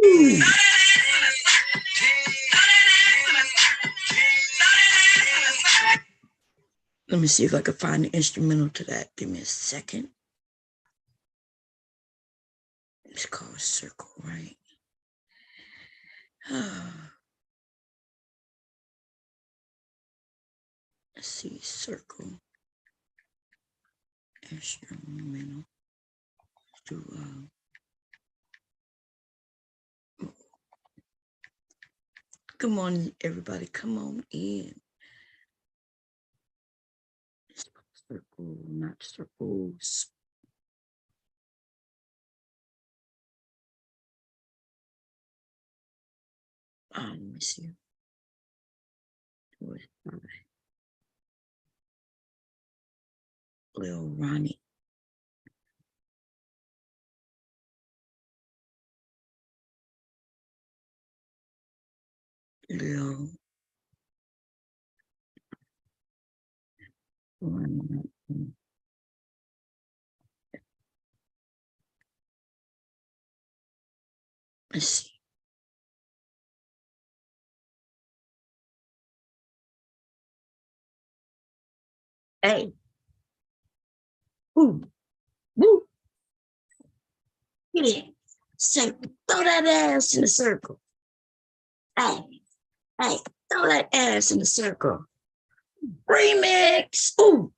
Ooh. Let me see if I can find the instrumental to that. Give me a second. It's called Circle, right? Let's see, Circle. Instrumental. Good morning, everybody. Come on in. Circle, not circles. Let me see. Lil Ronnie. Lil Ronnie. Let's see. Hey. Woo. Woo. Yeah. So throw that ass in the circle. Hey. Hey. Throw that ass in the circle. Remix. Ooh.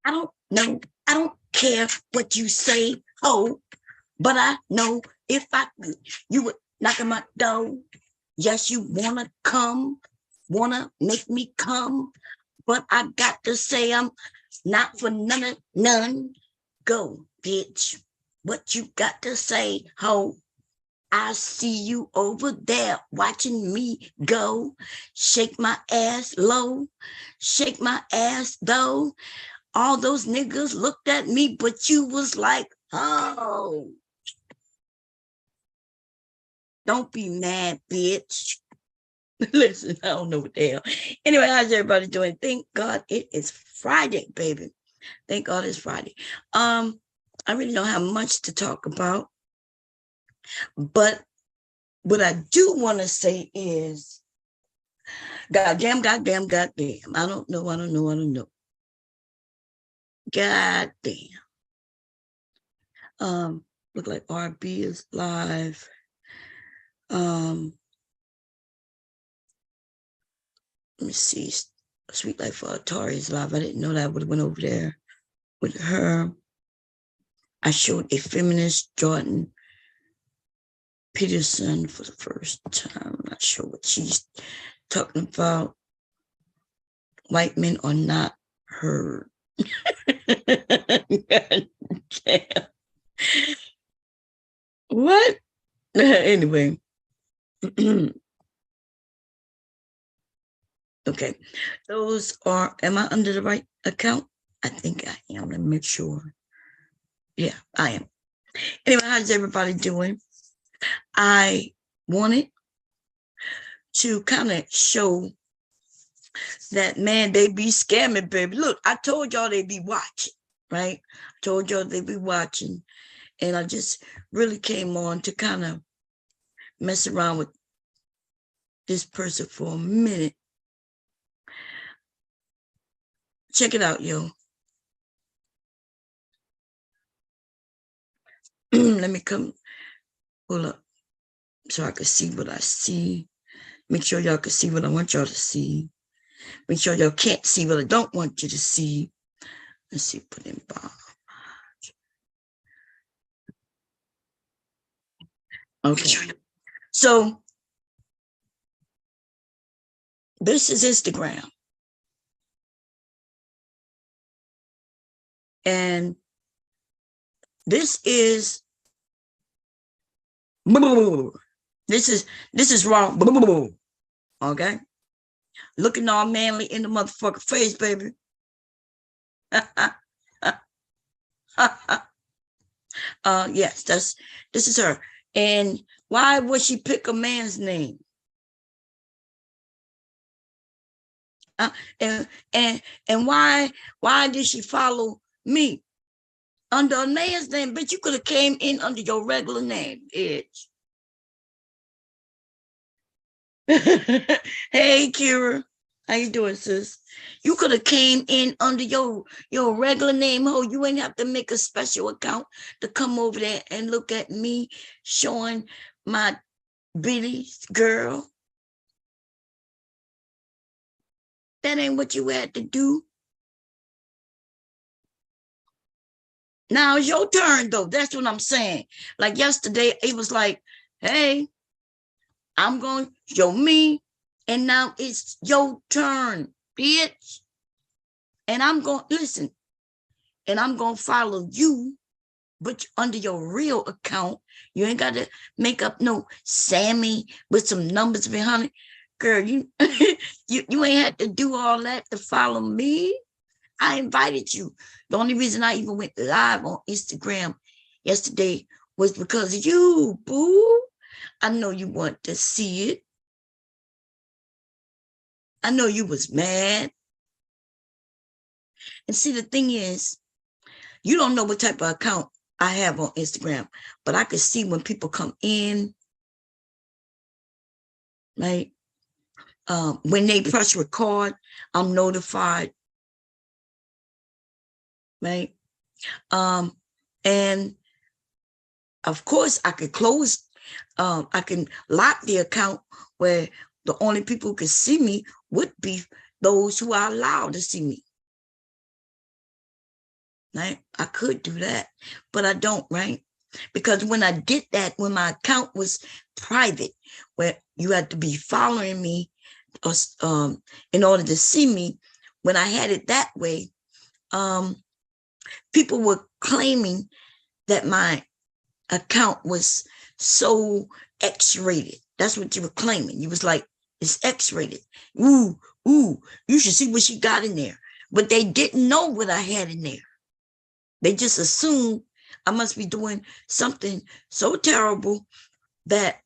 I don't know. I don't care what you say, oh, but I know if I you would knock on my door. Yes, you wanna come, wanna make me come, but I got to say I'm not for none. Go, bitch. What you got to say, ho? I see you over there watching me go. Shake my ass low, shake my ass though. All those niggas looked at me, but you was like, oh, don't be mad, bitch. Listen, I don't know what the hell. Anyway, how's everybody doing? Thank God it is Friday, baby. Thank God it's Friday. I really don't have much to talk about, but what I do want to say is, goddamn. I don't know. Goddamn. Look like RB is live. Let me see. Sweet Life for Atari is live. I didn't know that. I would have went over there with her. I showed a feminist, Jordan Peterson, for the first time. I'm not sure what she's talking about. White men are not heard. God damn. What? Anyway. Okay. Those are, am I under the right account? I think I am. Let me make sure. Yeah, I am. Anyway, how's everybody doing? I wanted to kind of show that, man, they be scamming, baby. Look, I told y'all they be watching, right? I told y'all they be watching. And I just really came on to kind of mess around with this person for a minute. Check it out, yo. Let me come pull up so I can see what I see. Make sure y'all can see what I want y'all to see. Make sure y'all can't see what I don't want you to see. Let's see, put in Bob. Okay. So this is Instagram. And this is wrong. Okay. Looking all manly in the motherfucker face, baby. Yes, this is her. And why would she pick a man's name? And why did she follow me under a man's name? But you could have came in under your regular name, bitch. Hey, Kira. How you doing, sis? You could have came in under your regular name, ho. You ain't have to make a special account to come over there and look at me showing my bitties, girl. That ain't what you had to do. Now it's your turn, though. That's what I'm saying. Like yesterday, it was like, hey, I'm going to show me. And now it's your turn, bitch. And I'm going to listen. And I'm going to follow you, but under your real account. You ain't got to make up no Sammy with some numbers behind it. Girl, you, you ain't had to do all that to follow me. I invited you. The only reason I even went live on Instagram yesterday was because of you, boo. I know you want to see it. I know you was mad. And see, the thing is, you don't know what type of account I have on Instagram, but I could see when people come in, right? When they press record, I'm notified, right? And of course, I could close, I can lock the account where the only people who could see me would be those who are allowed to see me. Right? I could do that, but I don't, right? Because when I did that, when my account was private, where you had to be following me in order to see me, when I had it that way, people were claiming that my account was so X-rated. That's what you were claiming. You was like, it's X-rated. Ooh, you should see what she got in there. But they didn't know what I had in there. They just assumed I must be doing something so terrible that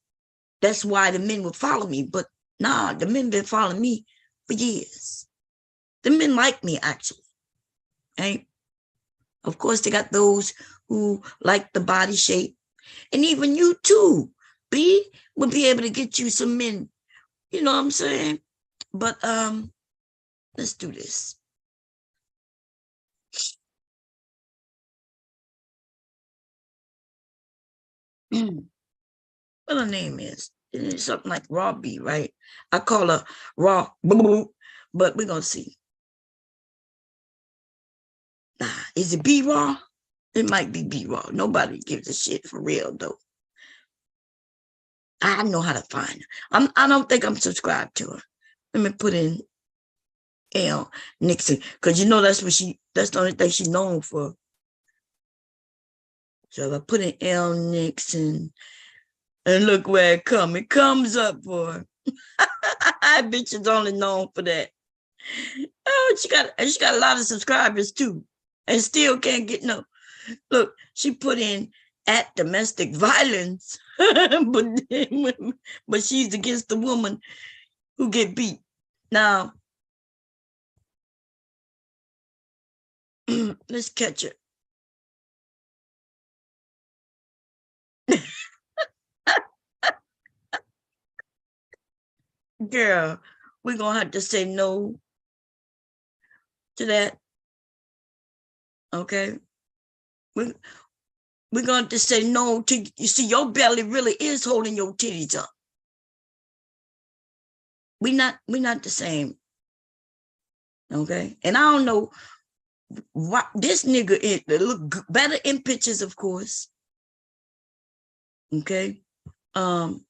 that's why the men would follow me. But nah, the men been following me for years. The men like me, actually. Right? Of course, they got those who like the body shape. And even you too, B, would be able to get you some men. You know what I'm saying? But let's do this. What her name is? It's something like Raw B, right? I call her Raw, but we're gonna see. Nah, is it B Raw? It might be B Raw. Nobody gives a shit for real though. I know how to find her. I don't think I'm subscribed to her. Let me put in L Nixon, because you know that's the only thing she's known for. So if I put in L Nixon and look where it comes up for her. I bet she's only known for that. Oh, she got a lot of subscribers too, and still can't get no. Look, she put in at domestic violence, but she's against the woman who get beat. Now, let's catch it. Girl, we're gonna have to say no to that. Okay. We we're going to say no to, you see, your belly really is holding your titties up. We're not the same. Okay. And I don't know why this nigga look better in pictures, of course. Okay. Um,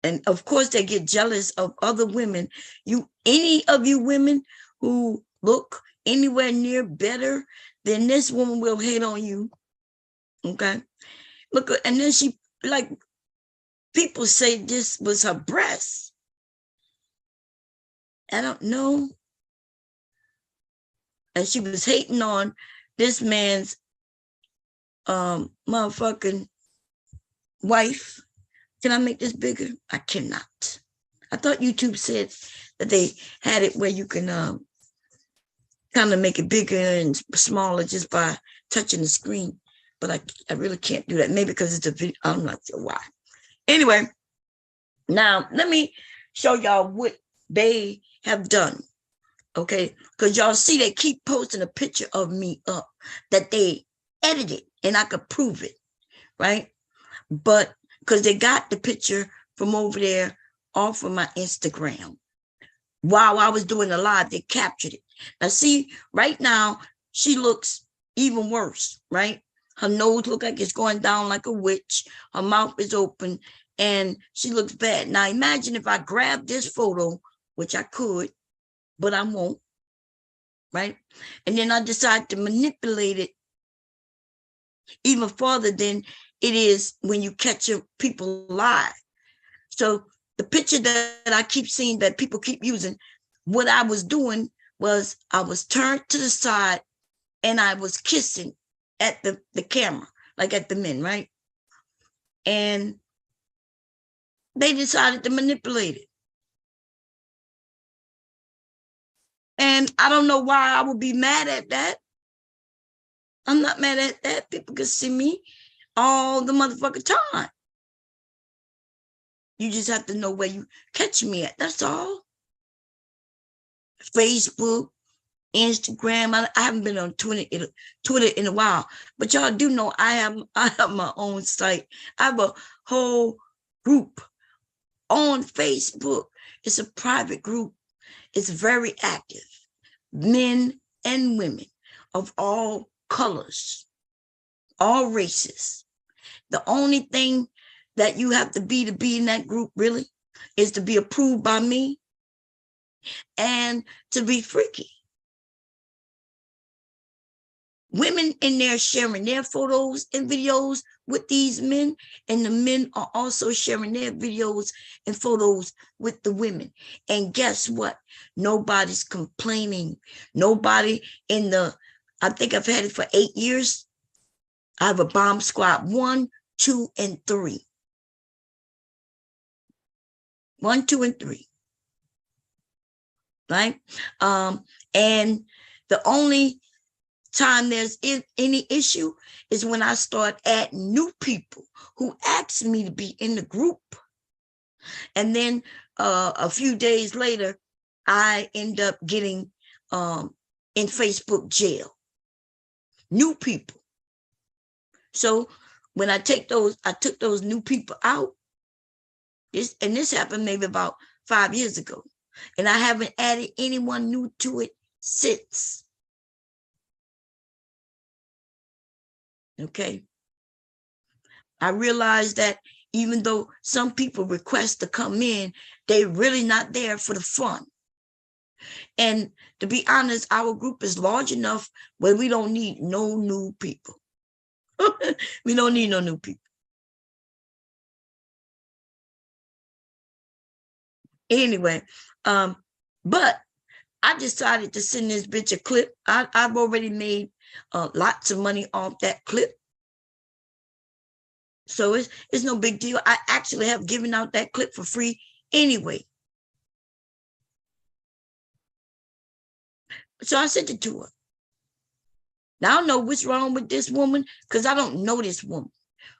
and of course they get jealous of other women. Any of you women who look anywhere near better than this woman will hate on you. Okay. Look, and then she, like, people say this was her breast. I don't know. And she was hating on this man's motherfucking wife. Can I make this bigger? I cannot. I thought YouTube said that they had it where you can kind of make it bigger and smaller just by touching the screen. but I really can't do that. Maybe because it's a video. I'm not sure why. Anyway, now let me show y'all what they have done. Okay, because y'all see they keep posting a picture of me up that they edited, and I could prove it, right? But because they got the picture from over there off of my Instagram. While I was doing a live, they captured it. Now see, right now, she looks even worse, right? Her nose looks like it's going down like a witch. Her mouth is open, and she looks bad. Now imagine if I grab this photo, which I could, but I won't, right? And then I decide to manipulate it even further than it is when you catch people live. So the picture that I keep seeing that people keep using, what I was doing was I was turned to the side and I was kissing at the camera, like at the men, right? And they decided to manipulate it. And I don't know why I would be mad at that. I'm not mad at that. People can see me all the motherfucking time. You just have to know where you catch me at. That's all. Facebook, Instagram. I haven't been on Twitter in a while, but y'all do know I have my own site. I have a whole group on Facebook. It's a private group. It's very active. Men and women of all colors, all races. The only thing that you have to be in that group really is to be approved by me and to be freaky. Women in there sharing their photos and videos with these men, and the men are also sharing their videos and photos with the women. And guess what? Nobody's complaining. Nobody I think I've had it for 8 years. I have a bomb squad 1, 2, and 3. 1, 2, and 3. Right? And the only time there's any issue is when I start adding new people who ask me to be in the group. And then a few days later, I end up getting in Facebook jail. New people. So when I took those new people out, this happened maybe about 5 years ago. And I haven't added anyone new to it since. Okay. I realized that even though some people request to come in, they're really not there for the fun. And to be honest, our group is large enough where we don't need no new people. We don't need no new people. Anyway, but I decided to send this bitch a clip. I've already made lots of money off that clip. So it's no big deal. I actually have given out that clip for free anyway. So I sent it to her. Now I don't know what's wrong with this woman because I don't know this woman,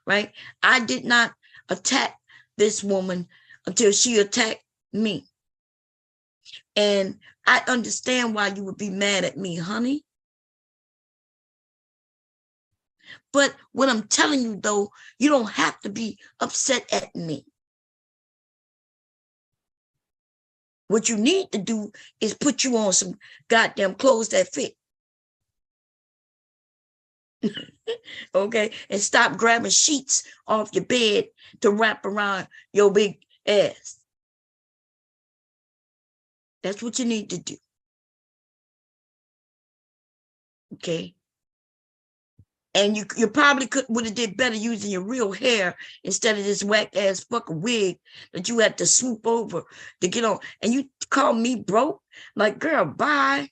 right? I did not attack this woman until she attacked me. And I understand why you would be mad at me, honey. But what I'm telling you, though, you don't have to be upset at me. What you need to do is put you on some goddamn clothes that fit. Okay? And stop grabbing sheets off your bed to wrap around your big ass. That's what you need to do. Okay? And you probably would have did better using your real hair instead of this whack ass fucking wig that you had to swoop over to get on. And you call me broke? Like, girl, bye.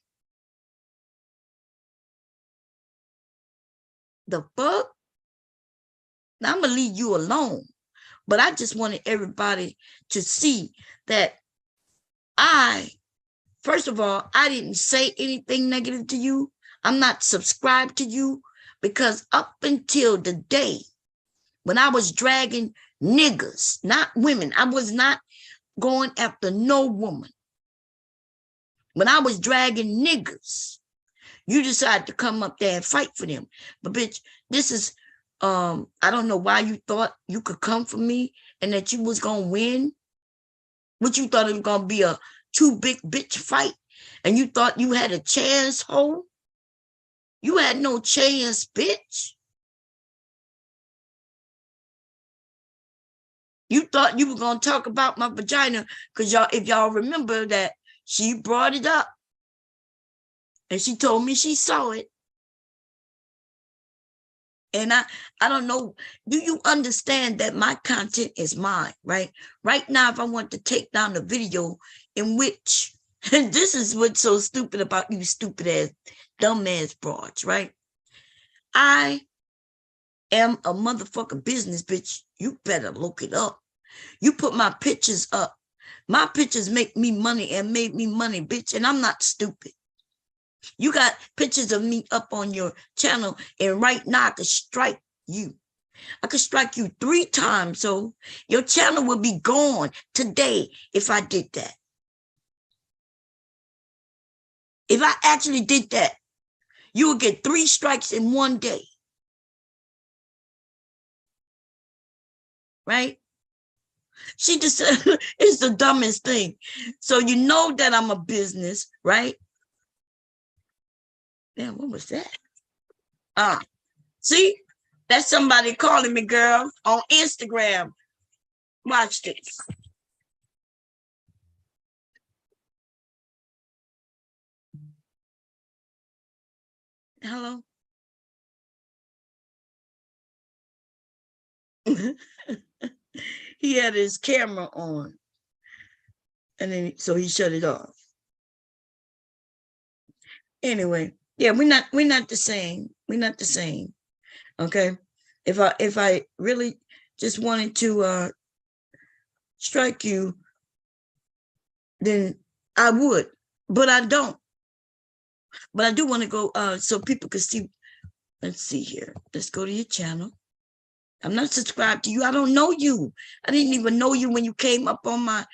The fuck? Now I'm gonna leave you alone. But I just wanted everybody to see that first of all, I didn't say anything negative to you. I'm not subscribed to you. because up until the day when I was dragging niggas, not women, I was not going after no woman. When I was dragging niggas, you decided to come up there and fight for them. But bitch, this is, I don't know why you thought you could come for me and that you was going to win. What you thought it was going to be a two big bitch fight and you thought you had a chance, ho? You had no chance, bitch. You thought you were going to talk about my vagina because y'all, if y'all remember that she brought it up and she told me she saw it. And I don't know, do you understand that my content is mine, right? Right now, if I want to take down the video in which, and this is what's so stupid about you stupid ass, dumb ass broads, right? I am a motherfucking business, bitch. You better look it up. You put my pictures up. My pictures make me money and made me money, bitch. And I'm not stupid. You got pictures of me up on your channel, and right now I could strike you. I could strike you 3 times, so your channel will be gone today if I did that. If I actually did that, you would get 3 strikes in one day. Right? She just said it's the dumbest thing. So you know that I'm a business, right? Damn, what was that? See? That's somebody calling me, girl, on Instagram. Watch this. Hello? He had his camera on. And then so he shut it off. Anyway, yeah, we're not the same. We're not the same. Okay. If I really just wanted to strike you, then I would, but I don't. But I do want to go so people can see. Let's see here. Let's go to your channel. I'm not subscribed to you. I don't know you. I didn't even know you when you came up on my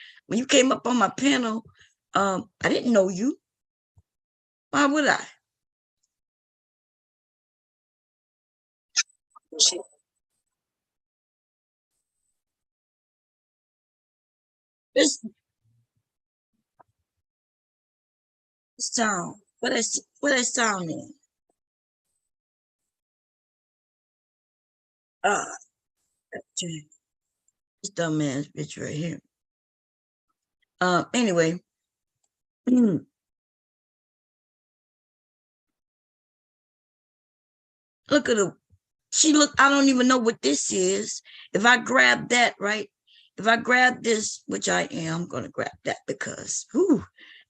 panel. I didn't know you. Why would I? This sound. What that sound in? This dumbass bitch right here. Anyway. Look at her. I don't even know what this is. If I grab that, right? If I grab this, which I am, I'm going to grab that because, whew,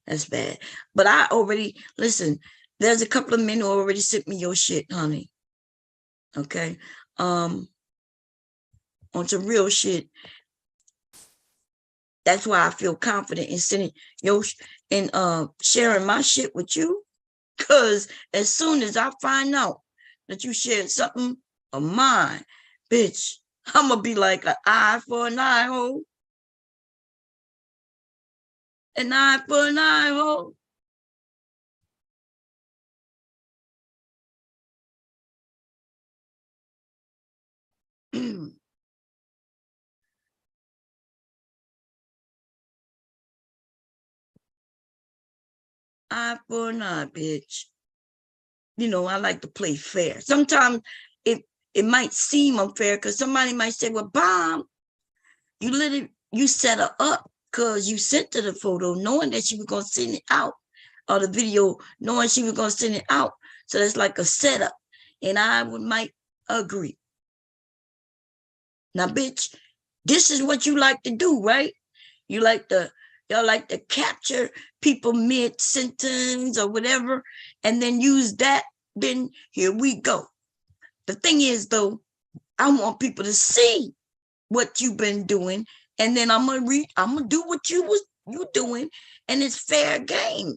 that's bad. But I already, listen, there's a couple of men who already sent me your shit, honey. Okay. On some real shit. That's why I feel confident in sending your and sharing my shit with you. Because as soon as I find out that you shared something of mine, bitch, I'm going to be like an eye for an eye, ho. An eye for an eye, ho. Eye for an eye, bitch. You know, I like to play fair. Sometimes it might seem unfair because somebody might say, well, Bomb, you set her up because you sent her the photo knowing that she was going to send it out, or the video knowing she was going to send it out. So it's like a setup. And might agree. Now, bitch, this is what you like to do, right? Y'all like to capture people mid-sentence or whatever, and then use that. Then here we go. The thing is, though, I want people to see what you've been doing, and then I'm gonna do what you doing, and it's fair game.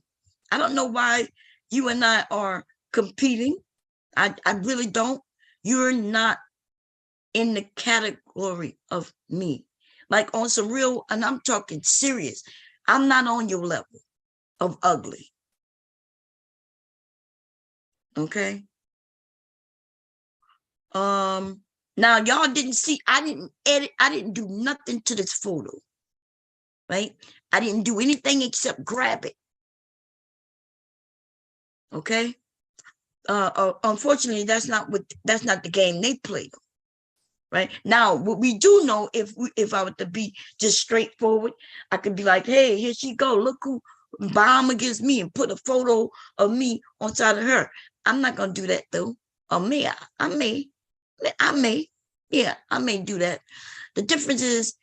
I don't know why you and I are competing. I really don't. You're not in the category of me. Like on some real, and I'm talking serious. I'm not on your level of ugly. Okay. Now y'all didn't see, I didn't edit, I didn't do nothing to this photo, right? I didn't do anything except grab it. Okay. Unfortunately, that's not the game they play. Right now, what we do know, if I were to be just straightforward, I could be like, hey, here she go, look who bomb against me, and put a photo of me on side of her. I'm not gonna do that though. Or may I may, yeah, I may do that. The difference is,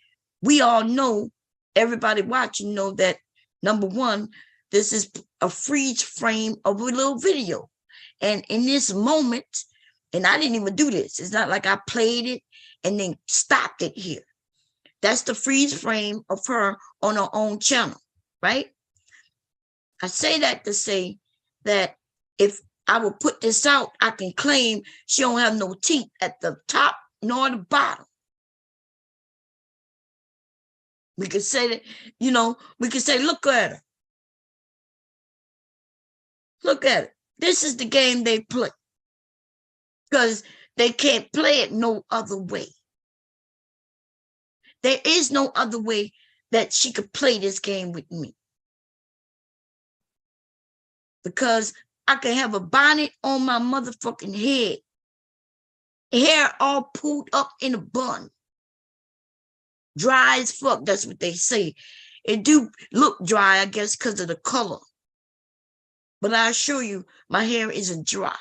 we all know, everybody watching know that, number one, this is a freeze frame of a little video. And in this moment, and I didn't even do this, it's not like I played it and then stopped it here. That's the freeze frame of her on her own channel, right? I say that to say that if I will put this out, I can claim she don't have no teeth at the top nor the bottom. We could say that, we could say, look at her. Look at it. This is the game they play. Because they can't play it no other way. There is no other way that she could play this game with me. Because I could have a bonnet on my motherfucking head. Hair all pulled up in a bun. Dry as fuck, that's what they say. It do look dry, I guess, because of the color. But I assure you, my hair isn't dry.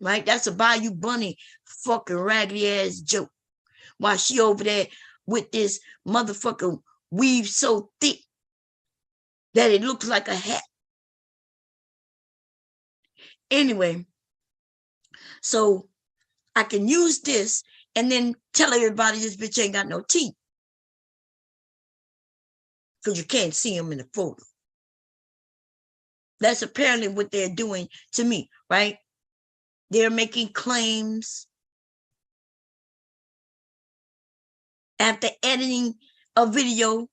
Right? That's a Bayou Bunny fucking raggedy ass joke. While she over there with this motherfucking weave so thick that it looks like a hat. Anyway, so I can use this and then tell everybody this bitch ain't got no teeth. Because you can't see them in the photo. That's apparently what they're doing to me, right? They're making claims after editing a video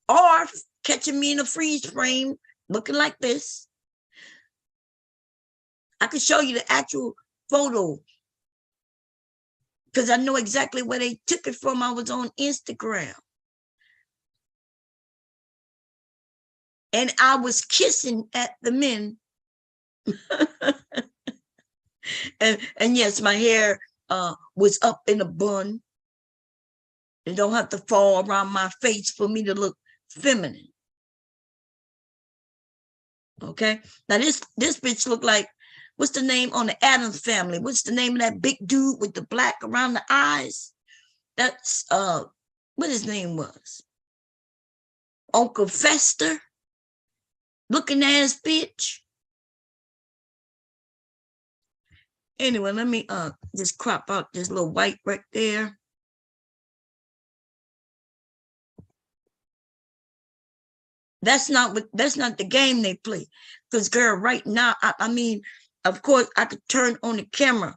or catching me in a freeze frame looking like this. I can show you the actual photo because I know exactly where they took it from. I was on Instagram. And I was kissing at the men. and yes, my hair was up in a bun. It don't have to fall around my face for me to look feminine. Okay. Now this bitch look like, what's the name on the Addams Family? What's the name of that big dude with the black around the eyes? That's what his name was. Uncle Fester. Looking ass bitch. Anyway, let me just crop out this little white right there. That's not the game they play. Because girl, right now, I mean, of course, I could turn on the camera.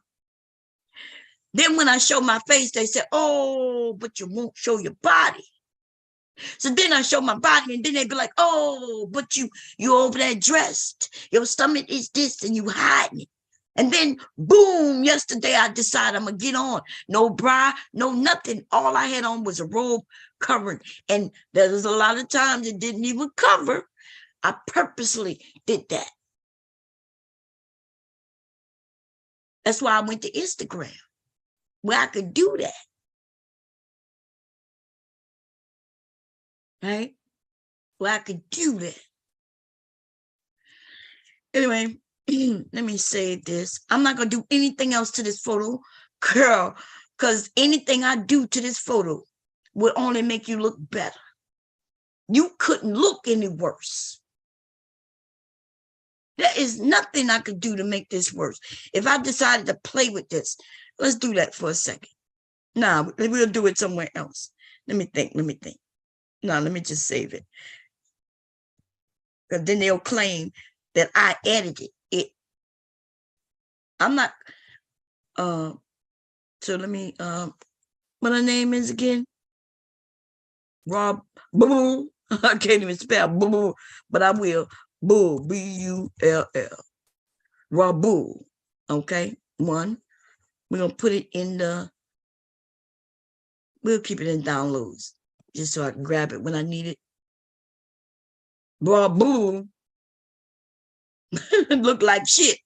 Then when I show my face, they say, oh, but you won't show your body. So then I show my body, and then they be like, oh, but you over there dressed. Your stomach is this, and you hiding it. And then, boom, yesterday I decided I'm going to get on. No bra, no nothing. All I had on was a robe covering. And there was a lot of times it didn't even cover. I purposely did that. That's why I went to Instagram, where I could do that. Right? Where I could do that. Anyway, let me say this. I'm not going to do anything else to this photo, girl, because anything I do to this photo will only make you look better. You couldn't look any worse. There is nothing I could do to make this worse. If I decided to play with this, let's do that for a second. No, we'll do it somewhere else. Let me think. No, let me just save it. Because then they'll claim that I edited it. I'm not, so let me, what her name is again? Rob, boo. I can't even spell boo, but I will. Bull, B-U-L-L. Rabu. Okay, one. We're gonna put it in the, we'll keep it in downloads just so I can grab it when I need it. Rabu. Look like shit.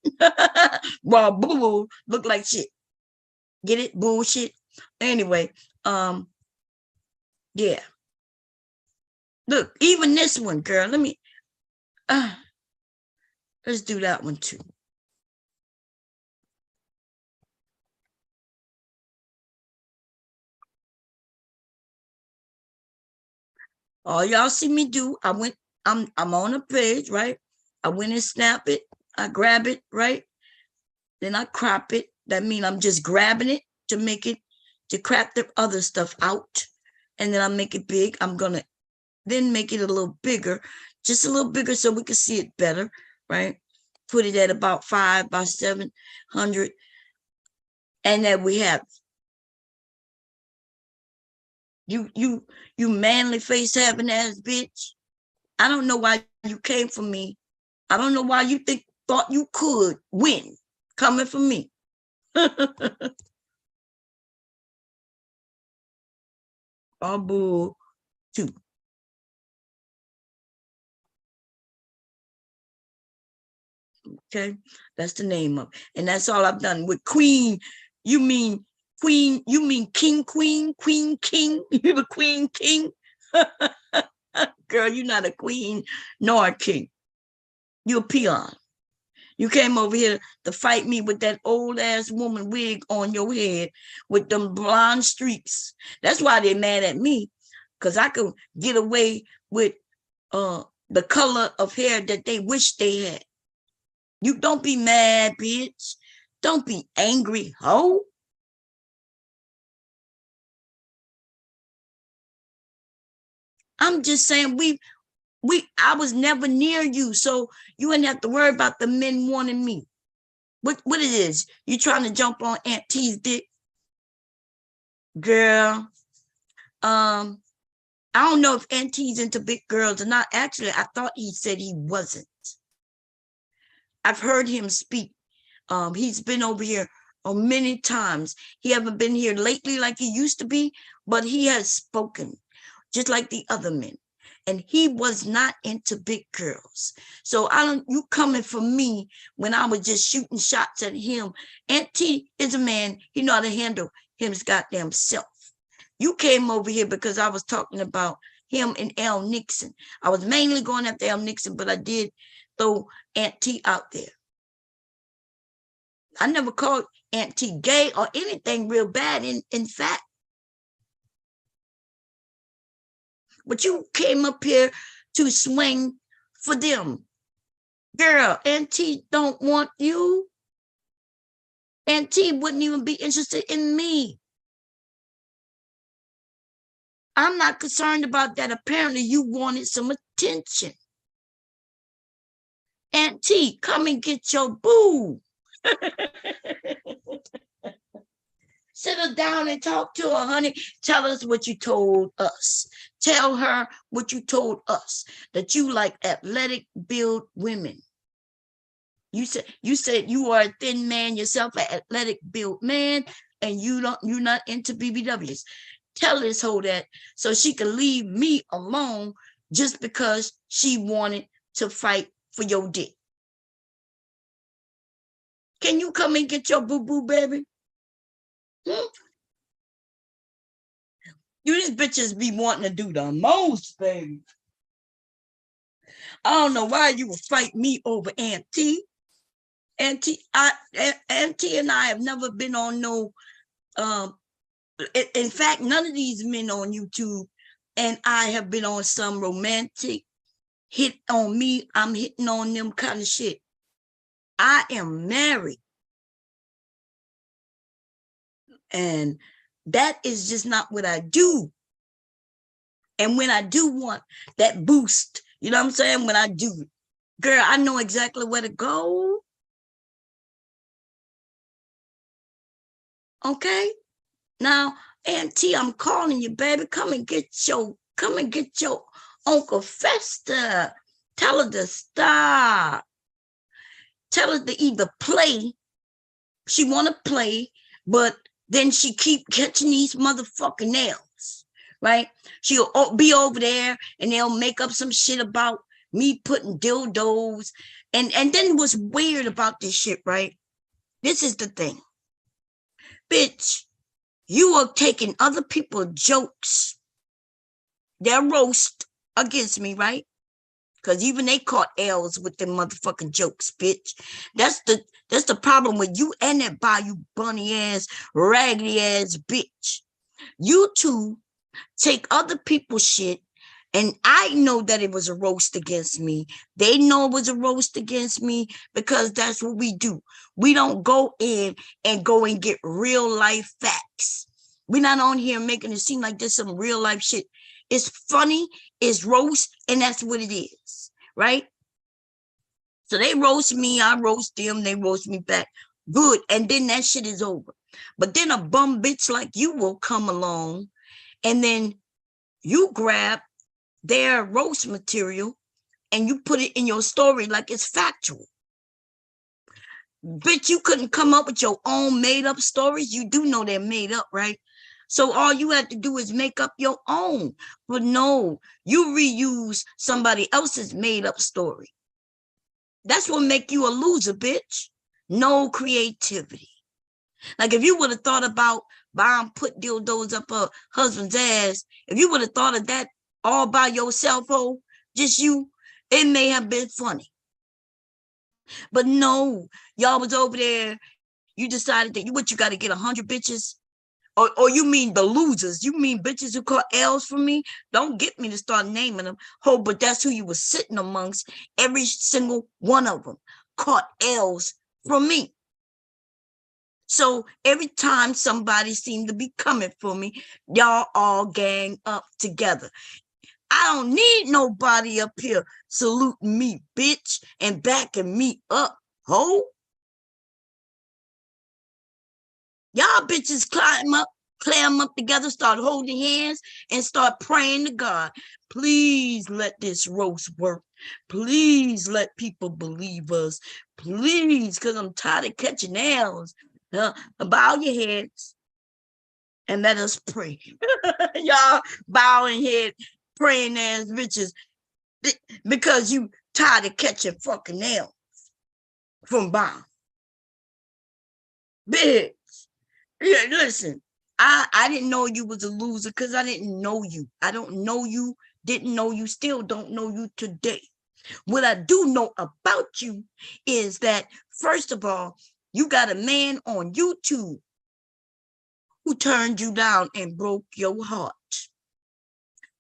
Rabu look like shit. Get it? Bullshit. Anyway, yeah. Look, even this one, girl. Let me let's do that one too. All y'all see me do, I'm on a page, right? I went and snap it, I grab it, right? Then I crop it. That means I'm just grabbing it to make it, to crop the other stuff out. And then I make it big. I'm gonna then make it a little bigger, just a little bigger so we can see it better, right? Put it at about 5 by 700. And then we have you manly face having ass bitch. I don't know why you came for me. I don't know why you thought you could win coming for me. Oh, boo, too. Okay, that's the name of it. And that's all I've done with queen. You mean queen, you mean king, queen, queen, king. You're the queen, king. Girl, you're not a queen nor a king. You're a peon. You came over here to fight me with that old ass woman wig on your head with them blonde streaks. That's why they're mad at me, because I could get away with the color of hair that they wish they had. You don't be mad, bitch. Don't be angry, hoe. I'm just saying I was never near you, so you wouldn't have to worry about the men wanting me. What it is? You trying to jump on Aunt T's dick? Girl. I don't know if Aunt T's into big girls or not. Actually, I thought he said he wasn't. I've heard him speak. He's been over here many times. He haven't been here lately like he used to be, but he has spoken just like the other men. And he was not into big girls. So I don't, you coming for me when I was just shooting shots at him. Aunt T is a man, he know how to handle his goddamn self. You came over here because I was talking about him and L. Nixon. I was mainly going after L. Nixon, but I did throw Aunt T out there. I never called Aunt T gay or anything real bad in fact. But you came up here to swing for them. Girl, Aunt T don't want you. Aunt T wouldn't even be interested in me. I'm not concerned about that. Apparently you wanted some attention. Aunt T, come and get your boo. Sit her down and talk to her, honey. Tell us what you told us. Tell her what you told us, that you like athletic build women. You said you are a thin man yourself, an athletic built man, and you're not into BBWs. Tell this hoe that so she can leave me alone just because she wanted to fight for your dick. Can you come and get your boo-boo, baby? Hmm? You these bitches be wanting to do the most, baby. I don't know why you would fight me over Aunt T. Aunt T, Aunt T and I have never been on no, in fact, none of these men on YouTube and I have been on some romantic hit on me, I'm hitting on them kind of shit. I am married. And that is just not what I do. And when I do want that boost, you know what I'm saying? When I do, girl, I know exactly where to go. Okay? Now, Auntie, I'm calling you, baby. Come and get your Uncle Fester. Tell her to stop. Tell her to either play. She want to play, but then she keep catching these motherfucking nails, right? She'll be over there and they'll make up some shit about me putting dildos. And then what's weird about this shit, right? This is the thing. Bitch, you are taking other people's jokes, their roast against me, right? Because even they caught L's with them motherfucking jokes, bitch. That's the problem with you and that Bayou bunny ass, raggedy ass bitch. You two take other people's shit, and I know that it was a roast against me. They know it was a roast against me because that's what we do. We don't go in and go and get real life facts. We're not on here making it seem like there's some real life shit. It's funny, it's roast, and that's what it is, right? So they roast me, I roast them, they roast me back. Good, and then that shit is over. But then a bum bitch like you will come along, and then you grab their roast material and you put it in your story like it's factual. Bitch, you couldn't come up with your own made up stories. You do know they're made up, right? So all you have to do is make up your own. But no, you reuse somebody else's made up story. That's what make you a loser, bitch. No creativity. Like if you would have thought about Bomb put dildos up her husband's ass, if you would have thought of that all by yourself, oh, just you, it may have been funny. But no, y'all was over there. You decided that you got to get 100 bitches, or you mean the losers? You mean bitches who caught L's from me? Don't get me to start naming them. Oh, but that's who you were sitting amongst. Every single one of them caught L's from me. So every time somebody seemed to be coming for me, y'all all gang up together. I don't need nobody up here saluting me, bitch, and backing me up, ho. Y'all bitches clam up together, start holding hands, and start praying to God. Please let this roast work. Please let people believe us. Please, because I'm tired of catching nails. Bow your heads and let us pray. Y'all bowing head, praying ass bitches, because you tired of catching fucking nails from Bob. Bitch. Yeah, listen, I didn't know you was a loser because I didn't know you. I don't know you, didn't know you, still don't know you today. What I do know about you is that, first of all, you got a man on YouTube who turned you down and broke your heart.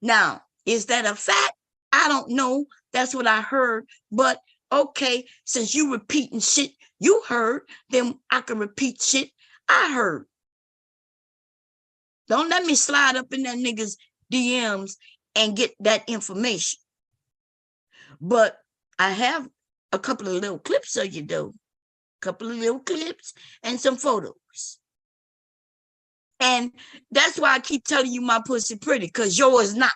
Now, is that a fact? I don't know. That's what I heard. But okay, since you repeating shit you heard, then I can repeat shit I heard. Don't let me slide up in that nigga's DMs and get that information. But I have a couple of little clips of you, though. A couple of little clips and some photos. And that's why I keep telling you my pussy pretty, because yours not.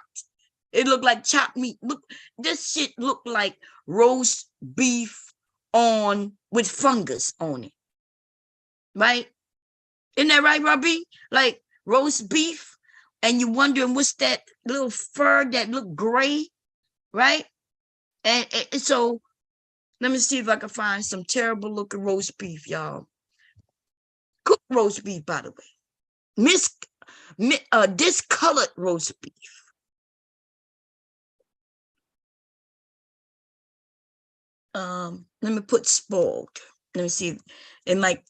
It looked like chopped meat. Look, this shit looked like roast beef on with fungus on it. Right? Isn't that right, Robbie? Like roast beef, and you're wondering what's that little fur that look gray, right? And so let me see if I can find some terrible looking roast beef, y'all. Cooked roast beef, by the way. Discolored roast beef. Let me put spoiled. Let me see if it might.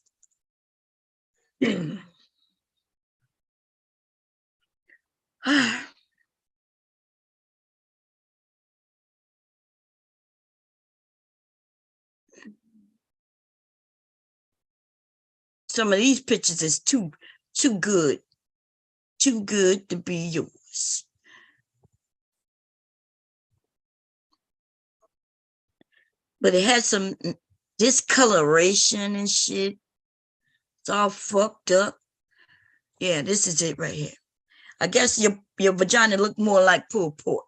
Some of these pictures is too good to be yours. But it has some discoloration and shit. It's all fucked up. Yeah, this is it right here. I guess your vagina look more like pulled pork.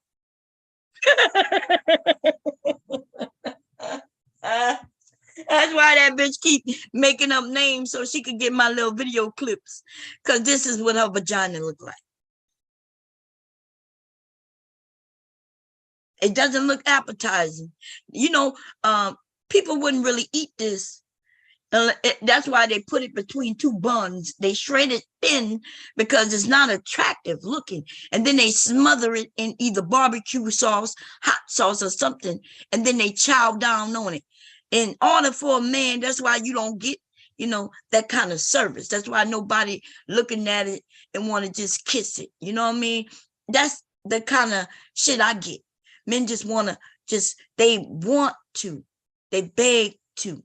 That's why that bitch keep making up names so she could get my little video clips. Cause this is what her vagina look like. It doesn't look appetizing. You know, people wouldn't really eat this. That's why they put it between two buns. They shred it thin because it's not attractive looking. And then they smother it in either barbecue sauce, hot sauce, or something. And then they chow down on it. In order for a man, that's why you don't get, that kind of service. That's why nobody looking at it and want to just kiss it. You know what I mean? That's the kind of shit I get. Men just want to they want to, they beg to.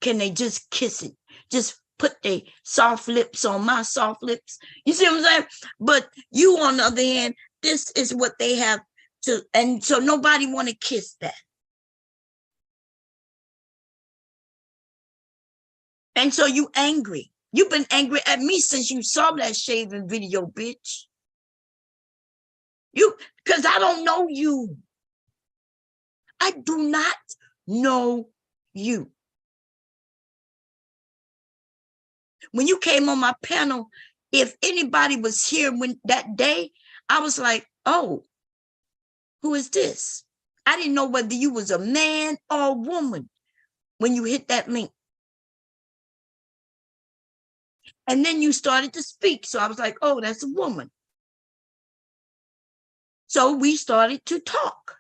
Can they just kiss it? Just put their soft lips on my soft lips. You see what I'm saying? But you, on the other hand, this is what they have to, and so nobody want to kiss that. And so you angry. You've been angry at me since you saw that shaving video, bitch. Because I don't know you. I do not know you. When you came on my panel, if anybody was here when that day, I was like, oh, who is this? I didn't know whether you was a man or a woman when you hit that link. And then you started to speak. So I was like, oh, that's a woman. So we started to talk.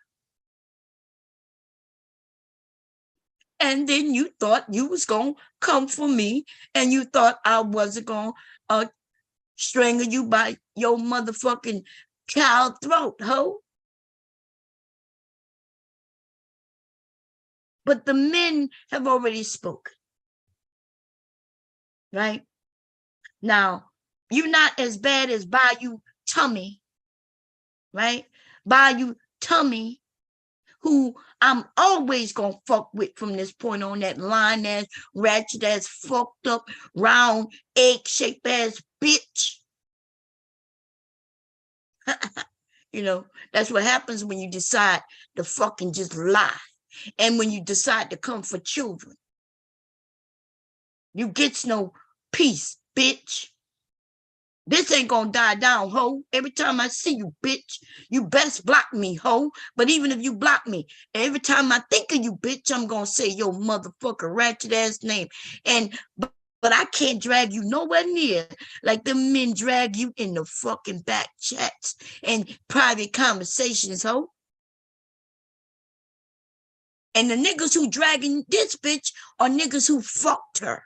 And then you thought you was going to come for me. And you thought I wasn't going to strangle you by your motherfucking cow throat, ho. But the men have already spoken. Right? Now, you're not as bad as Bayou Tummy, right? Bayou Tummy, who I'm always gonna fuck with from this point on, that line ass, ratchet ass, fucked up, round, egg-shaped ass bitch. That's what happens when you decide to fucking just lie. And when you decide to come for children. You gets no peace, bitch. This ain't gonna die down, ho. Every time I see you, bitch, you best block me, ho. But even if you block me, every time I think of you, bitch, I'm gonna say your motherfucker ratchet ass name. But I can't drag you nowhere near like the men drag you in the fucking back chats and private conversations, ho. And the niggas who dragging this bitch are niggas who fucked her.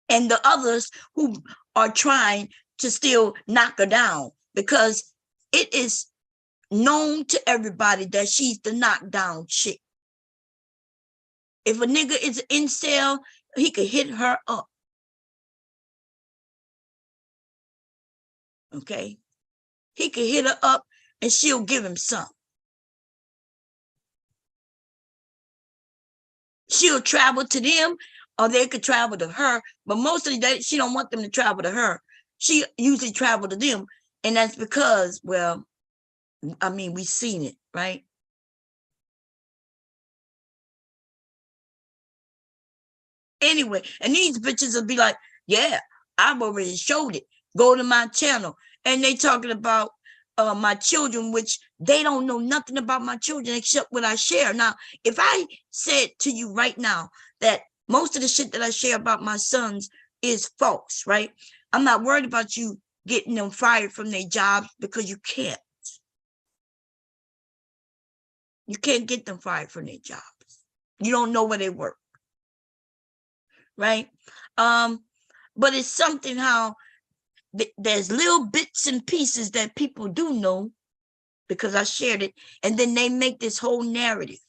And the others who are trying to still knock her down, because it is known to everybody that she's the knockdown chick. If a nigga is an incel, he could hit her up. Okay? He could hit her up and she'll give him some. She'll travel to them or they could travel to her, but most of the day she don't want them to travel to her. She usually travel to them, and that's because, well, I mean, we've seen it, right? Anyway, and these bitches will be like, yeah, I've already showed it. Go to my channel. And they talking about my children, which they don't know nothing about my children except what I share. Now, if I said to you right now that most of the shit that I share about my sons is false, right? I'm not worried about you getting them fired from their jobs, because you can't. You can't get them fired from their jobs. You don't know where they work. Right? But it's something how there's little bits and pieces that people do know because I shared it, and then they make this whole narrative,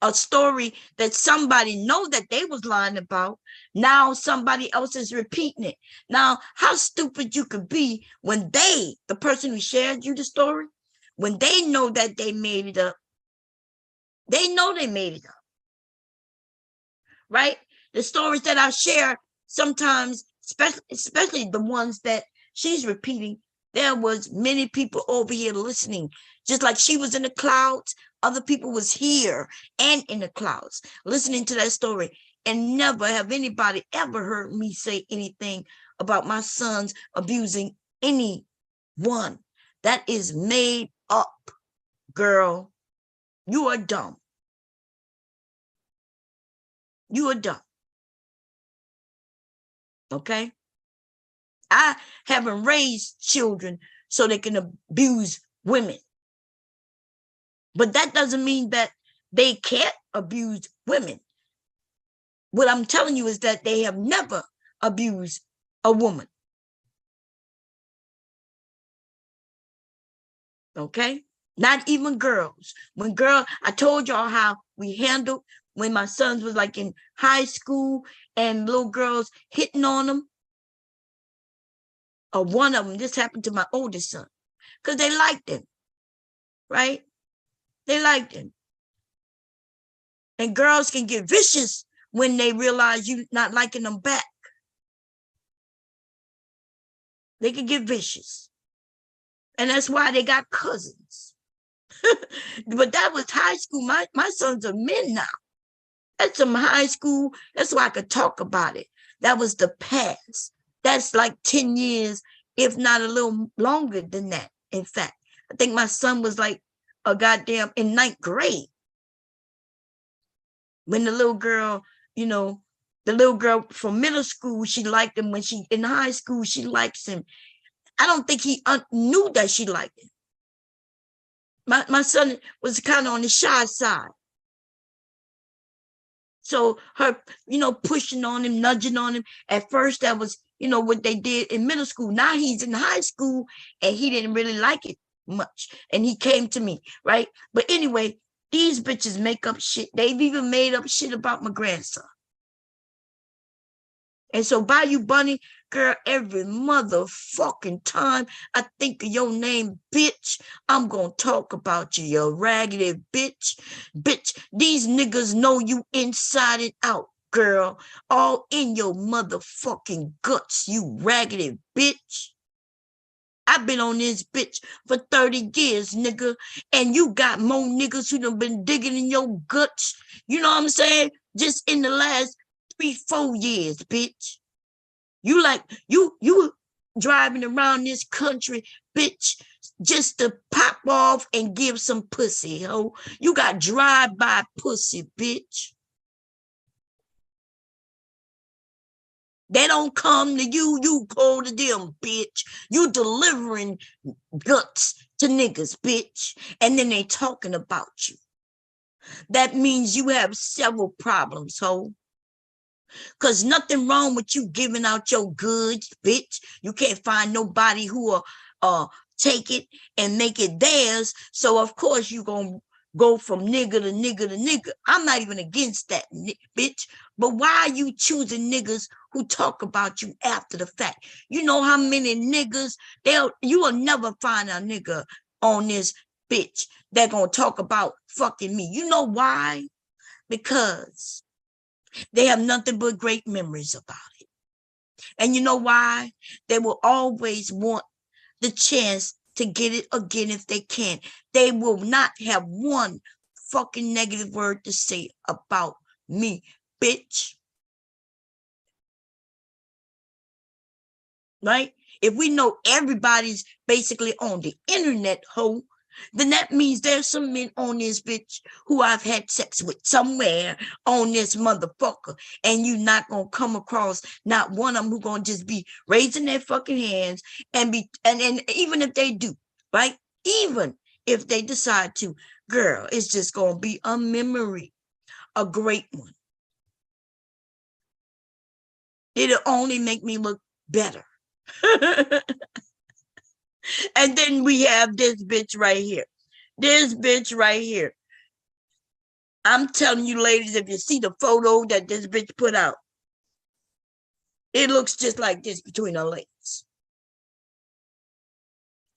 a story that somebody know that they was lying about. Now somebody else is repeating it. Now, how stupid you could be when the person who shared you the story, when they know that they made it up. They know they made it up. Right? The stories that I share, sometimes, especially the ones that she's repeating, there was many people over here listening. Just like she was in the clouds, other people was here and in the clouds listening to that story. And never have anybody ever heard me say anything about my sons abusing anyone. That is made up, girl. You are dumb. You are dumb. Okay? I haven't raised children so they can abuse women. But that doesn't mean that they can't abuse women. What I'm telling you is that they have never abused a woman. Okay? Not even girls. I told y'all how we handled when my sons was like in high school and little girls hitting on them. Or one of them, this happened to my oldest son, because they liked him, right? They liked him. And girls can get vicious when they realize you not liking them back. They can get vicious. And that's why they got cousins. But that was high school. My sons are men now. That's some high school. That's why I could talk about it. That was the past. That's like 10 years, if not a little longer than that. In fact, I think my son was like a goddamn in 9th grade. When the little girl, the little girl from middle school, she liked him. When she in high school, she likes him. I don't think he knew that she liked him. My son was kind of on the shy side. So her, pushing on him, nudging on him. At first, that was, what they did in middle school. Now he's in high school and he didn't really like it much. And he came to me, right? But anyway, these bitches make up shit. They've even made up shit about my grandson. And so Bayou Bunny, girl, every motherfucking time I think of your name, bitch, I'm going to talk about you, you raggedy bitch. Bitch, these niggas know you inside and out, girl. All in your motherfucking guts, you raggedy bitch. I've been on this bitch for 30 years, nigga. And you got more niggas who done been digging in your guts. You know what I'm saying? Just in the last 3-4 years, bitch. You like you driving around this country, bitch, just to pop off and give some pussy, ho. You got drive-by pussy, bitch. They don't come to you, you go to them, bitch. You delivering guts to niggas, bitch. And then they talking about you. That means you have several problems, ho. Because nothing wrong with you giving out your goods, bitch. You can't find nobody who will take it and make it theirs. So, of course, you going to go from nigga to nigga to nigga. I'm not even against that, bitch. But why are you choosing niggas who talk about you after the fact? You know how many niggas, you will never find a nigga on this bitch that going to talk about fucking me. You know why? Because they have nothing but great memories about it. And you know why? They will always want the chance to get it again if they can. They will not have one fucking negative word to say about me, bitch. Right? If we know everybody's basically on the internet, ho, then that means there's some men on this bitch who I've had sex with somewhere on this motherfucker. And you not going to come across not one of them who going to just be raising their fucking hands and even if they do, right? Even if they decide to, girl, it's just going to be a memory, a great one. It'll only make me look better. And then we have this bitch right here. This bitch right here. I'm telling you, ladies, if you see the photo that this bitch put out, it looks just like this between her legs.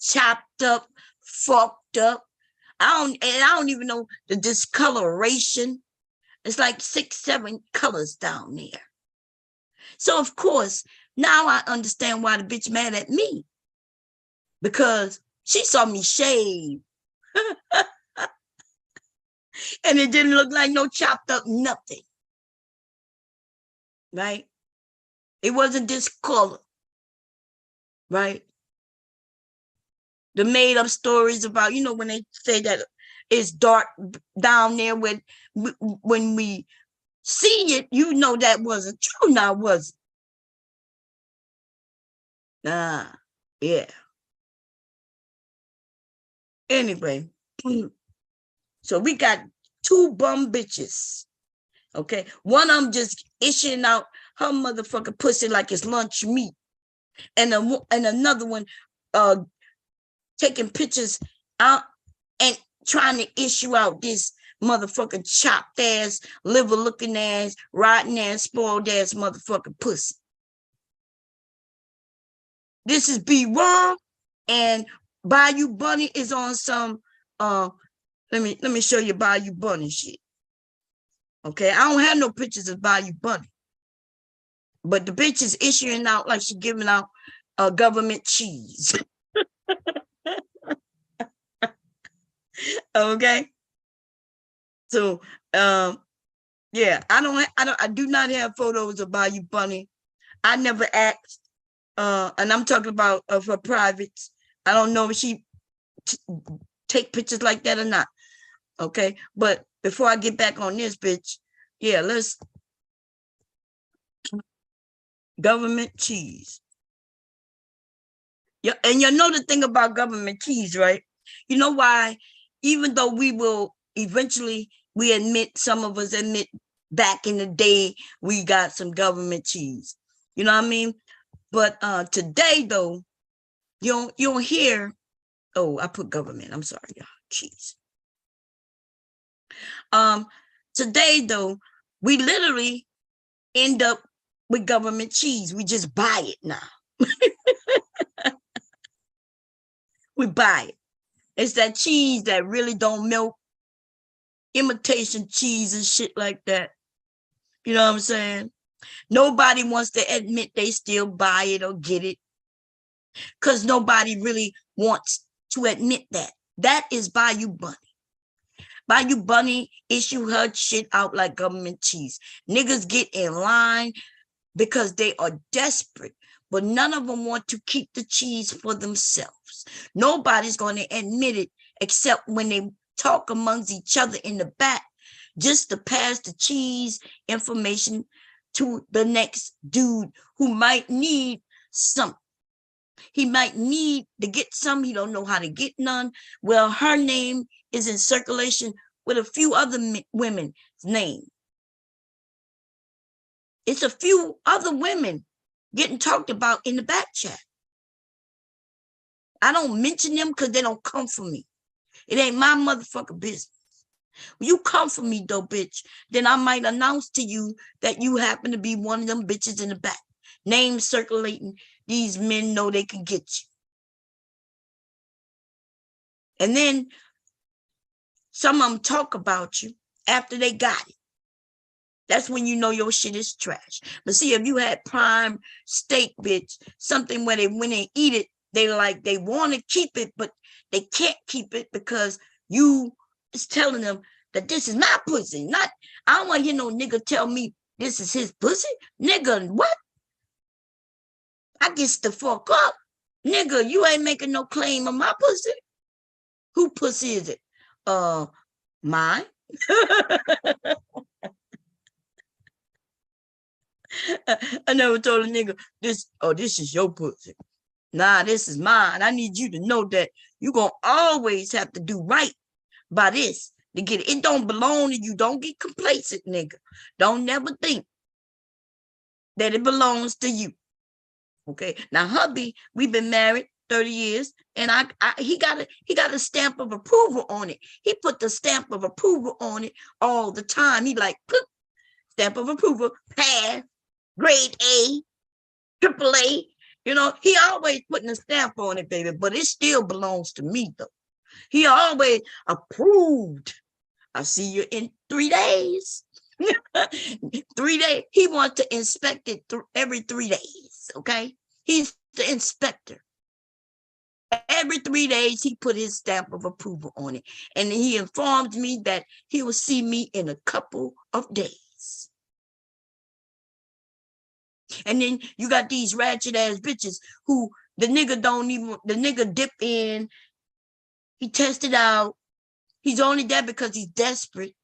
Chopped up, fucked up. I don't even know the discoloration. It's like 6, 7 colors down there. So of course, now I understand why the bitch mad at me. Because she saw me shave. And it didn't look like no chopped up nothing. Right? It wasn't this color. Right? The made up stories about, when they say that it's dark down there when we see it, that wasn't true now, was it? Yeah. Anyway, so we got two bum bitches. Okay. One of them just issuing out her motherfucking pussy like it's lunch meat. And another one taking pictures out and trying to issue out this motherfucking chopped ass, liver looking ass, rotten ass, spoiled ass motherfucking pussy. This is Be Wrong, and Bayou Bunny is on some let me show you Bayou Bunny shit. Okay, I don't have no pictures of Bayou Bunny, but the bitch is issuing out like she's giving out government cheese. Okay, so yeah, I do not have photos of Bayou Bunny. I never asked, and I'm talking about of her privates. I don't know if she take pictures like that or not. Okay, but before I get back on this bitch, yeah, let's government cheese. Yeah, and you know the thing about government cheese, right? You know why? Even though we will eventually, some of us admit back in the day we got some government cheese. You know what I mean? But today though, you don't hear. Oh, I put government. I'm sorry, y'all. Cheese. Today though, we literally end up with government cheese. We just buy it now. We buy it. It's that cheese that really don't melt, imitation cheese and shit like that. You know what I'm saying? Nobody wants to admit they still buy it or get it because nobody really wants to admit that. That is Bayou Bunny. Bayou Bunny issue her shit out like government cheese. Niggas get in line because they are desperate, but none of them want to keep the cheese for themselves. Nobody's going to admit it except when they talk amongst each other in the back just to pass the cheese information to the next dude who might need some. He might need to get some. He don't know how to get none. Well, her name is in circulation with a few other women's name. It's a few other women getting talked about in the back chat. I don't mention them because they don't come for me. It ain't my motherfucking business. When you come for me though, bitch, then I might announce to you that you happen to be one of them bitches in the back. Names circulating. These men know they can get you. And then some of them talk about you after they got it. That's when you know your shit is trash. But see, if you had prime steak, bitch, something where when they eat it, they want to keep it, but they can't keep it because you is telling them that this is my pussy. I don't want to hear no nigga tell me this is his pussy. Nigga, what? I gets the fuck up. Nigga, you ain't making no claim of my pussy. Who pussy is it? Mine. I never told a nigga this is your pussy. Nah, this is mine. I need you to know that you gonna always have to do right by this to get it. It don't belong to you. Don't get complacent, nigga. Don't never think that it belongs to you. Okay. Now, hubby, we've been married 30 years, and he got a stamp of approval on it. He put the stamp of approval on it all the time. He like, stamp of approval, pass, grade A, triple A. You know, he always putting a stamp on it, baby, but it still belongs to me, though. He always approved. I'll see you in 3 days. 3 days. He wants to inspect it every 3 days. Okay. He's the inspector. Every 3 days, he put his stamp of approval on it. And he informed me that he will see me in a couple of days. And then you got these ratchet ass bitches who the nigga dip in, he tested out. He's only there because he's desperate.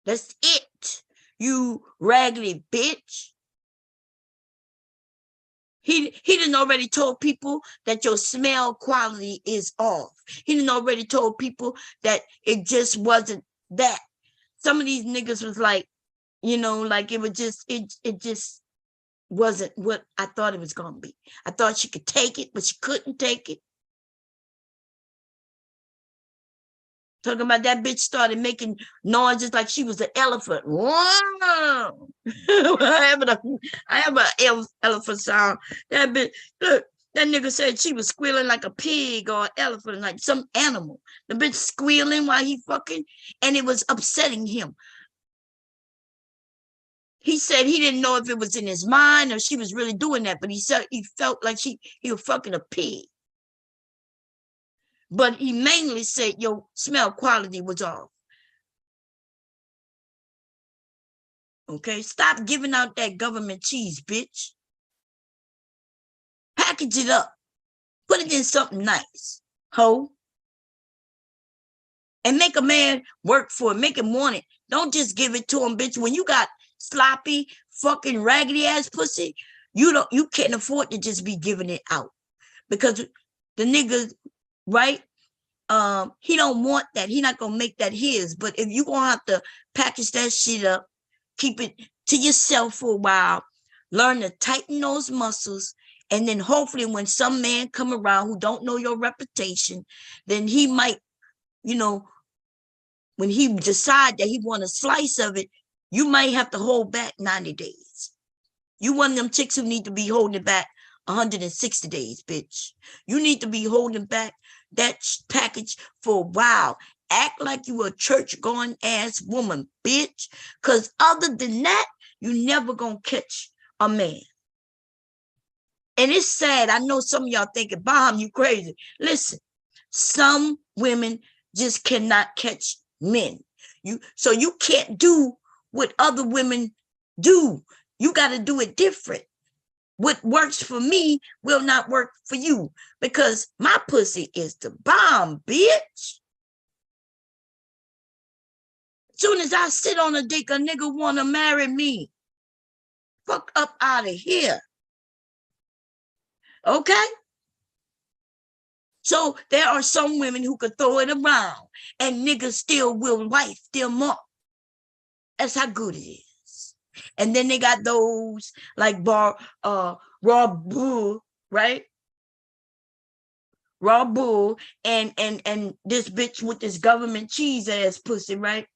That's it. You raggedy bitch. He didn't already told people that your smell quality is off. He didn't already told people that it just wasn't that. Some of these niggas was like, like it just wasn't what I thought it was gonna be. I thought she could take it, but she couldn't take it. Talking about that bitch started making noises like she was an elephant. Whoa! I have an elephant sound. That bitch, look, that nigga said she was squealing like a pig or an elephant, like some animal. The bitch squealing while he fucking, and it was upsetting him. He said he didn't know if it was in his mind or she was really doing that, but he said he felt like he was fucking a pig. But he mainly said your smell quality was off. Okay, stop giving out that government cheese, bitch. Package it up. Put it in something nice, ho. And make a man work for it. Make him want it. Don't just give it to him, bitch. When you got sloppy, fucking raggedy ass pussy, you can't afford to just be giving it out. Because the nigga, right? He don't want that. He not gonna make that his. But if you gonna have to package that shit up, keep it to yourself for a while, learn to tighten those muscles, and then hopefully when some man come around who don't know your reputation, then he might, when he decide that he want a slice of it, you might have to hold back 90 days. You one of them chicks who need to be holding back 160 days, bitch. You need to be holding back that package for a while. Act like you a church-going ass woman, bitch. Because other than that, you never gonna catch a man. And it's sad. I know some of y'all thinking, Bomb, you crazy. Listen, some women just cannot catch men. So you can't do what other women do. You got to do it different. What works for me will not work for you because my pussy is the bomb, bitch. Soon as I sit on a dick, a nigga want to marry me. Fuck up out of here. Okay? So there are some women who could throw it around and niggas still will wife them up. That's how good it is. And then they got those like raw bull, right? Raw bull and this bitch with this government cheese ass pussy, right?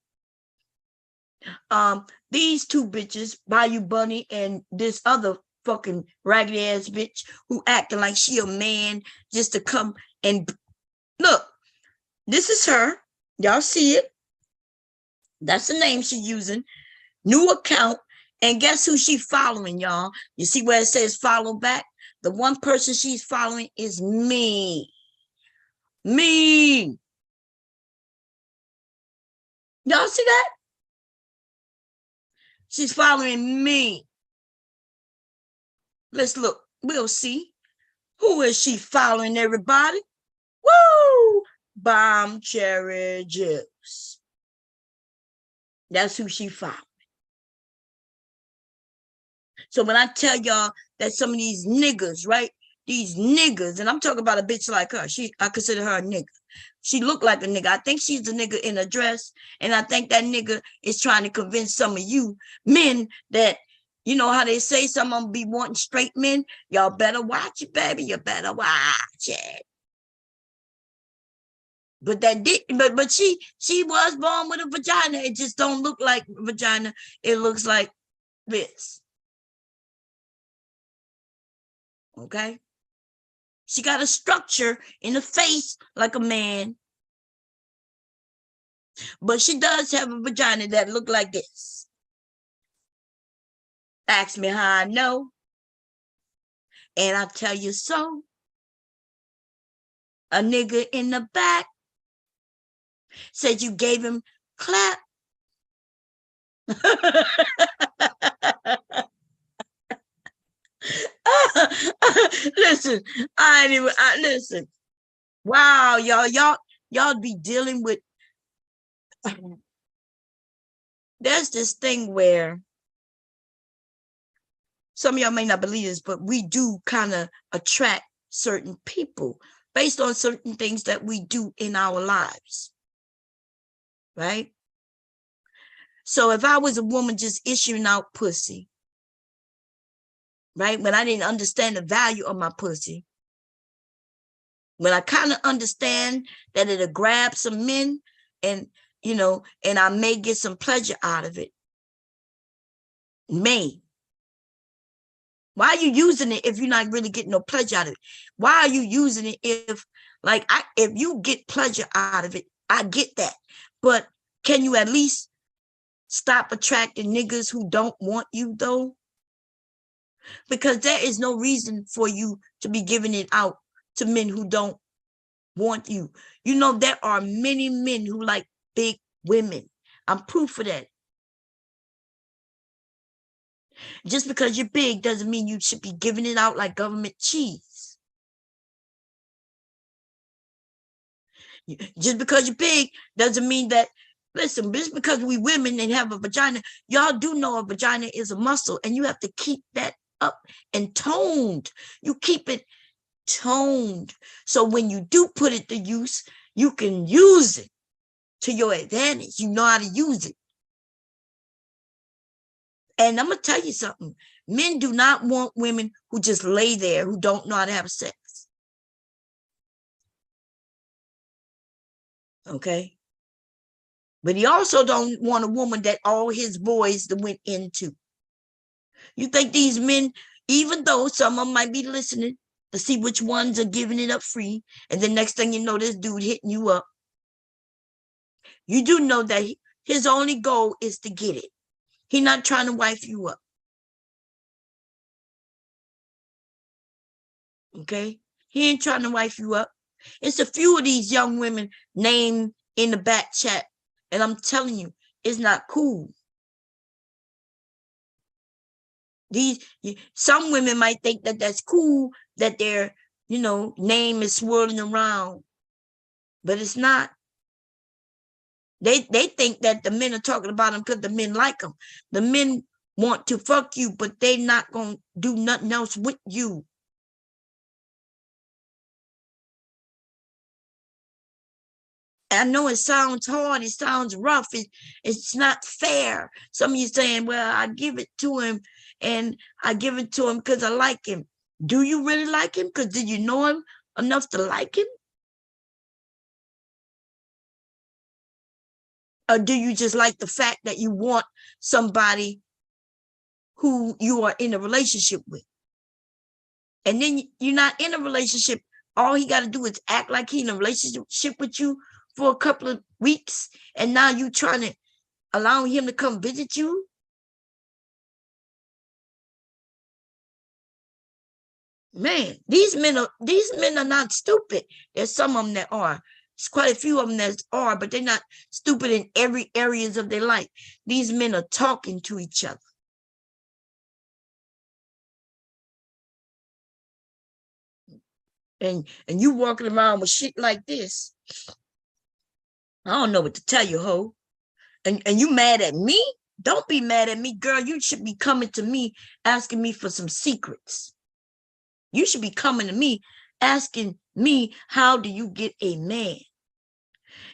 These two bitches, Bayou Bunny and this other fucking raggedy ass bitch who acting like she a man just to come and look. This is her. Y'all see it? That's the name she's using. New account. And guess who she following, y'all? You see where it says follow back? The one person she's following is me. Me. Y'all see that? She's following me. Let's look. We'll see. Who is she following, everybody? Woo! Bomb Cherry Juice. That's who she following. So when I tell y'all that some of these niggas, right? These niggas, and I'm talking about a bitch like her. I consider her a nigga. She looked like a nigga. I think she's a nigga in a dress. And I think that nigga is trying to convince some of you men that, you know how they say some of them be wanting straight men? Y'all better watch it, baby. You better watch it. But that did, but she was born with a vagina. It just don't look like vagina. It looks like this. Okay? She got a structure in the face like a man. But she does have a vagina that look like this. Ask me how I know, and I tell you so. A nigga in the back said you gave him clap. Listen, I ain't even listen. Wow, y'all be dealing with there's this thing where some of y'all may not believe this, but we do kind of attract certain people based on certain things that we do in our lives, right? So if I was a woman just issuing out pussy, right, when I didn't understand the value of my pussy, when I kind of understand that it'll grab some men and, you know, and I may get some pleasure out of it, may. Why are you using it if you're not really getting no pleasure out of it? Why are you using it if, like, if you get pleasure out of it, I get that. But can you at least stop attracting niggas who don't want you, though? Because there is no reason for you to be giving it out to men who don't want you. You know, there are many men who like big women. I'm proof of that. Just because you're big doesn't mean you should be giving it out like government cheese. Just because you're big doesn't mean that, listen, just because we women and have a vagina, y'all do know a vagina is a muscle and you have to keep that up and toned. You keep it toned. So when you do put it to use, you can use it to your advantage. You know how to use it. And I'm going to tell you something. Men do not want women who just lay there, who don't know how to have sex. Okay? But he also don't want a woman that all his boys went into. You think these men, even though some of them might be listening to see which ones are giving it up free, and the next thing you know, this dude hitting you up. You do know that his only goal is to get it. He's not trying to wife you up. Okay? He ain't trying to wife you up. It's a few of these young women named in the back chat. And I'm telling you, it's not cool. Some women might think that that's cool, that their, name is swirling around, but it's not. They think that the men are talking about them because the men like them. The men want to fuck you, but they not gonna do nothing else with you. I know it sounds hard, it sounds rough, it's not fair. Some of you saying, well, I give it to him and I give it to him because I like him. Do you really like him? Because did you know him enough to like him? Or do you just like the fact that you want somebody who you are in a relationship with? And then you're not in a relationship. All he got to do is act like he's in a relationship with you for a couple of weeks. And now you trying to allow him to come visit you. Man, these men are not stupid. There's some of them that are. There's quite a few of them that are, but they're not stupid in every areas of their life. These men are talking to each other. And you walking around with shit like this. I don't know what to tell you, ho. And you mad at me? Don't be mad at me, girl. You should be coming to me asking me for some secrets. You should be coming to me asking me, how do you get a man?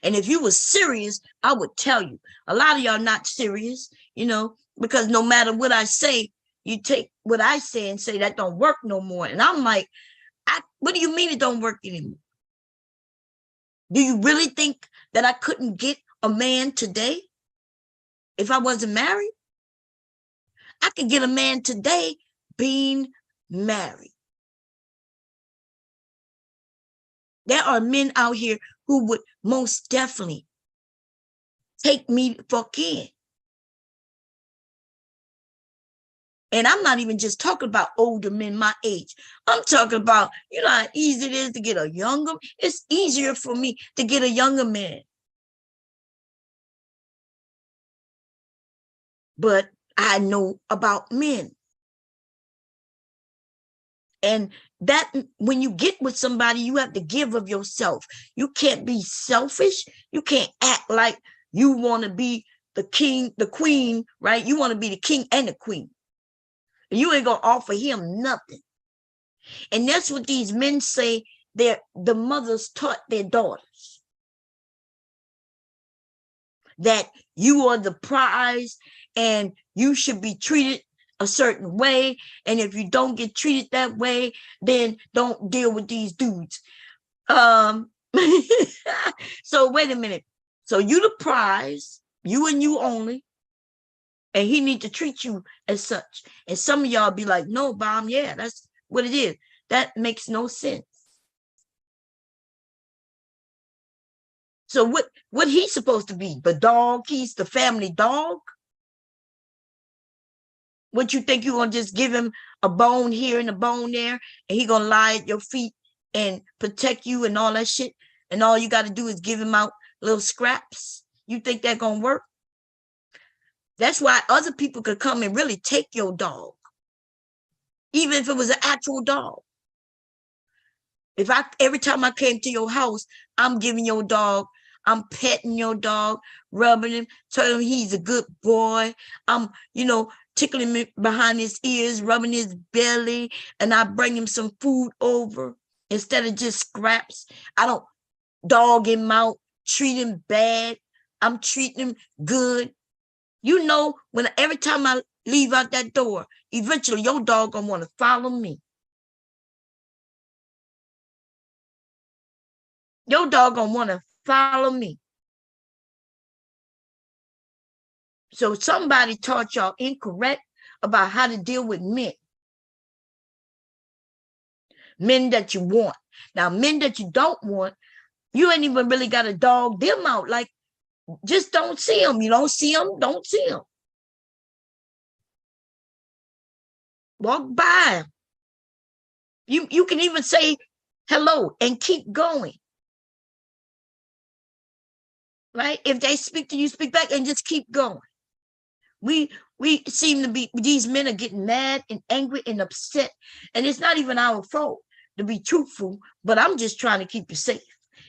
And if you were serious, I would tell you. A lot of y'all not serious, because no matter what I say, you take what I say and say that don't work no more. And I'm like, what do you mean it don't work anymore? Do you really think that I couldn't get a man today if I wasn't married? I could get a man today being married. There are men out here who would most definitely take me fuck in. And I'm not even just talking about older men my age. I'm talking about, you know how easy it is to get a younger. It's easier for me to get a younger man. But I know about men. And that when you get with somebody, you have to give of yourself. You can't be selfish. You can't act like you want to be the king, the queen, right? You want to be the king and the queen. You ain't gonna offer him nothing. And that's what these men say the mothers taught their daughters. That you are the prize and you should be treated a certain way. And if you don't get treated that way, then don't deal with these dudes. So wait a minute. So you the prize, you and you only, and he need to treat you as such. And some of y'all be like, no, Bomb, yeah, that's what it is. That makes no sense. So what he's supposed to be? The dog? He's the family dog? What you think, you gonna just give him a bone here and a bone there, and he gonna lie at your feet and protect you and all that shit, and all you got to do is give him out little scraps? You think that gonna work? That's why other people could come and really take your dog, even if it was an actual dog. If every time I came to your house, I'm giving your dog, I'm petting your dog, rubbing him, telling him he's a good boy. I'm, tickling him behind his ears, rubbing his belly, and I bring him some food over instead of just scraps. I don't dog him out, treat him bad. I'm treating him good. When every time I leave out that door, eventually your dog gonna want to follow me. Your dog gonna want to follow me. So somebody taught y'all incorrect about how to deal with men. Men that you want. Now, men that you don't want, you ain't even really got to dog them out. Like, just don't see them. You don't see them, don't see them. Walk by. You can even say hello and keep going. Right? If they speak to you, speak back and just keep going. We seem to be, these men are getting mad and angry and upset, and it's not even our fault, to be truthful, but I'm just trying to keep you safe.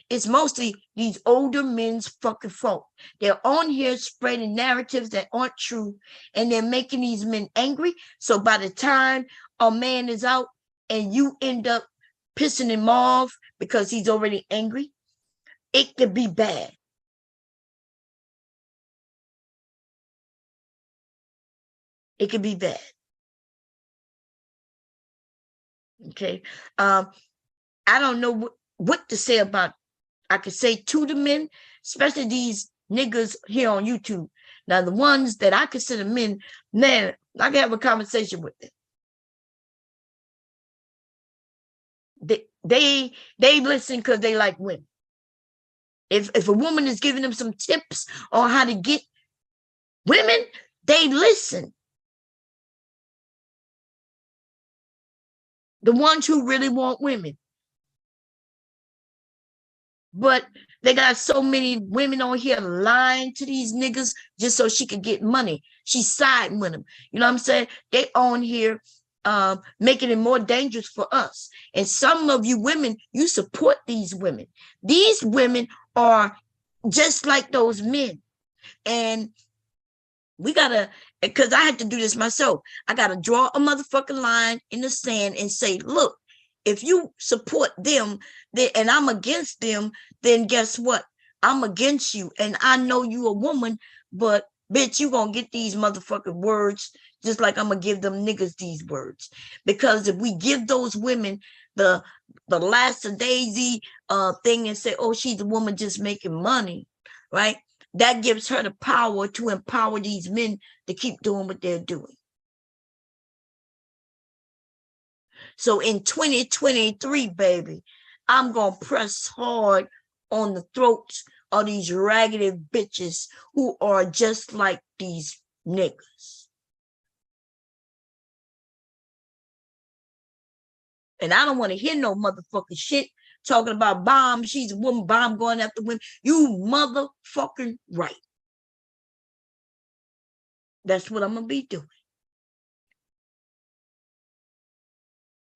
It's mostly these older men's fucking fault. They're on here spreading narratives that aren't true, and they're making these men angry. So by the time a man is out and you end up pissing him off because he's already angry, it could be bad. It could be bad. Okay. I don't know what to say about. I could say to the men, especially these niggas here on YouTube. Now, the ones that I consider men, man, I can have a conversation with them. They listen because they like women. If a woman is giving them some tips on how to get women, they listen. The ones who really want women. But they got so many women on here lying to these niggas just so she could get money. She's siding with them. You know what I'm saying? They on here making it more dangerous for us. And some of you women, you support these women. These women are just like those men. And we gotta, because I had to do this myself. I gotta draw a motherfucking line in the sand and say, look, if you support them and I'm against them, then guess what? I'm against you. And I know you a woman, but bitch, you gonna get these motherfucking words just like I'm gonna give them niggas these words. Because if we give those women the last daisy thing and say, oh, she's a woman just making money, right? That gives her the power to empower these men to keep doing what they're doing. So in 2023, baby, I'm going to press hard on the throats of these raggedy bitches who are just like these niggas. And I don't want to hear no motherfucking shit talking about bomb. She's a woman, bomb going after women. You motherfucking right. That's what I'm going to be doing.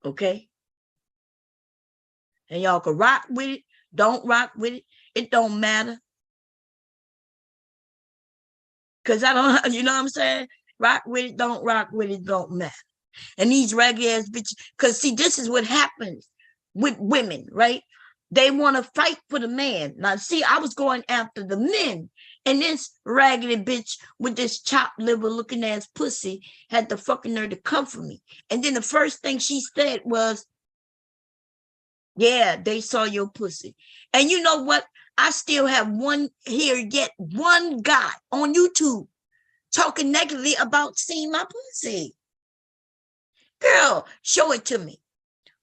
Okay? And y'all can rock with it. Don't rock with it. It don't matter. Because I don't, you know what I'm saying? Rock with it, don't rock with it, don't matter. And these ragged ass bitches, because see, this is what happens with women, right? They want to fight for the man. Now, see, I was going after the men. And this raggedy bitch with this chopped liver looking ass pussy had the fucking nerve to come for me. And then the first thing she said was, yeah, they saw your pussy. And you know what? I still have one guy on YouTube talking negatively about seeing my pussy. Girl, show it to me.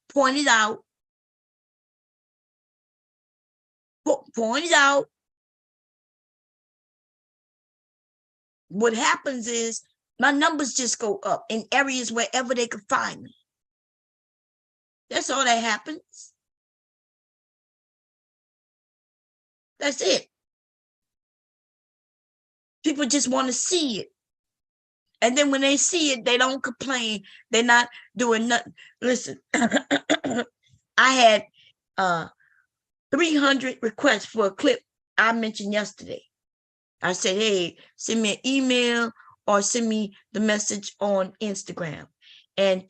Point it out. Point it out. What happens is my numbers just go up in areas wherever they can find me. That's all that happens. That's it. People just want to see it. And then when they see it, they don't complain. They're not doing nothing. Listen, I had 300 requests for a clip I mentioned yesterday. I said, hey, send me an email or send me the message on Instagram. And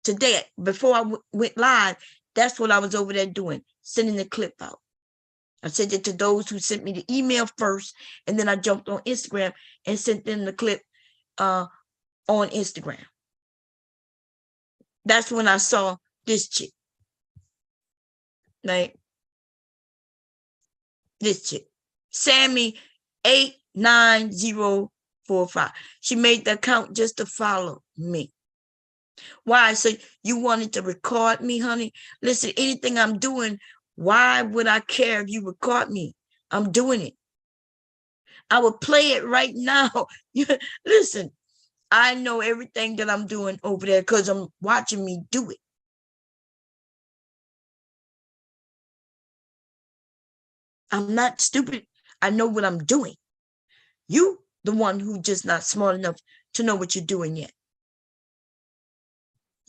today, before I went live, that's what I was over there doing, sending the clip out. I sent it to those who sent me the email first, and then I jumped on Instagram and sent them the clip on Instagram. That's when I saw this chick. Right? This chick. Sammy 89045. She made the account just to follow me. Why? So you wanted to record me, honey? Listen, anything I'm doing, why would I care if you record me? I'm doing it. I will play it right now. Listen, I know everything that I'm doing over there because I'm watching me do it. I'm not stupid. I know what I'm doing. You, the one who just not smart enough to know what you're doing yet.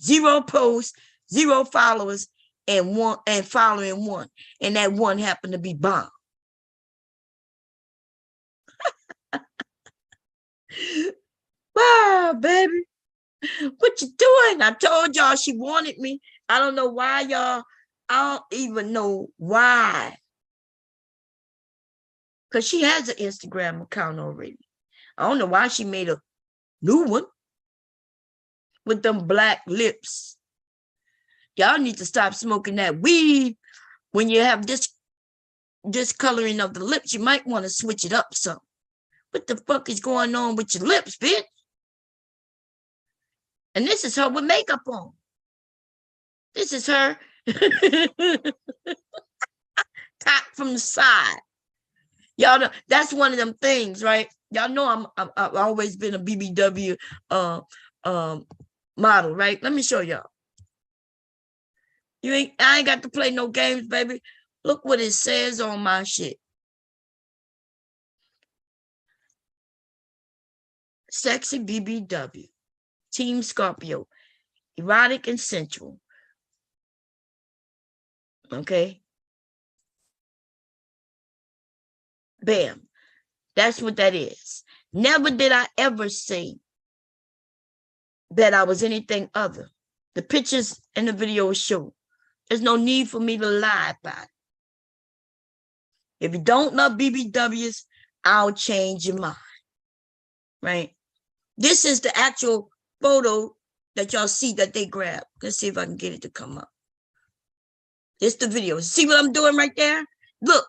0 posts, 0 followers, and following one. And that one happened to be bomb. Wow, baby. What you doing? I told y'all she wanted me. I don't know why y'all. I don't even know why. Because she has an Instagram account already. I don't know why she made a new one with them black lips. Y'all need to stop smoking that weed when you have this coloring of the lips. You might want to switch it up some. What the fuck is going on with your lips, bitch? And this is her with makeup on. This is her top from the side. Y'all know that's one of them things, right? Y'all know I've always been a BBW model, right? Let me show y'all. I ain't got to play no games, baby. Look what it says on my shit. Sexy BBW, Team Scorpio, erotic and sensual. Okay. Bam. That's what that is. Never did I ever say that I was anything other. The pictures and the video show. There's no need for me to lie about it. If you don't love BBWs, I'll change your mind. Right? This is the actual photo that y'all see that they grabbed. Let's see if I can get it to come up. It's the video. See what I'm doing right there? Look.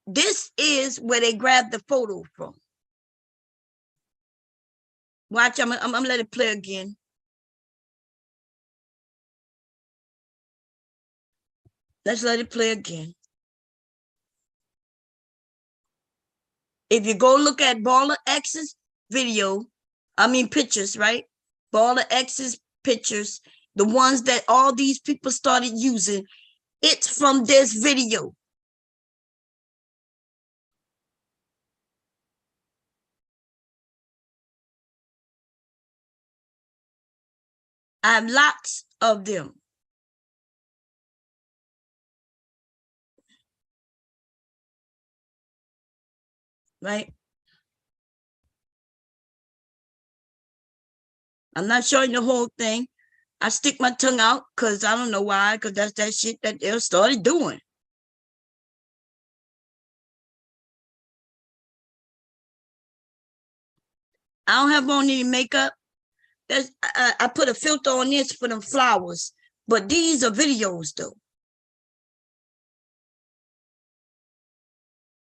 This is where they grabbed the photo from. Watch, I'm gonna let it play again. Let's let it play again. If you go look at Baller X's video, pictures, right? Baller X's pictures, the ones that all these people started using, it's from this video. I have lots of them. Right? I'm not showing the whole thing. I stick my tongue out because I don't know why, because that's that shit that they started doing. I don't have on any makeup. I put a filter on this for them flowers, but these are videos though.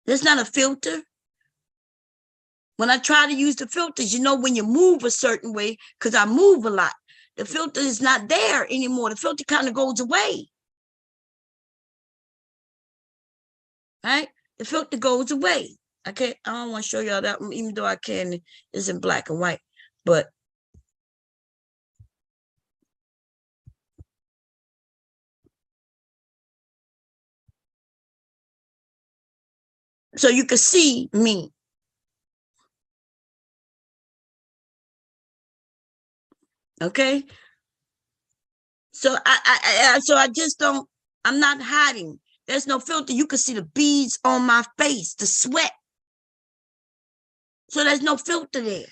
That's not a filter. When I try to use the filters, you know, when you move a certain way, because I move a lot, the filter is not there anymore. The filter kind of goes away. Right? The filter goes away. I don't want to show y'all that one, even though I can. It's in black and white. But so you can see me. Okay. So I just don't, I'm not hiding. There's no filter. You can see the beads on my face, the sweat. So there's no filter there.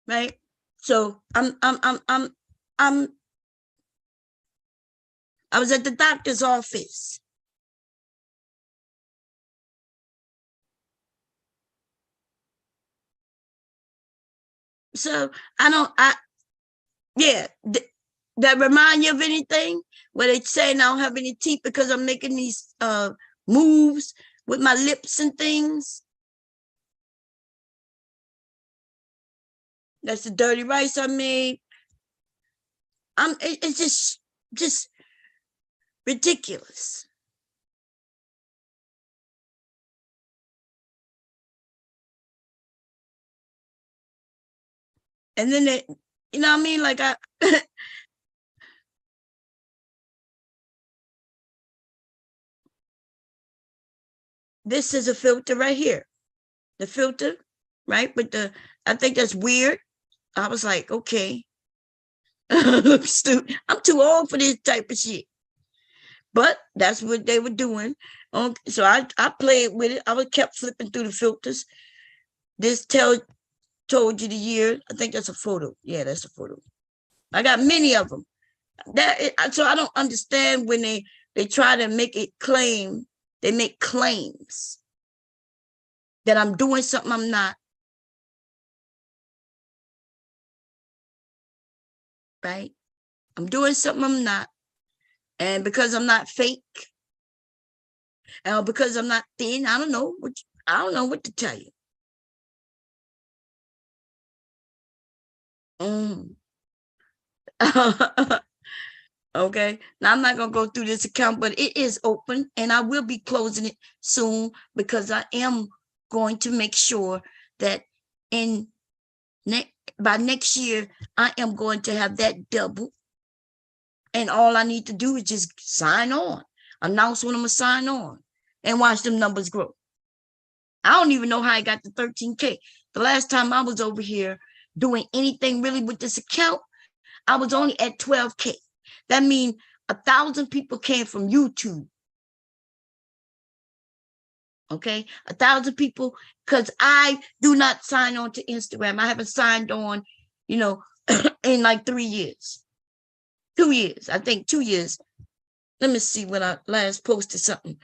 Right? So I was at the doctor's office. So yeah, that remind you of anything? Where they saying I don't have any teeth because I'm making these moves with my lips and things. That's the dirty rice I made. It's just ridiculous. And then they, you know what I mean? Like this is a filter right here. The filter, right? But I think that's weird. I was like, okay. I'm too old for this type of shit. But that's what they were doing. So I played with it. I was kept flipping through the filters. This told you the year. I think that's a photo. Yeah, that's a photo. I got many of them. So I don't understand when they try to make it claim. They make claims that I'm doing something I'm not. Right? I'm doing something I'm not. And because I'm not fake, and because I'm not thin, I don't know what to tell you. Mm. Okay. Now I'm not gonna go through this account, but it is open and I will be closing it soon because I am going to make sure that in by next year I am going to have that double. And all I need to do is just sign on, announce when I'm gonna sign on and watch them numbers grow. I don't even know how I got to 13K. The last time I was over here doing anything really with this account, I was only at 12K. That means 1,000 people came from YouTube. Okay, 1,000 people, because I do not sign on to Instagram. I haven't signed on, in like 3 years. 2 years, I think 2 years. Let me see when I last posted something.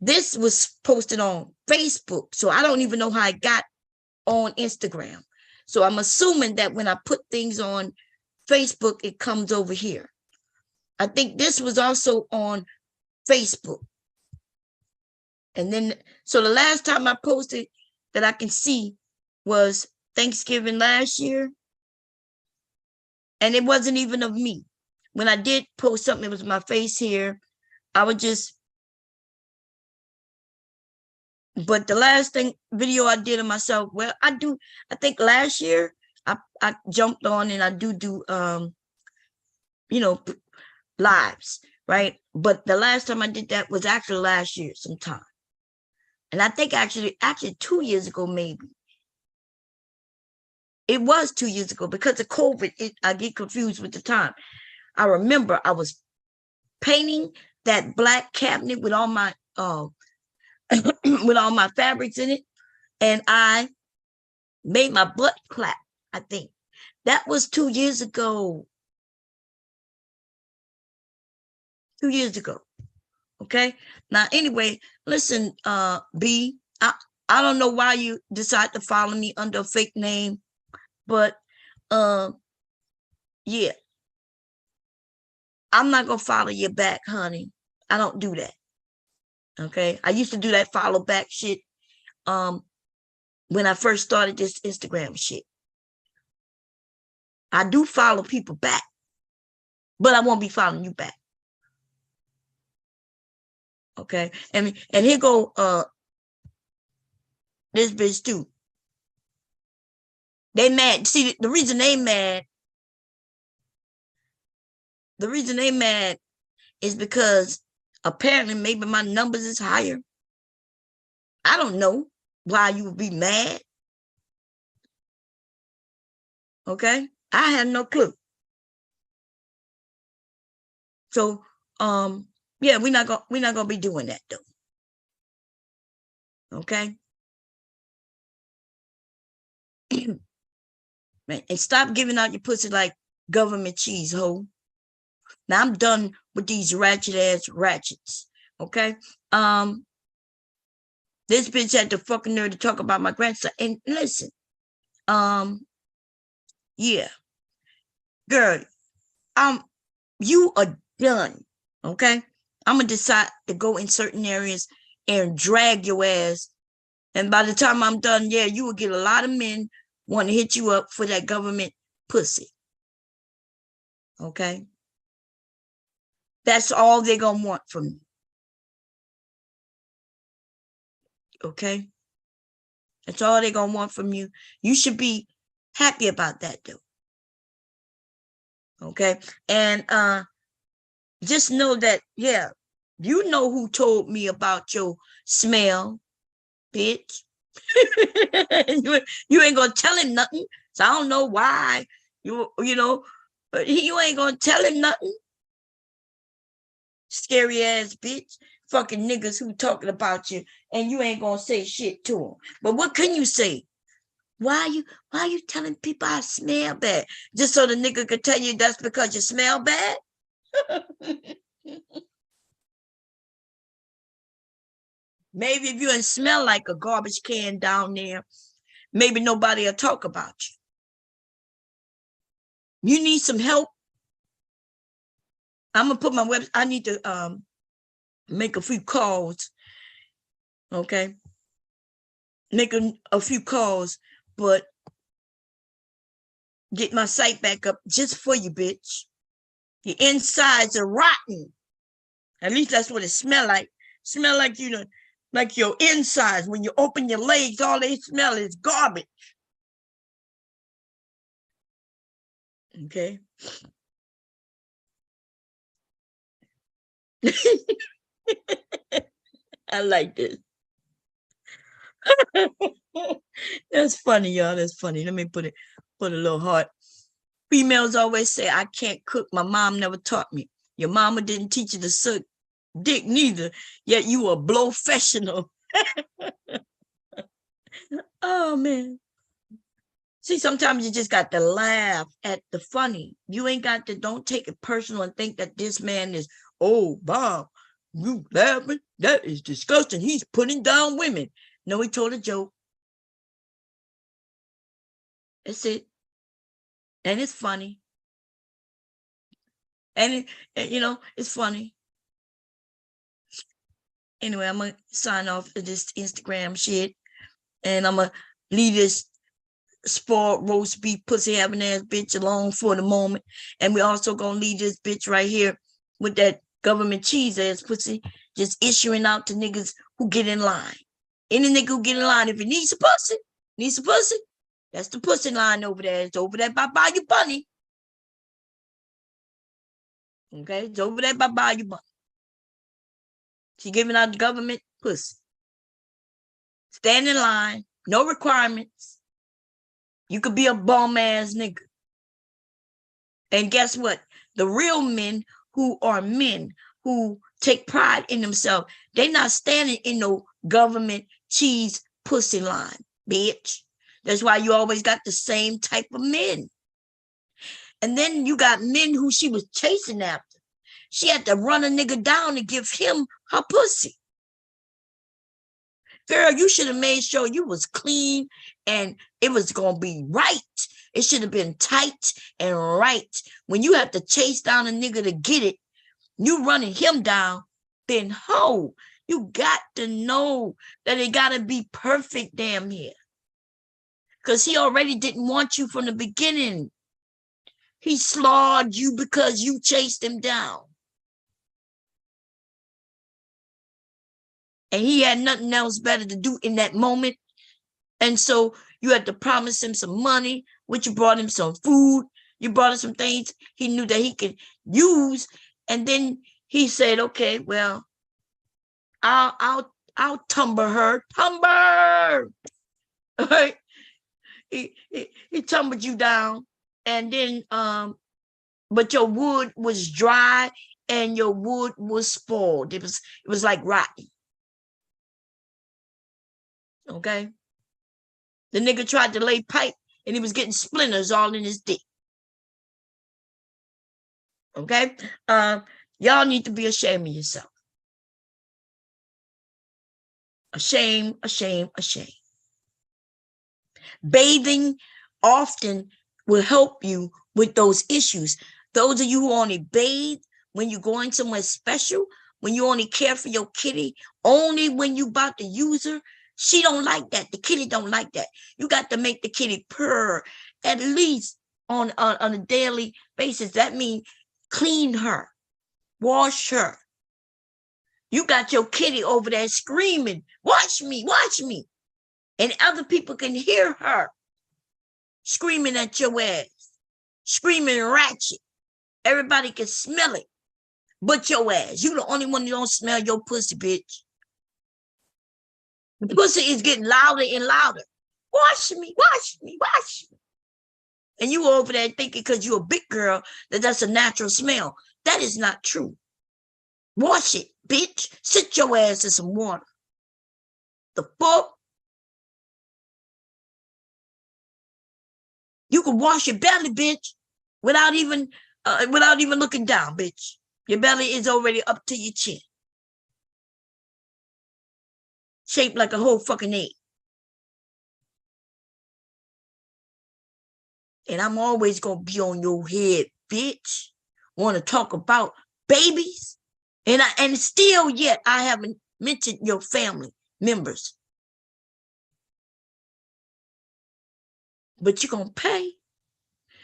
This was posted on Facebook, so I don't even know how I got on Instagram. So I'm assuming that when I put things on Facebook, it comes over here. I think this was also on Facebook. And then, so the last time I posted that I can see was Thanksgiving last year. And it wasn't even of me. when I did post something, it was my face here. I would just, but the last video I did of myself, well, I think last year I jumped on and I do lives, right? But the last time I did that was actually last year sometime. And I think actually 2 years ago, maybe. It was 2 years ago because of COVID. I get confused with the time. I remember I was painting that black cabinet with all my with all my fabrics in it, and I made my butt clap. I think that was 2 years ago. 2 years ago. Okay. Now, anyway, listen, B, I don't know why you decide to follow me under a fake name, but yeah, I'm not gonna follow you back, honey. I don't do that. Okay. I used to do that follow back shit when I first started this Instagram shit. I do follow people back, but I won't be following you back. Okay. And here go this bitch too. They mad. See, the reason they mad is because apparently maybe my numbers is higher. I don't know why you would be mad. Okay. I have no clue. So yeah, we're not gonna be doing that though. Okay. And stop giving out your pussy like government cheese, ho. Now I'm done with these ratchet ass ratchets. Okay. This bitch had the fucking nerve to talk about my grandson. And listen, yeah, girl, you are done. Okay. I'm gonna decide to go in certain areas and drag your ass. And by the time I'm done, yeah, you will get a lot of men want to hit you up for that government pussy. Okay. That's all they're gonna want from you. Okay. That's all they're gonna want from you. You should be happy about that though. Okay. And just know that, yeah, you know who told me about your smell, bitch. you ain't gonna tell him nothing. So I don't know why you ain't gonna tell him nothing. Scary ass bitch. Fucking niggas who talking about you and you ain't gonna say shit to them. But what can you say? Why are you telling people I smell bad? Just so the nigga could tell you that's because you smell bad? Maybe if you didn't smell like a garbage can down there, maybe nobody will talk about you. You need some help? I'm gonna put my website. I need to make a few calls. Okay. Make a few calls, but get my site back up just for you, bitch. Your insides are rotten. At least that's what it smell like. Smell like like your insides. When you open your legs, all they smell is garbage. Okay. I like this. That's funny, y'all. That's funny. Let me put a little heart. Females always say, I can't cook. My mom never taught me. Your mama didn't teach you to suck dick neither, yet you a blowfessional. Oh, man. See, sometimes you just got to laugh at the funny. You ain't got to, don't take it personal and think that this man is, oh, Bob, you laughing? That is disgusting. He's putting down women. No, he told a joke. That's it. And it's funny. And it's funny. Anyway, I'm gonna sign off of this Instagram shit, and I'm gonna leave this spoiled roast beef pussy having ass bitch alone for the moment. And we also gonna leave this bitch right here with that government cheese ass pussy just issuing out to niggas who get in line. Any nigga who get in line, if it needs a pussy, that's the pussy line over there. It's over there by Bayou Bunny. Okay, it's over there by Bayou Bunny. She giving out the government pussy. Stand in line, no requirements. You could be a bum ass nigga. And guess what? The real men who are men who take pride in themselves, they not standing in no government cheese pussy line, bitch. That's why you always got the same type of men. And then you got men who she was chasing after. She had to run a nigga down to give him her pussy. Girl, you should have made sure you was clean and it was going to be right. It should have been tight and right. When you have to chase down a nigga to get it, you running him down, then ho, you got to know that it got to be perfect damn here. Because he already didn't want you from the beginning. He slaughtered you because you chased him down. And he had nothing else better to do in that moment. And so you had to promise him some money, which you brought him some food. You brought him some things he knew that he could use. And then he said, okay, well, I'll tumble her. Tumble! All right. He tumbled you down. And then but your wood was dry and your wood was spoiled. It was like rotten. Okay. The nigga tried to lay pipe and he was getting splinters all in his dick. Okay. Y'all need to be ashamed of yourself. Ashamed, ashamed, ashamed. Bathing often will help you with those issues. Those of you who only bathe when you're going somewhere special, when you only care for your kitty, only when you about to use her, she don't like that. The kitty don't like that. You got to make the kitty purr at least on a daily basis. That means clean her, wash her. You got your kitty over there screaming, watch me, watch me. And other people can hear her screaming at your ass, screaming ratchet. Everybody can smell it, but your ass. You the only one who don't smell your pussy, bitch. The pussy is getting louder and louder. Wash me, wash me, wash me. And you over there thinking because you're a big girl that that's a natural smell. That is not true. Wash it, bitch. Sit your ass in some water. The fuck? You can wash your belly, bitch, without even looking down, bitch. Your belly is already up to your chin. Shaped like a whole fucking egg. And I'm always gonna be on your head, bitch. Want to talk about babies? And still yet I haven't mentioned your family members. But you're gonna pay.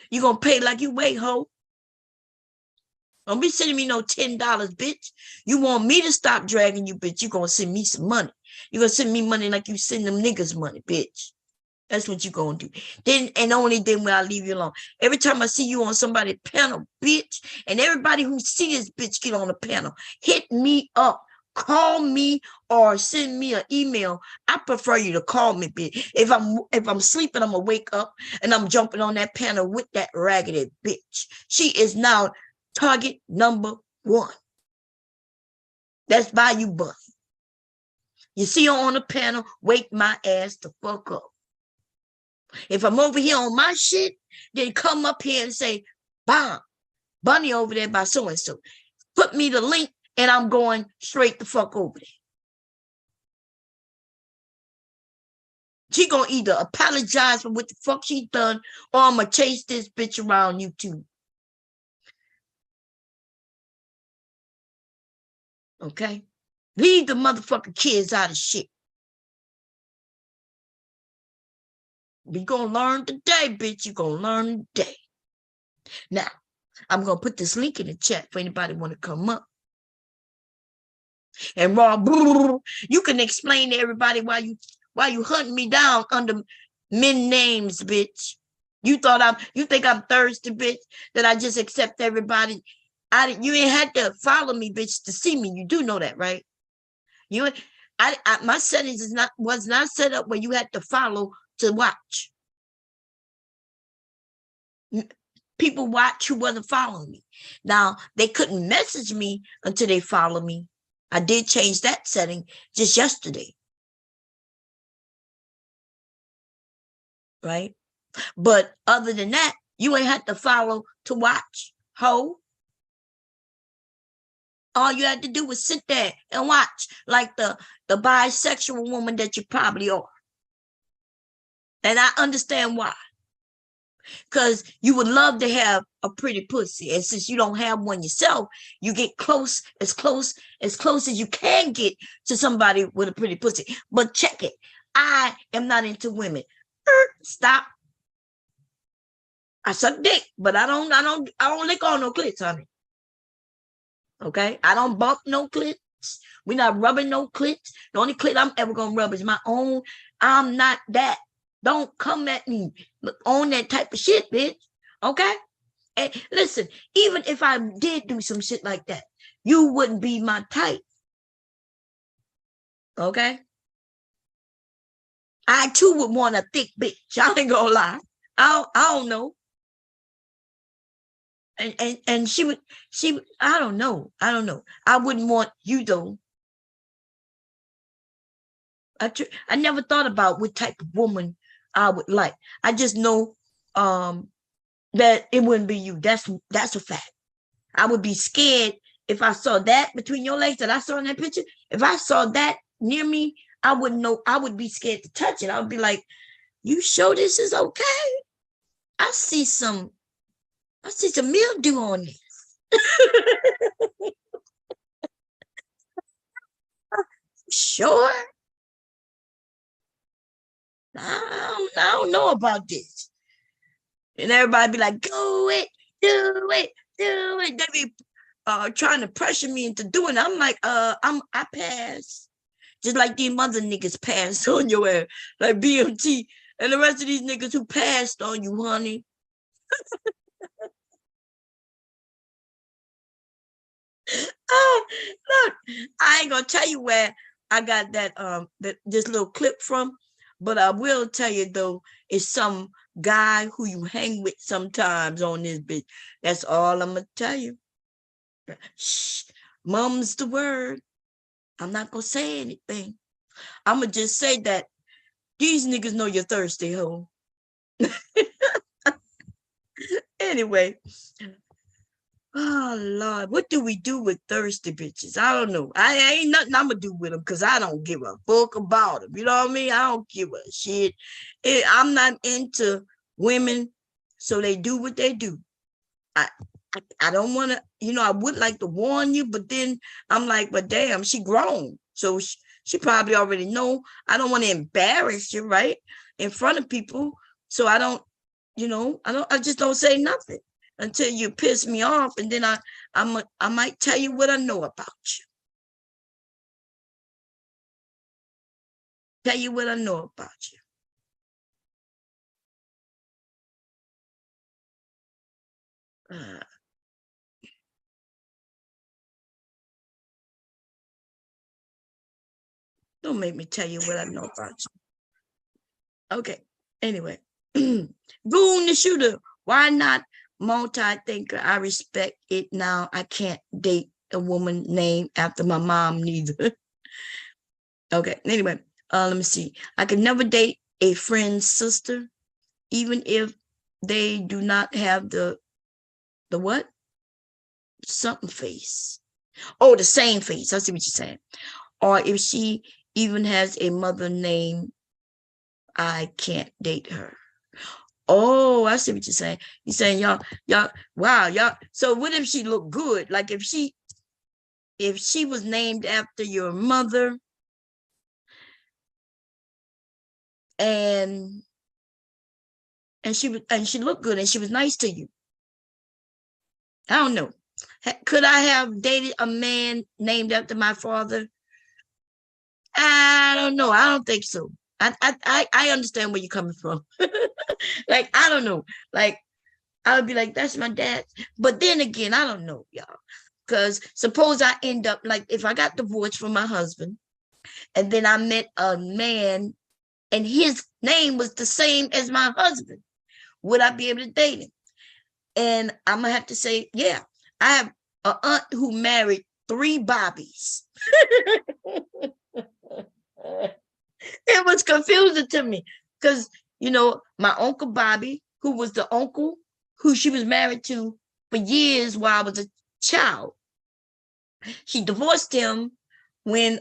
You're gonna pay like you weigh, ho. Don't be sending me no $10, bitch. You want me to stop dragging you, bitch. You're gonna send me some money. You're gonna send me money like you send them niggas money, bitch. That's what you gonna do. Then and only then will I leave you alone. Every time I see you on somebody's panel, bitch, and everybody who see this bitch get on the panel, hit me up, call me, or send me an email. I prefer you to call me, bitch. If I'm sleeping, I'm gonna wake up and I'm jumping on that panel with that raggedy bitch. She is now target number 1. That's Bayou Bunny. You see her on the panel, wake my ass the fuck up. If I'm over here on my shit, then come up here and say, "Bomb, Bunny over there by so-and-so. Put me the link and I'm going straight the fuck over there." She gonna either apologize for what the fuck she done or I'm gonna chase this bitch around YouTube. Okay? Leave the motherfucking kids out of shit. We gonna learn today, bitch. You gonna learn today. Now, I'm gonna put this link in the chat for anybody want to come up. And Raw, you can explain to everybody why you hunting me down under men names, bitch. You think I'm thirsty, bitch, that I just accept everybody. You ain't had to follow me, bitch, to see me. You do know that, right? My settings was not set up where you had to follow to watch. People watch who wasn't following me. Now, they couldn't message me until they follow me. I did change that setting just yesterday. Right? But other than that, you ain't had to follow to watch. Ho. All you had to do was sit there and watch, like the bisexual woman that you probably are. And I understand why. Because you would love to have a pretty pussy. And since you don't have one yourself, you get close as you can get to somebody with a pretty pussy. But check it. I am not into women. Stop. I suck dick, but I don't lick on no clits, honey. Okay? I don't bump no clits. We're not rubbing no clits. The only clit I'm ever gonna rub is my own. I'm not that. Don't come at me on that type of shit, bitch. Okay? And listen, even if I did do some shit like that, you wouldn't be my type. Okay? I too would want a thick bitch. I ain't gonna lie. I don't know. And she would, I don't know. I wouldn't want you though. I never thought about what type of woman I would like. I just know that it wouldn't be you. That's a fact. I would be scared if I saw that between your legs that I saw in that picture. If I saw that near me, I wouldn't know. I would be scared to touch it. I would be like, you sure this is okay? I see some mildew on this. Sure. I don't know about this. And everybody be like, do it. They be trying to pressure me into doing it. I'm like, I pass. Just like these mother niggas passed on your ass, like BMT and the rest of these niggas who passed on you, honey. Look, I ain't gonna tell you where I got this little clip from, but I will tell you though, it's some guy who you hang with sometimes on this bitch. That's all I'm gonna tell you. Shh, mum's the word. I'm not gonna say anything. I'm gonna just say that these niggas know you're thirsty, ho. Anyway, oh Lord, what do we do with thirsty bitches? I don't know. I ain't nothing I'm gonna do with them because I don't give a fuck about them. You know what I mean? I don't give a shit. I'm not into women, so they do what they do. I don't want to, I would like to warn you, but then I'm like, but damn, she grown. So she probably already know. I don't want to embarrass you, right? In front of people. So I don't, I just don't say nothing until you piss me off. And then I might tell you what I know about you. Tell you what I know about you. Don't make me tell you what I know about you. Okay. Anyway, Goon the shooter. Why not multi-thinker? I respect it now. I can't date a woman named after my mom neither. Okay. Anyway, let me see. I could never date a friend's sister, even if they do not have the what? Something face. Oh, the same face. I see what you're saying. Or if she even has a mother name, I can't date her. Oh, I see what you're saying. You're saying y'all, wow, y'all. So what if she looked good? Like if she was named after your mother and and she looked good and she was nice to you. I don't know. Could I have dated a man named after my father? I don't know. I don't think so. I understand where you're coming from. Like, I don't know. Like, I would be like, that's my dad. But then again, I don't know, y'all. Because suppose I end up like, if I got divorced from my husband and then I met a man and his name was the same as my husband, would I be able to date him? And I'm gonna have to say, yeah, I have an aunt who married 3 Bobbies. It was confusing to me because, my Uncle Bobby, who was the uncle who she was married to for years while I was a child, she divorced him when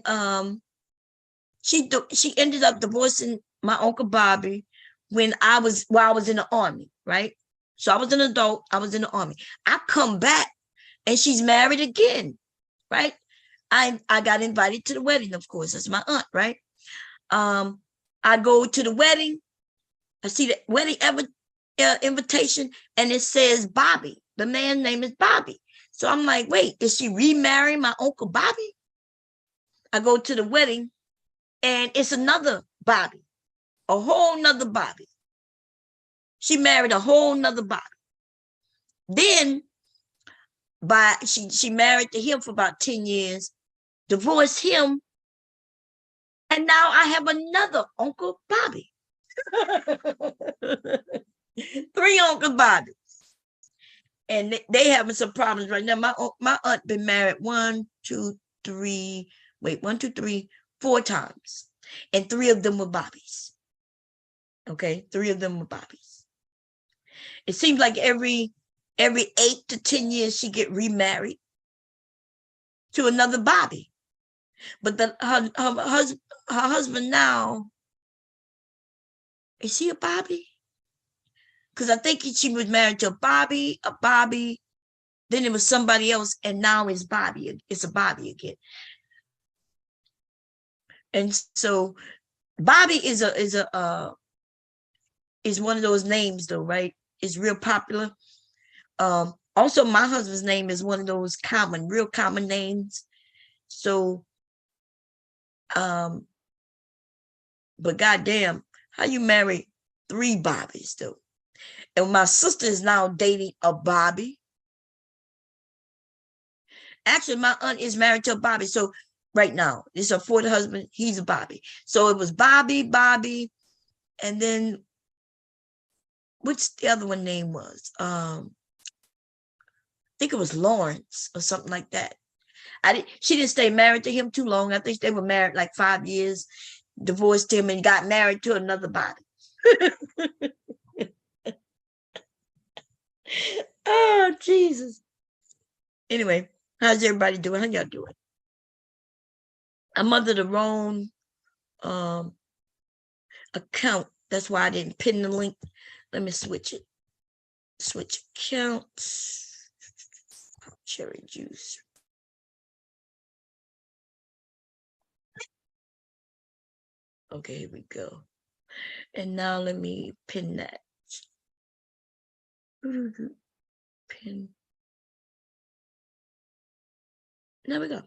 she ended up divorcing my Uncle Bobby while I was in the army, right? So I was an adult, I was in the army. I come back and she's married again, right? I got invited to the wedding, of course. That's my aunt, right? I go to the wedding. I see the wedding invitation, and it says Bobby. The man's name is Bobby. So I'm like, wait, is she remarrying my Uncle Bobby? I go to the wedding, and it's another Bobby, a whole nother Bobby. She married a whole nother Bobby. Then she married to him for about 10 years, divorced him, and now I have another Uncle Bobby. 3 Uncle Bobbies. And they having some problems right now. My aunt been married 4 times. And 3 of them were Bobbies. Okay, 3 of them were Bobbies. It seems like every 8 to 10 years she get remarried to another Bobby. But her husband now, is he a Bobby? Because I think she was married to a Bobby, then it was somebody else, and now it's Bobby. It's a Bobby again. And so Bobby is one of those names, though, right? It's real popular. Also, my husband's name is one of those real common names. So, but goddamn, how you marry 3 Bobbies, though? And my sister is now dating a Bobby. Actually, my aunt is married to a Bobby. So right now, it's her 4th husband. He's a Bobby. So it was Bobby, and then what's the other one name was? I think it was Lawrence or something like that. She didn't stay married to him too long. I think they were married like 5 years, divorced him, and got married to another Bobby. Oh, Jesus. Anyway, how's everybody doing? How y'all doing? I'm under the wrong account. That's why I didn't pin the link. Let me switch it. Switch accounts. Cherry juice. Okay, here we go. And now let me pin that. Pin. There we go.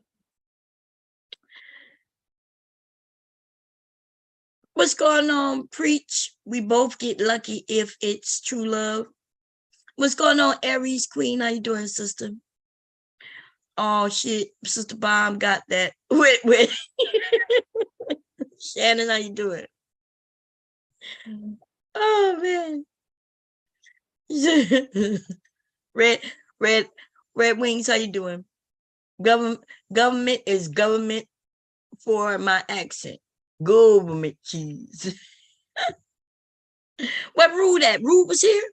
What's going on, Preach? We both get lucky if it's true love. What's going on, Aries Queen? How you doing, sister? Oh, shit. Sister Bomb got that. Wait. Shannon, how you doing? Oh, man. Red Wings, how you doing? Government is government for my accent. Government cheese. What Rude at? Rude was here?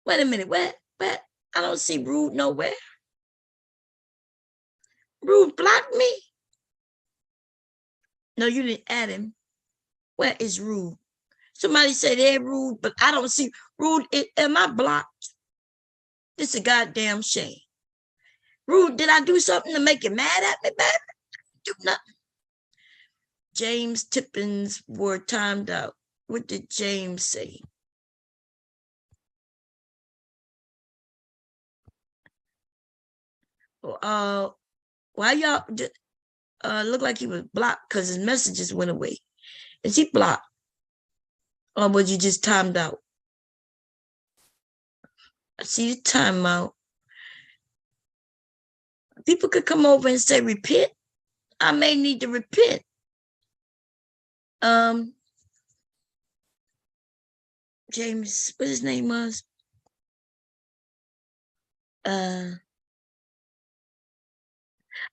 Wait a minute. What? I don't see Rude nowhere. Rude blocked me? No, you didn't add him. Where is Rude? Somebody said they're Rude, but I don't see Rude. Am I blocked? This is a goddamn shame. Rude, did I do something to make you mad at me, baby? Do nothing. James Tippins were timed out. What did James say? Why y'all look like he was blocked because his messages went away? Is he blocked? Or was you just timed out? I see the timeout. People could come over and say repent. I may need to repent. James, what his name was? I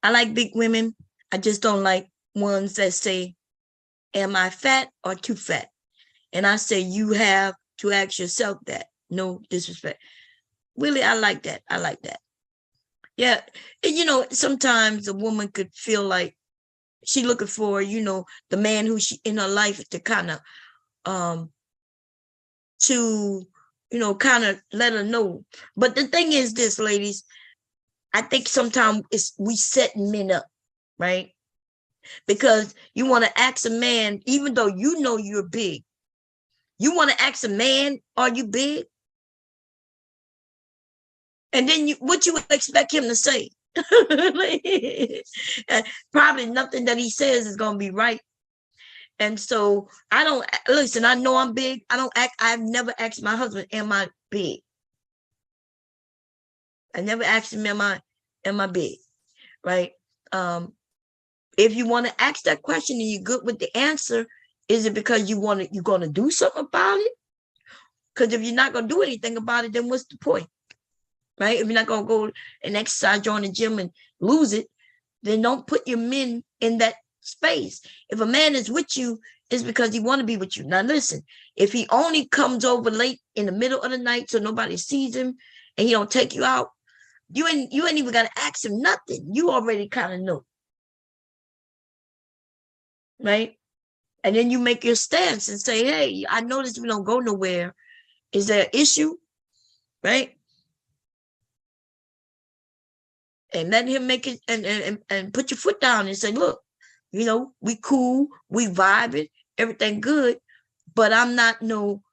like big women. I just don't like ones that say, am I fat or too fat? And I say, you have to ask yourself that. No disrespect. Really, I like that. I like that. Yeah. And, sometimes a woman could feel like she looking for, the man who she in her life to kind of, kind of let her know. But the thing is this, ladies, I think sometimes we setting men up, right? Because you want to ask a man, even though you know you're big, you want to ask a man, are you big? And then what you expect him to say? Probably nothing that he says is going to be right. And so I don't listen. I know I'm big. I've never asked my husband, am I big? I never asked him, am I big? Right? If you want to ask that question and you're good with the answer, is it because you're going to do something about it? Because if you're not going to do anything about it, then what's the point? Right? If you're not going to go and exercise, join the gym and lose it, then don't put your men in that space. If a man is with you, it's because he want to be with you. Now listen, if he only comes over late in the middle of the night so nobody sees him and he don't take you out, you ain't even got to ask him nothing. You already kind of know. Right? And then you make your stance and say, hey, I noticed we don't go nowhere. Is there an issue? Right? And let him make it and put your foot down and say, look, we cool, we vibing, everything good, but I'm not no,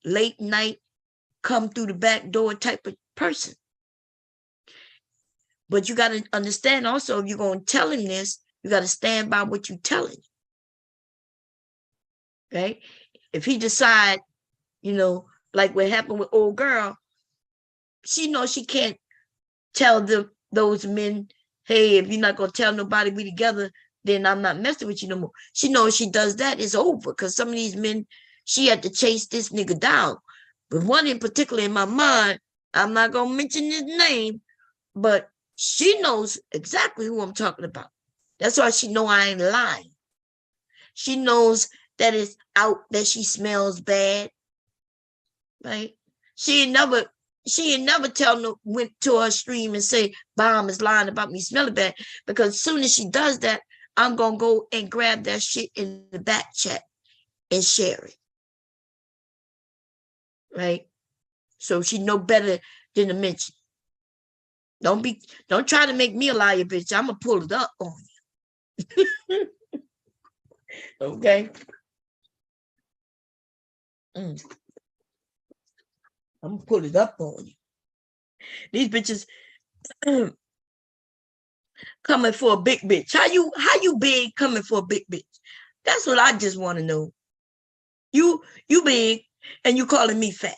late night, come through the back door type of person. But you got to understand also, if you're going to tell him this, you got to stand by what you're telling. Right? If he decide, like what happened with old girl, she knows she can't tell those men, hey, if you're not going to tell nobody we together, then I'm not messing with you no more. She knows she does that, it's over. Because some of these men, she had to chase this nigga down. But one in particular in my mind, I'm not going to mention his name, but she knows exactly who I'm talking about. That's why she know I ain't lying. She knows that it's out, that she smells bad. Right? She ain't never went to her stream and say, Bomb is lying about me smelling bad. Because as soon as she does that, I'm going to go and grab that shit in the back chat and share it. Right? So she know better than to mention. Don't try to make me a liar, bitch. I'm going to pull it up on you. Okay? I'm going to pull it up on you. These bitches coming for a big bitch. How you big coming for a big bitch? That's what I just want to know. You big and you calling me fat.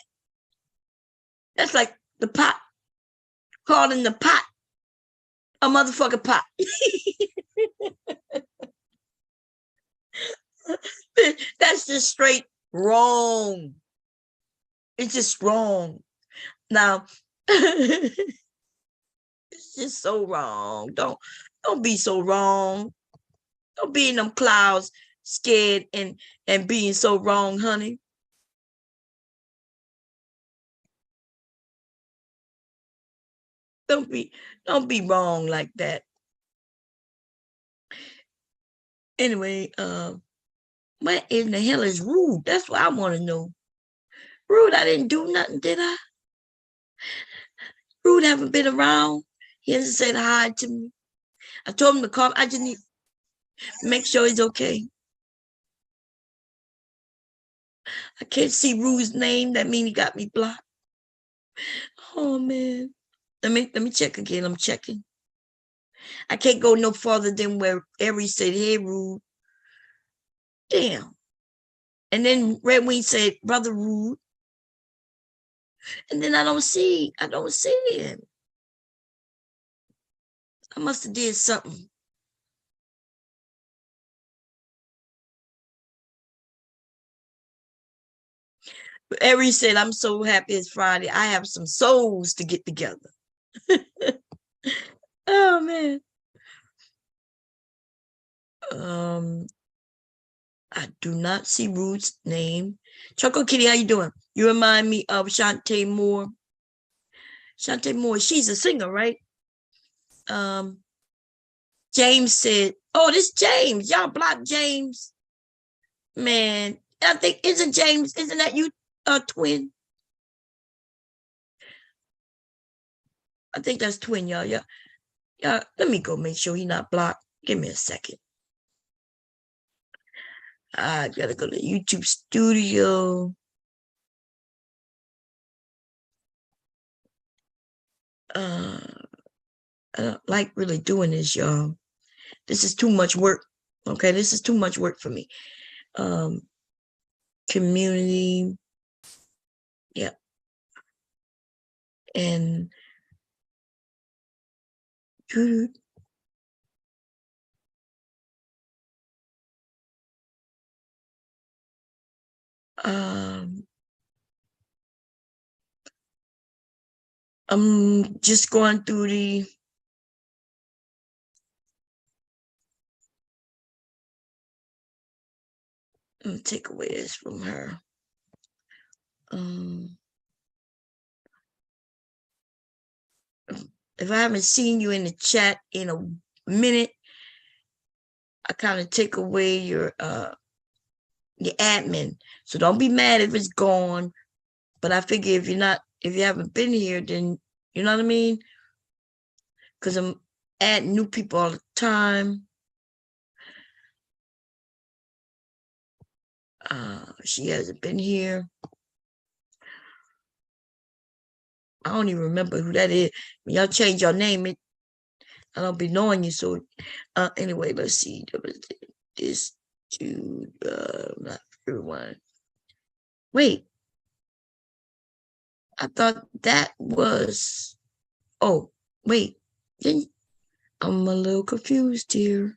That's like the pot. Calling the pot a motherfucking pot. That's just straight wrong. It's just wrong. Now, it's just so wrong. Don't be so wrong. Don't be in them clouds scared and being so wrong, honey. Don't be wrong like that. Anyway, what in the hell is Rude? That's what I want to know. Rude, I didn't do nothing, did I? Rude haven't been around. He hasn't said hi to me. I told him to call. I just need to make sure he's okay. I can't see Rude's name. That means he got me blocked. Oh man. Let me check again. I'm checking. I can't go no farther than where Ari said, hey, Rude. Damn. And then Red Wing said, Brother Rude. And then I don't see him. I must have did something. Ari said, I'm so happy it's Friday. I have some souls to get together. Oh, man. I do not see Ruth's name. Choco Kitty, how you doing? You remind me of Shantae Moore. Shantae Moore, she's a singer, right? James said, oh, this James. Y'all blocked James. Man, I think, isn't that you, twin? I think that's twin, y'all. Yeah. Let me go make sure he's not blocked. Give me a second. I gotta go to YouTube Studio. I don't like really doing this, y'all. This is too much work. Okay, this is too much work for me. Community. Yeah. And I'm just going through the let me take away this from her. If I haven't seen you in the chat in a minute, I kind of take away your admin. So don't be mad if it's gone. But I figure if you haven't been here, then you know what I mean? Because I'm adding new people all the time. She hasn't been here. I don't even remember who that is. When y'all change your name, I don't be knowing you. So anyway, let's see. This to not everyone. Wait. I thought that was wait. I'm a little confused here.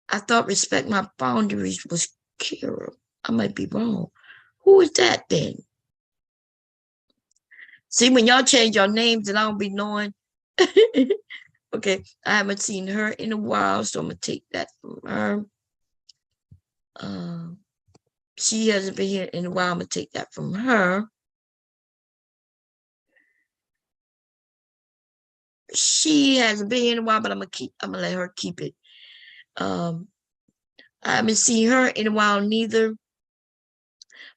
I thought respect my boundaries was Kira. I might be wrong. Who is that then? See, when y'all change your names and I don't be knowing. Okay, I haven't seen her in a while, so I'm gonna take that from her. She hasn't been here in a while. I'm gonna take that from her. She hasn't been here in a while, but I'm gonna let her keep it. I haven't seen her in a while neither.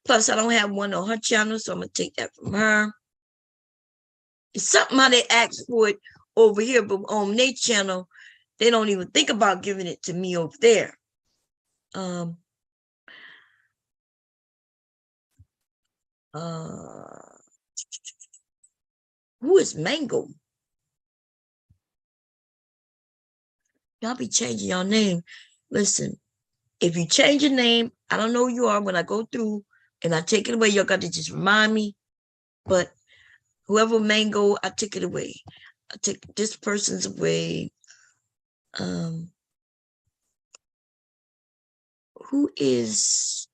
Plus, I don't have one on her channel, so I'm gonna take that from her. It's something how they ask for it over here, but on their channel, they don't even think about giving it to me over there. Who is Mango? Y'all be changing your name. Listen, if you change your name, I don't know who you are. When I go through and I take it away, y'all got to just remind me. But whoever Mango, I took it away. I take this person's away. Who is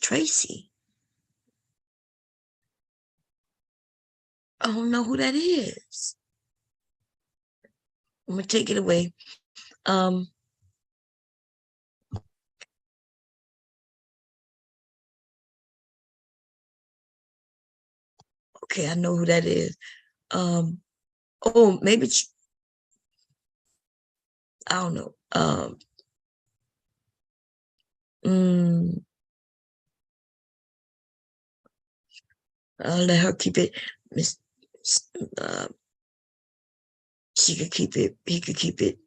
Tracy? I don't know who that is. I'm gonna take it away. Okay, I know who that is. Maybe I don't know. I'll let her keep it. She could keep it. He could keep it.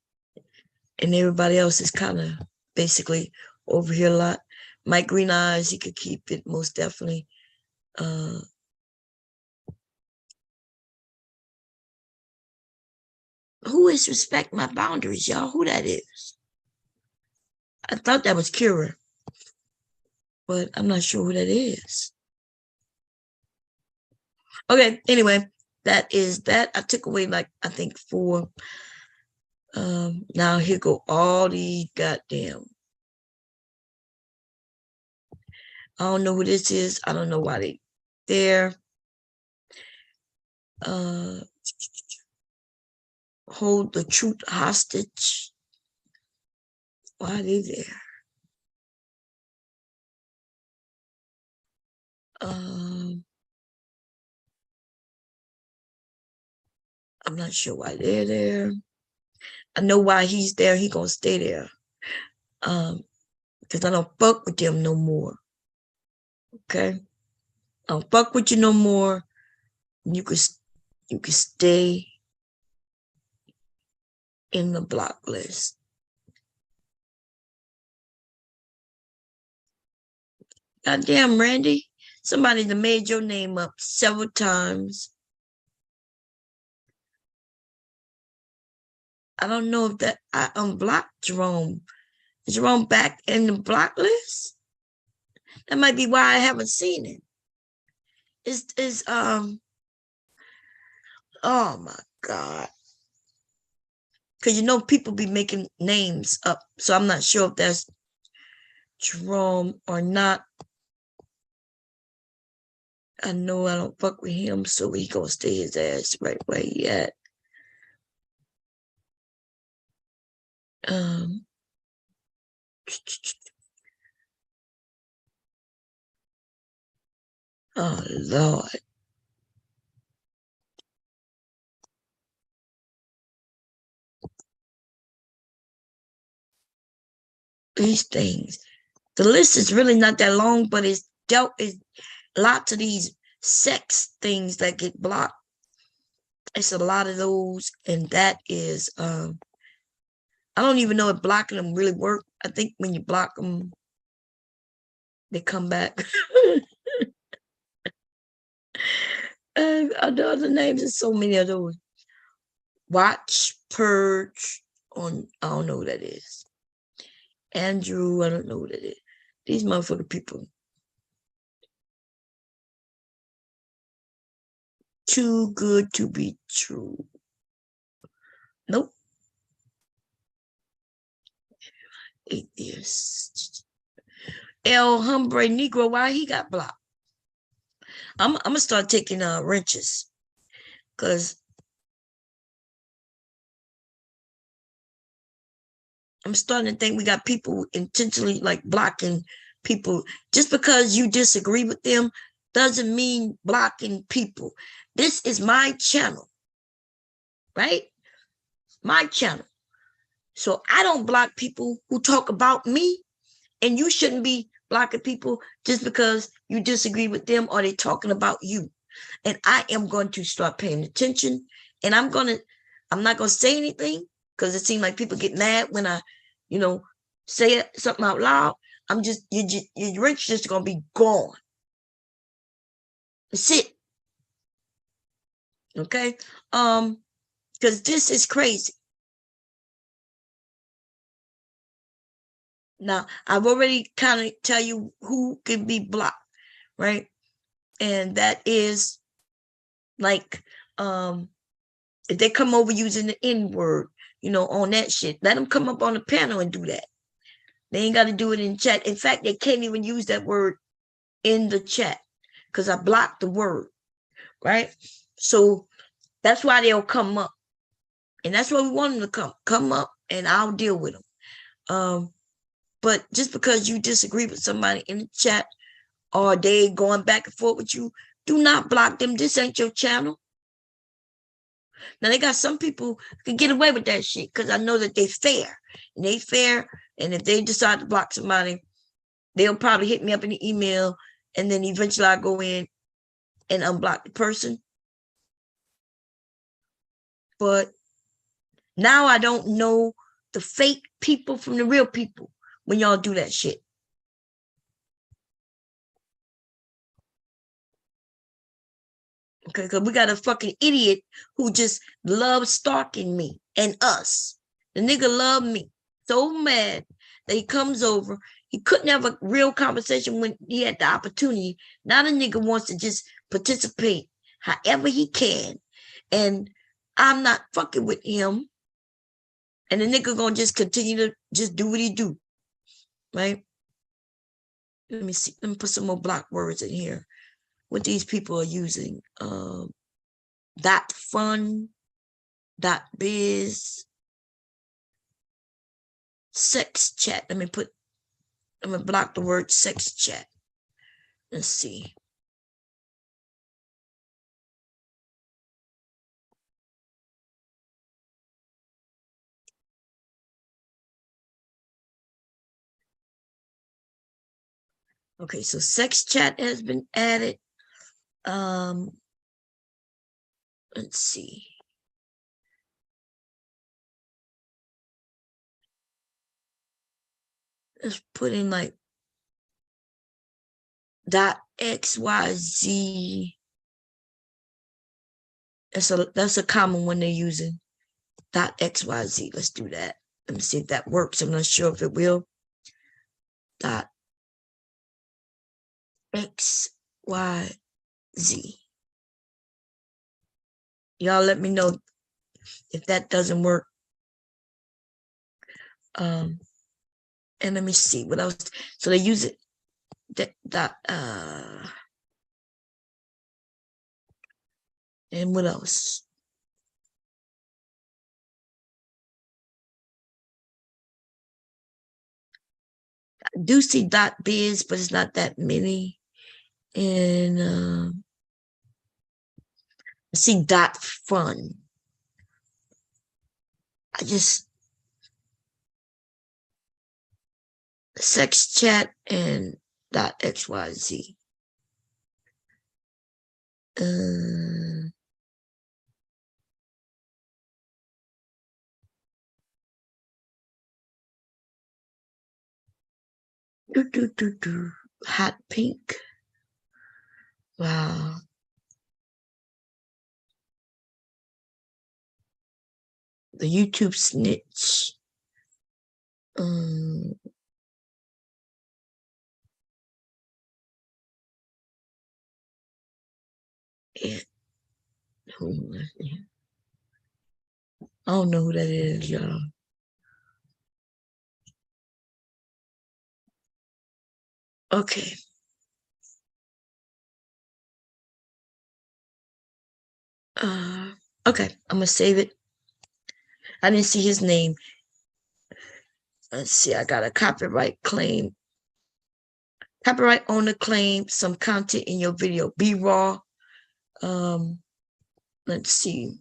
And everybody else is kind of basically over here a lot. Mike Green Eyes, he could keep it most definitely. Who is respect my boundaries, y'all? Who that is? I thought that was Kira, but I'm not sure who that is. Okay, anyway, that is that. I took away like, I think 4. Now here go all these goddamn. I don't know who this is. I don't know why they there. Hold the truth hostage. Why are they there? I'm not sure why they're there. I know why he's there. He gonna stay there. Because I don't fuck with them no more. Okay? I don't fuck with you no more. You could stay in the block list. Goddamn, Randy. Somebody that made your name up several times. I don't know if that I unblocked Jerome. Is Jerome back in the block list? That might be why I haven't seen it. Oh my God. Because you know people be making names up. So I'm not sure if that's Jerome or not. I know I don't fuck with him, so he gonna stay his ass right where he at. Oh Lord. These things. The list is really not that long, but it's dealt with lots of these sex things that get blocked. It's a lot of those, and that is I don't even know if blocking them really work. I think when you block them, they come back. And the other names, there's so many of those. Watch, purge, on I don't know who that is. Andrew, I don't know who that is. These motherfucking people. Too good to be true. Nope. Atheist. El Hombre Negro, why he got blocked? I'm gonna start taking wrenches, because I'm starting to think we got people intentionally like blocking people. Just because you disagree with them doesn't mean blocking people. This is my channel, right? My channel. So I don't block people who talk about me, and you shouldn't be blocking people just because you disagree with them or they're talking about you. And I am going to start paying attention, and I'm not going to say anything, because it seems like people get mad when I, say something out loud. Your rent's just going to be gone. That's it. Okay? Because this is crazy. Now, I've already kind of tell you who can be blocked, right? And that is like, if they come over using the N-word, on that shit, let them come up on the panel and do that. They ain't got to do it in chat. In fact, they can't even use that word in the chat, because I blocked the word, right? So that's why they'll come up. And that's why we want them to come up, and I'll deal with them. But just because you disagree with somebody in the chat, or they going back and forth with you, do not block them. This ain't your channel. Now, they got some people who can get away with that shit, because I know that they're fair. And they fair, and if they decide to block somebody, they'll probably hit me up in the email, and then eventually I go in and unblock the person. But now I don't know the fake people from the real people when y'all do that shit. Okay, because we got a fucking idiot who just loves stalking me and us. The nigga loved me so mad that he comes over. He couldn't have a real conversation when he had the opportunity. Now the nigga wants to just participate however he can. And I'm not fucking with him. And the nigga gonna just continue to just do what he do. Right? Let me see. Let me put some more block words in here. What these people are using. Dot fun, dot biz, sex chat. I'm gonna block the word sex chat. Let's see. Okay, so sex chat has been added. Let's see. Let's put in like dot XYZ. That's a common one they're using. Dot XYZ. Let's do that. Let me see if that works. I'm not sure if it will. Dot XYZ. Y'all let me know if that doesn't work. And let me see what else. So they use it. And what else? I do see dot biz, but it's not that many. And I see dot fun. I just sex chat and dot XYZ. Hot pink. Wow. The YouTube snitch. Yeah. I don't know who that is, y'all. Okay. Okay, I'm gonna save it. I didn't see his name. Let's see, I got a copyright claim. Copyright owner claim some content in your video. Be raw. Let's see.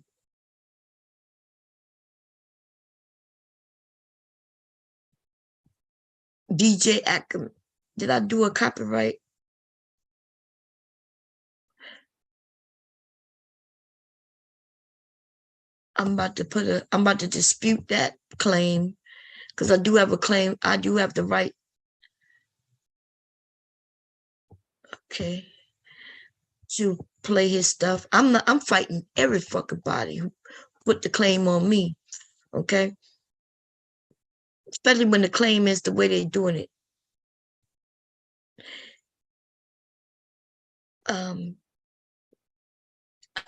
DJ Ackerman. Did I do a copyright? I'm about to dispute that claim because I do have a claim. I do have the right. Okay. To play his stuff. I'm fighting every fucking body who put the claim on me. Okay. Especially when the claim is the way they're doing it. I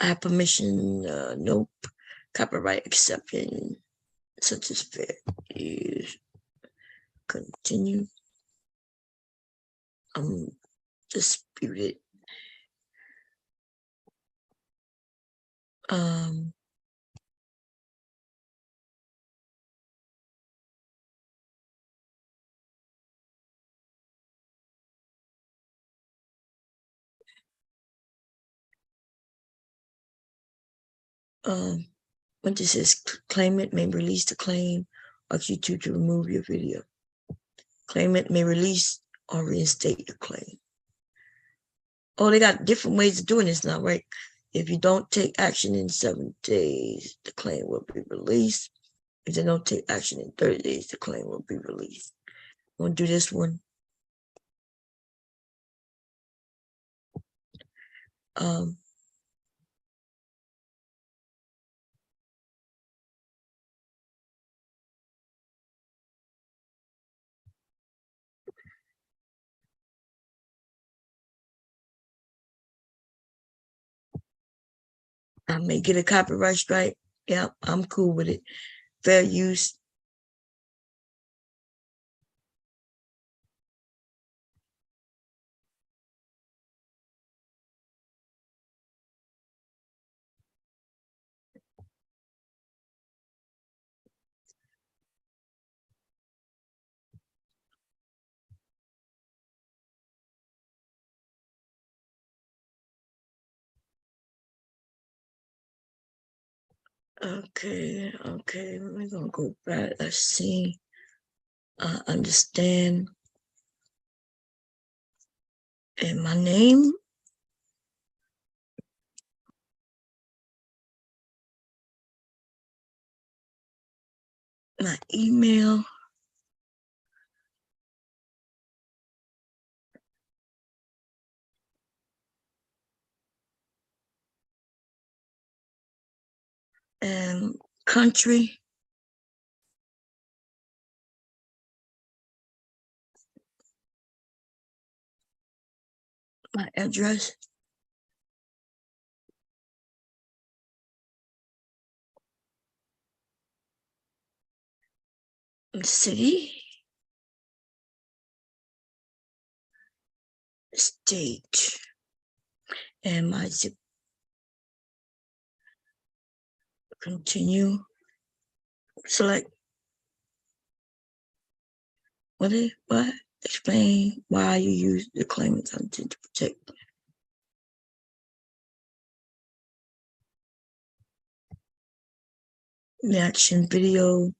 have permission. Nope. Copyright accepting. Such as fair use. Continue. Disputed. When this says claimant may release the claim, ask you to remove your video. Claimant may release or reinstate the claim. Oh, they got different ways of doing this now, right? If you don't take action in 7 days, the claim will be released. If they don't take action in 30 days, the claim will be released. I'm gonna do this one. I may get a copyright strike. Yep, I'm cool with it. Fair use. Okay, we're gonna go back. Let's see. Understand. And my name. My email. And country. My address. City. State. And my zip. Continue. Select. What? Explain why you use the claimant's intent to protect. Reaction video.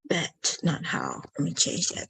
That, not how. Let me change that.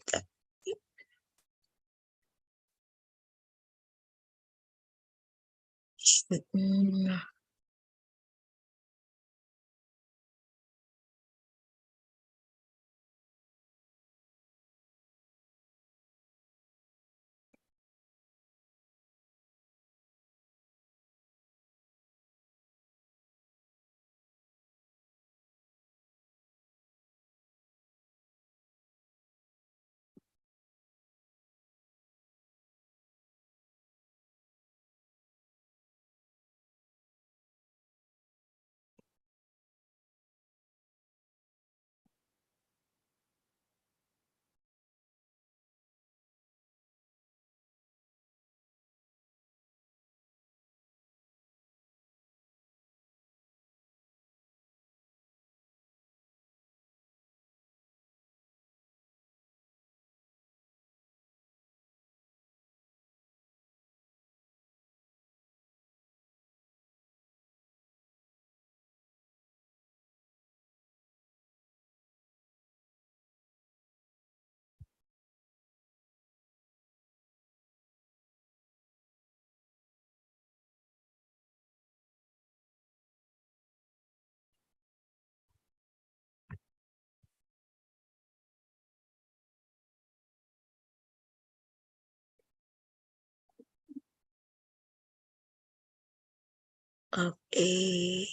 Of a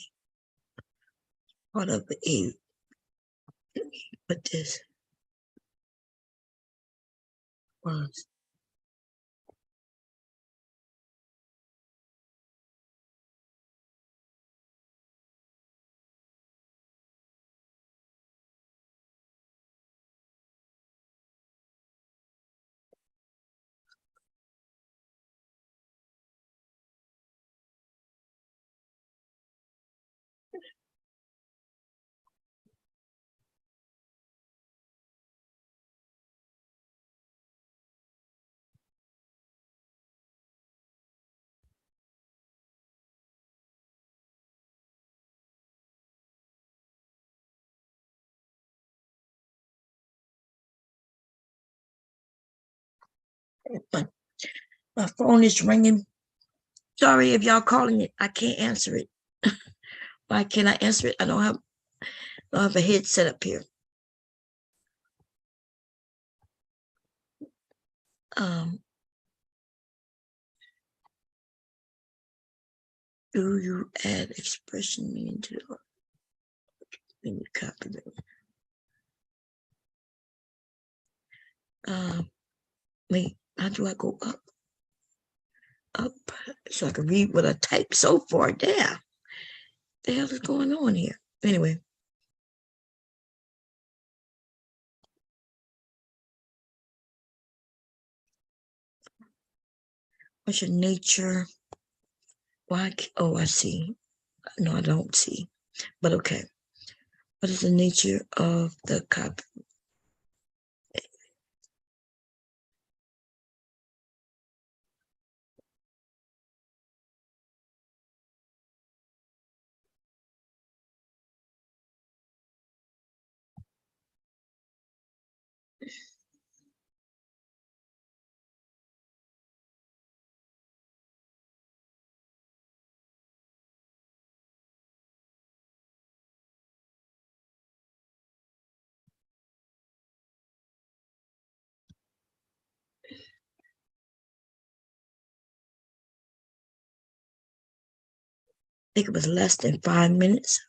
part of a, but this was But my phone is ringing. Sorry if y'all calling it. I can't answer it. Why can't I answer it? I don't have a headset up here. Do you add expression meaning to the when you copy them? Wait, how do I go up? Up so I can read what I typed so far down. The hell is going on here? Anyway. What's your nature? Why? Oh, I see. No, I don't see. But okay. What is the nature of the copy? I think it was less than 5 minutes.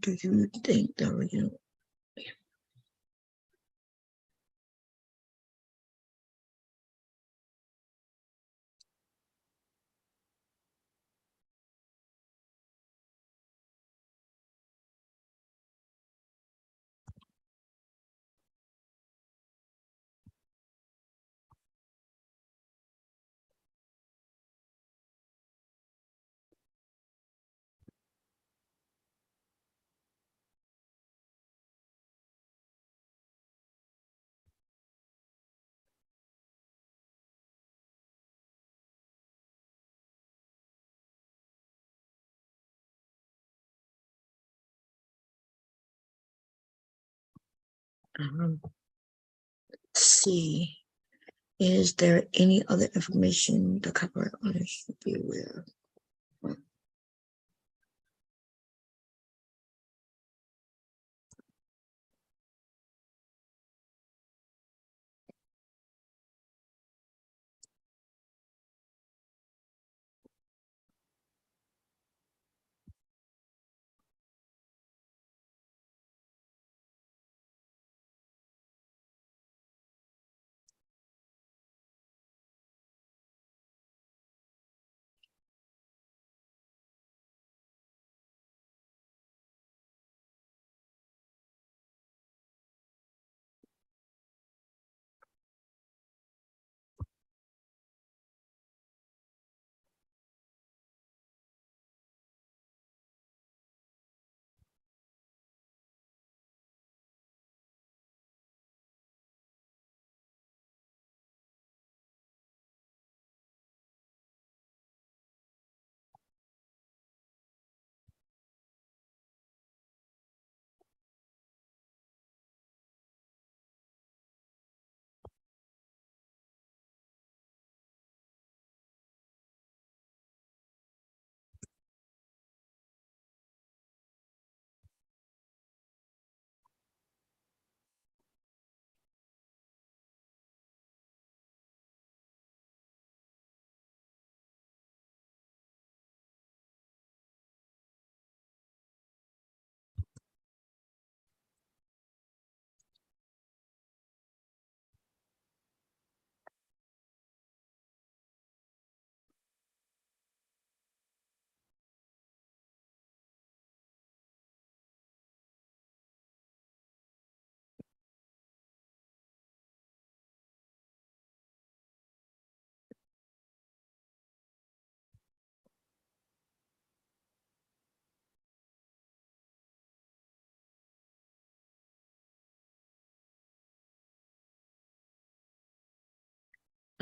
Do you think the original? See, is there any other information the copyright owner should be aware of?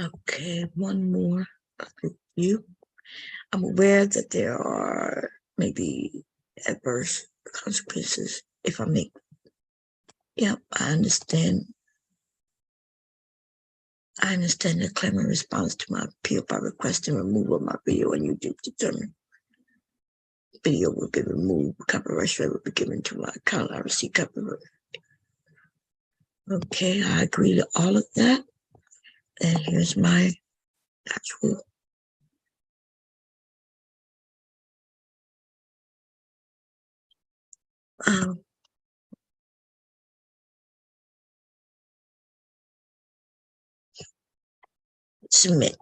Okay, one more you. I'm aware that there are maybe adverse consequences if I make. Yep, I understand. I understand the claimant response to my appeal by requesting removal of my video on YouTube determined. Video will be removed. Copyright strike will be given to my account. I receive copyright. Okay, I agree to all of that. And here's my actual submit.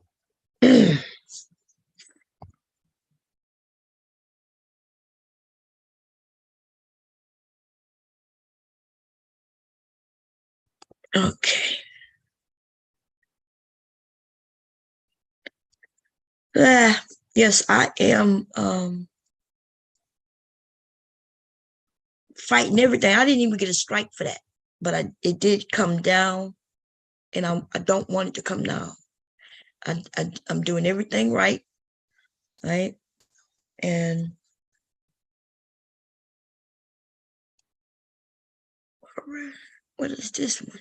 Okay. Yes, I am fighting everything. I didn't even get a strike for that, but it did come down, and I don't want it to come down. I'm doing everything right, and what is this one?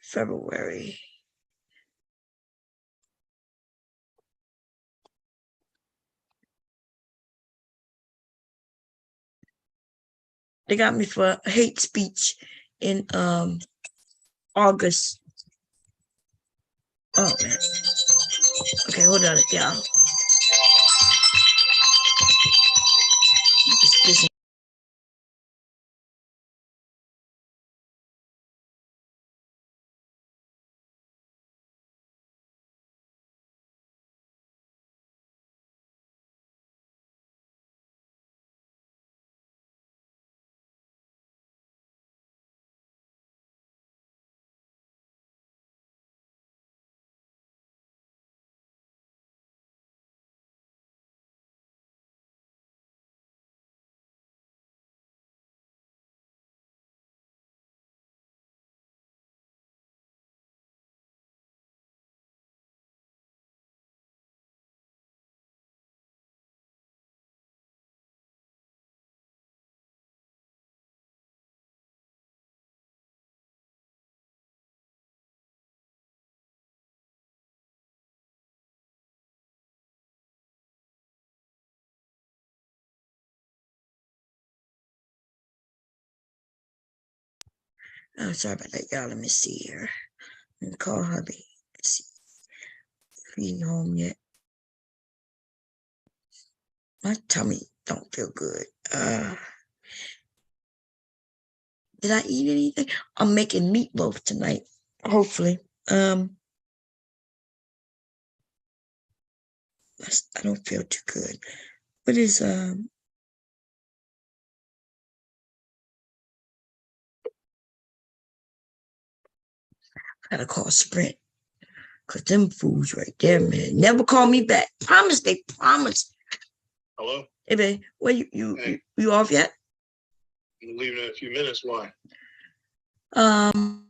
February. They got me for hate speech in August. Oh man. Okay, hold on, y'all. This sorry about that, y'all. Let me see here. And call hubby. Let's see if he's home yet. My tummy don't feel good. Did I eat anything? I'm making meatloaf tonight, hopefully. I don't feel too good. What is gotta call Sprint. Cause them fools right there, man. Never call me back. Promise, they promise. Hello? Hey, babe, where you off yet? I'm leaving in a few minutes. Why? Um,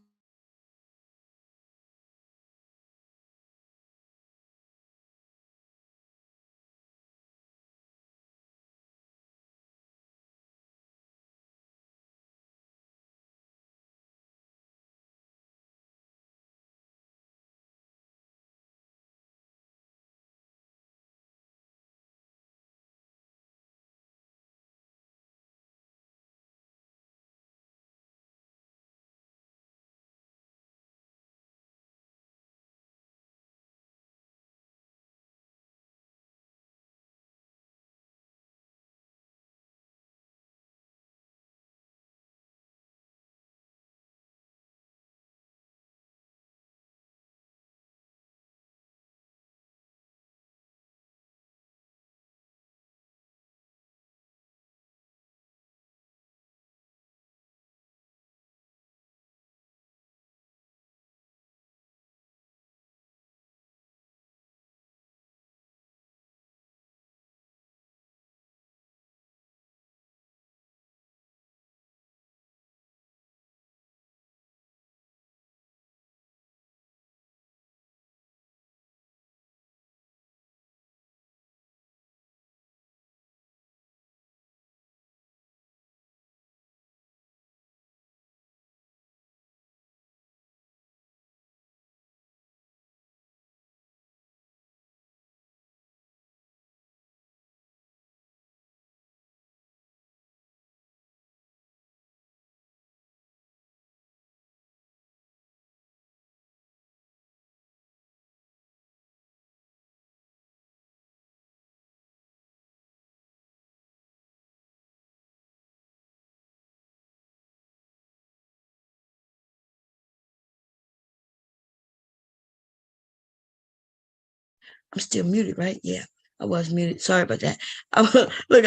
I'm still muted, right? Yeah, I was muted. Sorry about that. Look,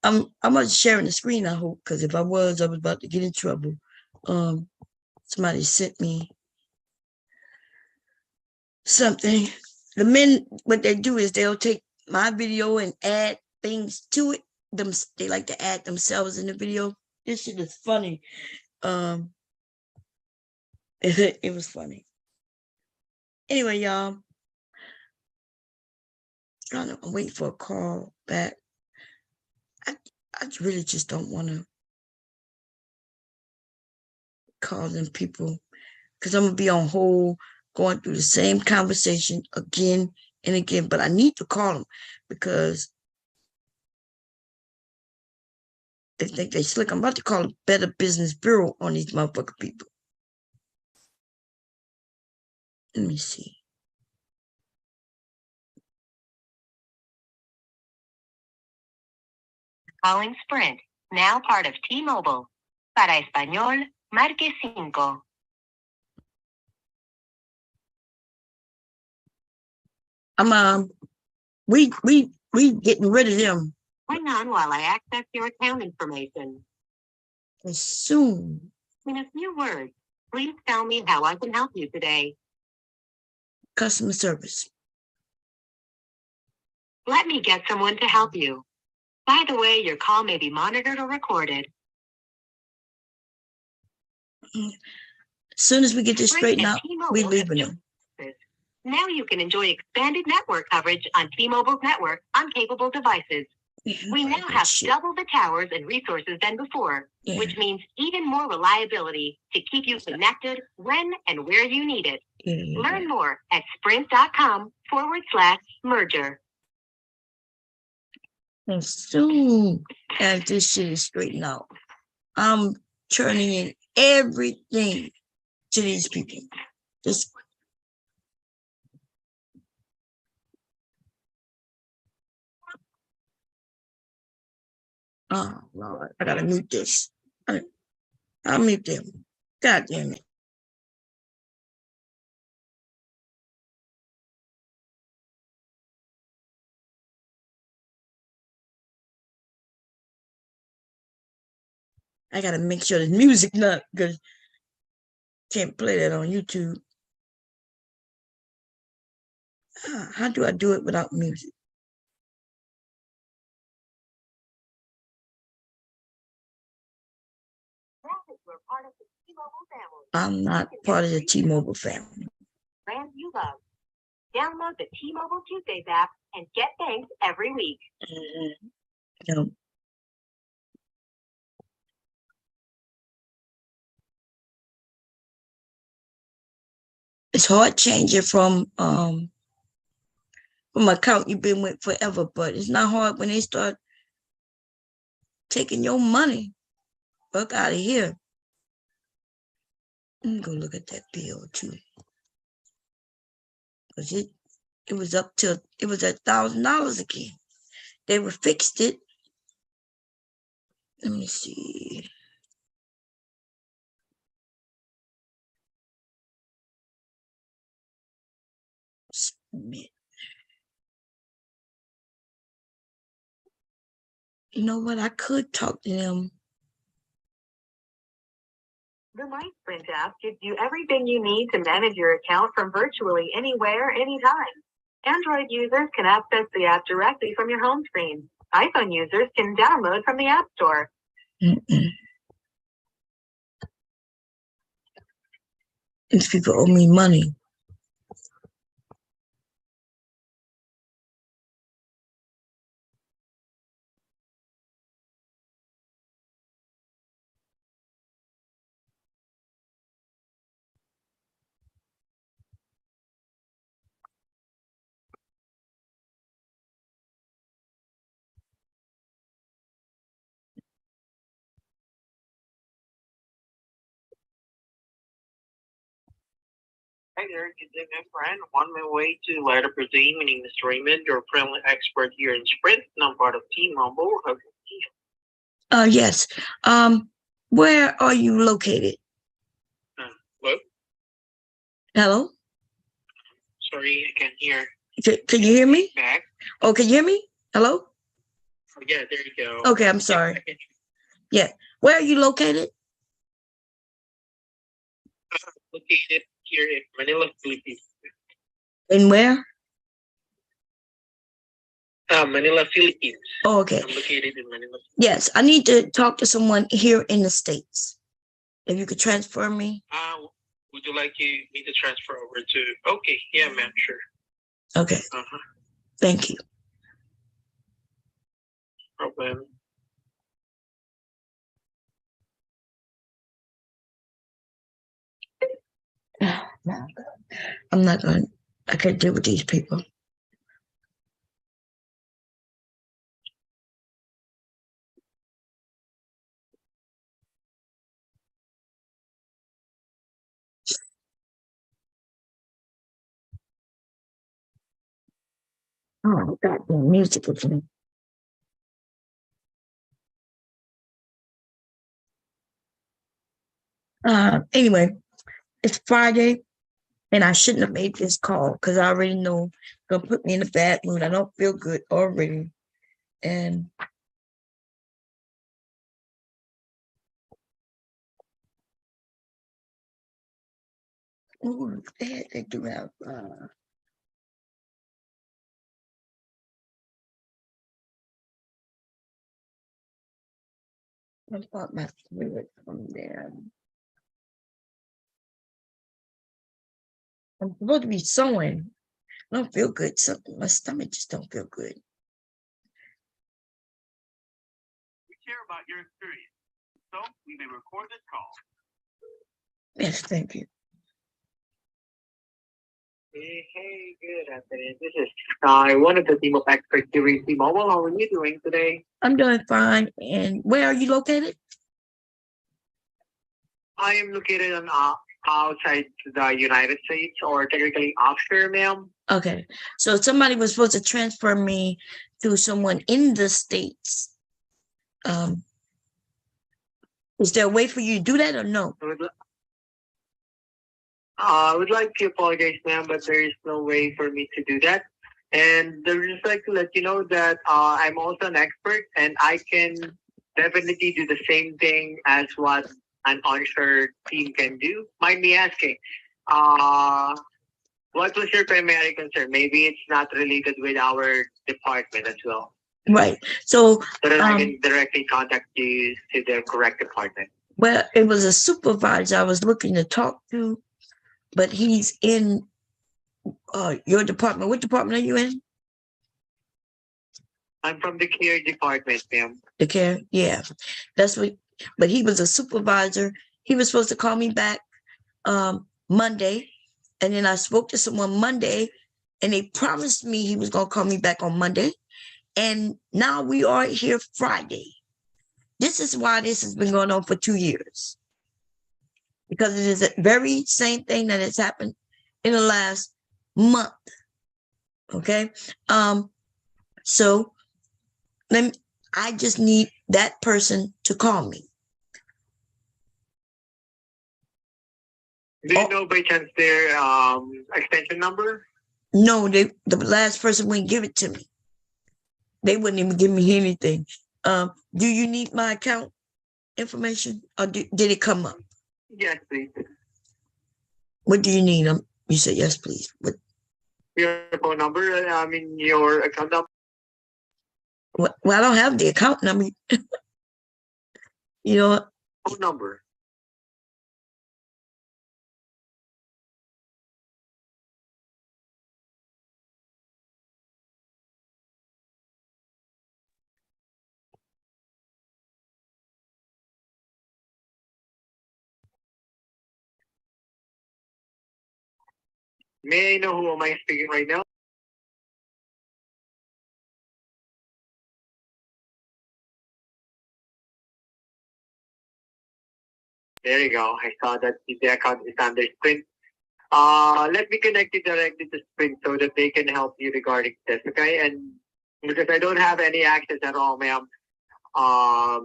I'm not sharing the screen, I hope, because if I was about to get in trouble. Somebody sent me something. The men, what they do is they'll take my video and add things to it. They like to add themselves in the video. This shit is funny. It was funny. Anyway, y'all, I'm waiting for a call back. I really just don't want to call them people because I'm gonna be on hold going through the same conversation again and again. But I need to call them because they think they slick. I'm about to call a Better Business Bureau on these motherfucking people. Let me see. Calling Sprint, now part of T-Mobile. Para español, marque 5. We getting rid of them. Hang on while I access your account information. As soon. In a few words, please tell me how I can help you today. Customer service. Let me get someone to help you. By the way, your call may be monitored or recorded. As soon as we get this straightened out, we leaving them. Now you can enjoy expanded network coverage on T-Mobile's network on capable devices. We now have double the towers and resources than before, which means even more reliability to keep you connected when and where you need it. Learn more at sprint.com/merger. As soon as this shit is straightened out, I'm turning in everything to these people. Just oh Lord, I gotta mute this. I'll mute them. God damn it. I gotta make sure the music not because can't play that on YouTube. How do I do it without music? I'm not part of the T-Mobile family. Brand you love. Download the T-Mobile Tuesdays app and get thanks every week. No. It's hard changing from account you've been with forever, but it's not hard when they start taking your money. Fuck out of here. Let me go look at that bill too. Because it was up till it was $1,000 again. They were fixed it. Let me see. Submit. You know what? I could talk to them. The My Sprint app gives you everything you need to manage your account from virtually anywhere, anytime. Android users can access the app directly from your home screen. iPhone users can download from the App Store. These people owe me money. Hi there, good day, my friend. On my way to Letter Brazil. My name is Raymond, your friendly expert here in Sprint, and I'm part of T-Mobile. Yes. Where are you located? Hello? Hello? Sorry, I can't hear. Can you hear me? Back. Oh, can you hear me? Hello? Oh, yeah, there you go. Okay, I'm Yeah, sorry. I can- Where are you located? Located here in Manila, Philippines. And where? Manila, Philippines. Oh, okay. I'm located in Manila. Yes, I need to talk to someone here in the States. If you could transfer me. Would you like me to transfer over to? Okay, yeah, ma'am, sure. Okay, thank you. Problem. No, I'm not going. I can't deal with these people. Oh, goddamn music again. Anyway, it's Friday, and I shouldn't have made this call because I already know it's gonna put me in a bad mood. I don't feel good already, and ooh, they do have. I thought my spirit from there. I'm supposed to be sewing. I don't feel good. Something my stomach just don't feel good. We care about your experience, so we may record this call. Yes, thank you. Hey, good afternoon. This is one of the team of experts here in T-Mobile. How are you doing today? I'm doing fine. And where are you located? I am located on outside the United States, or technically offshore, ma'am. Okay. So somebody was supposed to transfer me to someone in the States. Is there a way for you to do that or no? I would like to apologize, ma'am, but there is no way for me to do that. And I would just like to let you know that I'm also an expert, and I can definitely do the same thing as what an onshore team can do. Mind me asking, what was your primary concern? Maybe it's not related with our department as well. Right. So then I can directly contact you to the correct department. Well, it was a supervisor I was looking to talk to, but he's in your department. What department are you in? I'm from the care department, ma'am. The care, yeah. That's what. But he was a supervisor. He was supposed to call me back Monday, and then I spoke to someone Monday, and they promised me he was gonna call me back on Monday, and now we are here Friday. This is why this has been going on for 2 years, because it is the very same thing that has happened in the last month. Okay. So I just need that person to call me. Do you know by chance their extension number? No, the last person wouldn't give it to me. They wouldn't even give me anything. Do you need my account information, or did it come up? Yes, please. What do you need? You said yes, please. What? Your phone number? I mean, your account number? Well, I don't have the account number. You know what? Phone number. May I know who am I speaking right now? There you go. I saw that the account is under Sprint. Let me connect you directly to Sprint so that they can help you regarding this, okay? And because I don't have any access at all, ma'am,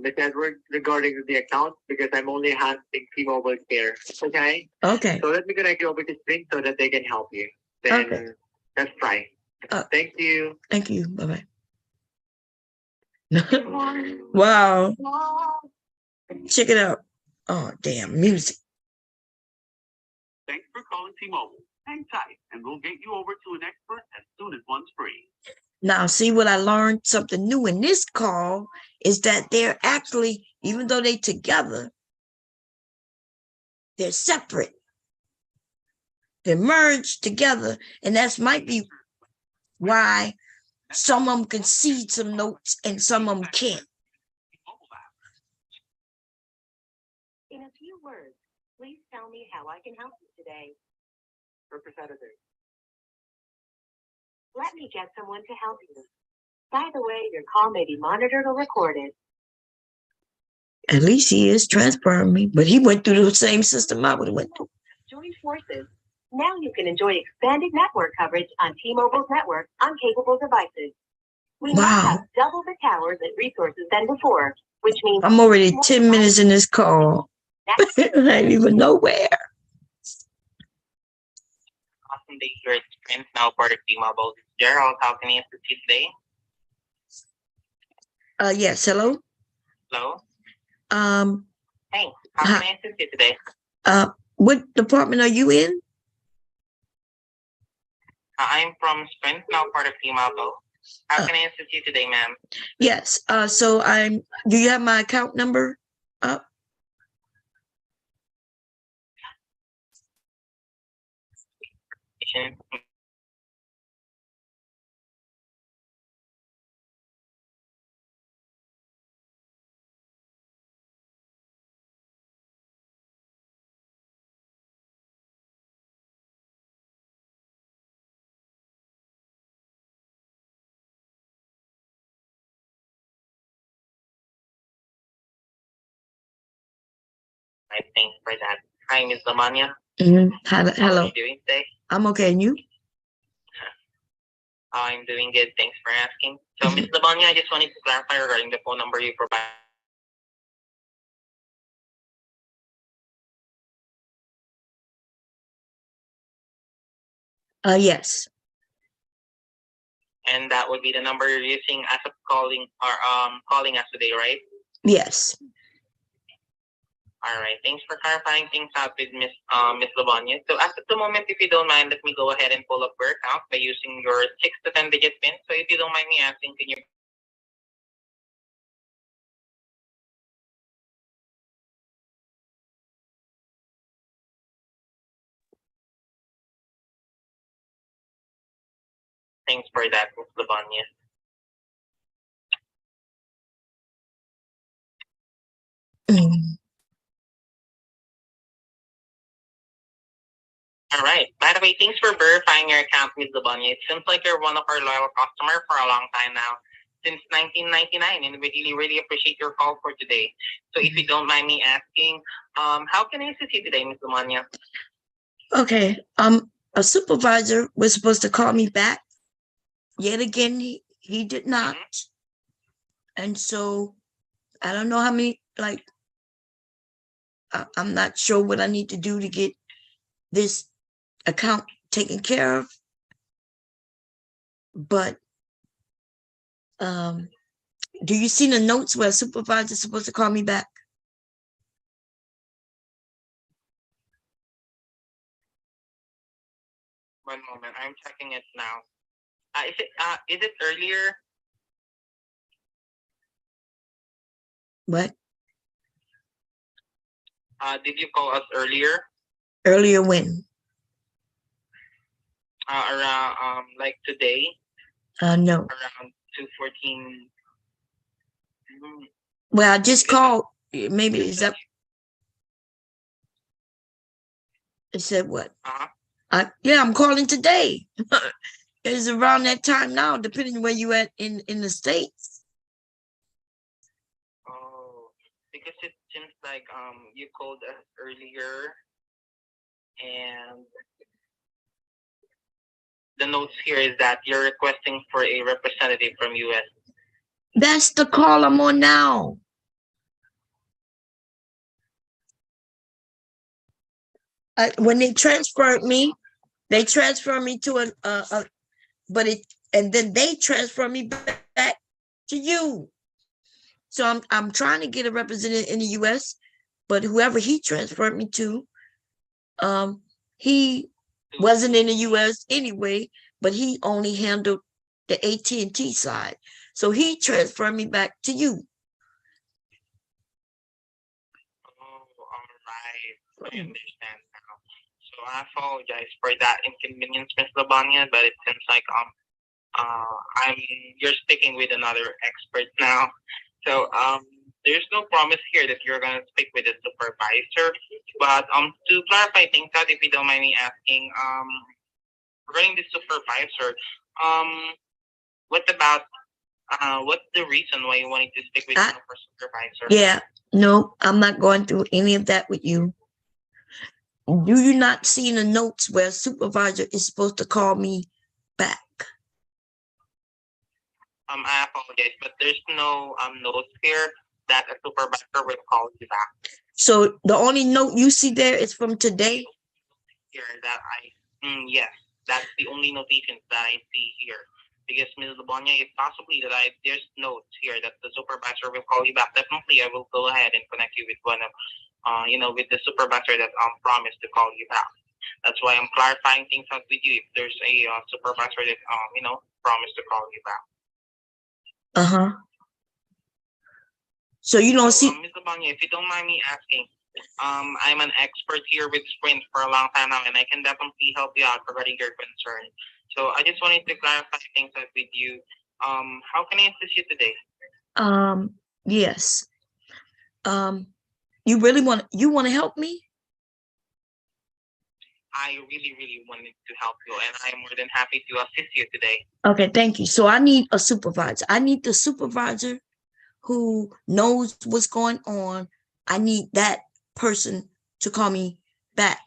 Ms. Edward, regarding the account, because I'm only handling T-Mobile care, okay? Okay. So let me connect you over to Sprint so that they can help you. Then Okay. let's try. Thank you. Thank you. Bye-bye. Wow. Check it out. Oh, damn, music. Thanks for calling T-Mobile. Hang tight, and we'll get you over to an expert as soon as one's free. Now, see what I learned? Something new in this call is that they're actually, even though they're together, they're separate. They're merged together, and that might be why some of them can see some notes and some of them can't. In a few words, please tell me how I can help you today. Representative. Let me get someone to help you. By the way, your call may be monitored or recorded. At least he is transferring me, but he went through the same system I would have went through. Join forces. Now you can enjoy expanded network coverage on T-Mobile's network on capable devices. We now Wow. have double the towers and resources than before, which means I'm already 10 minutes in this call. I ain't even nowhere. Awesome day here at Sprint, now part of T-Mobile. Gerald, how can I assist you today? Yes, hello. Hello? Hey, how can I assist you today? What department are you in? I'm from Sprint, now part of T-Mobile. How can I assist you today, ma'am? Yes, so do you have my account number up? Thanks for that. Hi, Ms. Lamanya. Hello. How are you doing today? I'm okay, and you? I'm doing good. Thanks for asking. So, Ms. Lamanya, I just wanted to clarify regarding the phone number you provided. Yes. And that would be the number you're using as of calling or calling us today, right? Yes. All right. Thanks for clarifying things out with Miss Lavanya. So as of the moment, if you don't mind, let me go ahead and pull up your account by using your 6 to 10 digit PIN. So if you don't mind me asking, can you? Thanks for that, Miss Lavanya. All right. By the way, thanks for verifying your account, Ms. Lavanya. It seems like you're one of our loyal customers for a long time now, since 1999, and we really appreciate your call for today. So if you don't mind me asking, how can I assist you today, Ms. Lavanya? Okay. A supervisor was supposed to call me back. Yet again, he did not. And so I don't know how many, like, I'm not sure what I need to do to get this account taken care of. But do you see the notes where a supervisor is supposed to call me back? One moment, I'm checking it now. Is it earlier? What? Did you call us earlier? Earlier when? Around like today? No. Around 2:14. Well, I just called. Maybe is that? It said what? Yeah, I'm calling today. It's around that time now, depending where you at in the States. Oh, because it seems like you called us earlier, and the notes here is that you're requesting for a representative from US. That's the call I'm on now. When they transferred me to but and then they transfer me back to you. So I'm trying to get a representative in the US, but whoever he transferred me to, he wasn't in the US anyway, but he only handled the AT&T side. So he transferred me back to you. Oh, all right. I understand now. So I apologize for that inconvenience, Miss Labanya, but it seems like you're sticking with another expert now. So there's no promise here that you're gonna stick with the supervisor. But to clarify things out, if you don't mind me asking, regarding the supervisor, what about what's the reason why you wanted to stick with the supervisor? Yeah, no, I'm not going through any of that with you. Do you not see in the notes where supervisor is supposed to call me back? I apologize, but there's no notes here that a supervisor will call you back. So the only note you see there is from today? Here that yes, that's the only notations that I see here. Because Ms. Labonia, it's possibly that there's notes here that the supervisor will call you back. Definitely, I will go ahead and connect you with one of, with the supervisor that promised to call you back. That's why I'm clarifying things out with you. If there's a supervisor that promised to call you back. So you don't see. Ms. Labonia, if you don't mind me asking, I'm an expert here with Sprint for a long time now, and I can definitely help you out regarding your concern. So I just wanted to clarify things out with you. How can I assist you today? Yes. You really want to help me? I really wanted to help you, and I'm more than happy to assist you today. Okay, thank you. So I need a supervisor. I need the supervisor who knows what's going on. I need that person to call me back.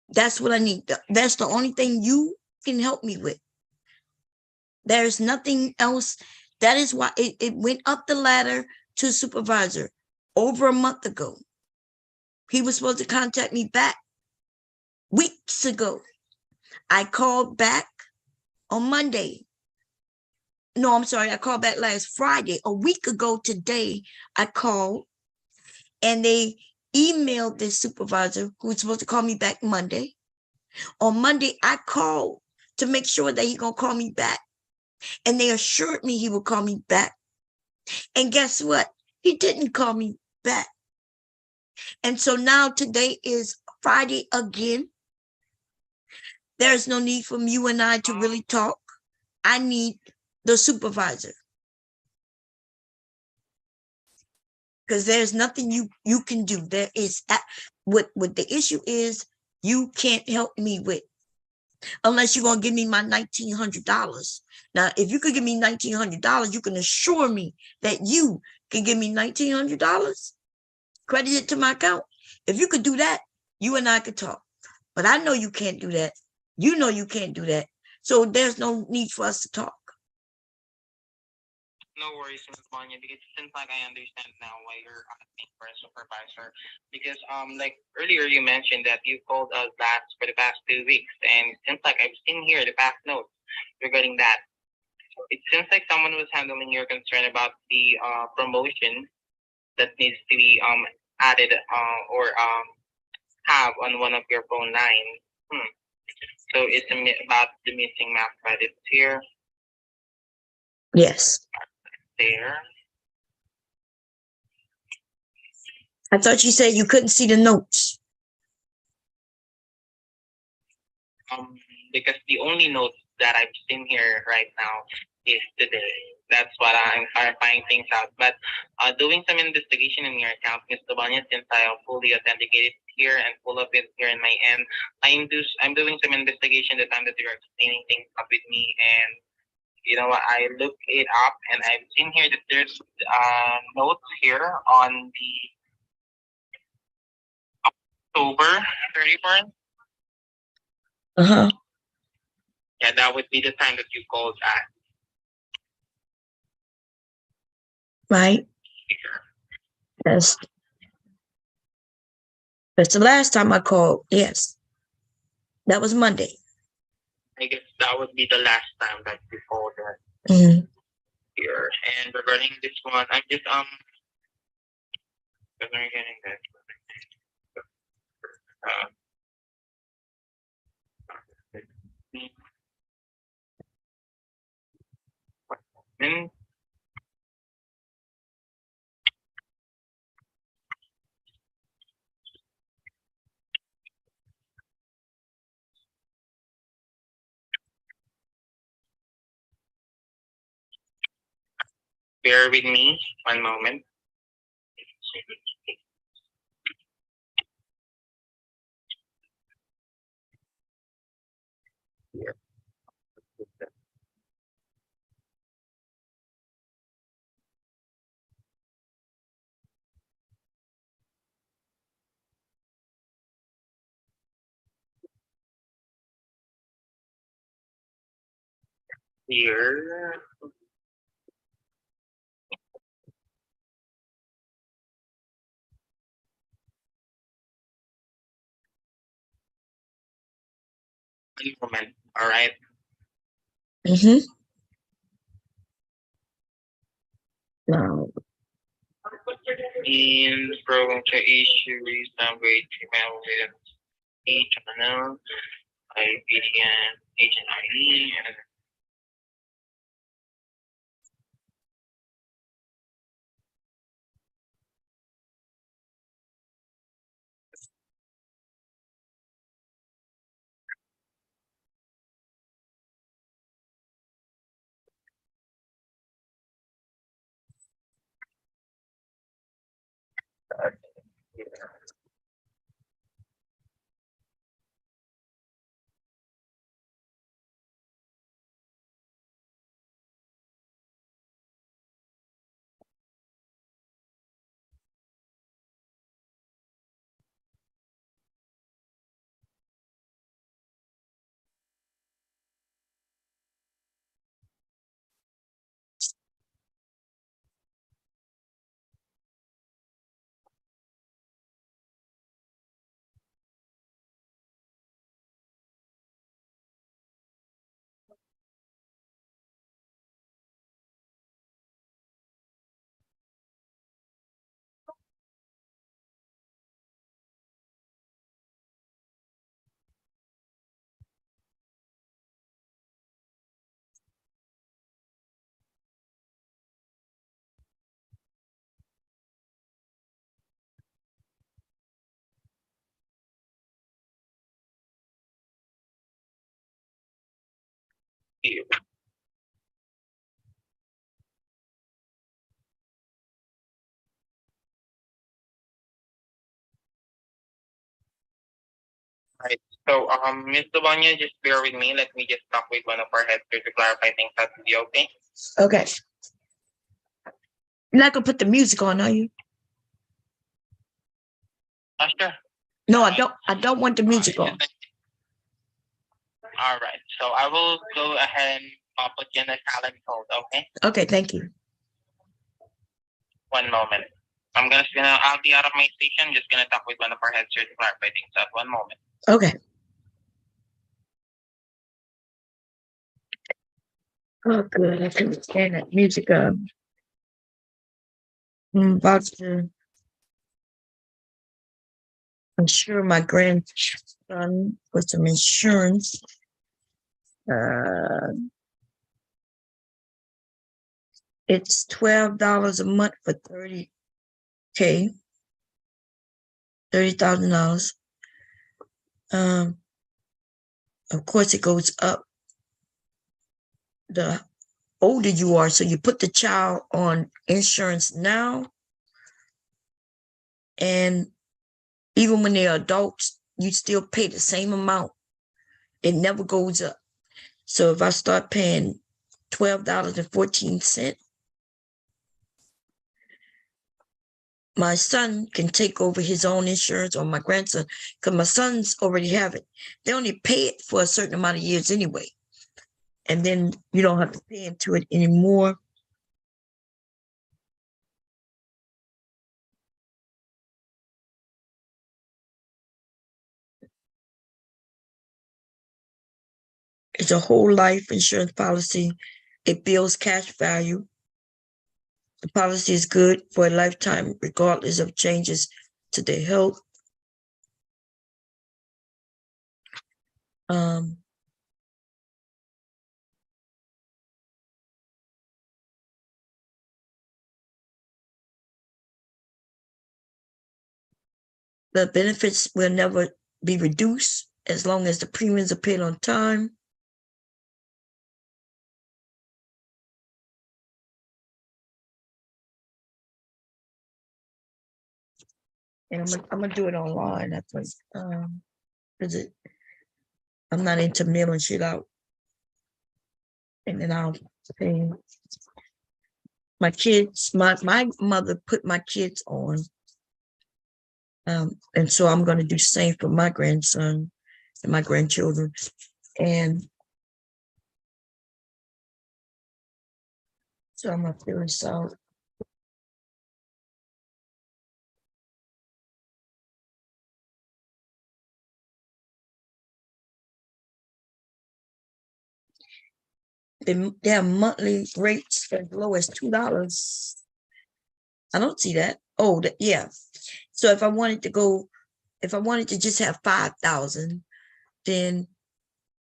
That's what I need. That's the only thing you can help me with. There's nothing else. That is why it went up the ladder to supervisor over a month ago. He was supposed to contact me back weeks ago. I called back on Monday. No, I'm sorry. I called back last Friday. A week ago today, I called and they emailed the supervisor who was supposed to call me back Monday. On Monday, I called to make sure that he gonna call me back. And they assured me he would call me back. And guess what? He didn't call me back. And so now today is Friday again. There's no need for you and I to really talk. I need the supervisor. Because there's nothing you can do. There is what the issue is, you can't help me with. Unless you're gonna give me my $1,900. Now, if you could give me $1,900, you can assure me that you can give me $1,900, credit it to my account. If you could do that, you and I could talk. But I know you can't do that. You know you can't do that. So there's no need for us to talk. No worries, Ms. Manya, because it seems like I understand now why you're asking for a supervisor. Because like earlier you mentioned that you called us back for the past 2 weeks, and it seems like I've seen here the past notes regarding that. It seems like someone was handling your concern about the promotion that needs to be added or have on one of your phone lines. So it's about the missing math credits here. Yes. There. I thought you said you couldn't see the notes. Because the only notes that I've seen here right now is today. That's what I'm clarifying things out. But doing some investigation in your account, Ms. Tabanya, since I am fully authenticated here and full of it here in my end, I'm doing some investigation the time that you're explaining things up with me, and you know what, I looked it up and I've seen here that there's notes here on the October 31st. Yeah, that would be the time that you called at. Right. That's the last time I called. Yes. That was Monday. I guess that would be the last time that we called her Mhm. here. And regarding this one, I'm just getting that. Uh, and bear with me one moment. Here. One moment. All right. Mhm. No. In program to issue downgrade email with each channel, IPDN, agent ID, and here. Right. So, Miss Dubanya, just bear with me. Let me just talk with one of our heads here to clarify things. That would be okay. Okay. You're not gonna put the music on, are you? Sure. No, I don't. I don't want the music on. All right. So I will go ahead and put you in a silent hold. Okay. Okay, thank you. One moment. I'll be out of my station. Just gonna talk with one of our heads here to clarify things. At one moment. Okay. Oh, good. I can stand that music. I'm about to insure my grandson with some insurance. It's $12 a month for 30K, $30,000. Of course, it goes up the older you are. So you put the child on insurance now, and even when they're adults, you still pay the same amount. It never goes up. So if I start paying $12.14, my son can take over his own insurance, or my grandson, because my sons already have it. They only pay it for a certain amount of years anyway. And then you don't have to pay into it anymore. It's a whole life insurance policy. It builds cash value. The policy is good for a lifetime, regardless of changes to their health. The benefits will never be reduced as long as the premiums are paid on time. And I'm gonna do it online. I think, because I'm not into mailing shit out. And then I'll pay my kids. My mother put my kids on. And so I'm gonna do the same for my grandson and my grandchildren. And so I'm gonna fill this out. They have monthly rates as low as $2. I don't see that. Oh, yeah. So if I wanted to just have 5,000, then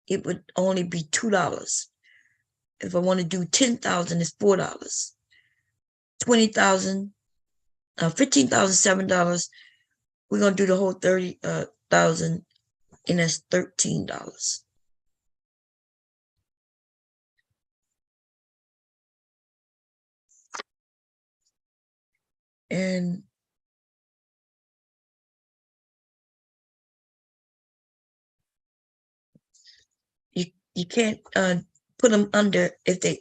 it would only be $2. If I want to do 10,000, it's $4. 20,000, 15,000, $7. We're gonna do the whole 30,000, and that's $13. And you can't put them under if they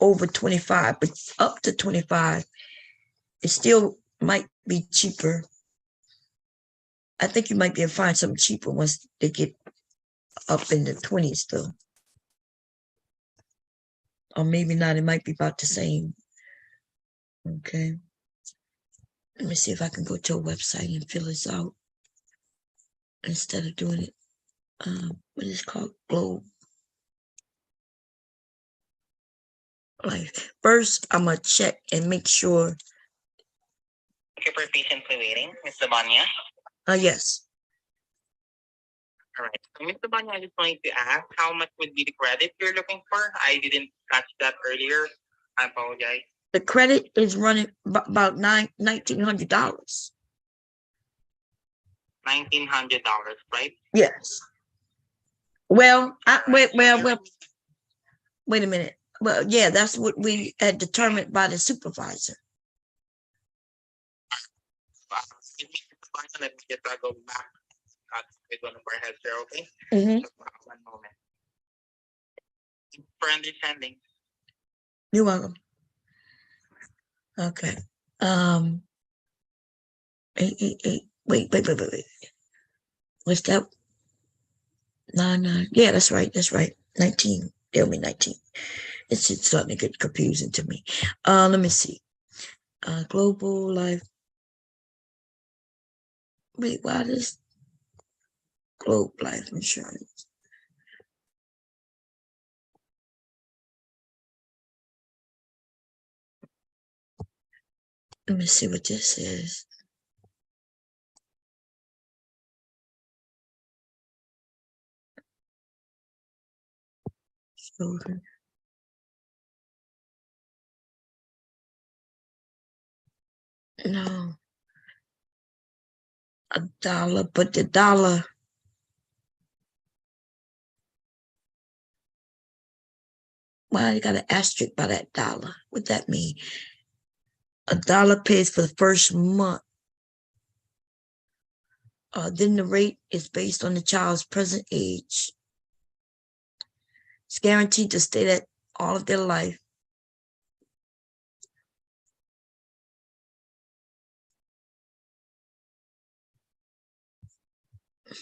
over 25, but up to 25, it still might be cheaper. I think you might be able to find something cheaper once they get up in the 20s though. Or maybe not, it might be about the same. Okay. Let me see if I can go to a website and fill this out instead of doing it. What is it called? Globe Life. First, I'm gonna check and make sure. Thank you for patiently waiting, Ms. Labanya. Yes. All right. So, Ms. Labanya, I just wanted to ask how much would be the credit you're looking for? I didn't catch that earlier. I apologize. The credit is running about $1,900. $1,900, right? Yes. Well, wait a minute. Well, yeah, that's what we had determined by the supervisor. Let me just go back with one of our heads there, okay? Just one moment. For understanding. You're welcome. Okay. Wait. What's that? 9. Yeah, that's right. 19. It'll be 19. It's starting to get confusing to me. Let me see. Global Life. Wait, why does Globe Life Insurance? Let me see what this is. Children. No. $1, but the dollar. Why you got an asterisk by that dollar? What that mean? $1 pays for the first month. Then the rate is based on the child's present age. It's guaranteed to stay that all of their life.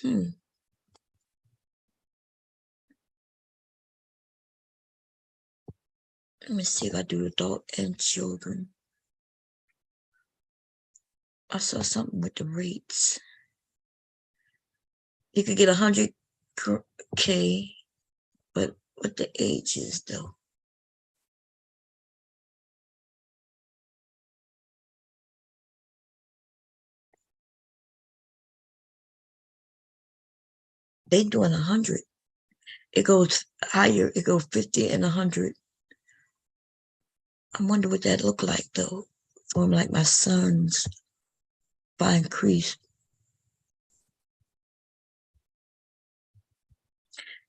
Let me see if I do adult and children. I saw something with the rates. You could get 100K But what the age is though? They doing 100. It goes higher. It goes 50 and 100. I wonder what that look like though. For like my sons, if I increase.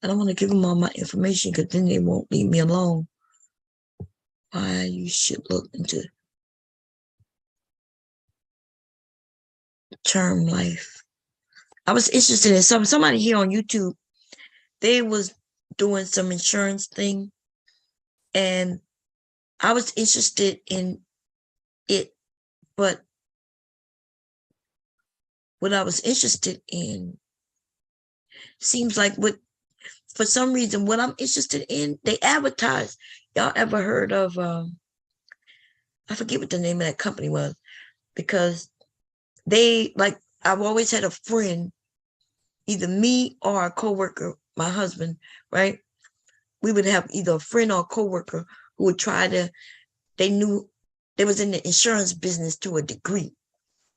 I don't want to give them all my information because then they won't leave me alone. Why you should look into term life. I was interested in somebody here on YouTube. They was doing some insurance thing, and I was interested in it, but what I was interested in seems like for some reason what I'm interested in, they advertise. Y'all ever heard of I forget what the name of that company was, because they like I've always had a friend, either me or a coworker, my husband, right? We would have either a friend or a coworker who would try to, they knew they was in the insurance business to a degree,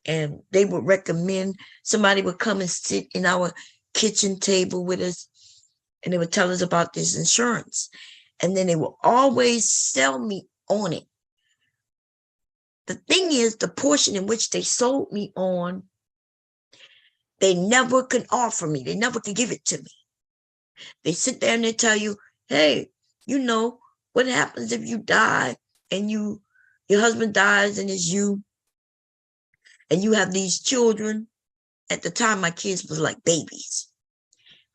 and they would recommend somebody would come and sit in our kitchen table with us, and they would tell us about this insurance, and then they would always sell me on it. The thing is, the portion in which they sold me on, they never could offer me. They never could give it to me. They sit there and they tell you, hey, you know, what happens if you die and your husband dies and it's you, and you have these children. At the time, my kids was like babies.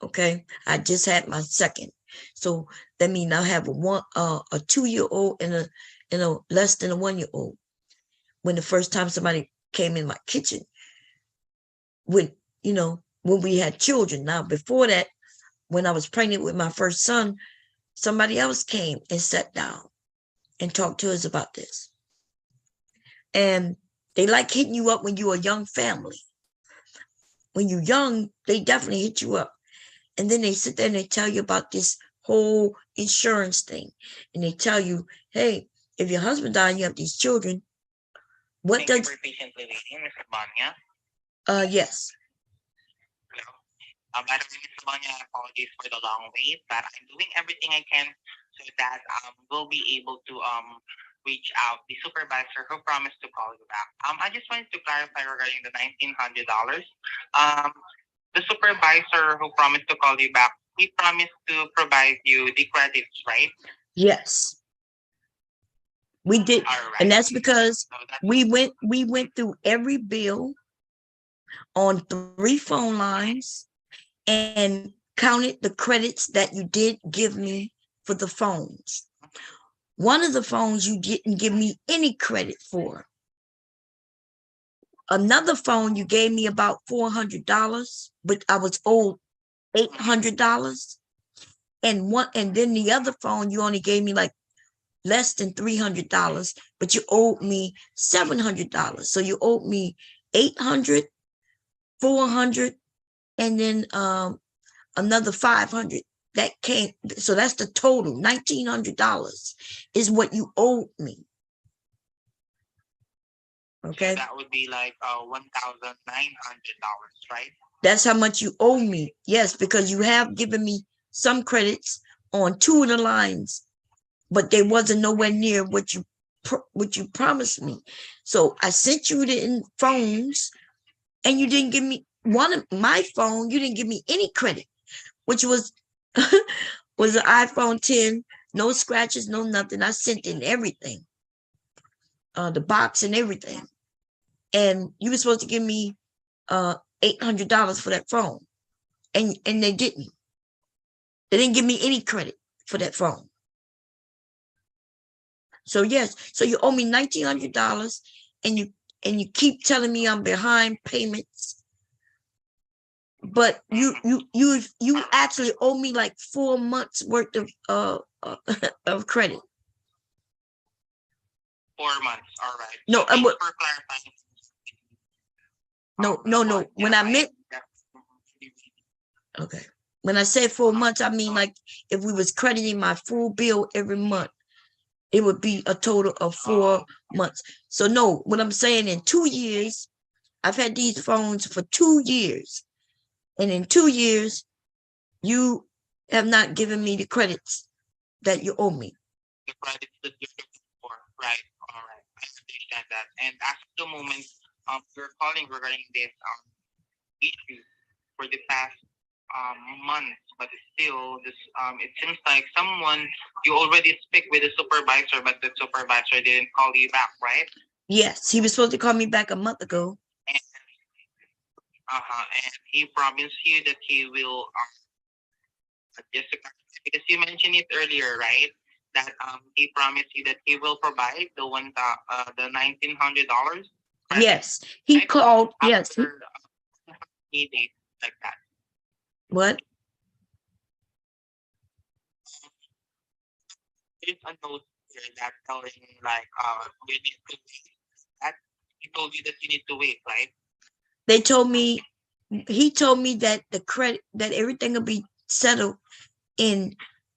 Okay. I just had my second. So that means I have a 2-year-old and a less than a 1-year-old. When the first time somebody came in my kitchen when we had children. Now, before that, when I was pregnant with my first son, somebody else came and sat down and talked to us about this. And they like hitting you up when you're a young family. When you're young, they definitely hit you up. And then they sit there and they tell you about this whole insurance thing. And they tell you, hey, if your husband died and you have these children, what Thank does... you for patiently waiting, Mr. Banya. Yes. Hello. By the way, Mr. Banya, apologies for the long wait, but I'm doing everything I can so that we'll be able to reach out the supervisor who promised to call you back. I just wanted to clarify regarding the $1,900. The supervisor who promised to call you back, he promised to provide you the credits, right? Yes. We did. Right. And that's because So we went through every bill on 3 phone lines and counted the credits that you did give me for the phones. One of the phones you didn't give me any credit for. Another phone you gave me about $400, but I was owed $800. And then the other phone you only gave me like less than $300, but you owed me $700. So you owed me $800, $400, and then another $500 that came. So that's the total. $1,900 is what you owed me. Okay. So that would be like $1,900, right? That's how much you owe me. Yes, because you have given me some credits on 2 of the lines, but they wasn't nowhere near what you promised me. So I sent you the phones, and you didn't give me one of my phone. You didn't give me any credit, which was was an iPhone 10, no scratches, no nothing. I sent in everything, the box and everything, and you were supposed to give me $800 for that phone, and they didn't. They didn't give me any credit for that phone. So yes, so you owe me $1,900, and you keep telling me I'm behind payments, but you actually owe me like 4 months worth of credit. 4 months, all right. No, Thanks for clarifying. no. When I meant, okay. When I say 4 months, I mean like if we was crediting my full bill every month, it would be a total of 4 months. So no, what I'm saying, in 2 years, I've had these phones for 2 years. And in 2 years, you have not given me the credits that you owe me. The credits that you're looking for, right? All right, I understand that. And as of the moment, you're calling regarding this issue for the past months, but still, this it seems like someone you already speak with the supervisor, but the supervisor didn't call you back, right? Yes, he was supposed to call me back a month ago. And and he promised you that he will just because you mentioned it earlier, right? That he promised you that he will provide the $1,900. Yes, he right? called. Yes. After days like that. What? There's a note here that telling like you need to wait. That he told you that you need to wait, right? They told me, he told me that the credit, that everything will be settled in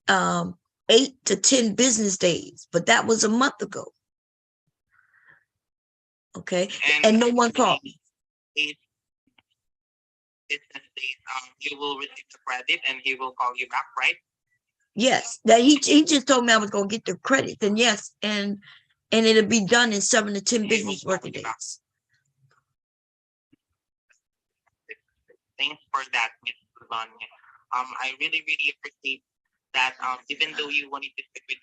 8 to 10 business days, but that was a month ago. Okay, and no one called me. 8 business days, you will receive the credit and he will call you back, right? Yes, that he just told me I was gonna get the credit, and yes, and it'll be done in 7 to 10 business working days. Thanks for that, Miss Lavanya. I really, really appreciate that. Even though you wanted to stick with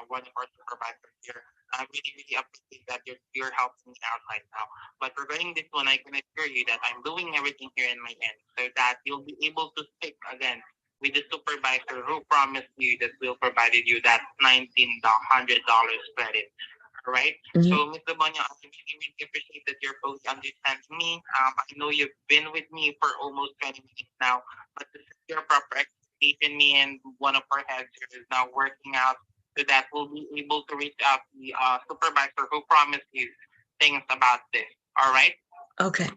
one of our supervisors here, I really, really appreciate that you're helping me out right now. But regarding this one, I can assure you that I'm doing everything here in my end so that you'll be able to stick again with the supervisor who promised you that will provided you that $1,900 credit. All right. So, Ms. Labanya, I really, really appreciate that you're both understanding me. I know you've been with me for almost 20 minutes now, but this is your proper expectation. Me and one of our heads here is now working out so that we'll be able to reach out to the supervisor who promised you things about this. All right. Okay. So,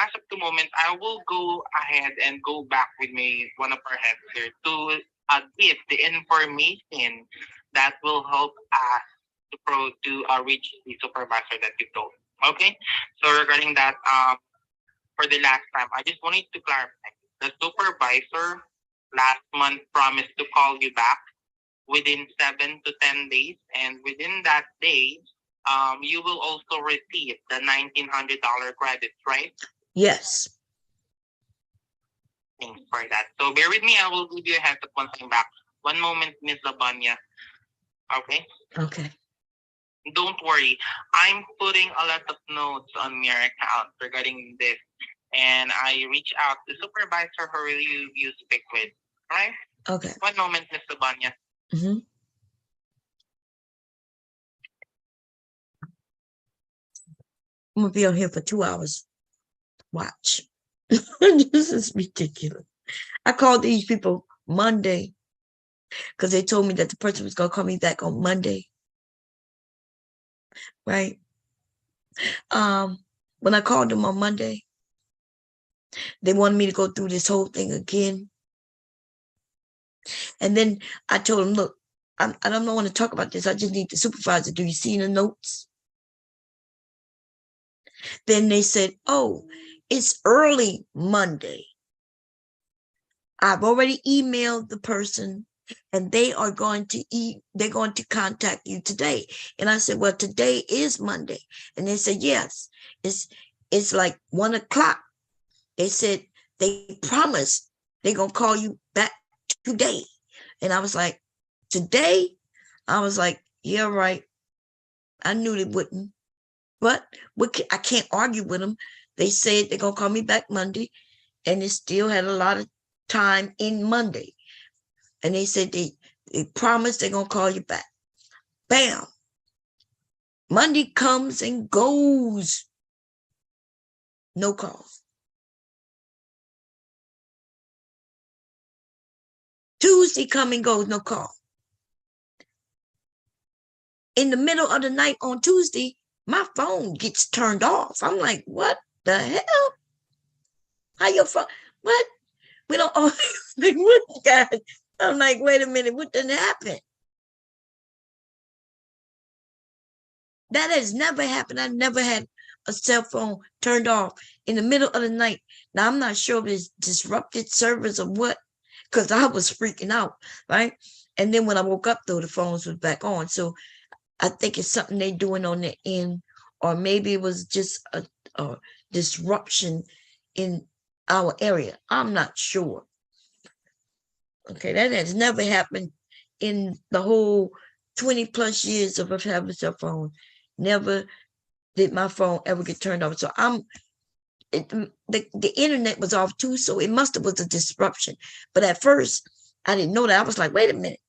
as of the moment, I will go ahead and go back with one of our heads here to give the information that will help us to reach the supervisor that you told. Okay. So regarding that, for the last time, I just wanted to clarify. The supervisor last month promised to call you back within 7 to 10 days, and within that day, you will also receive the $1,900 credit, right? Yes. Thanks for that. So bear with me. I will give you a heads up once I'm back. One moment, Miss Labanya. Okay. Okay. Don't worry. I'm putting a lot of notes on your account regarding this, and I reach out to supervisor who you speak with. All right? Okay. One moment, Miss Labanya. Mm-hmm. I'm gonna be on here for 2 hours. Watch. This is ridiculous. I called these people Monday because they told me that the person was gonna call me back on Monday. Right? When I called them on Monday, they wanted me to go through this whole thing again. And then I told them, look, I don't want to talk about this. I just need the supervisor. Do you see the notes? Then they said, oh, it's early Monday. I've already emailed the person and they're going to contact you today. And I said, well, today is Monday. And they said, yes, it's like 1 o'clock. They said they promised they're going to call you back today. And I was like, today? I was like, yeah, right. I knew they wouldn't. But I can't argue with them. They said they're going to call me back Monday. And they still had a lot of time in Monday. And they said they promised they're going to call you back. Bam. Monday comes and goes. No call. Tuesday come and goes, no call. In the middle of the night on Tuesday, my phone gets turned off. I'm like, what the hell? How your phone? What? We don't always like, what, guys? I'm like, wait a minute, what didn't happen? That has never happened. I never had a cell phone turned off in the middle of the night. Now, I'm not sure if it's disrupted servers or what, because I was freaking out, right? And then when I woke up, though, the phones was back on. So I think it's something they're doing on the end, or maybe it was just a disruption in our area. I'm not sure. Okay, that has never happened in the whole 20 plus years of us having a cell phone. Never did my phone ever get turned off. So the internet was off too, so it must have was a disruption. But at first, I didn't know that. I was like, wait a minute.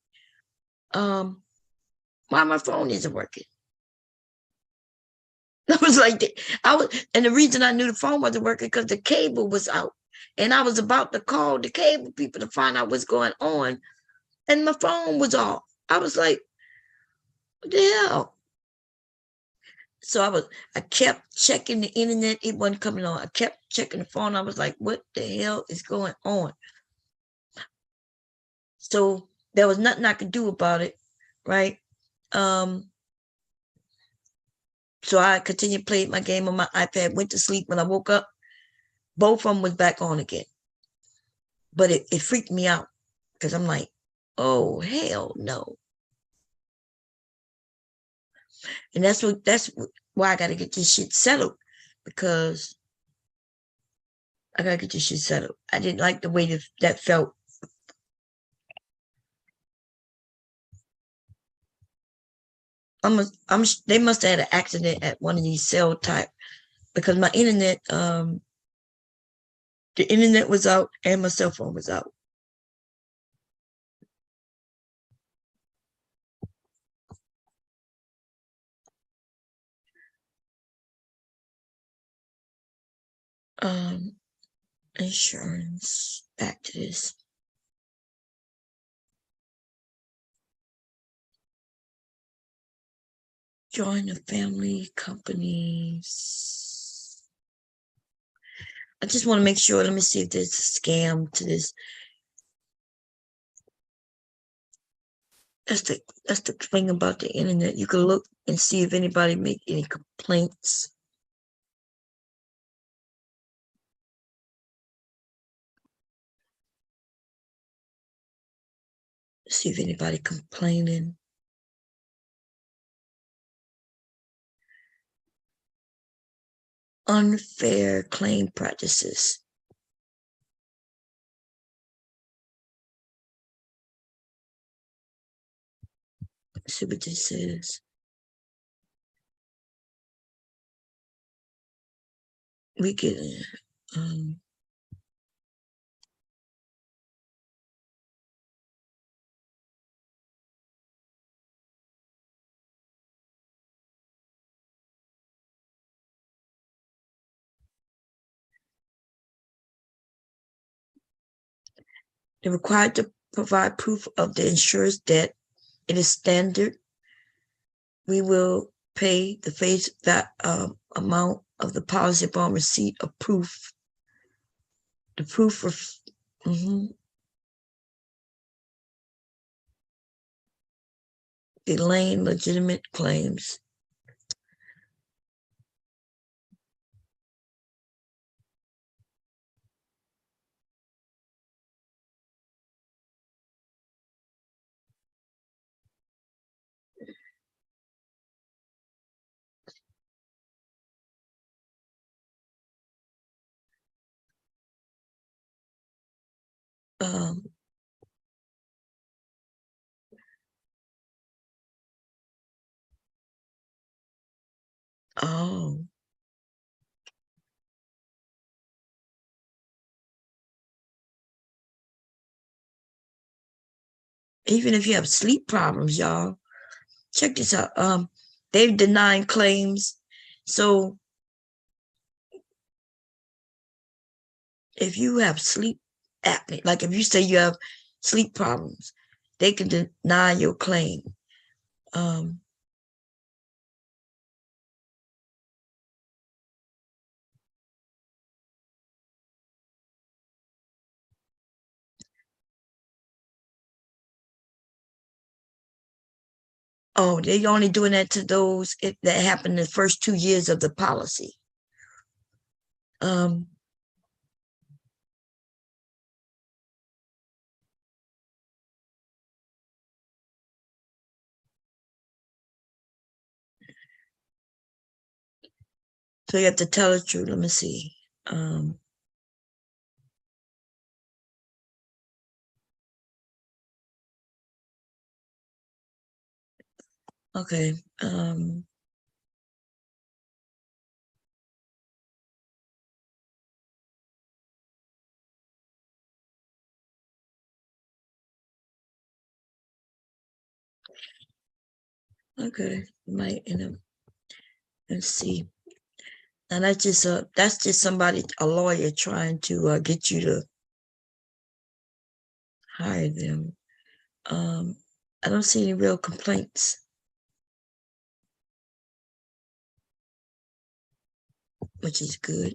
Why my phone isn't working? I was like, and the reason I knew the phone wasn't working because the cable was out. And I was about to call the cable people to find out what's going on. And my phone was off. I was like, what the hell? So I kept checking the internet. It wasn't coming on. I kept checking the phone. I was like, what the hell is going on? So there was nothing I could do about it, right? So I continued playing my game on my iPad, went to sleep. When I woke up, both of them was back on again. But it freaked me out because I'm like, oh, hell no. And that's why I got to get this shit settled, because I got to get this shit settled. I didn't like the way that felt. They must have had an accident at one of these cell type, because my internet, the internet was out and my cell phone was out. Insurance, back to this. Join the family companies. I just want to make sure. Let me see if there's a scam to this. That's the thing about the internet. You can look and see if anybody make any complaints. See if anybody complaining. Unfair claim practices. Let's see what this says. We get they're required to provide proof of the insurer's debt. It is standard. We will pay the face amount of the policy upon receipt of proof. The proof of delaying legitimate claims. Oh. Even if you have sleep problems, y'all, check this out. They've denied claims. So if you have sleep apnea, like if you say you have sleep problems, they can deny your claim. Oh, they only doing that to those that happened in the first 2 years of the policy. So you have to tell the truth. Let me see. Okay. Okay. Might end up. Let's see. And that's just somebody, a lawyer, trying to get you to hire them. I don't see any real complaints, which is good.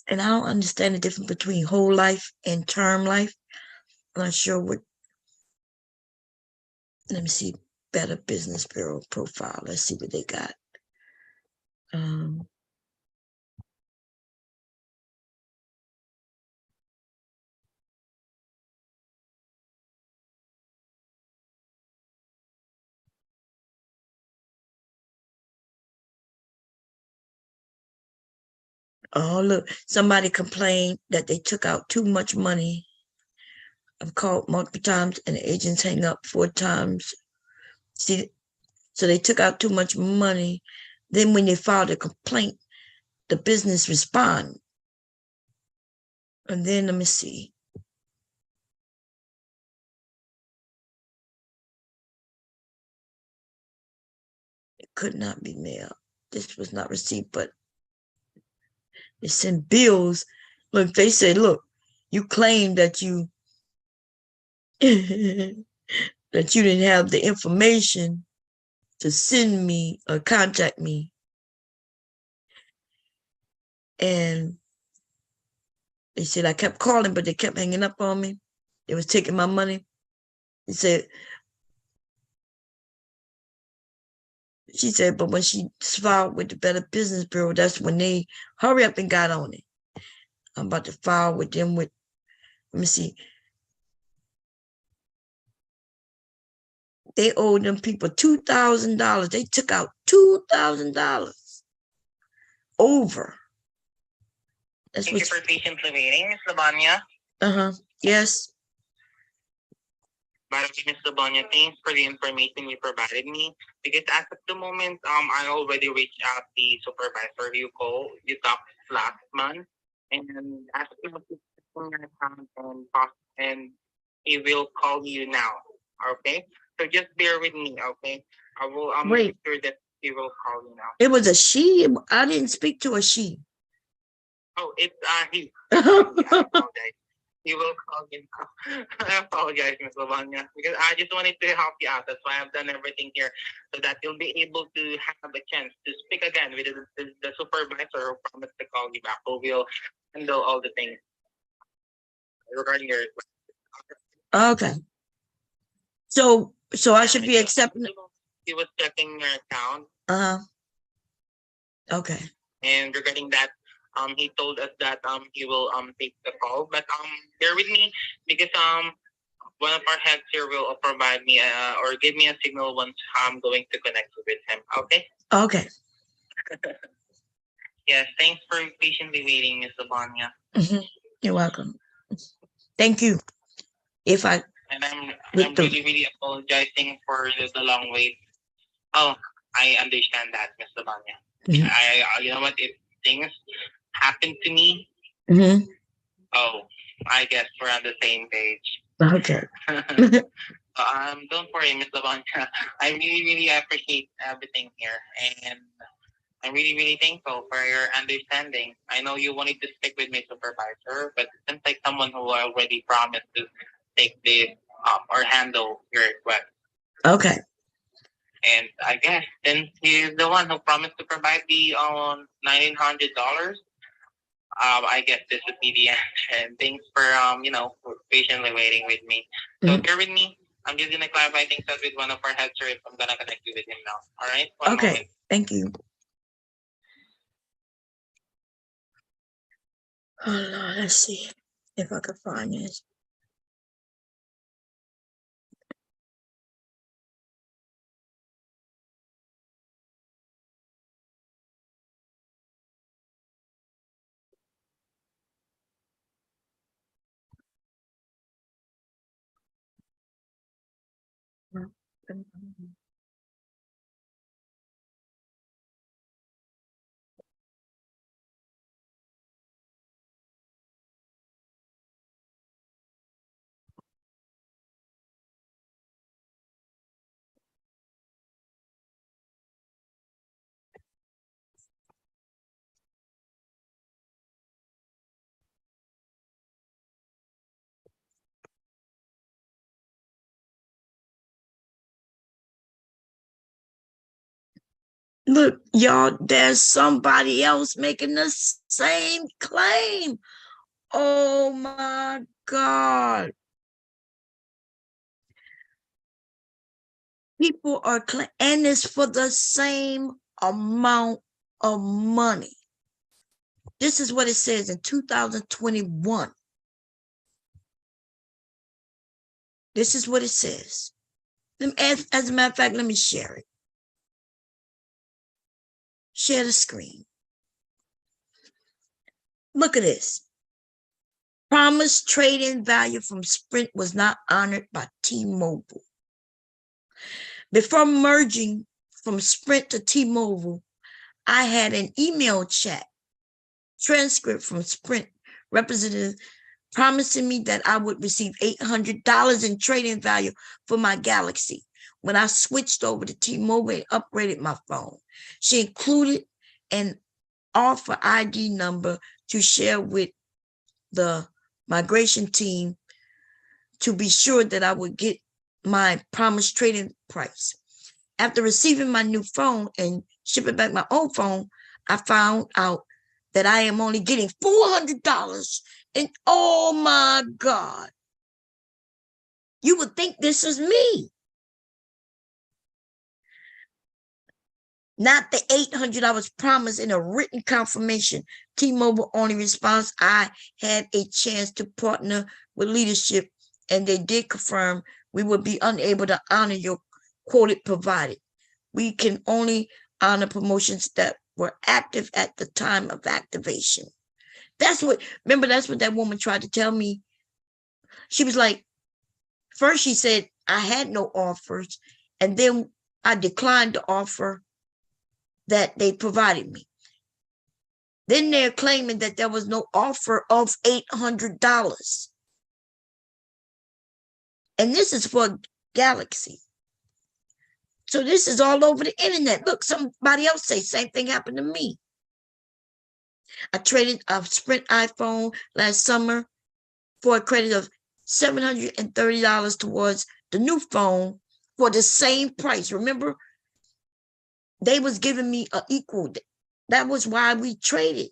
And I don't understand the difference between whole life and term life. I'm not sure what. Let me see. Better Business Bureau profile. Let's see what they got. Oh, look, somebody complained that they took out too much money. I've called multiple times and the agents hang up 4 times. See, so they took out too much money. Then when they filed a complaint, the business respond. And then let me see. It could not be mailed. This was not received, but they send bills. Look, they say, look, you claim that you that you didn't have the information to send me or contact me. And they said I kept calling, but they kept hanging up on me. They was taking my money. He said, she said, but when she filed with the Better Business Bureau, that's when they hurry up and got on it. I'm about to file with them with, let me see. They owed them people $2,000. They took out $2,000 over. That's Thank you for patiently waiting, Ms. Lavanya. Yes. By the way, Ms. Lavanya, thanks for the information you provided me. Because as of the moment, I already reached out the supervisor you talked last month, and asked him to on your account and he will call you now. Okay, so just bear with me. Okay, I will. Make sure that he will call you now. It was a she. I didn't speak to a she. Oh, it's he. I apologize. He will call you now. I apologize, Ms. Lavanya, because I just wanted to help you out. That's why I've done everything here, so that you'll be able to have a chance to speak again with the supervisor who promised to call you back, who will handle all the things regarding your request. Okay. So I should be accepting. He was checking your account. Okay. And regarding that, he told us that he will take the call, but bear with me because one of our heads here will provide me or give me a signal once I'm going to connect with him. Okay. Okay. Yes. Thanks for patiently waiting, Ms. Lavanya. You're welcome. Thank you. And I'm really apologizing for the long wait. Oh, I understand that, Ms. Lavanya. I you know what? If things happen to me, oh, I guess we're on the same page. Okay. Don't worry, Ms. Lavanya. I really appreciate everything here, and I'm really thankful for your understanding. I know you wanted to stick with my supervisor, but it seems like someone who already promised to take this or handle your request. Okay. And I guess since he's the one who promised to provide the $1,900, I guess this would be the answer. And thanks for for patiently waiting with me. So bear with me. I'm just gonna clarify things out with one of our head servers. I'm gonna connect you with him now. All right. One moment. Thank you. Oh Lord, let's see if I can find this. Look, y'all, there's somebody else making the same claim. Oh my God. People are and it's for the same amount of money. This is what it says in 2021. This is what it says. As a matter of fact, let me share it. Share the screen. Look at this. Promised trade-in value from Sprint was not honored by T-Mobile. Before merging from Sprint to T-Mobile, I had an email chat transcript from Sprint representative promising me that I would receive $800 in trade-in value for my Galaxy when I switched over to T-Mobile and upgraded my phone. She included an offer ID number to share with the migration team to be sure that I would get my promised trade-in price. After receiving my new phone and shipping back my old phone, I found out that I am only getting $400. And oh my God, you would think this is me. Not the $800 I was promised in a written confirmation. T-Mobile only response, I had a chance to partner with leadership and they did confirm we would be unable to honor your quoted provided. We can only honor promotions that were active at the time of activation. Remember, that's what that woman tried to tell me. She was like, first she said I had no offers, and then I declined the offer that they provided me. Then they're claiming that there was no offer of $800. And this is for Galaxy. So this is all over the internet. Look, somebody else say same thing happened to me. I traded a Sprint iPhone last summer for a credit of $730 towards the new phone for the same price. Remember, they was giving me an equal. That was why we traded.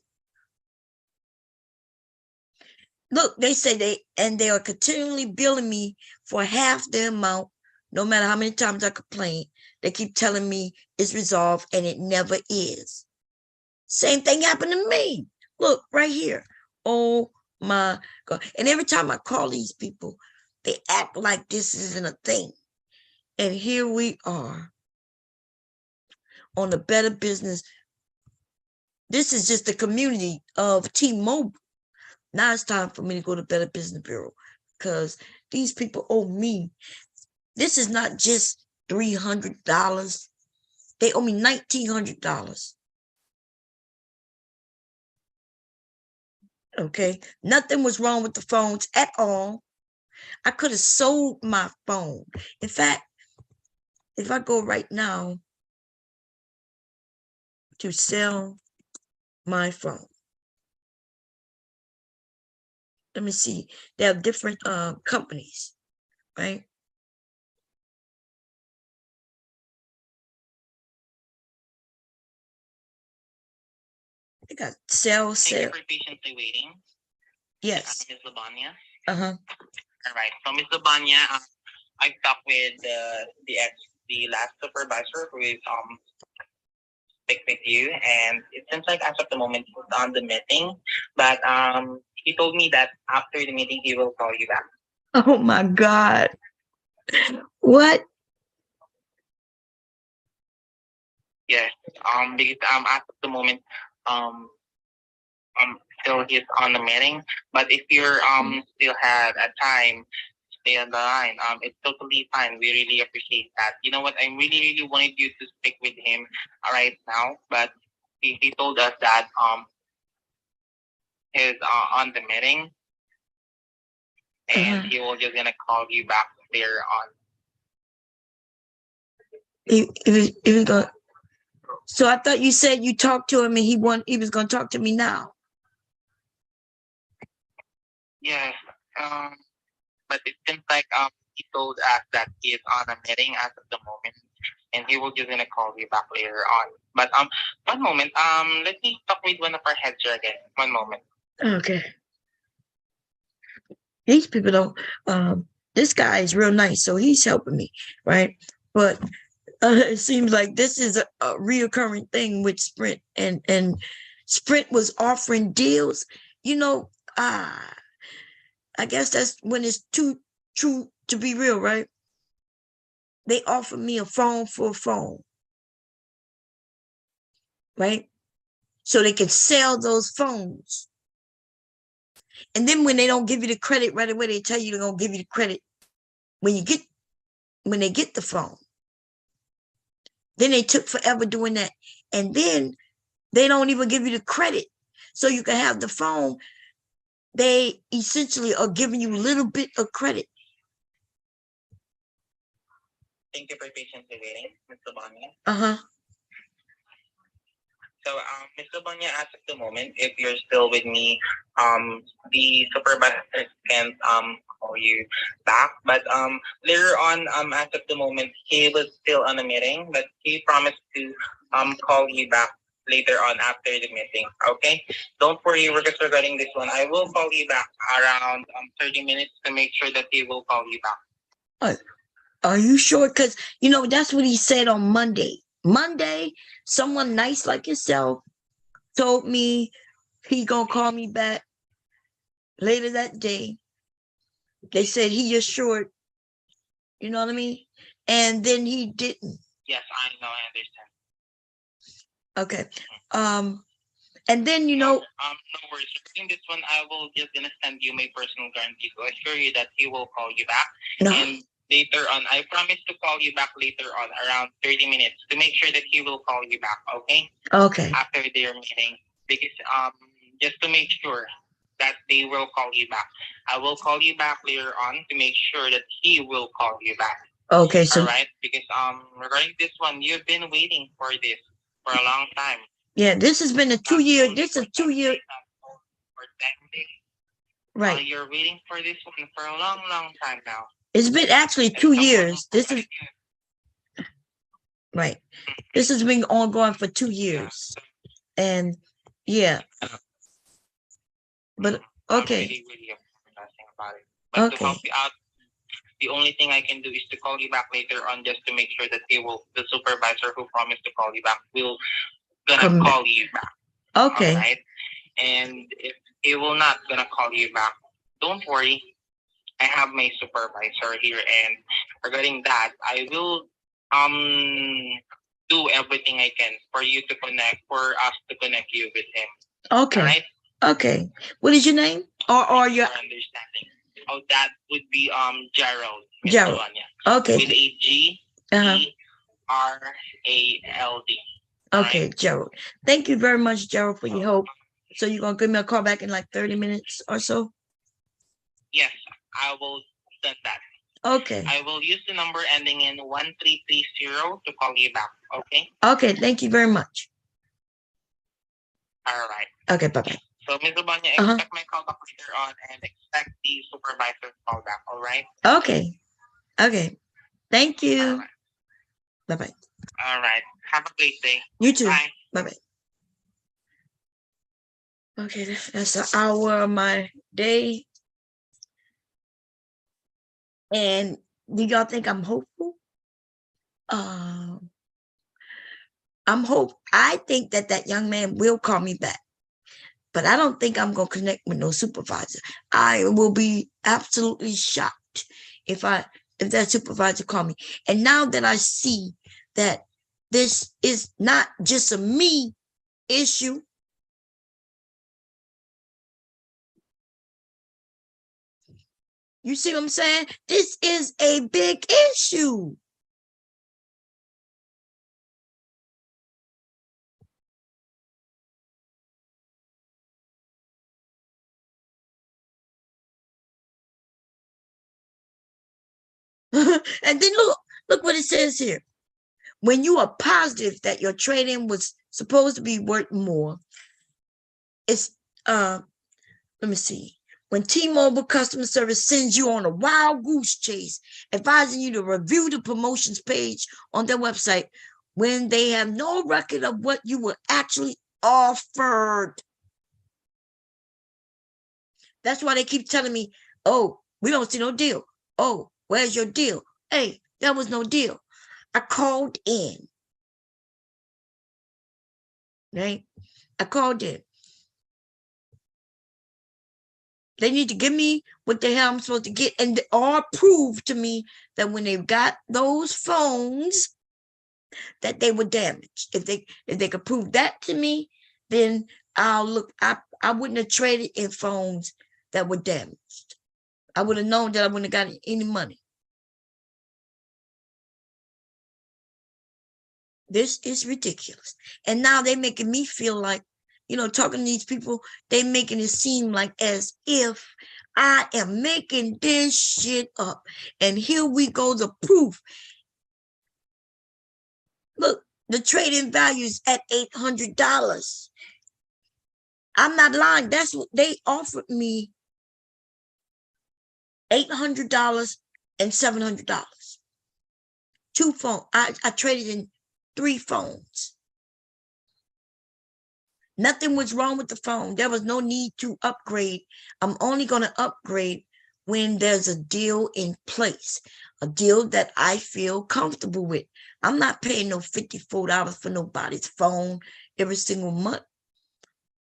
Look, they say they are continually billing me for half the amount, no matter how many times I complain. They keep telling me it's resolved, and it never is. Same thing happened to me. Look, right here. Oh my God. And every time I call these people, they act like this isn't a thing. And here we are on the Better Business. This is just the community of T-Mobile. Now it's time for me to go to Better Business Bureau because these people owe me. This is not just $300. They owe me $1,900. Okay, nothing was wrong with the phones at all. I could have sold my phone. In fact, if I go right now to sell my phone, let me see. They have different companies, right? I got cell. Thank you for patiently waiting. Yes. Ms. Labanya. Uh-huh. All right. So, Ms. Labanya, I talked with the last supervisor who is speak with you, and it seems like as of the moment he's on the meeting, but he told me that after the meeting he will call you back. Oh my God. What? Yes. Because as of the moment still he's on the meeting, but if you're still had a time stay on the line. It's totally fine. We really appreciate that. You know what? I really wanted you to speak with him right now, but he told us that he's on the meeting, and he will just gonna call you back later on. He was going. So I thought you said you talked to him and he was going to talk to me now. Yes. But it seems like he told us that he is on a meeting as of the moment, and he will just gonna call you back later on. But one moment. Let me talk with one of our heads here again. One moment. Okay. These people don't. This guy is real nice, so he's helping me, right? But it seems like this is a reoccurring thing with Sprint, and Sprint was offering deals. You know, I guess that's when it's too true to be real, right? They offered me a phone for a phone, right? So they could sell those phones. And then when they don't give you the credit right away, they tell you they're gonna give you the credit when they get the phone. Then they took forever doing that. And then they don't even give you the credit. So you can have the phone. They essentially are giving you a little bit of credit. Thank you for patiently waiting, Mr. Banya. Uh-huh. So, Mr. Banya, as of the moment, if you're still with me, the supervisor can't call you back. But later on, as of the moment, he was still on a meeting, but he promised to call you back later on after the meeting. Okay, don't worry, because regarding this one, I will call you back around 30 minutes to make sure that he will call you back. Are you sure? Because, you know, that's what he said on Monday. Monday, someone nice like yourself told me he gonna call me back later that day. They said he assured, you know what I mean? And then he didn't. Yes, I know, I understand. Okay. And then, you know, no worries. In this one, I will just gonna send you my personal guarantee to assure you that he will call you back. no. And later on, I promise to call you back later on around 30 minutes to make sure that he will call you back. Okay? Okay. After their meeting, because just to make sure that they will call you back. I will call you back later on to make sure that he will call you back. Okay. So, all right, because regarding this one, you've been waiting for this for a long time. yeah, this has been a 2-year. This is a 2-year. For 10 days. Right. You're waiting for this one for a long time now. It's been actually 2 years. This is right. This has been ongoing for 2 years. And yeah. But okay. I'm really apologizing about it. But to Okay. help you out, the only thing I can do is to call you back later on just to make sure that the supervisor who promised to call you back will gonna call you back. Okay. All right. And if he will not gonna call you back, don't worry. I have my supervisor here, and regarding that, I will do everything I can for us to connect you with him. Okay. All right. Okay. What is your name? Or your understanding? Oh, that would be Gerald. Gerald. Okay. With a G E R A L D. Okay, Gerald. Thank you very much, Gerald, for your help. So you're gonna give me a call back in like 30 minutes or so? Yes, I will send that. Okay. I will use the number ending in 1330 to call you back. Okay. Okay. Thank you very much. All right. Okay. Bye-bye. So, Ms. Ubanya, expect my call back later on and expect the supervisor's call back. All right. Okay. Okay. Thank All you. right. Bye-bye. All right. Have a great day. You too. Bye. Bye-bye. Okay, that's an hour of my day. And do y'all think I'm hopeful? I think that young man will call me back, but I don't think I'm going to connect with no supervisor. I will be absolutely shocked if that supervisor call me. And now that I see that this is not just a me issue, you see what I'm saying? This is a big issue. And then look what it says here. When you are positive that your trading was supposed to be worth more, it's let me see. When T-Mobile customer service sends you on a wild goose chase, advising you to review the promotions page on their website when they have no record of what you were actually offered. That's why they keep telling me, oh, we don't see no deal. Oh, where's your deal? Hey, there was no deal. I called in. Right? I called in. They need to give me what the hell I'm supposed to get, and all prove to me that when they got those phones, that they were damaged. If they could prove that to me, then I'll look. I wouldn't have traded in phones that were damaged. I would have known that I wouldn't have got any money. This is ridiculous. And now they're making me feel like, talking to these people, they making it seem like as if I am making this shit up. And here we go, the proof. Look, the trading value is at $800. I'm not lying. That's what they offered me. $800 and $700. Two phones. I traded in 3 phones. Nothing was wrong with the phone. There was no need to upgrade. I'm only going to upgrade when there's a deal in place, a deal that I feel comfortable with. I'm not paying no $54 for nobody's phone every single month.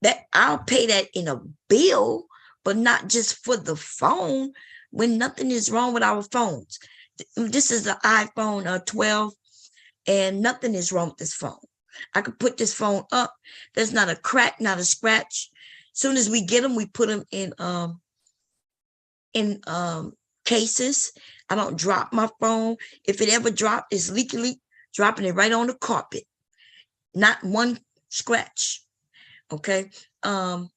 That I'll pay that in a bill, but not just for the phone when nothing is wrong with our phones. This is an iPhone 12 and nothing is wrong with this phone. I could put this phone up. There's not a crack, not a scratch. Soon as we get them, we put them in cases. I don't drop my phone. If it ever dropped, it's leaky, dropping it right on the carpet. Not one scratch. Okay. And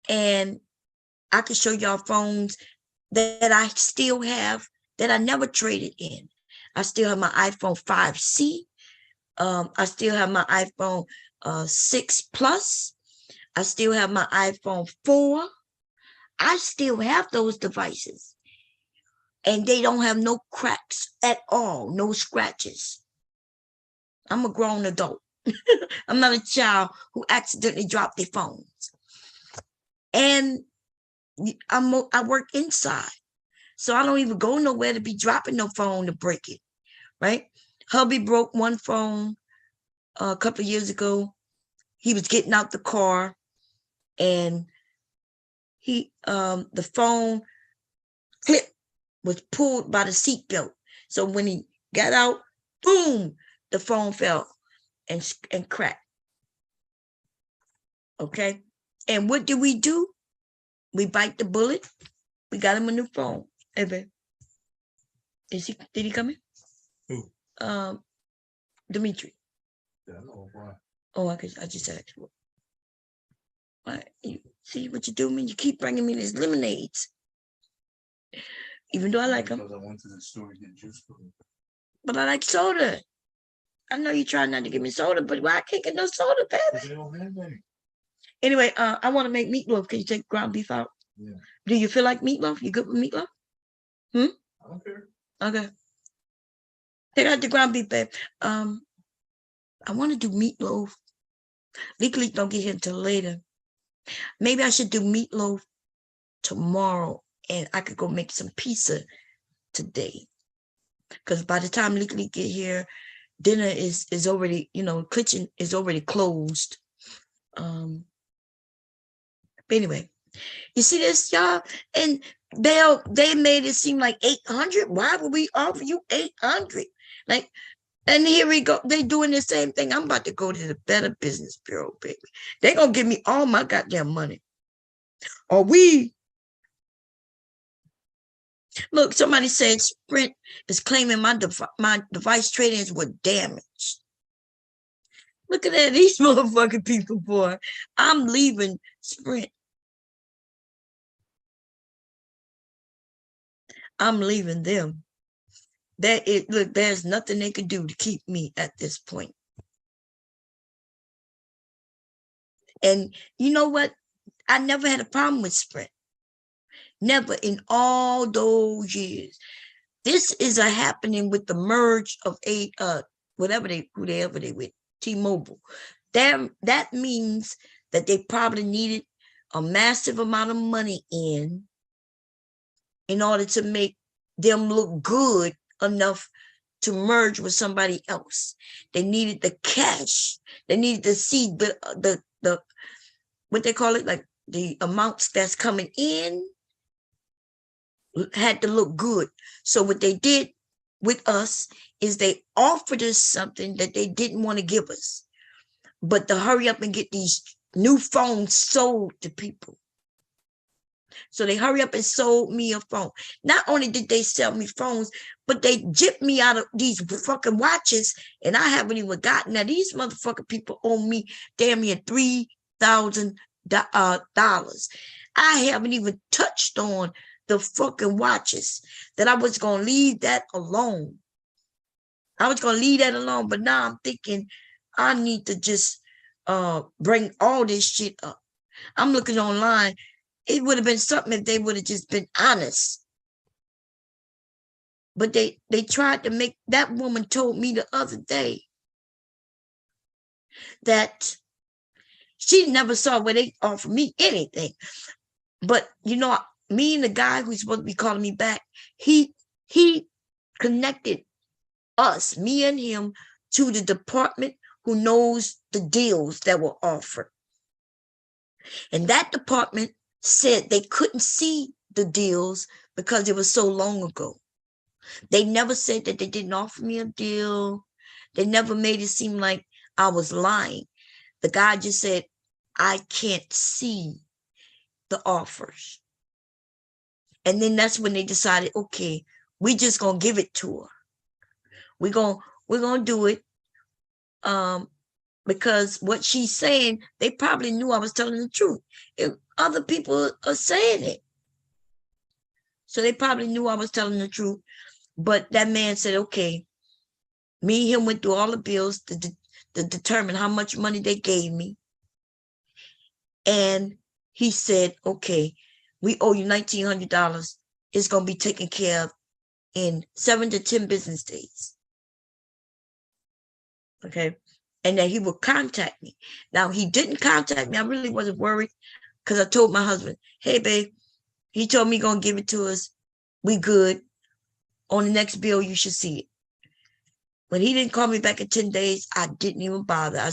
I can show y'all phones that I still have that I never traded in. I still have my iPhone 5C. I still have my iPhone 6 Plus. I still have my iPhone 4. I still have those devices. And they don't have no cracks at all, no scratches. I'm a grown adult. I'm not a child who accidentally dropped their phones. And I work inside. So I don't even go nowhere to be dropping no phone to break it, right? Hubby broke one phone a couple of years ago. He was getting out the car and the phone clip was pulled by the seatbelt. So when he got out, boom, the phone fell and cracked. Okay. And what did we do? We bite the bullet. We got him a new phone. Hey, babe. Did he come in? Who? Dimitri. Yeah, no, why? Oh, I just asked. Why? You see what you do, man? You keep bringing me these lemonades. Even though I like them. Because I went to the store to get juice for them. But I like soda. I know you try not to give me soda, but why I can't get no soda, baby? They don't have any. Anyway, I want to make meatloaf. Can you take ground beef out? Yeah. Do you feel like meatloaf? You good with meatloaf? I don't care. Okay. Take out the ground beef, babe. I want to do meatloaf. Legally don't get here until later. Maybe I should do meatloaf tomorrow, and I could go make some pizza today. Because by the time Leaky get here, dinner is already, kitchen is already closed. But anyway, you see this, y'all? And they made it seem like 800. Why would we offer you 800? Like, and here we go. They doing the same thing. I'm about to go to the Better Business Bureau, baby. They're gonna give me all my goddamn money. Or look, somebody said Sprint is claiming my device trade-ins were damaged. Look at that, these motherfucking people, boy. I'm leaving Sprint. I'm leaving them. Look, there's nothing they could do to keep me at this point. And you know what? I never had a problem with Sprint. Never in all those years. This is a happening with the merge of whoever they with T-Mobile. That means that they probably needed a massive amount of money in order to make them look good enough to merge with somebody else. They needed the cash. They needed to see the what they call it, like the amounts that's coming in had to look good. So what they did with us is they offered us something that they didn't want to give us, but to hurry up and get these new phones sold to people. So they hurry up and sold me a phone. Not only did they sell me phones, but they gypped me out of these fucking watches, and I haven't even gotten that. These motherfucking people owe me damn near $3,000. I haven't even touched on the fucking watches. That I was going to leave that alone. But now I'm thinking I need to just bring all this shit up. I'm looking online. It would have been something if they would have just been honest. But they tried to make, that woman told me the other day that she never saw where they offered me anything. But, me and the guy who's supposed to be calling me back, he connected us, me and him, to the department who knows the deals that were offered. And that department said they couldn't see the deals because it was so long ago. They never said that they didn't offer me a deal. They never made it seem like I was lying. The guy just said, I can't see the offers. And then that's when they decided, okay, we just gonna give it to her. We're gonna do it. Because what she's saying, they probably knew I was telling the truth. Other people are saying it. So they probably knew I was telling the truth. But that man said, okay, me and him went through all the bills to determine how much money they gave me. And he said, okay, we owe you $1,900. It's going to be taken care of in 7 to 10 business days. Okay. And that he would contact me. Now, he didn't contact me. I really wasn't worried because I told my husband, hey, babe, he told me he's going to give it to us. We good. On the next bill, you should see it. When he didn't call me back in 10 days, I didn't even bother.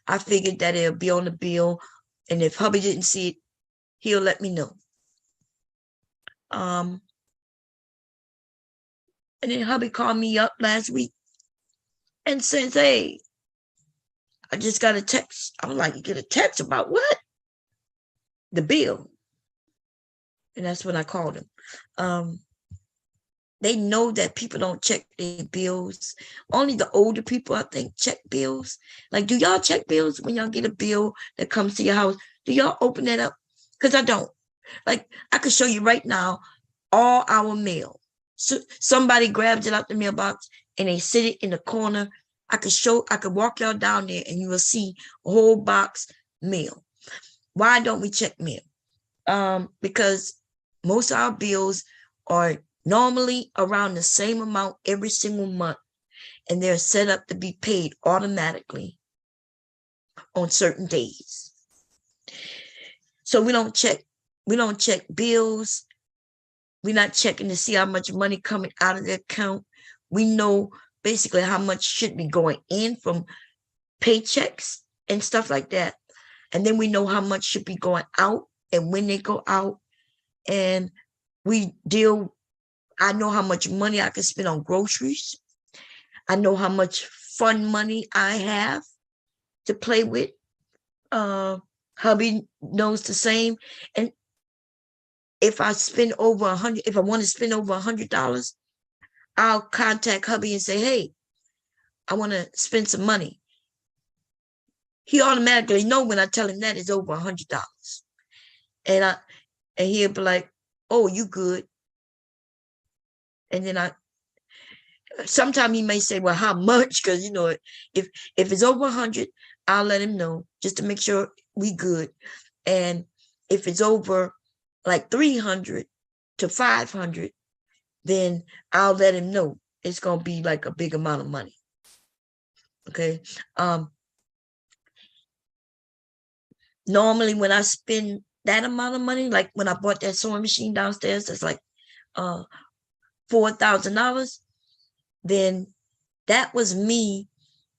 I figured that it'll be on the bill. And if hubby didn't see it, he'll let me know. And then hubby called me up last week and says, hey, I just got a text. I'm like, you get a text about what? The bill. And that's when I called him. They know that people don't check their bills. Only the older people, I think, check bills. Like, do y'all check bills when y'all get a bill that comes to your house? Do y'all open it up? Because I don't. Like, I could show you right now all our mail. So somebody grabs it out the mailbox and they sit it in the corner. I could walk y'all down there and you will see a whole box mail. Why don't we check mail? Because most of our bills are normally around the same amount every single month, and they're set up to be paid automatically on certain days. So we don't check bills. We're not checking to see how much money coming out of the account. We know basically how much should be going in from paychecks and stuff like that. And then we know how much should be going out and when they go out. And I know how much money I can spend on groceries. I know how much fun money I have to play with. Hubby knows the same. And if I spend over if I want to spend over $100, I'll contact hubby and say, hey, I want to spend some money. He automatically know when I tell him that it's over $100. And he'll be like, oh, you good. And then sometimes he may say, well, how much? Because, you know, if it's over 100, I'll let him know just to make sure we good. And if it's over like 300 to 500, then I'll let him know it's going to be like a big amount of money. Okay. Normally when I spend that amount of money, like when I bought that sewing machine downstairs, that's like $4,000, then that was me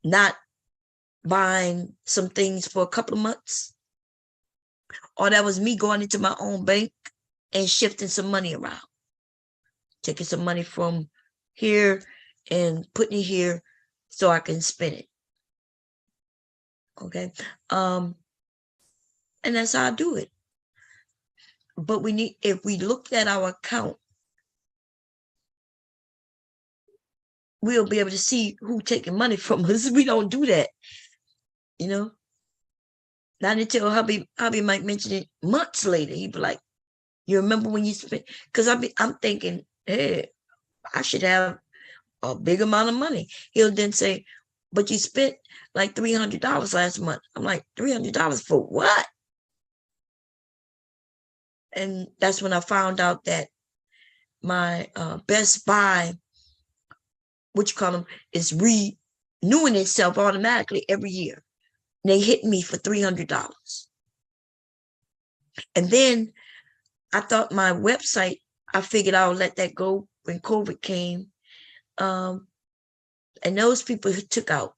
not buying some things for a couple of months, or that was me going into my own bank and shifting some money around, taking some money from here and putting it here so I can spend it. Okay. And that's how I do it. But if we look at our account, we'll be able to see who's taking money from us. We don't do that, you know. Not until hubby might mention it months later. He'd be like, you remember when you spent? Because I'm thinking, hey, I should have a big amount of money. He'll then say, but you spent like $300 last month. I'm like, $300 for what? And that's when I found out that my Best Buy, which column, is renewing itself automatically every year. And they hit me for $300. And then I thought my website, I figured I would let that go when COVID came. And those people who took out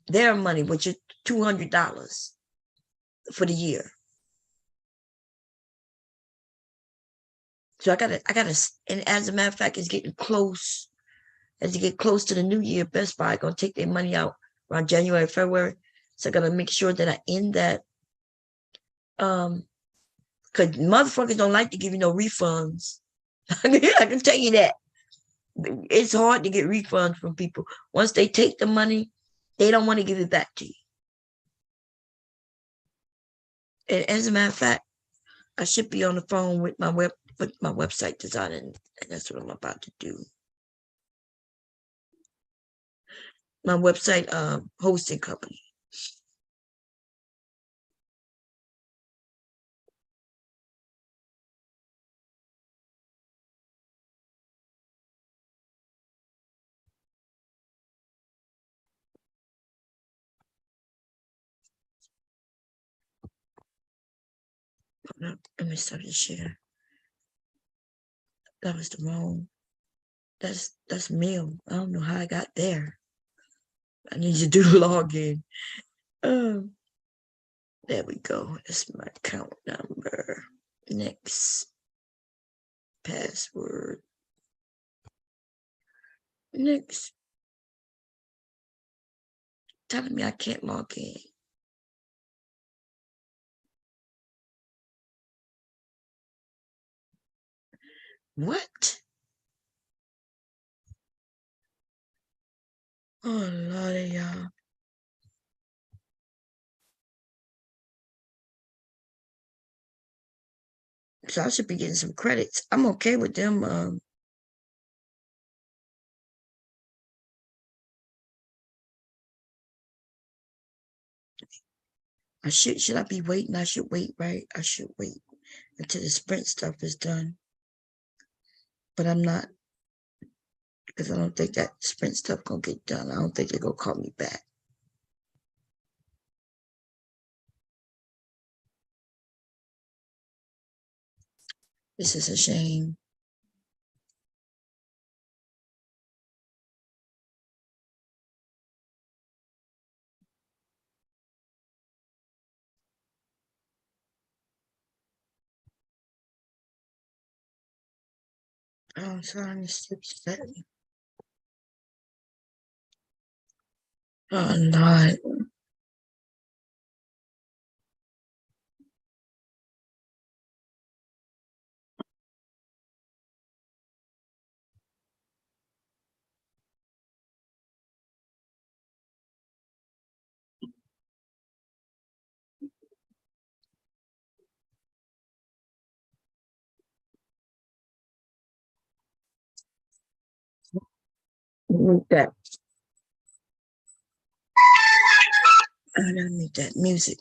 their money, which is $200 for the year. So I gotta, and as a matter of fact, it's getting close. As you get close to the new year, Best Buy gonna take their money out around January, February. So I gotta make sure that I end that. Because motherfuckers don't like to give you no refunds. I can tell you that. It's hard to get refunds from people. Once they take the money, they don't want to give it back to you. And as a matter of fact, I should be on the phone with my website design, and that's what I'm about to do. My website hosting company. Let me start to share. That was the wrong. That's mail. I don't know how I got there. I need to do login. There we go. That's my account number. Next. Password. Next. Telling me I can't log in. What? Oh, Lord, y'all. So I should be getting some credits. I'm okay with them. Should I be waiting? I should wait, right? I should wait until the Sprint stuff is done. But I'm not, because I don't think that Sprint stuff gonna get done. I don't think they're gonna call me back. This is a shame. I'm trying to skip that. Oh, Lord. Need that. I don't need that music.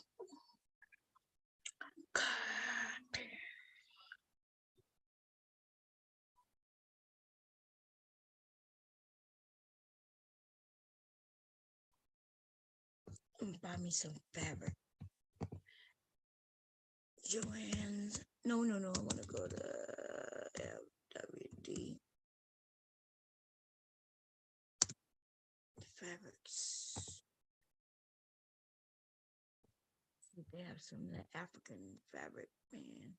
Buy me some fabric. Joann's. No. I want to go to FWD. Fabrics. They have some of that African fabric, man.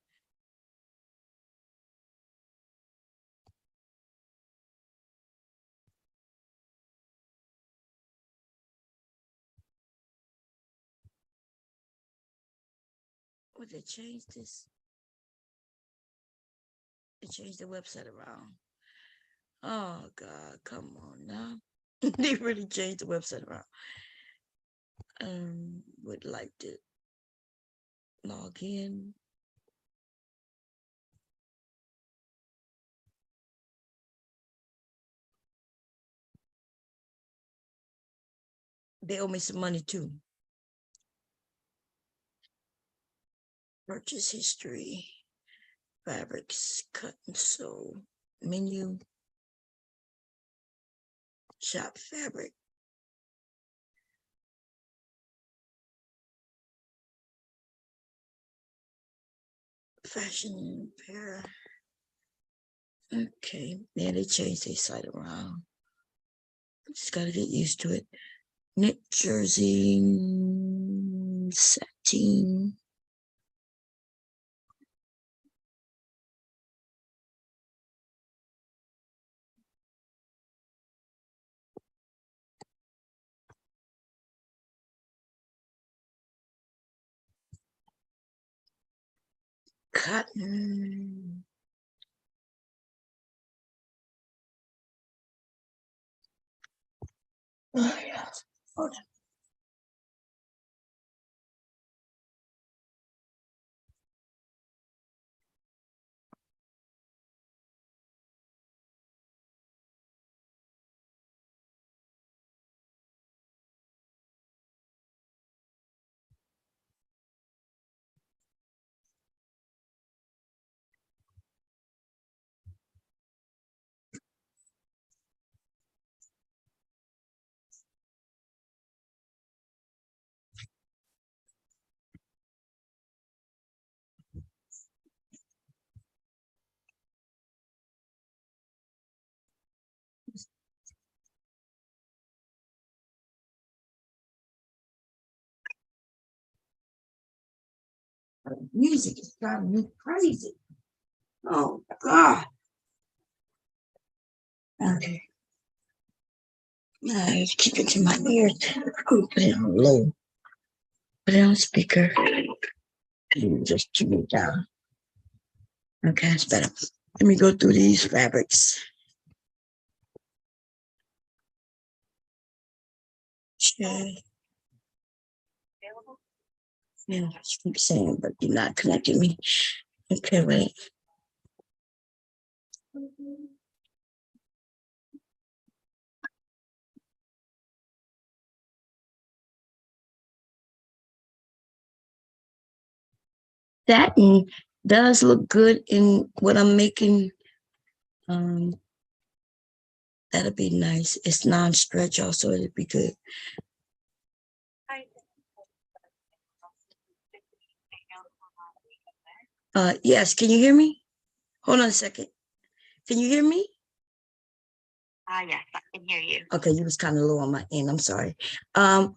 Would they change this? They changed the website around. Oh God, come on now. They really changed the website around. Would like to log in. They owe me some money too. Purchase history, fabrics, cut and sew, menu, shop fabric. Fashion pair. Okay, yeah, they changed their site around. Just gotta get used to it. Knit jersey, sateen. Cotton. Oh, yeah. Hold on. Music is driving me crazy. Oh God. Okay. I keep it to my ears. Put it on low. Put it on speaker. And just turn it down. Okay, it's better. Let me go through these fabrics. Okay. Yeah, I keep saying, but you're not connecting me. Okay, wait. Satin does look good in what I'm making. That'll be nice. It's non-stretch also, it'd be good. Yes, can you hear me? Hold on a second. Can you hear me? Yes, I can hear you. Okay, you was kind of low on my end. I'm sorry. Um,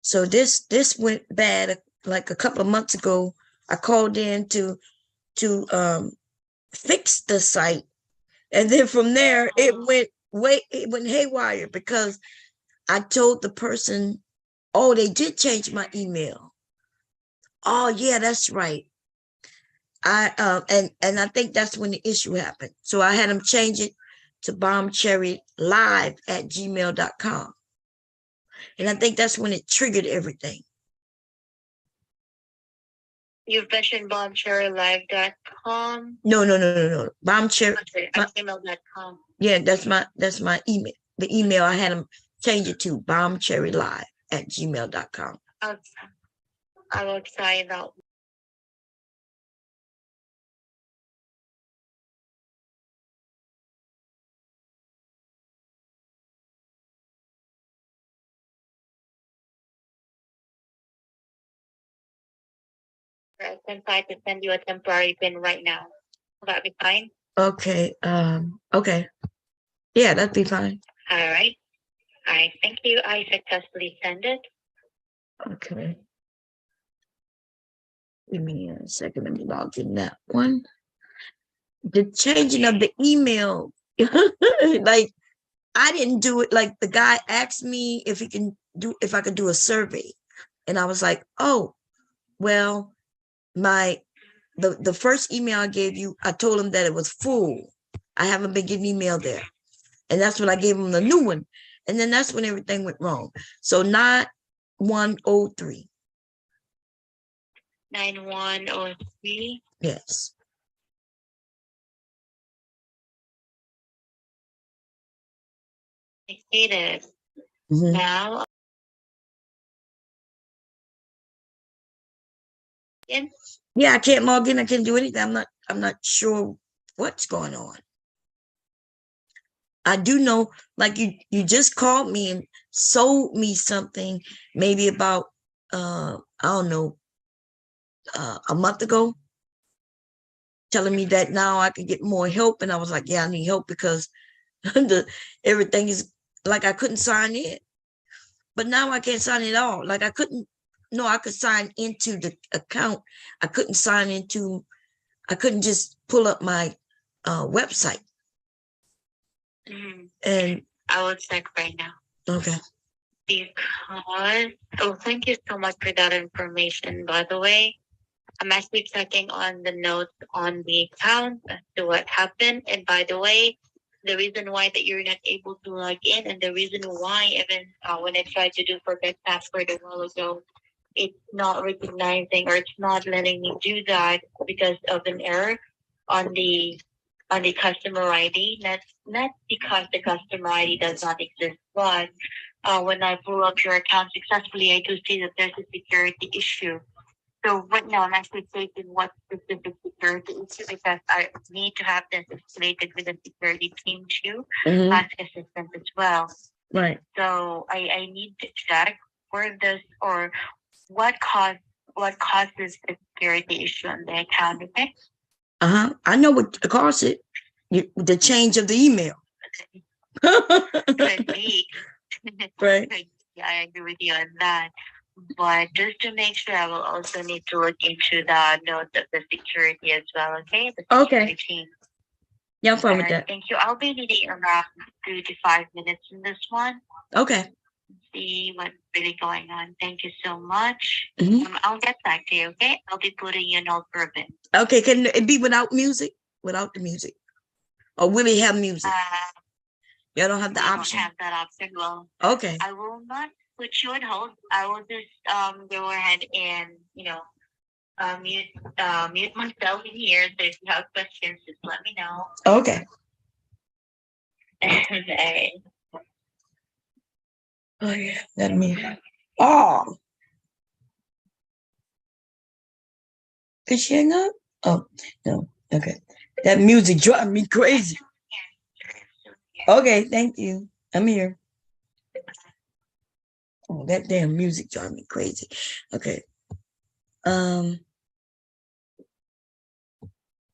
So this went bad like a couple of months ago. I called in to fix the site, and then from there it went haywire because I told the person, oh, they did change my email. Oh yeah, that's right. And I think that's when the issue happened. So I had them change it to bombcherrylive@gmail.com. And I think that's when it triggered everything. You've mentioned bombcherrylive.com. No. Bombcherry. At gmail.com. Yeah, that's my email. The email I had them change it to bombcherrylive@gmail.com. I will try that. I can try to send you a temporary pin right now. Will that be fine? Okay. Okay. Yeah, that'd be fine. All right. All right. Thank you. I successfully sent it. Okay. Give me a second. Let me log in that one. The changing of the email, like I didn't do it. Like the guy asked me if I could do a survey, and I was like, oh, well, the first email I gave you, I told him that it was full. I haven't been getting email there, and that's when I gave him the new one, and then that's when everything went wrong. So 9103. 9103. Yes. I see this. Mhm. Now, Yeah, I can't log in. I can't do anything. I'm not sure what's going on. I do know, like you just called me and sold me something maybe about I don't know, a month ago, telling me that now I could get more help, and I was like, yeah, I need help because everything is like I couldn't sign in, but now I can't sign it all. Like I couldn't. No, I could sign into the account. I couldn't just pull up my website. And I will check right now. okay. Because, thank you so much for that information. By the way, I'm actually checking on the notes on the account as to what happened. And by the way, the reason why that you're not able to log in, and the reason why even when I tried to do forget password a while ago, it's not recognizing, or it's not letting me do that because of an error on the customer ID. That's not because the customer ID does not exist, but when I pull up your account successfully, I do see that there's a security issue. So right now, I'm actually taking what specific security issue, because I need to have this escalated with the security team too, ask assistance as well. Right. So I need to check where this, or what causes the security issue on the account. Okay. I know what caused it. The change of the email. Could be. Right. Yeah, I agree with you on that. But just to make sure, I will also need to look into the note of the security as well. Okay. The security team. Yeah, I'm fine with All right, that. thank you. I'll be needing around 3 to 5 minutes in this one. Okay. See what's really going on. Thank you so much. Mhm. I'll get back to you, okay? I'll be putting you on hold for a bit. Okay, can it be without music? Without the music? Or will it have music? You don't have the option? Don't have that option. Well, okay. I will not put you on hold. I will just go ahead and, mute myself in here. So if you have questions, just let me know. Okay. Alright. Oh yeah, let me. Oh, is she hang up? Oh no. Okay, that music drives me crazy. Okay, thank you. I'm here. Oh, that damn music drives me crazy. Okay.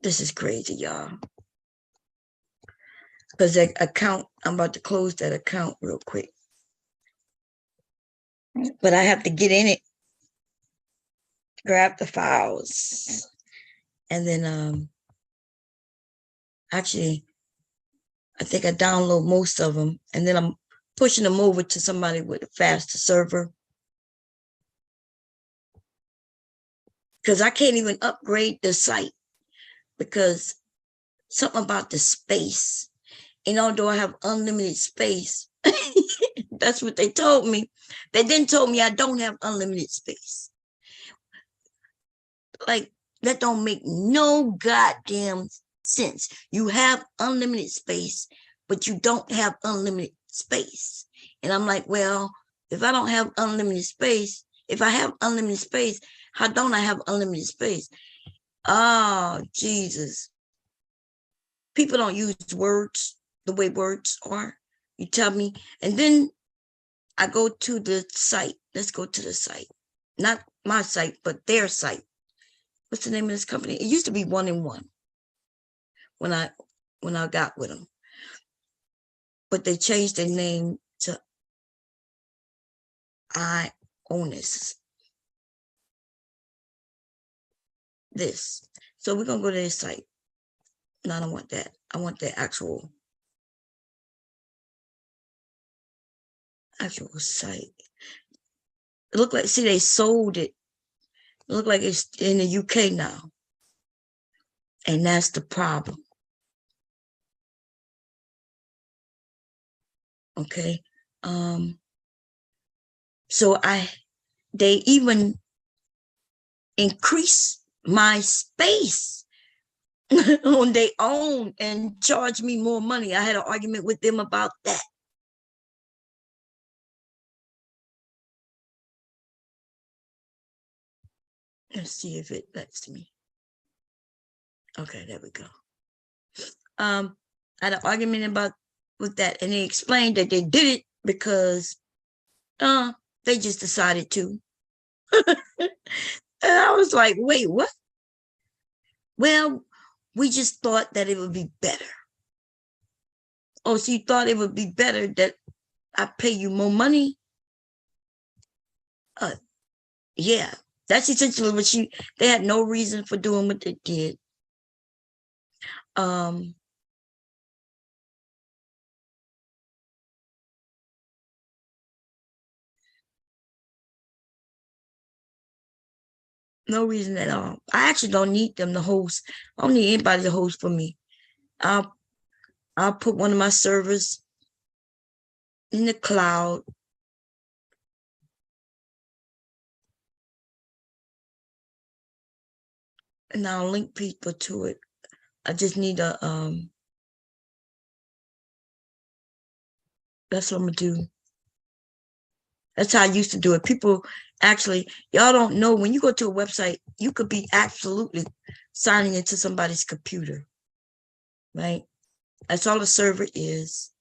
This is crazy, y'all. Because that account, I'm about to close that account real quick. but I have to get in it, grab the files, and then actually I think I download most of them, and then I'm pushing them over to somebody with a faster server, because I can't even upgrade the site because something about the space. And although I have unlimited space, that's what they told me. They didn't tell me I don't have unlimited space. Like, that don't make no goddamn sense. You have unlimited space, but you don't have unlimited space. And I'm like, well, if I don't have unlimited space, if I have unlimited space, how don't I have unlimited space? Oh, Jesus. People don't use words the way words are. You tell me. And then I go to the site. Let's go to the site. Not my site, but their site. What's the name of this company? It used to be 1-in-1 when I got with them. But they changed their name to Ionis. This. So we're gonna go to their site. No, I don't want that. I want the actual site. It looked like, see, they sold it. It looked like it's in the UK now. And that's the problem. Okay. So they even increase my space on their own and charge me more money. I had an argument with them about that. Let's see if it lets me. Okay, there we go. I had an argument with that, and they explained that they did it because they just decided to. And I was like, wait, what? Well, we just thought that it would be better. Oh, so you thought it would be better that I pay you more money? Yeah, that's essentially what they had no reason for doing what they did. No reason at all. I actually don't need them to host. I don't need anybody to host for me. I'll put one of my servers in the cloud. And I'll link people to it. I just need a that's what I'm gonna do. That's how I used to do it. People actually, y'all don't know, when you go to a website, you could be absolutely signing into somebody's computer, right? That's all a server is.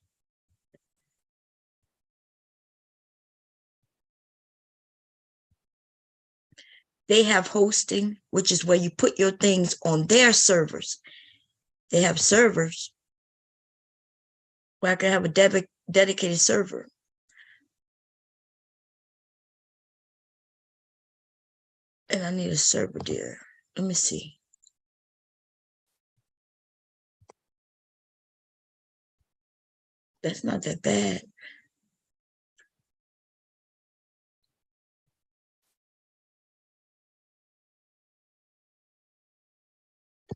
They have hosting, which is where you put your things on their servers. They have servers where I can have a dedicated server. And I need a server there. Let me see. That's not that bad.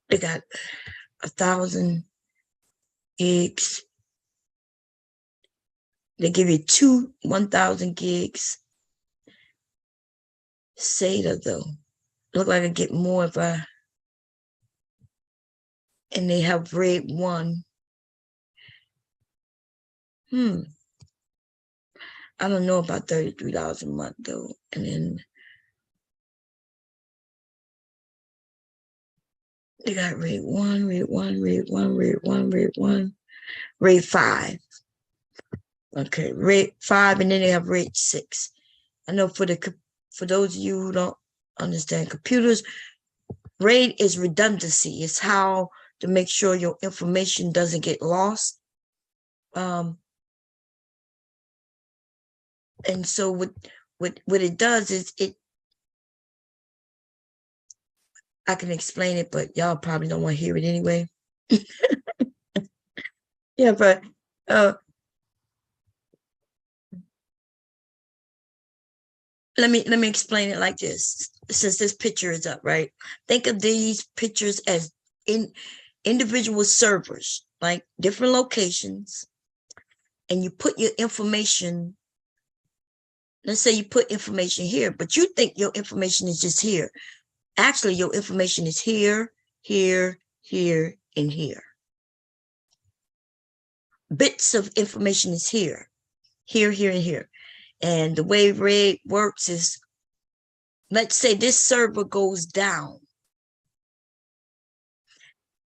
They got 1,000 gigs. They give you 1,000 gigs. SATA though. Look like I get more if I. And they have RAID 1. I don't know about $33 a month though. And then they got RAID 1, RAID 1, RAID 1, RAID 1, RAID 1, RAID 5. Okay, RAID 5, and then they have RAID 6. I know for those of you who don't understand computers, RAID is redundancy. It's how to make sure your information doesn't get lost. And so what it does is I can explain it, but y'all probably don't want to hear it anyway. Yeah, but let me explain it like this. Since this picture is up, right? Think of these pictures as individual servers, like different locations, and you put your information. Let's say you put information here, but you think your information is just here. Actually, your information is here, here, here, and here. Bits of information is here, here, here, and here. And the way RAID works is, let's say this server goes down.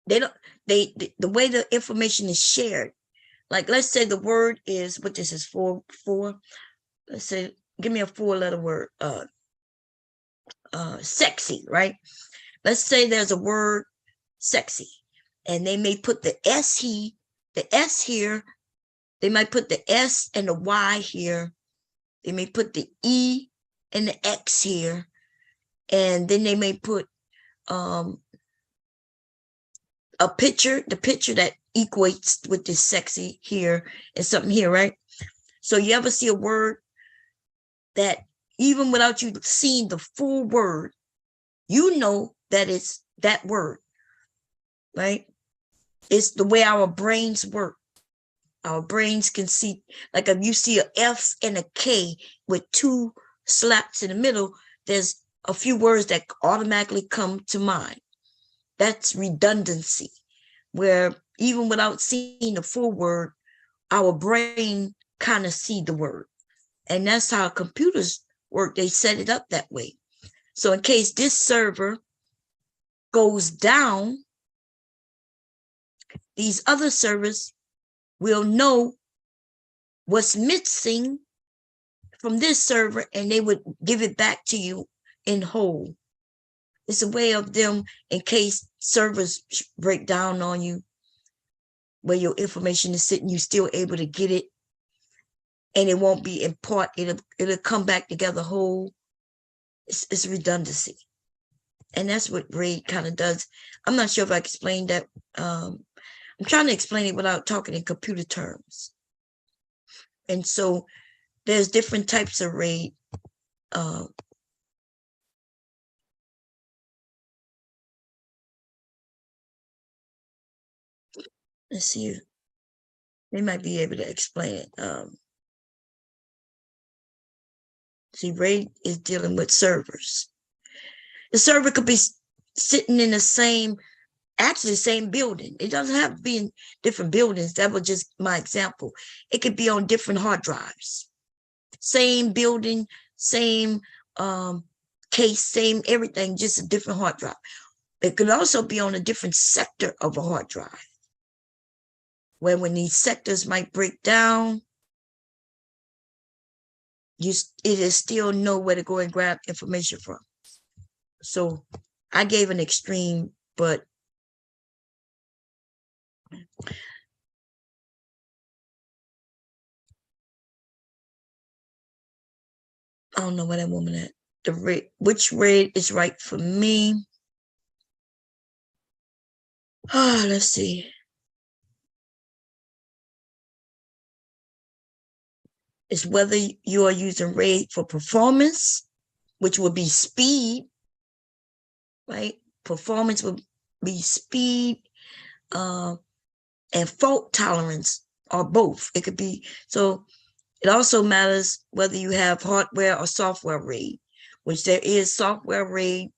The way the information is shared, like let's say the word is, what this is, four. Let's say, give me a 4-letter word, sexy, right? Let's say there's a word sexy, and they may put the S here, they might put the S and the Y here, they may put the E and the X here, and then they may put a picture, the picture that equates with this sexy here and something here, right? So you ever see a word that even without you seeing the full word, you know that it's that word, right? It's the way our brains work. Our brains can see, like if you see a F and a K with 2 slaps in the middle, there's a few words that automatically come to mind. That's redundancy, where even without seeing the full word, our brain kind of see the word. And that's how computers work. They set it up that way. So in case this server goes down, these other servers will know what's missing from this server, and they would give it back to you in whole. It's a way of them, in case servers break down on you, where your information is sitting, you're still able to get it, and it won't be in part, it'll come back together whole. It's redundancy. And that's what RAID kind of does. I'm not sure if I explained that. I'm trying to explain it without talking in computer terms. And so there's different types of RAID. Let's see. They might be able to explain it. See, RAID is dealing with servers. The server could be sitting in the same building. It doesn't have to be in different buildings. That was just my example. It could be on different hard drives. Same building, same case, same everything, just a different hard drive. It could also be on a different sector of a hard drive, where when these sectors might break down, it is still know where to go and grab information from. So I gave an extreme, but I don't know where that woman at. Which RAID is right for me? Let's see. It's whether you are using RAID for performance, which would be speed, right? Performance would be speed, and fault tolerance, or both. It could be, so it also matters whether you have hardware or software RAID, which there is software RAID,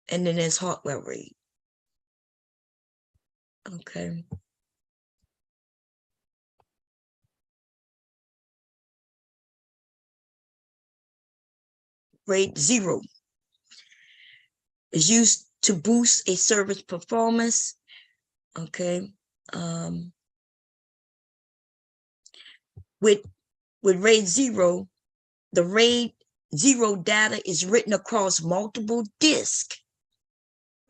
and then there's hardware RAID. Okay. RAID 0 is used to boost a server's performance. Okay. With RAID 0, the RAID 0 data is written across multiple disks,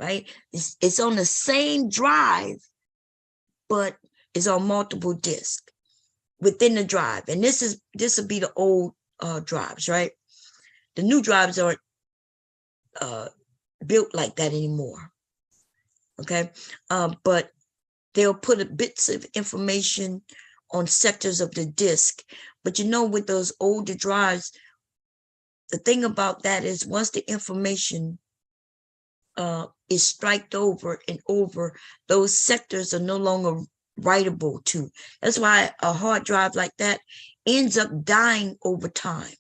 right? It's on the same drive, but it's on multiple disks within the drive. And this will be the old drives, right? the new drives aren't built like that anymore. Okay, but they'll put bits of information on sectors of the disk. But you know, with those older drives, the thing about that is once the information is striked over and over, those sectors are no longer writable to. That's why a hard drive like that ends up dying over time.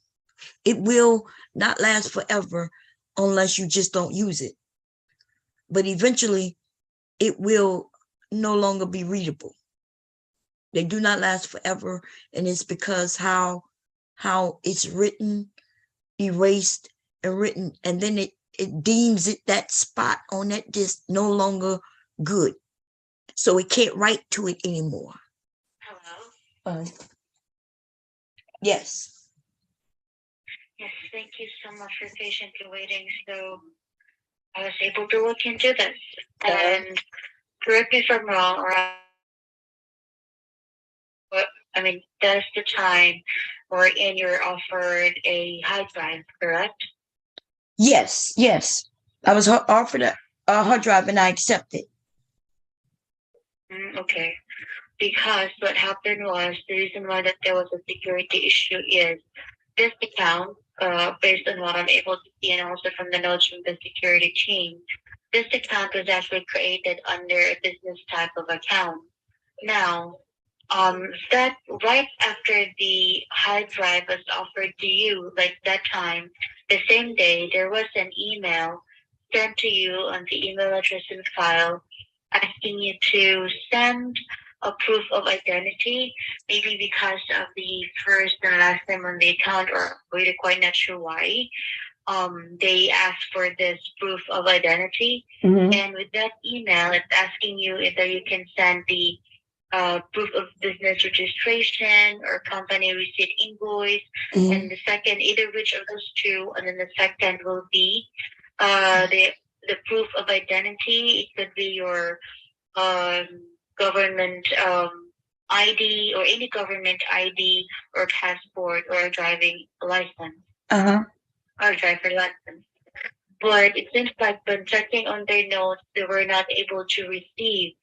It will not last forever unless you just don't use it. But eventually it will no longer be readable. They do not last forever, and it's because how it's written, erased, and written, and then it deems it, that spot on that disk, no longer good. So it can't write to it anymore. Hello. Yes. Yes, thank you so much for patiently waiting. So I was able to look into this. And correct me if I'm wrong, or I mean, that's the time wherein you're offered a hard drive, correct? Yes. Yes. I was offered a hard drive and I accepted. Okay. Because what happened was the reason why that there was a security issue is this account, based on what I'm able to see and also from the notes from the security team, this account was actually created under a business type of account. Now, that right after the hard drive was offered to you, like that time, the same day, there was an email sent to you on the email address and file asking you to send a proof of identity, maybe because of the first and last name on the account, or really quite not sure why. They asked for this proof of identity. And with that email, it's asking you either you can send the proof of business registration or company receipt invoice, and the second, either which of those two, and then the second will be the proof of identity. It could be your government ID or any government ID or passport or driving license or driver license. But it seems like when checking on their notes, they were not able to receive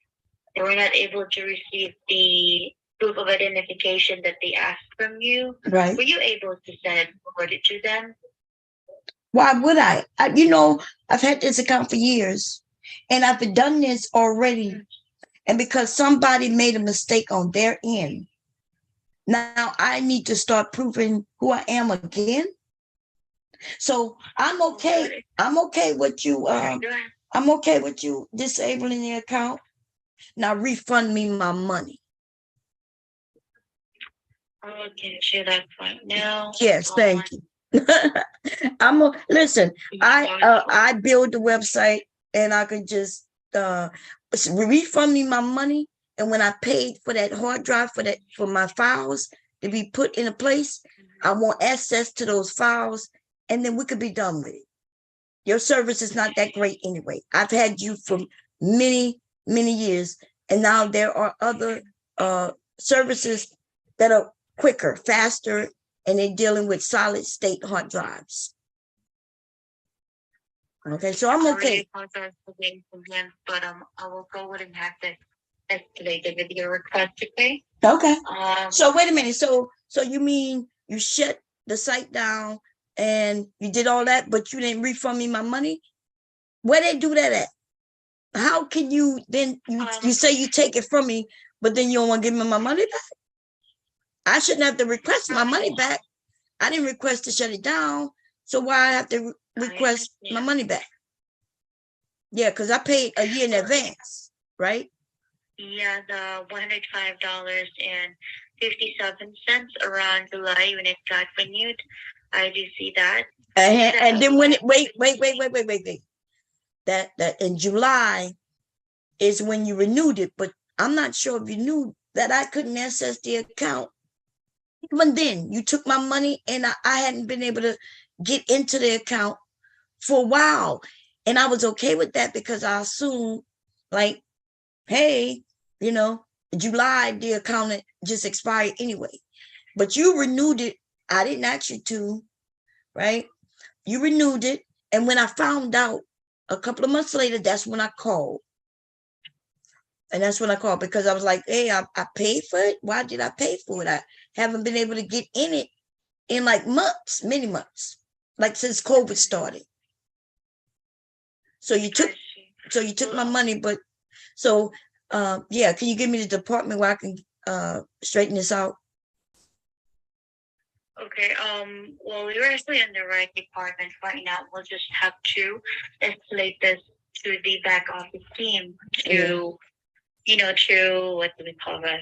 the proof of identification that they asked from you. Right. Were you able to send forward it to them? Why would I? You know, I've had this account for years and I've done this already. And because somebody made a mistake on their end, now I need to start proving who I am again. So I'm okay. I'm okay with you. I'm okay with you disabling the account. Now refund me my money. I'll get you that right now. Yes, thank you. Listen. I build the website and I can just refund me my money. And when I paid for that hard drive for my files to be put in a place, I want access to those files, and then we could be done with it. Your service is not that great anyway. I've had you for many, many years, and now there are other services that are quicker, faster, and they're dealing with solid state hard drives. Okay, so I'm okay. But I will go ahead and have this escalated with your request, okay? Okay. So wait a minute. So you mean you shut the site down and you did all that, but you didn't refund me my money? Where they do that at? How can you then you say you take it from me, but then you don't want to give me my money back? I shouldn't have to request my money back. I didn't request to shut it down. So why I have to request my money back? Yeah, because I paid a year in advance, right? Yeah, the $105.57 around July when it got renewed. I do see that. And then when it wait. That in July is when you renewed it, but I'm not sure if you knew that I couldn't access the account. Even then, you took my money and I hadn't been able to get into the account for a while. And I was okay with that because I assumed, like, hey, you know, July, the account just expired anyway. But you renewed it. I didn't ask you to, right? you renewed it. And when I found out a couple of months later, that's when I called. And that's when I called because I was like, hey, I paid for it. Why did I pay for it? I haven't been able to get in it in like months, many months, like since COVID started. So you took my money, but so yeah, can you give me the department where I can straighten this out? Okay, well, you're actually in the right department right now. We'll just have to escalate this to the back office team to, to, what do we call that?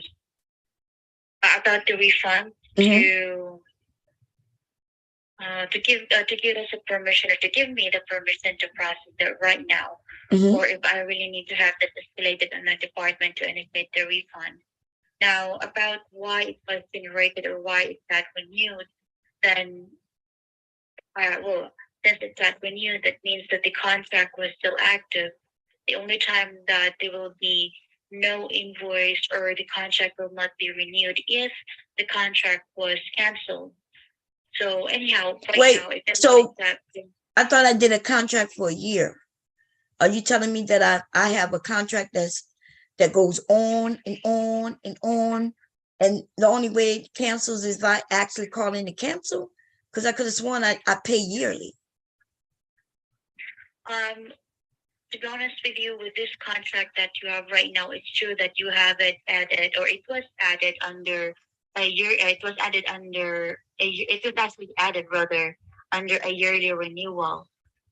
About the refund to give us a permission or to give me the permission to process it right now, or if I really need to have this escalated on the department to initiate the refund. Now, about why it was generated or why it's not renewed, then, since it's not renewed, that means that the contract was still active. The only time that there will be no invoice or the contract will not be renewed if the contract was canceled. So anyhow, Wait, now, it so that I thought I did a contract for a year. Are you telling me that I have a contract that goes on and on and on, and the only way it cancels is by actually calling to cancel? Because I could have sworn I pay yearly. to be honest with you, with this contract that you have right now, it's true that you have it added, or it was added under a year. It was added under it was actually added rather under a yearly renewal.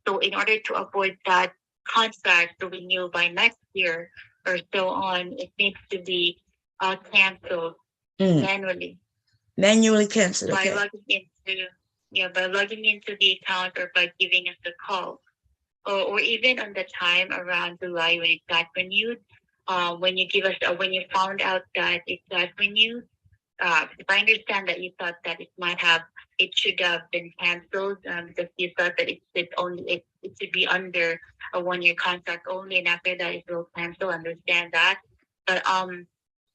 So in order to avoid that contract to renew by next year or so on, it needs to be canceled manually. Manually canceled. By Okay. logging into the account or by giving us a call. Or even on the time around July when it got renewed, when you found out that it got renewed, if I understand that you thought that it should have been canceled because you thought that it should be under a 1-year contract only, and after that it will cancel. Understand that, but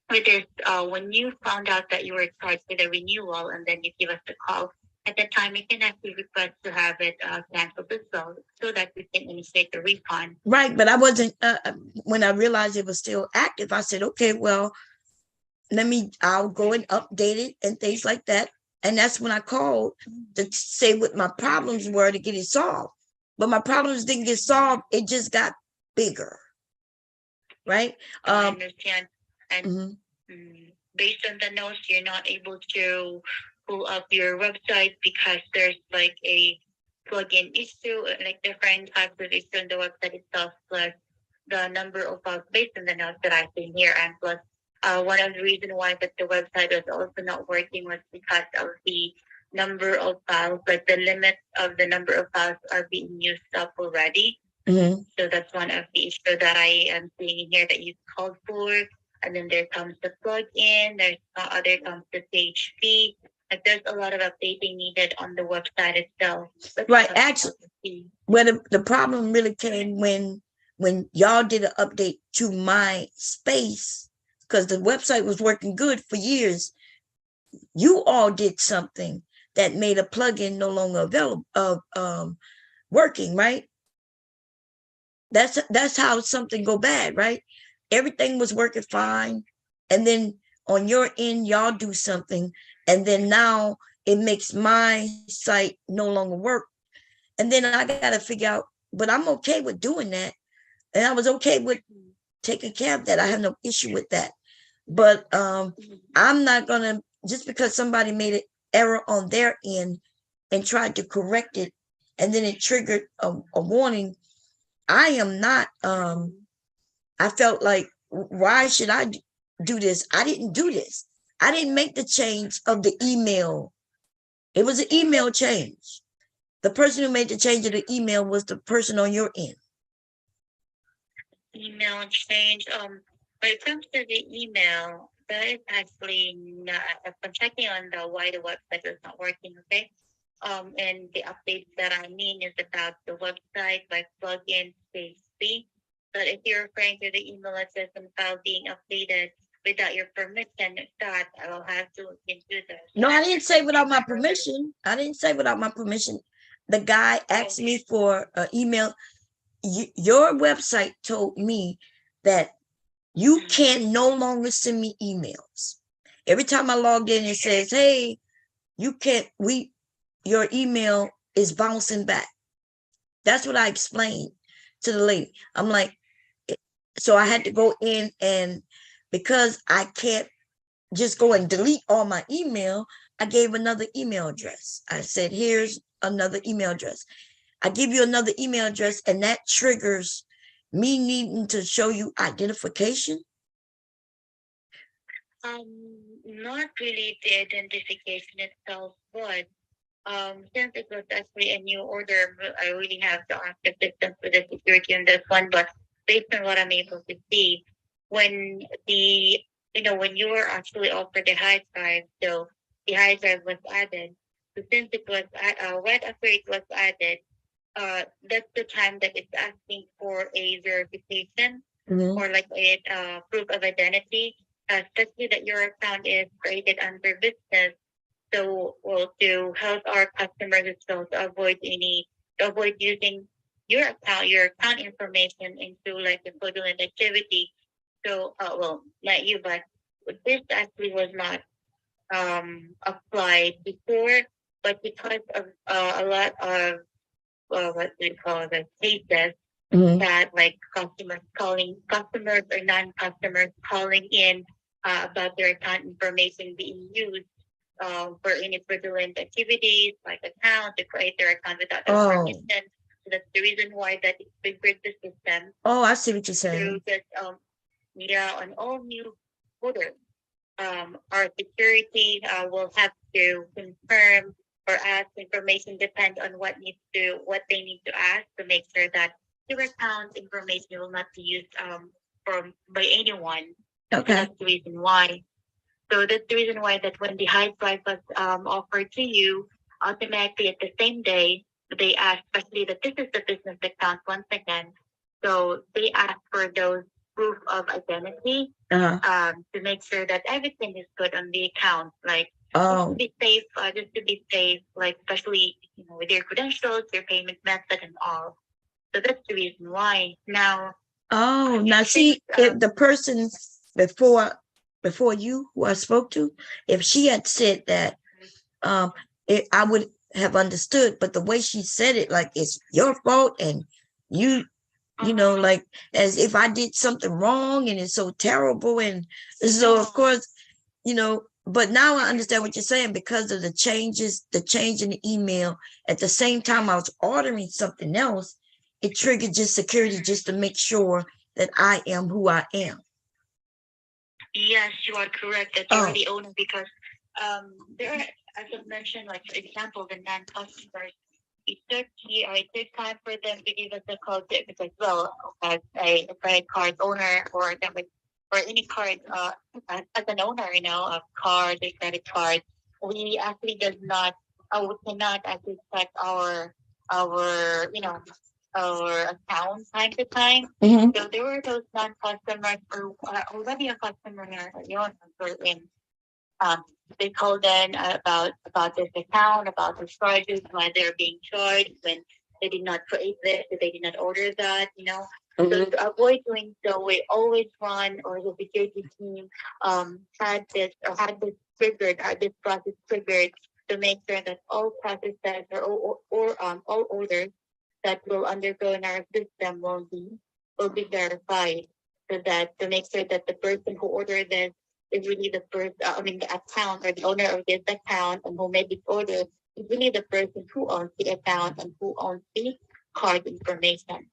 with this, when you found out that you were charged with a renewal, and then you give us a call. At that time, you can actually request to have it canceled as well, so that we can initiate the refund. Right, but I wasn't. When I realized it was still active, I said, "Okay, well, I'll go and update it and things like that." And that's when I called to say what my problems were to get it solved. But my problems didn't get solved; it just got bigger. Right? I understand, and based on the notes, you're not able to pull up your website because there's like a plugin issue, like different types of issue on the website itself, plus the number of files based on the notes that I've seen here, and plus one of the reasons why that the website was also not working was because of the number of files, like the limit of the number of files are being used up already. So that's one of the issues that I am seeing here that you called for. And then there comes the plugin, there comes the page fee. Like there's a lot of updating needed on the website itself. Right. Actually, where the problem really came when y'all did an update to my space, because the website was working good for years. You all did something that made a plugin no longer available, working, right? That's how something go bad, right? Everything was working fine, and then on your end, y'all do something, and then now it makes my site no longer work. And then I got to figure out, but I'm okay with doing that. And I was okay with taking care of that. I have no issue with that. But I'm not going to, just because somebody made an error on their end and tried to correct it, and then it triggered a warning, I am not, I felt like, why should I do this? I didn't do this. I didn't make the change of the email. It was an email change. The person who made the change of the email was the person on your end. Email change. When it comes to the email, that is actually not, I'm checking on why the website is not working, okay? And the updates that I mean is about the website, like plugin space fee. But if you're referring to the email address and file being updated without your permission, that I will have to look into this. No, I didn't say without my permission. I didn't say without my permission. the guy asked me for an email. Your website told me that you can no longer send me emails. Every time I logged in, it says, hey, you can't, your email is bouncing back. That's what I explained to the lady. I'm like, so I had to go in, and because I can't just go and delete all my email, I gave another email address. I said, here's another email address. I give you another email address, and that triggers me needing to show you identification. Not really the identification itself, but since it was actually a new order, I really have to ask assistance with the security on this one. But based on what I'm able to see, when when you were actually offered the hard drive, so the hard drive was added. So since it was right after it was added, that's the time that it's asking for a verification or like a proof of identity, especially that your account is created under business. So, well, to help our customers as well to avoid using your account information into like a fraudulent activity. So, well, not you, but this actually was not applied before, but because of a lot of what we call the cases that like customers or non-customers calling in about their account information being used for any fraudulent activities, like account, to create their account without our permission. So that's the reason why that it triggered the system. Oh, I see what you're saying. Through this, on all new orders, our security will have to confirm or ask information depend on what they need to ask to make sure that your account information will not be used by anyone. Okay. So that's the reason why. So that's the reason why that when the high price was offered to you, automatically at the same day, they ask, especially that this is the business account once again. So they ask for those proof of identity to make sure that everything is good on the account. Like just to be safe, like especially with your credentials, your payment method, and all. So that's the reason why. Now. Now see, if the person before you who I spoke to, if she had said that, I would have understood. But the way she said it, like it's your fault, and you know, like as if I did something wrong, and it's so terrible, and so of course, But now I understand what you're saying because of the change in the email. At the same time, I was ordering something else. It triggered just security just to make sure that I am who I am. Yes, you are correct that you're the owner because there are, as I mentioned, like for example, the non-customers, it took time for them to give us a call because, well, as a credit card owner or any card, as an owner, of card, a credit card, we actually we cannot actually check our our account time to time. So there were those non-customers who are already a customer in. They called in about this account, about the charges, why they're being charged when they did not create this, they did not order that. So to avoid doing so, we always run, or the security team had this process triggered to make sure that all processes or all orders that will undergo in our system will be verified, so that to make sure that the person who ordered this is really the person, the account or the owner of this account and who made this order is really the person who owns the account and who owns the card information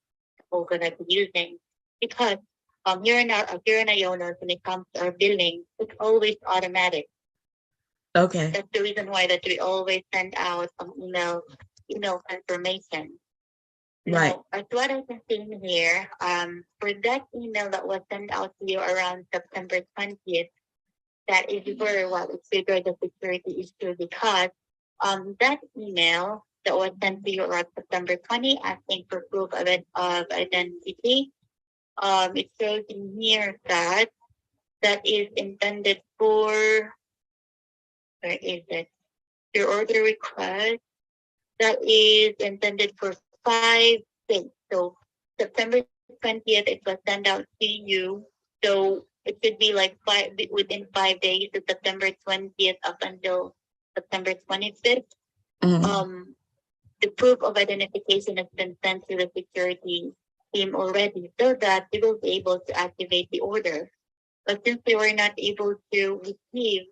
we're going to be using. Because here in Ionos, when it comes to our billing, it's always automatic. Okay. That's the reason why that we always send out email confirmation. Right. Now, as what I can see here, for that email that was sent out to you around September 20th, that is very well it triggered the security issue because that email that was sent to you around September 20 asking for proof of identity, it shows in here that is intended for, where is it? Your order request. that is intended for 5 days. So September 20th, it was sent out to you. So it should be like within 5 days to September 20th up until September 25th. The proof of identification has been sent to the security team already so that they will be able to activate the order. But since they were not able to receive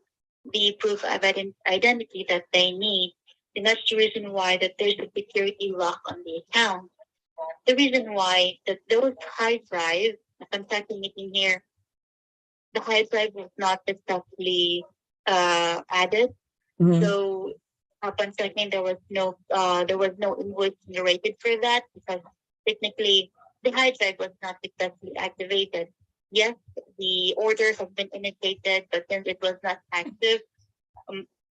the proof of identity that they need, then that's the reason why that there's a security lock on the account. The reason why that those hard drives, if I'm checking it in here, the hard drive was not successfully added. So upon checking, there was no invoice generated for that because technically the hard drive was not successfully activated. Yes, the order has been initiated, but since it was not active,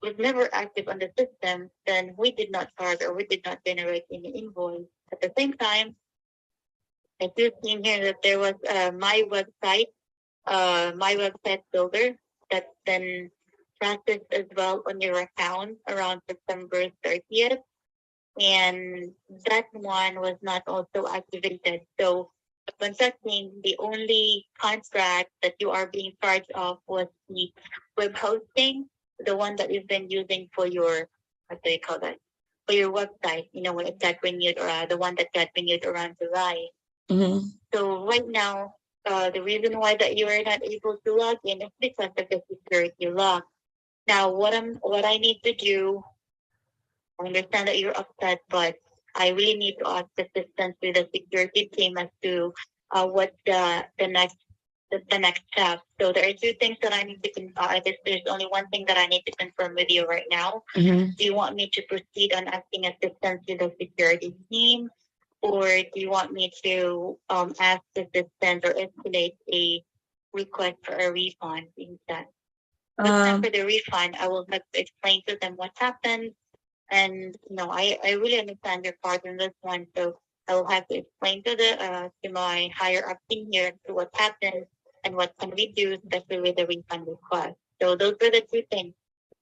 was never active on the system, then we did not charge or we did not generate any invoice. At the same time, I do see in here that there was my website builder that's been processed as well on your account around September 30th. And that one was not also activated. So upon checking, the only contract that you are being charged of was the web hosting, the one that you've been using for your, what do you call that? For your website, when it got renewed, or the one that got renewed around July. So right now, the reason why that you are not able to log in is because of the security lock. Now, what I need to do, I understand that you're upset, but I really need to ask assistance with the security team as to what the next step. So there are two things that I need to confirm. There's only one thing that I need to confirm with you right now. Do you want me to proceed on asking assistance to the security team, or do you want me to ask assistance or escalate a request for a refund instead? For the refund, I will have to explain to them what happened. And I really understand your part in this one. So I will have to explain to my higher up in here to what happened and what can we do, especially with the refund request. So those are the two things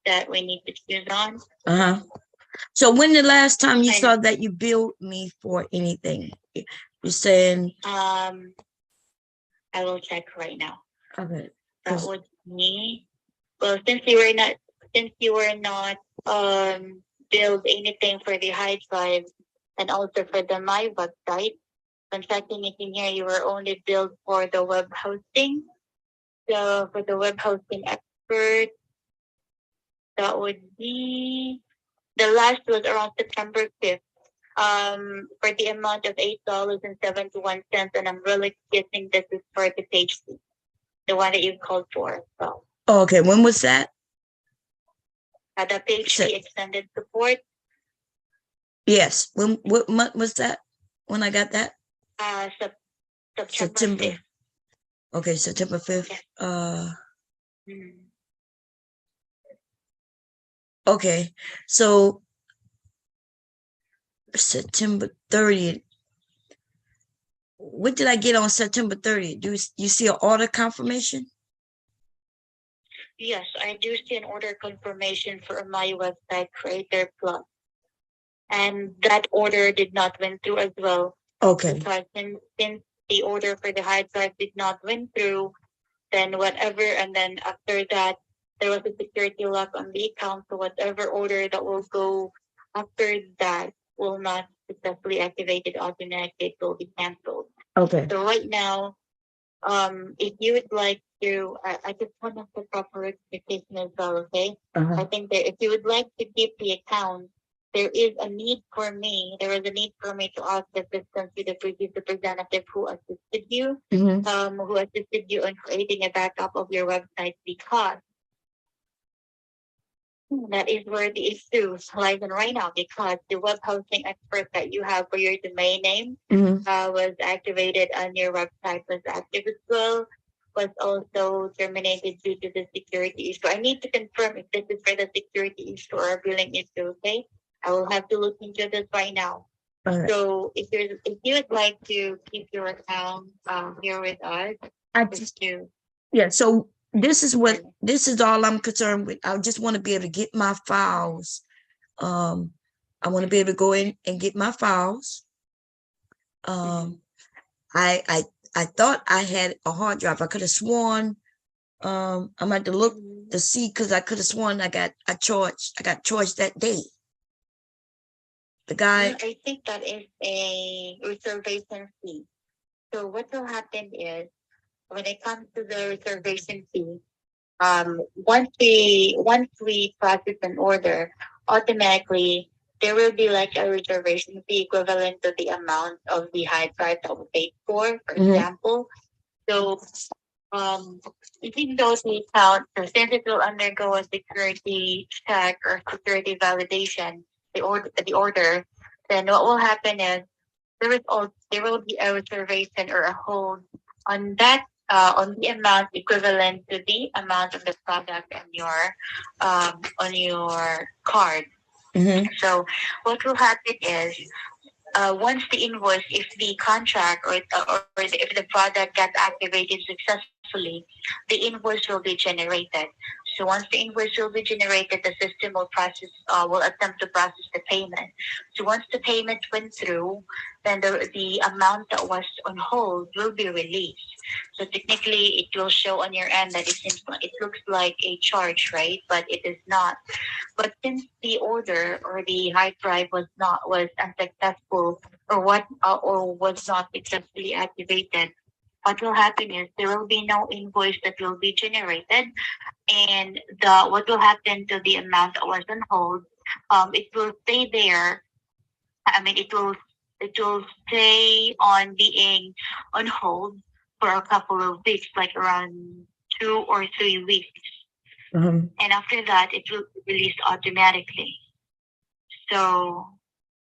that we need to choose on. So when the last time you saw that you billed me for anything? You're saying? I will check right now. Okay. That was me. Well, since you were not billed anything for the high drive and also for the my website, when checking it in here, you were only billed for the web hosting. So for the web hosting expert, that would be the last was around September 5th. For the amount of $8.71, and I'm really guessing this is for the page fee, the one that you called for. So. Okay, when was that? The page fee extended support. Yes. What month was that? When I got that? September 5th. Okay, September 5th. Okay, so September 30th. What did I get on September 30th? Do you see an order confirmation? Yes, I do see an order confirmation for my website Creator Plus. And that order did not went through as well. Okay. Because since the order for the hard drive did not went through, then whatever, and then after that, there was a security lock on the account. So whatever order that will go after that will not successfully activated automatically. It will be canceled. Okay. So right now, if you would like to, I just want to have proper expectation as well, okay? I think that if you would like to keep the account, there is a need for me to ask assistance to the previous representative who assisted you, who assisted you in creating a backup of your website, because that is where the issue lies in right now, because the web hosting expert that you have for your domain name was activated on your website, was active as well, was also terminated due to the security issue. I need to confirm if this is for the security issue or a billing issue, okay? I will have to look into this right now. Right. So if you would like to keep your account here with us, so this is all I'm concerned with. I just want to be able to get my files I want to be able to go in and get my files. I thought I had a hard drive. I could have sworn I'm going to look to see, because I could have sworn I got charged that day. The guy, I think that is a reservation fee. So what will happen is when it comes to the reservation fee, once we process an order, automatically there will be like a reservation fee equivalent to the amount of the high drive that we paid for example. So even though the account, so since it will undergo a security check or security validation, the order, then what will happen is there will be a reservation or a hold on that on the amount equivalent to the amount of the product on your card. So what will happen is once the invoice, if the contract if the product gets activated successfully, the invoice will be generated. So once the invoice will be generated, the system will attempt to process the payment. So once the payment went through, then the amount that was on hold will be released. So technically, it will show on your end that it looks like a charge, right? But it is not. But since the order or the hard drive was unsuccessful or was not successfully activated, what will happen is there will be no invoice that will be generated, and what will happen to the amount that was on hold, it will stay there. I mean, it will stay on being on hold for a couple of weeks, like around 2 or 3 weeks. And after that, it will be released automatically. So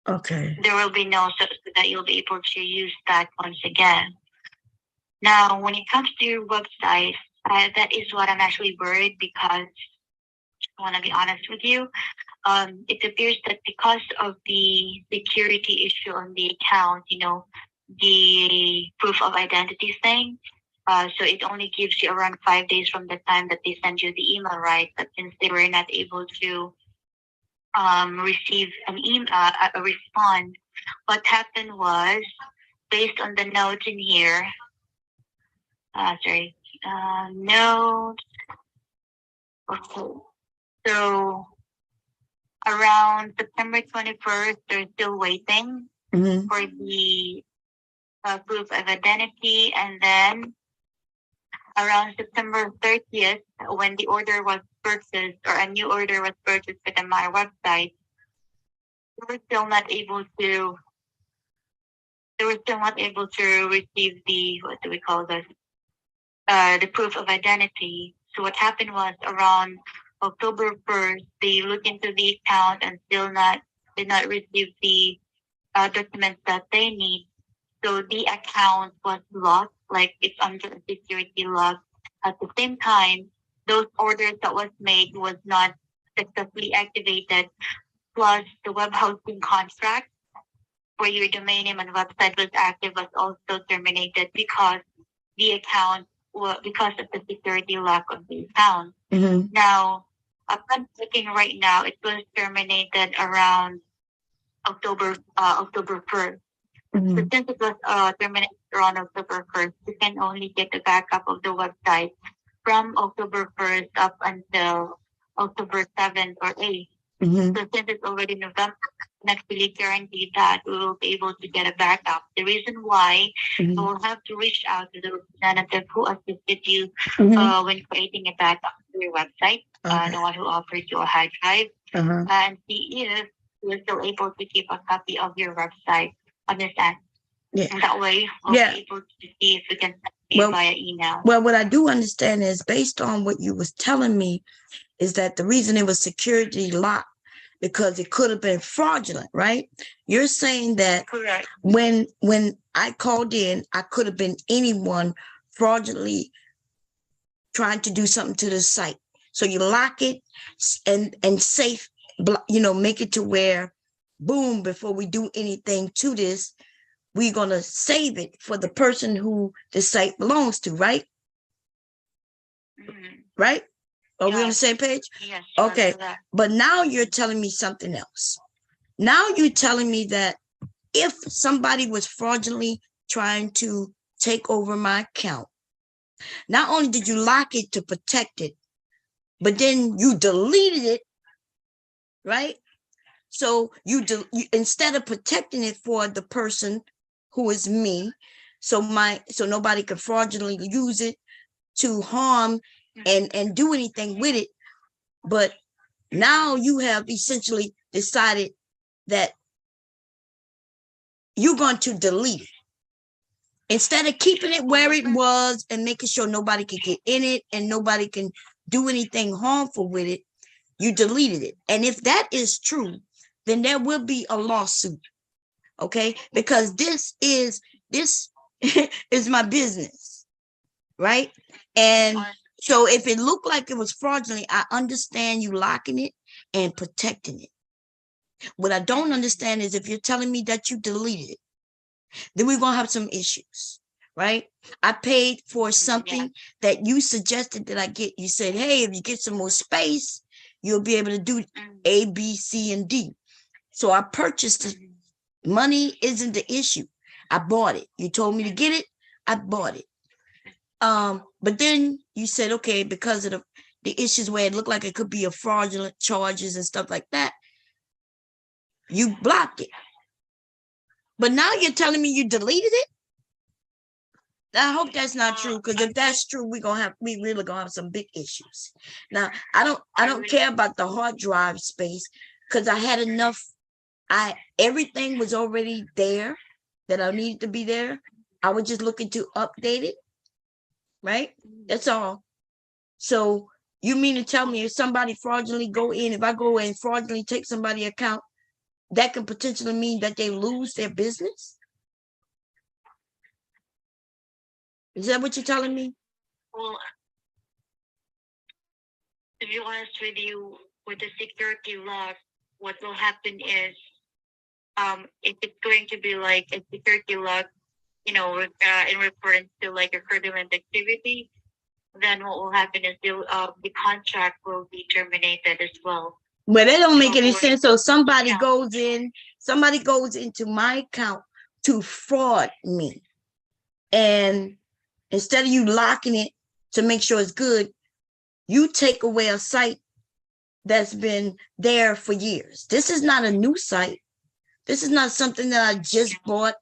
there will be no, so that you'll be able to use that once again. Now, when it comes to your website, that is what I'm actually worried, because I want to be honest with you. It appears that because of the security issue on the account, the proof of identity thing, so it only gives you around 5 days from the time that they send you the email, right? But since they were not able to receive an email, a response, what happened was, based on the notes in here, notes. Okay. So around September 21st, they're still waiting for the proof of identity, and then around September 30th, when the order was purchased or a new order was purchased within my website, they were still not able to receive the, what do we call this? The proof of identity. So what happened was, around October 1st, they looked into the account and did not receive the documents that they need. So the account was locked, like it's under a security lock. At the same time, those orders that was made was not successfully activated. Plus, the web hosting contract where your domain name and website was active was also terminated because because of the security lock of the account. Now, upon checking right now, it was terminated around October 1st. So since it was terminated around October 1st, you can only get the backup of the website from October 1st up until October 7th or 8th. So since it's already November, not really guaranteed that we will be able to get a backup. The reason why we will have to reach out to the representative who assisted you when creating a backup to your website, the one who offered you a hard drive, and see if you're still able to keep a copy of your website on this end. And that way, we'll be able to see if we can send it via email. Well, what I do understand is, based on what you was telling me, is that the reason it was security locked because it could have been fraudulent, right? You're saying that when I called in, I could have been anyone fraudulently trying to do something to the site. So you lock it and safe, make it to where, boom, before we do anything to this, we're going to save it for the person who the site belongs to, right? Right? Are we on the same page? Yes. Okay. But now you're telling me something else. Now you're telling me that if somebody was fraudulently trying to take over my account, not only did you lock it to protect it, but then you deleted it, right? So you instead of protecting it for the person who is me, so nobody could fraudulently use it to harm and do anything with it, but now you have essentially decided that you're going to delete it. Instead of keeping it where it was and making sure nobody could get in it and nobody can do anything harmful with it, you deleted it. And if that is true, then there will be a lawsuit, okay? Because this is my business, right? And so if it looked like it was fraudulent, I understand you locking it and protecting it. What I don't understand is if you're telling me that you deleted it, then we're going to have some issues, right? I paid for something that you suggested that I get. You said, hey, if you get some more space, you'll be able to do A, B, C, and D. So I purchased it. Money isn't the issue. I bought it. You told me to get it. I bought it. But then you said, okay, because of the issues where it looked like it could be a fraudulent charges and stuff like that, you blocked it. But now you're telling me you deleted it? I hope that's not true, because if that's true, we really gonna have some big issues. Now, I don't care about the hard drive space, because I had enough. Everything was already there that I needed to be there. I was just looking to update it, right? That's all. So you mean to tell me if somebody fraudulently if I go and fraudulently take somebody's account, that could potentially mean that they lose their business? Is that what you're telling me? Well, to be honest with you, with the security lock, what will happen is, if it's going to be like a security lock, in reference to like a fraudulent activity, then what will happen is the contract will be terminated as well. But that don't make any sense. So somebody goes into my account to fraud me. And instead of you locking it to make sure it's good, you take away a site that's been there for years. This is not a new site. This is not something that I just bought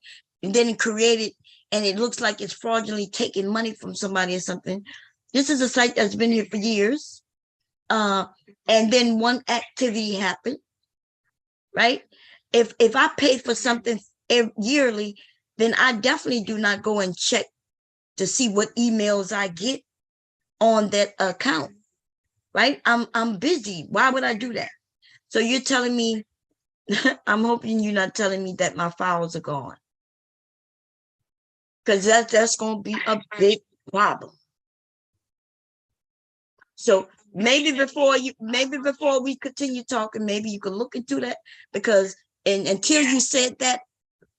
and then created and it looks like it's fraudulently taking money from somebody or something. This is a site that's been here for years. And then one activity happened, right? If I pay for something yearly, then I definitely do not go and check to see what emails I get on that account, right? I'm busy. Why would I do that? So you're telling me, I'm hoping you're not telling me that my files are gone, because that's going to be a big problem. So maybe before we continue talking, maybe you can look into that, because until you said that,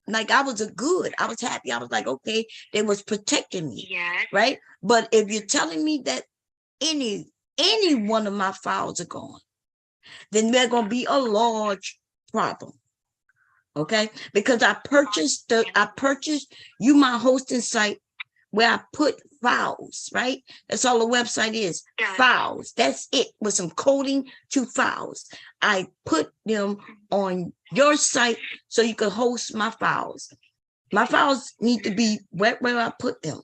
like I was happy. I was like, okay, they was protecting me, right? But if you're telling me that any one of my files are gone, then there's gonna be a large problem. Okay, because I purchased you my hosting site where I put files, right? That's all the website is, files. That's it, with some coding to files. I put them on your site so you can host my files. My files need to be where I put them,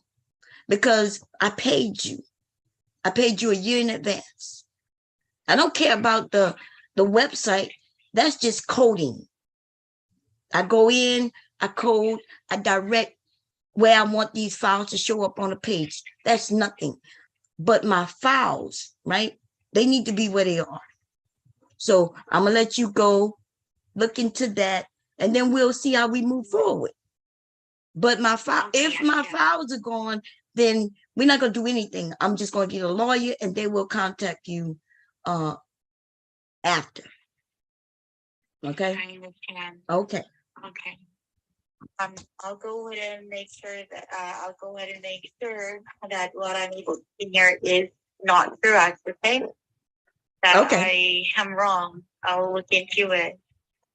because I paid you. I paid you a year in advance. I don't care about the website. That's just coding. I go in, I code, I direct where I want these files to show up on a page. That's nothing. But my files, right? They need to be where they are. So I'm gonna let you go look into that, and then we'll see how we move forward. But if my files are gone, then we're not gonna do anything. I'm just gonna get a lawyer, and they will contact you after. Okay. I understand. Okay. Okay. I'll go ahead and make sure that what I'm able to see here is not correct. Okay. That Okay. I am wrong. I'll look into it.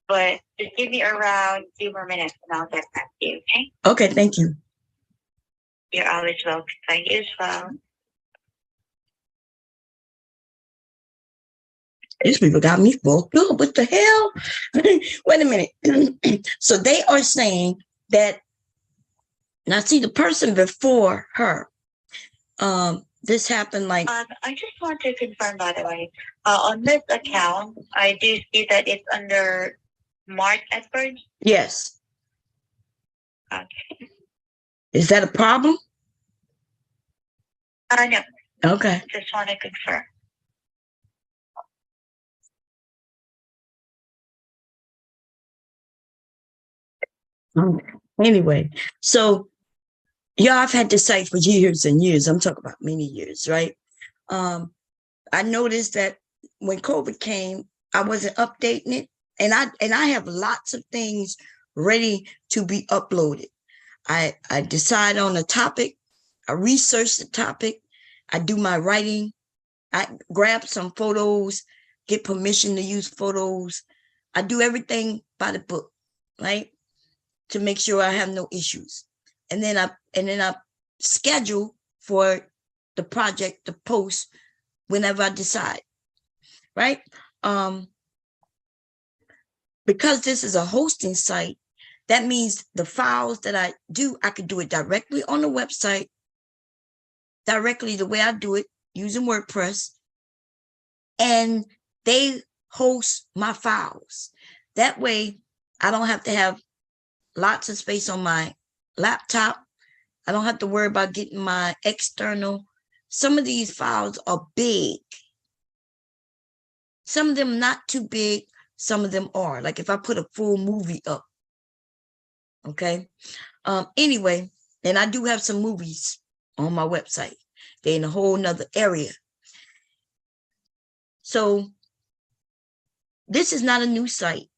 but just give me around 2 more minutes and I'll get back to you, okay? Okay, thank you. You're always welcome. Thank you as well. These people got me fucked up. What the hell? Wait a minute. So they are saying that, now see, the person before her, this happened like, I just want to confirm, by the way, on this account, I do see that it's under Mark Edwards. yes. Okay. Is that a problem? No, Okay. just want to confirm. Anyway, so yeah, I've had this site for years and years. I'm talking about many years, right? I noticed that when COVID came, I wasn't updating it, and I have lots of things ready to be uploaded. I decide on a topic, I research the topic, I do my writing, I grab some photos, get permission to use photos. I do everything by the book, right? To make sure I have no issues. And then I schedule for the project to post whenever I decide, right? Because this is a hosting site, that means the files that I do, I could do it directly on the website, directly the way I do it using WordPress, and they host my files. That way I don't have to have lots of space on my laptop. I don't have to worry about getting my external. Some of these files are big. Some of them not too big. Some of them are. Like if I put a full movie up. Okay. Anyway, and I do have some movies on my website. They're in a whole nother area. So this is not a new site.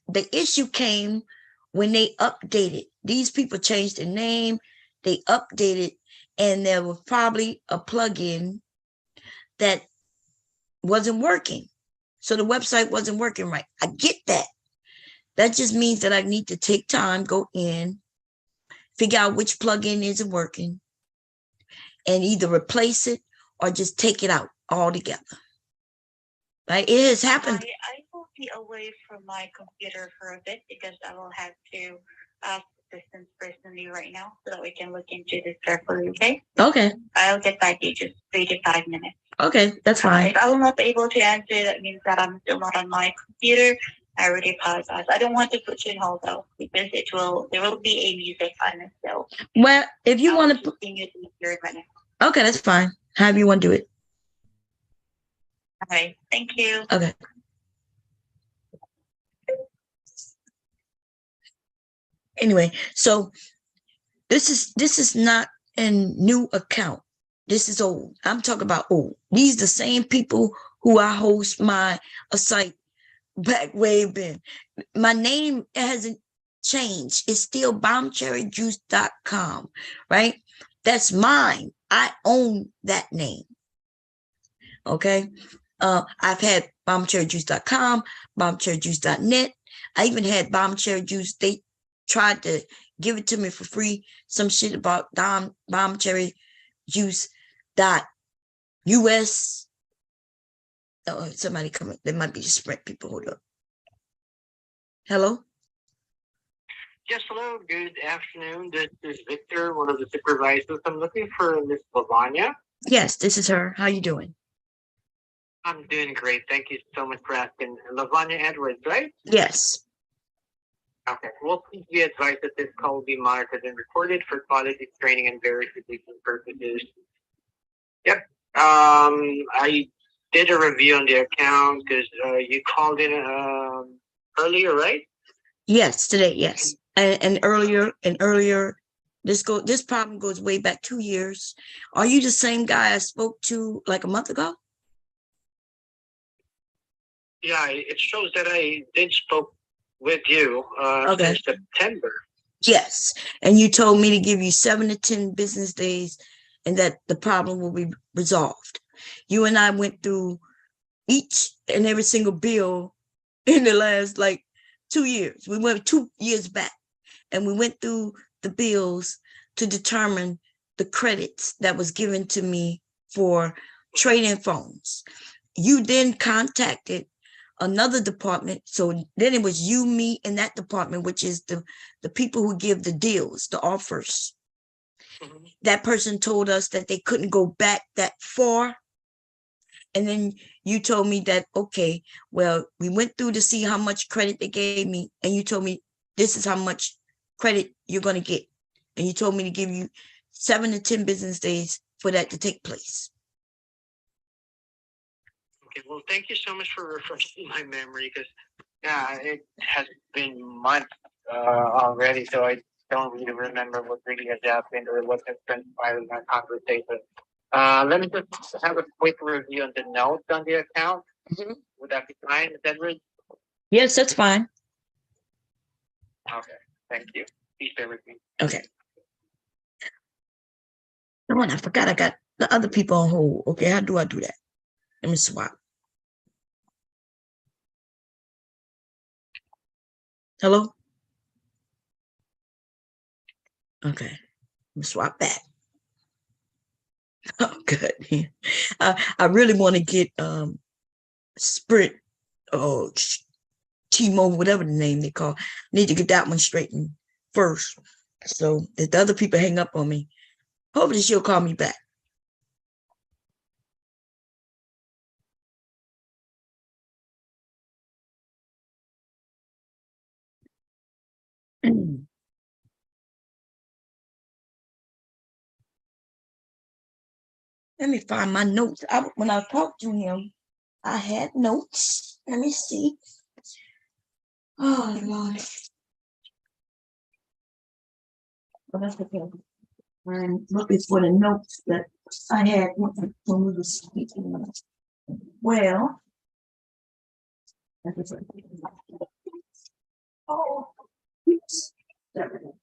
The issue came when they updated. These people changed their name, they updated, and there was probably a plugin that wasn't working. So the website wasn't working right. I get that. That just means that I need to take time, go in, figure out which plugin isn't working, and either replace it or just take it out altogether. Right? It has happened. I will be away from my computer for a bit because I will have to ask assistance personally right now so that we can look into this carefully, okay? Okay. I'll get back to you just 3 to 5 minutes. Okay, that's fine. If I will not be able to answer, that means that I'm still not on my computer. I really apologize. I don't want to put you in hold though, because there will be a music on it. So, well, if you want to, okay, that's fine. However you want to do it. All right, thank you. Okay. Anyway, so this is not a new account. This is old. I'm talking about old. These the same people who I host a site back way been. My name hasn't changed. It's still bombcherryjuice.com, right? That's mine. I own that name. Okay. I've had bombcherryjuice.com, bombcherryjuice.net. I even had bombcherryjuice. They tried to give it to me for free. Some shit about bombcherryjuice.us. Oh, somebody coming. There might be Sprint people. Hold up. Hello? Yes, hello. Good afternoon. This is Victor, one of the supervisors. I'm looking for Miss Lavanya. Yes, this is her. How you doing? I'm doing great. Thank you so much for asking. Lavanya Edwards, right? Yes. Okay. Well, please be advised that this call will be monitored and recorded for quality training and verification purposes. Yep. I did a review on the account because you called in earlier, right? Yes, today, yes. And earlier, this problem goes way back 2 years. Are you the same guy I spoke to like a month ago? Yeah, it shows that I did spoke with you Okay. in September. Yes. And you told me to give you 7 to 10 business days and that the problem will be resolved. You and I went through each and every single bill in the last like 2 years. We went 2 years back, and we went through the bills to determine the credits that was given to me for trading phones. You then contacted another department. So then it was you, me, and that department, which is the people who give the deals, the offers. That person told us that they couldn't go back that far. And then you told me that, okay, well, we went through to see how much credit they gave me. And you told me, this is how much credit you're going to get. And you told me to give you 7 to 10 business days for that to take place. Okay, well, thank you so much for refreshing my memory, because yeah, it has been months already, so I don't really remember what really has happened or what has transpired in our conversation. Let me just have a quick review on the notes on the account. Would that be fine, Edward? Yes, that's fine. Okay, thank you. Please bear with me. Okay. Come on, I forgot I got the other people on hold. Okay, how do I do that? Let me swap. Hello? Okay, let me swap back. Oh, good. I really want to get Sprint or T-Mobile, whatever the name they call. Need to get that one straightened first. So if the other people hang up on me, hopefully she'll call me back. Let me find my notes. When I talked to him, I had notes. Let me see. Oh, Lord. Well, that's okay. I'm looking for the notes that I had when we were speaking. Well, oh, oops. There we go.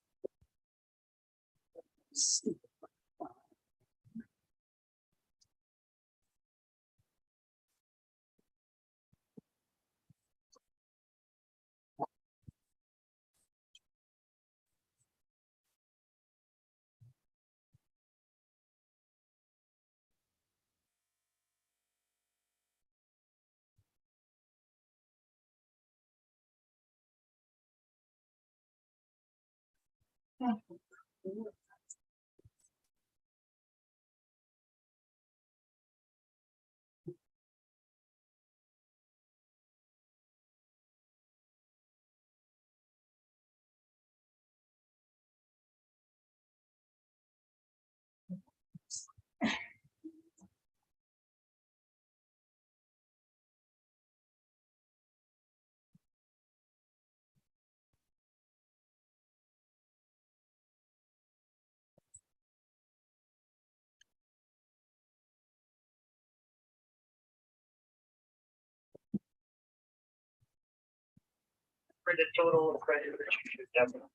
For the total credit that you should definitely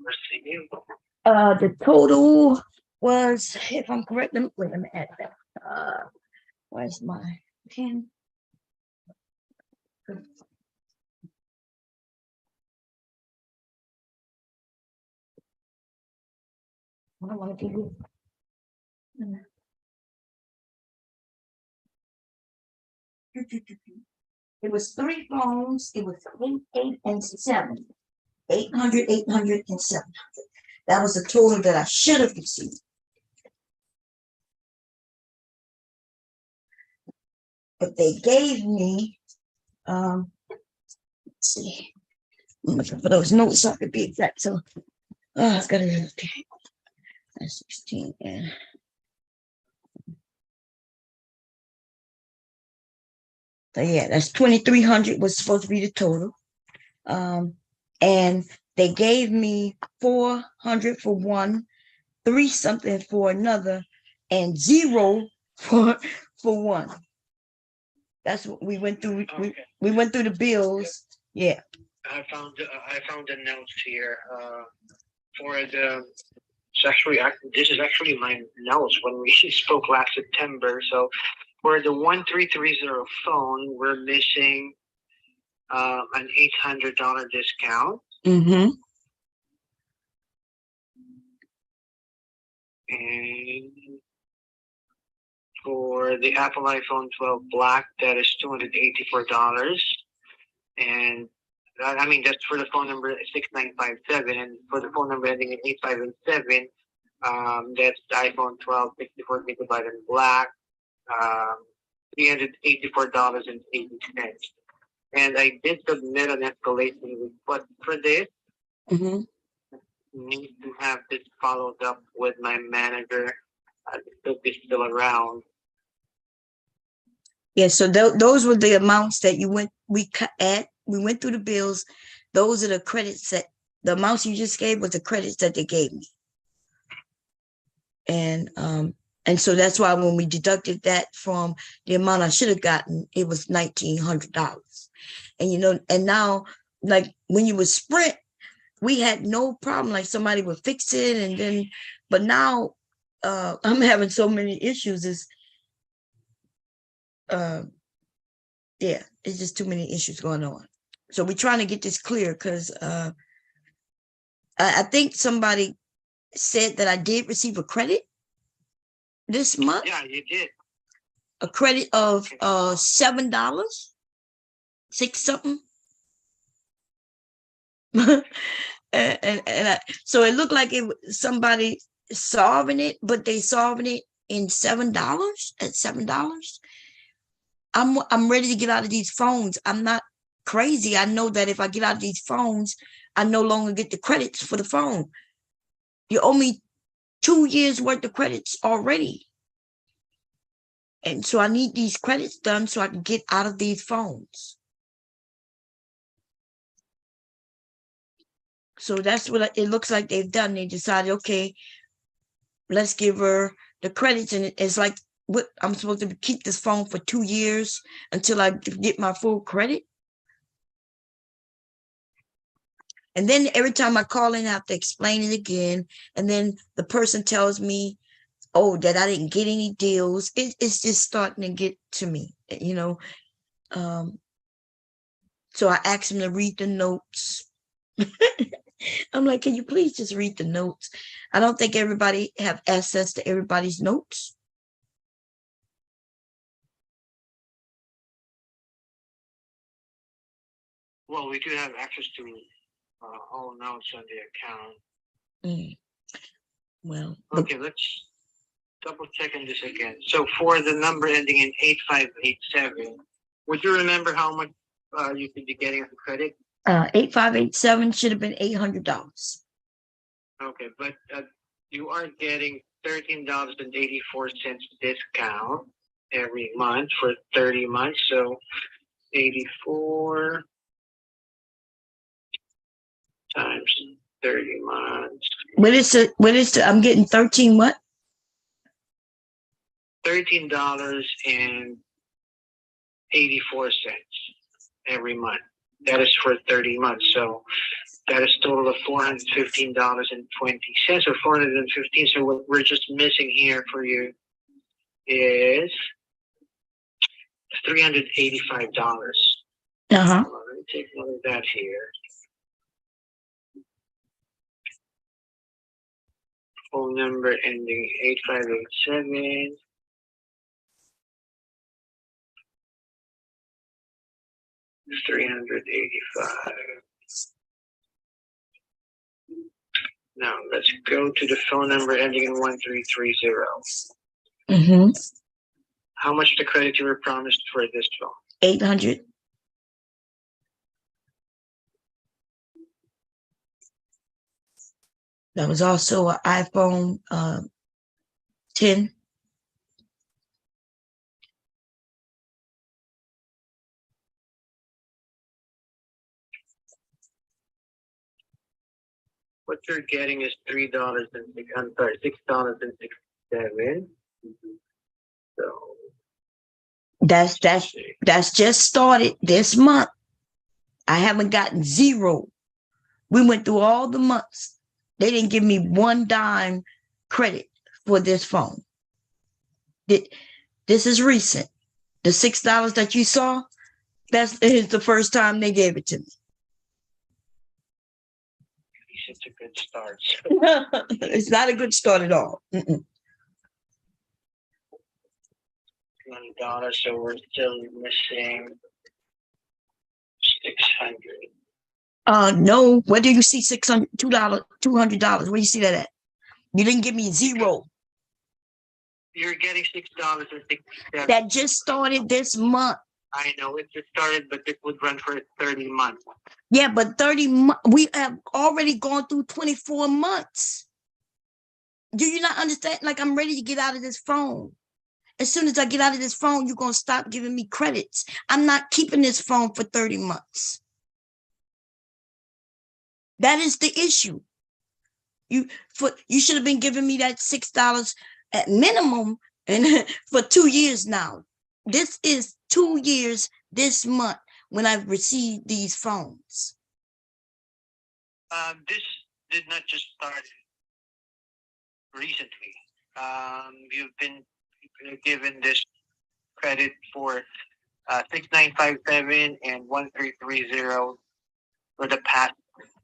receive. The total was, if I'm correct, let me add that. Where's my pen? I don't want to give you. It was 3 phones. It was 8, and 7. 800, 800, and 700. That was the total that I should have received. But they gave me, let's see, I'm looking for those notes so I could be exact. So, I've got to, okay. That's 16, yeah. So yeah, that's 2,300 was supposed to be the total. And they gave me 400 for one, 3 something for another, and 0 for one. That's what we went through. Okay. We went through the bills. Yeah. I found the notes here. For the it's actually this is actually my notes when we spoke last September. So for the 1330 phone, we're missing an $800 discount. Mm-hmm. And for the Apple iPhone 12 Black, that is $284. And I mean, that's for the phone number 6957. And for the phone number ending in 8587, that's the iPhone 12 64 GB in black, $384.80. And I did submit an escalation request for this. Mm-hmm. Need to have this followed up with my manager. If he's still around. Yeah, so those were the amounts that we went through the bills. Those are the credits that the amounts you just gave was the credits that they gave me. And so that's why when we deducted that from the amount I should have gotten, it was $1,900. And and now, like when you were Sprint, we had no problem. Like somebody would fix it, and then, but now I'm having so many issues. Yeah, it's just too many issues going on. So we're trying to get this clear because I think somebody said that I did receive a credit this month. Yeah, you did. A credit of $7, 6 something. So it looked like somebody solving it, but they solving it in $7 at $7. I'm ready to get out of these phones. I'm not crazy. I know that if I get out of these phones, I no longer get the credits for the phone. You owe me 2 years worth of credits already. And so I need these credits done so I can get out of these phones. So that's what it looks like they've done. They decided, okay, let's give her the credits. And it's like, what, I'm supposed to keep this phone for 2 years until I get my full credit. And then every time I call in, I have to explain it again. And then the person tells me, oh, that I didn't get any deals. It's just starting to get to me, So I asked him to read the notes. I'm like, can you please just read the notes? I don't think everybody have access to everybody's notes. Well, we do have access to all notes on the account. Well, okay, let's double check on this again. So for the number ending in 8587, would you remember how much you could be getting as a credit? 8587 should have been $800. Okay, but you are getting $13.84 discount every month for 30 months. So 84 times 30 months. What is the I'm getting 13 what? $13.84 every month. That is for 30 months. So that is total of $415.20 or $415. So what we're just missing here for you is $385. Uh-huh. Let me take note of that here. Phone number ending 8587. $385. Now let's go to the phone number ending in 1330. Mm-hmm. How much the credit you were promised for this phone? 800. That was also an iPhone 10. What you're getting is $6.67. So That's just started this month. I haven't gotten zero. We went through all the months. They didn't give me one dime credit for this phone. This is recent. The $6 that you saw, It's the first time they gave it to me. It's a good start. It's not a good start at all. Mm-mm. $1, so we're still missing 600. No. Where do you see $600, $200? Where do you see that at? You didn't give me zero. You're getting $6.67. That just started this month. I know it just started, but it would run for 30 months. Yeah, but we have already gone through 24 months. Do you not understand? Like, I'm ready to get out of this phone. As soon as I get out of this phone, you're going to stop giving me credits. I'm not keeping this phone for 30 months. That is the issue. You should have been giving me that $6 at minimum and for 2 years now. This is 2 years this month when I've received these phones. This did not just start recently. You've been given this credit for 6957 and 1330 for the past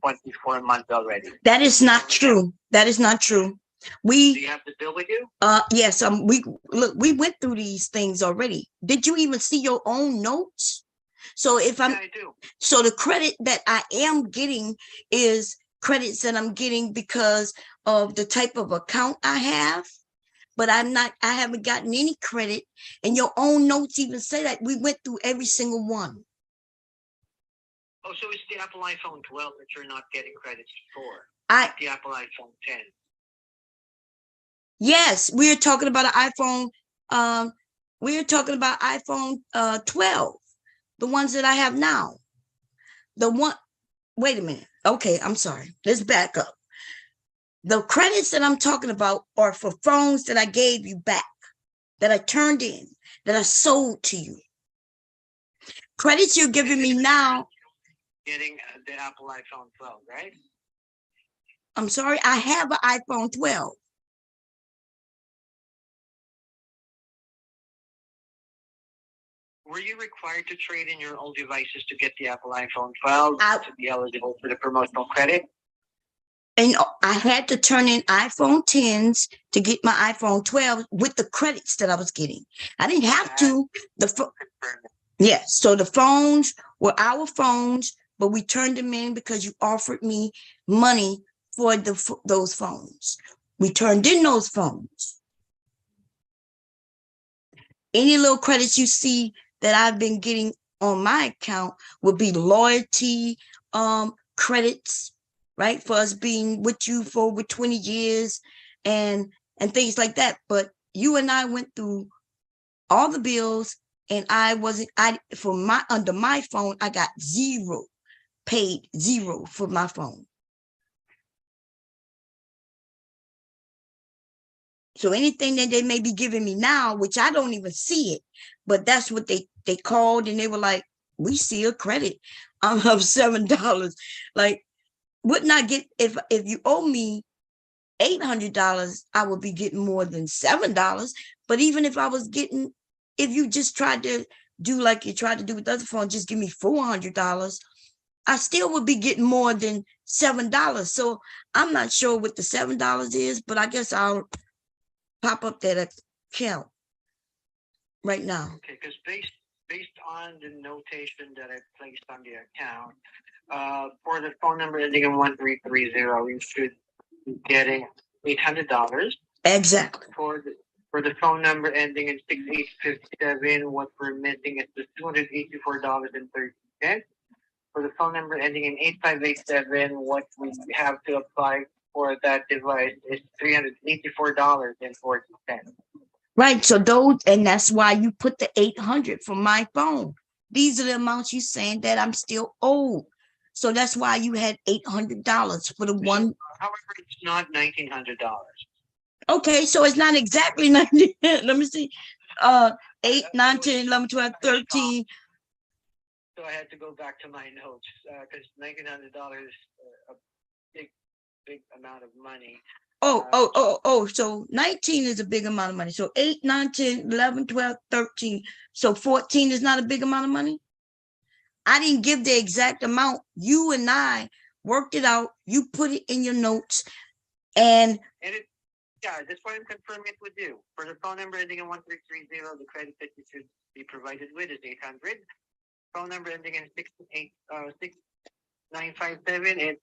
24 months already. That is not true. That is not true. Do you have the bill with you? Yes, we went through these things already. Did you even see your own notes? So if I'm, Yeah, I do. so the credit that I am getting is credits that I'm getting because of the type of account I have, but I haven't gotten any credit. And your own notes even say that we went through every single one. Oh, so it's the Apple iPhone 12 that you're not getting credits for. The Apple iPhone 10. Yes, we're talking about an iPhone. We're talking about iPhone 12, the ones that I have now. Wait a minute. Okay, I'm sorry. Let's back up. The credits that I'm talking about are for phones that I gave you back, that I turned in, that I sold to you. Credits you're giving me now. Getting the Apple iPhone 12, right? I'm sorry, I have an iPhone 12. Were you required to trade in your old devices to get the Apple iPhone 12 to be eligible for the promotional credit? And I had to turn in iPhone 10s to get my iPhone 12 with the credits that I was getting. I didn't have to. Yes, so the phones were our phones, but we turned them in because you offered me money for those phones. We turned in those phones. Any little credits you see that I've been getting on my account would be loyalty credits, right? For us being with you for over 20 years and things like that. But you and I went through all the bills, and under my phone, I got paid zero for my phone. So anything that they may be giving me now, which I don't even see it, but that's what they called, and they were like, we see a credit of $7. Like, wouldn't I get, if you owe me $800, I would be getting more than $7. But even if you just tried to do like you tried to do with the other phone, just give me $400, I still would be getting more than $7. So I'm not sure what the $7 is, but I guess I'll pop up that account right now. Okay, because based on the notation that I placed on the account, for the phone number ending in 1330, you should be getting $800. Exactly. For the phone number ending in 6857, what we're missing is the $284.30. For the phone number ending in 8587, what we have to apply for that device is $384.40. Right. So and that's why you put the 800 for my phone. These are the amounts you're saying that I'm still owed. So that's why you had $800 for the one. However, it's not $1,900. Okay, so it's not exactly 90. Let me see. 8, 9, 10, 11, 12, 13. So I had to go back to my notes because $1,900 is a big amount of money. So 19 is a big amount of money. So 8, 9, 10, 11, 12, 13. So 14 is not a big amount of money? I didn't give the exact amount. You and I worked it out. You put it in your notes. And yeah, that's why I'm confirming it with you. For the phone number ending in 1330, the credit that you should be provided with is 800. Phone number ending in 6957 is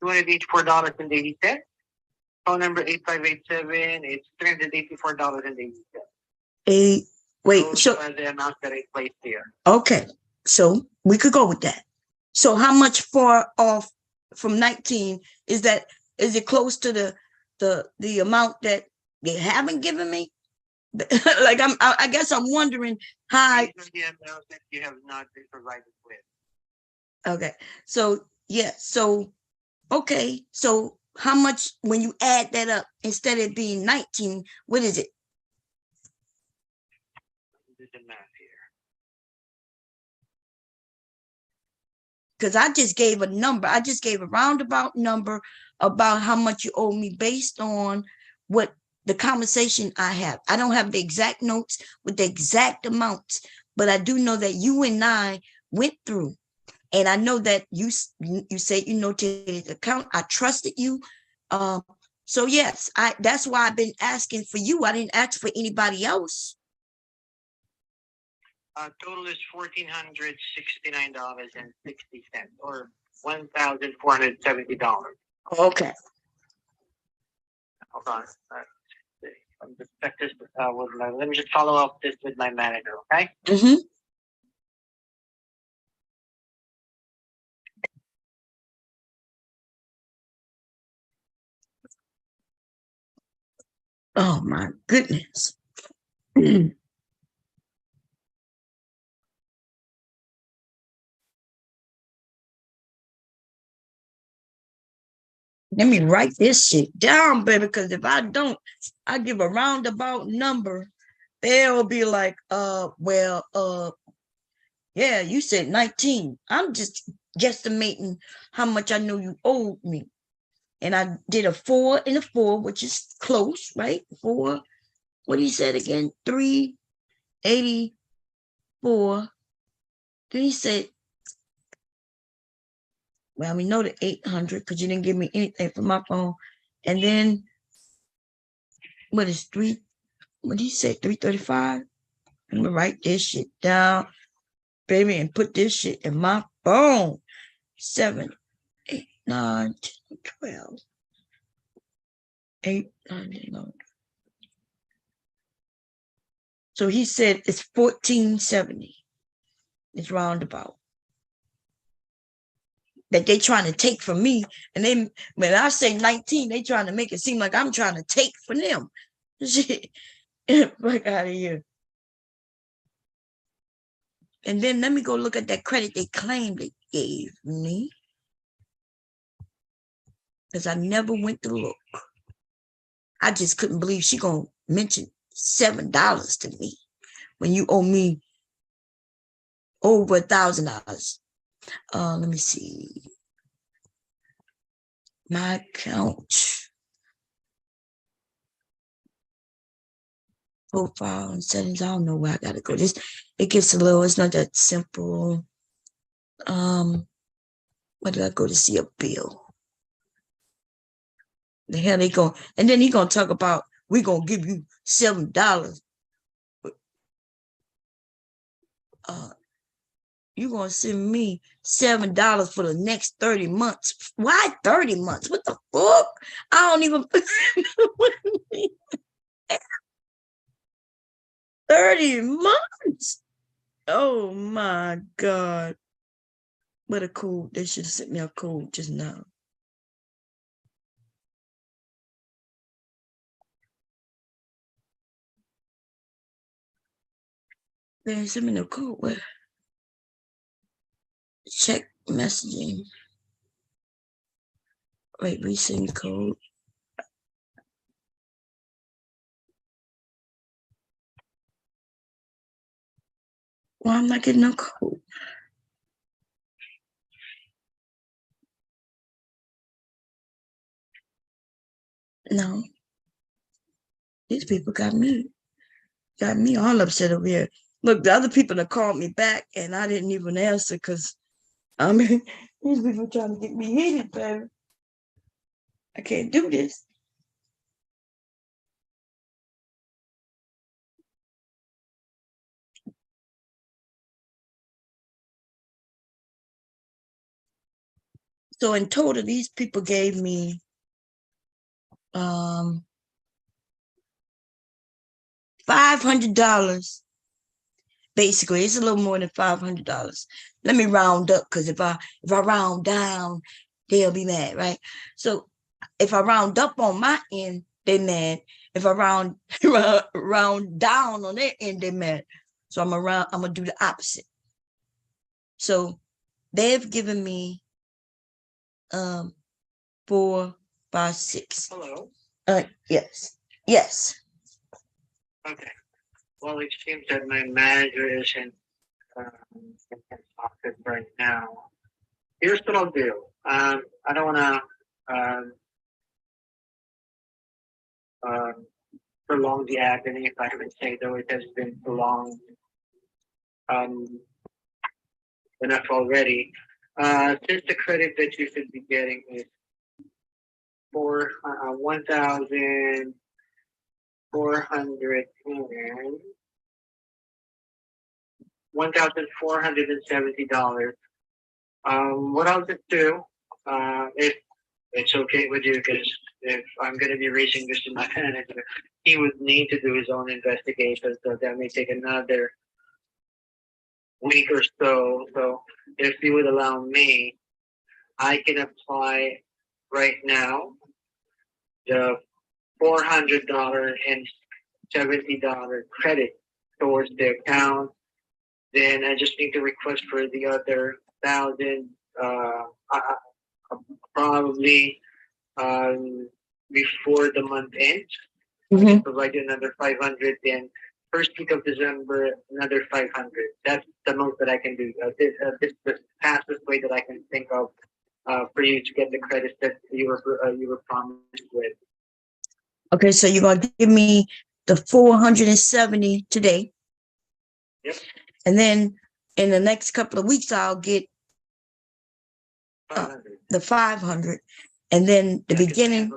$284.80. Phone number 8587 is $384.80. wait, Those so are the amounts that I placed here. okay, so we could go with that. So how much far off from 19 is that? Is it close to the amount that they haven't given me? Like I guess I'm wondering how. These are the amounts that you have not been provided with. Okay, so yeah, so okay, so how much when you add that up instead of being 19? What is it? Do the math here. Because I just gave a number. I just gave a roundabout number about how much you owe me based on what the conversation I have. I don't have the exact notes with the exact amounts, but I do know that you and I went through, and I know that you said you notated the account. I trusted you. So yes, that's why I've been asking for you. I didn't ask for anybody else. Total is $1,469.60 or $1,470. Okay. Hold on. I'm just check this let me just follow up this with my manager, okay? Mm-hmm. Oh my goodness. Let me write this shit down, baby, because if I don't, I give a roundabout number, they'll be like, yeah, you said 19. I'm just guesstimating how much I know you owed me. And I did a 4 and a 4, which is close, right? 4, what he said again? 384. Then he said, well, we know the 800 because you didn't give me anything for my phone. And then what is 3? What did he say? 335? I'm gonna write this shit down, baby, and put this shit in my phone. 7, 8, 9, 10, 12. 8, 9, 10, 11. So he said it's 1470. It's roundabout. That they trying to take from me. And then when I say 19, they trying to make it seem like I'm trying to take from them. Shit. Fuck out of here. And then let me go look at that credit they claimed they gave me. Because I never went to look. I just couldn't believe she gonna mention $7 to me when you owe me over $1,000. Let me see. My account. Profile and settings. I don't know where I gotta go. It gets a little, it's not that simple. Where did I go to see a bill? The hell they going, and then he gonna talk about we gonna give you $7. You gonna send me $7 for the next 30 months. Why 30 months? What the fuck? I don't even 30 months. Oh my God. What a code. They should have sent me a code just now. They sent me no code. Where? Check messaging. Wait, resend code. Why am I getting no code? No. These people got me all upset over here. Look, the other people that called me back and I didn't even answer because I mean these people trying to get me heated, baby. I can't do this. So in total, these people gave me $500. Basically, it's a little more than $500. Let me round up because if I round down, they'll be mad, right? So if I round up on my end, they mad. If I round round down on their end, they mad. So I'm gonna do the opposite. So they've given me 4, 5, 6. Hello. Yes. Yes. Okay. Well, it seems that my manager isn't in his office right now. Here's what I'll do. I don't want to prolong the agony, if I would say, though it has been prolonged um, enough already. Since the credit that you should be getting is for 1,400 and $1,470. What I'll just do, if it's okay with you, because if I'm going to be raising this to my manager, he would need to do his own investigation, so that may take another week or so. So if you would allow me, I can apply right now the $470 credit towards the account. Then I just need to request for the other 1,000, probably before the month ends. I can provide you another 500. Then first week of December, another 500. That's the most that I can do. This is the fastest way that I can think of for you to get the credits that you were promised with. Okay, so you're gonna give me the 470 today. Yep. And then in the next couple of weeks, I'll get 500. the 500. And then the beginning.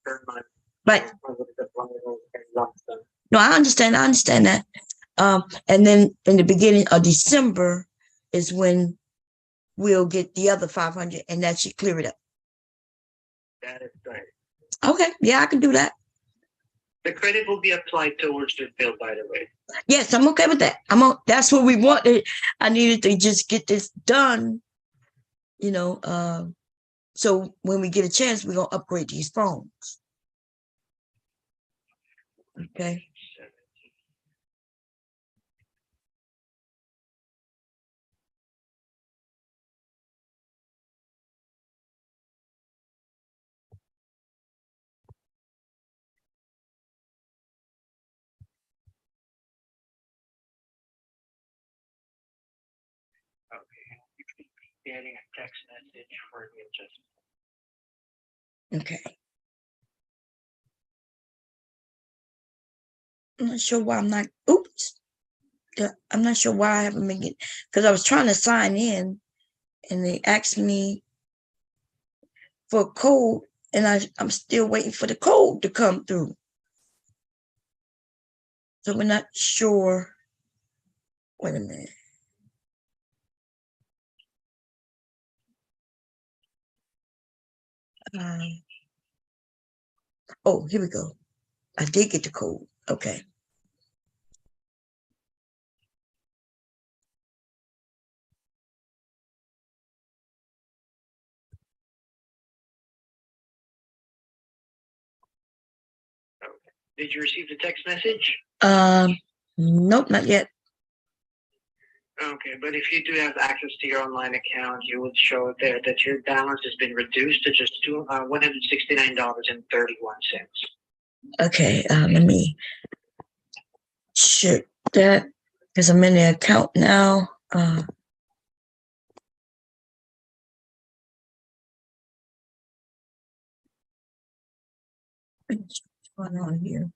Per month. But no, I understand that. And then in the beginning of December is when we'll get the other 500, and that should clear it up. That is right. Okay, yeah, I can do that. The credit will be applied towards your bill, by the way. Yes, I'm okay with that. That's what we wanted. I needed to just get this done, so when we get a chance, we're gonna upgrade these phones. Okay. Getting a text message for the adjustment. Okay. I'm not sure why I'm not. Oops. I'm not sure why I haven't been getting, because I was trying to sign in, and they asked me for a code, and I'm still waiting for the code to come through. So we're not sure. Wait a minute. Oh, here we go. I did get the code. Okay. Did you receive the text message? Nope, not yet. Okay, but if you do have access to your online account, you would show there that your balance has been reduced to just $169.31. Okay, let me check that because I'm in the account now. What's going on here?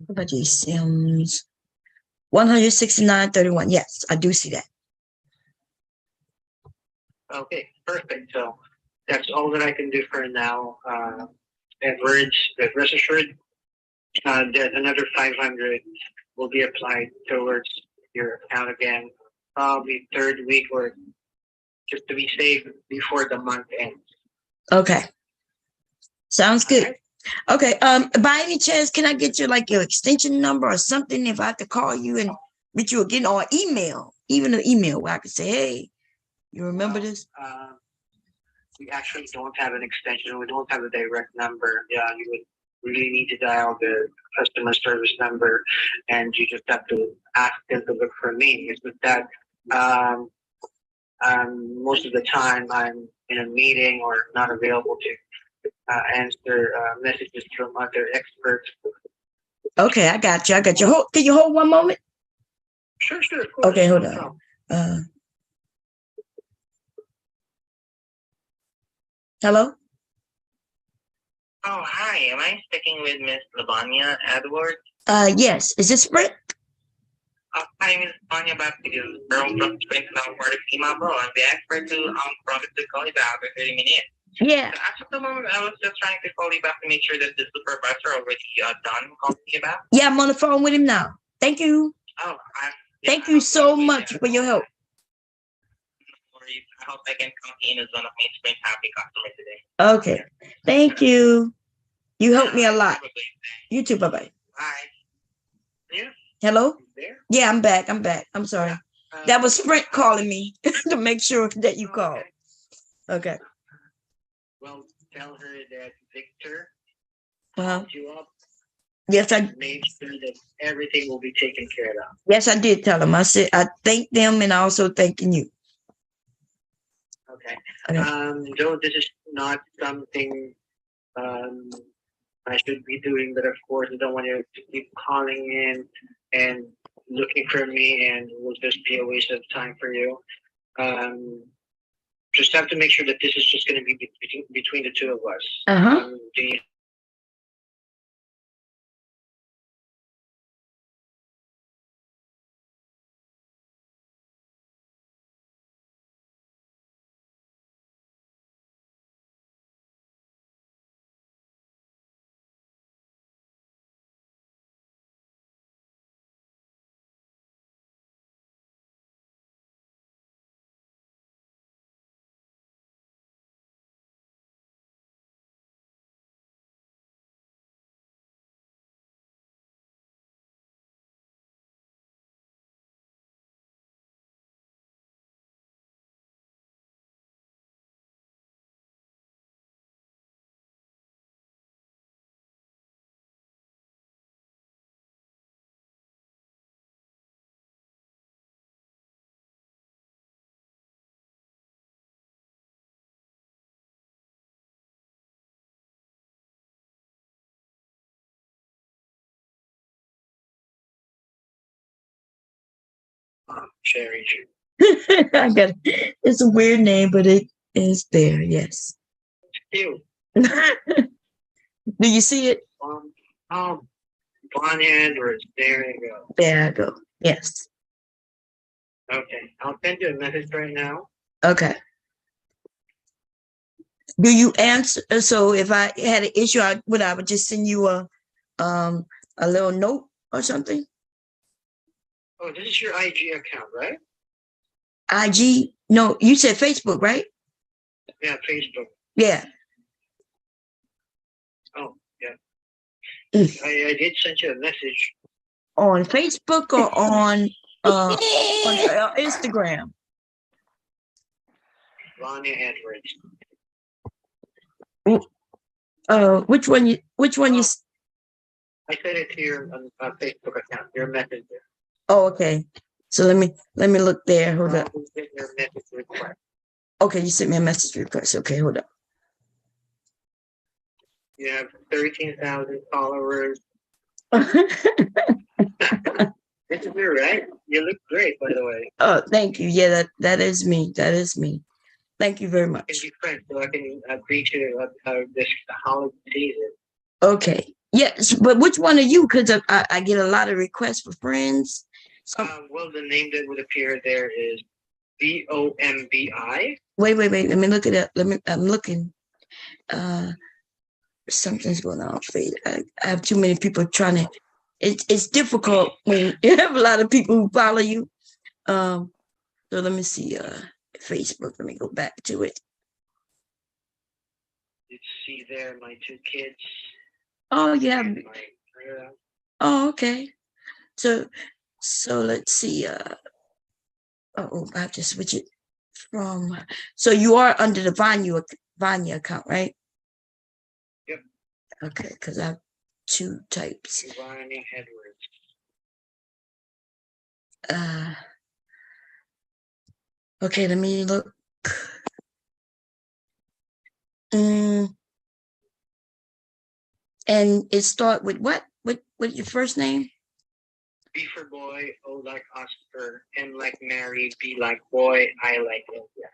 Budget Sims 169.31. Yes, I do see that. Okay, perfect. So that's all that I can do for now. Edwards, rest assured that another 500 will be applied towards your account again, probably third week or just to be safe before the month ends. Okay. Sounds good. Alright? Okay. By any chance, can I get your extension number or something if I have to call you and reach you again, or email, even an email where I could say, hey, you remember this? We actually don't have an extension. We don't have a direct number. Yeah, you would really need to dial the customer service number, and you just have to ask them to look for me. It's with that. Most of the time, I'm in a meeting or not available to answer messages from other experts. Okay, I got you. Can you hold one moment? Sure, of course. Okay, hold No on. problem. Hello? Oh, hi. Am I speaking with Miss Lavanya Edwards? Yes. Is this Sprint? Hi, Miss Lavanya Baptiste. From Sprint now for the T-Mobile. I'm the expert to promise to call you back in 30 minutes. Yeah. So as of the moment, I was just trying to call you back to make sure that the supervisor already done calling you back. Yeah, I'm on the phone with him now. Thank you. Oh, Thank you so much for your help. No worries. I hope I can count you in as one of my Sprint happy customers today. Okay. Thank you. You helped me a lot. Have a great day. You too. Bye-bye. Bye. Yeah, Hello? you there? Yeah, I'm back. I'm sorry. That was Sprint calling me to make sure that you called. Okay. Well, tell her that Victor Uh-huh. hooked you up. Yes, I Made sure that everything will be taken care of. yes, I did tell him. I said I thanked them and also thanking you. Okay. Okay. Though this is not something I should be doing, but of course I don't want you to keep calling in and looking for me, and it will just be a waste of time for you. Just have to make sure that this is just going to be between the two of us. Uh-huh. Do you Sherry? I got it. It's a weird name, but it is there. Yes. You. Do you see it? Blonde or there you go. There I go. Yes. Okay, I'll send you a message right now. Okay. Do you answer? So if I had an issue, I would just send you a little note or something. Oh, this is your IG account, right? IG? No, you said Facebook, right? Yeah, Facebook. Yeah. Oh, yeah. Mm. I did send you a message. On Facebook or on Instagram? Ronnie Edwards. Which one you? I sent it to your Facebook account, your messenger. Oh, okay. So let me look there. Hold up. Your message request. Okay, you sent me a message request. Okay, hold up. You have 13,000 followers. This is you, right? You look great, by the way. Oh, thank you. Yeah, that is me. That is me. Thank you very We can much. be friends, so I can greet you this holiday season. Okay. Yes, but which one are you? Because I get a lot of requests for friends. So Well, the name that would appear there is BOMBI. wait. Let me look it up. I'm looking. Something's going on. I have too many people trying to. It's difficult when you have a lot of people who follow you. So let me see. Facebook. Let me go back to it. You see there my two kids. Oh yeah. and Oh okay. So let's see. Oh, I have to switch it from. So you are under the Vanya account, right? Yep. Okay, because I have two types. Giovanni Edwards. Okay, let me look. And it start with what? What your first name? B for boy, O like Oscar, M like Mary, B like boy, I like India.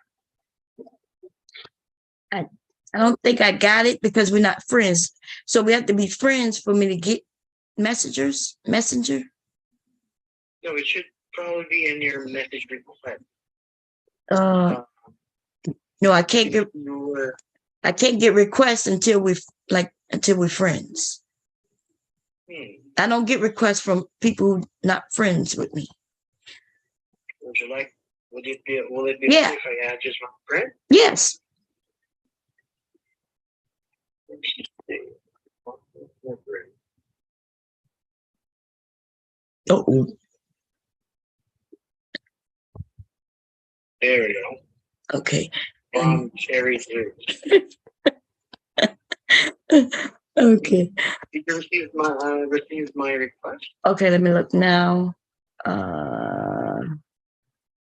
I don't think I got it because we're not friends. So we have to be friends for me to get Messenger. No, it should probably be in your message request. No, I can't get. You were. I can't get requests until we're friends. I don't get requests from people who not friends with me. Would you like? Will it be Yeah. okay if I add just my friend? Yes. Oh. There we go. Okay. Cherry juice. Okay. Did you receive my request? Okay, let me look now.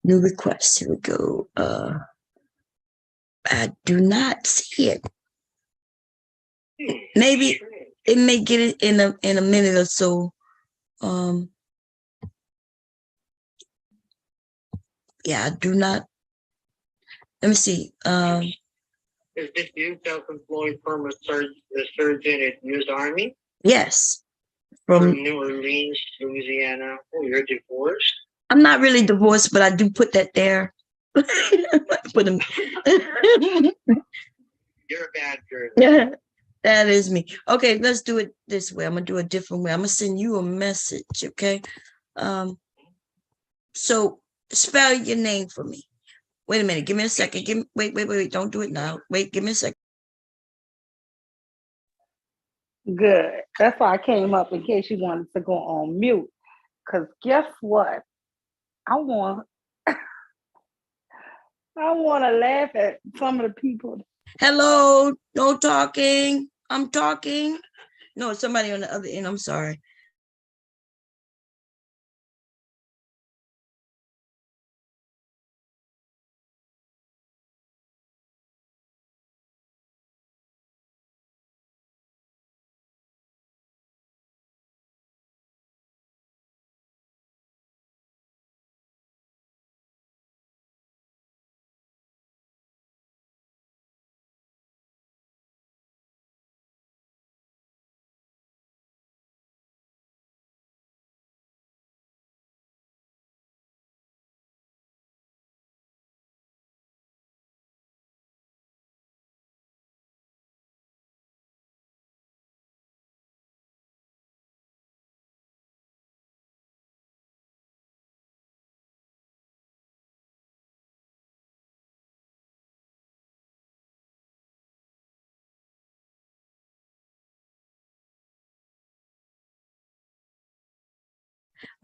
New request. Here we go. I do not see it. Maybe it may get it in a minute or so. Yeah, I do not. Let me see. Is this you, self-employed former surgeon at U.S. Army? Yes. From New Orleans, Louisiana. Oh, you're divorced? I'm not really divorced, but I do put that there. Put them. You're a bad girl. Yeah, that is me. Okay, let's do it this way. I'm gonna do a different way. I'm gonna send you a message, okay? So spell your name for me. Wait a minute. Give me a second. Wait. Don't do it now. Wait, give me a second. Good. That's why I came up in case you wanted to go on mute. Because guess what? I want to laugh at some of the people. Hello, no talking. I'm talking. No, somebody on the other end. I'm sorry.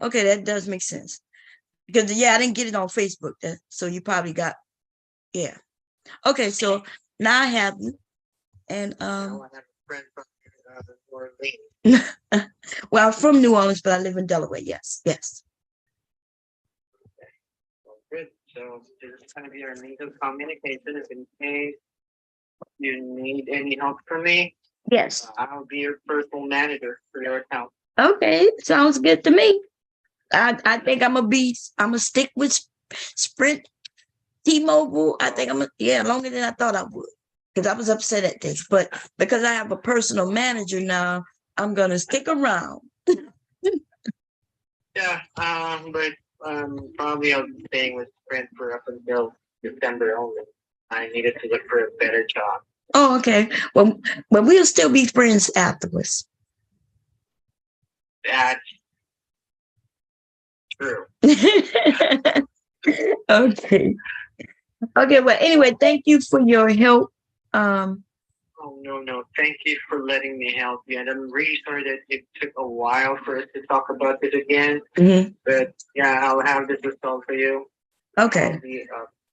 Okay, that does make sense. Because yeah, I didn't get it on Facebook. So you probably got, yeah. Okay, so now I have you. And I have a friend from New Orleans. well, I'm from New Orleans, but I live in Delaware. Yes. Good. So this is going to be our means of communication. If in case you need any help from me, Yes. I'll be your personal manager for your account. Okay, sounds good to me. I think I'm gonna stick with Sprint, T-Mobile. I think longer than I thought I would. Because I was upset at this. But because I have a personal manager now, I'm gonna stick around. Yeah, but probably I'll be staying with Sprint for up until December only. I needed to look for a better job. Oh, okay. Well, we'll still be friends afterwards. That's true. Okay. Okay. Well, anyway, thank you for your help. Oh, no. Thank you for letting me help you. And I'm really sorry that it took a while for us to talk about this again. Mhm. But yeah, I'll have this resolved for you. Okay. The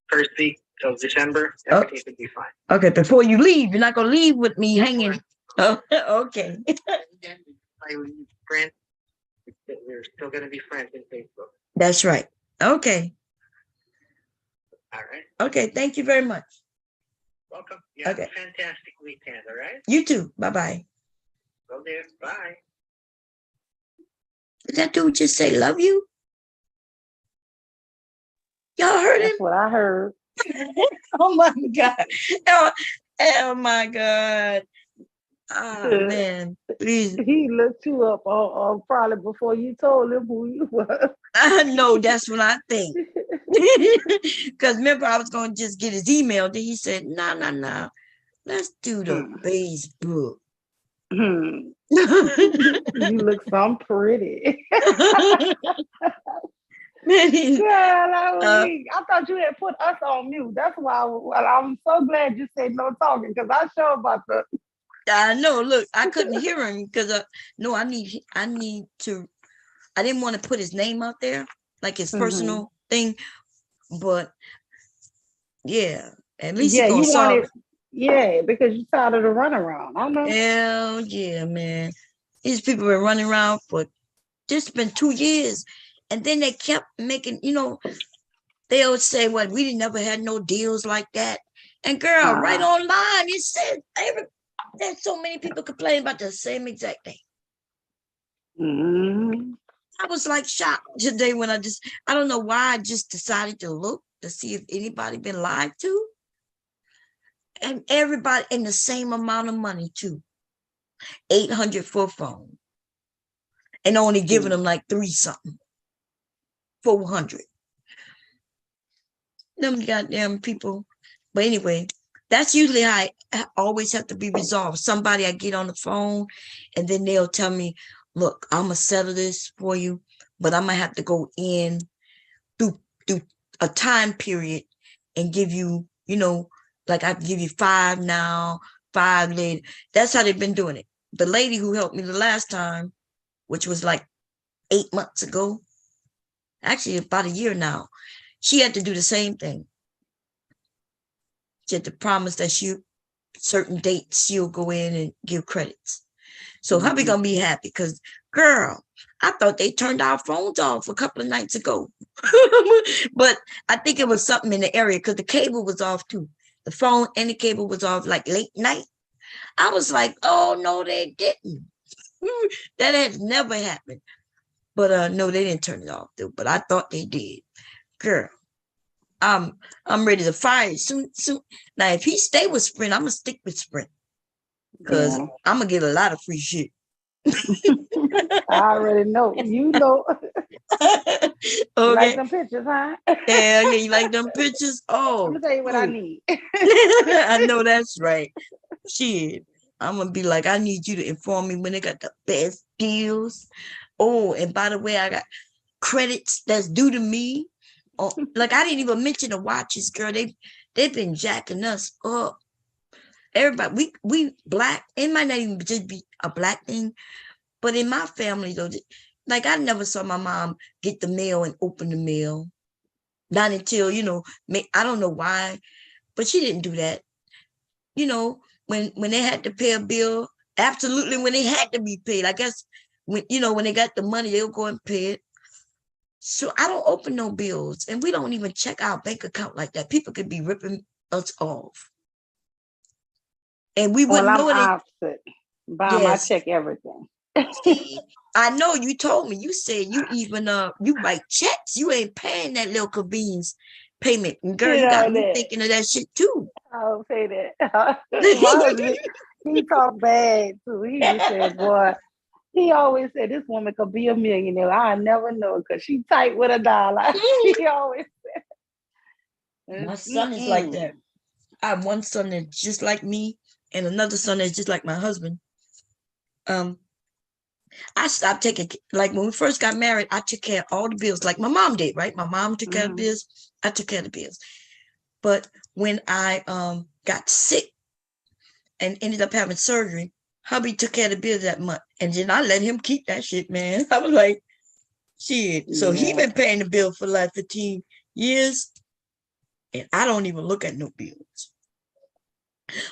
first week of December, Oh. everything should be fine. Okay. Before you leave, you're not gonna leave with me hanging. Oh, okay. I leave Sprint, we're still going to be friends in Facebook. That's right. Okay. All right. Okay. Thank you very much. Welcome. You have Okay. a fantastic weekend. All right. You too. Bye-bye. Go there. Bye. Did that dude just say love you? Y'all heard him? That's what I heard. Oh my God. Oh my God. Oh man. Please. He looked you up probably before you told him who you were. I know that's what I think. Because remember, I was going to just get his email. Then he said, no. Let's do the Facebook. You look so pretty. Yeah, that was me. I thought you had put us on mute. That's why I'm so glad you said no talking, because I sure about the. I know. Look, I couldn't hear him because I need to. I didn't want to put his name out there, like his personal thing. But yeah, at least he's gonna solve it. Yeah, because you tired of the runaround. I know. Hell yeah, man. These people been running around for just been 2 years. And then they kept making, they'll say, well, we never had no deals like that. And girl, right online, it said there's so many people complaining about the same exact thing. I was like shocked today when I don't know why I just decided to look to see if anybody been lied to. And everybody in the same amount of money too. $800 for a phone. And only giving them like 3 something. 400. Them goddamn people. But anyway, that's usually how I always have to be resolved. Somebody I get on the phone and then they'll tell me, look, I'm gonna settle this for you, but I'm gonna have to go in through a time period and give you, like I give you 5 now, 5 later. That's how they've been doing it. The lady who helped me the last time, which was like 8 months ago, actually about a year now, she had to do the same thing. She had to promise that certain dates she'll go in and give credits. So hubby gonna be happy because, girl, I thought they turned our phones off a couple of nights ago. But I think it was something in the area because the cable was off too. The phone and the cable was off like late night. I was like, oh no, they didn't. That has never happened. But no, they didn't turn it off though. But I thought they did. Girl, I'm ready to fire it soon. Now, if he stay with Sprint, I'm gonna stick with Sprint because I'm gonna get a lot of free shit. I already know. You know. Okay. You like them pictures, huh? Yeah, you like them pictures? Oh, Let me tell you what I need. I know that's right. Shit, I'm gonna be like, I need you to inform me when they got the best deals. Oh, and by the way, I got credits that's due to me. Oh, like I didn't even mention the watches, girl. They've been jacking us up. Everybody, we Black. It might not even just be a Black thing, but in my family though, like I never saw my mom get the mail and open the mail. Not until, I don't know why, but she didn't do that. When they had to pay a bill, absolutely when they had to be paid. I guess when they got the money, they'll go and pay it. So I don't open no bills, and we don't even check our bank account like that. People could be ripping us off, and we wouldn't know it. Opposite. Bam, I check everything. See, I know you told me. You said you even you write checks. You ain't paying that little convenience payment. And girl, You you got know me that. thinking of that shit too. I'll say that. My husband, he talked bad too. He just said, boy, he always said this woman could be a millionaire. I never know because she tight with a dollar. He always My said, son is like that. I have one son that's just like me, and another son that's just like my husband. Um, I stopped taking like when we first got married, I took care of all the bills, like my mom did, right? My mom took care of the bills, I took care of the bills. But when I got sick and ended up having surgery, hubby took care of the bills that month. And then I let him keep that shit, man. I was like, shit. So he yeah, been paying the bill for like 15 years, and I don't even look at no bills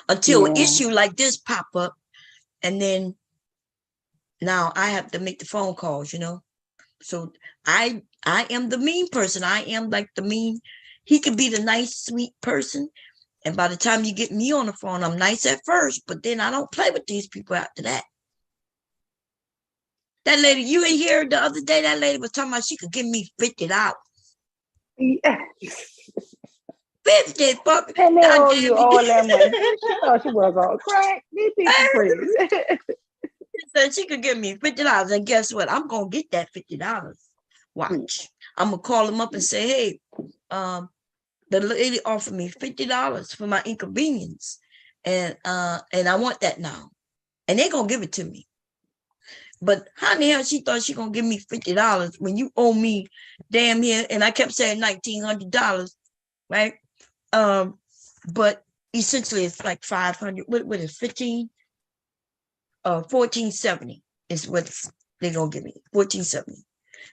until an yeah. issue like this pop up, and then now I have to make the phone calls, you know. So I am the mean person. I am like the mean. He could be the nice, sweet person, and by the time you get me on the phone, I'm nice at first, but then I don't play with these people after that. That lady, you ain't hear the other day. That lady was talking about she could give me $50. Yeah. 50 fuck. And they God owe damn you it. all that money. She thought she was on crack. These people crazy. She said she could give me $50, and guess what? I'm gonna get that $50. Watch. I'm gonna call them up and say, hey, the lady offered me $50 for my inconvenience, and I want that now, and they're gonna give it to me. But how in the hell she thought she gonna give me $50 when you owe me damn here? And I kept saying $1,900, right? But essentially it's like 500. What is 15? 1470 is what they're gonna give me. 1470.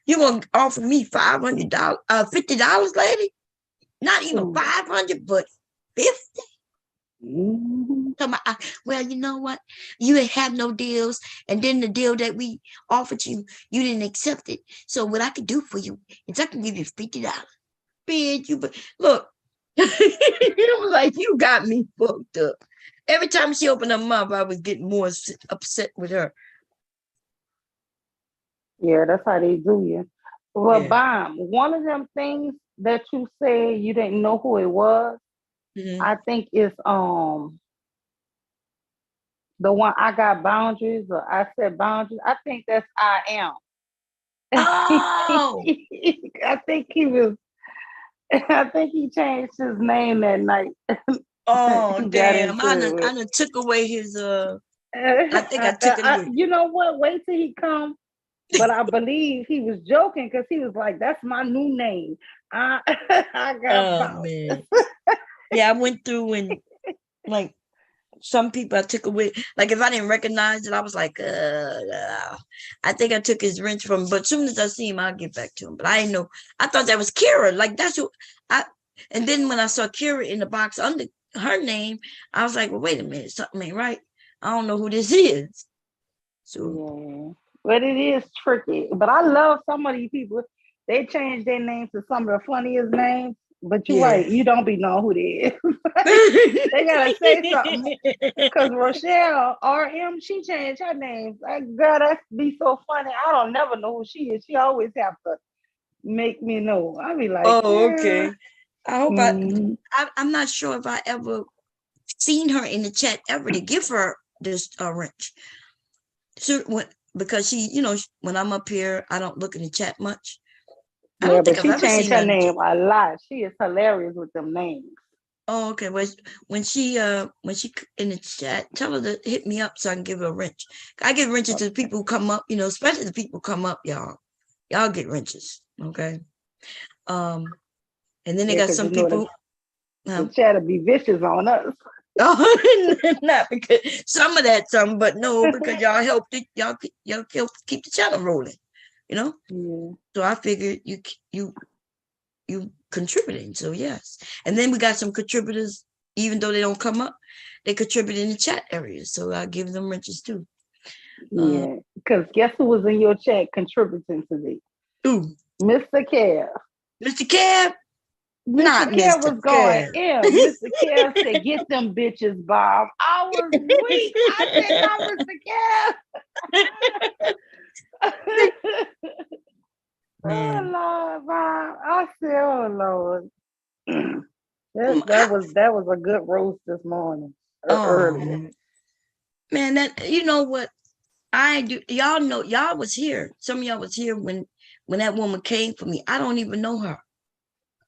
You gonna offer me $500, $50, lady? Not even 500, but 50. Well, you know what? You ain't have no deals, and then the deal that we offered you, you didn't accept it. So what I could do for you is I can give you $50. Bitch, you but look, it was like you got me fucked up. Every time she opened her mouth, I was getting more upset with her. Yeah, that's how they do you. Well, Yeah. Bomb, one of them things that you said you didn't know who it was, Mhm. I think is the one I got boundaries or I set boundaries. I think that's I am. Oh, I think he was I think he changed his name that night. oh, He got damn! into I it. done took away his. I think I took it away. You know what? Wait till he come. But I believe he was joking because he was like, "That's my new name. I I got Oh boundaries." man, yeah, I went through and like some people I took away. Like if I didn't recognize it, I was like, I think I took his wrench from him. But as soon as I see him, I'll get back to him. But I didn't know. I thought that was Kira. Like that's who I. And then when I saw Kira in the box under her name, I was like, well, wait a minute, something ain't right. I don't know who this is. So Yeah, but it is tricky. But I love some of these people. They change their names to some of the funniest names. But you're yeah. right, you don't be knowing who they is. They gotta say something. Cause Rochelle RM, she changed her name. Like, girl, that be so funny. I don't never know who she is. She always have to make me know. I be like, Oh, girl. okay. I hope Mm, I'm not sure if I ever seen her in the chat ever to give her this wrench. So when because she, when I'm up here, I don't look in the chat much. I yeah, don't think but I've she ever changed seen her her in the chat. name a lot. She is hilarious with them names. Oh, okay. Well, when she in the chat, tell her to hit me up so I can give her a wrench. I give wrenches to the people who come up, especially the people who come up, y'all. Y'all get wrenches, okay? And then they Yeah, got because some you know people. the chat will be vicious on us. Oh, not because some, but no, because y'all helped it. Y'all helped keep the channel rolling, you know. Yeah. So I figured you contributing. So yes, and then we got some contributors, even though they don't come up, they contribute in the chat area. So I give them wrenches too. Yeah. Because guess who was in your chat contributing to this? Ooh, Mr. Care. Mr. Cab. Not Mr. Care Mr. was going Care. in. Mr. Care said, "Get them bitches, Bob." I was weak. I said, "Not Mr. Care." Oh Man, Lord, Bob. I said, "Oh Lord." come That was a good roast this morning earlier. on. Man, that you know what I do. Y'all know y'all was here. Some of y'all was here when that woman came for me. I don't even know her.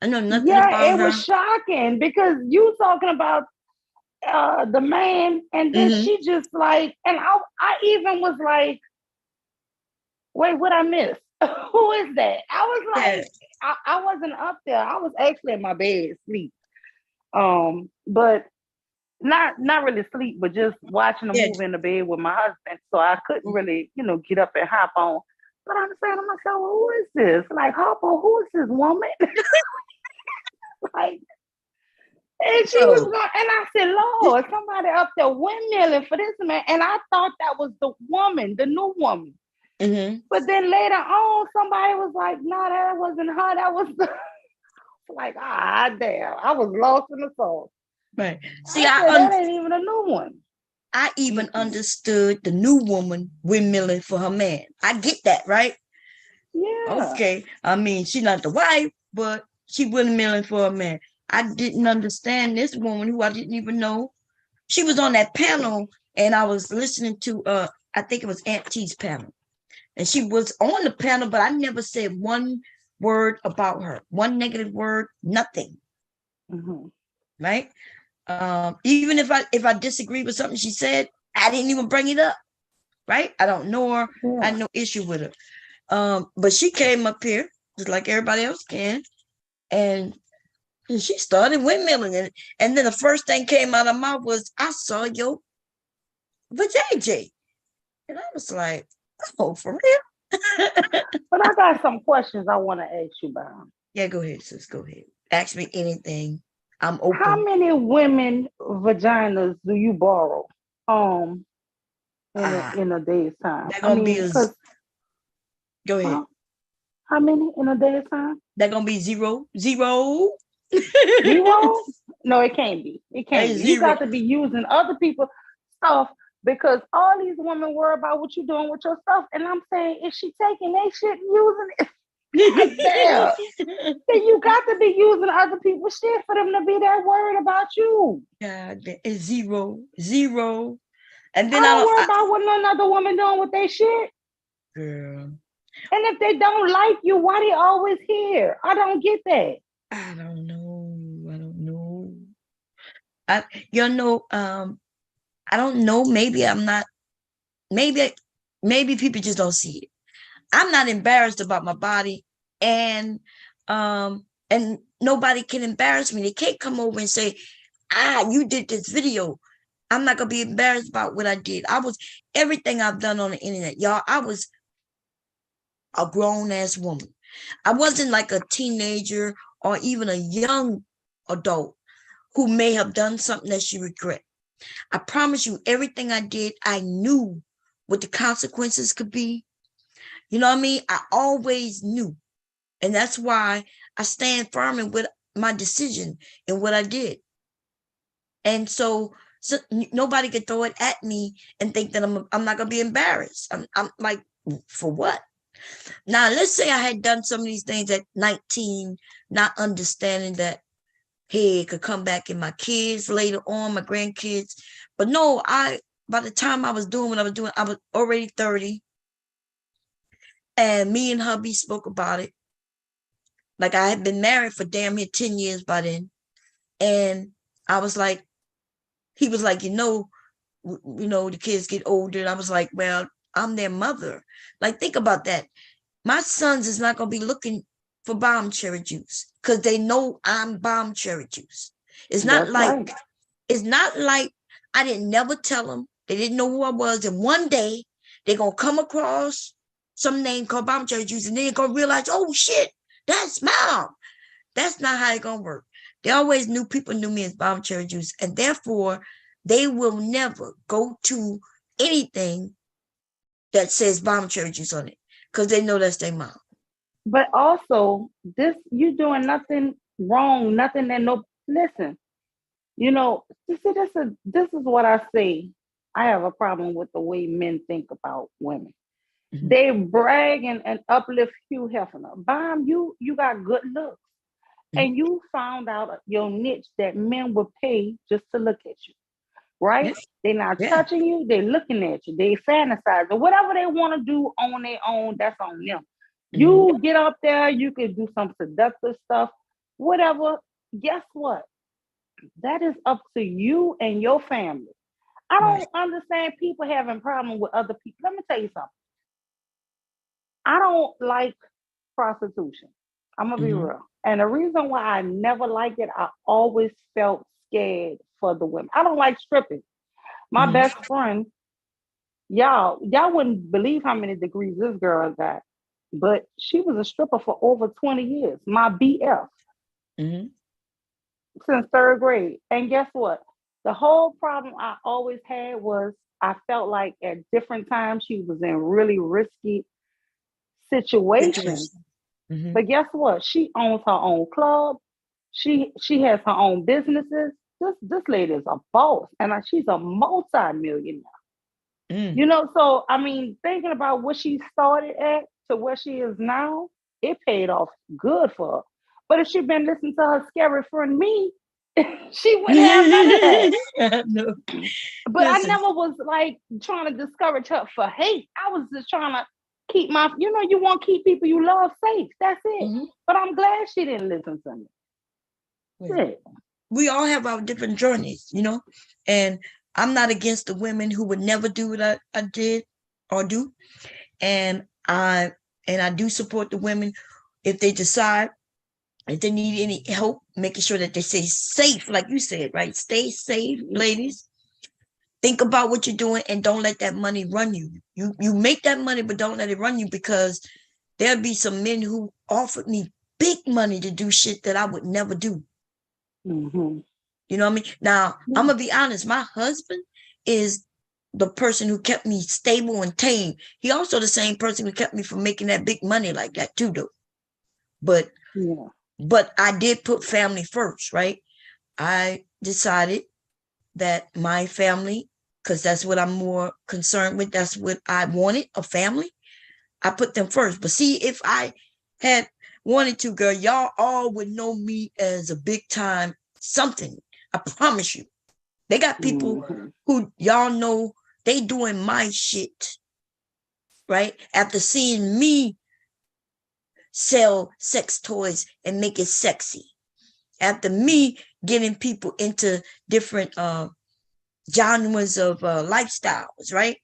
I know nothing Yeah, about it was her. shocking because you talking about the man, and then Mm-hmm. she just like, and I even was like, wait, what I missed? Who is that? I was Yeah. like, I wasn't up there. I was actually in my bed asleep. But not really sleep, but just watching a Yeah. movie in the bed with my husband. So I couldn't really, get up and hop on. But I'm saying to myself, well, who is this? Like, Harpo, who is this woman? Like, and she was Oh. going, and I said, Lord, somebody up there windmilling for this man. And I thought that was the woman, the new woman. Mm-hmm. But then later on, somebody was like, no, that wasn't her. That was the, like, damn. I was lost in the sauce. Right. See, I said, that ain't even a new one. I even understood the new woman windmilling for her man. I get that, right? Yeah. Okay. I mean, she's not the wife, but she windmilling for her man. I didn't understand this woman who I didn't even know. She was on that panel, and I was listening to I think it was Aunt T's panel. And she was on the panel, but I never said one word about her, one negative word, nothing. Mm-hmm. Right? Even if I disagree with something she said, I didn't even bring it up. Right? I don't know her. Yeah. I had no issue with her. But she came up here just like everybody else can, and she started windmilling it. And then the first thing came out of her mouth was, "I saw your vajayjay," and I was like, "Oh, for real?" But I got some questions I want to ask you about. Yeah, go ahead, sis. Go ahead. Ask me anything. I'm How open. many women vaginas do you borrow? Ah, In a day's time. they're I gonna be mean, a. because Go ahead. how many in a day's time? They're gonna be zero, zero. Zero? No, it can't be. It can't Hey, be. You zero. got to be using other people's stuff because all these women worry about what you're doing with your stuff. And I'm saying, if she taking that shit and using it, God damn, then you got to be using other people's shit for them to be that worried about you. God, it's zero, zero. And I then I don't don't. worry about what another woman doing with their shit. Girl, And if they don't like you, why they always here? I don't get that. I don't know. I don't know. I, you know, I don't know. Maybe I'm not. Maybe, maybe people just don't see it. I'm not embarrassed about my body, and nobody can embarrass me. They can't come over and say, you did this video. I'm not gonna be embarrassed about what I did. I was everything I've done on the internet, y'all. I was a grown ass woman. I wasn't like a teenager or even a young adult who may have done something that she regret. I promise you, everything I did, I knew what the consequences could be. You know what I mean? I always knew. And that's why I stand firm in with my decision and what I did. And so nobody could throw it at me and think that I'm not gonna be embarrassed. I'm like, for what? Now let's say I had done some of these things at 19, not understanding that, hey, it could come back in my kids later on, my grandkids. But no, by the time I was doing what I was doing, I was already 30. And me and hubby spoke about it. Like, I had been married for damn near 10 years by then. And I was like, he was like, the kids get older. And I was like, well, I'm their mother. Like, think about that. My sons is not going to be looking for bomb cherry juice because they know I'm bomb cherry juice. It's not That's like, right. it's not like I didn't never tell them. They didn't know who I was. And one day they're going to come across some name called bomb cherry juice and they're going to realize, oh shit, that's mom. That's not how it's going to work. They always knew people knew me as bomb cherry juice. And therefore, they will never go to anything that says bomb cherry juice on it because they know that's their mom. But also, this you doing nothing wrong, nothing that no listen. You know, you see, this is what I say. I have a problem with the way men think about women. Mhm. They brag and uplift Hugh Hefner. Bomb, you got good looks. Mhm. And you found out your niche that men would pay just to look at you, right? Yes. They're not Yeah. touching you, they're looking at you, they fantasize. Or whatever they want to do on their own, that's on them. You get up there, you can do some seductive stuff, whatever. Guess what? That is up to you and your family. I Right. don't understand people having problems with other people. Let me tell you something. I don't like prostitution. I'm gonna be Mhm. real. And the reason why I never liked it, I always felt scared for the women. I don't like stripping. My Mhm. best friend, y'all wouldn't believe how many degrees this girl got, but she was a stripper for over 20 years. My BF Mhm. since third grade. And guess what? The whole problem I always had was I felt like at different times she was in really risky situations. Situation. Mhm. But guess what? She owns her own club. She has her own businesses. This lady is a boss, and she's a multi-millionaire. Mm. You know, so I mean, thinking about what she started at to where she is now, it paid off good for her. But if she'd been listening to her scary friend me, she wouldn't have none of that. No. But I Listen. never was like trying to discourage her for hate. I was just trying to keep you want to keep people you love safe. That's it. Mhm. But I'm glad she didn't listen to me. Yeah. Shit. We all have our different journeys, and I'm not against the women who would never do what I did or do. And I do support the women if they decide if they need any help, making sure that they stay safe, like you said, right? Stay safe, ladies. Think about what you're doing and don't let that money run you. You make that money, but don't let it run you, because there'll be some men who offered me big money to do shit that I would never do. Mm-hmm. You know what I mean? Now, I'm gonna be honest, my husband is the person who kept me stable and tame. He also the same person who kept me from making that big money like that too, though. But Yeah. but I did put family first, right? I decided that my family, because that's what I'm more concerned with, that's what I wanted, a family. I put them first. But see, if I had wanted to, girl, y'all all would know me as a big time something. I promise you. They got people Mm-hmm. who y'all know they doing my shit, right? After seeing me sell sex toys and make it sexy. After me getting people into different genres of lifestyles, right?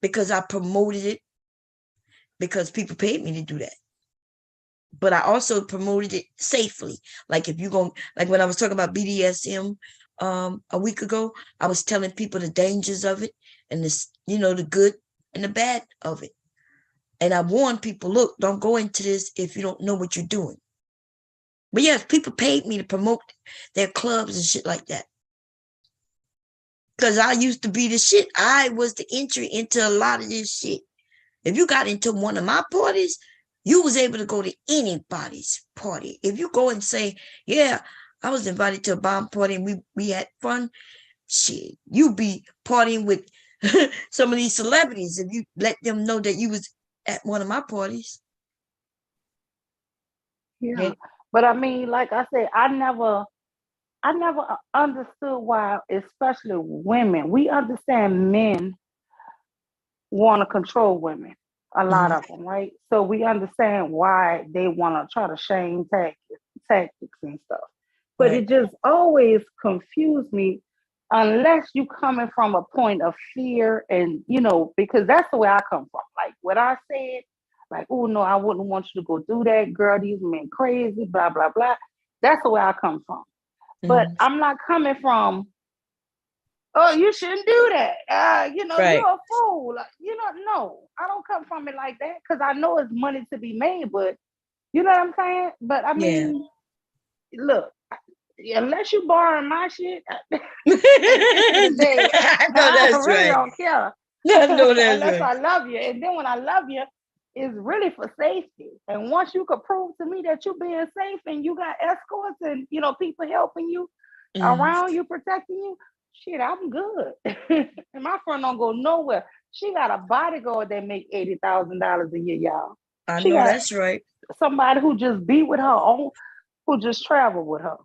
Because I promoted it, because people paid me to do that. But I also promoted it safely. Like if you go, like when I was talking about BDSM a week ago, I was telling people the dangers of it and this, the good and the bad of it. And I warn people, look, don't go into this if you don't know what you're doing. But yes, people paid me to promote their clubs and shit like that. Because I used to be the shit. I was the entry into a lot of this shit. If you got into one of my parties, you was able to go to anybody's party. If you go and say, yeah, I was invited to a bomb party and we had fun, shit, you be partying with some of these celebrities if you let them know that you was at one of my parties. Yeah. Okay? But I mean, like I said, I never understood why, especially women. We understand men want to control women, a lot Mhm. of them, right? So we understand why they want to try to shame tactics and stuff. But Right. it just always confused me unless you coming from a point of fear and, because that's the way I come from. Like what I said, like, oh no, I wouldn't want you to go do that, girl. These men crazy, blah, blah, blah. That's the way I come from. But Mhm. I'm not coming from, oh, you shouldn't do that. You're Right. a fool. No, I don't come from it like that because I know it's money to be made, but you know what I'm saying? But I Yeah. mean, look, unless you borrowing my shit, at the end of the day, I know I that's really right. don't care I know that's unless right. I love you. And then when I love you, is really for safety. And once you could prove to me that you're being safe and you got escorts and people helping you around you, protecting you, shit, I'm good. And my friend don't go nowhere. She got a bodyguard that make $80,000 a year, y'all. I She know got that's right. somebody who just be with her own, who just travel with her.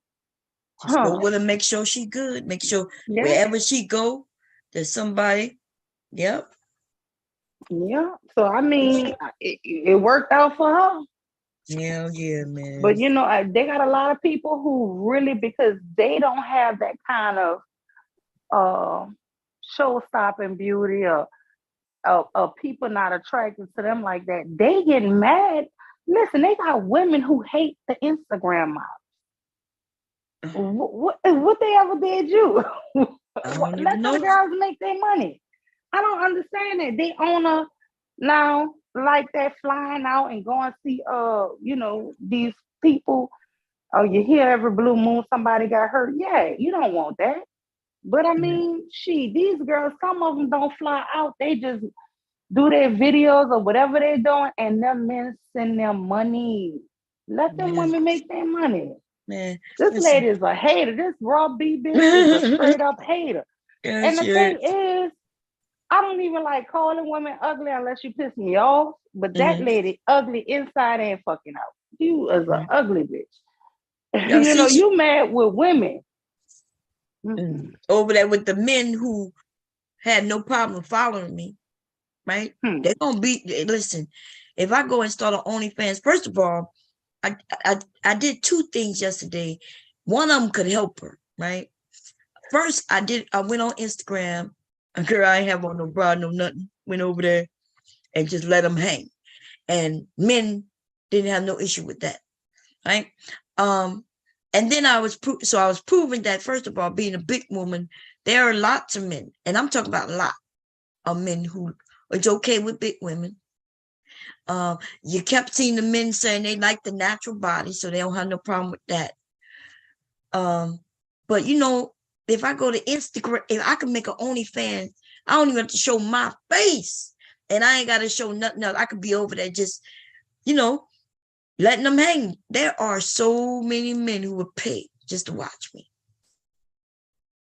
Just go with her, make sure she good. Make sure wherever she go, there's somebody. Yep. Yeah. So I mean, it worked out for her. Yeah, man. But they got a lot of people who really, because they don't have that kind of show-stopping beauty or people not attracted to them like that. They get mad. Listen, they got women who hate the Instagram models. What they ever did you? Let them girls make their money. I don't understand it. They own a now like that, flying out and go and see these people. Oh, you hear every blue moon somebody got hurt. Yeah, you don't want that. But I mean, these girls, some of them don't fly out. They just do their videos or whatever they're doing, and them men send them money. Let them women make their money. Man, this lady is a hater. This raw B bitch is a straight up hater. And the thing is, I don't even like calling women ugly unless you piss me off. But that lady ugly inside and fucking out. You is an ugly bitch. You mad with women. Over there with the men who had no problem following me, right? They're gonna be. Listen, if I go and start an OnlyFans, first of all, I did two things yesterday. One of them could help her, right? First, I went on Instagram. A girl, I ain't have on no bra, no nothing. Went over there and just let them hang. And men didn't have no issue with that, right? And then I was proving that, first of all, being a big woman, there are lots of men, and I'm talking about a lot of men who it's okay with big women. You kept seeing the men saying they like the natural body, so they don't have no problem with that. But if I go to Instagram, if I can make an OnlyFans, I don't even have to show my face, and I ain't got to show nothing else. I could be over there just, letting them hang. There are so many men who would pay just to watch me.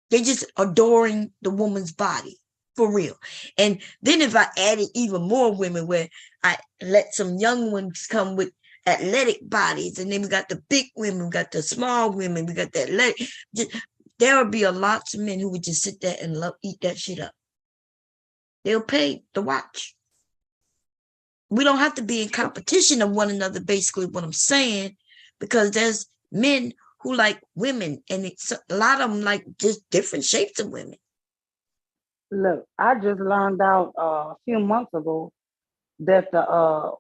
They're just adoring the woman's body, for real. And then if I added even more women, where I let some young ones come with athletic bodies, and then we got the big women, we got the small women, we got the athletic. There would be a lot of men who would just sit there and eat that shit up. They'll pay to watch. We don't have to be in competition of one another, basically what I'm saying, because there's men who like women, and it's a lot of them like just different shapes of women. Look, I just learned out a few months ago that the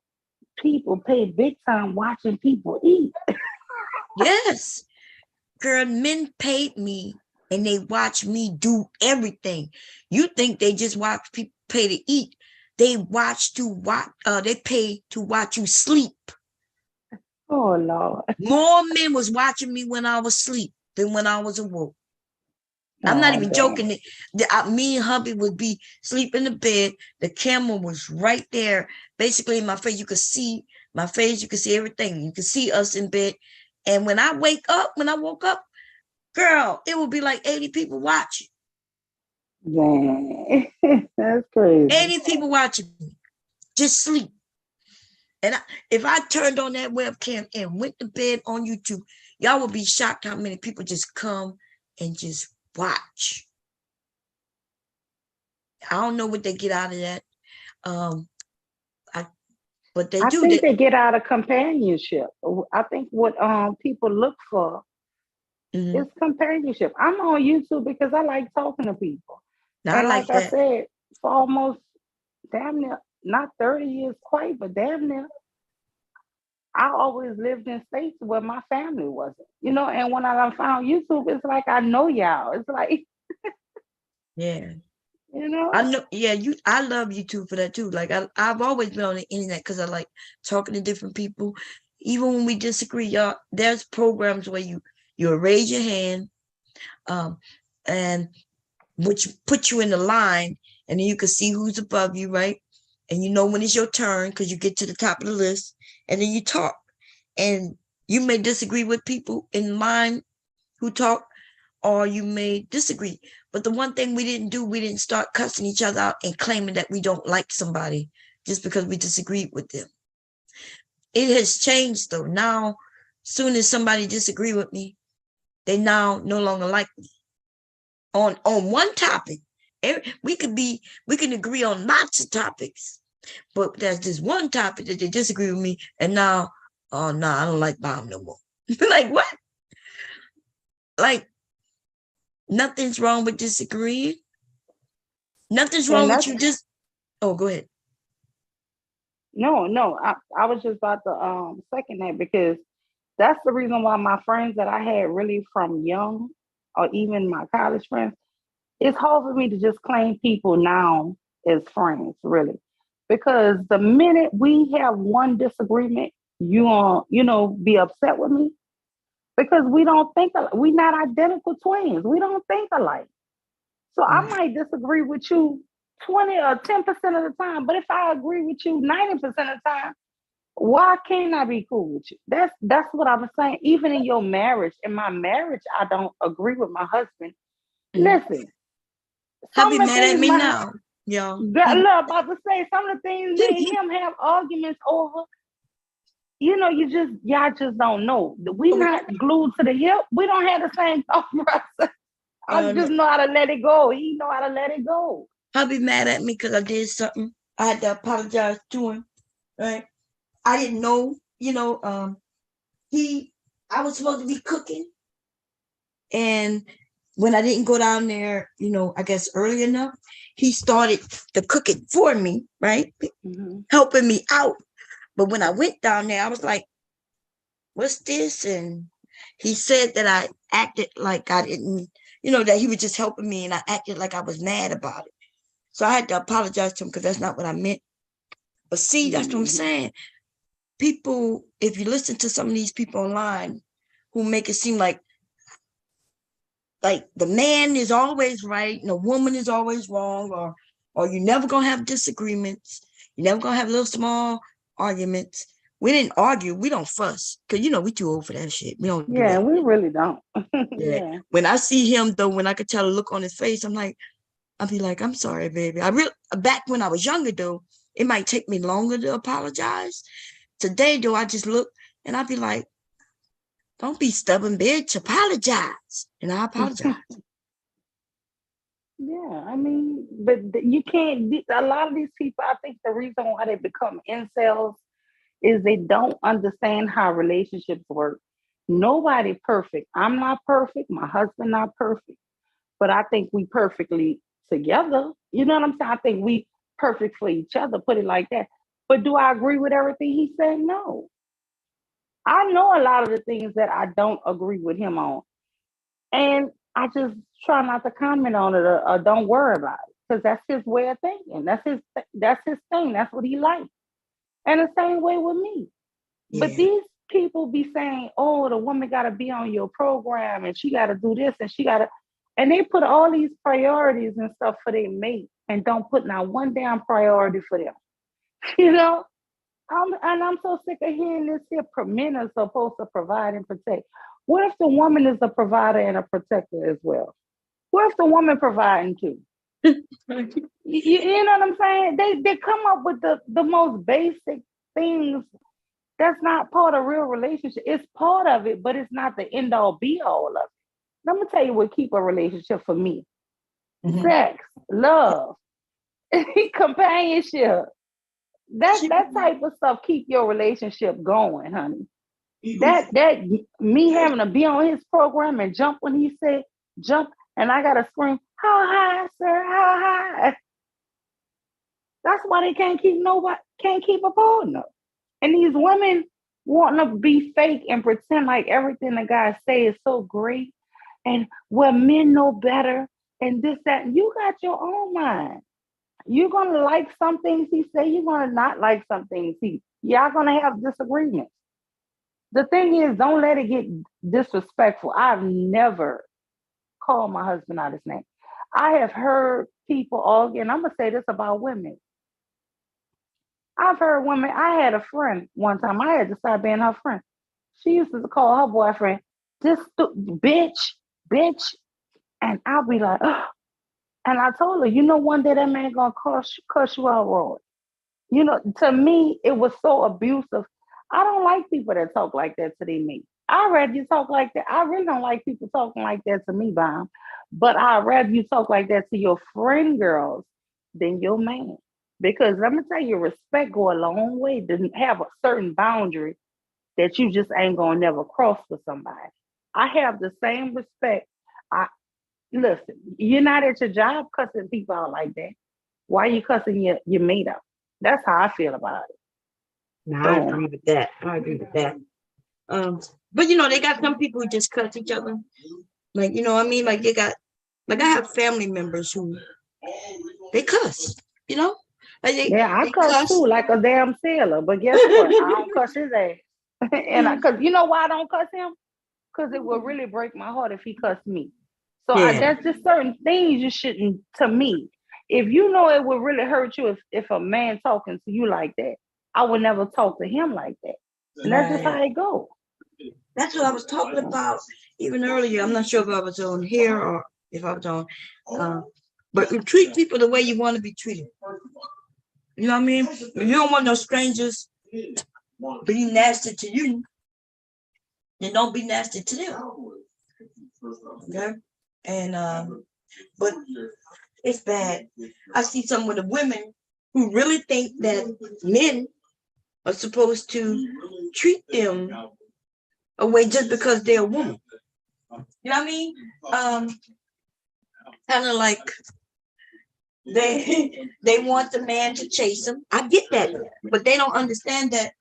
people pay big time watching people eat. Yes. Girl, men paid me and they watch me do everything. You think they just watch people pay to eat? They they pay to watch you sleep. Oh Lord. More men was watching me when I was asleep than when I was awoke. I'm not even joking. Me and hubby would be sleeping in the bed. The camera was right there, basically in my face. You could see my face. You could see everything. You could see us in bed. And when I woke up, girl, it would be like 80 people watching. Dang. That's crazy. 80 people watching me, just sleep. And if I turned on that webcam and went to bed on YouTube, y'all would be shocked how many people just come and just watch. I don't know what they get out of that. But they do. I think they get out of companionship. I think what people look for is companionship. I'm on YouTube because I like talking to people. Now, and like I said, for almost damn near, not 30 years quite, but damn near, I always lived in states where my family wasn't. And when I found YouTube, it's like I know y'all. It's like yeah. I know, I love YouTube for that too. Like I've always been on the internet because I like talking to different people. Even when we disagree, y'all, there's programs where you raise your hand, and which put you in the line, and then you can see who's above you, right? and you know when it's your turn because you get to the top of the list, and then you talk. And you may disagree with people in line who talk, or you may disagree. But the one thing we didn't do, we didn't start cussing each other out and claiming that we don't like somebody just because we disagreed with them. It has changed though. Now, soon as somebody disagree with me, they now no longer like me. On one topic, we can agree on lots of topics, but there's this one topic that they disagree with me, and now, oh no, I don't like Bob no more. Like what? Like nothing's wrong with disagreeing. Nothing's wrong with you just. Oh, go ahead. No, I was just about to second that, because that's the reason why my friends that I had really from young, or even my college friends, it's hard for me to just claim people now as friends, really. Because the minute we have one disagreement, be upset with me, because we don't think we're not identical twins. We don't think alike. So I might disagree with you 20 or 10% of the time, but if I agree with you 90% of the time, why can't I be cool with you? That's what I was saying. Even in your marriage, in my marriage, I don't agree with my husband. Listen, I'll be some of the mad at things me now, y'all. look, about to say, some of the things me and him have arguments over, y'all just don't know. We not glued to the hip. We don't have the same thought process. I just know how to let it go. He know how to let it go. He'll be mad at me because I did something. I had to apologize to him. Right? I didn't know, I was supposed to be cooking. And when I didn't go down there, I guess early enough, he started the cooking for me, right? Helping me out. But when I went down there, I was like, what's this? And he said that I acted like I didn't, that he was just helping me, and I acted like I was mad about it. So I had to apologize to him because that's not what I meant. But see, that's what I'm saying. People, if you listen to some of these people online who make it seem like the man is always right and the woman is always wrong, or you're never gonna have disagreements, you're never gonna have little small arguments. We didn't argue, we don't fuss, because we too old for that shit. We don't do that. We really don't. Yeah. When I see him though, when I could tell a look on his face, I'll be like, I'm sorry, baby. Back when I was younger though, it might take me longer to apologize. Today though, I just look and I'll be like, don't be stubborn, bitch. Apologize. And I apologize. I mean, but you can't. A lot of these people, I think the reason why they become incels is they don't understand how relationships work. Nobody perfect. I'm not perfect. My husband not perfect. But I think we perfectly together. You know what I'm saying? I think we perfect for each other. Put it like that. But do I agree with everything he said? No. I know a lot of the things that I don't agree with him on. And I just try not to comment on it, or don't worry about it, because that's his way of thinking. That's his thing. That's what he likes. And the same way with me. Yeah. But these people be saying, oh, the woman got to be on your program and she got to do this and and they put all these priorities and stuff for their mate and don't put not one damn priority for them. I'm so sick of hearing this here. Men are supposed to provide and protect. What if the woman is a provider and a protector as well? What if the woman providing too? You know what I'm saying? They come up with the most basic things. That's not part of real relationship. It's part of it, but it's not the end all be all of it. Let me tell you what keep a relationship for me. Sex, love, companionship. That type of stuff keep your relationship going, honey. That me having to be on his program and jump when he said jump, and I gotta scream, how high, sir, how high? That's why they can't keep a partner. And these women wanting to be fake and pretend like everything the guys say is so great, and men know better, and this, that. You got your own mind. You're gonna like some things he say, you're gonna not like some things y'all gonna have disagreements. The thing is, don't let it get disrespectful. I've never called my husband out his name. I have heard people argue, and I'm gonna say this about women. I've heard women. I had a friend one time. I had to stop being her friend. She used to call her boyfriend this bitch, bitch, and I'll be like, ugh. And I told her, you know, one day that man gonna cuss you out, Roy. You know, to me, it was so abusive. I don't like people that talk like that to me. I rather you talk like that. I really don't like people talking like that to me, Bomb. But I'd rather you talk like that to your friend girls than your man. Because let me tell you, respect go a long way to have a certain boundary that you just ain't gonna never cross for somebody. I have the same respect. I listen, you're not at your job cussing people out like that. Why you cussing your mate out? That's how I feel about it. No, I agree with that. I agree with that. But you know, they got some people who just cuss each other. Like, you know what I mean? Like they got like I have family members who they cuss, you know? Like Yeah, I they cuss cuss. too, like a damn sailor. But guess what? I don't cuss his ass. Cause you know why I don't cuss him? Because it would really break my heart if he cussed me. So Yeah. that's just certain things you shouldn't. To me, if you know it would really hurt you if a man talking to you like that, I would never talk to him like that. And that's just how it go. That's what I was talking about even earlier. I'm not sure if I was on here or if I was on. But you treat people the way you want to be treated. You know what I mean? If you don't want no strangers being nasty to you, then don't be nasty to them. Okay? And but it's bad. I see some of the women who really think that men are supposed to treat them away just because they're a woman. You know what I mean? Kind of like they want the man to chase them. I get that, but they don't understand that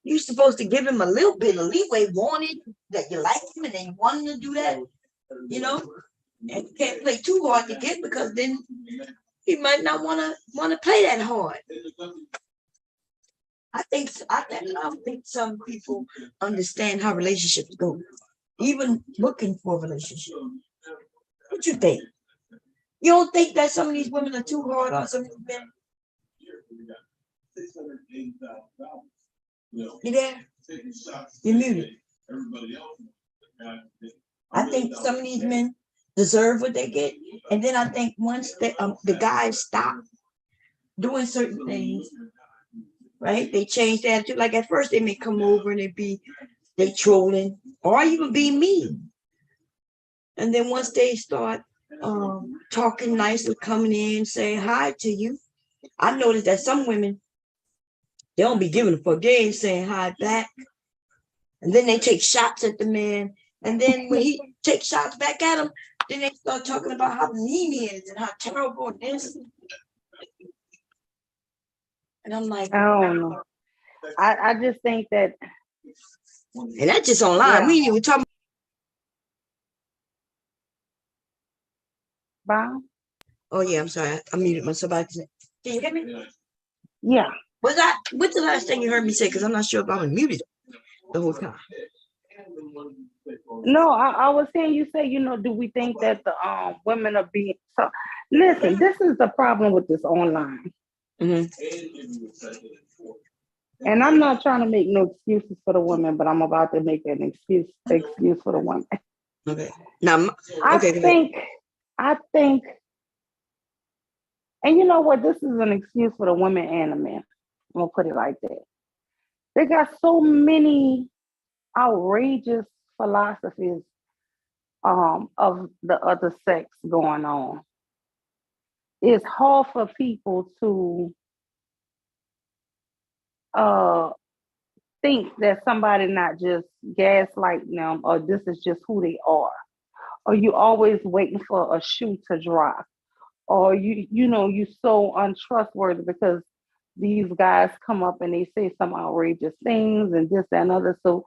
you're supposed to give him a little bit of leeway, warning that you like him and then you want him to do that, you know, and you can't play too hard to get because then he might not want to play that hard. I don't think some people understand how relationships go, even looking for a relationship. What you think? You don't think that some of these women are too hard on some of these men? You there? You're muted. I think some of these men deserve what they get, and then I think once the guys stop doing certain things, right? They change their attitude. Like at first, they may come over and they trolling or even be mean, and then once they start talking nicely, coming in, saying hi to you, I noticed that some women they don't be giving a fuck. They ain't saying hi back, and then they take shots at the man, and then when he takes shots back at them, then they start talking about how mean he is and how terrible it is. And I'm like, I don't know. I just think that, and that's just online. Yeah. We even talking. Bob. Oh yeah, I'm sorry. I muted myself. Can you hear me? Yeah. What's the last thing you heard me say? Because I'm not sure if I was muted the whole time. No, I was saying you say, you know, do we think that the women are being so listen, this is the problem with this online. Mm-hmm. And I'm not trying to make no excuses for the women, but I'm about to make an excuse for the women. Okay. Now, I think, and you know what? This is an excuse for the women and the men. I'm gonna put it like that. They got so many outrageous philosophies of the other sex going on. It's hard for people to think that somebody not just gaslighting them or this is just who they are. Or you always waiting for a shoe to drop. Or you so untrustworthy because these guys come up and they say some outrageous things and this, that, and other. So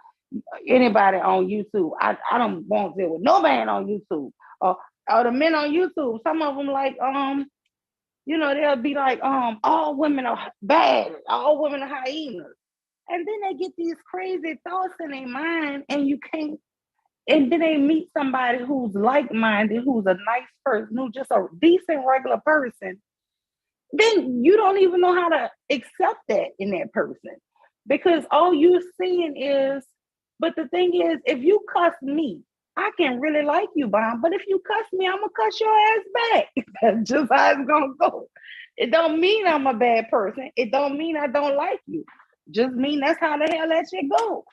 anybody on YouTube, I don't want to deal with no man on YouTube. Or the men on YouTube, some of them like they'll be like, all women are bad, all women are hyenas. And then they get these crazy thoughts in their mind, and you can't. And then they meet somebody who's like-minded, who's a nice person, who's just a decent regular person, then you don't even know how to accept that in that person. Because all you're seeing is, but the thing is, if you cuss me, I can really like you, Bomb. But if you cuss me, I'm gonna cuss your ass back. That's just how it's gonna go. It don't mean I'm a bad person. It don't mean I don't like you. Just mean that's how the hell that shit go.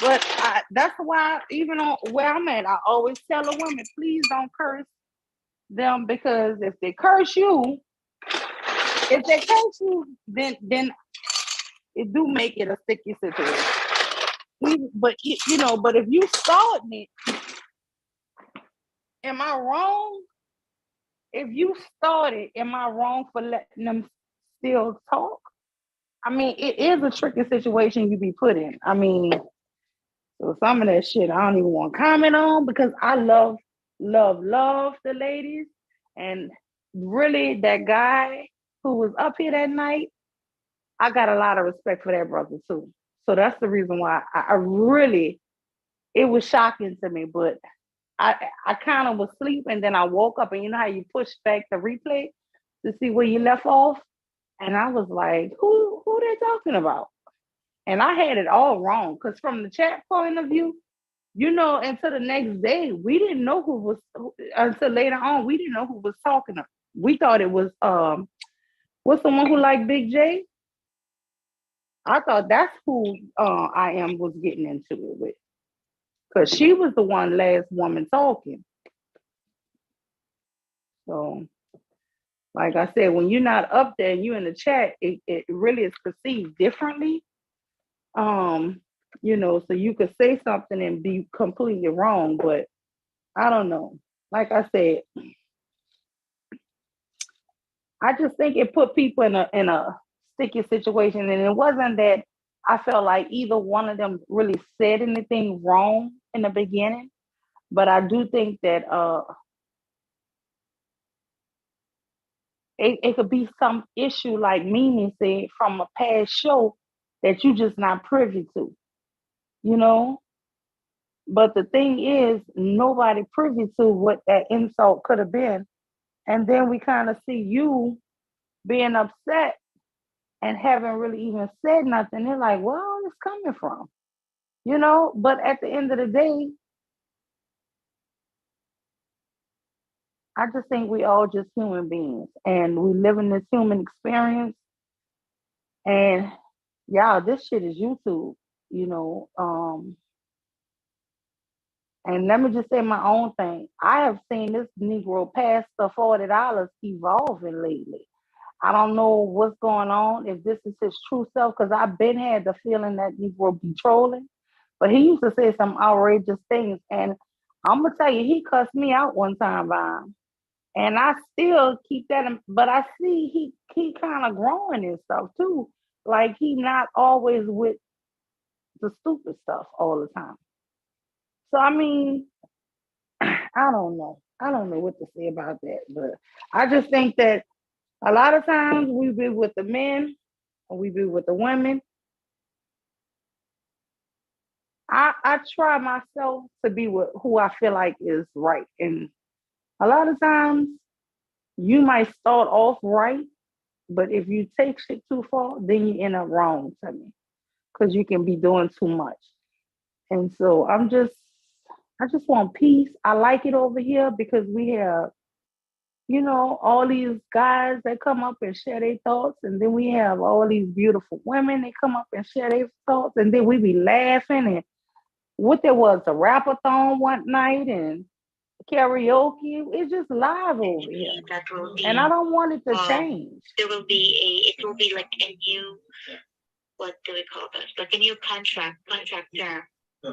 But that's why even on where I'm at, I always tell a woman, please don't curse them, because if they curse you, then it do make it a sticky situation. But but if you starting it, am I wrong? If you started, am I wrong for letting them still talk? I mean, it is a tricky situation you be put in. I mean, so some of that shit I don't even want to comment on, because I love the ladies. And really, that guy who was up here that night, I got a lot of respect for that brother too. So that's the reason why I really, it was shocking to me, but I kind of was asleep, and then I woke up, and you know how you push back the replay to see where you left off? And I was like, who they talking about? And I had it all wrong, because from the chat point of view, until the next day, we didn't know until later on, we didn't know who was talking. We thought it was, what's the one who liked Big J? I thought that's who I am was getting into it with, because she was the last woman talking. So, like I said, when you're not up there and you're in the chat, it really is perceived differently. So you could say something and be completely wrong, but I don't know. Like I said, I just think it put people in a sticky situation, and it wasn't that I felt like either one of them really said anything wrong in the beginning, but I do think that it could be some issue, like Mimi said, from a past show that you just not privy to, you know? But the thing is, nobody privy to what that insult could have been. And then we kind of see you being upset and haven't really even said nothing. They're like, where all this coming from? But at the end of the day, I just think we all just human beings, and we live in this human experience. And yeah, this shit is YouTube, you know. And let me just say my own thing. I have seen this Negro past the $40 evolving lately. I don't know what's going on, if this is his true self, because I've been had the feeling that Negro be trolling. But he used to say some outrageous things. And I'm going to tell you, he cussed me out one time, Vine. And I still keep that, but I see he kind of growing and stuff too. Like he not always with the stupid stuff all the time. So I mean, I don't know. I don't know what to say about that, but I just think that a lot of times we be with the men and we be with the women. I try myself to be with who I feel like is right. And a lot of times you might start off right, but if you take shit too far, then you end up wrong to me, because you can be doing too much. And so I just want peace. I like it over here because we have, all these guys that come up and share their thoughts. And then we have all these beautiful women that come up and share their thoughts. And then we be laughing. And what there was, a rap-a-thon one night and karaoke. It's just live over here. That will be, and I don't want it to change. It will be like a new, what do we call this? Like a new contract term.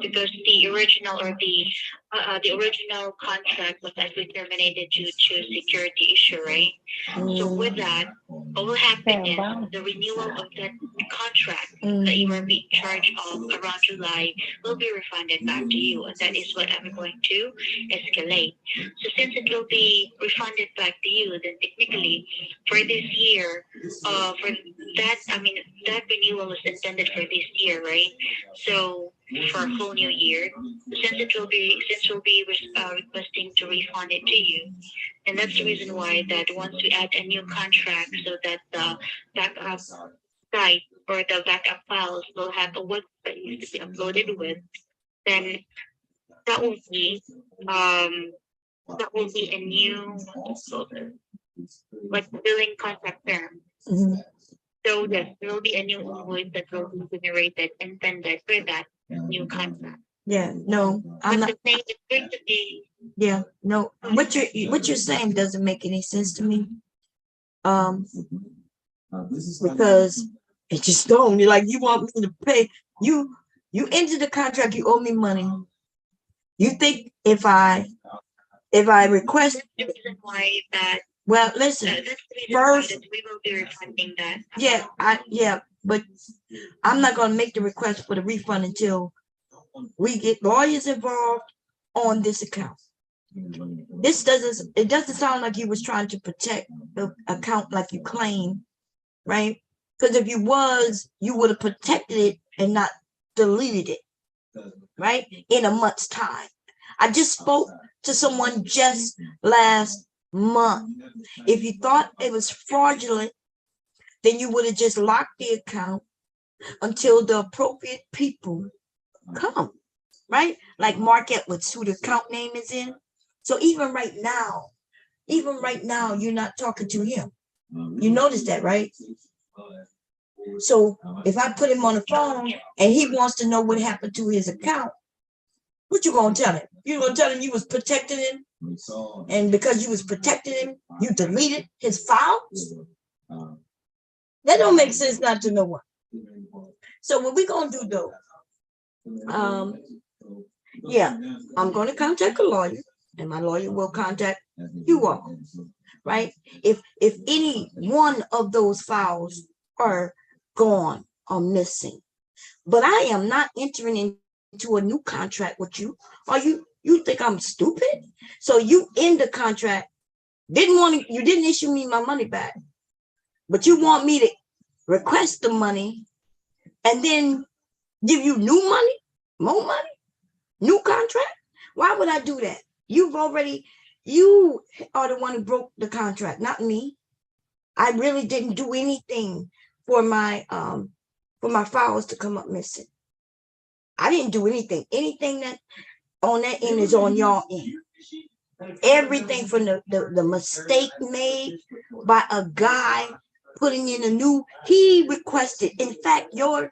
Because the original the original contract was actually terminated due to security issue, right? So with that, what will happen is the renewal of that contract that you are being charged of around July will be refunded back to you, and that is what I'm going to escalate. So since it will be refunded back to you, then technically for this year, for that, that renewal is intended for this year, right? So for a whole new year, since we'll be requesting to refund it to you, and that's the reason why that once we add a new contract, so that the backup site or the backup files will have a workspace to be uploaded with, then that will be um that will be a new like billing contract term. Mhm. So yes, there will be a new invoice that will be generated and sended for that new contract. Yeah, no, I'm But not. the thing is going to be Yeah, no. What you're saying doesn't make any sense to me. Because it just don't. You're like, you want me to pay you. You entered the contract. You owe me money. You think if I request, that's the reason why that well, listen. that's the reason why First, that we will be refunding that. yeah, but I'm not gonna make the request for the refund until we get lawyers involved on this account. It doesn't sound like you was trying to protect the account like you claim, right? Because if you was, you would have protected it and not deleted it, right? In a month's time. I just spoke to someone just last month. If you thought it was fraudulent, then you would have just locked the account until the appropriate people come, right? Like Mark Edwards, who the account name is in. So even right now, you're not talking to him. You notice that, right? So if I put him on the phone and he wants to know what happened to his account, what you gonna tell him? You gonna tell him you was protecting him, and because you was protecting him, you deleted his files? That don't make sense not to know one. So what we gonna do though? Yeah, I'm gonna contact a lawyer, and my lawyer will contact you all, right? If any one of those files are gone or missing, but I am not entering into a new contract with you. Or you think I'm stupid? So you end the contract, you didn't issue me my money back, but you want me to request the money and then give you new money, more money, new contract? Why would I do that? You are the one who broke the contract, not me. I really didn't do anything for my files to come up missing. I didn't do anything. Anything that on that end is on your end. Everything from the mistake made by a guy putting in a new, he requested. In fact, your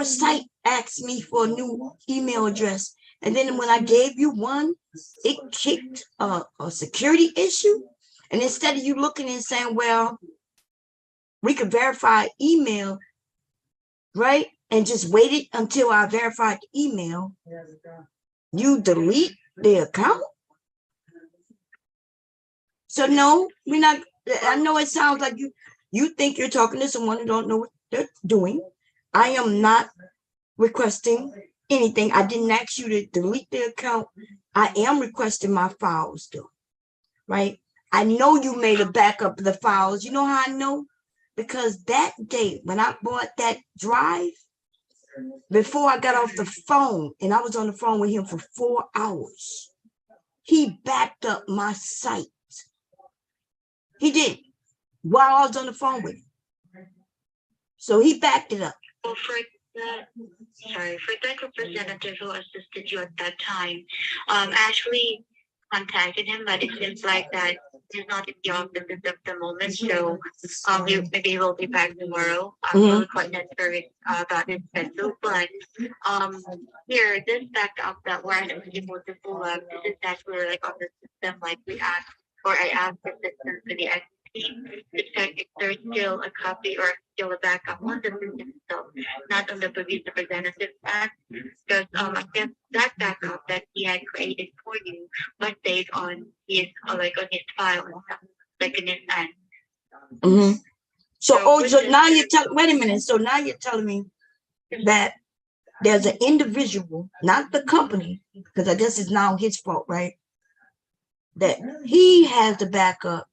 site asked me for a new email address. And then when I gave you one, it kicked a security issue. And instead of you looking and saying, well, we could verify email, right? And just waited until I verified the email, you delete the account. So no, we're not. I know it sounds like you think you're talking to someone who don't know what they're doing. I am not requesting anything. I didn't ask you to delete the account. I am requesting my files though, right? I know you made a backup of the files. You know how I know? Because that day when I bought that drive, before I got off the phone, and I was on the phone with him for 4 hours, he backed up my site. He did, while I was on the phone with him. So he backed it up. Well, for that representative who assisted you at that time, actually contacted him, but it seems like that he's not in the office at the moment. So maybe he will be back tomorrow. I'm really quite not sure about his schedule. But here, this backup that we're not able to pull up, this is actually like on the system, like we asked, or I asked the system for the IT to check if there's still a copy or still a backup on the system itself, not on the police representative act. Because I guess that backup that he had created for you was saved on his on his file and stuff, like in his end. So now you're telling. Wait a minute. So now you're telling me that there's an individual, not the company, because I guess it's now his fault, right? That he has the backup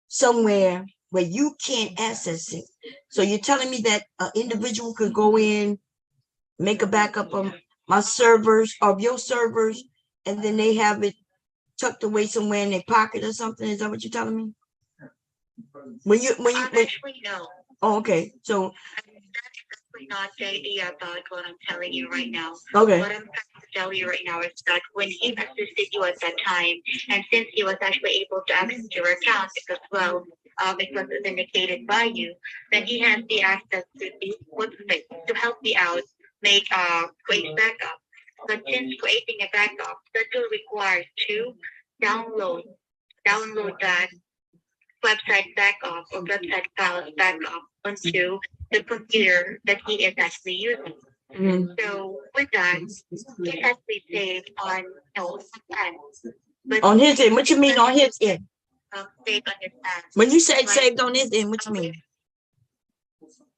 somewhere where you can't access it. So you're telling me that an individual could go in, make a backup my servers of your servers, and then they have it tucked away somewhere in their pocket or something? Is that what you're telling me? When you Actually, no. oh, okay. So That's exactly not the idea about what I'm telling you right now. okay. What I'm trying to tell you right now is that when he assisted you at that time, and since he was actually able to access your account as well, it was authenticated by you, then he has the access to the website to help you out, make create backup. But since creating a backup, that will require to download that website backup or website files backup onto the computer that he is actually using. So with that, it has to be saved on his end. But On his end, what you mean on his end? saved on his end. When you say saved on his end, what you mean?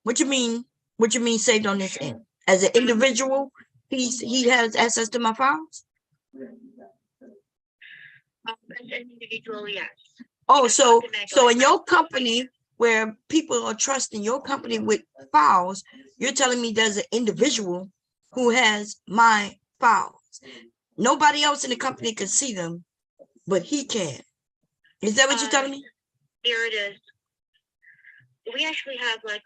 What you mean? What you mean saved on his end? As an individual, he has access to my files. As an individual, yes. Oh, so in your company where people are trusting your company with files, you're telling me there's an individual who has my files. Nobody else in the company can see them, but he can. Is that what you're telling me? Here it is. We actually have like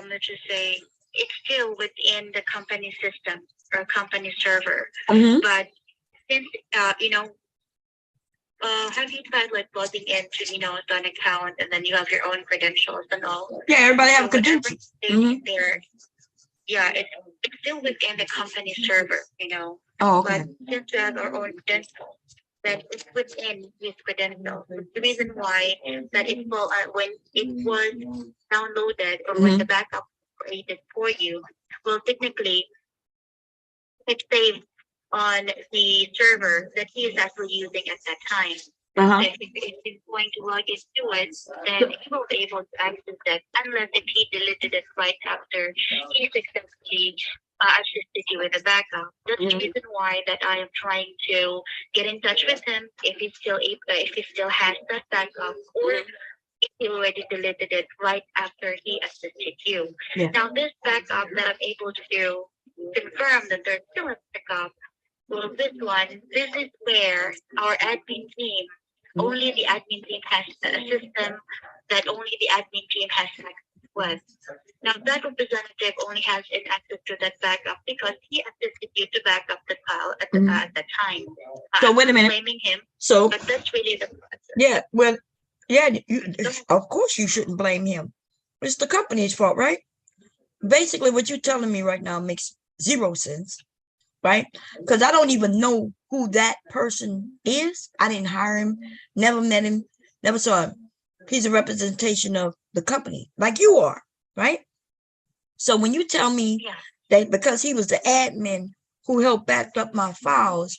let's just say it's still within the company system or company server. But since have you tried like logging into an account and then you have your own credentials and all? Yeah, everybody have credentials. There, yeah, it's still within the company server, Oh, okay. But since we have our own credentials, then it's within his credentials. The reason why that it will when it was downloaded or when the backup was created for you, well, technically it's saved on the server that he is actually using at that time. So if he's going to log into it, then he will be able to access it unless if he deleted it right after he successfully assisted you with a backup. That's the reason why that I am trying to get in touch with him if he still has that backup or if he already deleted it right after he assisted you. Yeah. Now this backup that I'm able to confirm that there's still a backup. Well, this is where our admin team, only the admin team has a system that only the admin team has access with. Now, that representative only has access to that backup because he assisted you to back up the file at the time. So wait a minute. Blaming him, so but that's really the process. Yeah, well, yeah, of course you shouldn't blame him. It's the company's fault, right? Basically, what you're telling me right now makes zero sense. Right? Because I don't even know who that person is. I didn't hire him, never met him, never saw him. He's a representation of the company, like you are, right? So when you tell me that because he was the admin who helped back up my files,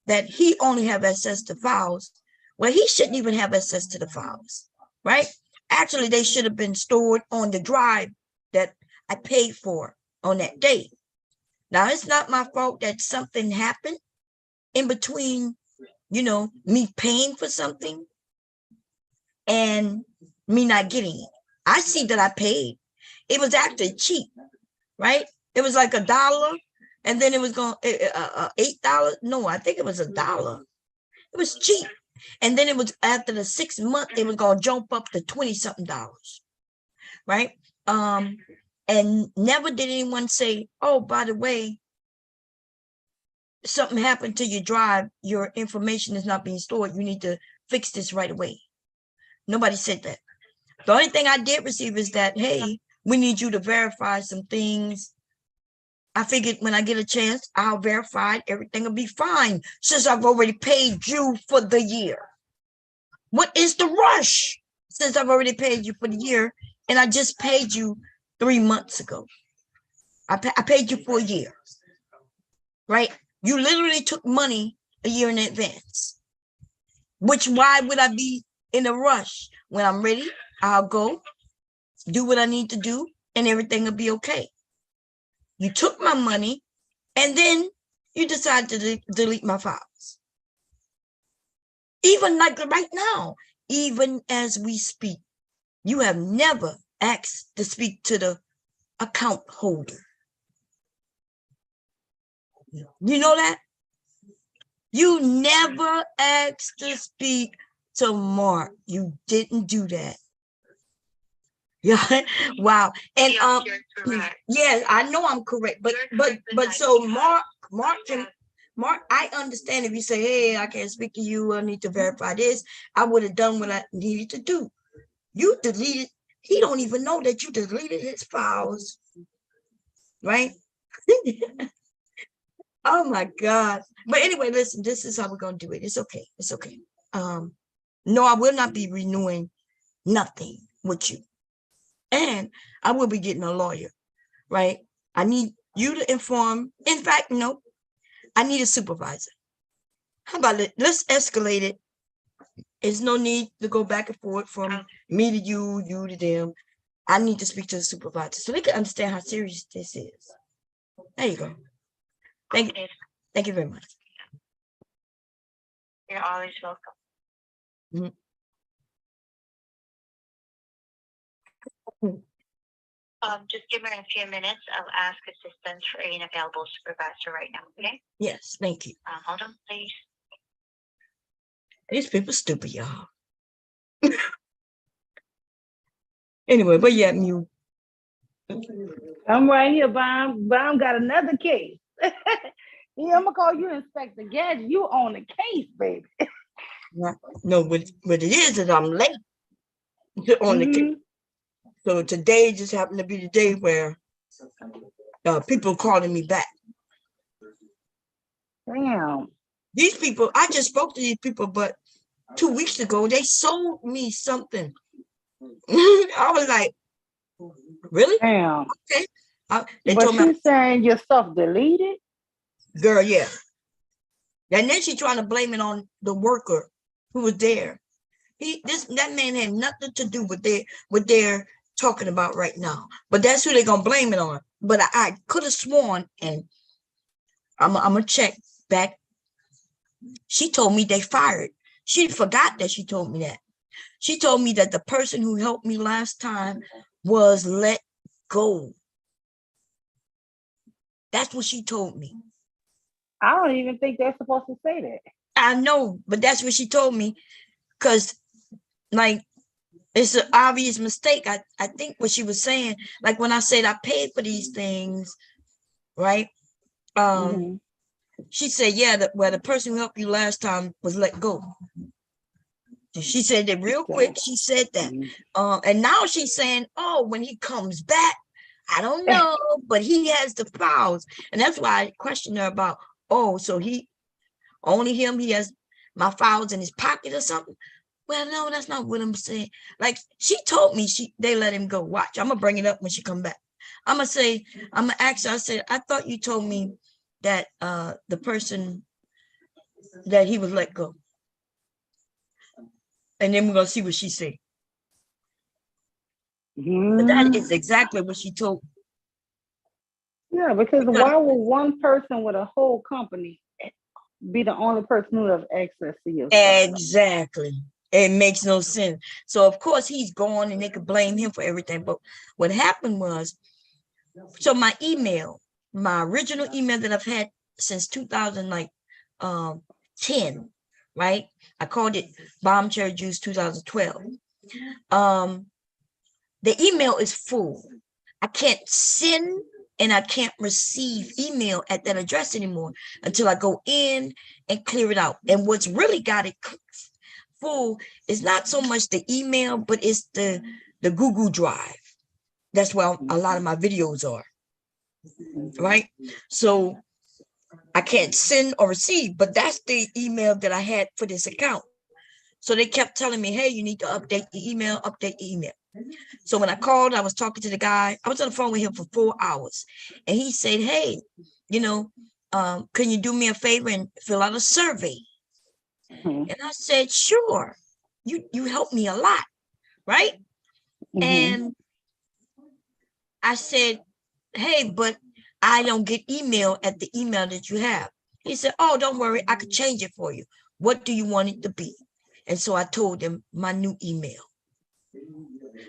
that he only have access to files, well, he shouldn't even have access to the files, right? Actually, they should have been stored on the drive that I paid for on that day. Now, it's not my fault that something happened in between, me paying for something and me not getting it. I see that I paid. It was actually cheap, right? It was like $1, and then it was going $8. No, I think it was $1. It was cheap. And then it was after the 6 months, it was going to jump up to $20-something, right? And never did anyone say, oh, by the way, something happened to your drive, your information is not being stored. You need to fix this right away. Nobody said that. The only thing I did receive is that, hey, we need you to verify some things. I figured when I get a chance, I'll verify it. Everything will be fine since I've already paid you for the year. What is the rush? Since I've already paid you for the year and I just paid you 3 months ago. I paid you for a year, right? You literally took money a year in advance. Why would I be in a rush? When I'm ready, I'll go do what I need to do and everything will be okay. You took my money and then you decided to delete my files. Even like right now, even as we speak, you have never asked to speak to the account holder. You know that? You never asked to speak to Mark. You didn't do that. Yeah. Wow. And Yes, you're correct. yeah, I know I'm correct, but You're correct with that so because Mark, I understand if you say, hey, I can't speak to you, I need to verify this. I would have done what I needed to do. You deleted, he don't even know that you deleted his files, right? Oh my God. But anyway, listen, this is how we're gonna do it. It's okay. It's okay. No, I will not be renewing nothing with you. And I will be getting a lawyer, right? I need you to inform. In fact, no, I need a supervisor. How about it? Let's escalate it. There's no need to go back and forth from me to you, you to them. I need to speak to the supervisor so they can understand how serious this is. There you go. Thank you. Thank you very much. You're always welcome. Just give me a few minutes. I'll ask assistance for an available supervisor right now. Okay. Yes, thank you. Hold on, please. These people stupid, y'all. Anyway, but yeah, mute. I'm right here, Bomb. Bomb got another case. Yeah, I'm gonna call you Inspector Gadget. You on the case, baby. No, what it is I'm late on the case. So today just happened to be the day where people calling me back. Damn. These people, I just spoke to these people, but 2 weeks ago they sold me something. I was like, really? Damn. Okay. They But told me, she's saying your stuff deleted. girl, yeah. And then she trying to blame it on the worker who was there. That man had nothing to do with what they're talking about right now. But that's who they're gonna blame it on. But I could have sworn, and I'm gonna check back. She told me they fired. She forgot that she told me that. She told me that the person who helped me last time was let go. That's what she told me. I don't even think they're supposed to say that. I know, but that's what she told me. Because, like, it's an obvious mistake. I think what she was saying, like when I said I paid for these things, right? She said, yeah, the person who helped you last time was let go. She said that real quick. She said that. And now she's saying, oh, when he comes back, I don't know, but he has the files. And that's why I questioned her about, oh, so he has my files in his pocket or something. Well, no, that's not what I'm saying. Like, she told me they let him go. Watch, I'm gonna bring it up when she come back. I'm gonna ask her. I said, I thought you told me that the person that he was let go. And then we're gonna see what she said. But that is exactly what she told me. Yeah, because why would one person with a whole company be the only person who has access to your stuff? Exactly. It makes no sense. So of course he's gone and they could blame him for everything. But what happened was, so my original email that I've had since 2010, right? I called it Bomb Cherry Juice 2012. The email is full. I can't send and I can't receive email at that address anymore until I go in and clear it out. And what's really got it full is not so much the email, but it's the Google Drive. That's where a lot of my videos are, right? So I can't send or receive, but that's the email that I had for this account. So they kept telling me, hey, you need to update your email, update your email. So when I called, I was talking to the guy. I was on the phone with him for 4 hours. And he said, hey, can you do me a favor and fill out a survey? And I said, sure. You helped me a lot, right? And I said, hey, but I don't get email at the email that you have. He said, oh, don't worry. I could change it for you. What do you want it to be? And so I told him my new email.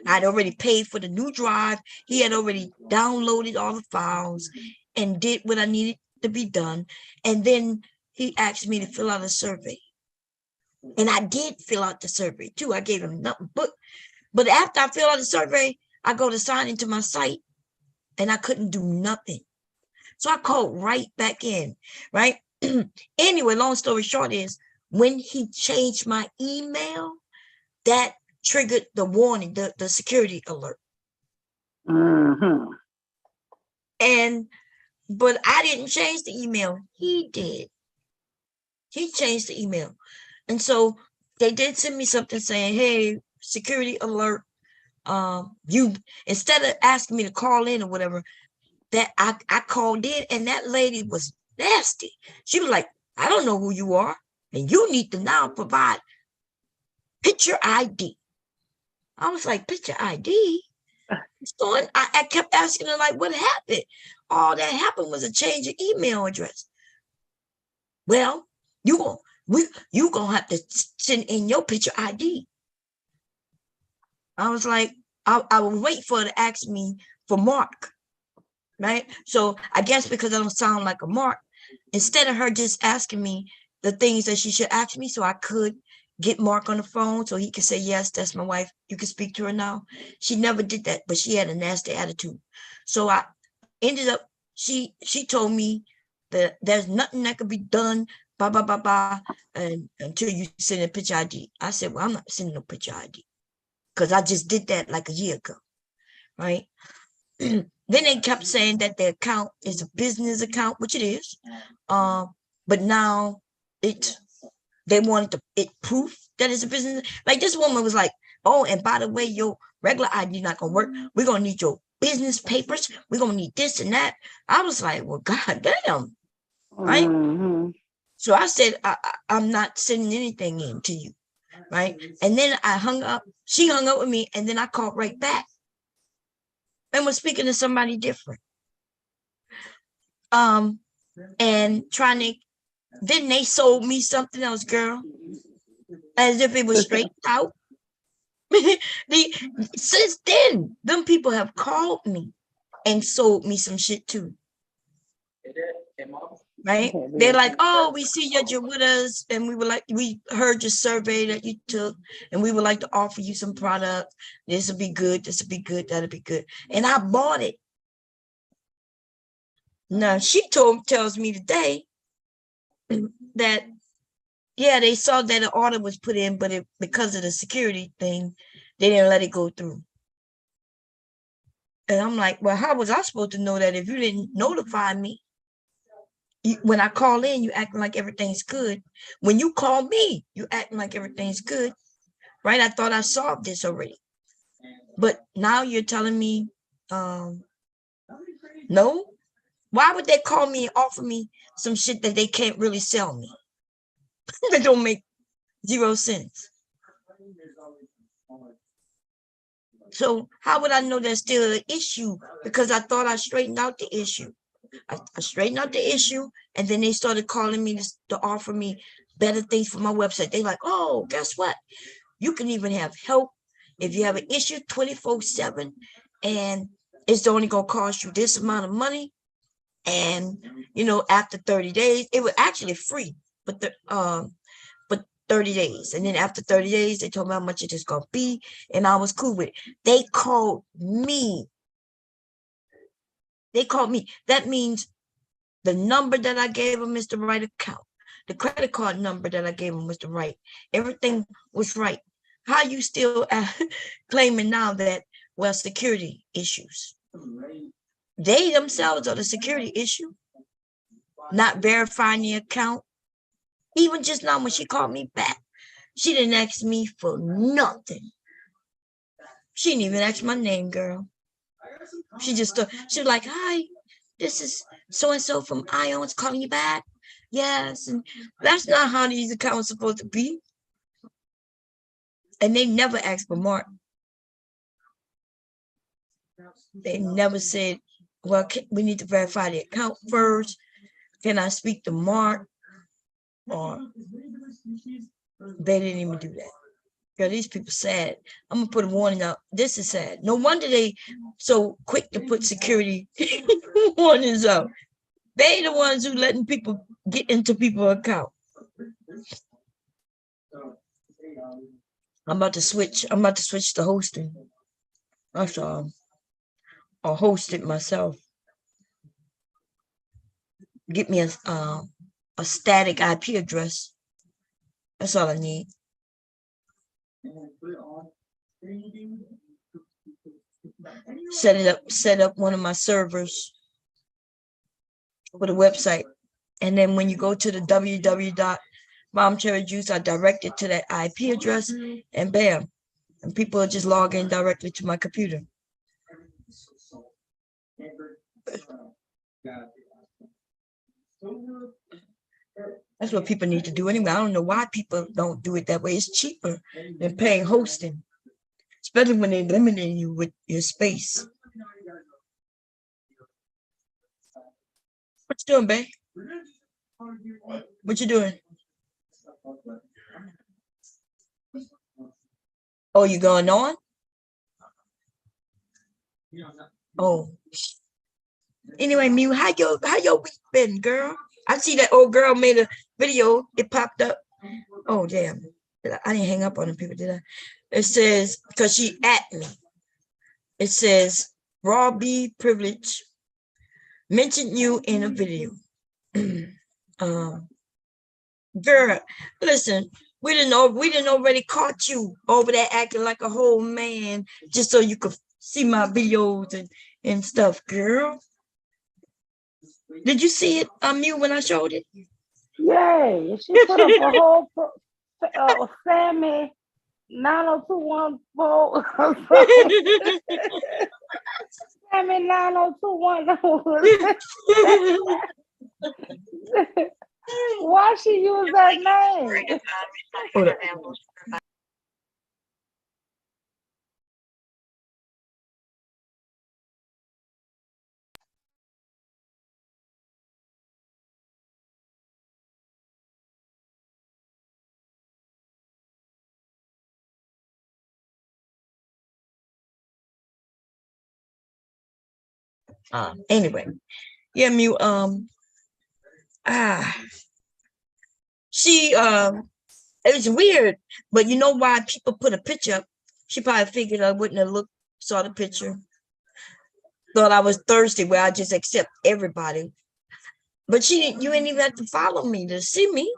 I'd already paid for the new drive. He had already downloaded all the files and did what I needed to be done. And then he asked me to fill out a survey. And I did fill out the survey too. I gave him nothing but after I fill out the survey, I go to sign into my site and I couldn't do nothing. So I called right back in, right? Anyway, long story short is when he changed my email, that triggered the warning, the security alert. But I didn't change the email. He did. He changed the email. And so they did send me something saying, hey, security alert. You, instead of asking me to call in or whatever, that I called in and that lady was nasty. She was like, I don't know who you are. And you need to now provide picture ID. I was like, picture ID? So I kept asking her, like, what happened? All that happened was a change of email address. Well, you gonna have to send in your picture ID. I was like, I would wait for her to ask me for Mark, right? So I guess because I don't sound like a Mark, instead of her just asking me the things that she should ask me so I could get Mark on the phone so he could say, yes, that's my wife. You can speak to her now. She never did that, but she had a nasty attitude. So I ended up, she told me that there's nothing that could be done, blah, blah, blah, blah, and until you send a picture ID. I said, well, I'm not sending no picture ID because I just did that like a year ago, right? Then they kept saying that the account is a business account, which it is. But now they wanted it proof that it's a business. Like this woman was like, oh, and by the way, your regular ID not gonna work. We're gonna need your business papers. We're gonna need this and that. I was like, well, god damn, right? So I said, I'm not sending anything in to you, right? And then I hung up. She hung up with me, and then I called right back and was speaking to somebody different. And trying to, then they sold me something else, girl, as if it was straight out. Since then, them people have called me and sold me some shit too. Right? They're like, oh, we see that you're with us, and we heard your survey that you took, and we would like to offer you some product. This will be good, this will be good, that'll be good. And I bought it. Now she tells me today that yeah, they saw that an order was put in, but because of the security thing, they didn't let it go through. And I'm like, well, how was I supposed to know that if you didn't notify me? When I call in, you acting like everything's good. When you call me, you acting like everything's good, right? I thought I solved this already. But now you're telling me, no? Why would they call me and offer me some shit that they can't really sell me? That don't make 0 cents. So how would I know there's still an issue? Because I thought I straightened out the issue. I straightened out the issue, and then they started calling me to offer me better things for my website. They like, oh, guess what? You can even have help if you have an issue 24/7, and it's only gonna cost you this amount of money. And after 30 days, it was actually free, but 30 days. And then after 30 days, they told me how much it is gonna be, and I was cool with it. They called me. That means the number that I gave them is the right account. The credit card number that I gave them was the right. Everything was right. How you still claiming now that, well, security issues? They themselves are the security issue, not verifying the account. Even just now when she called me back, she didn't ask me for nothing. She didn't even ask my name, girl. She was like, hi, this is so-and-so from Ion's calling you back. Yes, and that's not how these accounts are supposed to be. And they never asked for Mark. They never said, well, we need to verify the account first. Can I speak to Mark? Or they didn't even do that. Girl, these people sad. I'm gonna put a warning out. This is sad. No wonder they so quick to put security warnings out. They the ones who letting people get into people's account. I'm about to switch to hosting. That's all. Or host it myself. Get me a static IP address. That's all I need. Set up one of my servers with a website. And then when you go to the www.momcherryjuice, I direct it to that IP address and bam. And people will just log in directly to my computer. That's what people need to do anyway. I don't know why people don't do it that way. It's cheaper than paying hosting, especially when they're limiting you with your space. What you doing, babe? What you doing? Oh, you going on? Oh. Anyway, Mew, how your week been, girl? I see that old girl made a video. It popped up. Oh, damn. I didn't hang up on the people, did I? It says, because she at me. It says, Raw B Privilege mentioned you in a video. Girl, listen, we didn't already caught you over there acting like a whole man just so you could see my videos and stuff, girl. Did you see it on Mew when I showed it? Yay. She put up a whole Sammy 9021 poll. Sammy 9021. Why she use that name? Anyway, yeah, Mew, she it was weird, but you know why people put a picture up? She probably figured I wouldn't have saw the picture, thought I was thirsty where I just accept everybody. But you ain't even have to follow me to see me.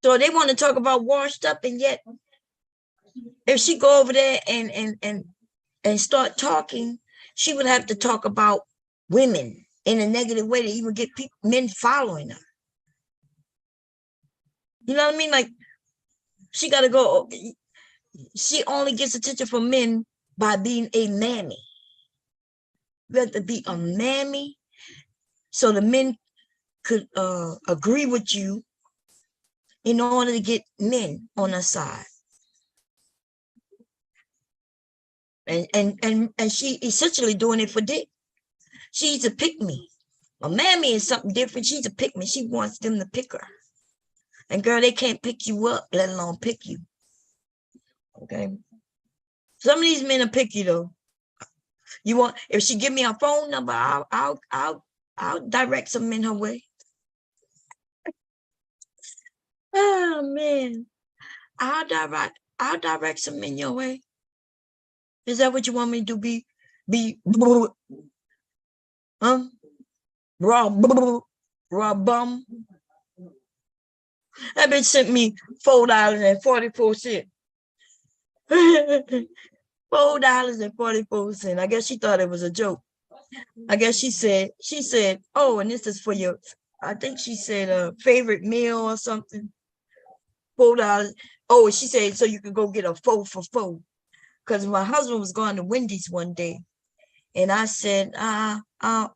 So they want to talk about washed up, and yet if she go over there and start talking, she would have to talk about women in a negative way to even get men following her. You know what I mean? Like, she got to go. She only gets attention from men by being a mammy. You have to be a mammy so the men could agree with you in order to get men on her side. And she essentially doing it for dick. She's a pick me. A mammy is something different. She's a pick me. She wants them to pick her. And girl, they can't pick you up, let alone pick you. Okay. Some of these men are picky though. You want, if she give me her phone number, I'll direct some men her way. Oh man. I'll direct some men your way. Is that what you want me to do? Raw bum. That bitch sent me $4.44. $4.44. I guess she thought it was a joke. I guess she said, oh, and this is for your, I think she said favorite meal or something. $4. Oh, she said, so you could go get a 4 for 4. Because my husband was going to Wendy's one day. And I said,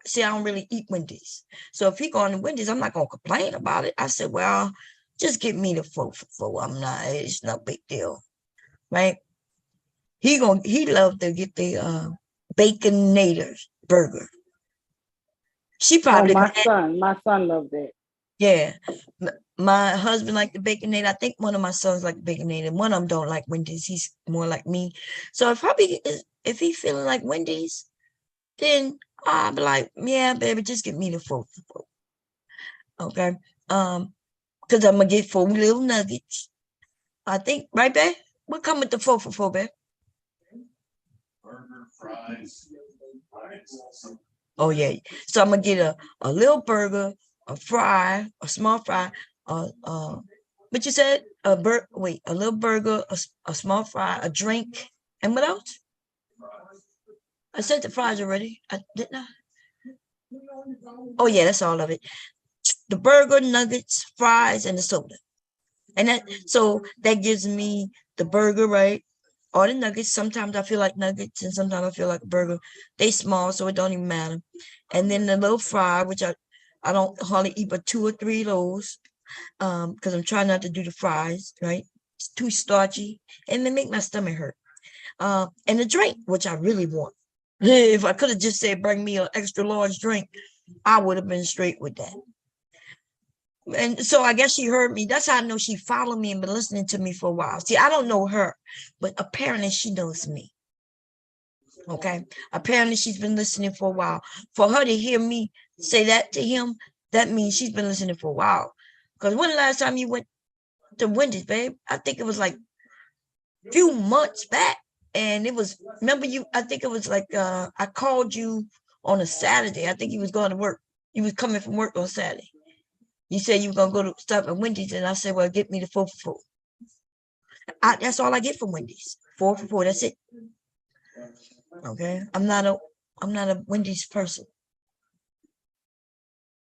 see, I don't really eat Wendy's. So if he going to Wendy's, I'm not going to complain about it. I said, well, just get me the 4 for 4. It's no big deal. Right? He loved to get the Baconator burger. She probably my son loved it. Yeah. My husband liked the Baconator. I think one of my sons like the Baconator. One of them don't like Wendy's. He's more like me. So if he's feeling like Wendy's, then I'll be like, yeah, baby, just get me the 4 for 4. Okay. Because I'm gonna get 4 little nuggets. I think, right, babe? What come with the 4 for 4, babe? Burger, fries. Oh yeah. So I'm gonna get a little burger, a fry, a small fry, what you said? A little burger, a small fry, a drink, and what else? I said the fries already. I didn't. Oh yeah, that's all of it. The burger, nuggets, fries, and the soda. And that gives me the burger, right? All the nuggets. Sometimes I feel like nuggets, and sometimes I feel like a burger. They small, so it don't even matter. And then the little fry, which I don't hardly eat but 2 or 3 of those, because I'm trying not to do the fries, right? It's too starchy, and they make my stomach hurt. And the drink, which I really want. If I could have just said bring me an extra large drink, I would have been straight with that. And so I guess she heard me. That's how I know she followed me and been listening to me for a while. See, I don't know her, but apparently she knows me. Okay. Apparently she's been listening for a while. For her to hear me say that to him, that means she's been listening for a while. Because when the last time you went to Wendy's, babe? I think it was like a few months back. And it was, remember you, I think it was like, I called you on a Saturday. I think you was going to work. You was coming from work on Saturday. You said you were going to go to stop at Wendy's. And I said, well, get me the 4 for 4. That's all I get from Wendy's. 4 for 4. That's it. Okay. I'm not a Wendy's person.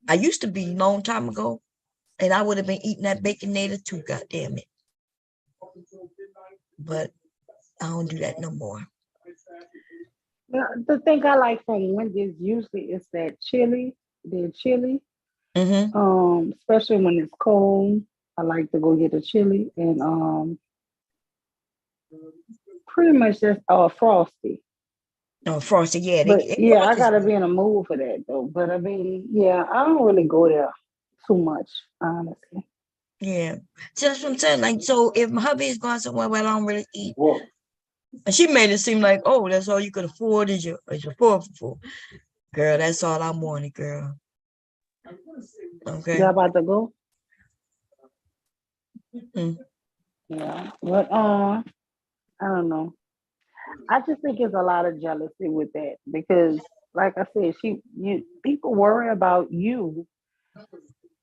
I used to be a long time ago. And I would have been eating that Baconator too, goddamn it. But I don't do that no more. The thing I like from Wendy's usually is that chili, their chili. Especially when it's cold. I like to go get a chili and pretty much just frosty. Oh, Frosty, yeah. But yeah, I gotta Frosty. be in a mood for that though. But I mean, yeah, I don't really go there too much, honestly. Yeah. So that's what I'm saying. Like, so if my hubby is going somewhere where I don't really eat, and she made it seem like, oh, that's all you could afford is your 4 for 4. Girl, that's all I wanted, girl. Okay. Y'all about to go? Mm. Yeah. But I don't know. I just think it's a lot of jealousy with that because, like I said, people worry about you,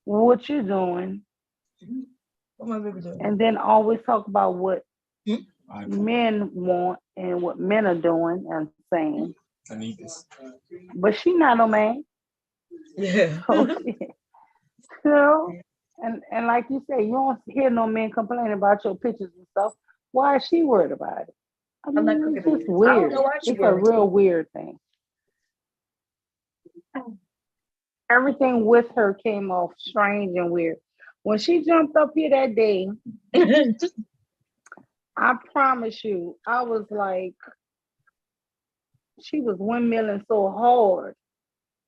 what you're doing, What my baby doing? and then always talk about what Hmm? men want and what men are doing and saying. I need this. But she not no man. Yeah. So you know, and like you say, you don't hear no men complaining about your pictures and stuff. Why is she worried about it? I I'm not mean, cooking it's for just you. I don't weird. know why she It's a worried. real weird thing. Everything with her came off strange and weird. When she jumped up here that day, I promise you, I was like, she was windmilling so hard.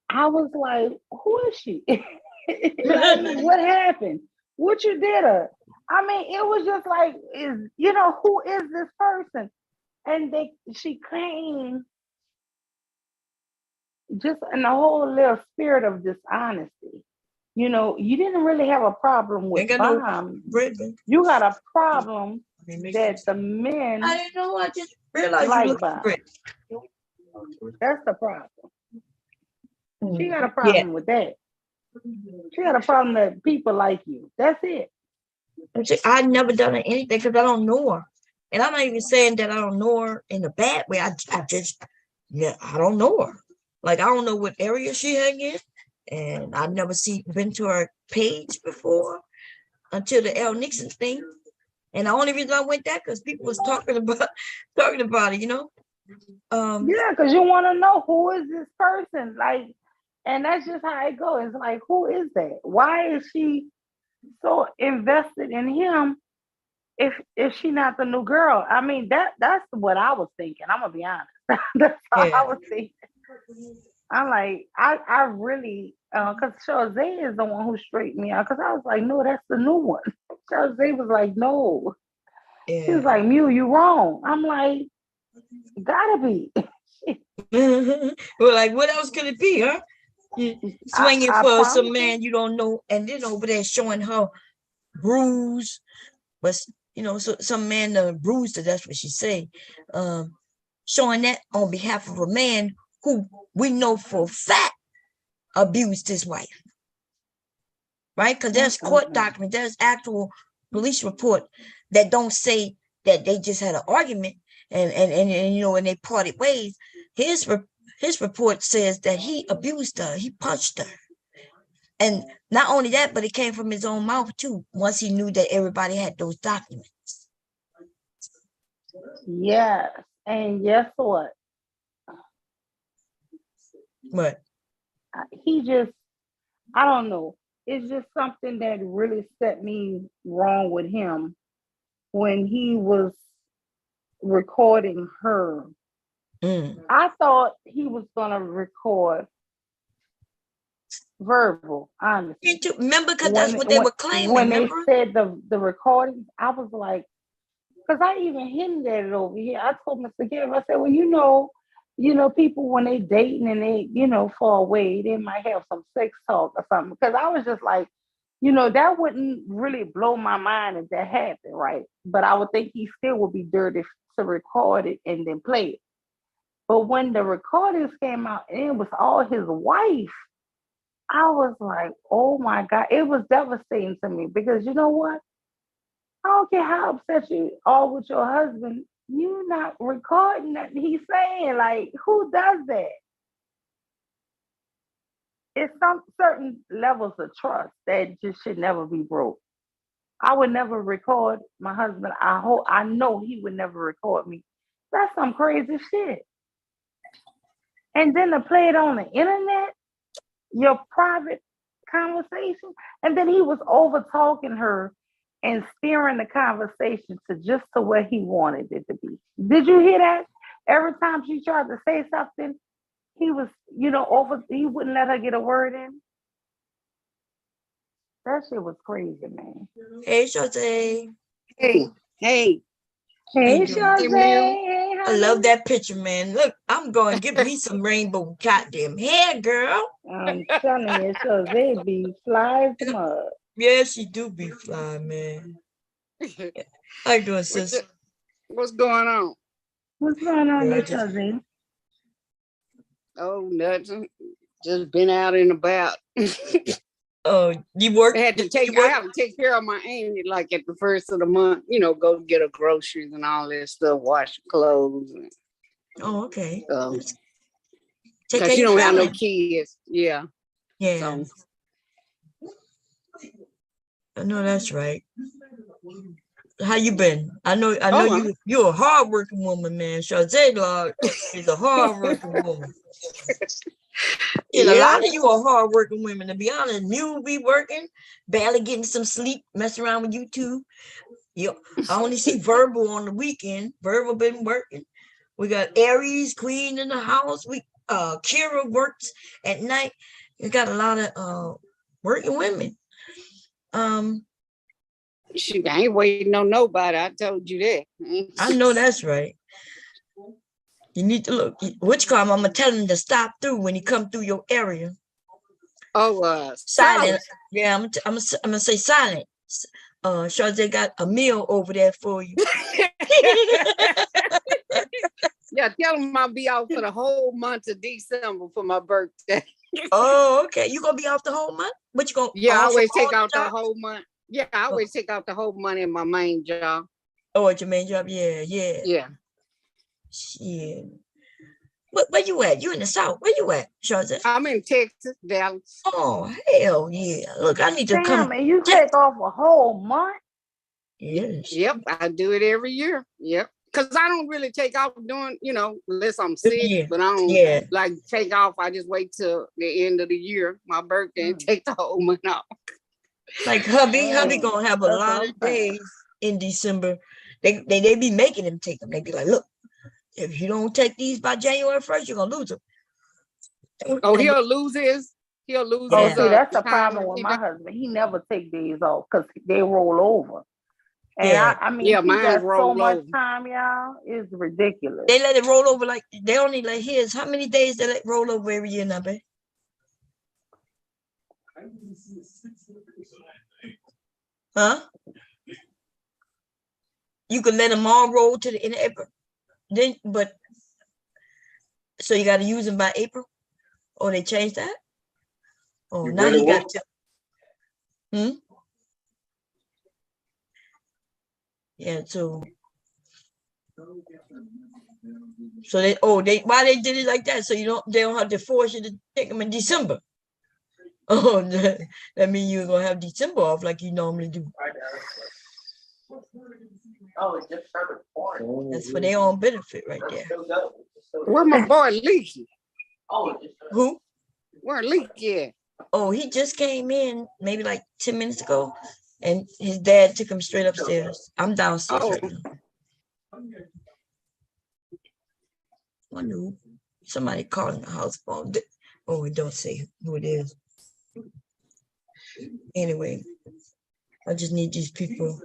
I was like, who is she? Like, what happened? What you did her? I mean, it was just like, who is this person? And she came just in the whole little spirit of dishonesty. You didn't really have a problem with Ain't got no Bomb. bread, baby. You got a problem I mean, that the men I didn't know. I just realized you like look Bomb. bread. That's the problem. She got a Yeah. problem with that. She got a problem that people like you. That's it. I never done anything because I don't know her. And I'm not even saying that I don't know her in a bad way. I just, yeah, I don't know her. Like, I don't know what area she hang in. And I've never been to her page before until the L. Nixon thing. And the only reason I went there because people was talking about it. Yeah, because you want to know who is this person. Like, and that's just how it goes. It's like, who is that? Why is she so invested in him if she not the new girl? I mean, that's what I was thinking. I'm gonna be honest. That's how I was thinking. I'm like, I really because Shazay is the one who straightened me out because I was like, no, that's the new one. Shazay was like, no. She was like, Mew, you wrong. I'm like, gotta be. Well, like, what else could it be, huh? You swinging I for some promise you. man you don't know, and then over there showing her bruise, but so some man bruised her. That's what she say. Showing that on behalf of a man who we know for a fact abused his wife, right? Because there's court documents, there's actual police report that don't say that they just had an argument and and they parted ways. His report says that he abused her, he punched her. And not only that, but it came from his own mouth too, once he knew that everybody had those documents. Yes. And guess what? But He just, I don't know. It's just something that really set me wrong with him when he was recording her. I thought he was going to record verbal, honestly. Remember, because that's what they were claiming. When remember? they said the recordings, I was like, because I even hinted at it over here. I told Mr. Gibb, I said, well, people when they dating and they, fall away, they might have some sex talk or something. Because I was just like, that wouldn't really blow my mind if that happened, right? But I would think he still would be dirty to record it and then play it. But when the recordings came out and it was all his wife, I was like, oh my God, it was devastating to me because you know what? I don't care how upset you are with your husband, you're not recording that he's saying. Like, who does that? It's some certain levels of trust that just should never be broke. I would never record my husband. I know he would never record me. That's some crazy shit. And then to play it on the internet, your private conversation, and then he was over talking her and steering the conversation to where he wanted it to be. Did you hear that? Every time she tried to say something, he was, he wouldn't let her get a word in. That shit was crazy, man. Hey, Shorty. Hey. Hey, Shorty. Hey, I love that picture, man. Look, I'm going to give me some rainbow goddamn hair, girl. I'm telling you, they be fly as mud. Yeah, she do be fly, man. How you doing, sis? What's going on? What's going on, Miss Shorty? Oh, nothing. Just been out and about. Oh, you work? I have to take care of my Amy like at the first of the month, go get her groceries and all that stuff, wash clothes. Oh, okay. Because she don't have no kids. Yeah. Yeah. So. I know that's right. How you been? I know you're a hardworking woman, man. Shazay Log is a hardworking woman. A lot of you are hardworking women. To be honest, you be working, barely getting some sleep, messing around with YouTube. I only see Verbal on the weekend. Verbal been working. We got Aries Queen in the house. Kira works at night. We got a lot of working women. Shoot, I ain't waiting on nobody. I told you that. I know that's right. You need to look. Which car? I'm gonna tell him to stop through when he come through your area. Oh, silent. Yeah, I'm gonna say silent. Shawty got a meal over there for you. Yeah, tell him I'll be out for the whole month of December for my birthday. Oh, okay. You gonna be off the whole month? But you gonna? Yeah, I always take out the whole month. Yeah, I always take out the whole month in my main job. Oh, at your main job? Yeah. Yeah. Shit. Where you at? You in the South? Where you at, Shawty? I'm in Texas, Dallas. Oh, hell yeah. Look, I need to come. And you take off a whole month? Yes. Yep, I do it every year. Yep. Because I don't really take off doing, unless I'm sick, but I don't like take off. I just wait till the end of the year, my birthday, and take the whole month off. Like hubby gonna have a lot of days in December. They be making him take them. They be like, look, if you don't take these by January 1st, you're gonna lose them. Oh, he'll lose his. Oh, see, that's the problem with my husband. He never take days off because they roll over. And Yeah. I mean, Yeah, she mine got so roll much over. time, y'all. It's ridiculous. They let it roll over like they only let his. How many days they let roll over every year now, babe? Huh? You can let them all roll to the end of April. Then, but so you got to use them by April, or they changed that. Oh, You now better he got work. to. Hmm. Yeah. So they why they did it like that? So they don't have to force you to take them in December. Oh, that means you're gonna have December off like you normally do. That's for their own benefit right there. Where my boy Leaky? Who? Where Leaky at? Oh, he just came in maybe like 10 minutes ago, and his dad took him straight upstairs. I'm downstairs right now. I knew somebody calling the house phone. Oh, it don't say who it is. Anyway, I just need these people.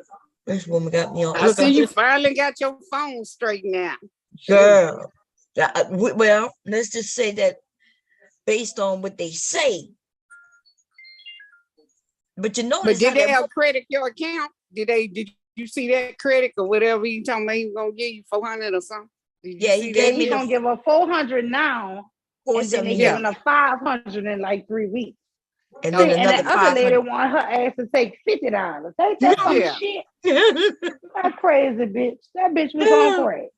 This woman got me on. I see you finally got your phone straightened out. Girl. Well, let's just say that based on what they say. But you notice, but did they have credit your account? Did you see that credit or whatever you talking about? He was gonna give you 400 or something. Yeah, he gave me. He's gonna give her 400 now, and then they giving her 500 in like 3 weeks. And then another and the other lady want her ass to take $50. Ain't that some shit? That crazy bitch. That bitch was on crack.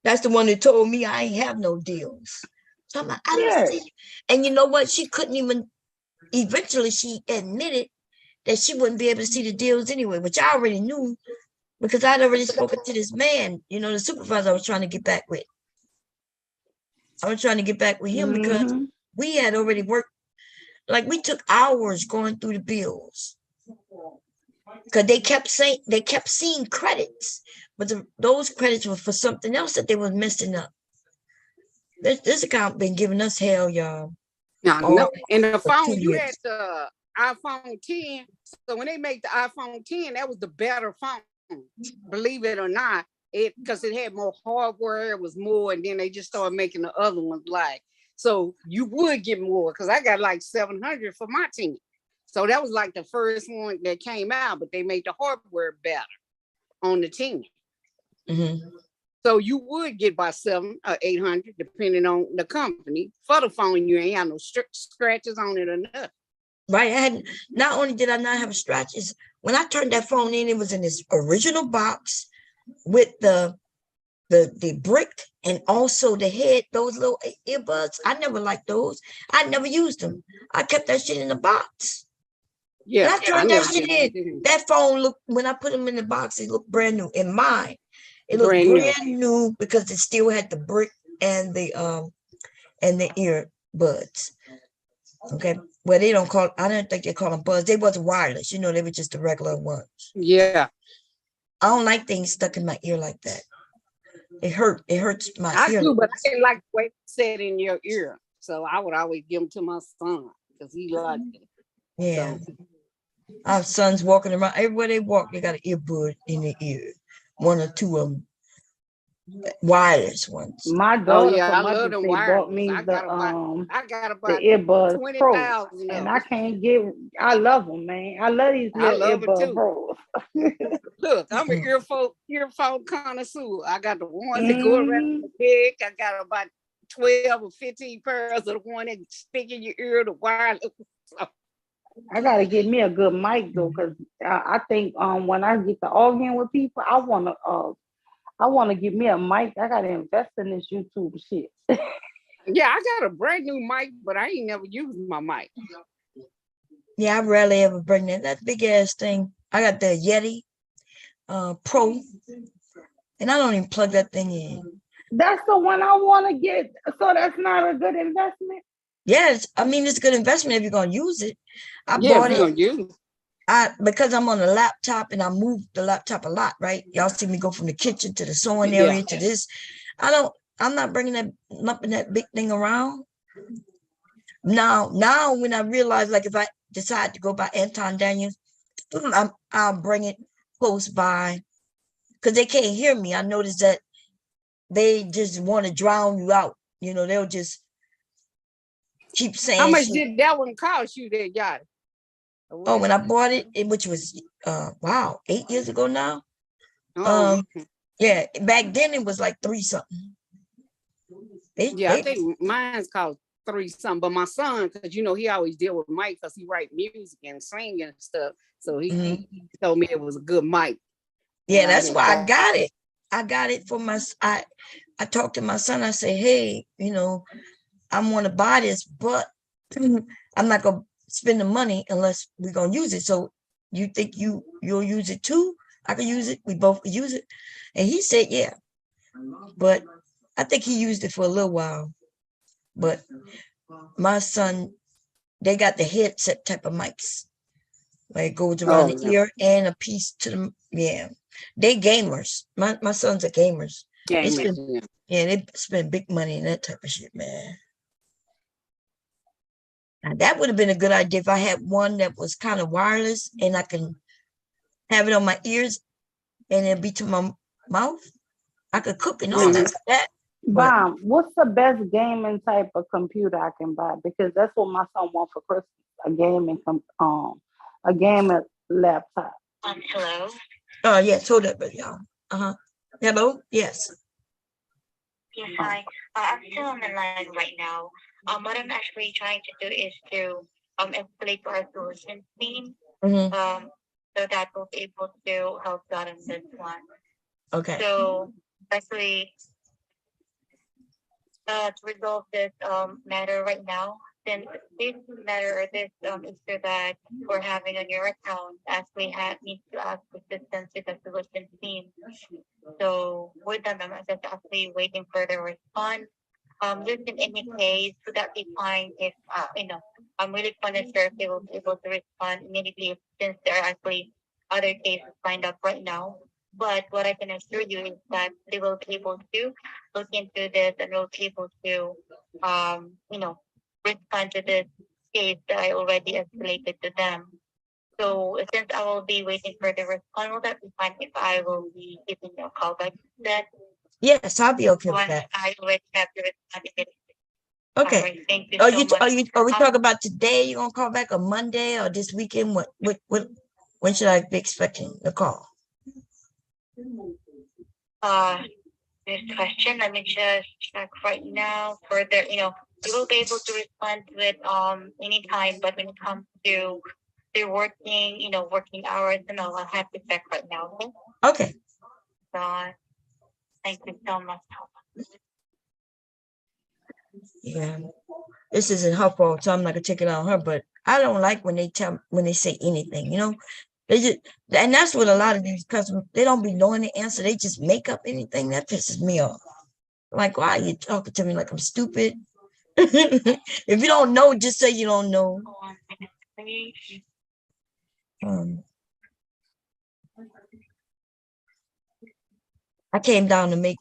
That's the one that told me I ain't have no deals. So I'm like, I don't see. And you know what? She couldn't even. Eventually, she admitted that she wouldn't be able to see the deals anyway, which I already knew because I'd already spoken to this man, the supervisor I was trying to get back with. I was trying to get back with him because we had already worked. Like we took hours going through the bills because they kept seeing credits, but those credits were for something else that they were messing up. This account been giving us hell, y'all. No. And the phone, you had the iPhone 10. So when they make the iPhone 10, that was the better phone. Believe it or not, because it had more hardware, it was more, and then they just started making the other ones like. So you would get more because I got like 700 for my 10. So that was like the first one that came out, but they made the hardware better on the 10. So you would get by 700 or 800, depending on the company. For the phone, you ain't have no scratches on it or nothing. Right. Not only did I not have scratches, when I turned that phone in, it was in this original box with the brick and also the head, those little earbuds. I never liked those. I never used them. I kept that shit in the box. Yeah. When I turned that shit in, that phone looked, when I put them in the box, it looked brand new. In mine, it looked brand new because it still had the brick and the earbuds. Okay. Well, I don't think they call them buds. They wasn't wireless, they were just the regular ones. Yeah. I don't like things stuck in my ear like that. It hurts my ear. I do, but I didn't like the way it said in your ear. So I would always give them to my son because he liked it. Yeah. So. Our sons walking around, everywhere they walk, they got an earbud in their ear. One or two of them. Wireless ones. My daughter, I love them bought me I got about the earbuds 20,000, and I can't get. I love them, man. I love these little earbud pros. Look, I'm an earphone connoisseur. I got the ones that go around the big. I got about 12 or 15 pairs of the one that stick in your ear, the wireless. I gotta get me a good mic though, because I think when I get to arguing with people, I wanna get me a mic. I gotta invest in this YouTube shit. Yeah, I got a brand new mic, but I ain't never used my mic. Yeah, I rarely ever bring that big ass thing. I got the Yeti Pro, and I don't even plug that thing in. That's the one I want to get. So that's not a good investment. Yes, I mean it's a good investment if you're gonna use it. I bought it. Because I'm on a laptop and I move the laptop a lot, right? Y'all see me go from the kitchen to the sewing area to this. I'm not bringing that big thing around. Now when I realize, like if I decide to go by Anton Daniels, I'll bring it close by, because they can't hear me. I noticed that they just want to drown you out. You know, they'll just keep saying How much shit. did that one cost you that yacht? Oh, when I bought it, which was wow, 8 years ago now. Oh, Yeah, back then it was like 3 something. yeah, I think mine's cost 3 something. But my son, because you know he always deal with Mike because he write music and sing and stuff. So he told me it was a good mic. Yeah, that's why I got it. I got it for my. I talked to my son. I say, hey, you know, I want to buy this, but I'm not gonna spend the money unless we're gonna use it. So you think you'll use it too? I can use it. We both could use it. And he said, yeah. But I think he used it for a little while. But my son, they got the headset type of mics. Where it goes around the ear and a piece to them. Yeah. They gamers. My sons are gamers. They spend big money in that type of shit, man. Now, that would have been a good idea if I had one that was kind of wireless and I can have it on my ears and it'd be to my mouth. I could cook and all that. Mom, what's the best gaming type of computer I can buy? Because that's what my son wants for Christmas. A gaming laptop. Hello. Oh yes, hold up, y'all. Hello, yes. Yes, hi. I'm still on the line right now. What I'm actually trying to do is to escalate to our solution team. So that we'll be able to help out on this one. Okay. So actually, to resolve this matter right now, since this matter or this issue that we're having on your account, actually needs to ask assistance with the solution team. So with them, I'm just actually waiting for the response. Just in any case, would that be fine if I'm really unsure if they will be able to respond immediately since there are actually other cases lined up right now. But what I can assure you is that they will be able to look into this and will be able to respond to this case that I already escalated to them. So since I will be waiting for the response, will that be fine if I will be giving you a call back then? Yes, I'll be okay with that. I already have the response. Okay. Right, thank you Are so you much. are we talking about today? You gonna call back on Monday or this weekend? What when should I be expecting the call? This question, let me just check right now. Further, you will be able to respond to it anytime, but when it comes to their working hours and all, I'll have to check right now. Okay. Thank you so much. Yeah. This isn't her fault, so I'm not gonna take it on her, but I don't like when they say anything, you know. They just, and that's what a lot of these customers, they don't be knowing the answer, they just make up anything. That pisses me off. Like, why are you talking to me like I'm stupid? If you don't know, just say you don't know. I came down to make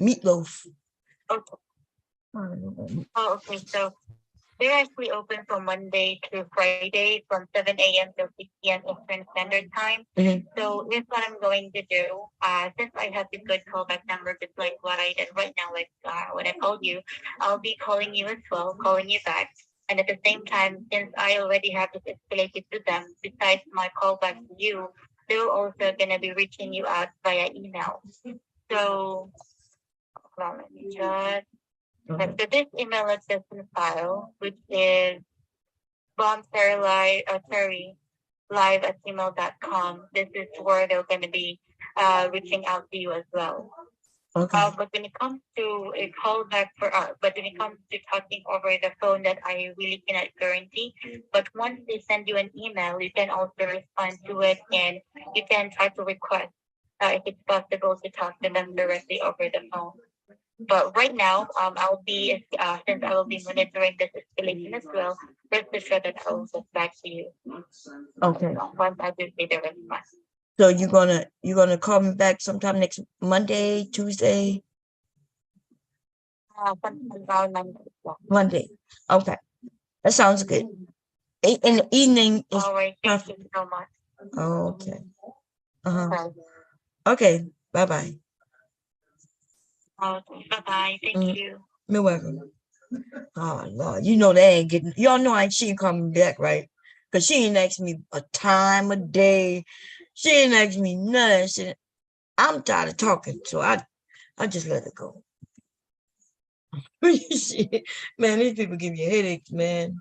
meatloaf. Okay, so they're actually open from Monday to Friday from 7 a.m. to 6 p.m. Eastern Standard Time. So here's what I'm going to do. Since I have the good callback number, just like what I did right now, like when I called you, I'll be calling you as well, calling you back. And at the same time, since I already have this escalated to them, besides my callback to you, they're also going to be reaching you out via email. So, hold on, let me just... So this email address in the file, which is bombterry@gmail.com. This is where they're going to be reaching out to you as well. Okay. But when it comes to a callback but when it comes to talking over the phone, that I really cannot guarantee. But once they send you an email, you can also respond to it, and you can try to request if it's possible to talk to them directly over the phone. But right now, I'll be since I will be monitoring this escalation as well. Rest assured that I will get back to you. Okay. Once I do see the response. So you're gonna call me back sometime next Monday, Tuesday? Monday. Okay. That sounds good. In the evening is all right. Thank you so much. Okay. Uh-huh. Okay. Bye-bye. Oh, bye-bye. Thank you. You're welcome. Oh Lord, you know they ain't getting. Y'all know she ain't coming back, right? Cause she ain't asked me a time of day. She ain't asked me none of that shit. I'm tired of talking, so I just let it go. Shit. Man, these people give you headaches, man.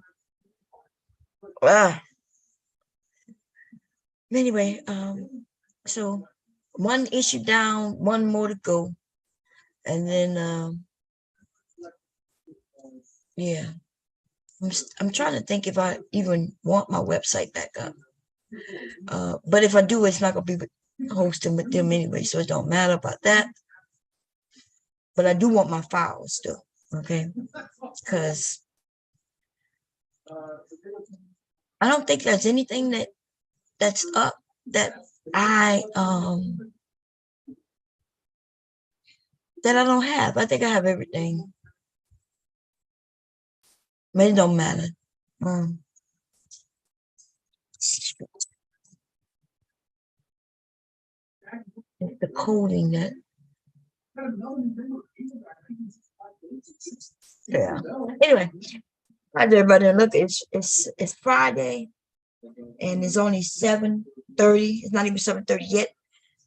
Ah. Anyway, so one issue down, one more to go, and then yeah. I'm trying to think if I even want my website back up. But if I do, it's not gonna be hosting with them anyway, so it don't matter about that. But I do want my files still, okay? Because I don't think there's anything that's up that I don't have. I think I have everything. But it don't matter. The coding that. Yeah. Anyway, how's everybody? Look, it's Friday, and it's only 7:30. It's not even 7:30 yet,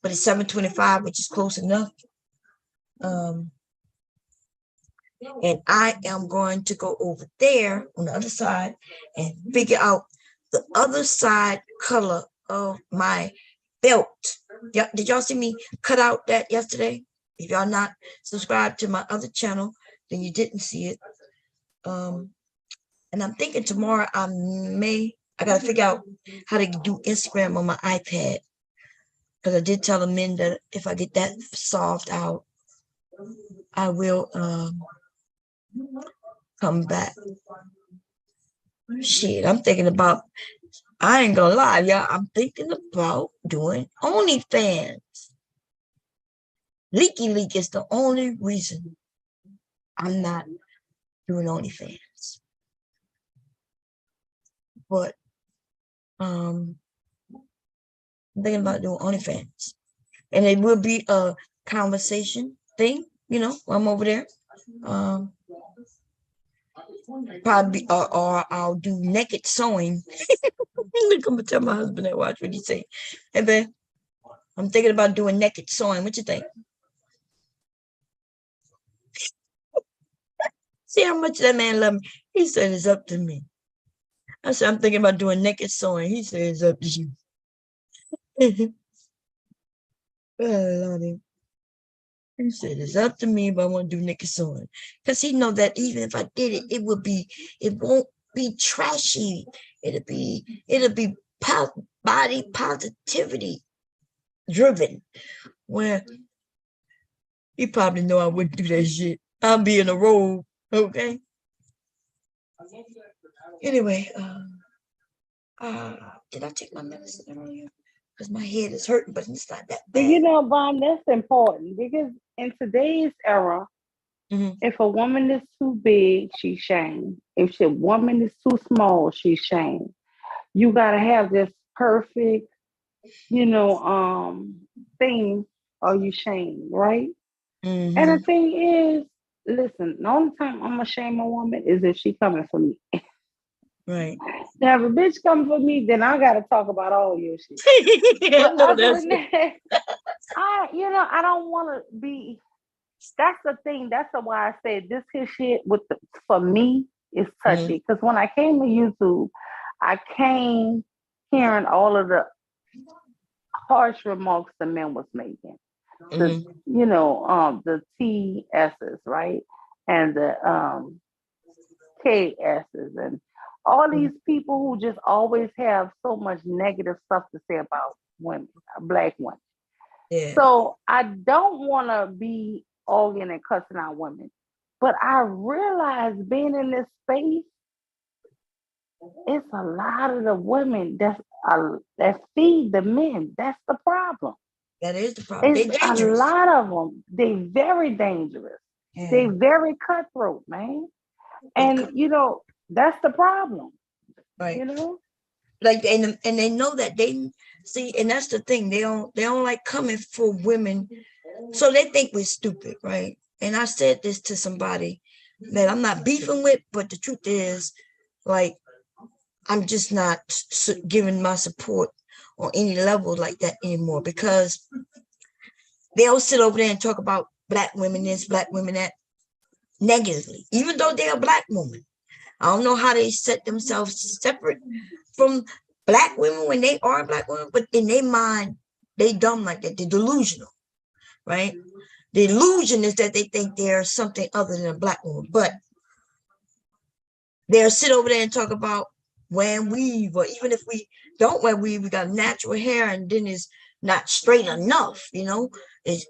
but it's 7:25, which is close enough. And I am going to go over there on the other side and figure out the other side color of my belt. Yeah, did y'all see me cut out that yesterday? If y'all not subscribed to my other channel, then you didn't see it. And I'm thinking tomorrow I gotta figure out how to do Instagram on my iPad. Because I did tell the men that if I get that solved out, I will come back. Shit, I'm thinking about, I ain't gonna lie, y'all, I'm thinking about doing OnlyFans. Leaky Leak is the only reason I'm not doing OnlyFans. But I'm thinking about doing OnlyFans. And it will be a conversation thing, while I'm over there. Probably, or I'll do naked sewing. I'm gonna tell my husband that, watch what he say. Hey, babe, I'm thinking about doing naked sewing. What you think? See how much that man love me. He said it's up to me. I said I'm thinking about doing naked sewing. He said it's up to you. Oh, Lordy. He said it's up to me, but I want to do naked sewing. Because he know that even if I did it, it won't be trashy. It'll be body positivity driven. Where you probably know I wouldn't do that shit. I'll be in a robe, okay? Anyway, did I take my medicine earlier? Because my head is hurting, but it's not that bad. Bomb, that's important because in today's era, if a woman is too big, she's shamed. If a woman is too small, she's shamed. You gotta have this perfect, thing, or you shamed, right? And the thing is, listen, the only time I'm gonna shame a woman is if she coming for me. Right. Now, if a bitch coming for me, then I gotta talk about all your shit. But other than that, I don't want to be. That's the thing. That's why I said this here shit for me is touchy. Because when I came to YouTube, I came hearing all of the harsh remarks the men was making. The TSs, right? And the KSs and all these people who just always have so much negative stuff to say about women, Black women. Yeah. So I don't want to be arguing and cussing out women, but I realize being in this space, it's a lot of the women that feed the men. That's the problem. That is the problem. It's a lot of them. They're very dangerous. Yeah. They're very cutthroat, man. And that's the problem. Right. Like, and they know that they see, and that's the thing. They don't like coming for women, so they think we're stupid, right? And I said this to somebody that I'm not beefing with, but the truth is, like, I'm just not giving my support on any level like that anymore, because they'll sit over there and talk about black women this, black women that, negatively, even though they're a black woman. I don't know how they set themselves separate from black women when they are black women, but in their mind, they dumb like that. They're delusional, right? The illusion is that they think they're something other than a black woman, but they'll sit over there and talk about wearing weave, or even if we don't wear weave, we got natural hair, and then it's not straight enough, it's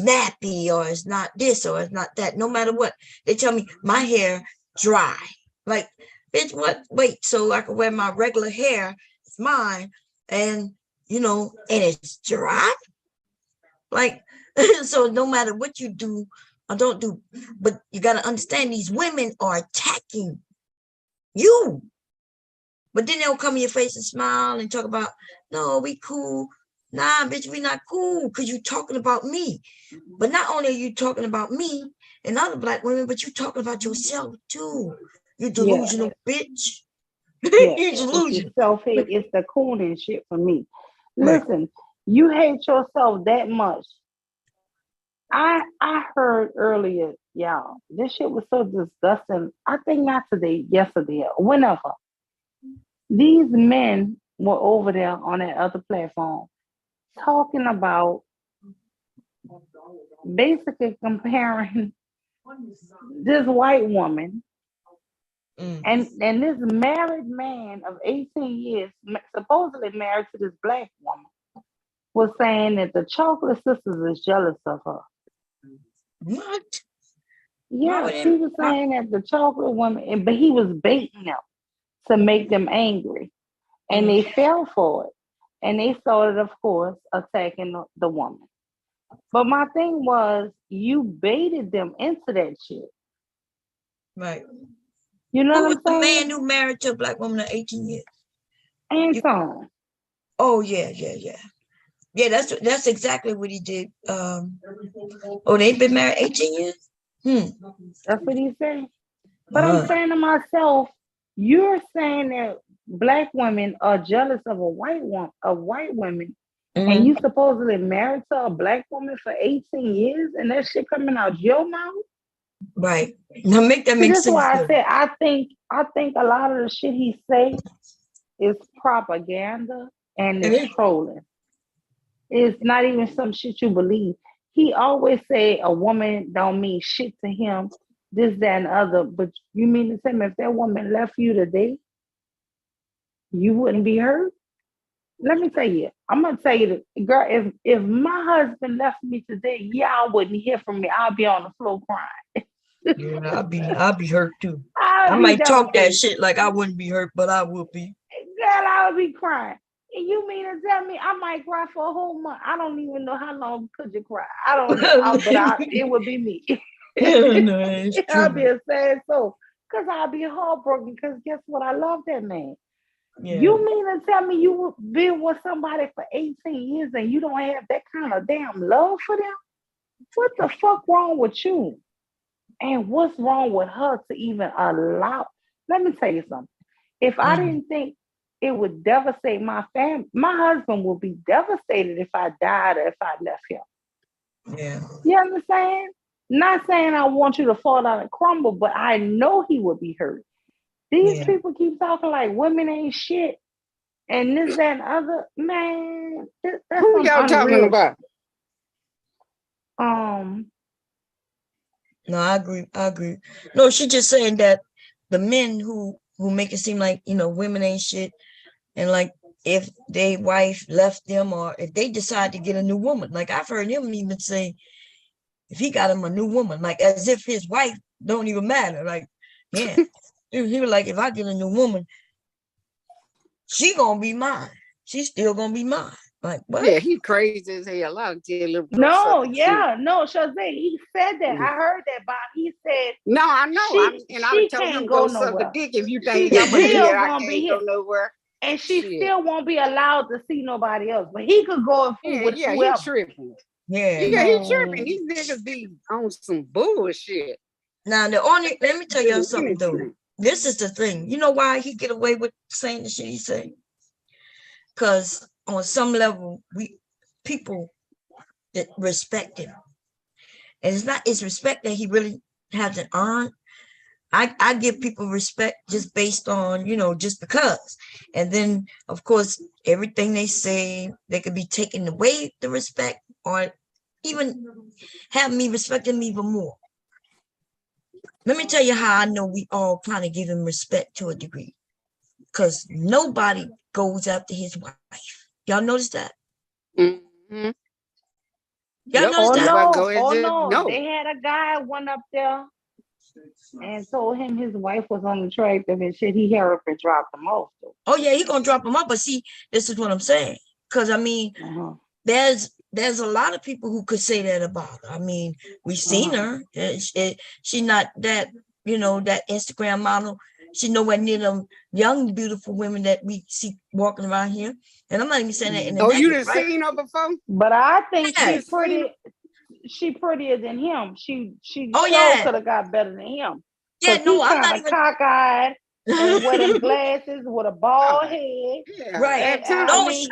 nappy, or it's not this, or it's not that. No matter what, they tell me my hair dry. Like, bitch, what? Wait, so I can wear my regular hair, it's mine, and and it's dry? Like, so no matter what you do or don't do, but you got to understand, these women are attacking you. But then they'll come in your face and smile and talk about, no, we cool. Nah, bitch, we not cool, because you talking about me. But not only are you talking about me and other black women, but you talking about yourself too. You delusional bitch. Yeah, You delusional. it's self-hate. It's the cooning shit for me. Listen, you hate yourself that much. I heard earlier, y'all, this shit was so disgusting. I think not today, yesterday, or whenever. These men were over there on that other platform talking about basically comparing this white woman and this married man of 18 years, supposedly married to this black woman, was saying that the chocolate sisters is jealous of her. What? Yeah, she was saying that the chocolate woman, but he was baiting them to make them angry. And they fell for it. And they started, of course, attacking the woman. But my thing was, you baited them into that shit. Right. You know Who what I'm saying? was the man who married to a black woman at 18 years? Anton. Oh, yeah. Yeah, that's exactly what he did. They've been married 18 years? That's what he said. But I'm saying to myself, you're saying that black women are jealous of a white woman, and you supposedly married to a black woman for 18 years, and that shit coming out your mouth? Right. Now make that make sense. That's why I said I think a lot of the shit he say is propaganda and it's trolling. It's not even some shit you believe. He always say a woman don't mean shit to him, this, that, and other. But you mean to tell me if that woman left you today, you wouldn't be hurt? Let me tell you, I'm gonna tell you that, girl, if my husband left me today, y'all wouldn't hear from me. I'll be on the floor crying. Yeah, I'll be hurt too. I might talk that shit like I wouldn't be hurt, but I would be. Girl, I would be crying. And you mean to tell me I might cry for a whole month? I don't even know how long could you cry. I don't know, but it would be me. No, it's true. I'll be a sad soul, because I'll be heartbroken, because guess what? I love that man. Yeah. You mean to tell me you been with somebody for 18 years and you don't have that kind of damn love for them? What the fuck wrong with you? And what's wrong with her to even allow? Let me tell you something. If I didn't think it would devastate my family, my husband would be devastated if I died or if I left him. Yeah. You understand? Not saying I want you to fall down and crumble, but I know he would be hurt. These people keep talking like women ain't shit and this, that, and other. Man, that's who y'all talking about? No, I agree. No, she's just saying that the men who make it seem like, women ain't shit, and like if their wife left them or if they decide to get a new woman, like I've heard him even say if he got him a new woman, like as if his wife don't even matter. Like, yeah. He was like, if I get a new woman, she gonna be mine. She's still gonna be mine. Like, what? Yeah, he crazy as hell. I'll tell him. No, Shazay, he said that. I heard that, Bob. He said, no, I know. She I told him go suck a dick if you think I'm gonna do that. I can't go nowhere. and she Shit. still won't be allowed to see nobody else. But he could go and fool Yeah, with yeah, he whoever. tripping. Yeah. Yeah, he Man. tripping. These niggas be on some bullshit. Now let me tell y'all something though. Anything. This is the thing. You know why he get away with saying the shit he say? Because on some level, people that respect him. And it's respect that he really hasn't earned. I give people respect just based on, just because. And then, of course, everything they say, they could be taken away the respect or even have me respect them even more. Let me tell you how I know we all kind of give him respect to a degree. Because nobody goes after his wife. Y'all notice that? Mm-hmm. Y'all notice that? No. They had a guy went up there and told him his wife was unattractive and shit. He hurried and dropped him off. Oh yeah, he gonna drop him off. But see, this is what I'm saying. Because I mean, there's a lot of people who could say that about her. I mean, we've seen her. She's not that, that Instagram model. She's nowhere near them young, beautiful women that we see walking around here. And I'm not even saying that in the negative, you done right? seen her before? But I think Yes. she prettier than him. She Oh, sure yeah. could have got better than him. Yeah, no, I'm not kind of even cockeyed and with them glasses with a bald head. Yeah, Right. at And, times, I mean,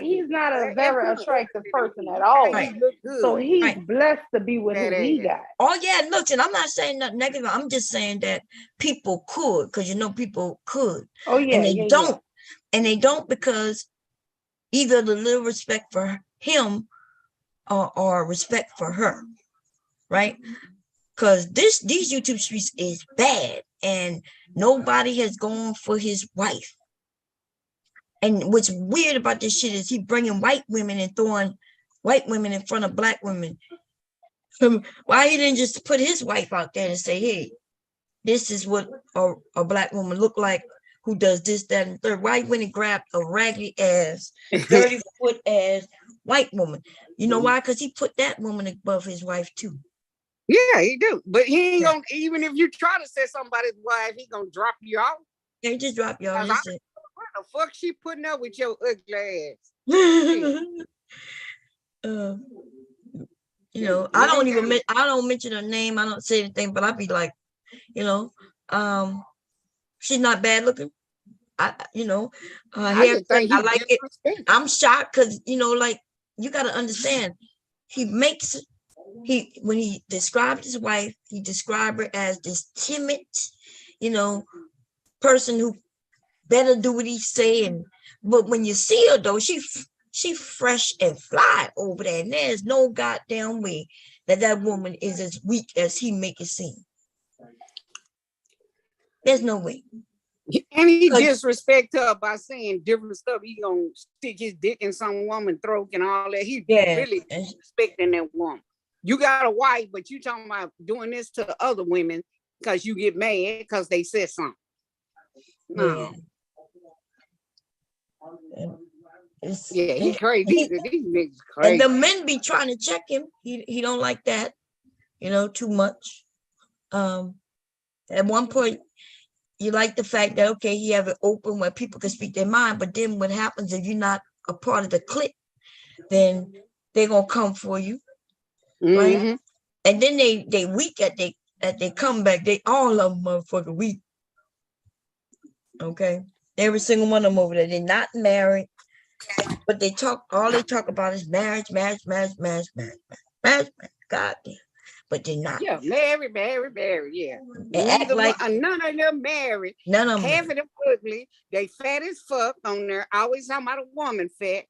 he's not a very attractive person at all. Right. He look good. So he's Right. blessed to be with who he got. Oh yeah, look, and I'm not saying nothing negative. I'm just saying that people could, because people could. Oh yeah, and they yeah, don't. yeah. And they don't because either the little respect for him or respect for her, right? Because these YouTube streets is bad, and nobody has gone for his wife. And what's weird about this shit is he bringing white women and throwing white women in front of black women. Why he didn't just put his wife out there and say, hey, this is what a black woman look like who does this, that, and third. Why he went and grabbed a raggedy ass, 30-foot ass white woman? You know why? Because he put that woman above his wife too. Yeah, he do. But he ain't gonna, even if you try to say somebody's wife, he gonna drop you off. They just drop y'all. What the fuck she putting up with your ugly ass? I don't mention her name. I don't say anything, but I'd be like, she's not bad looking. Hair, I like it. I'm shocked because, you got to understand, when he described his wife, he described her as this timid, person who better do what he saying. But when you see her though, she fresh and fly over there, and there's no goddamn way that woman is as weak as he make it seem. There's no way. And he disrespect her by saying different stuff. He gonna stick his dick in some woman's throat and all that. He really disrespecting that woman. You got a wife, but you talking about doing this to other women because you get mad because they said something. No. Yeah, he crazy. These niggas crazy. And the men be trying to check him. He don't like that, too much. At one point, you like the fact that, okay, he have it open where people can speak their mind, but then what happens if you're not a part of the clique, then they're gonna come for you, right? And then they weak at they comeback. They all of them motherfucker weak. Okay, every single one of them over there. They're not married, but all they talk about is marriage. Goddamn. But they're not. Yeah, married, yeah. Act like none of them married. None of them. Half of them ugly. They fat as fuck on there. Always talking about a woman fat.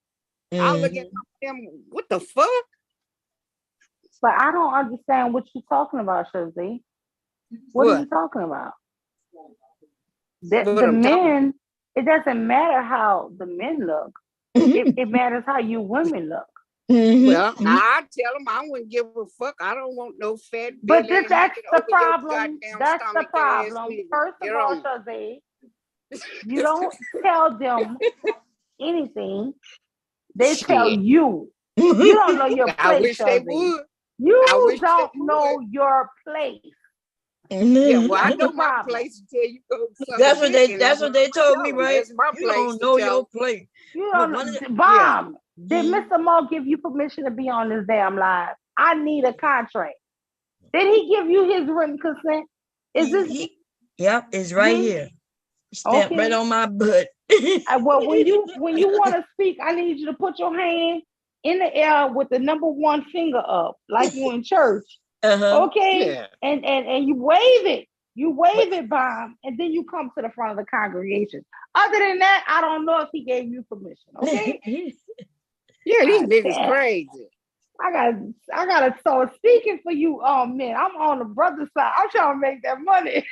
I look at them, what the fuck? But I don't understand what you're talking about, Shirley. What are you talking about? The men, it doesn't matter how the men look. It matters how you women look. Well, I tell them I wouldn't give a fuck. I don't want no fat. But that's the problem. That's the problem. First of all, Shazay, you don't tell them anything. They tell you. You don't know your place. I wish they would. You don't know your place. Yeah, well, I That's the know my problem. place to tell you go suck a That's what dick, they and that's what they told me, right? That's my You place don't to know tell your 'em. place. You But don't one of the, Bomb. Did Mhm. Mr. Mo give you permission to be on this damn live? I need a contract. Did he give you his written consent? Is this yep, it's right he? here. Stamped right Okay. on my butt. Well, when you want to speak, I need you to put your hand in the air with the number one finger up, like you in church. Uh-huh. Okay. Yeah. And you wave it. You wave But it, Bomb, and then you come to the front of the congregation. Other than that, I don't know if he gave you permission. Okay. Yeah, these God niggas damn. crazy. I gotta start speaking for you, man. I'm on the brother side. I'm trying to make that money.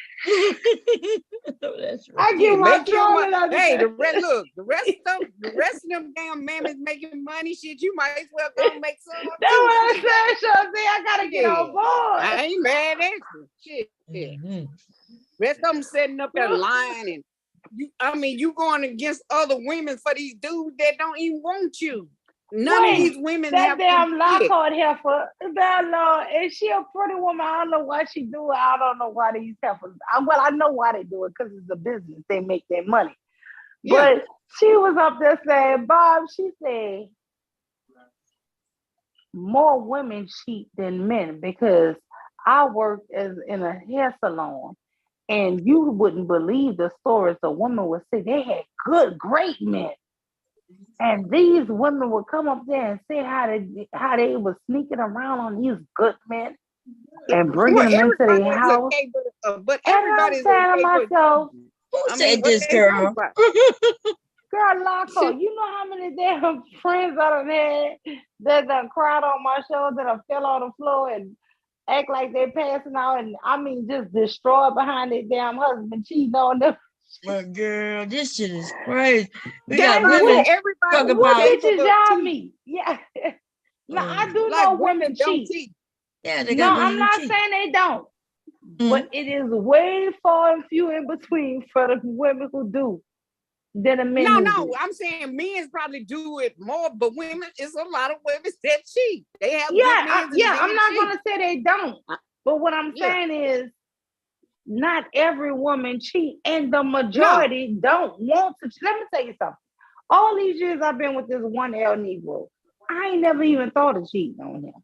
That's right. I Yeah, give my make your money. $12. Hey, the rest of them damn mammies making money. Shit, you might as well go make some That's too. what I said, Shante. I gotta get on board. I ain't mad at you. Shit. Mhm. Rest of them setting up that line, and you going against other women for these dudes that don't even want you. None of these women that have damn shit. Lockhart heifer. That Lord, is she a pretty woman? I don't know why she do it. I don't know why these heifers. Well, I know why they do it because it's a business. They make their money. Yeah. But she was up there saying, Bob, she said, more women cheat than men because I worked in a hair salon, and you wouldn't believe the stories the women would say. They had great men. And these women would come up there and say how they were sneaking around on these good men and bringing them into their house. But And I'm everybody's saying to myself, Who said this, girl? girl, Loco, you know how many damn friends I done had that done cried on my shoulder that fell on the floor and act like they passing out, and I mean just destroyed behind their damn husband cheating on them. Well, girl, this shit is crazy. We That's got why women everybody talk What about bitches y'all meet? Yeah. Now I do like know women women don't cheat. cheat. yeah, they No, got I'm women not cheat. saying they don't, Mhm. but it is way far and few in between for the women who do than the men who do. I'm saying men probably do it more, but women, it's a lot of women that cheat. They have good Yeah, men. I'm not gonna say they don't, but what I'm saying is not every woman cheat, and the majority don't want to. Let me tell you something. All these years I've been with this one L Negro, I ain't never even thought of cheating on him.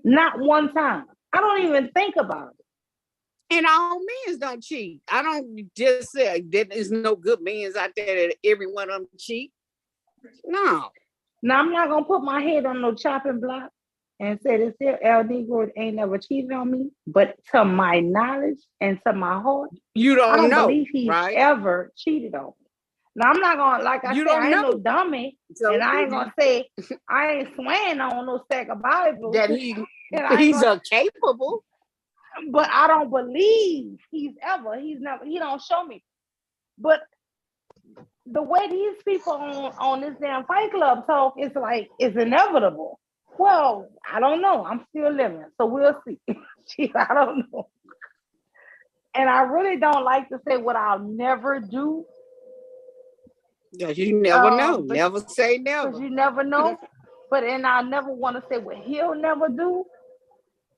Not one time. I don't even think about it. And all men don't cheat. I don't just say that there's no good men out there that every one of them cheat. No. Now I'm not gonna put my head on no chopping block and say this here L Negro ain't never cheated on me. But to my knowledge and to my heart, You I don't don't know, believe he's right? ever cheated on me. Now I'm not gonna, like I You said, don't I ain't know. no dummy, So and I ain't gonna say I ain't swearing on no stack of Bible. that he's capable. But I don't believe he's never, he don't show me. But the way these people on this damn Fight Club talk is like it's inevitable. Well, I don't know. I'm still living, so we'll see. I don't know. And I really don't like to say what I'll never do. You never know. Never say never. Because you never know. And I never want to say what he'll never do.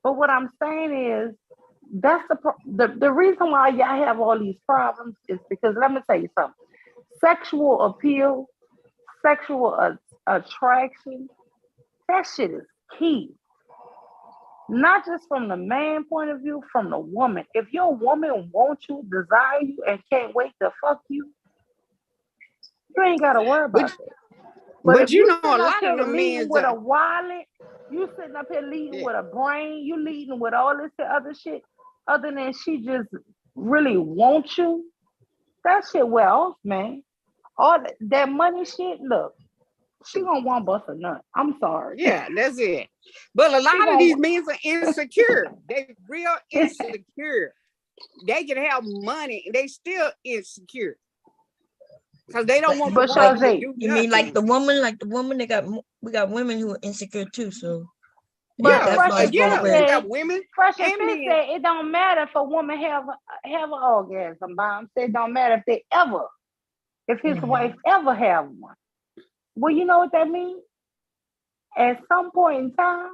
But what I'm saying is, that's the reason why y'all have all these problems is because, let me tell you something. Sexual appeal, sexual attraction, that shit is key. Not just from the man point of view, from the woman. If your woman wants you, desire you, and can't wait to fuck you, you ain't got to worry about that. But if you know, sitting a up lot here of them leading men with a wallet, you sitting up here leading with a brain, you leading with all this other shit, other than she just really wants you, that shit wear off, man. All that money shit, look, she gonna want bust a nut. I'm sorry. Yeah, that's it. But a lot of these men are insecure. They real insecure. They can have money and they still insecure. Because they don't want the woman to do you mean like the woman we got women who are insecure too, so but that's why it's both ways. said, women Fresh and Fit said it don't matter if a woman have an orgasm. Bomb said it don't matter if his wife ever have one. Well, you know what that means? At some point in time,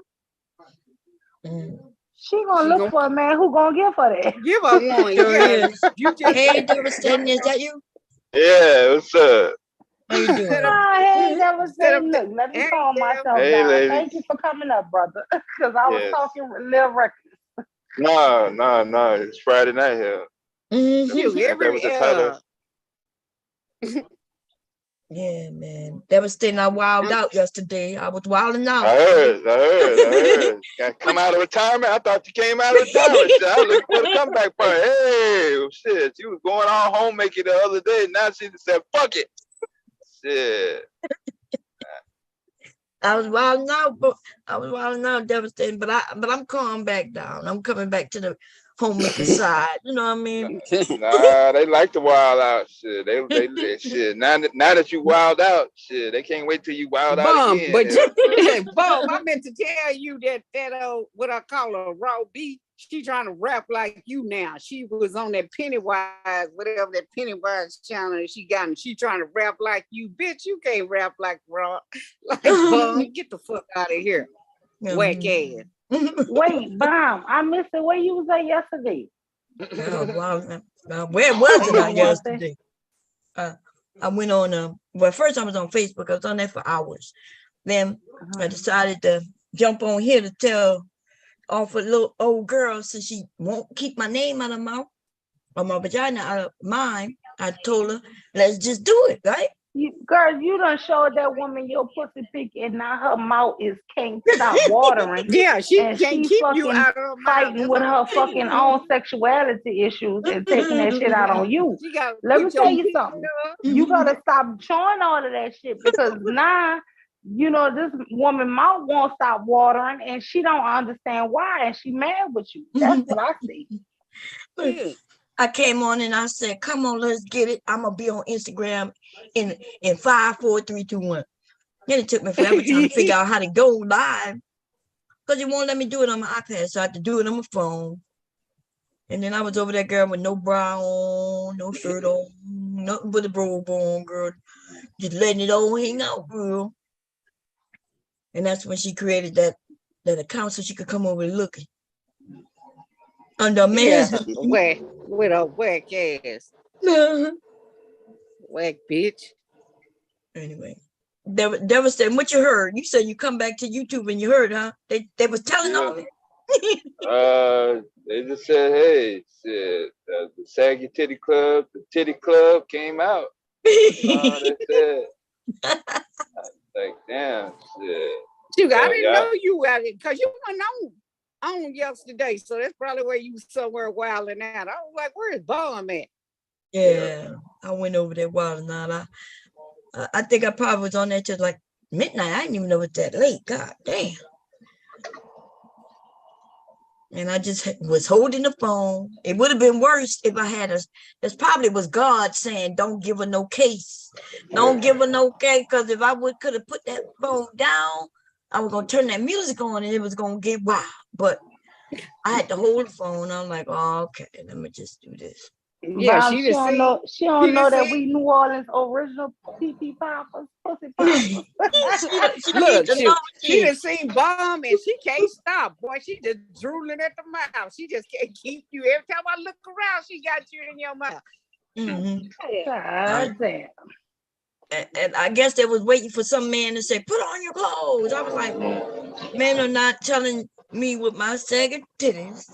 She gonna look for a man who gonna give her that. Give her one. Sure Yeah. is. You just Hey, Devastating, is that you? Yeah, what's up? How you doing? Hey, that was Set up saying, look, let me Hey, calm myself Hey, down. ladies. Thank you for coming up, brother. Because I was Yes. talking a little reckless. No. It's Friday night here. you Ain't that what the title is? Yeah, man. Devastating. I wilded out yesterday. I was wilding out. I heard. Got come out of retirement. I thought you came out of retirement. Shit, I was looking for the comeback part. Hey, shit, she was going all homemaking the other day. Now she just said, "Fuck it." Shit. I was wilding out, but devastating. But I'm calm back down. I'm coming back to the homemaker side. You know what I mean? Nah, they like to wild out. Shit, they shit. Now that you wild out, shit, they can't wait till you wild out Bum, again. but Yeah. Bum, I meant to tell you that what I call a raw beat. She trying to rap like you now. She was on that Pennywise, whatever that Pennywise channel she got, and she trying to rap like you. Bitch, you can't rap like raw. Like Bum, get the fuck out of here. Whack ass. Wait, Bomb, I missed it. Where you was at yesterday? Where was it yesterday? I went on, well, first I was on Facebook. I was on there for hours. Then I decided to jump on here to tell off a little old girl, since she won't keep my name out of her mouth or my vagina out of mine. I told her, let's just do it, right? Girl, you done showed that woman your pussy pic, and now her mouth can't stop watering. Yeah, she and can't she keep fucking you out of her fighting mouth. with her fucking own sexuality issues and taking that shit out on you. Let me tell you something. You gotta stop showing all of that shit, because now, you know, this woman mouth won't stop watering, and she don't understand why, and she mad with you. That's what I see. I came on and I said, come on, let's get it. I'm gonna be on Instagram in 5, 4, 3, 2, 1. Then it took me forever trying to figure out how to go live, because it won't let me do it on my iPad, so I had to do it on my phone. And then I was over that girl with no bra on, no shirt on, nothing but a robe on, girl, just letting it all hang out, girl. And that's when she created that account so she could come over and look under a man. Yeah, with a whack ass. Whack bitch. Anyway, devastating. What you heard? You said you come back to YouTube and you heard, huh? They was telling on me. They just said, hey, shit, the Saggy Titty Club, the Titty Club came out. They said, like, damn, shit. Dude, I didn't know you were out, because you weren't on yesterday, so that's probably where you somewhere wilding out. I was like, where's Bum at? Yeah, I went over there wilding out. I think I probably was on there till like midnight. I didn't even know it that late. God damn. And I just was holding the phone. It would have been worse if I had this probably was God saying, don't give her no case. Don't give her no case. Because if I could have put that phone down, I was going to turn that music on and it was going to get wild. But I had to hold the phone. I'm like, oh, okay, let me just do this. Yeah, Bob, she don't know that we New Orleans original PP poppers, pussy poppers. Look, she done seen Bum and she can't stop. Boy, she just drooling at the mouth. She just can't keep you. Every time I look around, she got you in your mouth. God damn. And I guess they was waiting for some man to say, put on your clothes. I was like, men are not telling me with my saggy titties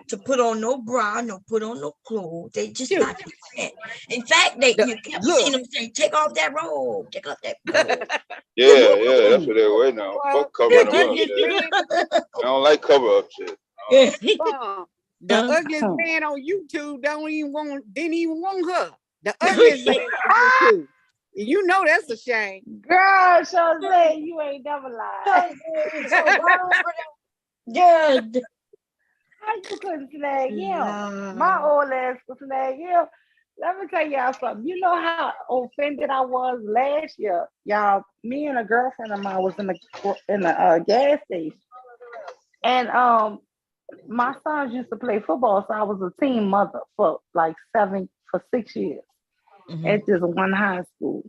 to put on no bra, no put on no clothes. They just not doing that. In fact, you kept seeing them say, take off that robe, take off that robe. Yeah, that's what they were waiting on. Fuck covering them up shit. I don't like cover up shit. The ugliest man on YouTube didn't even want her. The ugliest man on YouTube. You know that's a shame. Girl, Jose, you ain't never lied. Good. How you couldn't snag him? My old ass could snag him. Let me tell y'all something. You know how offended I was last year? Y'all, me and a girlfriend of mine was in the gas station. And my sons used to play football, so I was a team mother for 6 years at this one high school.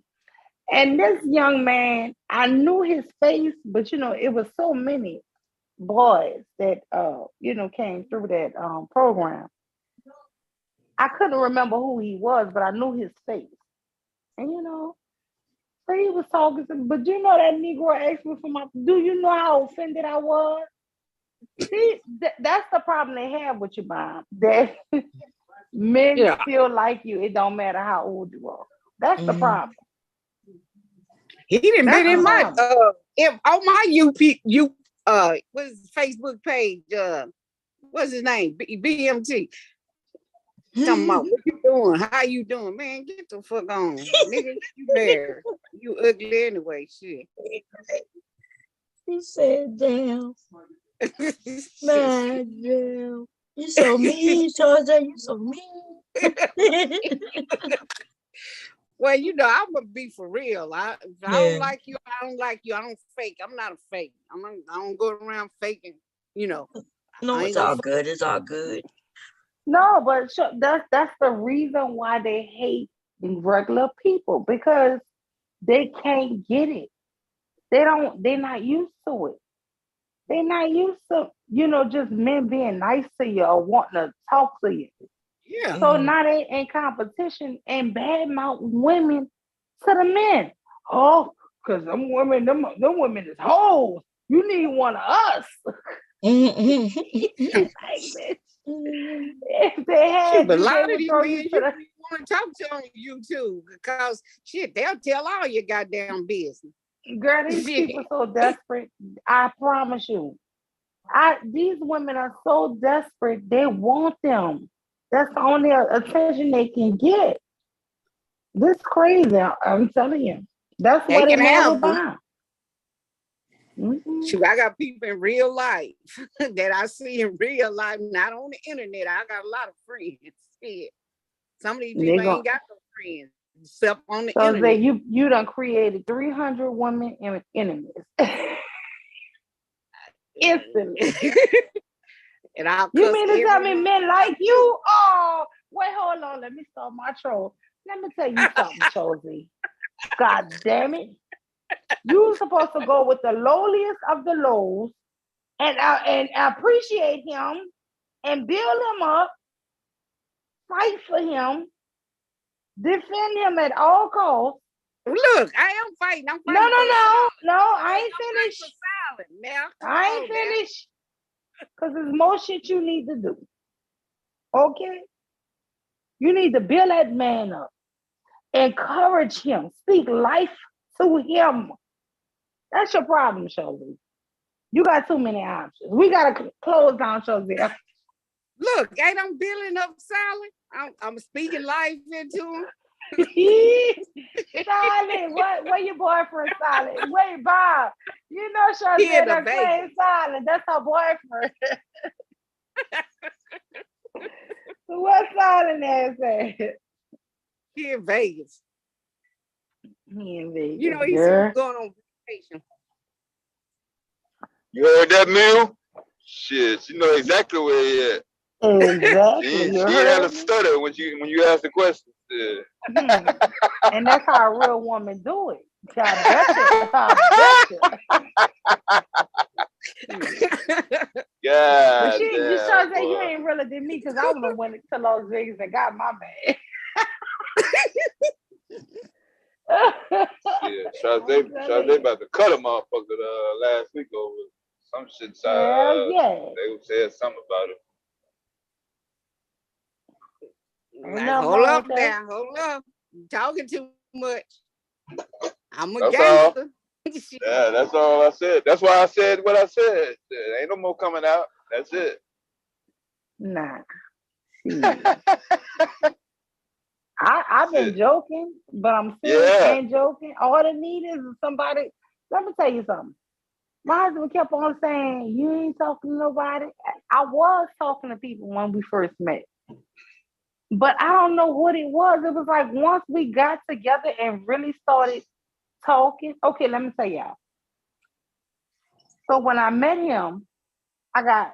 And this young man, I knew his face, but it was so many. boys that came through that program. I couldn't remember who he was, but I knew his face. And so he was talking to me, but that Negro asked me do you know how offended I was? See, that's the problem they have with you, Mom. That men still like you. It don't matter how old you are. That's the problem. He didn't been in my on my what's his Facebook page? What's his name? BMT. Talking about what you doing? How you doing? Man, get the fuck on. Nigga, you there. You ugly anyway, shit. He said, damn. Man, damn. You so mean, Georgia. You so mean. Well, I'm gonna be for real. I don't like you. I don't like you. I don't fake. I'm not a fake. I don't go around faking. No, it's all good. It's all good. No, but that's the reason why they hate regular people, because they can't get it. They're not used to it. They're not used to, just men being nice to you or wanting to talk to you. Yeah. So now they in competition and badmouth women to the men. Oh, because them women is hoes. You need one of us. If they had, a lot of these men you want to talk to on YouTube, because shit, they'll tell all your goddamn business. Girl, these people so desperate. I promise you. These women are so desperate. They want them. That's the only attention they can get. This crazy. I'm telling you. That's why they never buy. Shoot, I got people in real life that I see in real life, not on the internet. I got a lot of friends. Shit. Some of these people ain't got no friends except on the internet. So you done created 300 women enemies. Instantly. And I'll you mean to tell me men like you? Oh, wait, hold on. Let me start my troll. Let me tell you something, Josie. God damn it. You're supposed to go with the lowliest of the lows and appreciate him and build him up, fight for him, defend him at all costs. Look, I am fighting. I'm fighting. No, I ain't finished. I ain't finished. Because there's more shit you need to do. Okay? You need to build that man up. Encourage him. Speak life to him. That's your problem, Shirley. You got too many options. We got to close down, Shirley. Look, ain't I'm building up silent? I'm speaking life into him. Silent, where your boyfriend Silent? Wait, Bob. You know Shirley that claim Silent. That's her boyfriend. What Silent ass at? He in Vegas. He in Vegas. You know he's going on vacation. You heard that, Mill? Shit, you know exactly where he at. Exactly. she had a stutter when you asked the question. Yeah. And that's how a real woman do it. I bet you. Yeah. But you sure say you ain't realer than me, because I would have went to Las Vegas and got my man. Yeah, Shazay about to cut a motherfucker last week over some shit. They said something about it. Like, hold up now, hold up. You're talking too much. I'm a That's gangster. Yeah, that's all I said. That's why I said what I said. There ain't no more coming out. That's it. Nah. I've been joking, but I'm serious and joking. All they need is somebody. Let me tell you something. My husband kept on saying, you ain't talking to nobody. I was talking to people when we first met. But I don't know what it was. It was like once we got together and really started talking. Okay, let me tell y'all. So when I met him, I got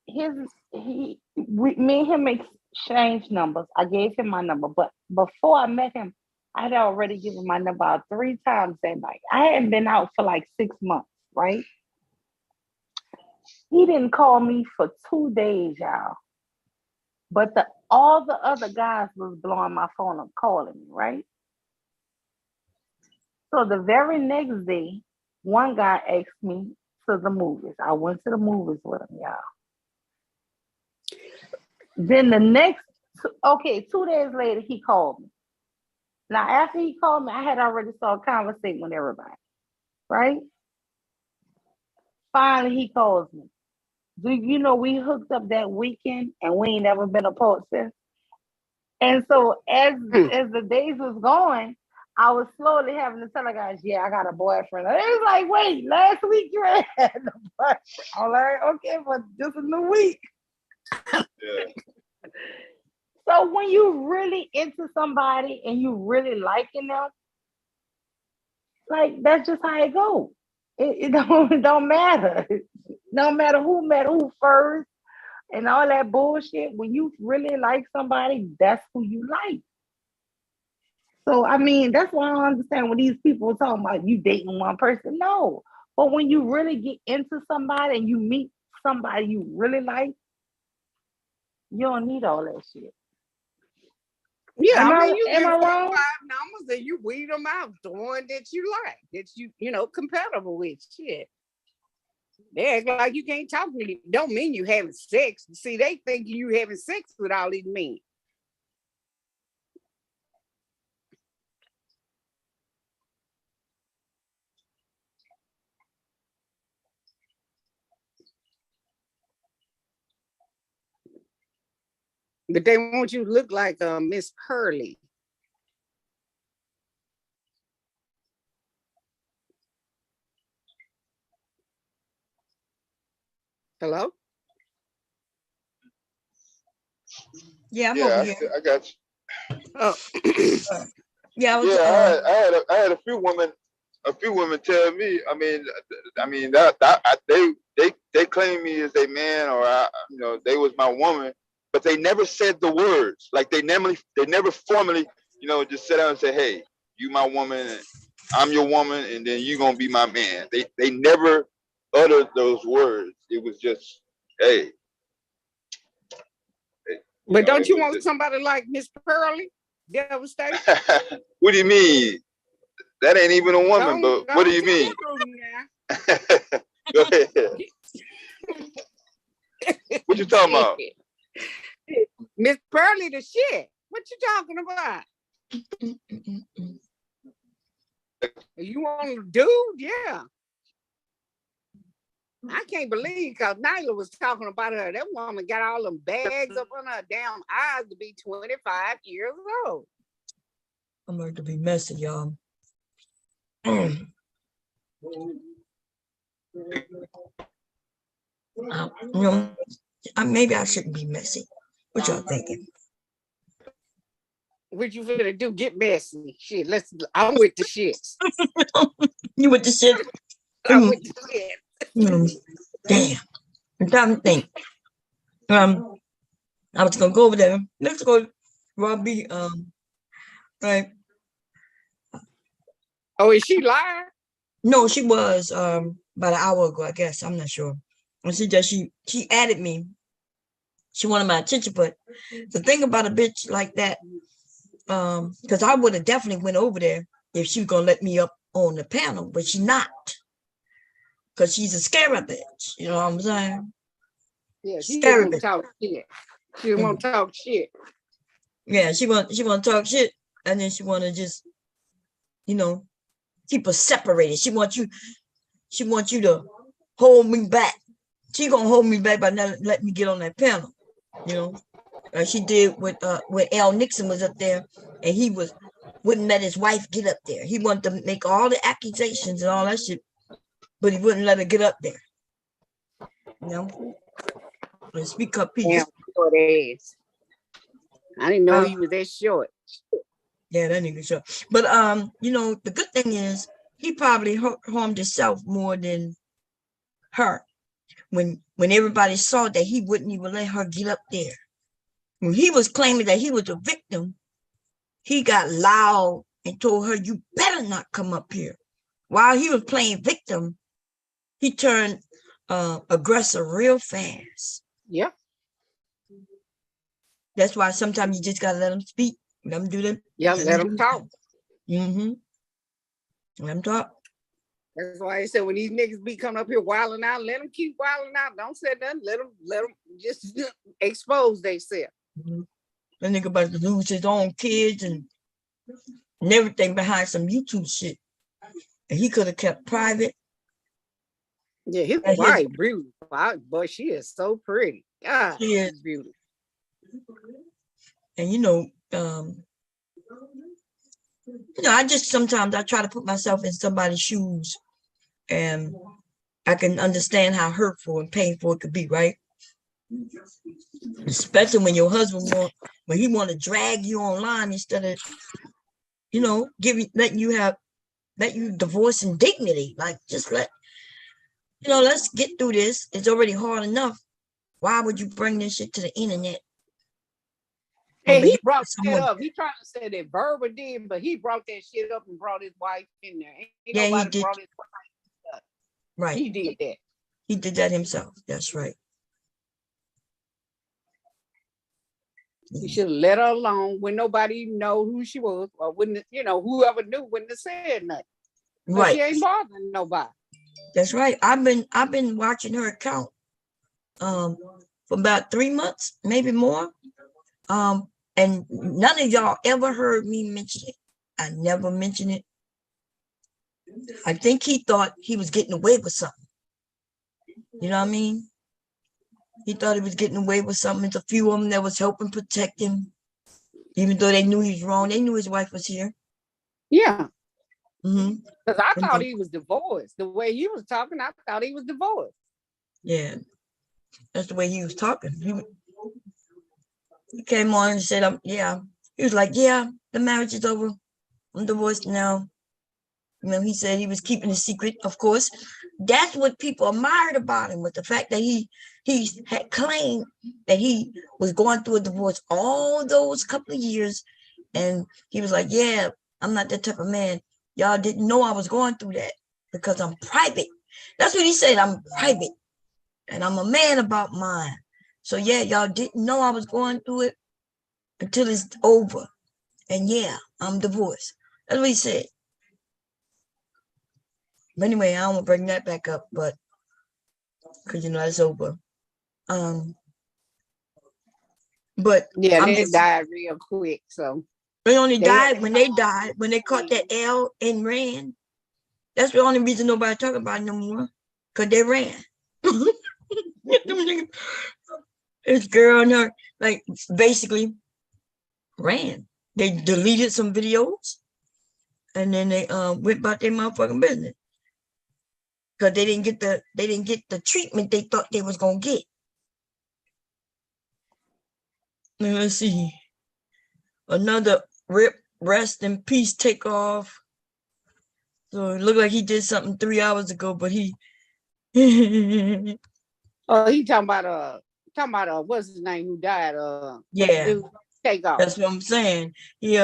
me and him exchanged numbers. I gave him my number. But before I met him, I had already given my number out 3 times that night. I hadn't been out for like 6 months, right? He didn't call me for 2 days, y'all. But all the other guys was blowing my phone up, calling me, right? So the very next day, one guy asked me to the movies. I went to the movies with him, y'all. Then the next, 2 days later, he called me. Now, after he called me, I had already started conversating with everybody, right? Finally, he calls me. Do you know we hooked up that weekend and we ain't never been apart since? And so as the days was going, I was slowly having to tell the guys, yeah, I got a boyfriend. And it was like, wait, last week you had a boyfriend. I'm like, okay, but this is the week. Yeah. So when you really into somebody and you really liking them, like that's just how it goes. It don't matter. No matter who met who first and all that bullshit. When you really like somebody, that's who you like. So I mean, that's why I don't understand when these people are talking about you dating one person. No, but when you really get into somebody and you meet somebody you really like, you don't need all that shit. Yeah, Am I mean, you I get 4 or 5 wrong? numbers and you weed them out, the one that you like, that you know, compatible with. Shit. They act like you can't talk to me. Don't mean you having sex. See, they think you having sex with all these men. But they want you to look like Miss Pearly. Hello? Yeah, I'm over here. I got you. Oh. Yeah, I was. Yeah, I had a few women tell me. I mean they claim me as a man, or they was my woman, but they never said the words. Like they never formally, just sit down and say, hey, you my woman, and I'm your woman, and then you gonna be my man. They never uttered those words. It was just, hey. But don't you want somebody like Miss Pearly? Devastation? What do you mean? That ain't even a woman, but what do you mean? Go ahead. What you talking about? Miss Pearly the shit. What you talking about? You want a dude? Yeah. I can't believe, because Nyla was talking about her. That woman got all them bags up on her damn eyes to be 25 years old. I'm going to be messy, y'all. Maybe I shouldn't be messy. What y'all thinking? What you finna do? Get messy. Shit, I'm with the shits. You with the shit? I'm with the shit. Damn. I'm trying to think. I was gonna go over there. Let's go, Robbie. Right. Oh, is she lying? No, she was about an hour ago, I guess. I'm not sure. And she added me. She wanted my attention, but the thing about a bitch like that, because I would have definitely went over there if she was gonna let me up on the panel, but she's not. Because she's a scary bitch. You know what I'm saying? Yeah, she just won't talk shit. She won't talk shit. Yeah, she want to talk shit, and then she want to just, keep us separated. She wants you to hold me back. She gonna hold me back by not letting me get on that panel. She did when Al Nixon was up there, and he wouldn't let his wife get up there. He wanted to make all the accusations and all that shit, but he wouldn't let her get up there. Speak up, peace. Damn short ass. I didn't know he was that short. Yeah, that nigga short. But the good thing is he probably harmed himself more than her. When everybody saw that he wouldn't even let her get up there. When he was claiming that he was a victim, he got loud and told her, you better not come up here. While he was playing victim, he turned aggressive real fast. Yeah. That's why sometimes you just gotta let them speak. Let them do them. Yeah, let them talk. Mm-hmm. Let them talk. That's why I said when these niggas be coming up here wilding out, let them keep wilding out. Don't say nothing. Let them just expose themselves. Mm-hmm. That nigga about to lose his own kids and everything behind some YouTube shit. And he could have kept private. Yeah, his And wife beautiful. But she is so pretty. God, She is. she's beautiful. And I just sometimes I try to put myself in somebody's shoes, and I can understand how hurtful and painful it could be, right? Especially when your husband when he want to drag you online instead of, letting you divorce in dignity. Like, just let's get through this. It's already hard enough. Why would you bring this shit to the internet? And he brought that up. He tried to say that Verba did, but he brought that shit up and brought his wife in there. Ain't nobody brought his wife up. Right. He did that. He did that himself. That's right. He should have let her alone when nobody know who she was, or wouldn't, whoever knew wouldn't have said nothing. But Right. she ain't bothering nobody. That's right. I've been watching her account for about 3 months, maybe more. And none of y'all ever heard me mention it. I never mentioned it. I think he thought he was getting away with something. You know what I mean? He thought he was getting away with something. There's a few of them that was helping protect him, even though they knew he was wrong. They knew his wife was here. Yeah. Mm-hmm. Because I thought he was divorced. The way he was talking, I thought he was divorced. Yeah. That's the way he was talking. He came on and said, yeah. He was like, yeah, the marriage is over. I'm divorced now. He said he was keeping a secret, of course. That's what people admired about him, with the fact that he had claimed that he was going through a divorce all those couple of years. And he was like, yeah, I'm not that type of man. Y'all didn't know I was going through that because I'm private. That's what he said. I'm private and I'm a man about mine. So yeah, y'all didn't know I was going through it until it's over. And yeah, I'm divorced. That's what he said. But anyway, I don't want to bring that back up, but because it's over. But yeah, they died real quick. So they only died when they caught that L and ran. That's the only reason nobody talk about it no more, because they ran. This girl and her, like, basically ran. They deleted some videos, and then they went about their motherfucking business. Because they didn't get the treatment they thought they was gonna get. Now, let's see. Another rest in peace takeoff. So it looked like he did something 3 hours ago, but he oh, he talking about what's his name who died? Yeah. Takeoff. That's what I'm saying. He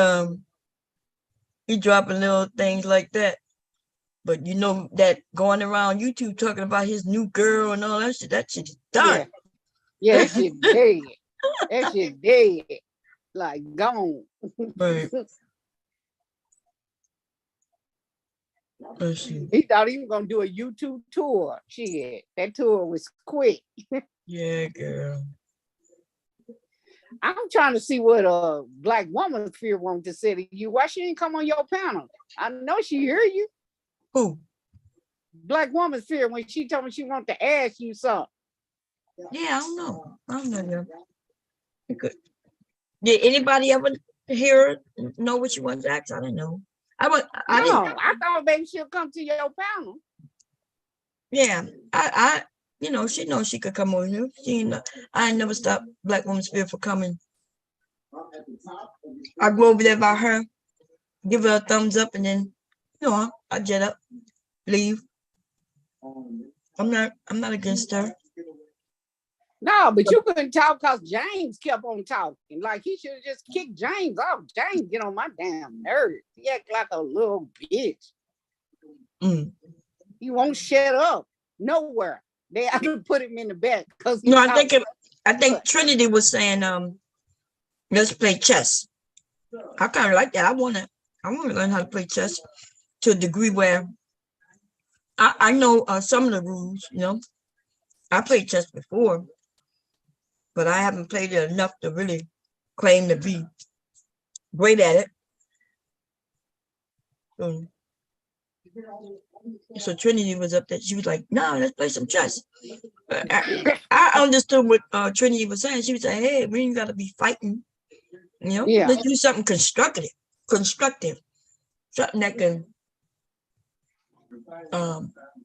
dropping little things like that. But that going around YouTube talking about his new girl and all that shit is done. Yeah, that shit dead. That shit dead. Like, gone. Right. He thought he was going to do a YouTube tour. Shit, that tour was quick. Yeah, girl. I'm trying to see what a Black woman fear wanted to say to you. Why she didn't come on your panel? I know she hear you. Who? Black woman fear when she told me she wanted to ask you something. Yeah, I don't know. Did anybody ever know what she wanted to ask? I don't know. I thought maybe she'll come to your panel. Yeah, she knows she could come over here. I ain't never stopped Black Woman Spirit for coming. I go over there by her, give her a thumbs up, and then I jet up, leave. I'm not against her. No, but you couldn't talk because James kept on talking. Like, he should have just kicked James off. James get on my damn nerves. He act like a little bitch. He won't shut up nowhere. They have to put him in the back because No, I think Trinity was saying, let's play chess. I kind of like that. I want to learn how to play chess to a degree where I know some of the rules. You know, I played chess before, but I haven't played it enough to really claim to be great at it. So Trinity was up there. She was like, "No, let's play some chess." I understood what Trinity was saying. She was saying, "Hey, we ain't got to be fighting. You know, let's do something constructive, something that can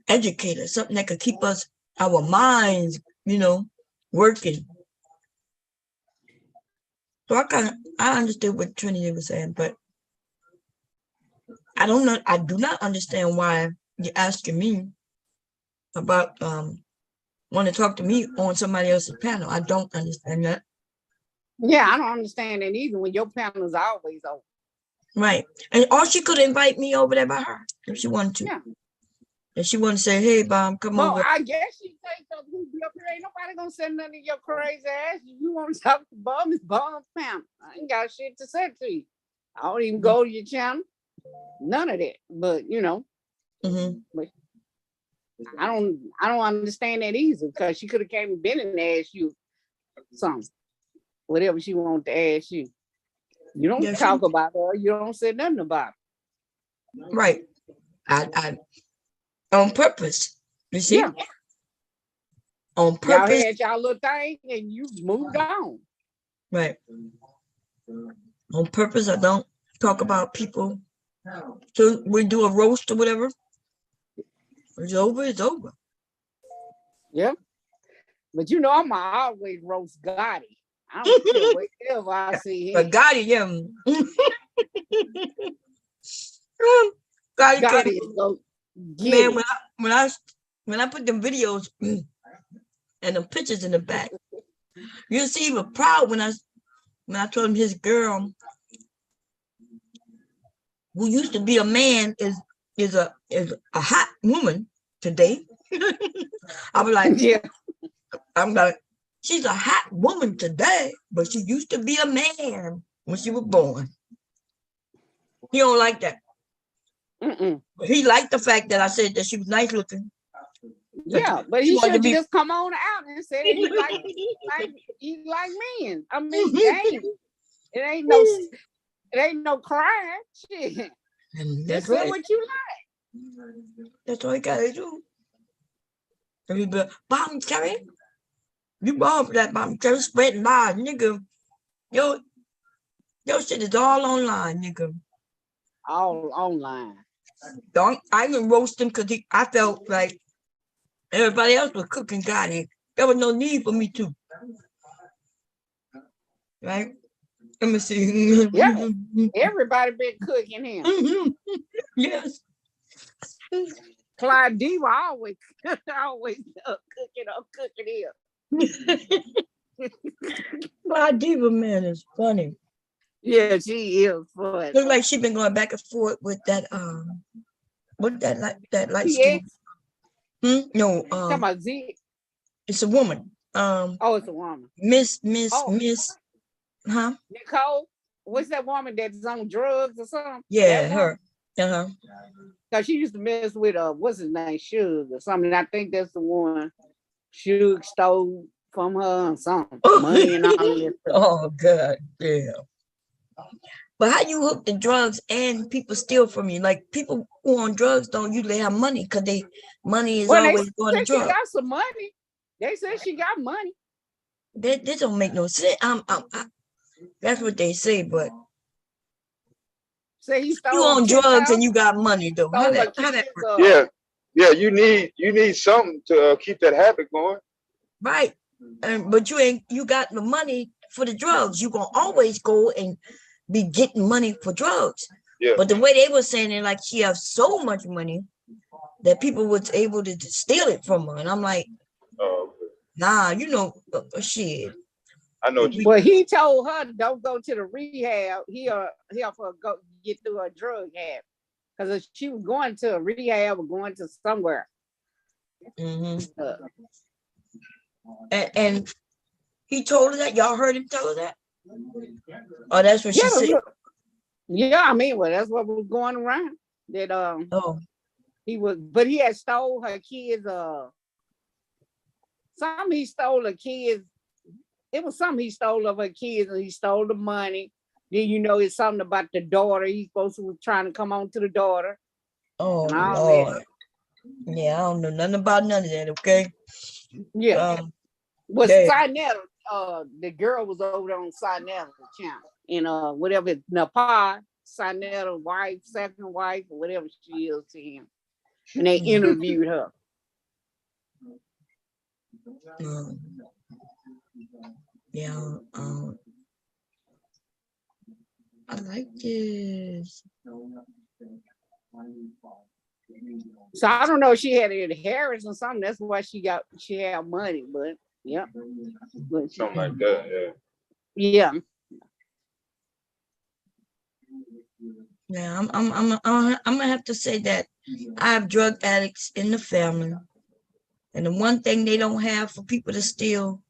educate us, something that could keep us our minds, working." So I understood what Trinity was saying, but I don't know. I do not understand why you're asking me about want to talk to me on somebody else's panel. I don't understand that. Yeah, I don't understand that either when your panel is always open. Right. And or she could invite me over there by her if she wanted to. Yeah. If she wanted to say, "Hey, Bob, come over." I guess she thinks up who be up here. Ain't nobody gonna send none of your crazy ass. If you want to talk to Bum, it's Bum's panel. I ain't got shit to say to you. I don't even go to your channel. None of that. But but I don't understand that either because she could have came and been and asked you something. Whatever she wanted to ask you. You don't talk about her, you don't say nothing about her. Right. I on purpose. You see? Yeah. On purpose. Y'all had y'all little thing and you moved on. Right. On purpose, I don't talk about people. So we do a roast or whatever. It's over, it's over. Yep. But I'm always roast Gotti. I don't care whatever I see him. But Gotti, yeah. Gotti is so man, when I put them videos and the pictures in the back, you'll see he was proud when I told him his girl, who used to be a man, is a hot woman today. I was like, yeah. I'm like, she's a hot woman today, but she used to be a man when she was born. He don't like that. He liked the fact that I said that she was nice looking. Yeah, but he should just come on out and say he like men. I mean, dang, it ain't no crying. Shit. And that's just right. say what you like. That's all you gotta do. Bomb Terry, you bomb for that Bomb Terry, spreading lies, nigga. Your shit is all online, nigga. All online. I didn't roast him because I felt like everybody else was cooking Gotti. There was no need for me to. Right? Let me see. Yeah, everybody been cooking him. Yes. Clyde Diva always cooking him. Clyde Diva, man, is funny. Yeah, she is funny. Looks like she been going back and forth with that light skin. No, talking about Z. It's a woman. It's a woman. Miss, huh? Nicole, what's that woman that's on drugs or something? Yeah, her. Because she used to mess with what's his name, Suge or something. I think that's the one Suge stole from her or something. Money and all that stuff. Oh God, yeah. But how you hook the drugs and people steal from you? Like people who on drugs don't usually have money because money is always going to drugs. She got some money. They said she got money. That don't make no sense. That's what they say, but say he stole you on drugs and you got money though. How that work? Yeah. You need something to keep that habit going. Right, but you got the money for the drugs. You gonna always go and be getting money for drugs. Yeah. But the way they were saying it, like she has so much money that people was able to steal it from her, and I'm like, nah, shit. I know. Well, he told her don't go to the rehab. He'll help her go get through her drug habit. Because if she was going to a rehab or going to somewhere, Uh, And he told her that. Y'all heard him tell her that? Oh, that's what she yeah, said. yeah. I mean, well, that's what was going around. That Oh, but he had stole her kids. Something he stole her kids. It was something he stole of her kids, and he stole the money. Then it's something about the daughter. He's supposed to be trying to come on to the daughter. oh And all that. Lord. Yeah, I don't know nothing about none of that. Okay. Yeah. Well, there. Sinetta, the girl was over on Sinetta's channel, and whatever Nepal, Sinetta's wife, second wife, or whatever she is to him. And they interviewed her. Yeah, I like this. So I don't know if she had an inheritance or something. That's why she had money, but yeah. But Something like that, yeah. Yeah, I'm gonna have to say that I have drug addicts in the family, and the one thing they don't have for people to steal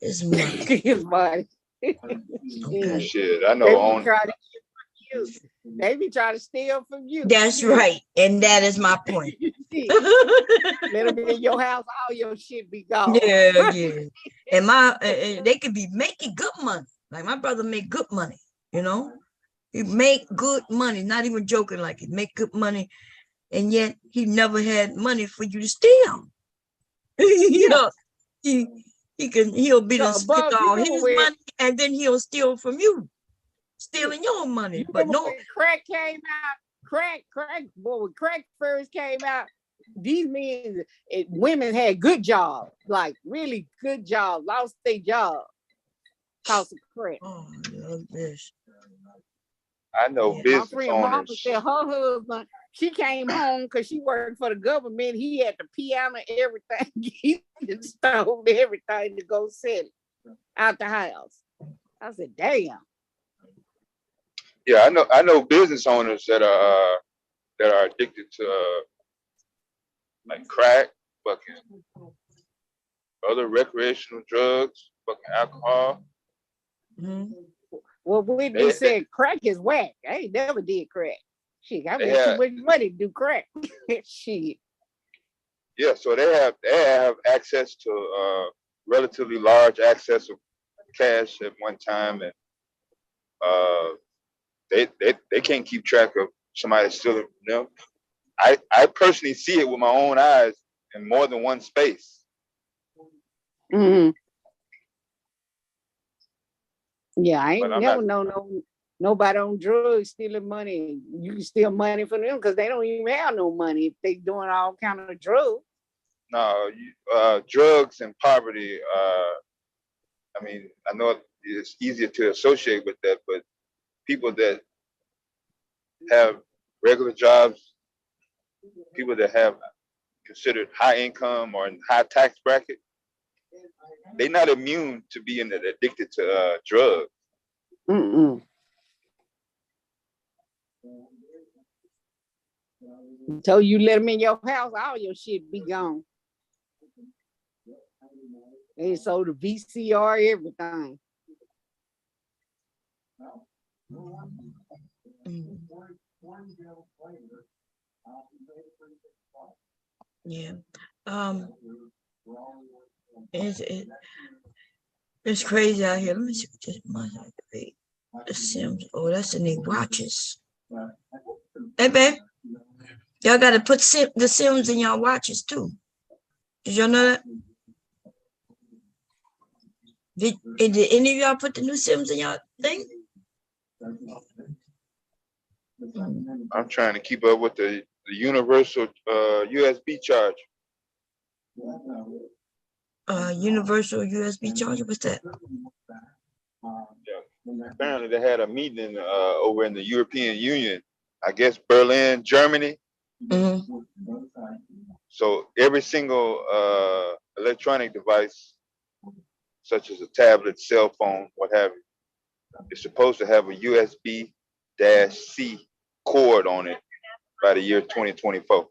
is money. Money. Okay. Shit, I know. They be trying to steal from you. That's right, and that is my point. Let them in your house, all your shit be gone. Yeah. And they could be making good money. Like my brother make good money, He make good money, not even joking, like he make good money, and yet he never had money for you to steal. He'll be to spend all his money, and then he'll steal from you, stealing your money. But no, when crack came out, when crack first came out, these men, women had good jobs, like really good jobs, lost their job because of crack. Oh, I love this. I know business My friend owners. Mama said her husband, she came home because she worked for the government. He had the piano, everything. He just stole everything to go sell it out the house. I said, damn. Yeah, I know business owners that are addicted to like crack, fucking other recreational drugs, fucking alcohol. Well, Whitney said crack is whack. I ain't never did crack. Shit, I made too much money to do crack. Shit. Yeah, so they have access to relatively large access of cash at one time, and they can't keep track of somebody stealing from them. I personally see it with my own eyes in more than one space. Yeah, I ain't never known nobody on drugs stealing money. You can steal money from them because they don't even have no money if they doing all kind of drugs. No, drugs and poverty. I mean, I know it's easier to associate with that, but people that have regular jobs, people that have considered high income or in high tax bracket, they're not immune to being addicted to drugs. So you let them in your house, all your shit be gone. They sold the VCR, everything. Yeah. It's crazy out here. Let me see what this must activate. The Sims. Oh, that's in the watches. Hey, babe. Y'all got to put the Sims in y'all watches too. Did y'all know that? Did any of y'all put the new Sims in y'all thing? I'm trying to keep up with the universal USB charger. Universal USB charger. What's that? Yeah. Apparently, they had a meeting over in the European Union. I guess Berlin, Germany. So every single electronic device, such as a tablet, cell phone, what have you, is supposed to have a USB-C cord on it by the year 2024.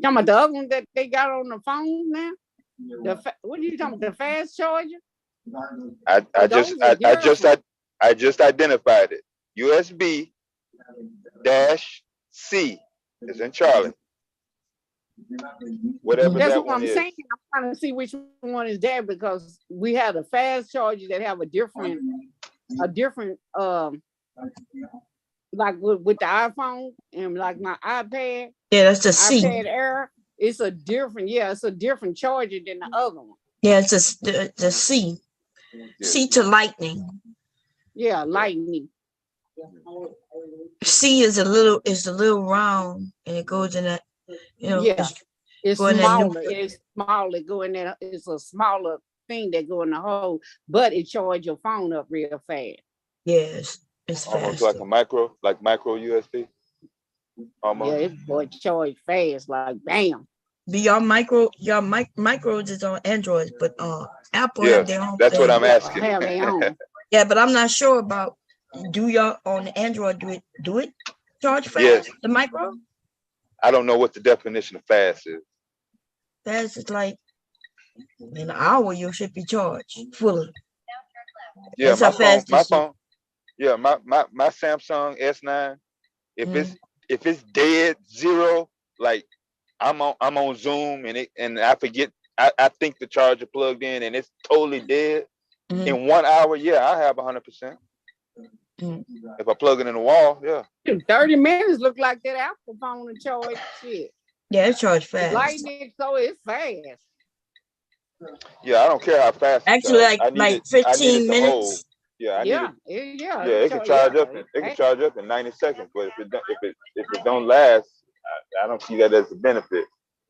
Talking about the other one that they got on the phone now? What are you talking about? The fast charger? I just identified it. USB dash C is in Charlie. Whatever That's that what one I'm is. saying. I'm trying to see which one is that because we have a fast charger that have a different like with the iPhone and like my iPad. Yeah, that's the C. iPad Air. It's a different charger than the other one. Yeah, it's the C. C to lightning. Yeah, lightning. C is a little round and it goes in that, it's smaller. It's smaller. Go in there. It's a smaller thing that go in the hole, but it charges your phone up real fast. Yes, it's fast. Almost like a micro USB. Almost. Yeah, it's boy charge fast, like bam. Your micros is on Android, but Apple have their own. That's what I'm asking. Have their own. Yeah, but I'm not sure about. Do y'all on Android do it charge fast? Yes. The micro. I don't know what the definition of fast is. Fast is like in an hour you should be charged fully. Yeah, my phone. Yeah, my Samsung S9. If it's dead zero, like I'm on Zoom and I forget. I think the charger plugged in and it's totally dead. In 1 hour, I have 100%. If I plug it in the wall, 30 minutes look like that Apple phone to charge shit. Yeah, it charge fast. Lightning, so it's fast. Yeah, I don't care how fast. Actually, like 15 minutes. It can charge up. It can charge up in 90 seconds. But if it don't last, I don't see that as a benefit.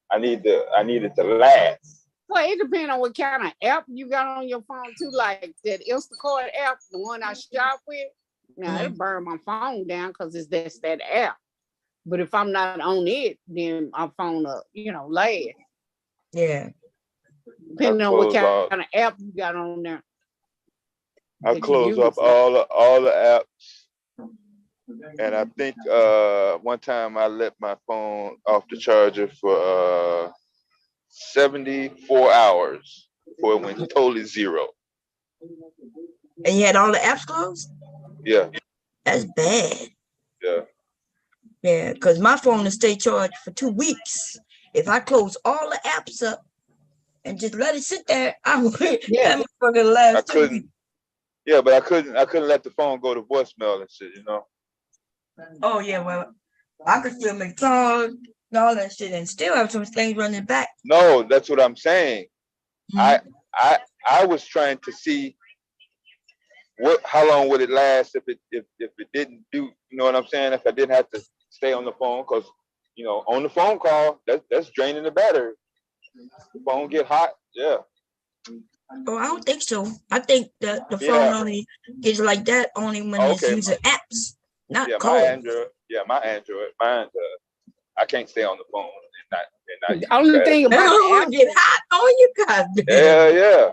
I need it to last. Well, it depends on what kind of app you got on your phone too. Like that Instacart app, the one I shop with. Now it burn my phone down because that's that app. But if I'm not on it, then my phone last. Yeah. Depending on what kind of app you got on there. I close up all the apps. And I think one time I let my phone off the charger for 74 hours before it went totally zero. And you had all the apps closed? Yeah. That's bad. Yeah. Yeah, because my phone will stay charged for 2 weeks. If I close all the apps up and just let it sit there, I would I couldn't. Yeah, but I couldn't let the phone go to voicemail and shit, Oh yeah, well, I could still make calls and all that shit and still have some things running back. No, that's what I'm saying. I was trying to see how long would it last if it didn't do, you know what I'm saying? If I didn't have to stay on the phone, because on the phone call, that's draining the battery. The phone get hot, yeah. Oh, I don't think so. I think that the phone only gets like that only when it's using apps, not calls. My Android, mine. I can't stay on the phone and not the only thing about the Apple, get hot on you guys. Yeah.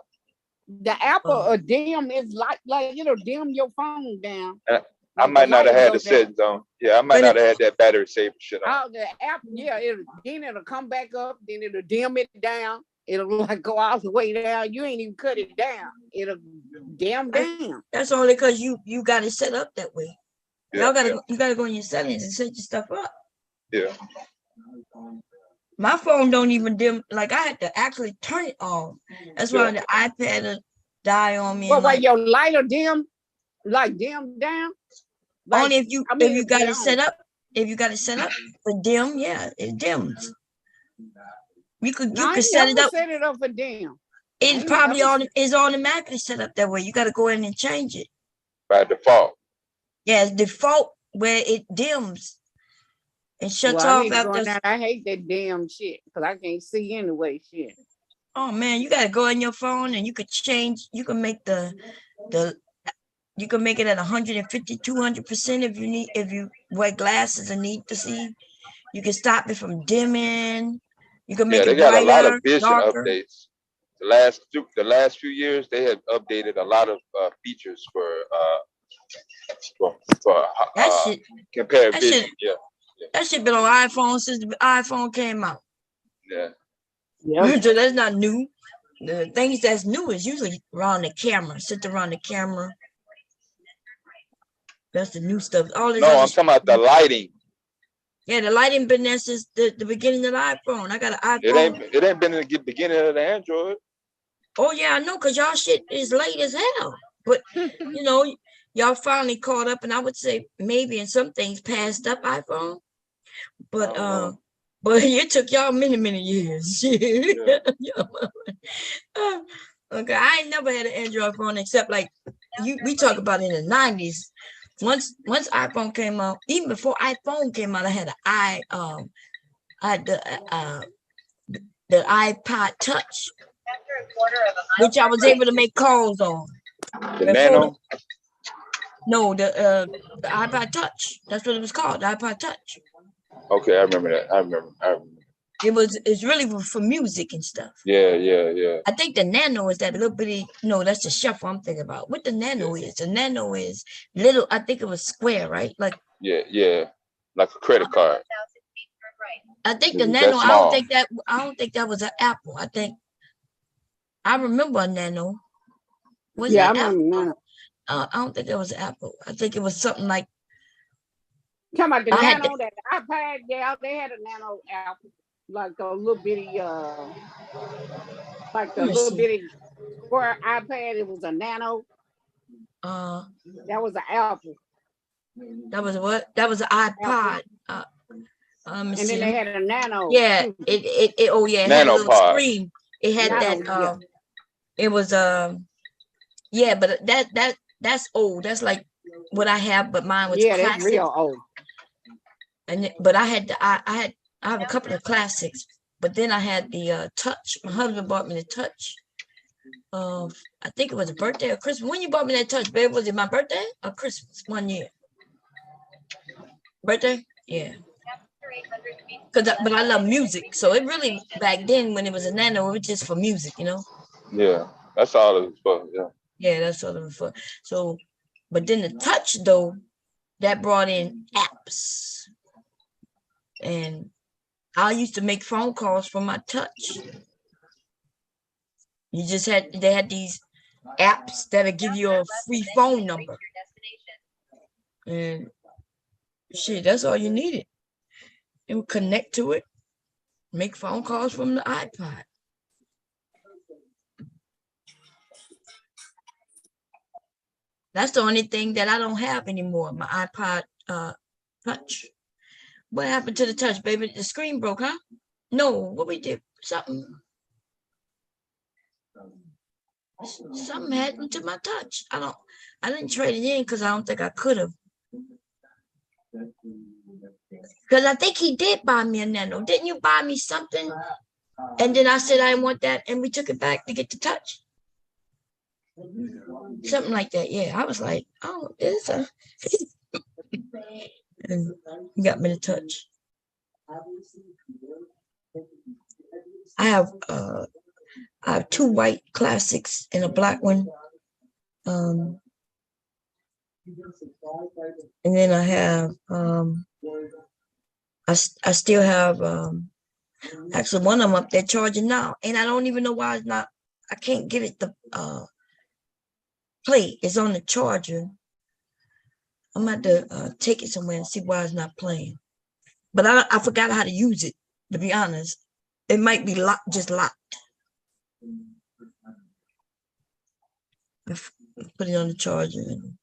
The Apple dim is like it'll dim your phone down. I might not have had the settings on. Yeah, I might not have had that battery saver shit on. The app, it'll come back up, then it'll dim it down. It'll go all the way down. You ain't even cut it down. It'll dim down. That's only because you got it set up that way. You gotta go in your settings and set your stuff up. Yeah. My phone don't even dim. Like I had to actually turn it on. That's why the iPad will die on me. Well, your light will dim, dim down. Only if you got it set up. If you got it set up for dim, it dims. You could set it up. Set it up for dim. It probably is automatically set up that way. You got to go in and change it by default. Yeah, it's default where it dims and shuts off after. I hate that damn shit because I can't see anyway. Shit. Oh man, you got to go in your phone and you could change. You can make you can make it at 150, 200% if you wear glasses and need to see. You can stop it from dimming. You can make it they got brighter, a lot of vision darker. updates. The last few years, they have updated a lot of features for that shit. Compared vision. Yeah. That shit been on iPhone since the iPhone came out. Yeah. Yeah. So that's not new. The things that's new is usually around the camera, sit around the camera. That's the new stuff. All this No, other I'm talking about the lighting. yeah, the lighting been since the beginning of the iPhone. I got an iPhone. It ain't been in the beginning of the Android. Oh yeah, I know, cause y'all shit is late as hell. But you know, y'all finally caught up, and I would say maybe in some things passed up iPhone. But but it took y'all many years. Yeah. Okay, I ain't never had an Android phone except like we talk about in the 90s. Once iPhone came out, even before iPhone came out, I had I had the iPod Touch, which I was able to make calls on. The Before Nano. no, the iPod Touch. That's what it was called, the iPod Touch. Okay, I remember that. I remember. It's really for music and stuff. Yeah. I think the Nano is that little bitty. No, that's the shuffle I'm thinking about. What the Nano is? The Nano is little. I think it was square, right? Like Yeah. Like a credit card. I think the It was Nano. that small. I don't think that was an Apple. I remember a Nano. Was Yeah, I that Apple? remember Nano. I don't think it was Apple. I think it was something like. Talking about the I had Nano, that iPad, yeah, they had a Nano app, like a little bitty, like the Let me little see. bitty square iPad. It was a Nano. That was an Apple. That was what? That was an iPod. And then they had a Nano. Yeah, too. it oh yeah, it had a little Nanopod. screen. It had Nano, that yeah. it was yeah, but that's old. That's like what I have, but mine was Yeah, that's classic. real old. But I had I have a couple of classics, but then I had the Touch. My husband bought me the Touch. I think it was a birthday or Christmas. When you bought me that Touch, babe, was it my birthday or Christmas? One year. Birthday? Yeah. But I love music, so it really back then when it was a Nano, it was just for music, you know. Yeah, that's all it was for. Yeah. Yeah, that's all it was for. So, but then the Touch though, that brought in apps, and I used to make phone calls from my Touch. They had these apps that'll give you a free phone number, and shit, that's all you needed. It would connect to it, make phone calls from the iPod. That's the only thing that I don't have anymore, my iPod Touch. What happened to the Touch, baby? The screen broke, huh? No, what we did? Something happened to my Touch. I didn't trade it in because I don't think I could have. Because I think he did buy me a Nano. Didn't you buy me something? And then I said I didn't want that, and we took it back to get the Touch. Something like that. Yeah, I was like, oh, it's a. And he got me the Touch. I have two white classics and a black one. And then I have I still have actually one of them up there charging now, and I don't even know why it's not. I can't get it to play. It's on the charger. I'm going to take it somewhere and see why it's not playing. But I forgot how to use it, to be honest. It might be just locked. Put it on the charger and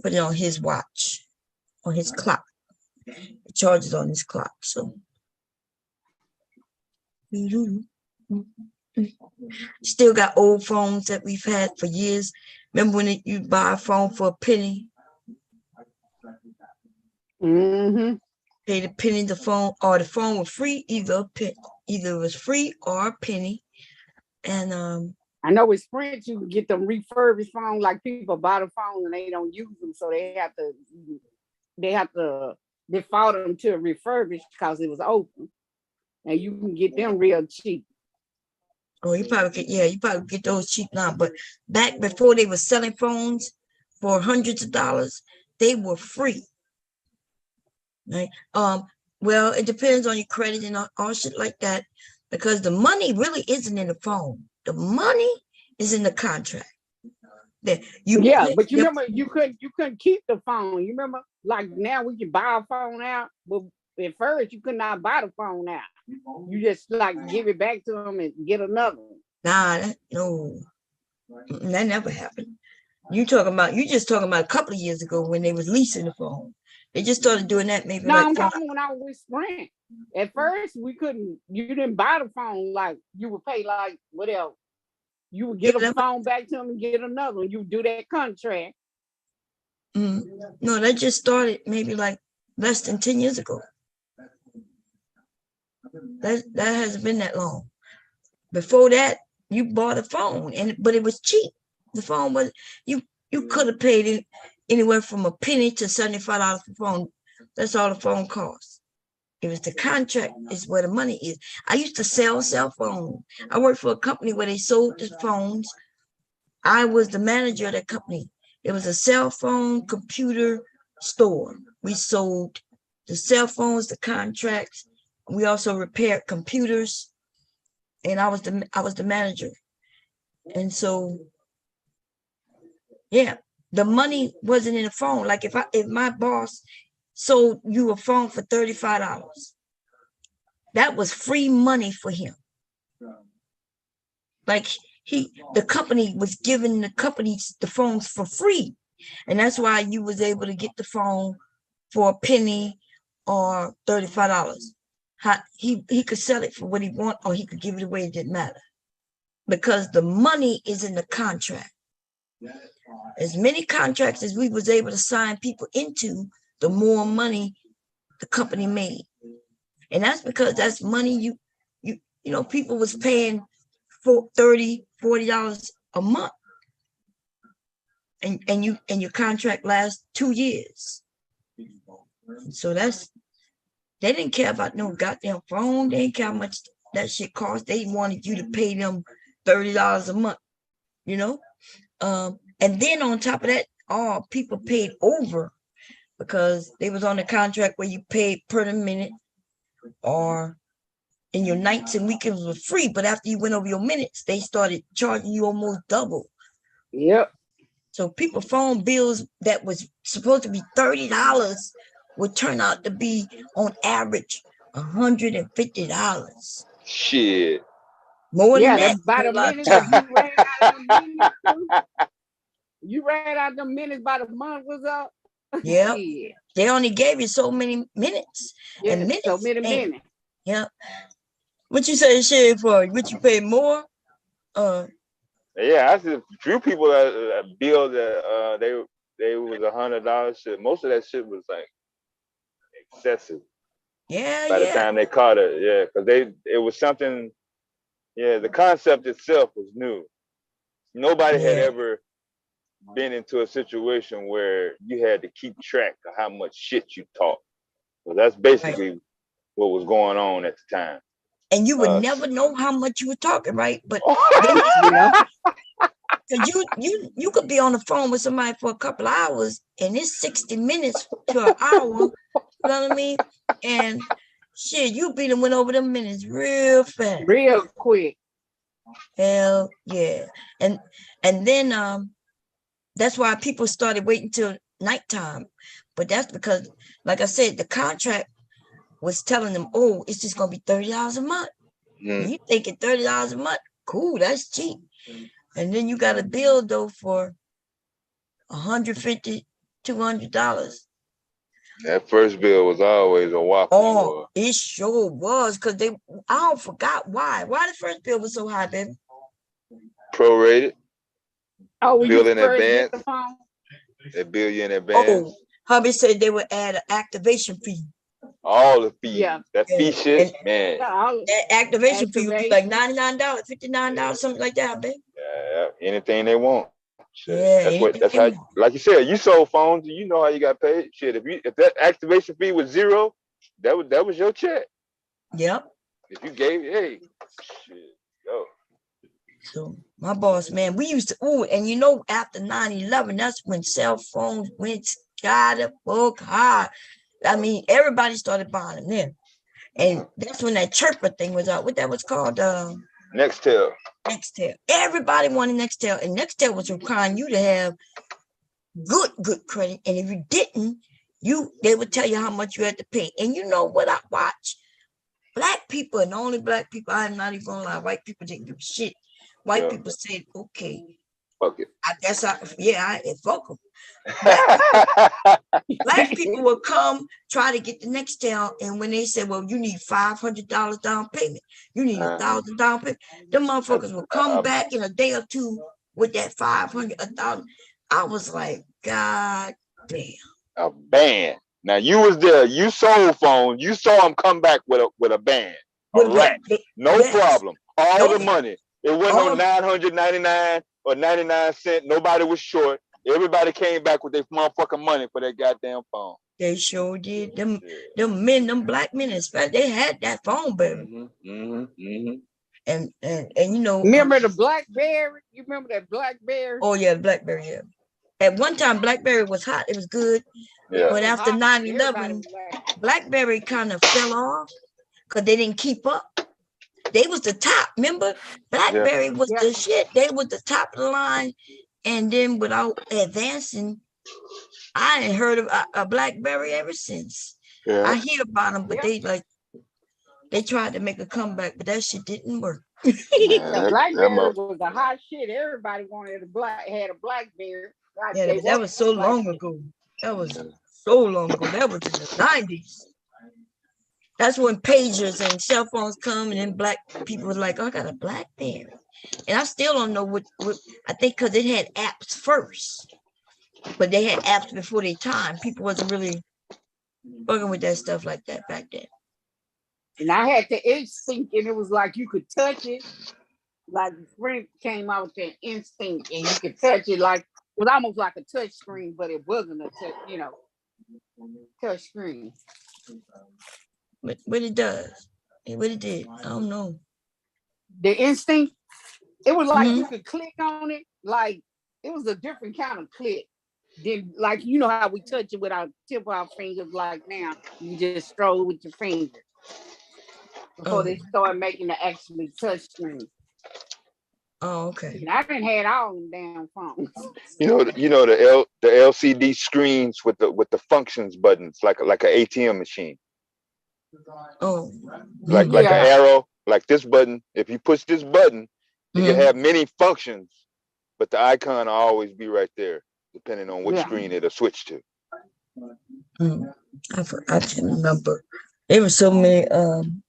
put it on his watch, on his clock. It charges on his clock, so. Still got old phones that we've had for years. Remember when you buy a phone for a penny? Mm-hmm. Paid a penny the phone, or the phone was free, either it was free or a penny. And I know with Sprint you can get them refurbished phones, like people buy the phone and they don't use them, so they have to default them to a refurbished because it was open. And you can get them real cheap. Oh, you probably get those cheap now. But back before they were selling phones for hundreds of dollars, they were free. Right? Well, it depends on your credit and all shit like that, because the money really isn't in the phone. The money is in the contract. That you Yeah, pay but you your, remember you couldn't keep the phone. You remember, like now we can buy a phone out, but at first you could not buy the phone out. You just like give it back to them and get another one. no, that never happened. You just talking about a couple of years ago when they was leasing the phone. They just started doing that maybe No, like I'm 5. talking when I was with Sprint. At first we couldn't. You didn't buy the phone, like you would pay like whatever. You would Yeah, get a phone back to them and get another one. You do that contract. no, that just started maybe like less than 10 years ago. That hasn't been that long. Before that, you bought a phone, but it was cheap. The phone was you could have paid it anywhere from a penny to $75 per phone. That's all the phone costs. It was the contract is where the money is. I used to sell cell phones. I worked for a company where they sold the phones. I was the manager of that company. It was a cell phone computer store. We sold the cell phones, the contracts. We also repaired computers, and I was the manager. And so, yeah, the money wasn't in the phone. Like if my boss sold you a phone for $35, that was free money for him. Like the company was giving the phones for free. And that's why you was able to get the phone for a penny or $35. He could sell it for what he want, or he could give it away. It didn't matter, because the money is in the contract. As many contracts as we was able to sign people into, the more money the company made. And that's because that's money you know, people was paying for $30, $40 a month. And your contract lasts 2 years. And so they didn't care about no goddamn phone. They didn't care how much that shit cost. They wanted you to pay them $30 a month, you know? And then on top of that, all people paid over, because they was on the contract where you paid per the minute, or in your nights and weekends were free. But after you went over your minutes, they started charging you almost double. Yep. So people phone bills that was supposed to be $30 would turn out to be on average $150. Shit. More than Yeah, that. that by the minutes, if you ran out of the minutes, you ran out the minutes by the month was up. Yeah. Shit. They only gave you so many minutes. Yeah, And minutes. so many minutes. Yeah. What you say, shit, for? Would you pay more? Yeah, I see a few people that billed that they was $100 shit. Most of that shit was like excessive. Yeah, By the time they caught it, yeah, because it was something. Yeah, the concept itself was new. Nobody had ever been into a situation where you had to keep track of how much shit you taught. So that's basically what was going on at the time. And you would never know how much you were talking, right? But you could be on the phone with somebody for a couple of hours, and it's 60 minutes to an hour. You know what I mean? And shit, you beat them went over them minutes real fast, real quick. Hell yeah. And then that's why people started waiting till nighttime. But that's because, like I said, the contract was telling them, oh, it's just gonna be $30 a month. You thinking $30 a month? Cool, that's cheap. And then you got a bill though for $150, $200. That first bill was always a whopper. Oh, it sure was, because I forgot why. Why the first bill was so high, baby? Prorated. Oh, when bill you in first advance. get the phone? They bill you in advance. Oh, hubby said they would add an activation fee. All the fees. Yeah. That fee shit, And man. that activation fee would be like $99, $59, something like that, baby. Yeah, anything they want. Shit. Yeah, That's how, like you said, you sold phones, you know how you got paid. Shit, if that activation fee was zero, that was your check. Yep. If you gave, hey, shit, yo. So my boss, man, we used to, and you know, after 9/11, that's when cell phones went sky the fuck high. I mean, everybody started buying them then. And that's when that chirper thing was out. What that was called? Nextel. Nextel. Everybody wanted Nextel, and Nextel was requiring you to have good credit. And if you didn't, they would tell you how much you had to pay. And you know what I watch? Black people, and only black people, I'm not even gonna lie, white people didn't give a shit. White people said, okay, fuck it. I guess fuck them. Black people would come try to get the Nextel, and when they said, well, you need $500 down payment, you need $1,000 down payment, the motherfuckers will come back in a day or two with that 500, 1,000. I was like, God damn. A band. Now you was there. You sold phones. You saw them come back with a band. A rack. No problem. All the money. It wasn't no 999 or 99 cents. Nobody was short. Everybody came back with their motherfucking money for that goddamn phone. They sure did. Them black men, especially, they had that phone, baby. And you know, remember the BlackBerry? You remember that BlackBerry? Oh yeah, the BlackBerry. Yeah. At one time, BlackBerry was hot. It was good. Yeah. But after 9/11, BlackBerry kind of fell off because they didn't keep up. They was the top. Remember, BlackBerry was the shit. They was the top of the line. And then without advancing, I ain't heard of a BlackBerry ever since. Yeah. I hear about them, but they tried to make a comeback, but that shit didn't work. The BlackBerry was the hot shit. Everybody had a BlackBerry. Yeah, that was so long ago. That was so long ago. That was in the 90s. That's when pagers and cell phones come, and then black people was like, oh, I got a BlackBerry. And I still don't know what I think, because it had apps first. But they had apps before their time. People wasn't really fucking with that stuff like that back then. And I had the Instinct, and it was like you could touch it. Like Sprint came out with the Instinct, and you could touch it like, it was almost like a touch screen, but it wasn't a touch, touch screen. What it does, what it did, I don't know. The Instinct, it was like you could click on it, like it was a different kind of click. Then, like, you know how we touch it with our tip of our fingers, like now you just stroll with your fingers. Before they started making the actually touch screen. Oh, okay. And I didn't had all them damn phones. You know the LCD screens with the functions buttons, like an ATM machine. Oh, like an arrow, like this button. If you push this button, you can have many functions, but the icon will always be right there, depending on which screen it'll switch to. I can't remember. There was so many.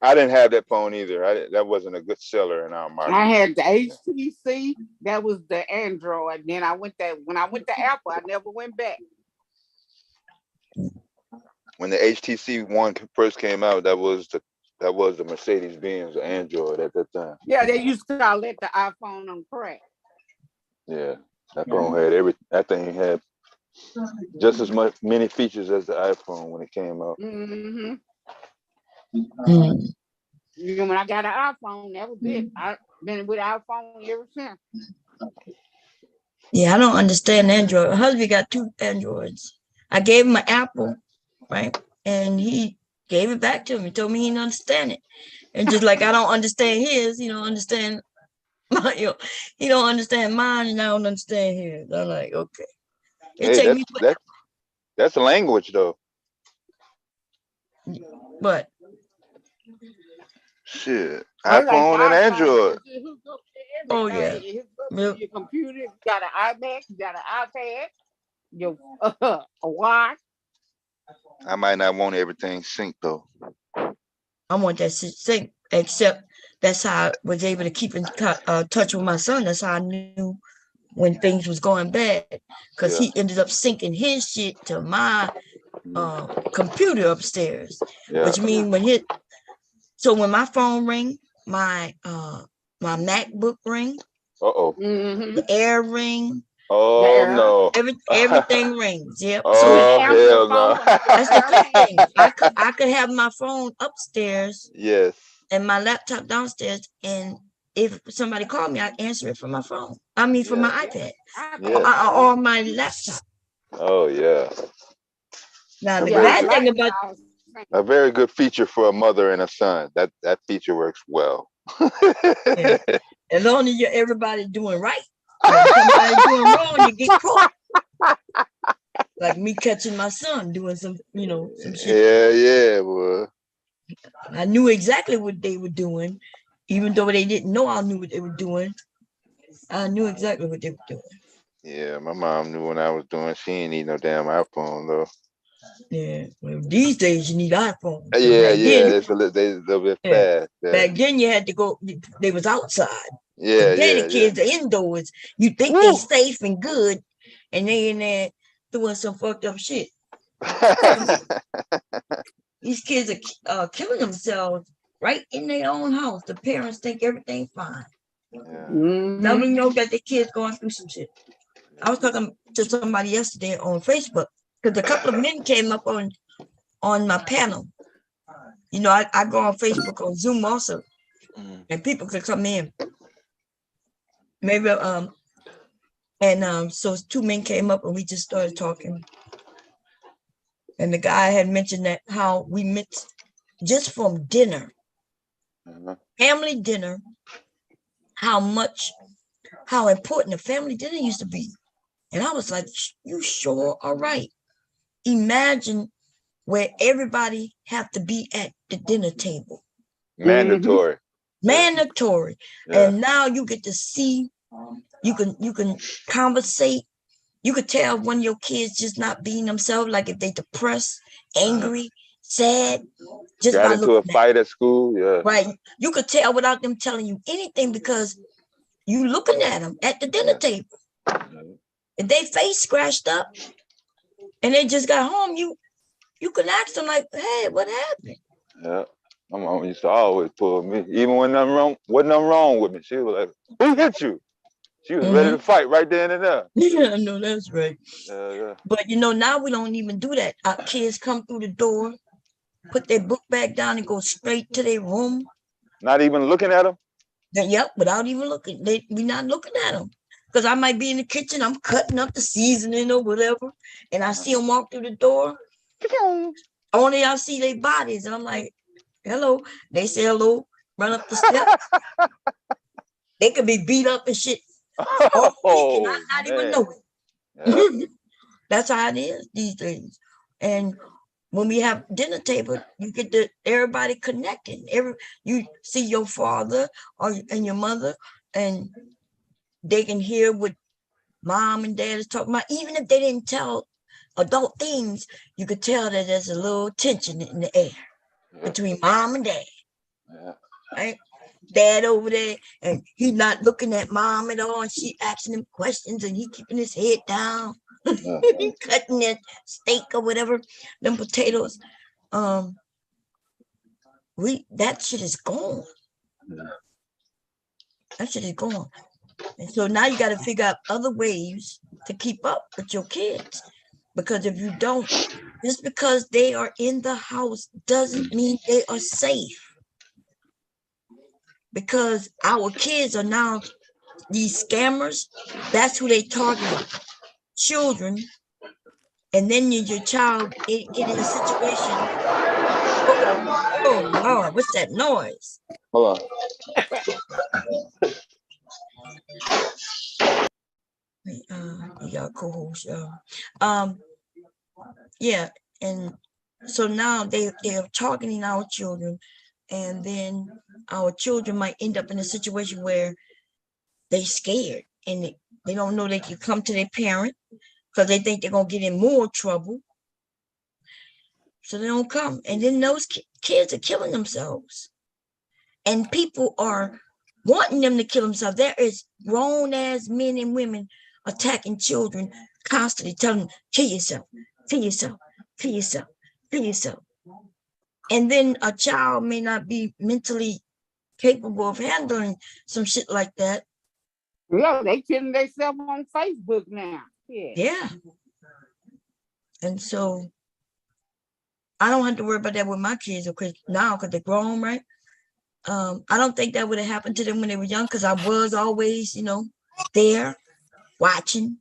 I didn't have that phone either. That wasn't a good seller in our market. I had the HTC. That was the Android. Then when I went to Apple, I never went back. When the HTC one first came out, that was the Mercedes-Benz Android at that time. Yeah, they used to let the iPhone on crack. Yeah, that phone had that thing had just as many features as the iPhone when it came out. When I got an iPhone, that was it. I've been with iPhone ever since. Yeah, I don't understand Android. My husband got 2 Androids. I gave him an Apple, right? And he gave it back to me. He told me he didn't understand it. And just like I don't understand his, he don't understand my, he don't understand mine, and I don't understand his. I'm like, okay. That's a language though. What? Shit, iPhone and Android. Oh yeah. Your computer, you got an iMac, you got an iPad, your a watch. I might not want everything synced though. I want that sync, except that's how I was able to keep in touch with my son. That's how I knew when things was going bad, because he ended up syncing his shit to my computer upstairs, which means when my phone ring, my MacBook ring, the Air ring, no, everything rings. Yep. Oh hell no. That's the good thing. I could have my phone upstairs, and my laptop downstairs, and if somebody called me, I answer it from my phone. I mean, from my iPad or my laptop. Oh yeah. Now the Yeah, bad right. thing about A very good feature for a mother and a son. That feature works well. yeah, as long as you're everybody doing right, but if somebody doing wrong, you get caught. Like me catching my son doing some, some shit. Yeah, boy. I knew exactly what they were doing, even though they didn't know I knew what they were doing. I knew exactly what they were doing. Yeah, my mom knew when I was doing. She ain't need no damn iPhone though. Yeah. Well, these days you need iPhone. Yeah, Back then, it's a little bit yeah. fast. Yeah, Back then you had to go. They was outside. yeah, Today the yeah. kids are indoors. You think they safe and good, and they in there doing some fucked up shit. These kids are killing themselves right in their own house. The parents think everything's fine. Never know that the kids going through some shit. I was talking to somebody yesterday on Facebook because a couple of men came up on my panel. I go on Facebook on Zoom also, and people could come in. Maybe so two men came up and we just started talking. And the guy had mentioned that how we met just from dinner, family dinner, how important a family dinner used to be. And I was like, you sure are right. Imagine where everybody have to be at the dinner table. Mandatory. Mandatory. Yeah. And now you get to see, you can conversate. You could tell when your kids just not being themselves, like if they depressed, angry, sad, just got by into a looking fight at school. Yeah. right. You could tell without them telling you anything because you looking at them at the dinner table. If they face scratched up and they just got home, you can ask them like, hey, what happened? Yeah. My mom used to always pull me, even when wasn't nothing wrong with me. She was like, "Who hit you?" She was ready to fight right then and there. Yeah, no, that's right. Yeah. But now we don't even do that. Our kids come through the door, put their book bag down, and go straight to their room. Not even looking at them. Yep, without even looking. We not looking at them. Because I might be in the kitchen, I'm cutting up the seasoning or whatever, and I see them walk through the door. Only I see their bodies, and I'm like, hello. They say hello, run up the steps. They could be beat up and shit all week, and I not even know it. Yeah. That's how it is these days. And when we have dinner table, you get everybody connecting. You see your father and your mother, and they can hear what mom and dad is talking about. Even if they didn't tell adult things, you could tell that there's a little tension in the air between mom and dad. Right? Dad over there, and he not looking at mom at all, and she asking him questions, and he keeping his head down, cutting that steak or whatever, them potatoes. That shit is gone. That shit is gone. And so now you got to figure out other ways to keep up with your kids. Because if you don't, just because they are in the house doesn't mean they are safe. Because our kids are now these scammers. That's who they target. Children. And then your child get in a situation. Oh Lord, what's that noise? Hold on. You got co-host. Yeah, and so now they're targeting our children, and then our children might end up in a situation where they scared and they don't know they can come to their parent because they think they're gonna get in more trouble. So they don't come. And then those kids are killing themselves. And people are wanting them to kill themselves. There is grown-ass men and women attacking children, constantly telling them, kill yourself, kill yourself, kill yourself, kill yourself. And then a child may not be mentally capable of handling some shit like that. Yeah, they killing themselves on Facebook now. Yeah. And so I don't have to worry about that with my kids now because they're grown, right? I don't think that would have happened to them when they were young because I was always, there watching.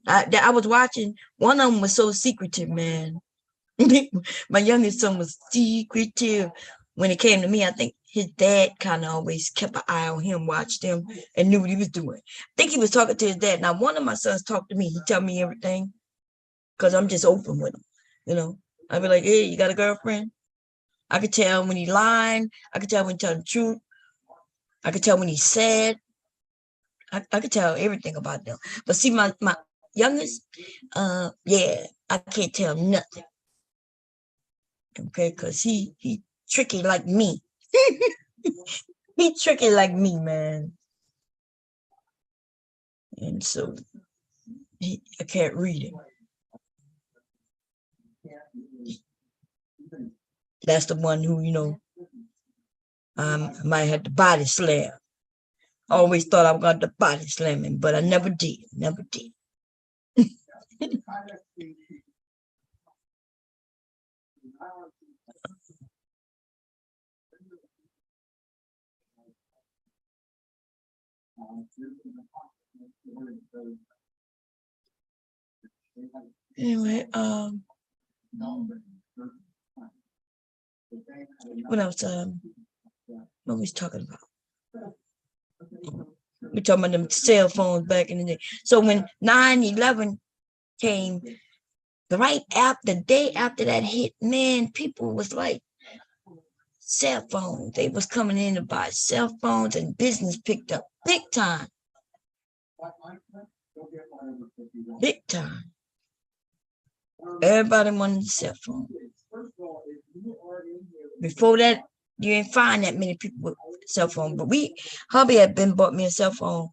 I was watching. One of them was so secretive, man. My youngest son was secretive. When it came to me, I think his dad kind of always kept an eye on him, watched him, and knew what he was doing. I think he was talking to his dad. Now, one of my sons talked to me. He tell me everything because I'm just open with him. You know, I'd be like, hey, you got a girlfriend? I could tell when he's lying. I could tell when he's telling the truth. I could tell when he's sad. I could tell everything about them. But see, my youngest, yeah, I can't tell nothing. Okay, because he tricky like me. He tricky like me, man. And so I can't read it. That's the one who, might have to body slam. Always thought I was going to body slam him, but I never did. Never did. Anyway, what else? What was talking about? We're talking about them cell phones back in the day. So when 9/11 came, the day after that hit, man, people was like, cell phones. They was coming in to buy cell phones, and business picked up big time. Big time. Everybody wanted a cell phone. Before that, you didn't find that many people with cell phone. But hubby had been bought me a cell phone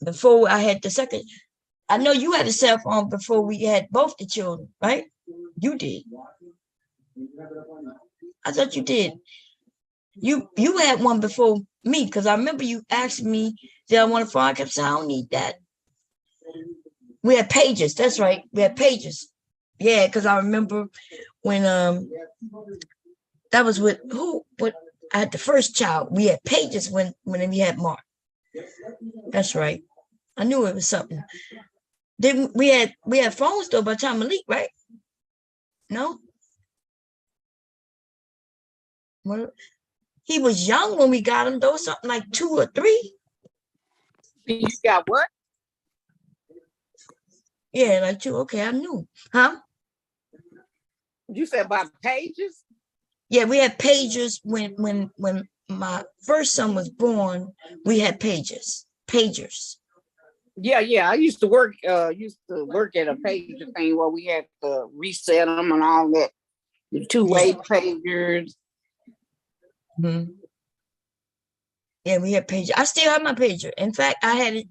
before I had the second. I know you had a cell phone before we had both the children, right? You did. I thought you did. You had one before me, because I remember you asking me, did I want a phone? I kept saying, I don't need that. We had pages. That's right. We had pages. Yeah, because I remember when that was with I had the first child. We had pages when we had Mark. That's right. I knew it was something. Then we had phones though by the time Malik, right? No? Well, he was young when we got him though, something like 2 or 3. You got what? Yeah, like 2. Okay, I knew. Huh? You said about pages? Yeah, we had pages when my first son was born. We had pagers. Yeah. I used to work at a pager thing where we had to reset them and all that. The 2-way pagers. Mm-hmm. Yeah, we had pager. I still have my pager. In fact, I had it.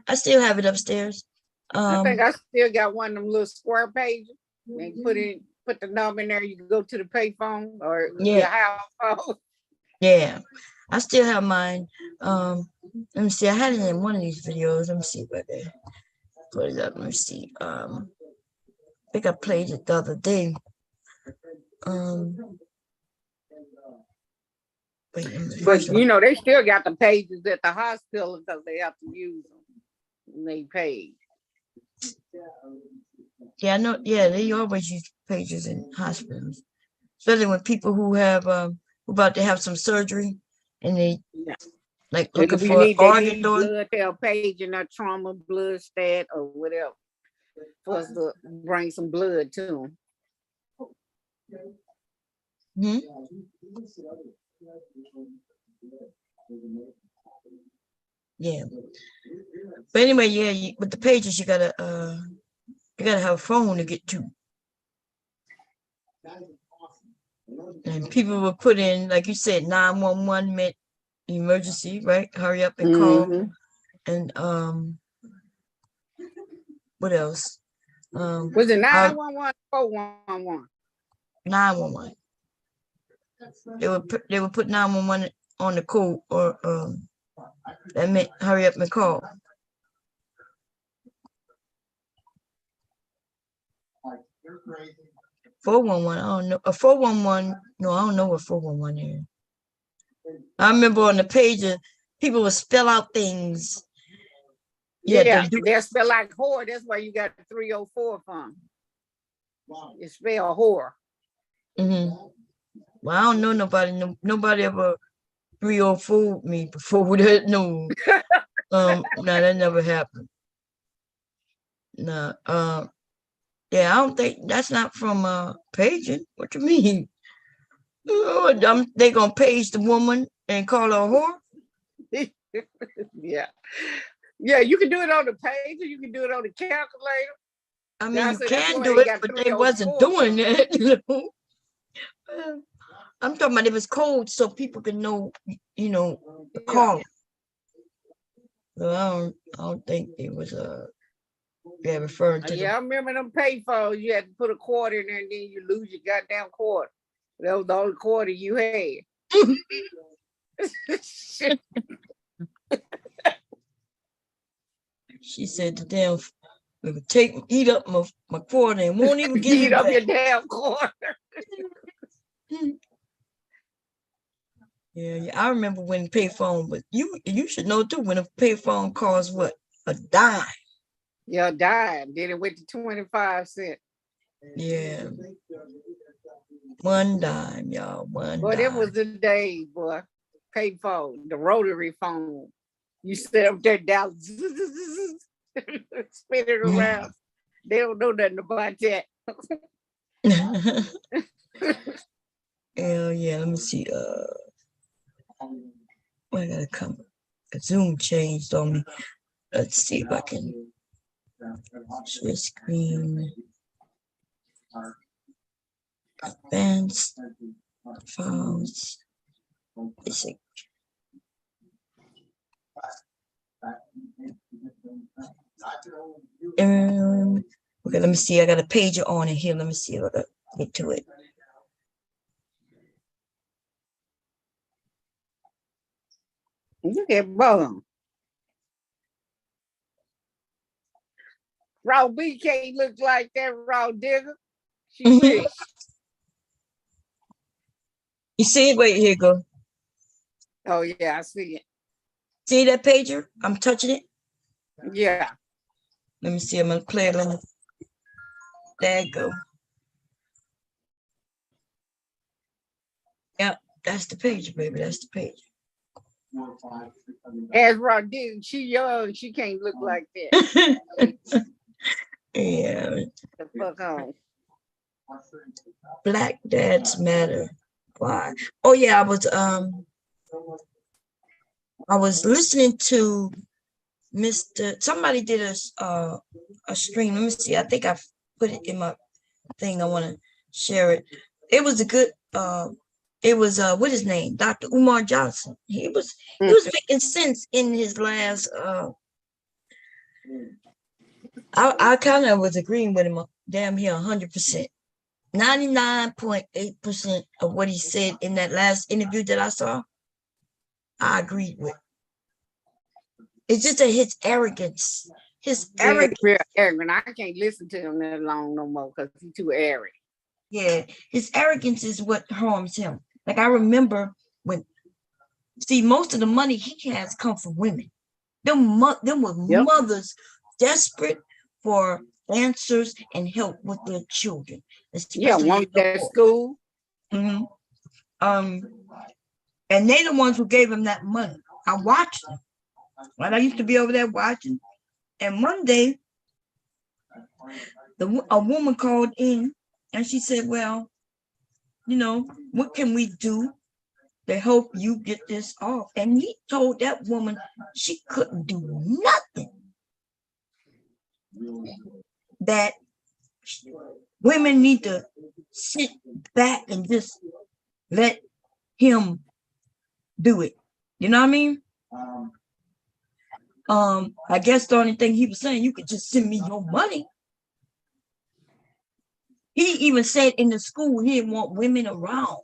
I still have it upstairs. I think I still got one of them little square pages. And put the number in there. You can go to the payphone or your house phone. Yeah, I still have mine. Let me see. I had it in one of these videos. Let me see where they put it up. Let me see. I think I played it the other day. But they still got the pages at the hospital because they have to use them. And they paid. Yeah, I know. Yeah, they always use pages in hospitals, especially when people who have who about to have some surgery, and they like looking for an organ blood, they'll page in that trauma, blood stat, or whatever, for us to bring some blood to them. Yeah, but anyway, yeah. With the pages, you gotta have a phone to get to. And people will put in, like you said, 911 meant emergency, right? Hurry up and call. And what else? Was it 911 or 411? 911. They would put 911 on the code, or that meant hurry up and call. You're crazy. 411, I don't know. A 411, no, I don't know what 411 is. I remember on the pager, people would spell out things Yeah, they spell like whore. That's why you got 304 from. It's spelled whore. Well, I don't know nobody. Nobody ever 304 me before that. No. No, that never happened. No. Yeah, I don't think that's not from paging. What you mean? Oh, they gonna page the woman and call her a whore? Yeah. Yeah, you can do it on the page or you can do it on the calculator. I mean, you can do it, but they wasn't doing it. I'm talking about it was code so people can know, the call. So I don't think it was referring to. Yeah, I remember them payphones. You had to put a quarter in there, and then you lose your goddamn quarter. That was the only quarter you had. She said the damn it would eat up my quarter and won't even get eat up your damn quarter. Yeah, I remember when payphone, but you should know too when a payphone costs what, a dime. Yeah, a dime. Then it went to 25 cents. Yeah. $1, y'all. $1. But it was the day, boy. Payphone, the rotary phone. You sit up there down, spin it around. They don't know nothing about that. Hell yeah, let me see. I gotta come. Zoom changed on me. Let's see if I can share screen. Advanced files. Basic. Okay, let me see. I got a pager on it here. Let me see if I can get to it. You get bum. Raw B can't look like that raw digger. She wish. You see it? Wait, here you go. Oh yeah, I see it. See that pager? I'm touching it. Yeah. Let me see. I'm gonna clear it. There you go. Yep, that's the page, baby. That's the page. As raw digger, she young. She can't look like that. Yeah. The fuck on. Black Dads Matter. Why? Oh yeah, I was listening to somebody did a stream. Let me see. I think I put it in my thing. I want to share it. It was a good it was what his name? Dr. Umar Johnson. He was making sense in his last I kind of was agreeing with him damn near 100%. 99.8% of what he said in that last interview that I saw, I agreed with. It's just his arrogance. His arrogance. Real arrogant. I can't listen to him that long no more because he's too arrogant. Yeah, his arrogance is what harms him. Like I remember most of the money he has come from women. Them were mothers desperate for answers and help with their children. Want that school. Mm-hmm. And they the ones who gave him that money. I watched them. Right, I used to be over there watching, and one day, a woman called in, and she said, "Well, what can we do to help you get this off?" And he told that woman she couldn't do nothing. That women need to sit back and just let him do it. You know what I mean? I guess the only thing he was saying, you could just send me your money. He even said in the school he didn't want women around.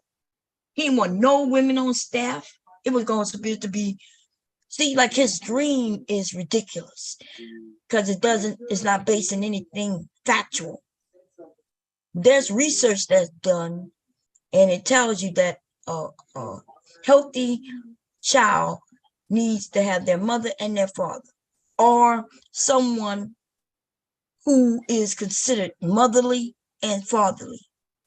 He didn't want no women on staff. It was going to be, like his dream is ridiculous because it's not based on anything factual. There's research that's done and it tells you that a healthy child needs to have their mother and their father. or someone who is considered motherly and fatherly,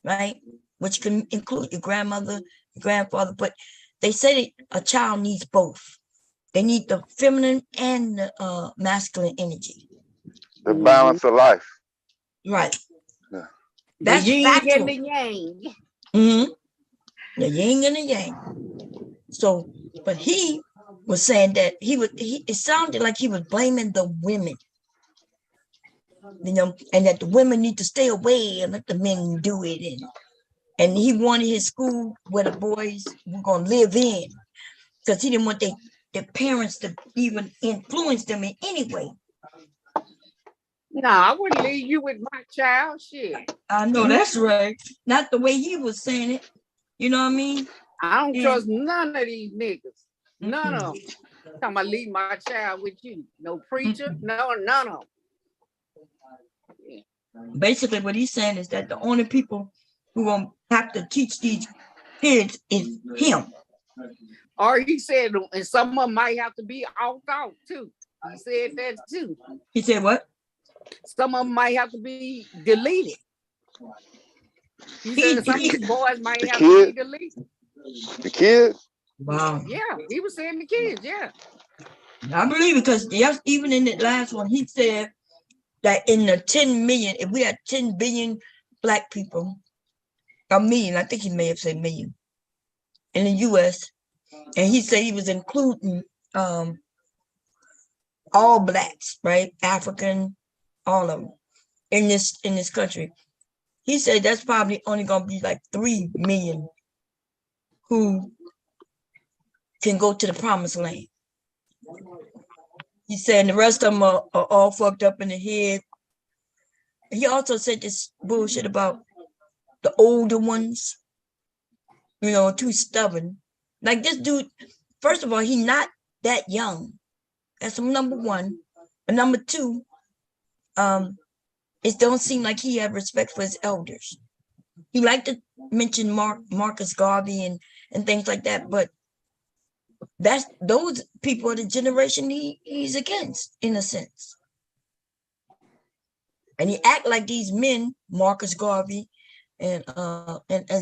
right? Which can include your grandmother, your grandfather, but they say that a child needs both. They need the feminine and the masculine energy. The balance of life. Right. Yeah. That's the yin factual. and the yang. Mm-hmm. The yin and the yang. So, but he was saying that it sounded like he was blaming the women, and that the women need to stay away and let the men do it. And he wanted his school where the boys were going to live in, because he didn't want their parents to even influence them in any way. No, I wouldn't leave you with my child. Shit. I know that's right. Not the way he was saying it. You know what I mean? I don't trust none of these niggas. None of them. Talking about leave my child with you. No preacher. No, none of them. Yeah. Basically, what he's saying is that the only people who gonna have to teach these kids is him. Or he said, and some of them might have to be out too. He said that too. He said what? Some of them might have to be deleted. He said some of these boys might have to be deleted. The kids? Wow. Yeah, he was saying the kids, yeah. I believe it, because yes, even in the last one, he said that in the 10 million, if we had 10 billion black people, a million, I think he may have said million, in the US, and he said he was including all blacks, right? African, all of them in this country. He said that's probably only gonna be like 3 million who can go to the promised land. He said the rest of them are all fucked up in the head. He also said this bullshit about the older ones, too stubborn. Like this dude, first of all, he not that young. That's number one. And number two, it don't seem like he had respect for his elders. He liked to mention Marcus Garvey and things like that, but those people are the generation he's against, in a sense. And he act like these men, Marcus Garvey and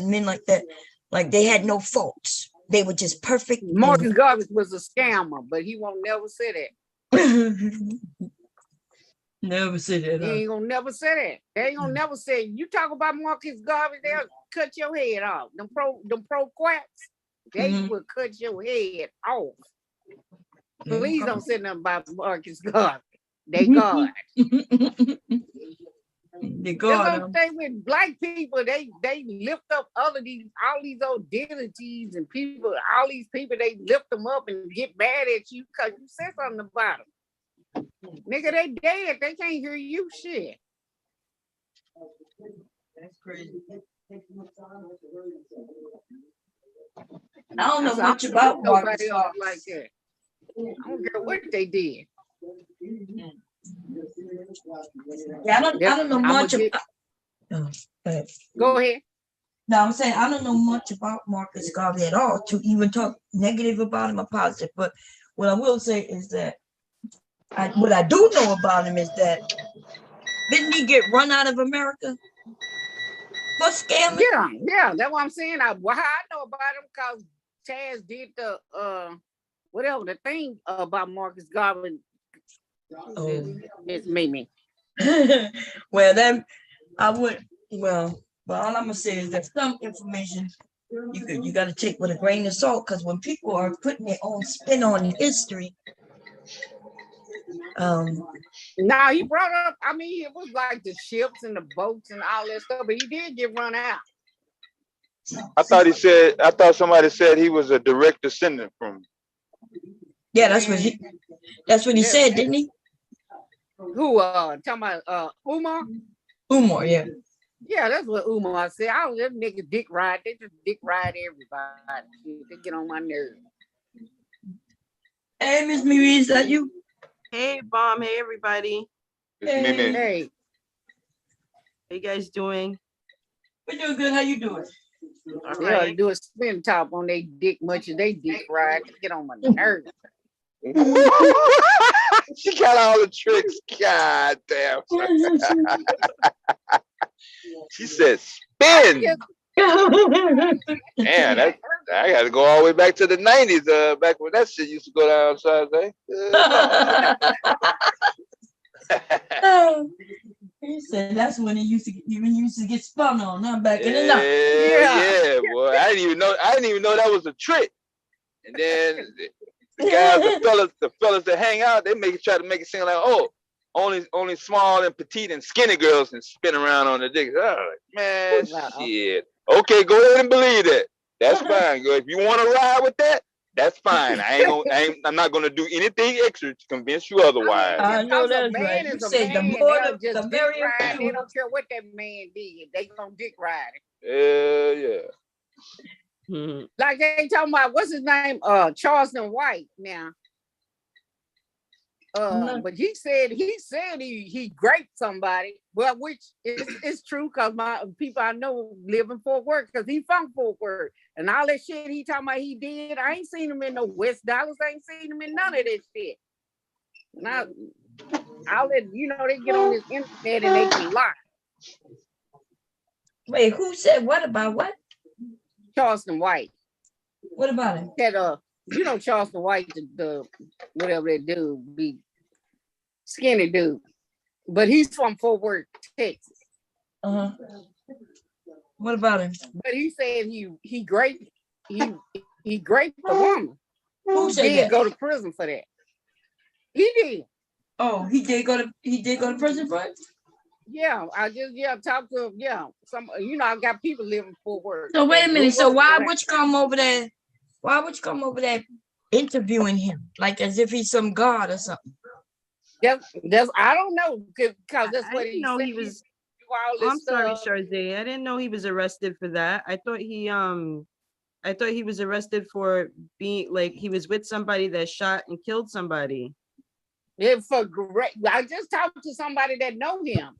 men like that, like they had no faults. They were just perfect. Marcus Garvey was a scammer, but he won't never say that. Never say that. He ain't gonna never say that. They ain't gonna never say, you talk about Marcus Garvey, they'll cut your head off. Them pro quacks, they will cut your head off. Please don't say nothing about Marcus Garvey. They God. They God. That's what they with black people. They lift up all these identities and people. All these people, they lift them up and get mad at you because you said something about them. Nigga, they dead. They can't hear you. Shit. That's crazy. I don't know much about nobody else like that. I don't care what they did. Yeah, I don't know much about. Go ahead. No, I'm saying I don't know much about Marcus Garvey at all to even talk negative about him or positive. But what I will say is that what I do know about him is that didn't he get run out of America for scamming? Yeah, that's what I'm saying. How I know about him because Taz did the whatever the thing about Marcus Garvey. Oh, it's Mimi. Well, then I would. Well, all I'm gonna say is that some information you got to take with a grain of salt, because when people are putting their own spin on history. Now he brought up. I mean, it was like the ships and the boats and all that stuff, but he did get run out. I thought somebody said he was a direct descendant from. Yeah, that's what he said, didn't he? Who talking about Umar? Umar, yeah. Yeah, that's what Umar said. I don't let niggas dick ride. They just dick ride everybody. They get on my nerves. Hey, Miss Mimi, is that you? Hey, Bomb. Hey, everybody. Hey. How you guys doing? We're doing good. How you doing? All Yeah, right. do a spin top on they dick much as they dick ride. Get on my nerves. She got all the tricks. God damn. She said spin. Man, that I got to go all the way back to the 90s. Back when that shit used to go down Saturday. He said that's when it used to get spun on. Not back in the Yeah, night. yeah, boy. I didn't even know that was a trick. And then the guys, the fellas that hang out, they try to make it seem like, oh, only small and petite and skinny girls can spin around on the dick. Oh, man, shit. Okay, go ahead and believe that. That's fine. Go if you want to ride with that. That's fine. I'm not gonna do anything extra to convince you otherwise. I know that's right. You said the more the merrier. They don't care what that man did. They gonna dick ride it. Yeah. Like they talking about what's his name? Charleston White now. But he said he raped somebody. Well, which is true because my people I know live in Fort Worth because he from Fort Worth and all that shit he talking about he did. I ain't seen him in no West Dallas. I ain't seen him in none of that shit. Now, I'll let you know they get on this internet and they can lie. Wait, who said what about what? Charleston White. What about him? That you know Charleston White, the whatever that dude be. Skinny dude, but he's from Fort Worth, Texas. What about him? But he said he raped the woman. Who said did that? Go to prison for that. He did. Oh, he did go to prison for it? Yeah, I just talked to some I got people living in Fort Worth. So wait a minute. So why would you come over there? Why would you come over there interviewing him like as if he's some god or something? That's I don't know because that's what he know said. he was. I'm sorry, Charze. I didn't know he was arrested for that. I thought he was arrested for being like he was with somebody that shot and killed somebody. Yeah, for great. I just talked to somebody that know him.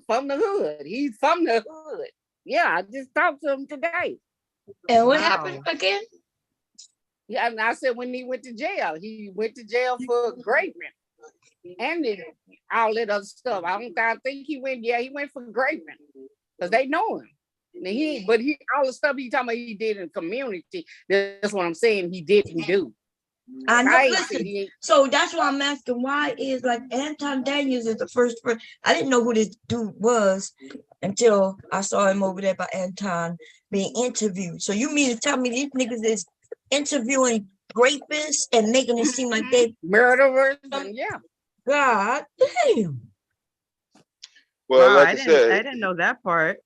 From the hood. He's from the hood. Yeah, I just talked to him today. And what happened again? Yeah, and I said when he went to jail for raping. And all that other stuff. I think he went for raping because they know him. And all the stuff he talking about he did in the community. That's what I'm saying he didn't do. I know. Listen, so that's why I'm asking. Why is like Anton Daniels is the first person? I didn't know who this dude was until I saw him over there by Anton being interviewed. So you mean to tell me these niggas is interviewing rapists and making it seem like they murderers? Yeah. God damn. Well, wow, like I didn't know that part.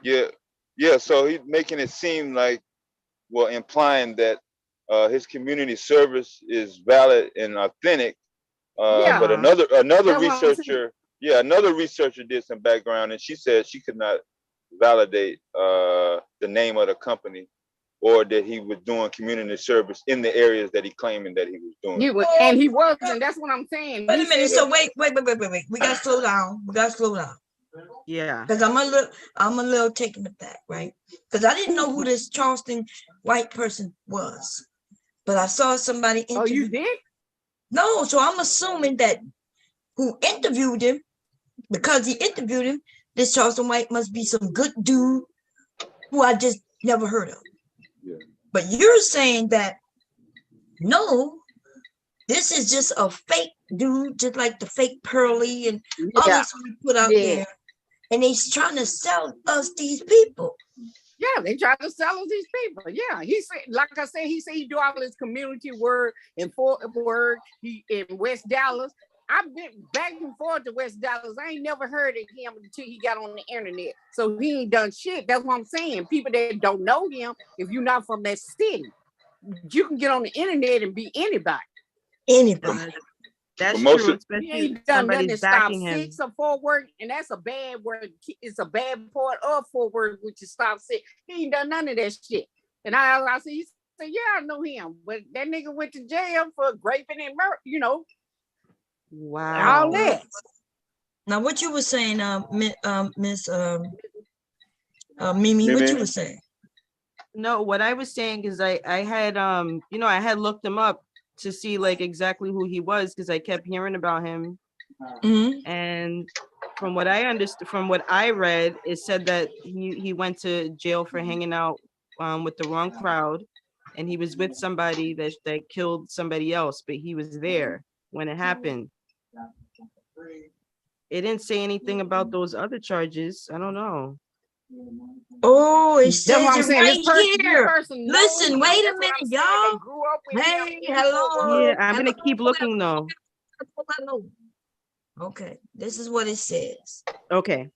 Yeah. So he's making it seem like, well, implying that his community service is valid and authentic. But another researcher, another researcher did some background, and she said she could not validate the name of the company or that he was doing community service in the areas that he claiming that he was doing. And he wasn't. That's what I'm saying. Wait a minute. So wait. We gotta slow down. Yeah. Because I'm a little taken aback, right? Because I didn't know who this Charleston White person was, but I saw somebody. Oh, you did? No. So I'm assuming that who interviewed him, because he interviewed him, this Charleston White must be some good dude who I just never heard of. Yeah. But you're saying that no, this is just a fake dude, just like the fake Pearly and others we put out there, and they's trying to sell us these people. Yeah, they try to sell us these people. Yeah, he said, like I said, he do all his community work in Fort Worth, he in West Dallas. I've been back and forth to West Dallas. I ain't never heard of him until he got on the internet. So he ain't done shit. That's what I'm saying. People that don't know him, if you're not from that city, you can get on the internet and be anybody. Anybody. That's true. He ain't done nothing to stop 6 or Fort Worth, and that's a bad word. It's a bad part of Fort Worth, which is stop 6. He ain't done none of that shit. And I said, he said, yeah, I know him, but that nigga went to jail for raping and murder, Wow. All that. Now, what you were saying, Miss Mimi, what you were saying? No, what I was saying is I had I had looked him up to see like exactly who he was because I kept hearing about him. Mhm. And from what I understood, from what I read, it said that he went to jail for hanging out with the wrong crowd, and he was with somebody that killed somebody else, but he was there when it happened. It didn't say anything about those other charges. I don't know. Oh, it That's what says I'm it saying. right This here. person knows Listen, him. wait a That's what I'm minute, saying. They y'all. grew up with him Hey, in Fort hello. Yeah, I'm gonna keep looking though. Hello. Okay, this is what it says. Okay.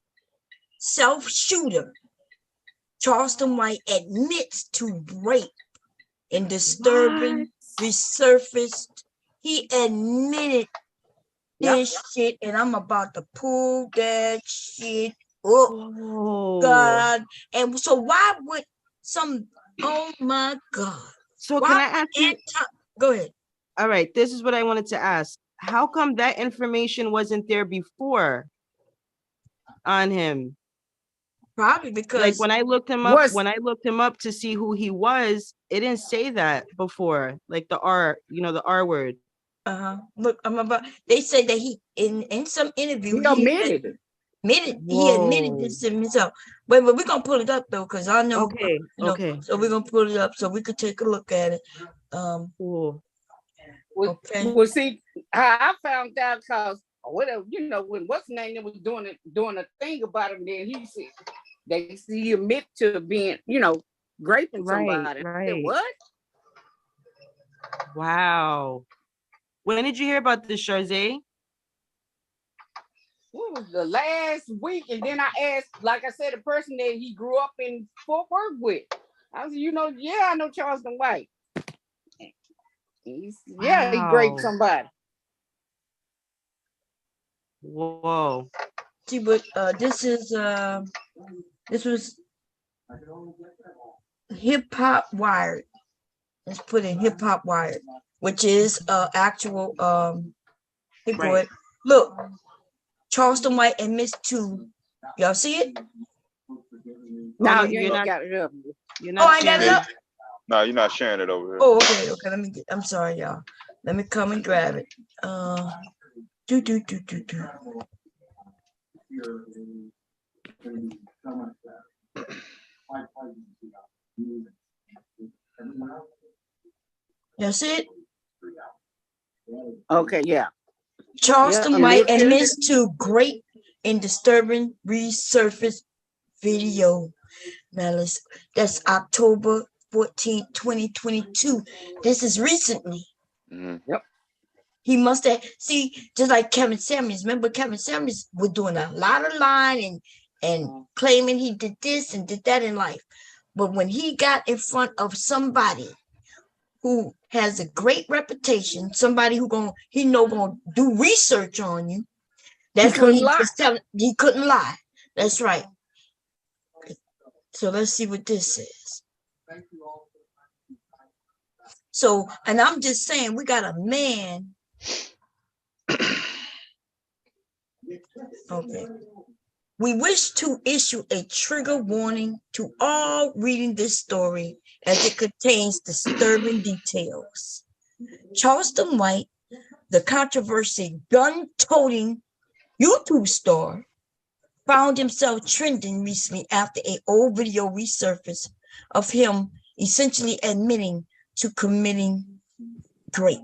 Self-shooter Charleston White admits to rape and disturbing resurfaced. He admitted this shit, and I'm about to pull that shit up. Oh God. And so why would some, oh my God. So Why can I ask you? Go ahead. All right, this is what I wanted to ask. How come that information wasn't there before on him? Probably Like because when I looked him up to see who he was, it didn't say that before. Like the R, the R word. Look, I'm about. They say that he in some interview He admitted it. He admitted this to himself. But we're gonna pull it up though, because I know. Okay. Okay. So we're gonna pull it up so we could take a look at it. Cool. Okay. Well, see, I found out because whatever, when what's name that was doing a thing about him, then he said they see he admit to being, raping somebody. I said, what? Wow. When did you hear about this, Charze? What was the last week? And then I asked, like I said, the person that he grew up in Fort Worth with. I said, I know Charleston White. He raped somebody. Whoa. See, but this was Hip Hop Wired. Let's put in Hip Hop Wired, which is actual right. Look, Charleston White admits to, y'all see it? No, you ain't got it up. I got it up. No, you're not sharing it over here. Oh, okay. I'm sorry, y'all. Let me come and grab it. Do. Y'all see it? Okay, yeah. Charleston White admits to great and disturbing resurfaced video. Malice. That's October 14, 2022. This is recently. Yep. He must have, just like Kevin Samuels. Remember Kevin Samuels was doing a lot of lying and claiming he did this and did that in life. But when he got in front of somebody who has a great reputation, somebody who gonna do research on you, that's when he couldn't lie. That's right. So let's see what this says. So, and I'm just saying, we got a man. Okay. We wish to issue a trigger warning to all reading this story as it contains disturbing details. Charleston White, the controversy gun-toting YouTube star, found himself trending recently after an old video resurfaced of him essentially admitting to committing rape.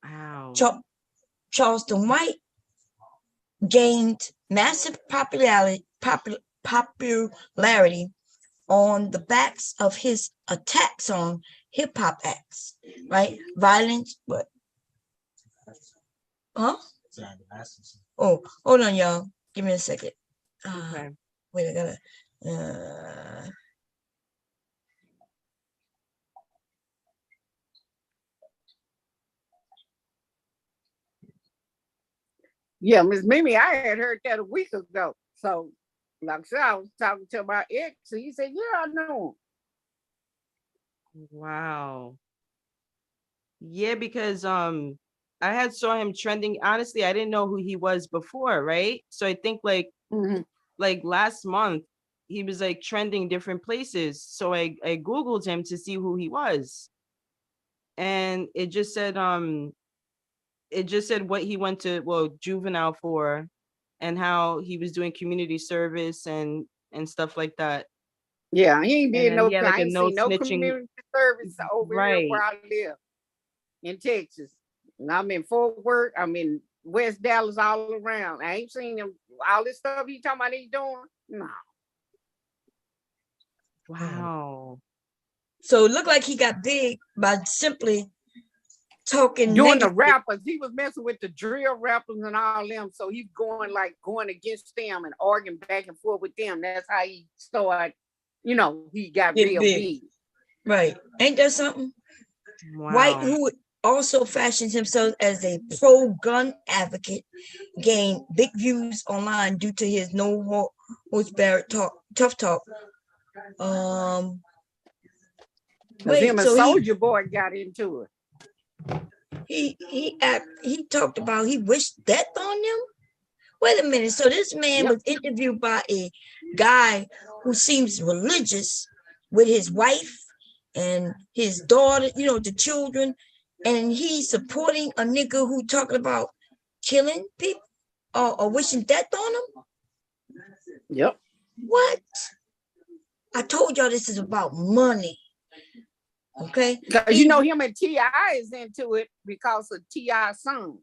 Wow. Charleston White gained massive popularity on the backs of his attacks on hip hop acts, right? Violence, but oh, hold on, y'all. Give me a second. Okay. Wait, I gotta. Yeah, Miss Mimi, I had heard that a week ago. So, like I said, I was talking to my ex, and he said, "Yeah, I know him." Wow. Yeah, because I had saw him trending. Honestly, I didn't know who he was before, right? So I think like last month he was like trending different places. So I Googled him to see who he was. and it just said what he went to juvenile for, and how he was doing community service and stuff like that. Yeah, he ain't And did then no. he had I like a ain't no seen no snitching. community service over here Right. where I live in Texas. And I'm in Fort Worth. I'm in West Dallas, all around. I ain't seen him. All this stuff he talking about he's doing. No. Wow. So it looked like he got big by simply talking Doing the negative. rappers, he was messing with the drill rappers and all them. So he's going against them and arguing back and forth with them. That's how he started. He got Get real big. big. Right. Ain't that something? Wow. White, who also fashions himself as a pro-gun advocate, gained big views online due to his no holds barred tough talk. Because him and so Soldier Boy got into it. he talked about he wished death on them. Wait a minute. So this man was interviewed by a guy who seems religious with his wife and his daughter, the children, and he's supporting a nigga who talking about killing people or wishing death on them. Yep. What? I told y'all this is about money. Okay. Because him and T.I. is into it because of T.I.'s son.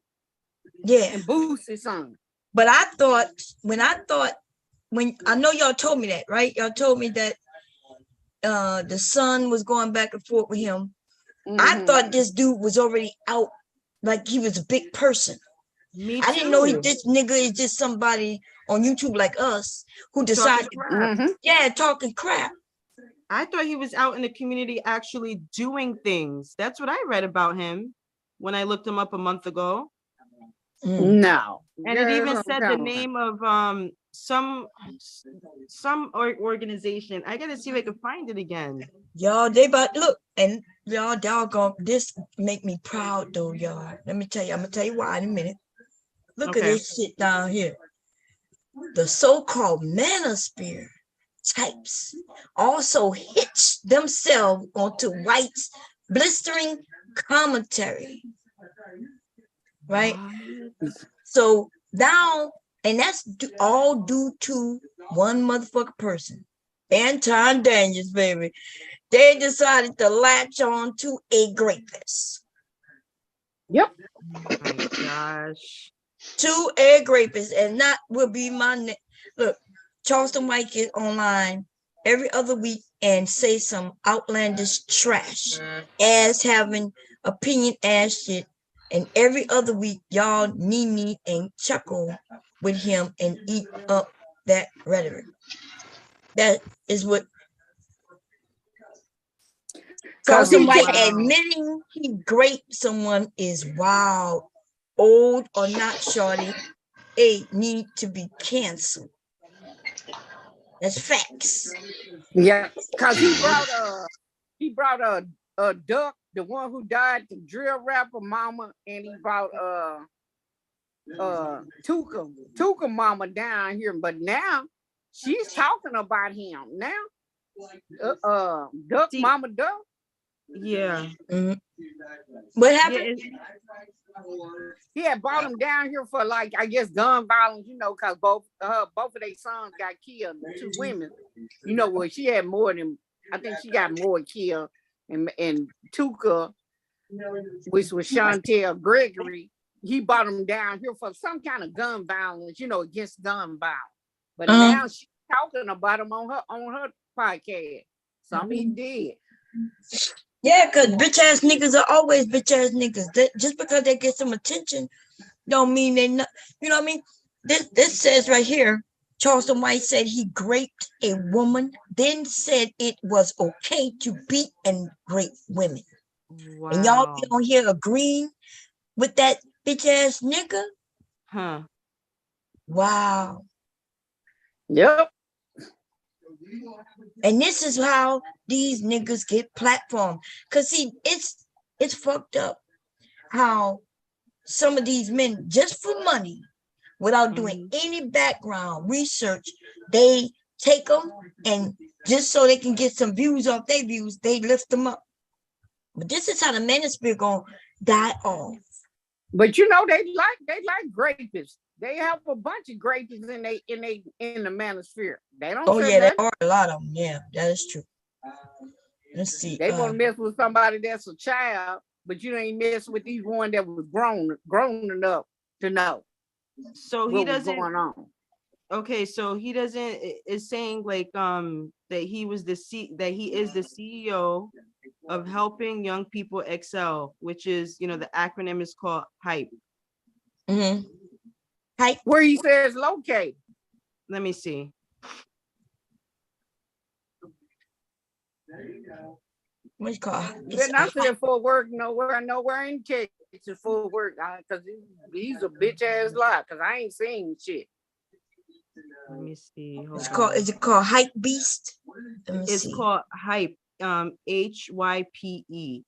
Yeah. And Boosie's son. But I thought when I know y'all told me that, right? Y'all told me that the son was going back and forth with him. Mm-hmm. I thought this dude was already out, like he was a big person. Me I didn't know this nigga is just somebody on YouTube like us who decided, talking crap. I thought he was out in the community actually doing things. That's what I read about him when I looked him up a month ago. No. And it even said the name of some organization. I gotta see if I can find it again. Y'all, they about look, and y'all doggone this make me proud though, y'all. Let me tell you, I'm gonna tell you why in a minute. Look at this shit down here. The so-called manosphere types also hitch themselves onto white's blistering commentary. Right? So now, and that's all due to one motherfucking person, Anton Daniels, baby. They decided to latch on to a rapist. Yep. Oh my gosh. To a rapist, and that will be my look. Charleston White get online every other week and say some outlandish trash as having opinion ass shit. And every other week, y'all knee and chuckle with him and eat up that rhetoric. That is what Charleston White admitting he raped someone is wild. Old or not, shorty, they need to be canceled. That's facts. Yeah, because he brought a duck, the one who died, the drill rapper mama, and he brought Tuka mama down here. But now she's talking about him now. Duck mama Duck. Yeah. Mm-hmm. What happened? He had brought him down here for I guess gun violence, because both of their sons got killed, the two women. Where she had more than, I think she got more killed. And Tuka, which was Chantel Gregory, he brought him down here for some kind of gun violence, against gun violence. But now she's talking about him on her podcast. Something he did. Yeah, because bitch ass niggas are always bitch ass niggas. Just because they get some attention don't mean they not, you know what I mean? This says right here, Charleston White said he raped a woman, then said it was okay to beat and rape women. Wow. And y'all be on here agreeing with that bitch ass nigga? Huh. Wow. Yep. And this is how these niggas get platformed. Cause see, it's fucked up how some of these men, just for money, without doing any background research, they take them and just so they can get some views off their views, they lift them up. But this is how the manosphere gonna die off. But you know they like grapists. They have a bunch of grapists in the manosphere. They don't. Oh say yeah, there nothing. are a lot of them. Yeah, that is true. Let's see. They want to mess with somebody that's a child, but you ain't mess with these one that was grown enough to know. So he doesn't. Going on. Okay, so he doesn't is saying like that he is the CEO of helping young people excel, which is, you know, the acronym is called HYPE. Mm-hmm. HYPE. Where he says locate. Let me see. What's it called? Then I said for work nowhere in Texas for work because he's a bitch ass lie because I ain't seen shit. Let me see. It's called. Is it called Hype Beast? It's called HYPE. HYPE.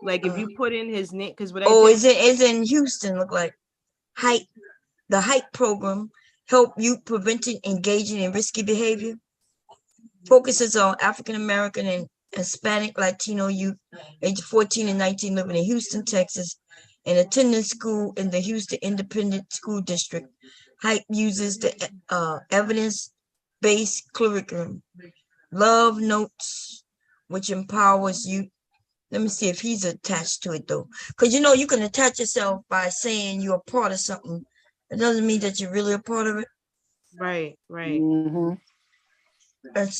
Like if you put in his name, because what I did, it's in Houston. Look like HYPE. The HYPE program help youth preventing engaging in risky behavior. Focuses on African American and Hispanic Latino youth aged 14 and 19 living in Houston, Texas, and attending school in the Houston Independent School District. HYPE uses the evidence-based curriculum, Love Notes, which empowers you. Let me see if he's attached to it though, because you know you can attach yourself by saying you're a part of something. It doesn't mean that you're really a part of it. Right, right. Mm-hmm.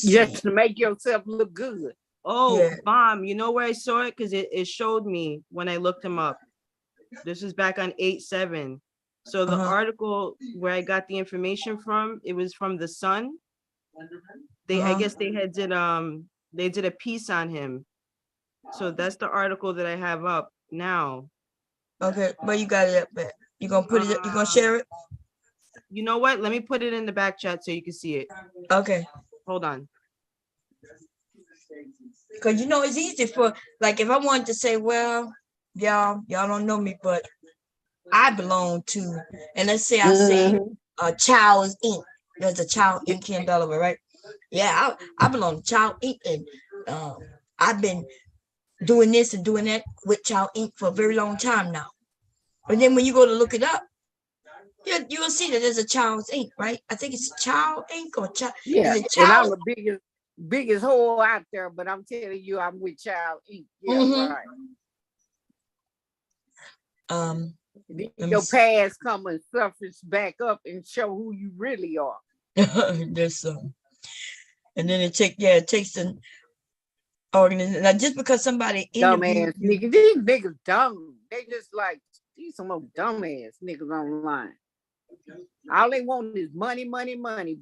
Just to make yourself look good. Oh, yeah. Bomb. You know where I saw it? Because it showed me when I looked him up. This was back on 8/7. So the article where I got the information from, it was from The Sun. I guess they did a piece on him. So that's the article that I have up now. Okay, where you got it up at? You gonna put it? You gonna share it? You know what? Let me put it in the back chat so you can see it. Okay. Hold on. Because you know it's easy for, like, if I wanted to say, well, y'all don't know me, but I belong to, and let's say I say Child Inc. There's a Child Inc. here in Delaware, right? Yeah, I belong to Child Inc. and I've been doing this and doing that with Child Inc. for a very long time now. But then when you go to look it up, you'll see that there's a Child Inc. right? I think it's Child Inc. or Child. Yeah, is it Child? And I'm the biggest hole out there, but I'm telling you, I'm with Child Inc. Yeah, right. Your past come and surface back up and show who you really are. There's some, and then it takes an organization. Now, just because somebody dumbass niggas, these niggas dumb. They just like these some old dumbass niggas online. All they want is money, money, money.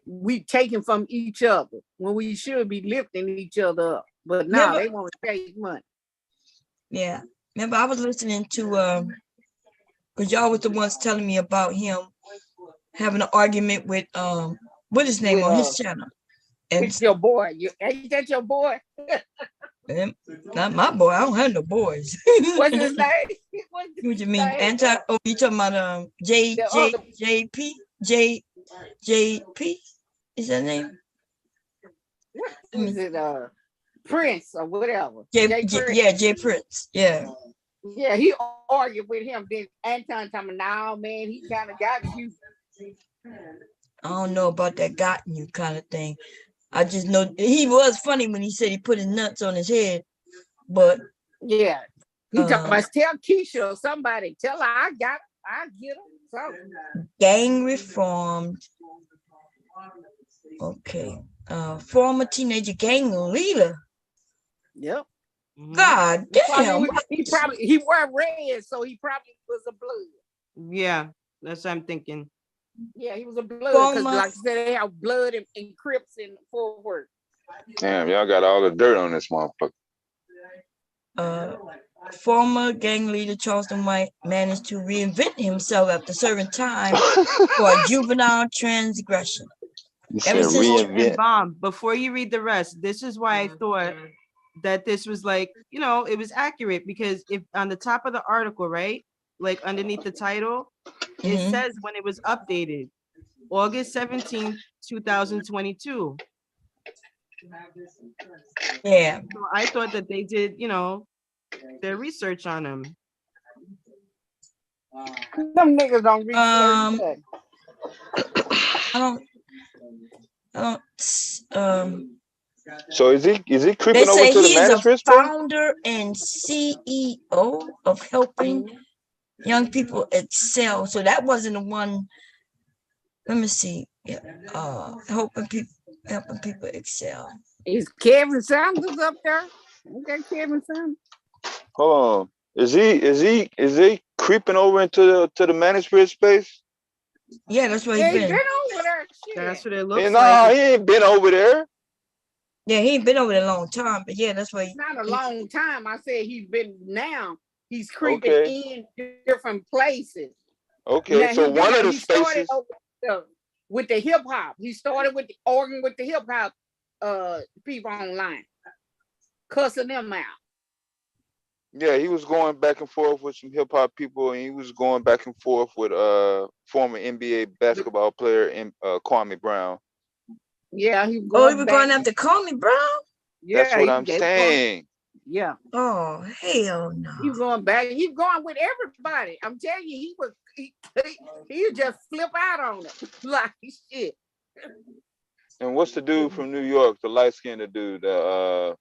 We taking from each other when we should be lifting each other up. But now they want to take money. Yeah. Remember, I was listening to because y'all was the ones telling me about him having an argument with what his name on his channel. And it's your boy. Ain't that your boy? Not my boy. I don't have no boys. What's his name? What you mean? Oh, you talking about JP? Is that name? What is it? Prince or whatever. Jay Prince. Yeah. Yeah, he argued with him. Then Anton told me, "Nah, man, he kind of got you." I don't know about that gotten you kind of thing. I just know he was funny when he said he put his nuts on his head, but yeah, he talking about tell Keisha or somebody, tell her I get him. Something. Gang reformed. Okay, former teenager gang leader. Yep. God damn. He wore red, so he probably was a blood. Yeah, that's what I'm thinking. Yeah, he was a blood because, like I said, they have blood and Crips in Fort Worth. Damn, y'all got all the dirt on this motherfucker. Former gang leader Charleston White managed to reinvent himself after serving time for a juvenile transgression. Bomb, before you read the rest, this is why I thought that this was like, you know, it was accurate, because if on the top of the article, right, like underneath the title, it says when it was updated, August 17th, 2022. Yeah. So I thought that they did, you know, their research on him. Some niggas don't research Um, that. I don't. So is he They creeping over say to the he is a manuscript space? founder and CEO of helping young people excel. So that wasn't the one. Let me see. Yeah. Helping people excel. Is Kevin Samuels up there? Okay, Kevin Samuels. Hold on. Is he creeping over into the manuscript space? Yeah, that's where Yeah, he he been been. over there. That's Shit. what it Hey, looks nah, like. he ain't been over there. Yeah, he ain't been over there a long time, but yeah, that's why Not a long time. I said he's been now. He's creeping Okay. in different places. Okay. Now So one of the he started spaces. with the hip hop. He started with the organ with the hip hop people online, cussing them out. Yeah, he was going back and forth with some hip hop people, and he was going back and forth with former NBA basketball player Kwame Brown. Yeah, he was Oh, he going was back. going after Kwame Brown? That's Yeah, what I'm saying. yeah. Oh, hell no. He was going back. He was going with everybody. I'm telling you, he would just flip out on it like shit. And what's the dude from New York, the light skinned dude, You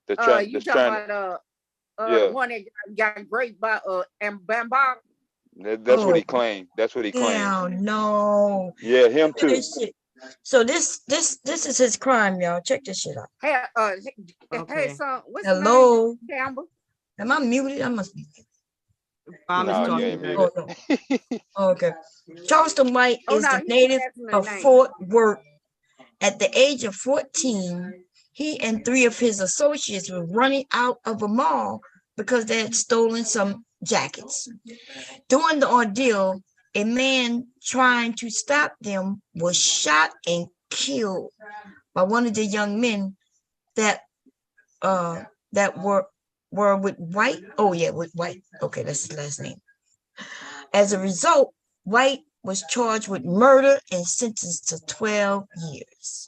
that's talking trying to, about yeah, the one that got raped by Bamba? that's what he claimed. That's what he claimed. Hell no. Yeah, him Look at too. this shit. So this is his crime, y'all. Check this shit out. Hey, Okay. hey, son, what's Hello. your name, Campbell? Am I muted? I must be. Bomb is No, you talking ain't to muted. Oh, no. Oh, okay. Charleston White Oh, is no, the he's native asking the of name. Fort Worth. At the age of 14, he and 3 of his associates were running out of a mall because they had stolen some jackets. During the ordeal, a man trying to stop them was shot and killed by one of the young men that were with White. Oh yeah, with White. Okay, that's his last name. As a result, White was charged with murder and sentenced to 12 years.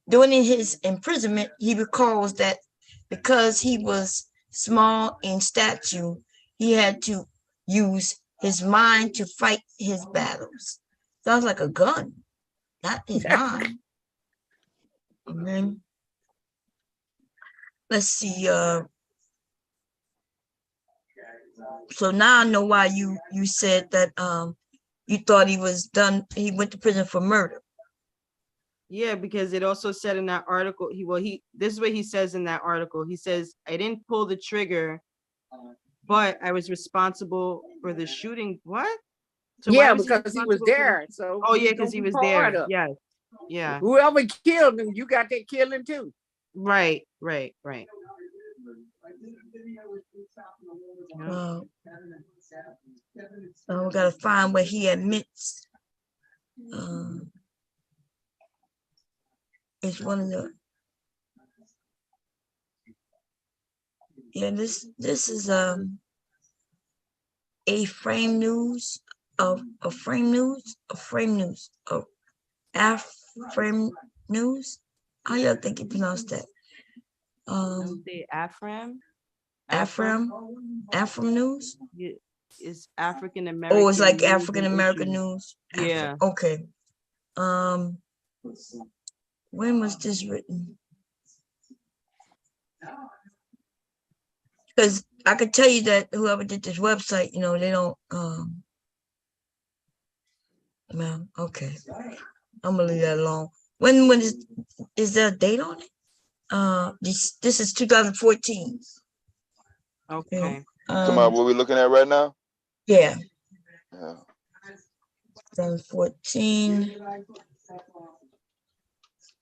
During his imprisonment, he recalls that because he was small in stature, he had to use his mind to fight his battles. Sounds like a gun, not his mind. And then, let's see. So now I know why you said that you thought he was done. He went to prison for murder. Yeah, because it also said in that article, this is what he says in that article. He says, I didn't pull the trigger, but I was responsible for the shooting. What? So yeah, because he was there. So oh yeah, because he was there. Yes. Yeah. Whoever killed him, you got that killing too. Right. We gotta find where he admits. It's one of the. Yeah, this is a frame news of frame news frame news. How y'all think you pronounce that? Say Afram news. Yeah, it's African American. Oh, it's like African American news. Yeah. Okay. When was this written? Because I could tell you that whoever did this website, they don't. No, okay. I'm gonna leave that alone. When is there a date on it? This is 2014. Okay. What we're looking at right now? Yeah. Yeah. 2014.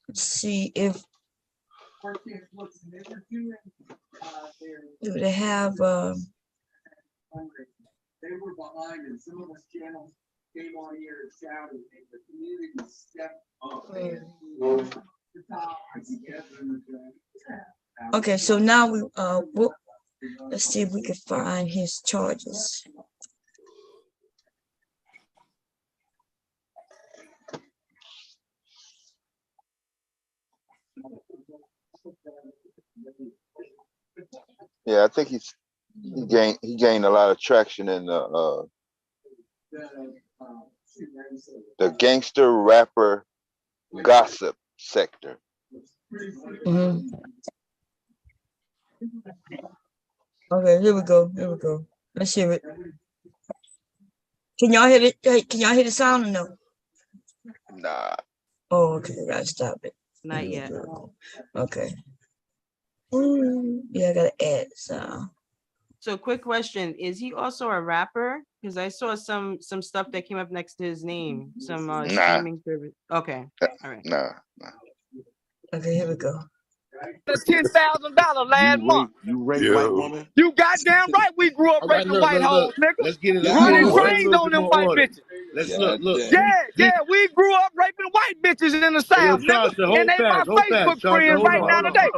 Let's see if do they have they were behind and some of us channels came on here and shouted and the community stepped up. Okay, so now let's see if we can find his charges. Yeah, I think he gained a lot of traction in the gangster rapper gossip sector. Mhm. Okay, here we go. Here we go. Let's hear it. Can y'all hear it? Hey, can y'all hear the sound or no? Nah. Oh, okay. I gotta stop it. Not yet. Okay. Ooh, yeah, I gotta add sound. So quick question, is he also a rapper? Because I saw some stuff that came up next to his name, some streaming service. Okay, all right. Nah. Okay, here we go. $10,000 last month. You raped white woman. You goddamn right we grew up raping white hoes, nigga. Let's get it. Running What? trains on them white bitches. Let's look. Yeah, we grew up raping white bitches in the South, nigga. And they my Facebook friends right now today.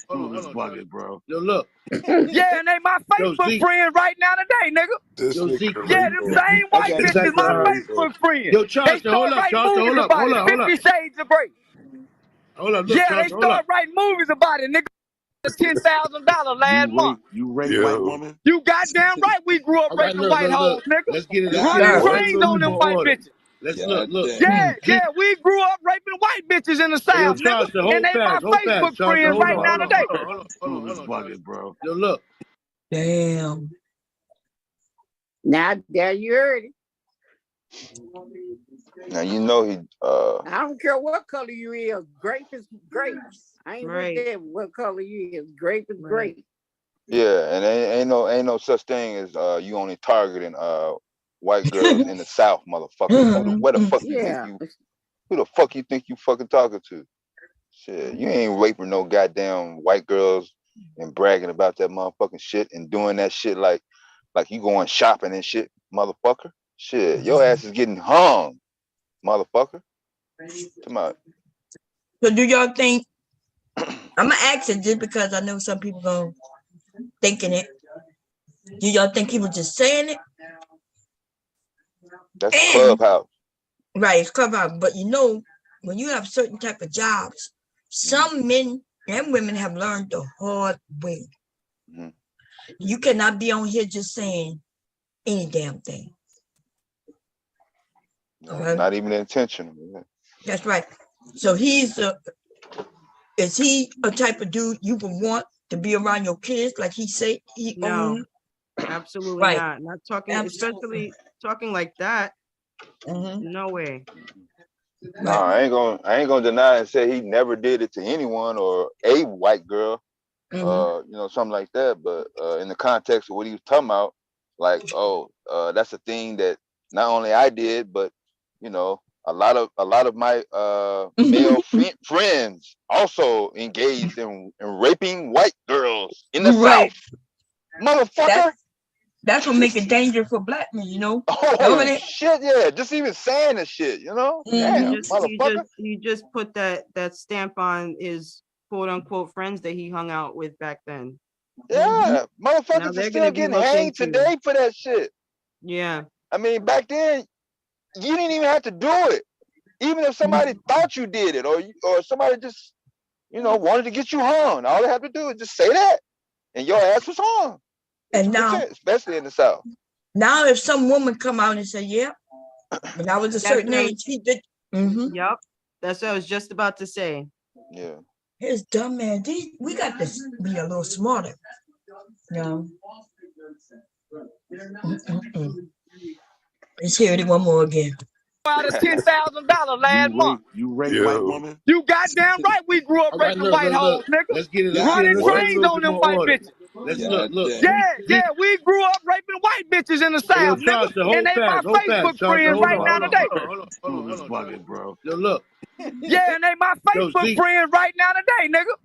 Hold on, bucket, bro. Yo, look. Yeah, and they my Facebook friends right now today, nigga. Yeah, them same white bitches my Facebook friends. Yo, They Charleston, hold start up, writing Charleston, movies about it. 50 Shades of Grey. Hold up, Yeah, they start writing movies about it, nigga. $10,000 last month. You raped white woman. You goddamn right we grew up raping white hoes, nigga. Let's get it. Running trains on them white bitches. Let's look. Yeah, we grew up raping white bitches in the South, nigga. And they my Facebook friends right now today. Hold on, bucket, bro. Yo, look. Damn. Now, there you heard it. Now you know he. I don't care what color you is. Grape is grape. I ain't Right. with that. What color you is? Grape is grape. Yeah, and ain't no such thing as you only targeting white girls in the South, motherfucker. Where the fuck you think you? Who the fuck you think you fucking talking to? Shit, you ain't raping no goddamn white girls and bragging about that motherfucking shit and doing that shit like you going shopping and shit, motherfucker. Shit, your ass is getting hung, motherfucker. Come on. So do y'all think, I'm gonna ask it just because I know some people gonna thinking it. Do y'all think he was just saying it? That's Clubhouse. Right, it's Clubhouse. But you know, when you have certain type of jobs, some men and women have learned the hard way. Mm-hmm. You cannot be on here just saying any damn thing. No, not even intentional. Yeah. That's right. So is he a type of dude you would want to be around your kids like he said he No, absolutely Right. not. Not talking, especially talking like that. No way. No, I ain't gonna deny and say he never did it to anyone or a white girl, you know, something like that. But in the context of what he was talking about, like, that's a thing that not only I did, but you know, a lot of my male friends also engaged in raping white girls in the South, motherfucker. That's what make it dangerous for black men, you know. Oh shit, yeah. Just even saying the shit, you know. Damn, motherfucker. He just put that stamp on his quote unquote friends that he hung out with back then. Yeah, motherfuckers are still getting hanged today for that shit. Yeah. I mean, back then, you didn't even have to do it. Even if somebody thought you did it, or somebody just, you know, wanted to get you hung, all they have to do is just say that, and your ass was hung. And now, especially in the South. Now, if some woman come out and say, "Yeah, when I was a certain age, he did." Yep, that's what I was just about to say. Yeah. His dumb man. We got to be a little smarter. No. Let's hear it one more again. Out of $10,000 last month. You raped white woman. You goddamn right we grew up raping white hoes, nigga. Let's get it. Running trains on them white bitches. Let's look. Yeah, we grew up raping white bitches in the South, nigga. And they my Facebook friends right now today. Hold on, bucket, bro. Yo, look. Yeah, and they my Facebook friends right now today, nigga.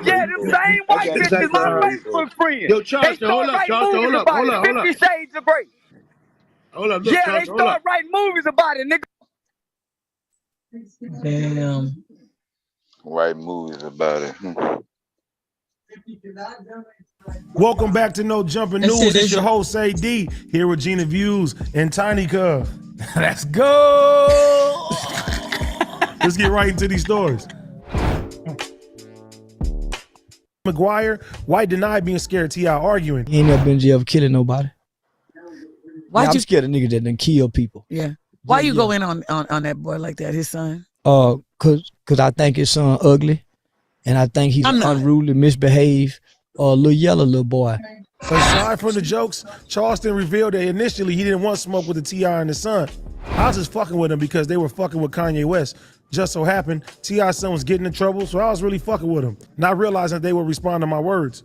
Yeah, them same white bitches my Facebook friends. Yo, Charleston, hold up, Charleston, hold up. 50 Shades of Grey. Hold up, look, yeah, Charleston, they start writing movies about it, nigga. Damn. Write movies about it. Welcome back to No Jumping News. It's your host, AD, here with Gina Views and Tiny Cub. Let's go. Let's get right into these stories. McGuire, White denied being scared of T.I. arguing. He ain't never been in jail for killing nobody. Why'd I'm you? scared of niggas that done kill people. Yeah. Why you Yeah. go in on that boy like that? His son. Cause I think his son ugly, and I think he's I'm not. unruly, misbehaved, little yellow little boy. Aside from the jokes, Charleston revealed that initially he didn't want smoke with the T.I. and his son. I was just fucking with him because they were fucking with Kanye West. Just so happened, T.I.'s son was getting in trouble, so I was really fucking with him, not realizing that they would respond to my words.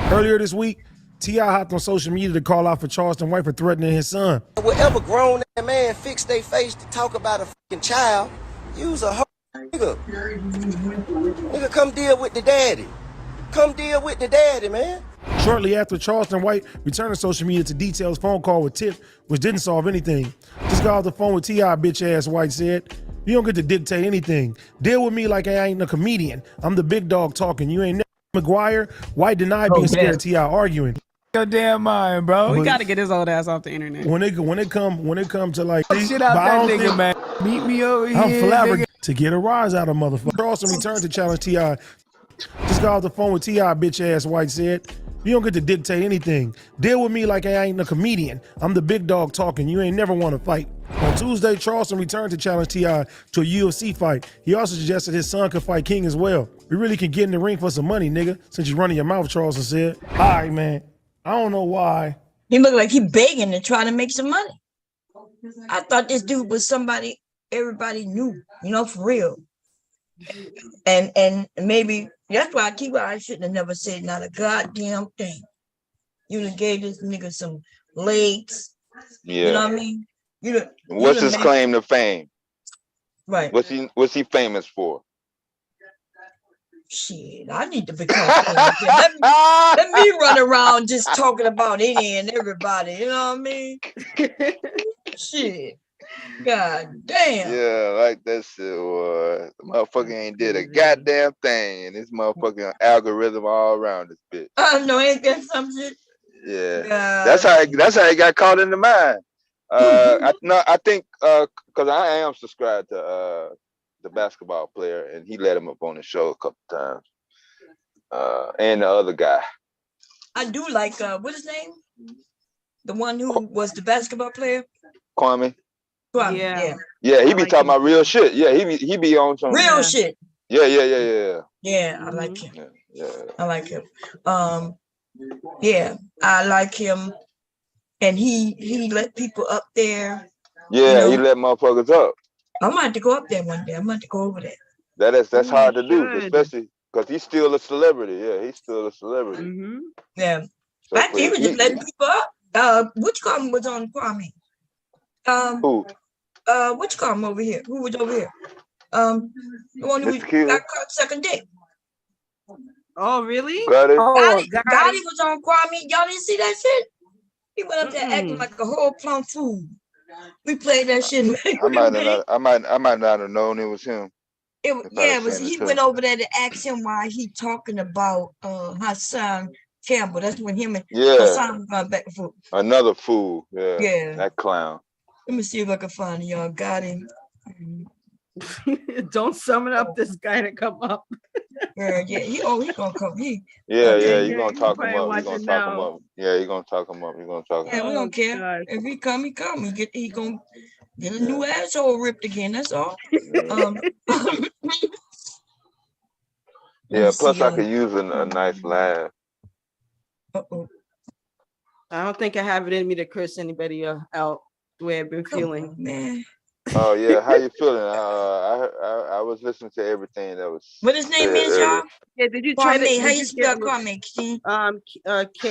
Earlier this week, T.I. hopped on social media to call out for Charleston White for threatening his son. Whatever grown that man fix their face to talk about a fucking child, use a whole nigga. Nigga, come deal with the daddy. Come deal with the daddy, man. Shortly after, Charleston White returned to social media to detail his phone call with Tip, which didn't solve anything. Just got off the phone with T.I., bitch ass, White said. You don't get to dictate anything. Deal with me like I ain't a comedian. I'm the big dog talking. You ain't McGuire. White denied being scared of T.I. arguing. Your damn mind, bro. We But- gotta get his old ass off the internet. When it come to like Shit out but I that don't nigga, think- man. Meet me over here. I'm flabbergasted nigga. to get a rise out of motherfucker. Charleston returned to challenge T.I. Just got off the phone with T.I., bitch ass, White said. You don't get to dictate anything. Deal with me like I ain't a comedian. I'm the big dog talking. You ain't never want to fight. On Tuesday, Charleston returned to challenge T.I. to a UFC fight. He also suggested his son could fight King as well. We really can get in the ring for some money, nigga, since you're running your mouth, Charleston said. All right, man. I don't know why. He looked like he begging to try to make some money. I thought this dude was somebody everybody knew, for real. And maybe that's why I shouldn't have never said not a goddamn thing. You done gave this nigga some legs. Yeah. You know what I mean? What's his claim to fame? Right. What's he famous for? Shit, I need to become famous. Let me run around just talking about any and everybody. You know what I mean? Shit. God damn. Yeah, like that shit, boy. The motherfucker ain't did a goddamn thing, and this motherfucking algorithm all around this bitch. I know, ain't that some shit? Yeah, God. that's how he got caught in the mind. I think because I am subscribed to the basketball player, and he let him up on the show a couple times. And the other guy. I do like what's his name? The one who was the basketball player? Kwame. Kwame, Yeah. Yeah, he be talking about real shit. Yeah, he be on some real shit. Yeah. Yeah, I like him. Yeah. I like him. Yeah, I like him. And he let people up there. Yeah, he let motherfuckers up. I might have to go up there one day. I might have to go over there. That's hard to do, especially because he's still a celebrity. Yeah, he's still a celebrity. Mm-hmm. Yeah. So Actually, he was just letting people up. Which Kwame was on Kwame? Who? Which Kwame over here? Who was over here? The one who got caught sucking dick. Oh, really? Gotti was on Kwame. Y'all didn't see that shit? He went up there acting like a whole plum fool. We played that shit. I might not have known it was him. He went over there to ask him why he talking about Hassan Campbell. That's when him and Hassan was going back and forth. Another fool. Yeah. Yeah. That clown. Let me see if I can find y'all. Got him. Don't summon up this guy to come up. Yeah, he gonna come. You gonna talk him up. You gonna talk him up. Yeah, you gonna talk him up. You gonna talk him Yeah, up. we don't care. If he come, he come. He gonna get a new asshole ripped again. That's all. Yeah, plus I could use a nice laugh. I don't think I have it in me to curse anybody out the way I've been feeling. Man. Oh yeah, how you feeling? I was listening to everything that was. What his name is, y'all? Yeah, did you try Kwame. to? How you spell Kwame? Kwame. Kwame.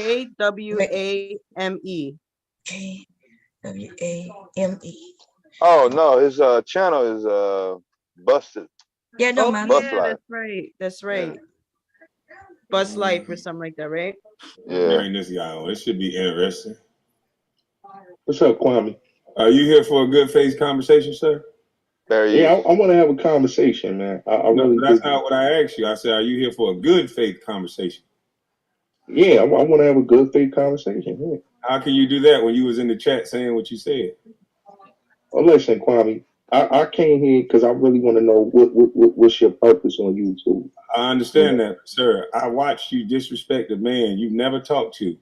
Oh no, his channel is busted. Yeah, no man. Bus Yeah, Life. that's right. Bus Life or something like that, right? Yeah. Bring this guy on. It should be interesting. What's up, Kwame? Are you here for a good faith conversation, sir? Yeah, I want to have a conversation, man. That's not what I asked you. I said, are you here for a good faith conversation? Yeah, I want to have a good faith conversation. Yeah. How can you do that when you was in the chat saying what you said? Well, listen, Kwame, I came here because I really want to know what's your purpose on YouTube. I understand that, sir. I watched you disrespect a man you've never talked to,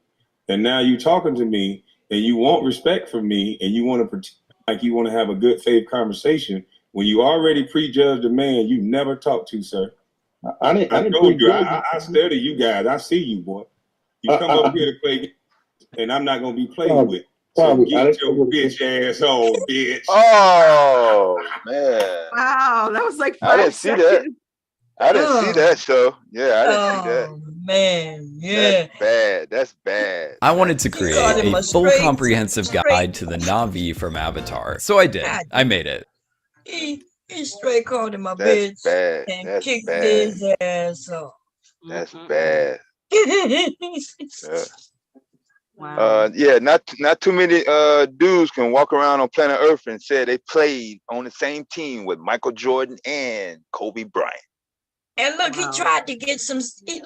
and now you talking to me, and you want respect from me, and you want to pretend like you want to have a good faith conversation when you already prejudged a man you never talked to, sir. I didn't told you. prejudge I study you guys. I see you, boy. You come up here to play, and I'm not gonna be played with. So get your bitch ass on, bitch. Oh man! Wow, that was like I 5 didn't see that. seconds. I didn't see that show. Yeah, I didn't see that. Man, yeah. That's bad. That's bad. I wanted to create called him a a full straight- comprehensive guide to the Na'vi from Avatar. So I did. I made it. He straight called him a That's bitch bad. and That's kicked bad. his ass off. That's bad. Yeah. Wow. Yeah, not too many dudes can walk around on planet Earth and say they played on the same team with Michael Jordan and Kobe Bryant. And look, he tried to get some. He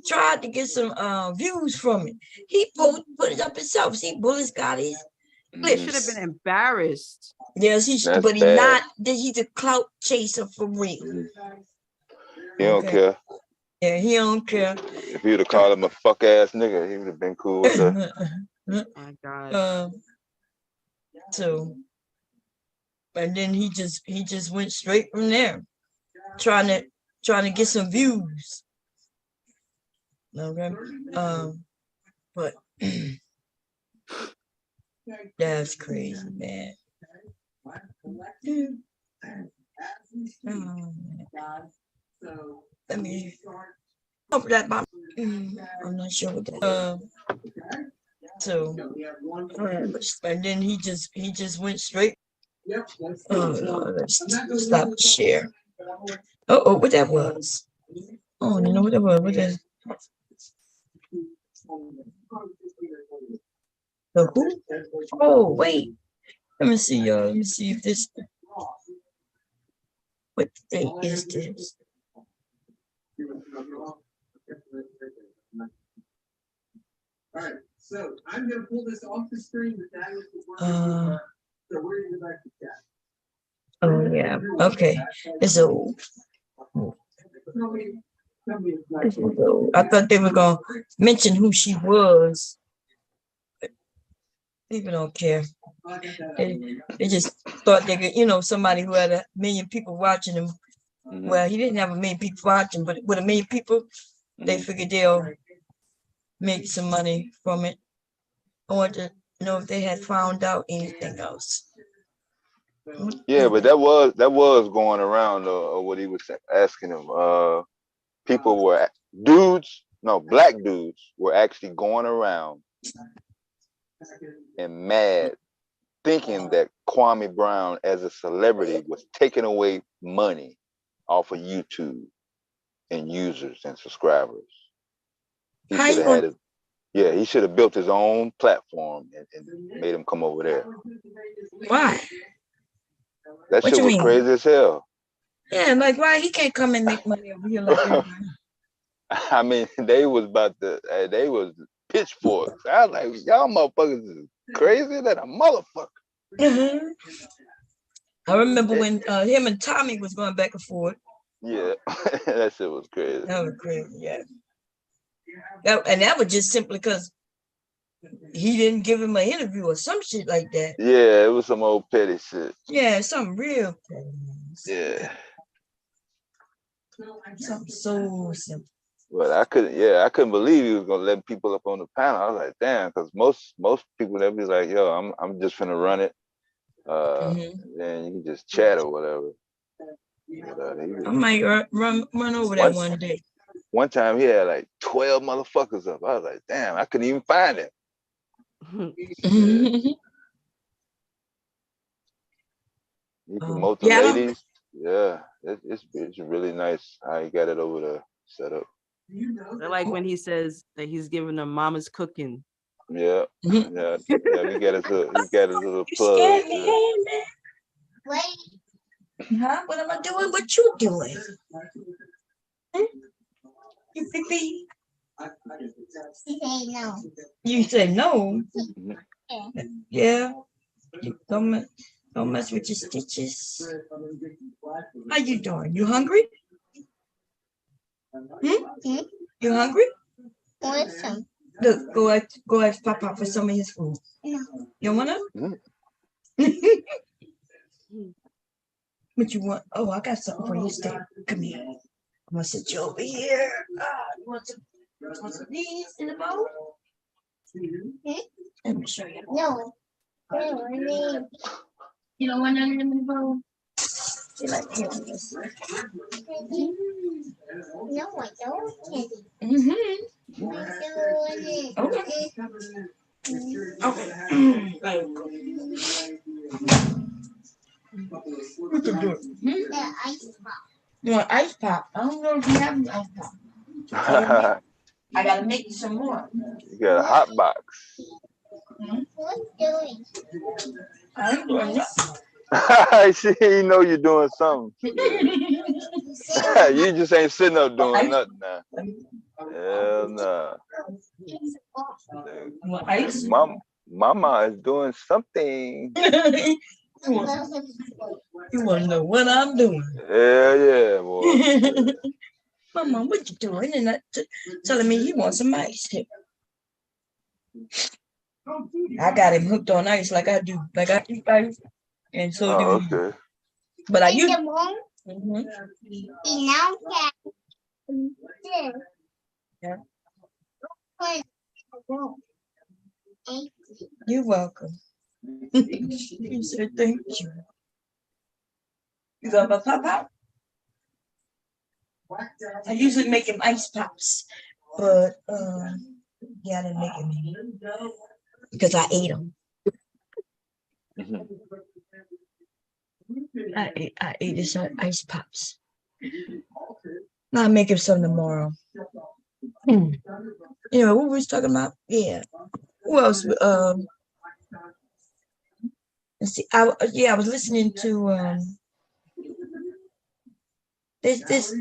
tried to get some views from it. He put it up himself. See, Bullis got his He should have been embarrassed. Yes, he should, That's but he bad. not. He's a clout chaser for real. He don't care. Yeah, he don't care. If he would have called him a fuck ass nigga, he would have been cool with that. My God. So, and then he just went straight from there, trying to get some views. Okay. But that's crazy, man. Let me hope that I'm not sure what that. So, and then he just went straight. Oh no, let's stop the share. Oh, what that was? Oh, you know what that was? What that? The who? Oh, wait. Let me see, y'all. Let me see if this. What day is this? All right, so I'm going to pull this off the screen, but that is the one. So we're going to go back to chat. Oh yeah. Okay. It's a. I thought they were gonna mention who she was. But people don't care. They just thought they could, somebody who had 1 million people watching him. Well, he didn't have 1 million people watching, but with 1 million people, they figured they'll make some money from it. I want to know if they had found out anything else. Yeah, but that was going around what he was asking him. People were black dudes were actually going around and mad, thinking that Kwame Brown as a celebrity was taking away money off of YouTube and users and subscribers. He should have had it. Yeah, he should have built his own platform and made him come over there. Why? That shit was crazy as hell. Yeah, like why he can't come and make money over here like that? I mean, they was pitchforks. I was like, y'all motherfuckers is crazy than a motherfucker. I remember when him and Tommy was going back and forth. Yeah, that shit was crazy. That was crazy, yeah. That was just simply because he didn't give him an interview or some shit like that. Yeah, it was some old petty shit. Yeah, something real petty. Yeah. Something so simple. But I couldn't believe he was gonna let people up on the panel. I was like, damn, because most people they'd be like, yo, I'm just finna run it. And then you can just chat or whatever. But, I might run over that one day. One time he had like 12 motherfuckers up. I was like, damn, I couldn't even find him. He promotes the ladies. Yeah, it's really nice how he got it over there set up. I like when he says that he's giving them mama's cooking. Yeah, yeah, he got his little plug. Huh? What am I doing? What you doing? You pee. You say no. Yeah. You come Don't mess with your stitches. How you doing? You hungry? You hungry? Look, go ask Papa for some of his food. You wanna? What you want? Oh, I got something for you. Stay. Come here. I'm gonna sit you over here. You want some of these in the bowl? Let me show you. No. You don't want none of them in the bowl? You like here? No, I don't. Okay. What you doing? You want ice pop? I don't know if you have any ice pop. I gotta make you some more. You got a hot box. I ain't doing it. I see, you know you're doing something. You just ain't sitting up doing nothing now. Hell no. Mama is doing something. You want to know what I'm doing? Yeah, boy. Mama, what you doing? And that telling me he wants some ice here. I got him hooked on ice like I do. Like I eat ice. And so do you. Okay. But I use Yeah. You're welcome. You said thank you. You got my pop out? I usually make him ice pops, but yeah, I didn't make him because I ate them. I ate his ice pops. I'll make him some tomorrow. Anyway, what were we talking about? Yeah. Who else? Let's see. I was listening to this.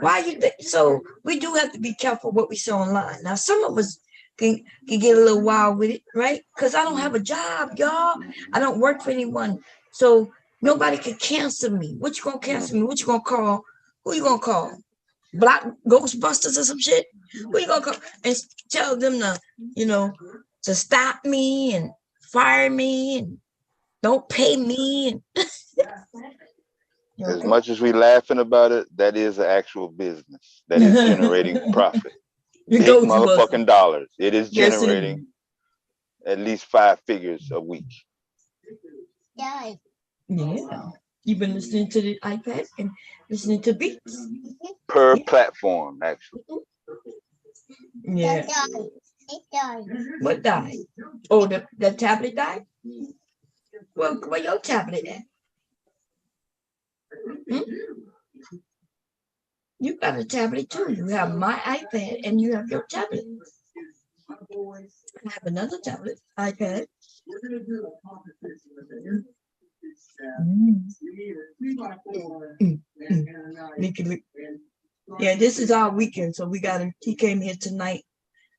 Why you think so? We do have to be careful what we say online. Now, some of us can get a little wild with it, right? Because I don't have a job, y'all. I don't work for anyone, so nobody can cancel me. What you gonna cancel me? What you gonna call? Who you gonna call? Black Ghostbusters or some shit? Who you gonna call and tell them to, to stop me and fire me and don't pay me? And as much as we laughing about it, that is an actual business that is generating profit. Big motherfucking dollars. It is generating at least 5 figures a week. Yeah. You've been listening to the iPad and listening to beats. Per platform, actually. Yeah. What died? Oh, the tablet died? Well, where your tablet at? You got a tablet too. You have my iPad and you have your tablet. I have another tablet, iPad. Yeah, this is our weekend, so we got him. He came here tonight,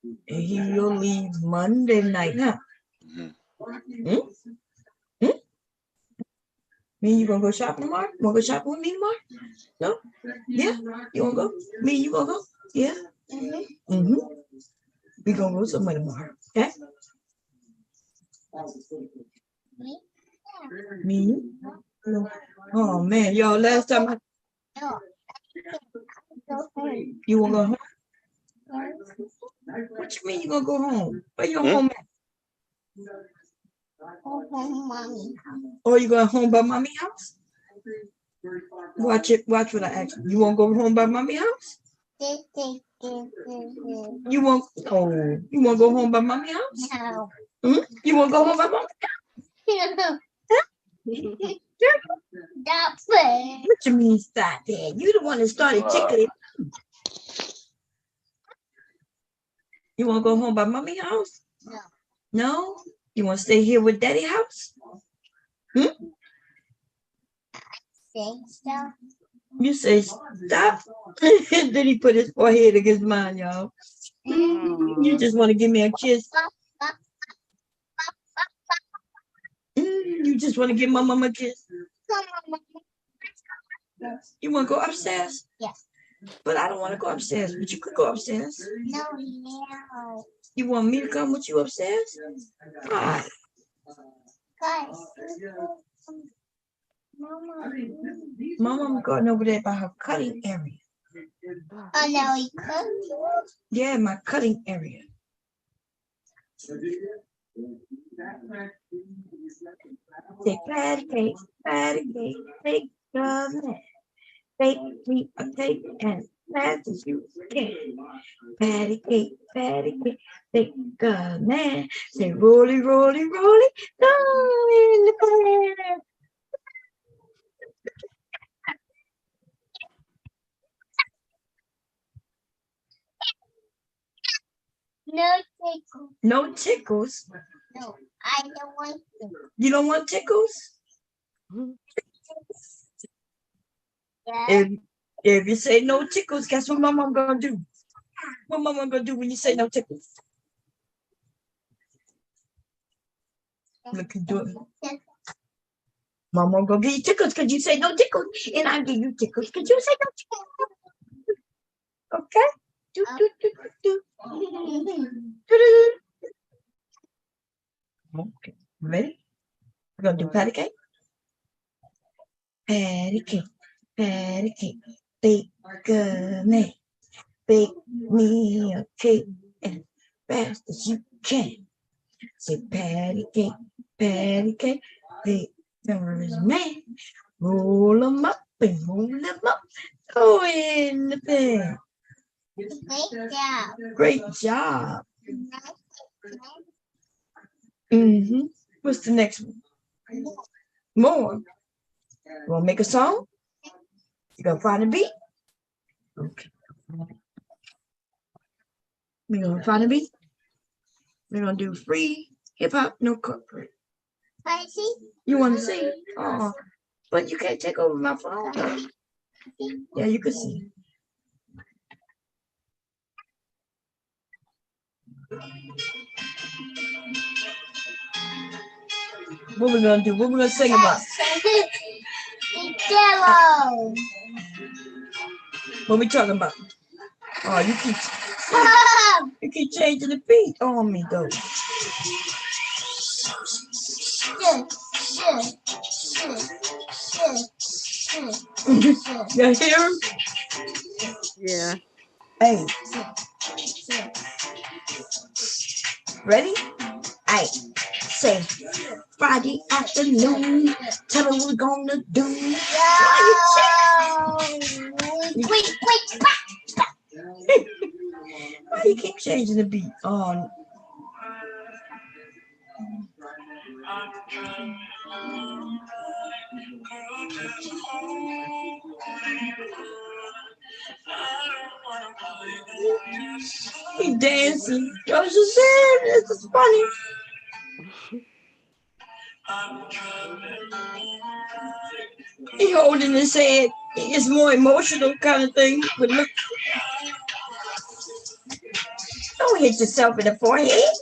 and he will leave Monday night, huh? Me and you gonna go shopping tomorrow? You wanna go shopping with me tomorrow? No? Yeah? You wanna go? Me and you gonna go? Yeah? We gonna go somewhere tomorrow, okay? Me? Oh man, y'all, last time you wanna go home? What you mean you gonna go home? Where you home at? Or you going home by mommy house? Watch what I ask you. You won't go home by mommy house? You won't you won't go home by mommy house? No. You won't go home by mommy house? What you mean stop that? You the one that started tickling. You wanna go home by mommy house? No. No? You wanna stay here with daddy house? Stop. You say stop. And then he put his forehead against mine, y'all. You just want to give me a kiss. You just want to give my mama a kiss? You want to go upstairs? Yes. But I don't want to go upstairs, but you could go upstairs. No. You want me to come with you upstairs? Why? Mama going over there by her cutting area. Oh, now we cook? Yeah, my cutting area. Say patty cake, take the bake me a cake as fast as you can. Patty cake, take the man. Say rolly, rolly, rolly, go in the pan. No tickles. No tickles. No, I don't want to. You don't want tickles? Yeah. If you say no tickles, guess what my mom gonna do? What my mom gonna do when you say no tickles? Look, you do it. My mom gonna give you tickles because you say no tickles, and I give you tickles because you say no tickles. Okay? Do, do, do, do. Do, do. Okay, ready? We're gonna do patty cake. Patty cake, bake me, bake me a cake as fast as you can. Say patty cake, bake there's man, roll 'em up and roll 'em up, throw in the pan. Great job. Great job. Mm-hmm. What's the next one? More. You wanna make a song? You gonna find a beat? Okay. We're gonna find a beat. We're gonna do free hip hop, no corporate. I see. You wanna sing? Oh, but you can't take over my phone. Yeah, you can see. What we gonna do? What we gonna sing about? Jello. What we talking about? Oh, you keep changing the beat on me though. You hear him? Yeah. Hey. Ready? Hey. Say Friday afternoon. Tell me what we're gonna do. Wait. Why you keep changing the beat on? He dancing. I was just saying, this is funny. He holding his head. It's more emotional kind of thing. But look, don't hit yourself in the forehead.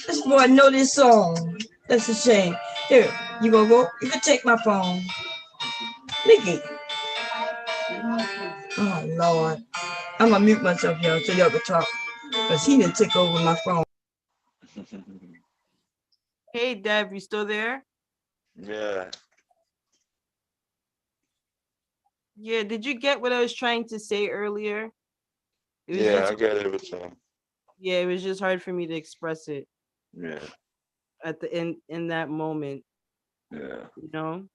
This boy know this song. That's a shame. Here, you gonna go? You can take my phone. Nikki. Oh Lord. I'm gonna mute myself, y'all, so y'all can talk. Because he didn't take over my phone. Hey, Dev, you still there? Yeah. Yeah, did you get what I was trying to say earlier? It was Yeah, just, I get everything. yeah, it was just hard for me to express it Yeah. at the in that moment. Yeah. You know?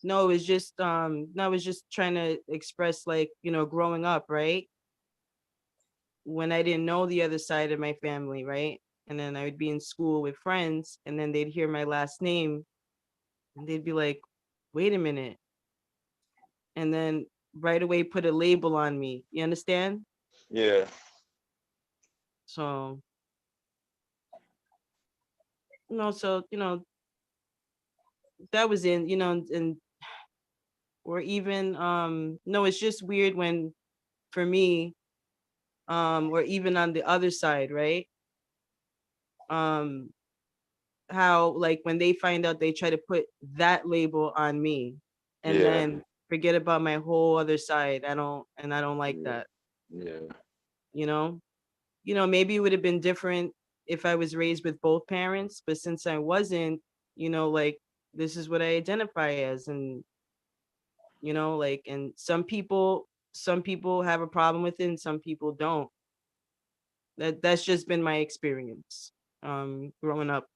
No, it was just no, I was just trying to express, like, you know, growing up, right? When I didn't know the other side of my family, right? And then I would be in school with friends, and then they'd hear my last name, and they'd be like, wait a minute. And then right away put a label on me. You understand? Yeah. So, you know, that was in, you know, and or even no, it's just weird when, for me, or even on the other side, right? How like when they find out, they try to put that label on me, and Yeah. then forget about my whole other side. I don't like that. Yeah. You know, maybe it would have been different if I was raised with both parents, but since I wasn't, like, this is what I identify as. And like, and some people have a problem with it and some people don't. That's just been my experience growing up.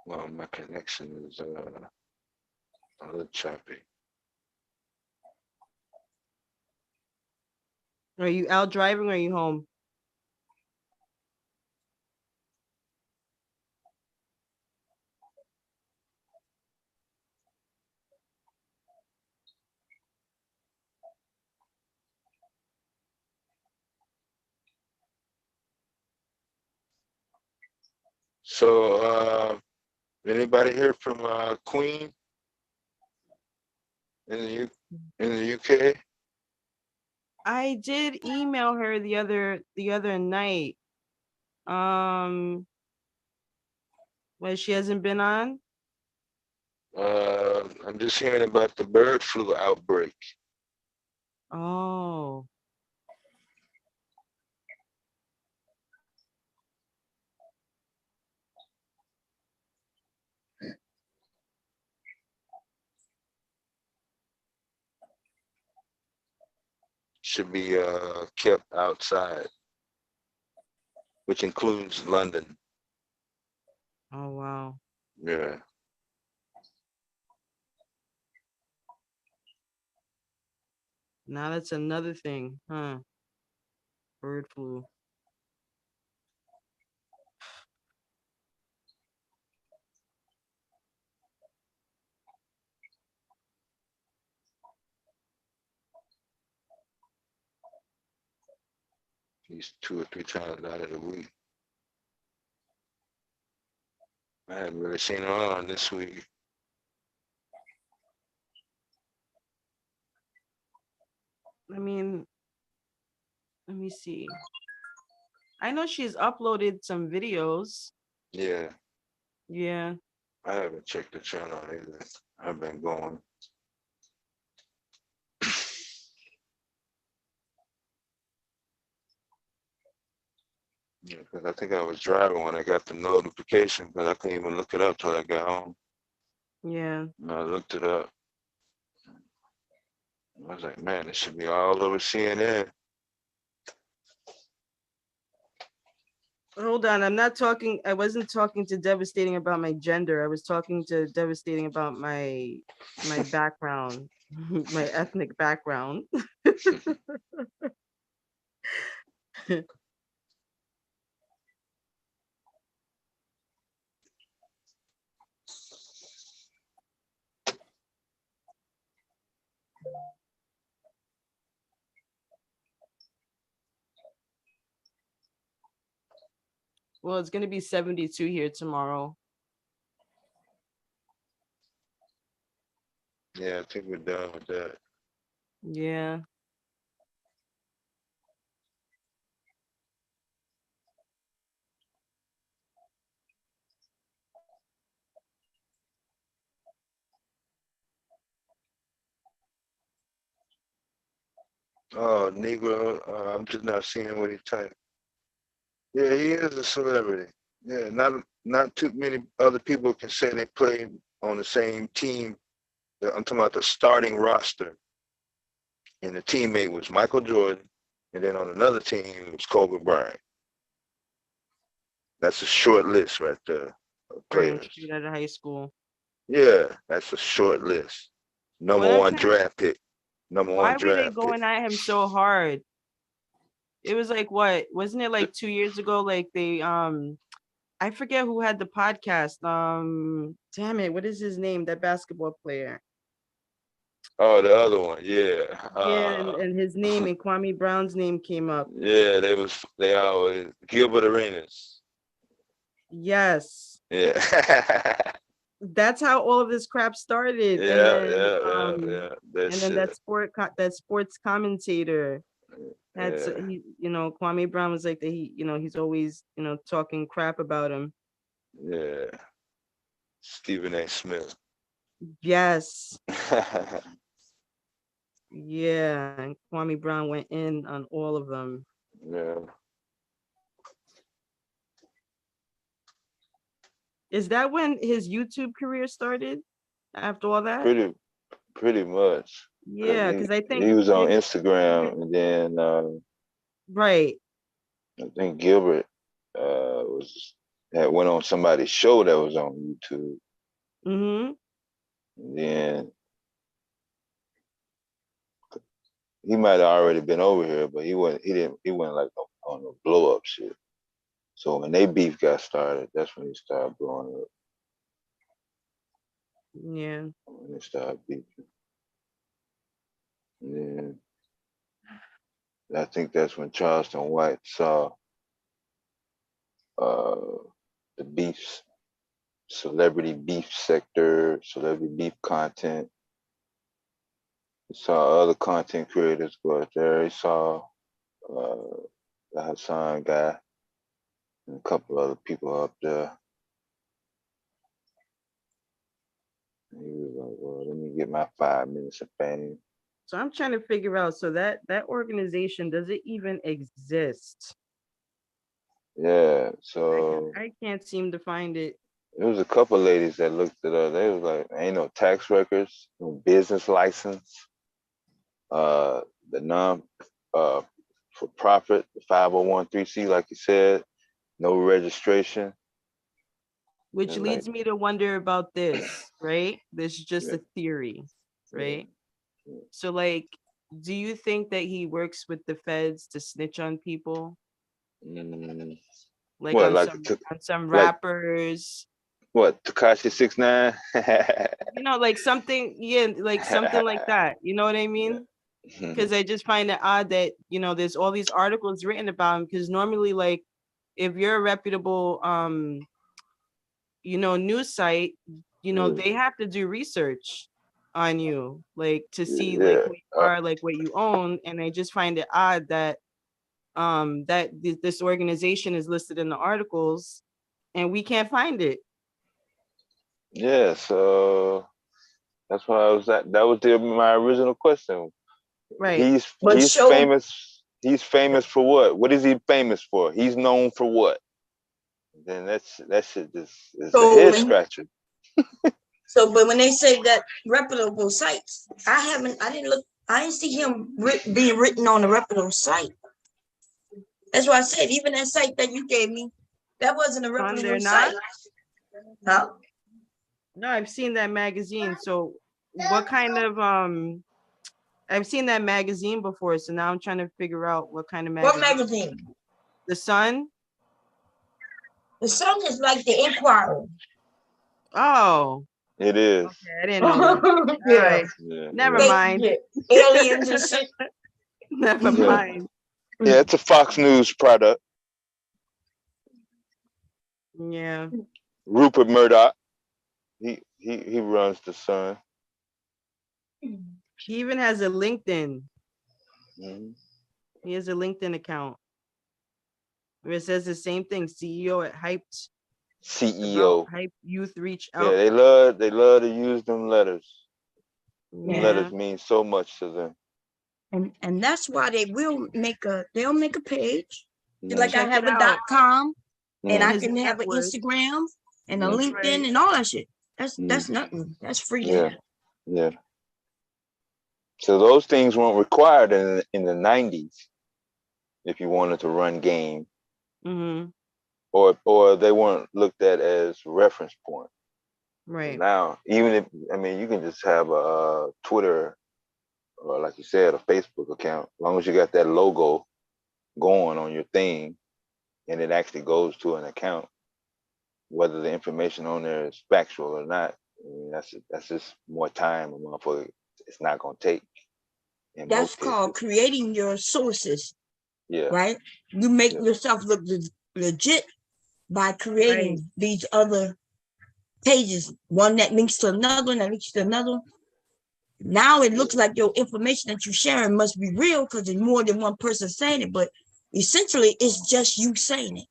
Well, my connection is a little choppy. Are you out driving or are you home? So, anybody here from Queen in the UK? I did email her the other night. Well, she hasn't been on. I'm just hearing about the bird flu outbreak. Oh. Should be kept outside, which includes London. Oh wow. Yeah. Now that's another thing, huh? Bird flu. He's 2 or 3 times out of the week. I haven't really seen her on this week. I mean, let me see. I know she's uploaded some videos. Yeah. Yeah. I haven't checked the channel either. I've been going. Yeah, because I think I was driving when I got the notification, but I couldn't even look it up till I got home. Yeah. And I looked it up. I was like, man, it should be all over CNN. Hold on, I wasn't talking to Devastating about my gender. I was talking to Devastating about my background, my ethnic background. Well, it's gonna be 72 here tomorrow. Yeah, I think we're done with that. Yeah. Oh, Negro, I'm just not seeing what he typed. Yeah, he is a celebrity. Yeah, not too many other people can say they played on the same team. I'm talking about the starting roster. And the teammate was Michael Jordan, and then on another team it was Kobe Bryant. That's a short list right there of players. Straight out of high school. Yeah, that's a short list. Number What I'm one trying, draft pick. Number why one were they draft pick. going at him so hard? It was like, what? Wasn't it like 2 years ago? Like they I forget who had the podcast. Damn it, what is his name? That basketball player. Oh, the other one, yeah. Yeah, and his name and Kwame Brown's name came up. Yeah, they always Gilbert Arenas. Yes. Yeah. That's how all of this crap started. Yeah. And then that sports commentator had he, Kwame Brown was like that he's always, talking crap about him. Yeah. Stephen A. Smith. Yes. Yeah, and Kwame Brown went in on all of them. Yeah. Is that when his YouTube career started? After all that? Pretty much. Yeah, because I think he was on Instagram, and then right. I think Gilbert went on somebody's show that was on YouTube. Mm-hmm. And then he might have already been over here, but he went like on the blow up shit. So when they beef got started, that's when he started blowing up. Yeah. When they started beefing. And then I think that's when Charleston White saw the beefs, celebrity beef sector, celebrity beef content. He saw other content creators go out there. He saw the Hassan guy and a couple other people up there. And he was like, well, let me get my 5 minutes of fame. So I'm trying to figure out, so that organization, does it even exist? Yeah, so I can't seem to find it. There was a couple of ladies that looked it up. They was like, ain't no tax records, no business license, the non for profit, the 501(c), like you said, no registration. Which leads me to wonder about this, right? This is just a theory, right? So like, do you think that he works with the feds to snitch on people? Like What, on some rappers? What, Tekashi 6ix9ine? Like something, like something like that. You know what I mean? Because I just find it odd that, there's all these articles written about him, because normally, like, if you're a reputable news site, they have to do research on you, like, to see like who you are, like what you own. And I just find it odd that this organization is listed in the articles and we can't find it. Yeah, so that's why I was at. That was my original question. Right. He's famous. He's famous for what? What is he famous for? He's known for what? Then that shit just is a head scratcher. So, but when they say that reputable sites, I didn't see him being written on a reputable site. That's why I said, even that site that you gave me, that wasn't a reputable site. Huh? No, I've seen that magazine. So what kind of I've seen that magazine before, so now I'm trying to figure out what kind of magazine. What magazine? The Sun? The Sun is like the Inquirer. Oh. It is. Okay, I didn't know that. Yeah. Right. Yeah. Never mind. Aliens and shit. Never mind. Yeah, it's a Fox News product. Yeah. Rupert Murdoch. He runs the Sun. He even has a LinkedIn. Mm-hmm. He has a LinkedIn account where it says the same thing. CEO at Hyped. CEO. Hype Youth Reach Out. Yeah, they love to use them letters. Yeah. Letters mean so much to them. And that's why they'll make a page. Mm-hmm. Like I have a .com and I His can have an network. Instagram and a That's LinkedIn right. and all that shit. That's nothing. That's free. Yeah. So those things weren't required in the 90s if you wanted to run game. Mm-hmm. Or they weren't looked at as reference point. Right. Now, even if, you can just have a Twitter or, like you said, a Facebook account, as long as you got that logo going on your thing and it actually goes to an account, whether the information on there is factual or not. That's just more time a motherfucker it's not gonna take. In That's most called cases. creating your sources, Yeah. right? You make Yeah. yourself look legit by creating these other pages, one that links to another one, that links to another. Now it looks like your information that you're sharing must be real because there's more than one person saying it, but essentially it's just you saying it.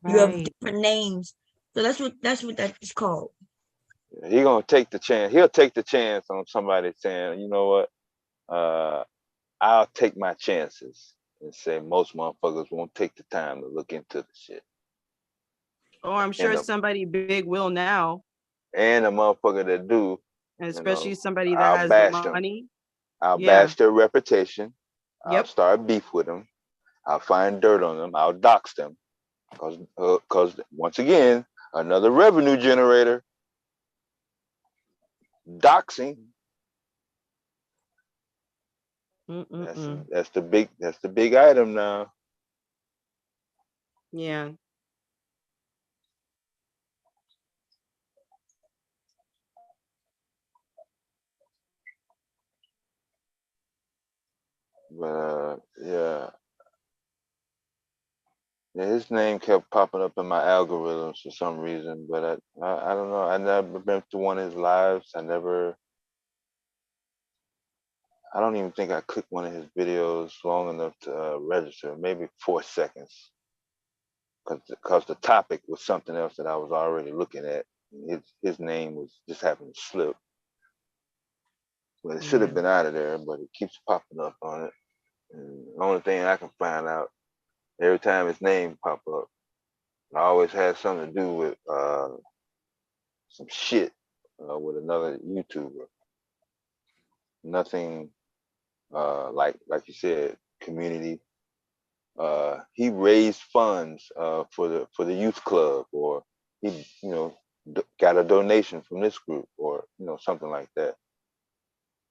You have different names. So that's what that is called. He gonna take the chance. He'll take the chance on somebody saying, you know what, I'll take my chances and say most motherfuckers won't take the time to look into the shit. Oh, I'm sure somebody big will now. And a motherfucker that do, and especially somebody that I'll has bash money. them. I'll bash their reputation. I'll start beef with them. I'll find dirt on them. I'll dox them. Because once again, another revenue generator. Doxing. That's the big item now. Yeah. But yeah, his name kept popping up in my algorithms for some reason. But I don't know. I never been to one of his lives. I don't even think I clicked one of his videos long enough to register. Maybe 4 seconds. Because the topic was something else that I was already looking at. His name was just happened to slip. But it should have been out of there, but it keeps popping up on it. And the only thing I can find out, every time his name pop up, it always has something to do with some shit with another YouTuber. Nothing like you said, community. He raised funds for the youth club, or he got a donation from this group, or something like that.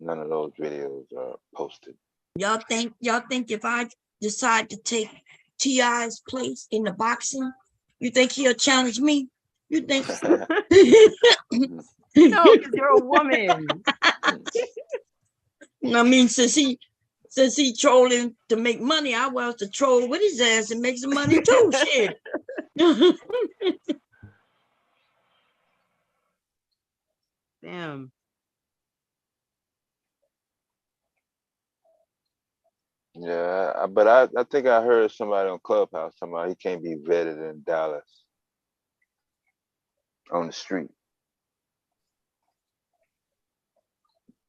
None of those videos are posted. Y'all think if I decide to take T.I.'s place in the boxing, you think he'll challenge me? You think? No, because you're a woman. I mean, since he trolling to make money, I was to troll with his ass and make some money too. Shit. Damn. Yeah, but I think I heard somebody on Clubhouse talking about he can't be vetted in Dallas on the street.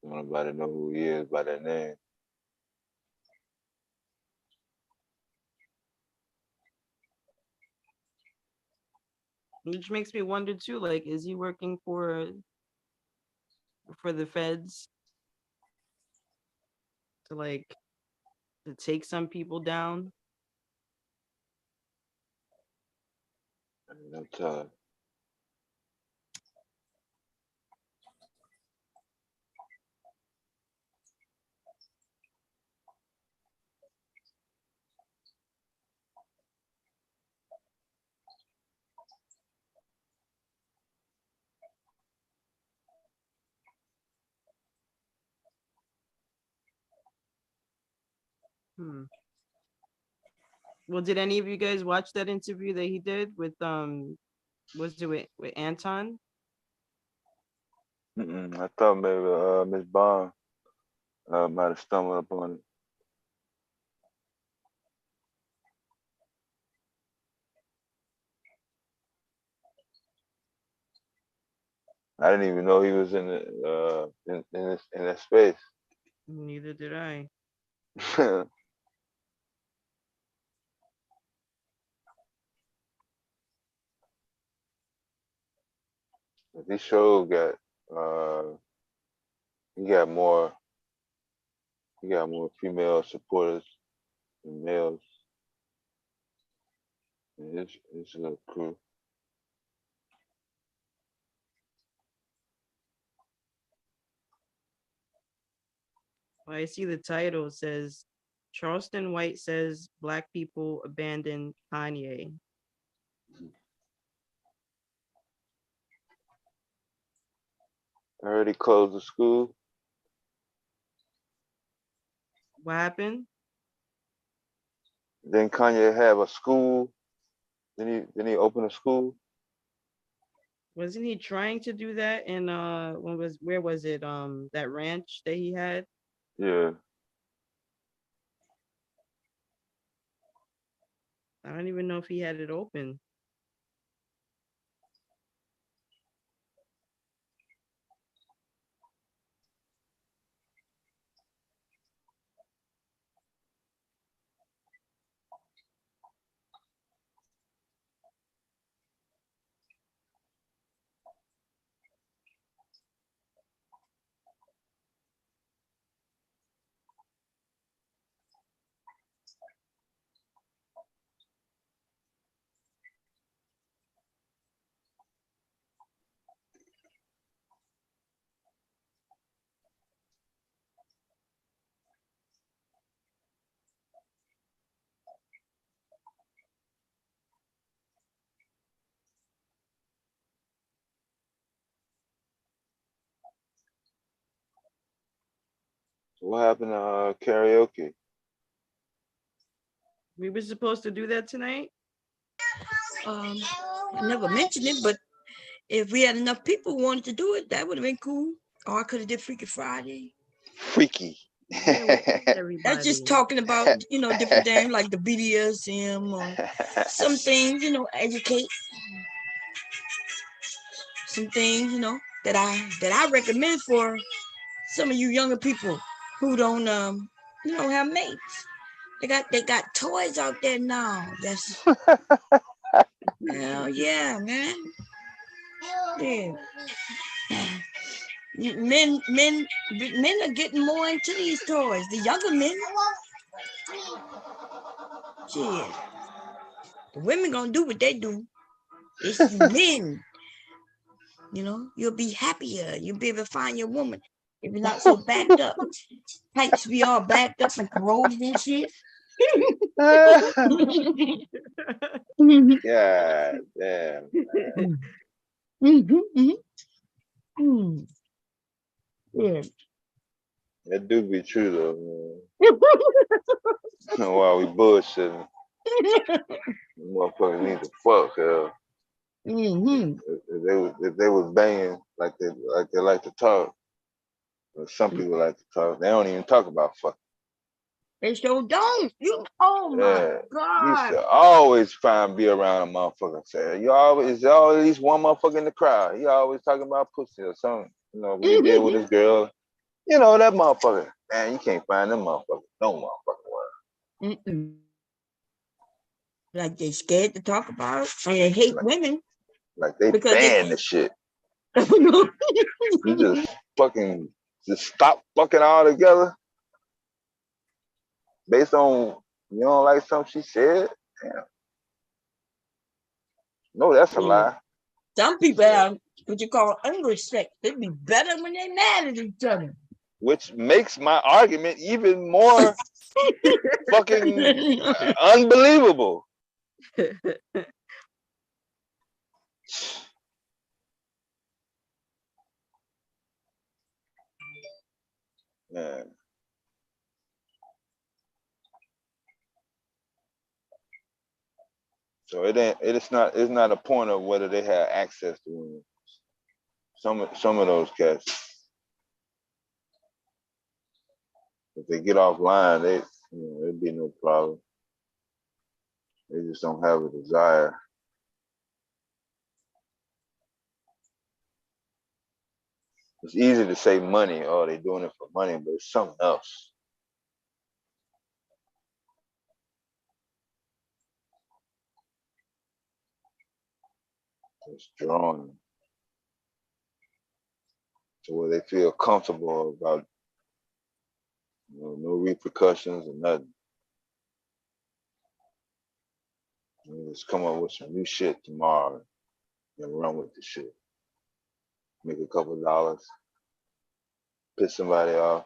Nobody know who he is by that name. Which makes me wonder too, like, is he working for the feds to take some people down? No telling. Well, did any of you guys watch that interview that he did with was it with Anton? I thought maybe Miss Bond might have stumbled upon it. I didn't even know he was in that space. Neither did I. This show got he got more female supporters than males. It's a crew. Well, I see the title says Charleston White says Black people abandon Kanye. I heard he closed the school. What happened? Then Kanye have a school. Then he open a school. Wasn't he trying to do that in where was it? That ranch that he had? Yeah. I don't even know if he had it open. So what happened to karaoke? We were supposed to do that tonight. I never mentioned it, but if we had enough people who wanted to do it, that would have been cool. Or I could have did Freaky Friday. Freaky. That's just talking about, different things like the BDSM or some things, educate. Some things, that I recommend for some of you younger people who don't have mates. They got toys out there now. That's hell yeah, man. Yeah. Men are getting more into these toys. The younger men. Shit. The women gonna do what they do. It's you men. You'll be happier. You'll be able to find your woman if you're not so backed up. Pipes be all backed up and corroded and shit. God damn. Yeah. That do be true though, man. While we bullshitting, motherfuckers need to fuck, hell. If they was banging like they like to talk, or some people like to talk, they don't even talk about fucking. They sure don't. Oh my God. You used to always be around a motherfucker. Say there's always at least one motherfucker in the crowd. He always talking about pussy or something. When he deal with his girl, that motherfucker. Man, you can't find them motherfuckers no motherfucking word. Like they scared to talk about it, and they hate women. Like they ban the shit. You just stop fucking all together based on you don't like something she said. Damn. No, that's a lie. Some people have what you call English sex. They'd be better when they're mad at each other. Which makes my argument even more fucking unbelievable. Man. So it's not a point of whether they have access to women. Some of those cats, if they get offline, it'd be no problem. They just don't have a desire. It's easy to say money, they're doing it for money, but it's something else. It's drawn to where they feel comfortable about no repercussions or nothing. Just come up with some new shit tomorrow and run with the shit. Make a couple dollars, piss somebody off.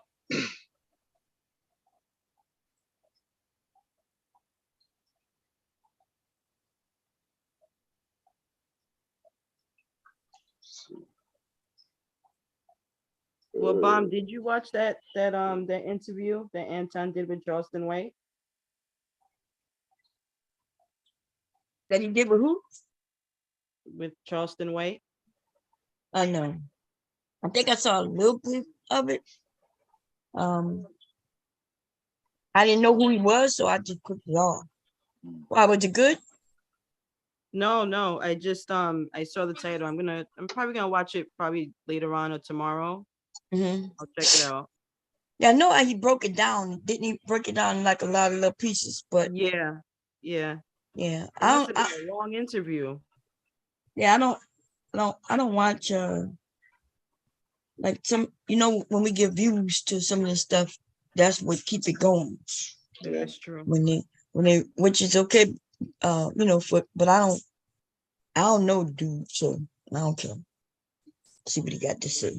Well, Bomb, did you watch that interview that Anton did with Charleston White? That he did with who? With Charleston White? I know. I think I saw a little bit of it. I didn't know who he was, so I just clicked it off. Why, was it good? No. I just I saw the title. I'm probably gonna watch it probably later on or tomorrow. I'll check it out. Yeah, I know how he broke it down. Didn't he break it down in like a lot of little pieces? But yeah. Yeah. It must have been a long interview. Yeah, I don't watch like some, when we give views to some of this stuff, that's what keep it going. Yeah, that's true. When they which is okay, but I don't know the dude, so I don't care. See what he got to say.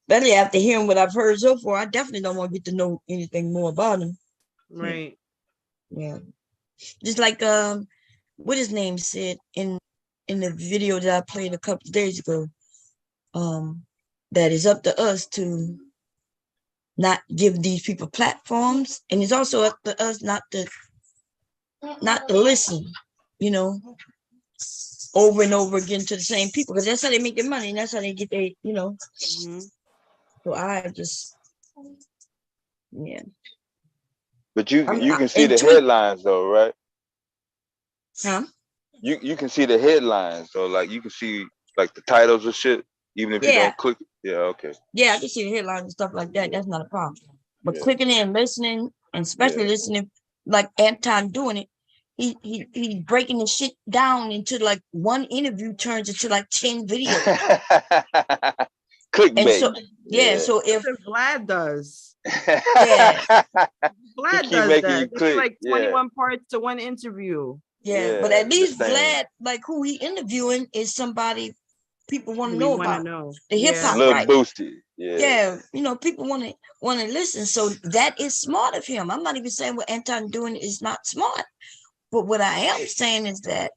But after hearing what I've heard so far, I definitely don't want to get to know anything more about him. Right. Yeah. Just like what his name said in the video that I played a couple of days ago, that it's up to us to not give these people platforms, and it's also up to us not to listen, over and over again to the same people, because that's how they make their money and that's how they get their, So I just, yeah. But you can see the headlines though, right? Huh? You can see the headlines though, like you can see like the titles of shit, even if you don't click. Yeah, okay. Yeah, I can see the headlines and stuff like that. That's not a problem. But clicking in and listening, and especially listening, like Anton doing it, he's breaking the shit down into like one interview turns into like 10 videos. Clickbait. And so if Vlad does. Yeah. Vlad keep does making that. you It's click. like 21 parts to one interview. Yeah, but at least Vlad, like who he interviewing is somebody people want to know about. The hip hop, right? Boosted. Yeah, people want to listen. So that is smart of him. I'm not even saying what Anton doing is not smart, but what I am saying is that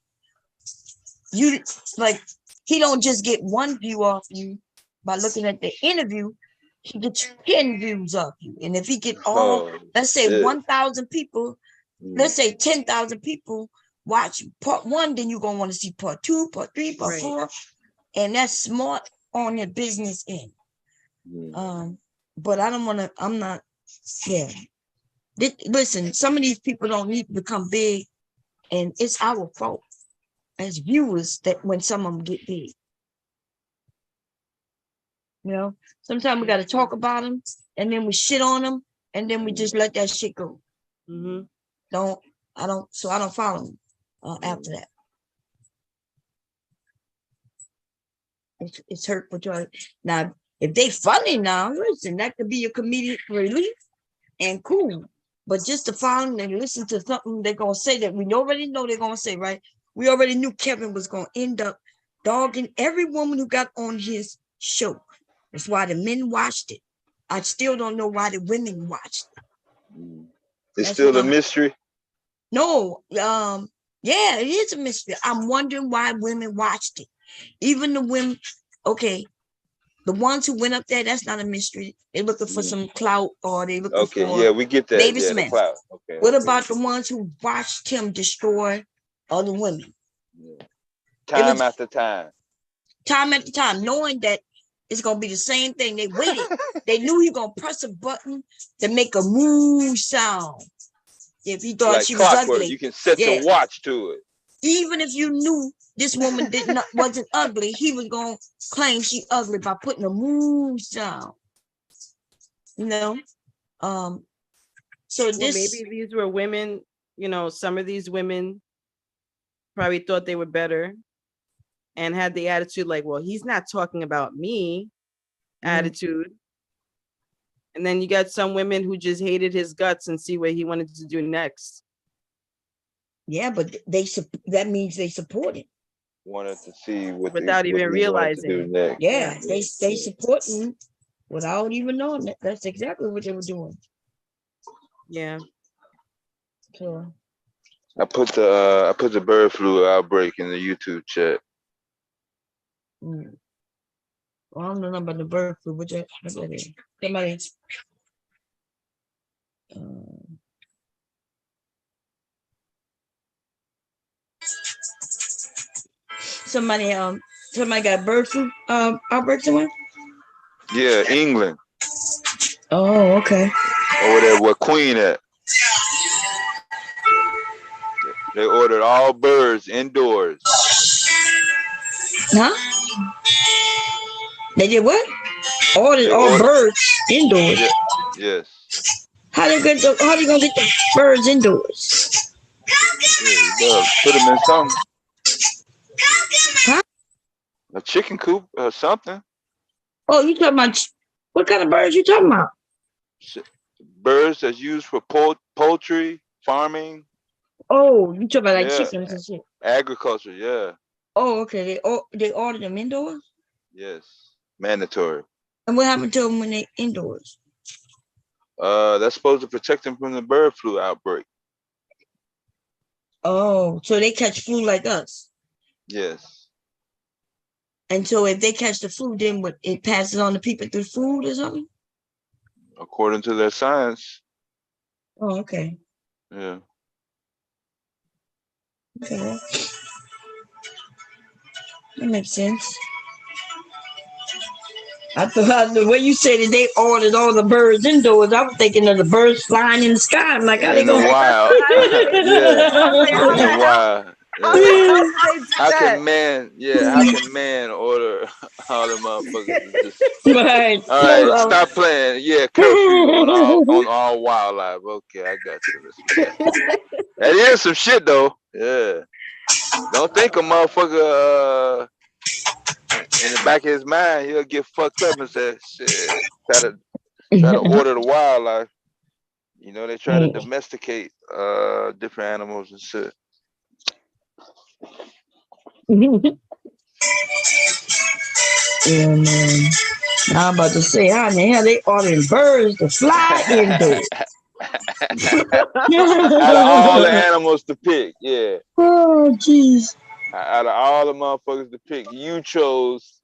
he don't just get one view off you by looking at the interview. He gets 10 views off you, and if he get let's say 1,000 people, let's say 10,000 people watch part 1, then you're gonna want to see part 2, part 3, part 4, and that's smart on your business end. But I don't want to. I'm not. Yeah. Listen, some of these people don't need to become big, and it's our fault as viewers that when some of them get big. Sometimes we got to talk about them, and then we shit on them, and then we just let that shit go. I don't follow them after that. It's hurtful to now. If they funny now, listen, that could be a comedic relief and cool. But just to follow them and listen to something they're gonna say that we already know they're gonna say, right? We already knew Kevin was gonna end up dogging every woman who got on his show. That's why the men watched it. I still don't know why the women watched it. It's still a mystery. No, yeah, it is a mystery. I'm wondering why women watched it. Even the women, okay, the ones who went up there, that's not a mystery. They're looking for some clout, or they looking for we get that. David The Smith. clout. Okay. What about the ones who watched him destroy other women? Time after time. Time after time, knowing that it's gonna be the same thing. They waited. They knew he gonna press a button to make a moo sound. If he thought like she was ugly, you can set your watch to it. Even if you knew this woman wasn't ugly, he was gonna claim she ugly by putting a moo sound. So maybe these were women. Some of these women probably thought they were better and had the attitude like, well, he's not talking about me attitude. And then you got some women who just hated his guts and see what he wanted to do next. Yeah, but that means they support it. Wanted to see what without even realizing. Yeah, they support him without even knowing that. That's exactly what they were doing. Yeah. So I put the bird flu outbreak in the YouTube chat. I don't know nothing about the bird flu. What that? Somebody. Somebody got bird flu outbreak somewhere? Yeah, England. Oh, okay. Over there where Queen at. They ordered all birds indoors. Huh? They did what? Ordered all birds indoors. Yeah, yes. How they gonna get the birds indoors? Yeah, you better put them in something. Huh? A chicken coop or something. Oh, you talking about what kind of birds you talking about? Birds that's used for poultry, farming. Oh, you talking about like chickens and shit. Agriculture, yeah. Oh, okay. They ordered them indoors? Yes. Mandatory. And what happened to them when they indoors? That's supposed to protect them from the bird flu outbreak. Oh, so they catch flu like us. Yes. And so if they catch the flu, then what, it passes on to people through food or something? According to their science. Oh, okay. Yeah. Okay. That makes sense. I thought the way you said it, they ordered all the birds indoors. I was thinking of the birds flying in the sky. I'm like, how they In the going? wild. Yeah. In the wild. Yeah. How can man order all the motherfuckers to just Right. all right, stop playing. Yeah, curfew on all wildlife. Okay, I got you. That is some shit though. Yeah. Don't think a motherfucker in the back of his mind he'll get fucked up and say, shit, try to order the wildlife. You know, they try to domesticate different animals and shit. Yeah, man. I'm about to say, how in the hell they ordering birds to fly indoors? Out of all the animals to pick, yeah. Oh, jeez. Out of all the motherfuckers to pick, you chose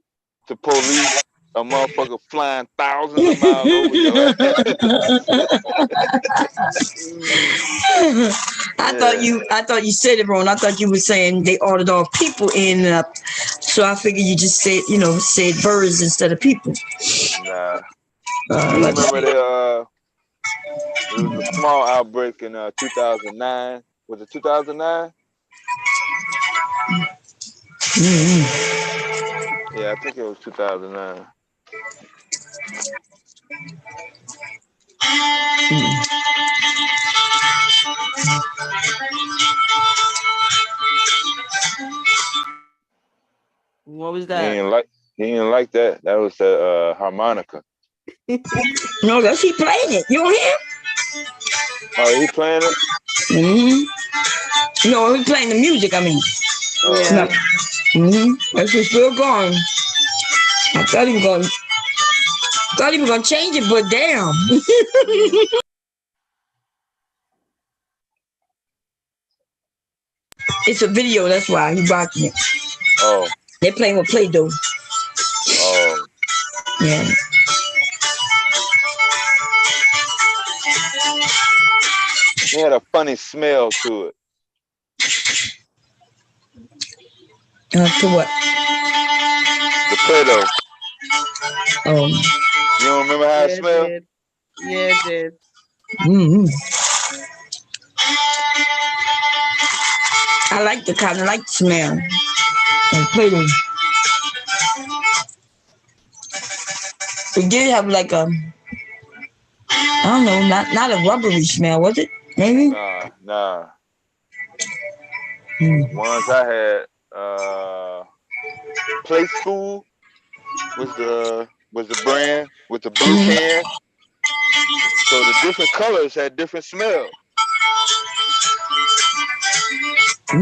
to police a motherfucker flying thousands of miles over your ass. I thought you said it wrong. I thought you were saying they ordered all people in, so I figured you just said birds instead of people. Nah. You remember there was a small outbreak in 2009. Was it 2009? Yeah, I think it was 2009. What was that? He didn't like that. That was the harmonica. No, that's he playing it. You don't hear? Oh, he playing it? Mm-hmm. No, he playing the music. I mean. Yeah. That's just still going. I thought he was gonna change it, but damn. It's a video, that's why he rocking it. Oh. They're playing with Play-Doh. Oh. Yeah. It had a funny smell to it. To what? The Play-Doh. Oh. You don't remember how it smelled? Yeah, it did. Mm-hmm. I like the smell of Play-Doh. It did have like a, I don't know, not a rubbery smell, was it? Maybe? Nah. Ones I had, Play School was the brand with the blue can. So the different colors had different smells. I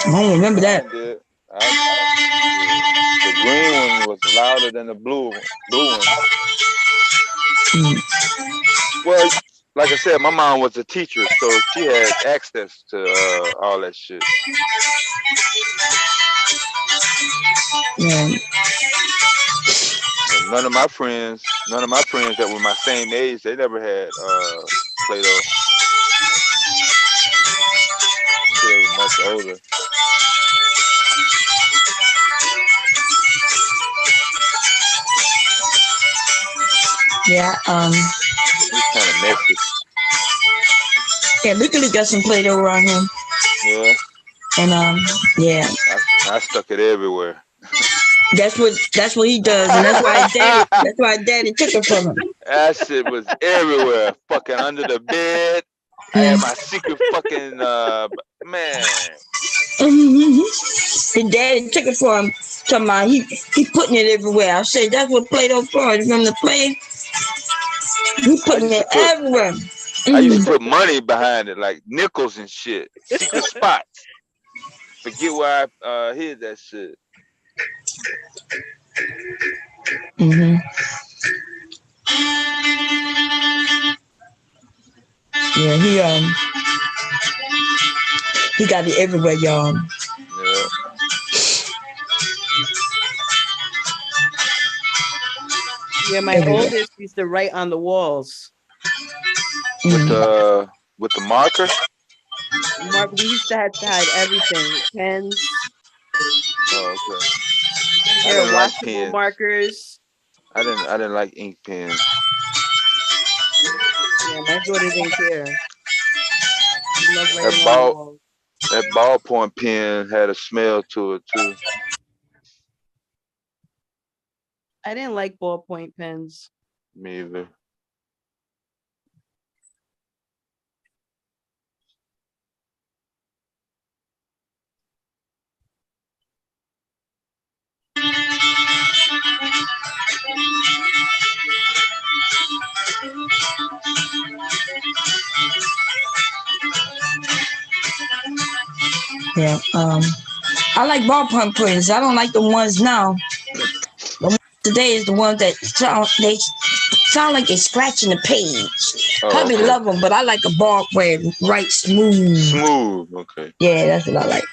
don't remember that. Did. The green one was louder than the blue one. Well, like I said, my mom was a teacher, so she had access to all that shit. Yeah. none of my friends that were my same age, they never had Play-Doh. They were much older. Yeah. It's kind of messy. Yeah, literally got some Play-Doh around him. Yeah. And yeah. I stuck it everywhere. That's what he does, and that's why daddy took it from him. That shit was everywhere. Fucking under the bed. I had my secret fucking man. His daddy took it for him. Talking about he putting it everywhere. I said that's what Play-Doh for. From the play, he putting it everywhere. I used to put money behind it, like nickels and shit. Secret spots. Forget where I hid that shit. Yeah, he got it everywhere, y'all. Yeah. Yeah, my oldest used to write on the walls. With the marker? We used to have to hide everything. Pens. Oh, okay. There are washable markers. I didn't like ink pens. Yeah, my daughter didn't care. She loved writing on the walls. That ballpoint pen had a smell to it too. I didn't like ballpoint pens. Me either. Yeah. I like ballpoint pens. I don't like the ones now. The ones today is the ones that sound like they're scratching the page. Hubby love them, but I like a ball where it writes smooth. Smooth, okay. Yeah, that's what I like.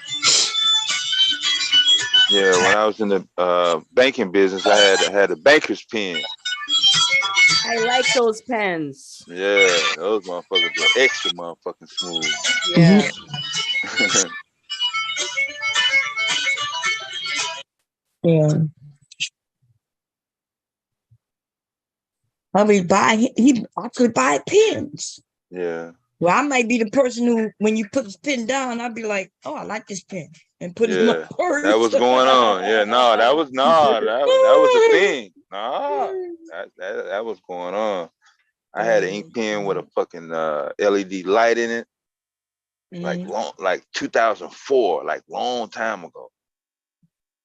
Yeah, when I was in the banking business, I had a banker's pen. I like those pens. Yeah, those motherfuckers were extra motherfucking smooth. Yeah. Yeah. I could buy pens. Yeah. Well, I might be the person who, when you put this pen down, I'd be like, "Oh, I like this pen," and put it in my purse. That was going on. Yeah, that was a thing. That was going on. I had an ink pen with a fucking LED light in it, like 2004, like long time ago.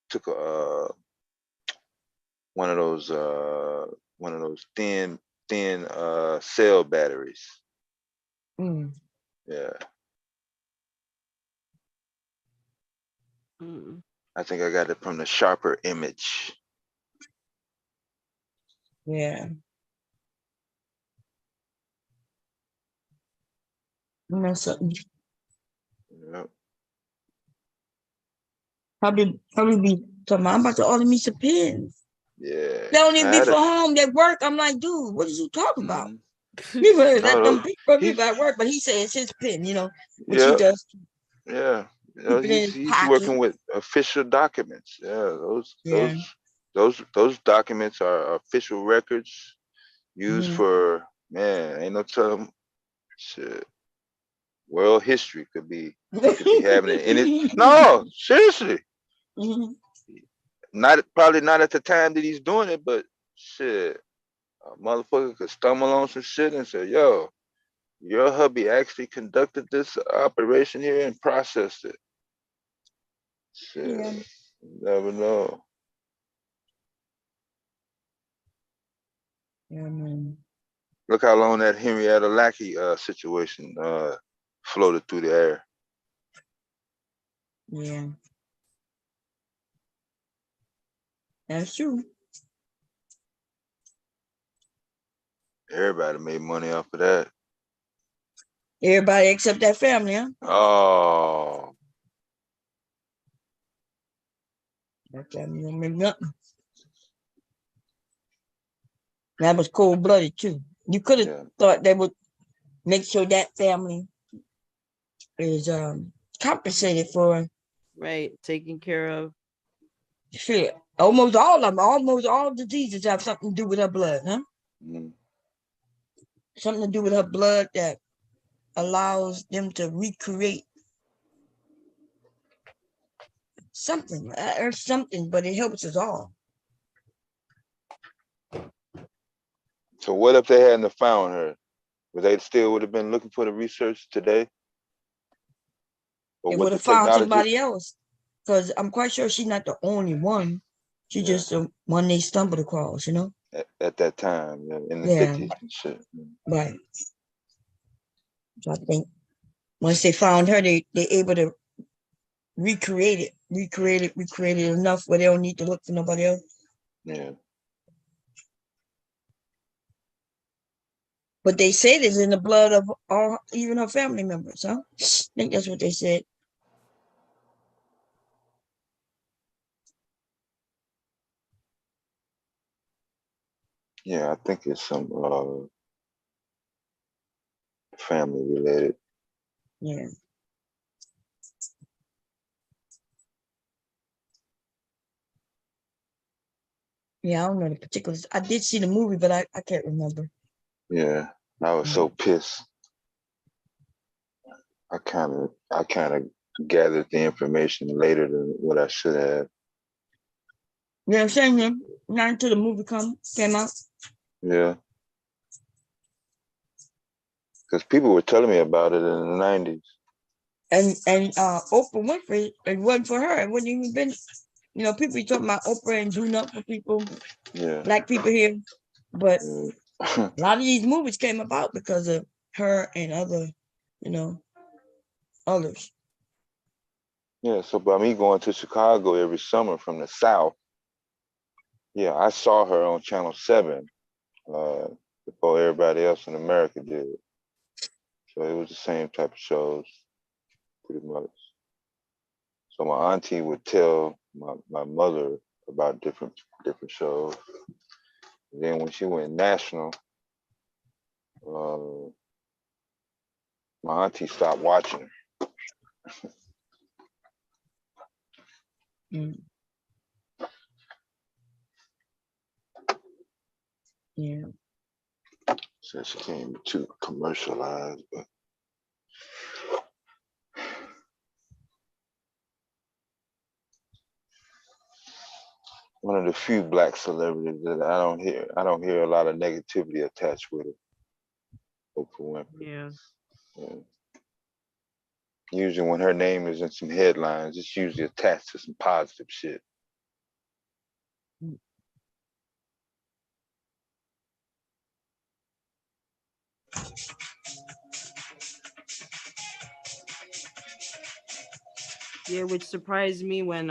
Took one of those thin cell batteries. Yeah. I think I got it from the Sharper Image. Yeah. You know something? Yep. Probably be talking about, I'm about to order me some pens. Yeah. They don't even be for home. They work. I'm like, dude, what is you talking about? People let them people at work, but he says his pen, which he does. Yeah. He's working with official documents. Yeah, those documents are official records used for, man, ain't no telling shit. World history could be having it in it. No, seriously. Probably not at the time that he's doing it, but shit, a motherfucker could stumble on some shit and say, "Yo, your hubby actually conducted this operation here and processed it." Shit, you never know. Yeah, man. Look how long that Henrietta Lackey situation floated through the air. Yeah. That's true. Everybody made money off of that. Everybody except that family, huh? Oh. That family don't make nothing. That was cold blooded too. You could have thought they would make sure that family is compensated for. Right, taken care of. Shit. Almost all of them, almost all diseases have something to do with her blood, huh? Something to do with her blood that allows them to recreate something or something, but it helps us all. So what if they hadn't found her? Would they still would have been looking for the research today? Or They with would the have found technology? somebody else, because I'm quite sure she's not the only one. She's just the one they stumbled across, you know? At that time, in the 50s and shit. Right. So I think once they found her, they able to recreate it enough where they don't need to look for nobody else. Yeah. But they said it's in the blood of all, even her family members, huh? I think that's what they said. Yeah, I think it's some family related. Yeah. Yeah, I don't know the particulars. I did see the movie, but I can't remember. Yeah, I was so pissed. I kind of gathered the information later than what I should have. Yeah, I'm saying him. Not until the movie came out. Yeah. Because people were telling me about it in the 90s. And Oprah Winfrey, it wasn't for her. It wouldn't even been, you know, people be talking about Oprah and do nothing for people, black people here. But a lot of these movies came about because of her and other, you know, others. Yeah, so by me going to Chicago every summer from the South, yeah, I saw her on Channel 7 before everybody else in America did. So it was the same type of shows, pretty much. So my auntie would tell my mother about different shows. And then when she went national, my auntie stopped watching her. Yeah. Said she came too commercialized, but one of the few black celebrities that I don't hear a lot of negativity attached with it. Oprah Winfrey. Yeah. Usually when her name is in some headlines, it's usually attached to some positive shit. Yeah, which surprised me when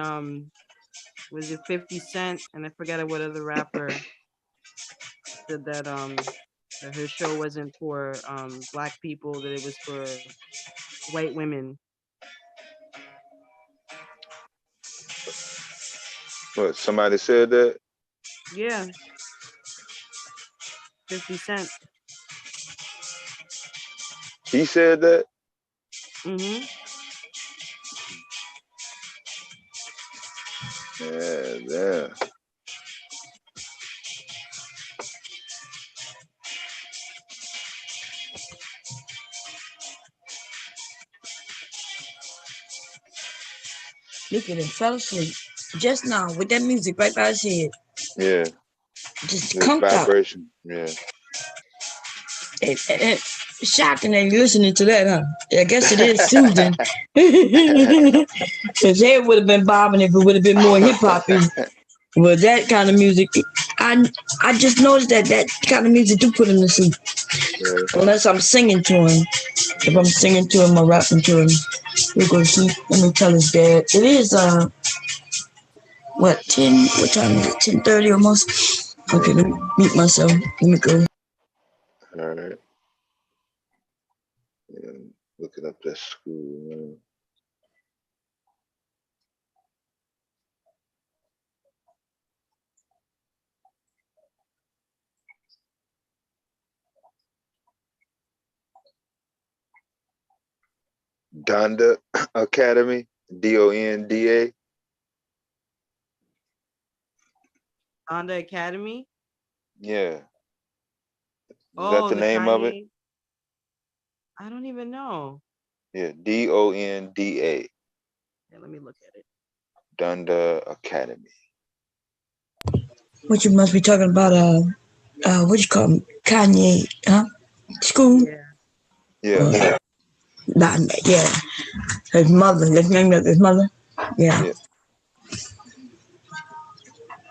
was it 50 Cent and I forgot what other rapper said that that her show wasn't for black people, that it was for white women. What, somebody said that? Yeah. 50 Cent. He said that? Mm-hmm. Yeah. Look at him, fell asleep just now with that music right by his head. Yeah. Just This conked out. vibration. Yeah. And shocking that you're listening to that, huh? I guess it is soothing. His head would have been bobbing if it would have been more hip hoppy. With that kind of music, I just noticed that kind of music do put him to sleep. Yeah. Unless I'm singing to him. If I'm singing to him or rapping to him, he'll go to sleep. Let me tell his dad. It is what 10? What time is it? 10:30 almost. Okay, let me mute myself. Let me go. All right. Yeah, looking up that school, man. Donda Academy, Donda. Donda Academy. Yeah. Is that Oh, the the name of it? Kanye. I don't even know. Yeah, Donda. Yeah, let me look at it. Donda Academy. What you must be talking about? What you call him? Kanye? Huh? School? Yeah. Yeah. His mother. Let's name it his mother. Yeah.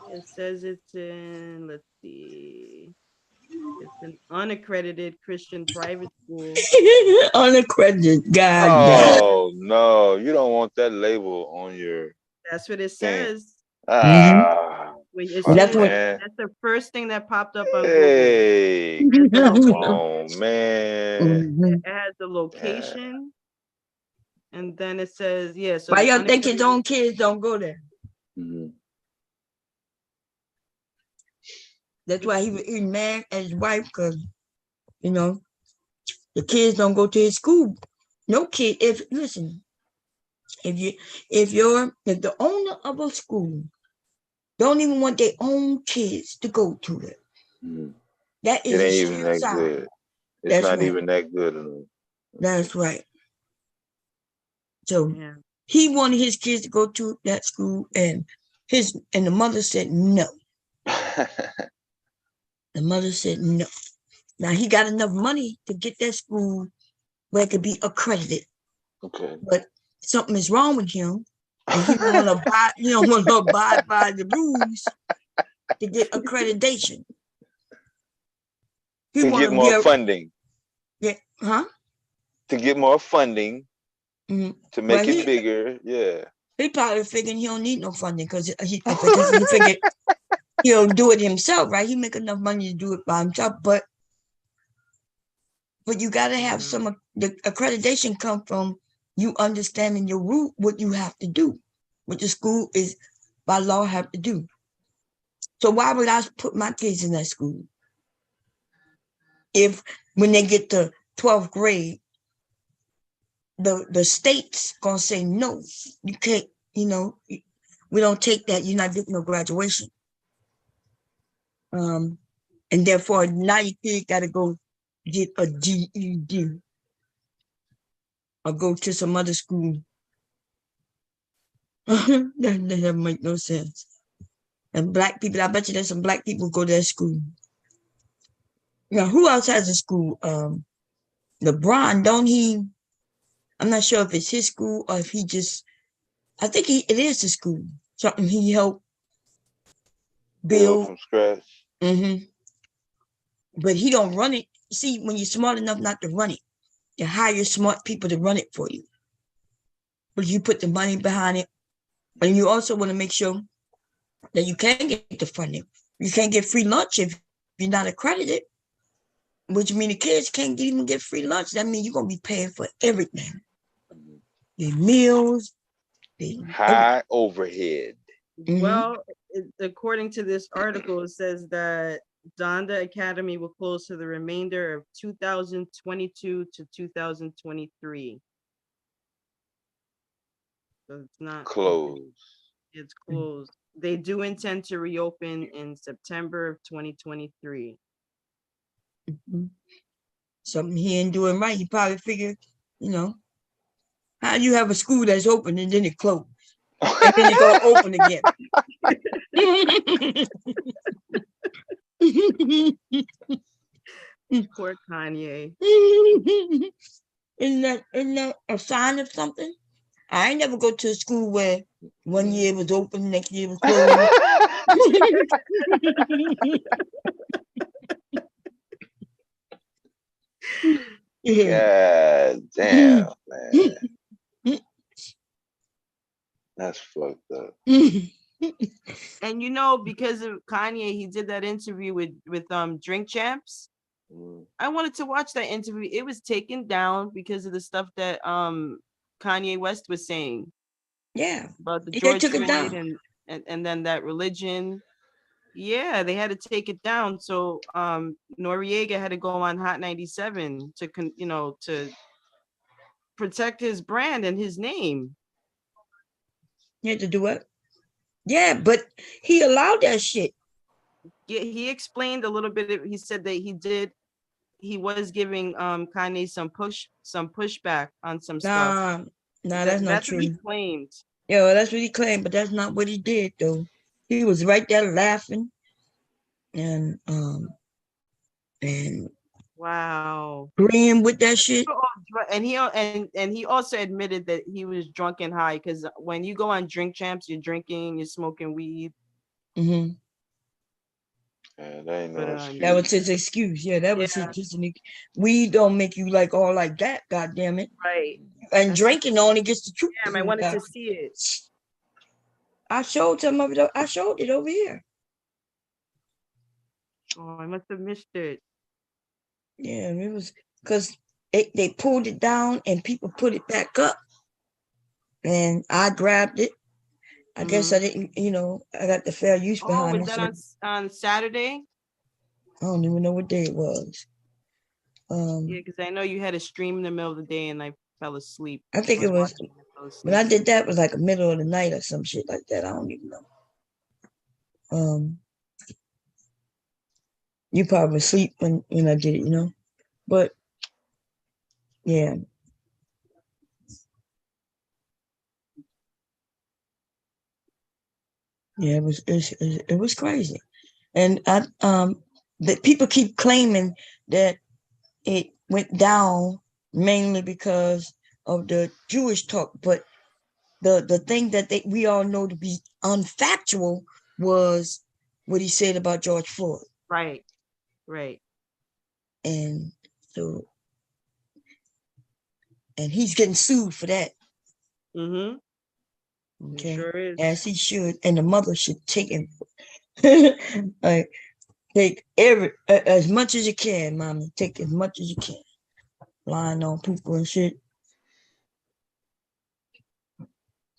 It says it's in. Let's see. It's an unaccredited Christian private school. Unaccredited. God damn. Oh no, you don't want that label on your That's what it thing. says. Ah, When as fuck, soon as man. that's the first thing that popped up on Google. Hey, come on, man. It has the location, and then it says, yeah. So Why the y'all think his unaccredited. own kids don't go there? That's why he mad at his wife because, you know, the kids don't go to his school. No kid. If the owner of a school don't even want their own kids to go to it, that It is a ain't even sure that sign. good. It's That's not right. even that good enough. That's right. So he wanted his kids to go to that school, and the mother said no. The mother said no. Now he got enough money to get that school where it could be accredited. Okay. But something is wrong with him, and he don't want to abide by the rules to get accreditation. He To want get more funding. Yeah, huh? To get more funding. Mm-hmm. To make it bigger. Yeah. He probably figuring he don't need no funding because he figured he'll do it himself, right? He make enough money to do it by himself, but you got to have some. The accreditation come from you understanding your route, what you have to do, what the school is by law have to do. So why would I put my kids in that school if when they get to 12th grade, the state's gonna say no, you can't. We don't take that. You're not getting no graduation. And therefore now your kid got to go get a GED or go to some other school. that doesn't make no sense. And black people, I bet you there's some black people who go to that school. Now, who else has a school? LeBron, don't he? I'm not sure if it's his school or if he just. I think it is the school. Something he helped build from scratch. Mm-hmm. But he don't run it. See, when you're smart enough not to run it, you hire smart people to run it for you. But you put the money behind it, and you also want to make sure that you can get the funding. You can't get free lunch if you're not accredited, which means the kids can't even get free lunch. That means you're going to be paying for everything. The meals, high overhead. Well, according to this article, it says that Donda Academy will close for the remainder of 2022 to 2023. So it's not closed. It's closed. They do intend to reopen in September of 2023. Something he ain't doing right. He probably figured, how you have a school that's open and then it closed, and then it go open again. Poor Kanye. Isn't that a sign of something? I ain't never go to a school where 1 year was open, next year was closed. God damn, man. That's fucked up. And because of Kanye, he did that interview with Drink Champs. I wanted to watch that interview. It was taken down because of the stuff that Kanye West was saying. Yeah. About the They George took it Floyd down. and then that religion. Yeah, they had to take it down. So Noriega had to go on Hot 97 to protect his brand and his name. He had to do what? Yeah, but he allowed that shit. Yeah, he explained a little bit. He said that he was giving Kanye some pushback on some stuff. Nah, that's not that's true. what he claimed. Yeah, well, that's what he claimed, but that's not what he did though. He was right there laughing and wow, agreeing with that shit. And he also admitted that he was drunk and high, because when you go on Drink Champs, you're drinking, you're smoking weed. Mm-hmm. That was his excuse. Yeah, that was his. Weed don't make you like all like that. God damn it. Right. And drinking only gets the truth. Damn, I wanted to see it. I showed him of it. I showed it over here. Oh, I must have missed it. Yeah, it was because they pulled it down and people put it back up, and I grabbed it. I guess I didn't. I got the fair use behind was it. that on Saturday? I don't even know what day it was. Yeah, because I know you had a stream in the middle of the day and I fell asleep. I think it was when I did that was like the middle of the night or some shit like that. I don't even know. You probably asleep when I did it, but yeah. Yeah, it was crazy. And the people keep claiming that it went down mainly because of the Jewish talk, but the thing that we all know to be unfactual was what he said about George Floyd. Right. And so, and he's getting sued for that. Mm-hmm. Okay. Sure is. As he should, and the mother should take him. Like, take as much as you can, mommy. Take as much as you can. Lying on people and shit.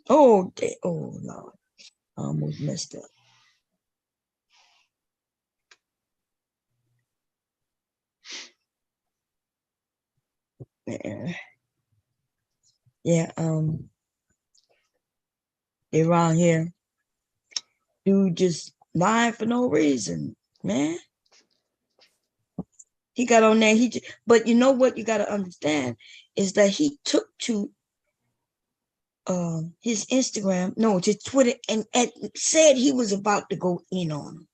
Oh no. I almost messed up. Yeah, around here, dude just lying for no reason, man. He got on there. But you know what you got to understand is that he took to his Instagram, no, to Twitter, and said he was about to go in on him.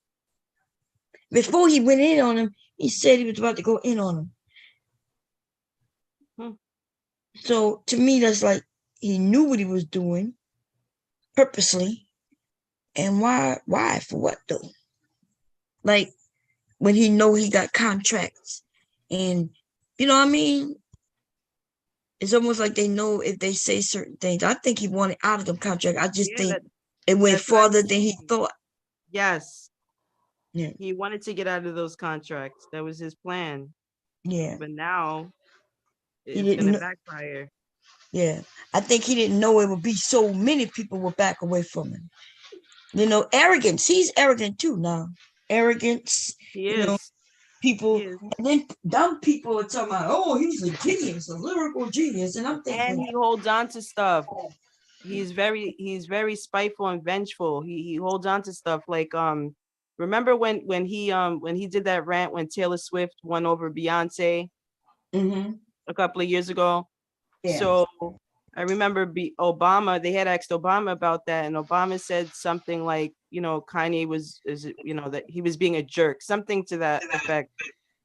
Before he went in on him, he said he was about to go in on him. So to me, that's like he knew what he was doing purposely. And why? For what though? Like when he know he got contracts, and you know what I mean? It's almost like they know if they say certain things. I think he wanted out of the contract. I just think it went farther than he thought. Yes. Yeah. He wanted to get out of those contracts. That was his plan. Yeah. But now it's going to backfire. Yeah. I think he didn't know it would be so many people would back away from him. Arrogance. He's arrogant too now. Arrogance. He is. People, and then dumb people are talking about, oh, he's a genius, a lyrical genius. And I'm thinking, and he holds on to stuff. He's very spiteful and vengeful. He holds on to stuff like remember when he did that rant when Taylor Swift won over Beyonce a couple of years ago. Yeah. So I remember Obama, they had asked Obama about that, and Obama said something like, Kanye that he was being a jerk, something to that effect.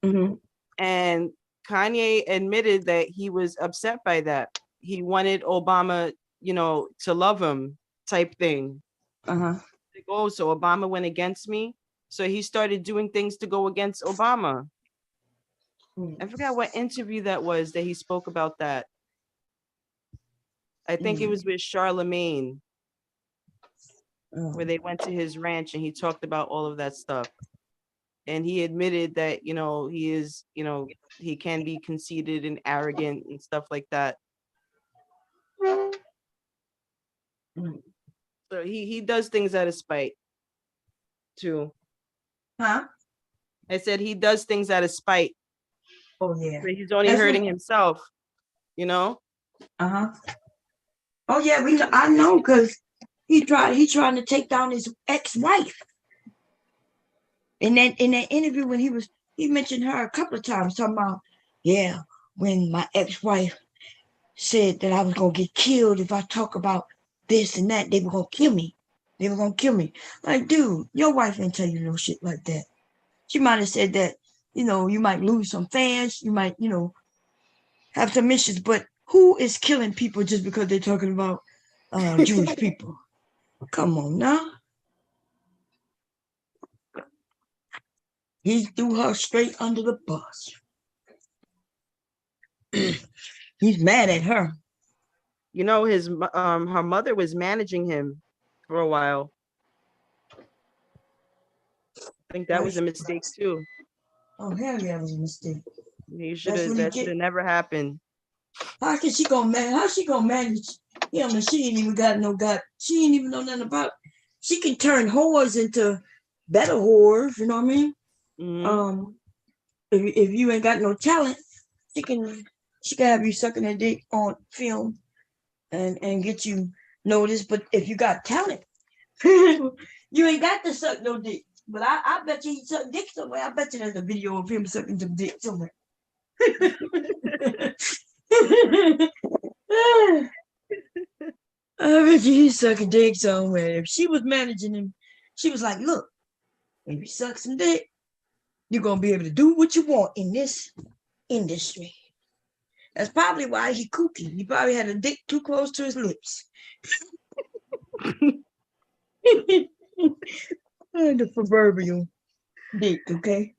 And Kanye admitted that he was upset by that. He wanted Obama, to love him, type thing. Like, oh, so Obama went against me. So he started doing things to go against Obama. I forgot what interview that was that he spoke about that. I think it was with Charlemagne, where they went to his ranch and he talked about all of that stuff. And he admitted that, he is, he can be conceited and arrogant and stuff like that. So he does things out of spite too. Huh? I said he does things out of spite. Oh yeah. But he's only hurting himself, Oh yeah, I know because he's trying to take down his ex-wife. In that interview when he mentioned her a couple of times, talking about, yeah, when my ex-wife said that I was gonna get killed if I talk about this and that, they were gonna kill me. They were gonna kill me. Like, dude, your wife ain't tell you no shit like that. She might have said that, you might lose some fans, you might, have some issues, but who is killing people just because they're talking about Jewish people? Come on now. He threw her straight under the bus. He's mad at her. Her mother was managing him for a while. I think that was a mistake too. Oh hell yeah, it was a mistake. That should have never happened. How she gonna manage him and she ain't even got no she ain't even know nothing about it. She can turn whores into better whores, you know what I mean? Mm-hmm. If you ain't got no talent, she can have you sucking a dick on film and get you noticed. But if you got talent, you ain't got to suck no dick. But I bet you he sucked dick somewhere. I bet you there's a video of him sucking some dick somewhere. I bet you he's sucking dick somewhere. If she was managing him, she was like, look, if you suck some dick, you're going to be able to do what you want in this industry. That's probably why he kooky. He probably had a dick too close to his lips. The proverbial dick, okay?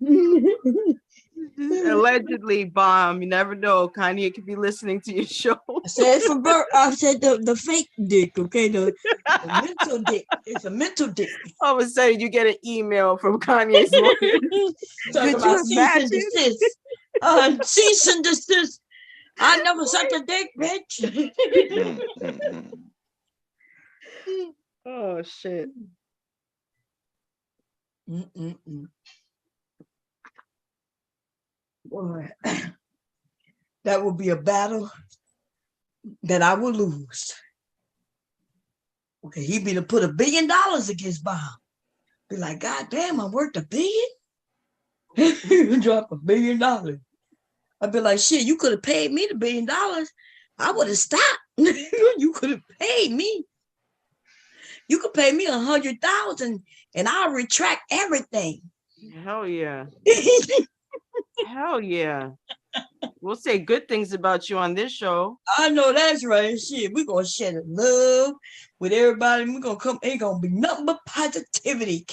Allegedly, bomb. You never know. Kanye could be listening to your show. I said the fake dick, okay? The mental dick. It's a mental dick. All of a sudden, you get an email from Kanye's lawyer. Talking about cease and desist. Cease and desist. I never sucked a dick, bitch. Oh shit. Boy, that would be a battle that I would lose. Okay, he'd be to put $1 billion against Bob. Be like, God damn, I'm worth $1 billion. Drop $1 billion. I'd be like, shit, you could have paid me the $1 billion. I would have stopped. You could have paid me. You could pay me 100,000 and I'll retract everything. Hell yeah. Hell yeah. We'll say good things about you on this show. I know that's right. Shit, we're gonna share the love with everybody. We're gonna come, ain't gonna be nothing but positivity.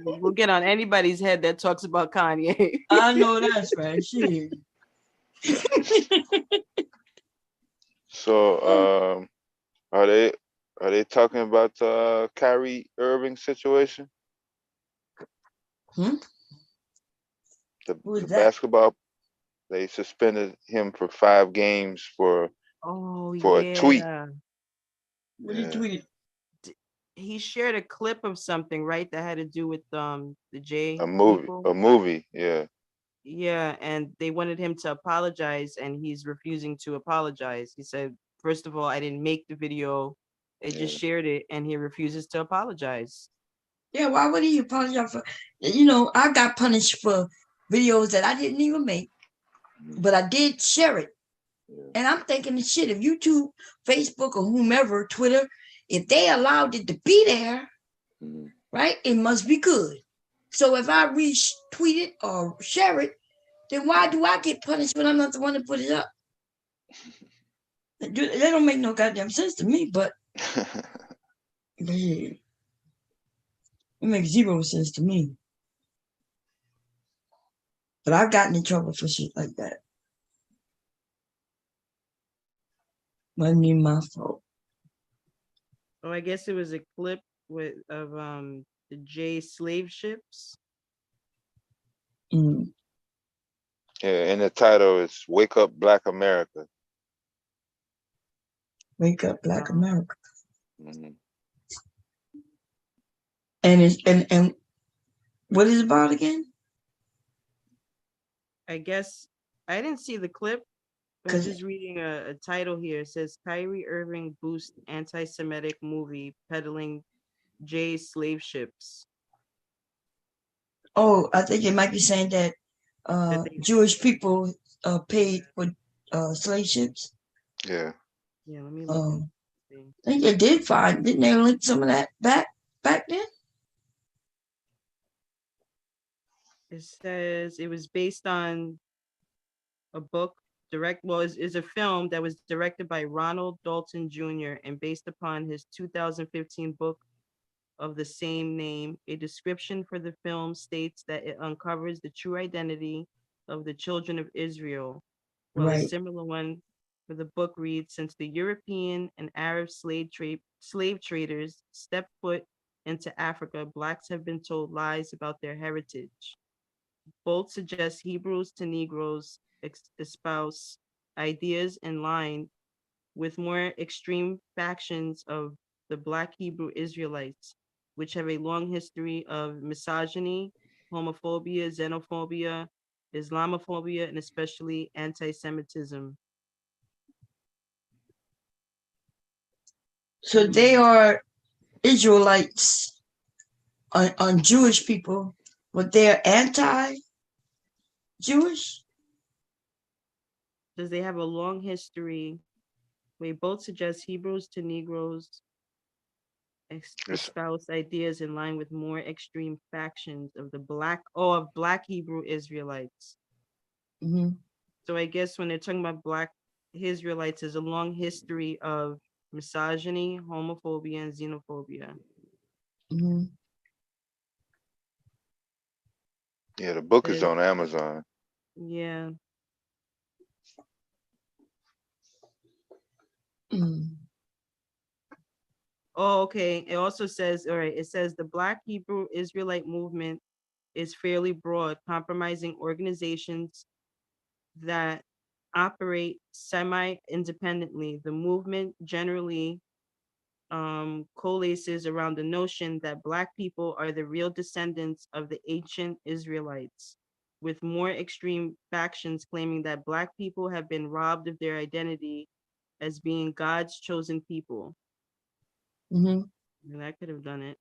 We'll get on anybody's head that talks about Kanye. I know that's right. Shit. So are they talking about Kyrie Irving situation? The basketball, they suspended him for 5 games for a tweet. What he tweeted? He shared a clip of something, right, that had to do with the J. A movie, yeah. Yeah, and they wanted him to apologize, and he's refusing to apologize. He said, first of all, I didn't make the video. I just shared it, and he refuses to apologize. Yeah, why would he apologize for? I got punished for videos that I didn't even make, but I did share it. And I'm thinking, shit, if YouTube, Facebook, or whomever, Twitter, if they allowed it to be there, right, it must be good. So if I retweet it or share it, then why do I get punished when I'm not the one to put it up? They don't make no goddamn sense to me, but yeah, it makes 0 sense to me. But I've gotten in trouble for shit like that. Wasn't even my fault. Oh, I guess it was a clip of the J slave ships. Yeah, and the title is "Wake Up, Black America." Wake Up, Black America. And what is it about again? I guess I didn't see the clip, I'm just reading a title here. It says Kyrie Irving boosts anti-Semitic movie peddling J slave ships. Oh, I think it might be saying that Jewish people paid for slave ships. Yeah. Yeah, let me look. I think they did find, didn't they link some of that back then? It says it was based on a book is a film that was directed by Ronald Dalton Jr. and based upon his 2015 book of the same name. A description for the film states that it uncovers the true identity of the children of Israel, while a similar one for the book reads, since the European and Arab slave traders stepped foot into Africa, Blacks have been told lies about their heritage. Both suggest Hebrews to Negroes espouse ideas in line with more extreme factions of the Black Hebrew Israelites, which have a long history of misogyny, homophobia, xenophobia, Islamophobia, and especially anti-Semitism. So they are Israelites on Jewish people, but they're anti-Jewish? Does they have a long history? We both suggest Hebrews to Negroes espouse ideas in line with more extreme factions of the Black Hebrew Israelites. Mm-hmm. So I guess when they're talking about Black Israelites, there's a long history of misogyny, homophobia, and xenophobia. Mm-hmm. Yeah, the book is on Amazon. Yeah. Mm. Oh, okay. It also says, all right, it says the Black Hebrew Israelite movement is fairly broad, comprising organizations that operate semi-independently. The movement generally coalesces around the notion that Black people are the real descendants of the ancient Israelites, with more extreme factions claiming that Black people have been robbed of their identity as being God's chosen people. Mm-hmm. And I could have done it.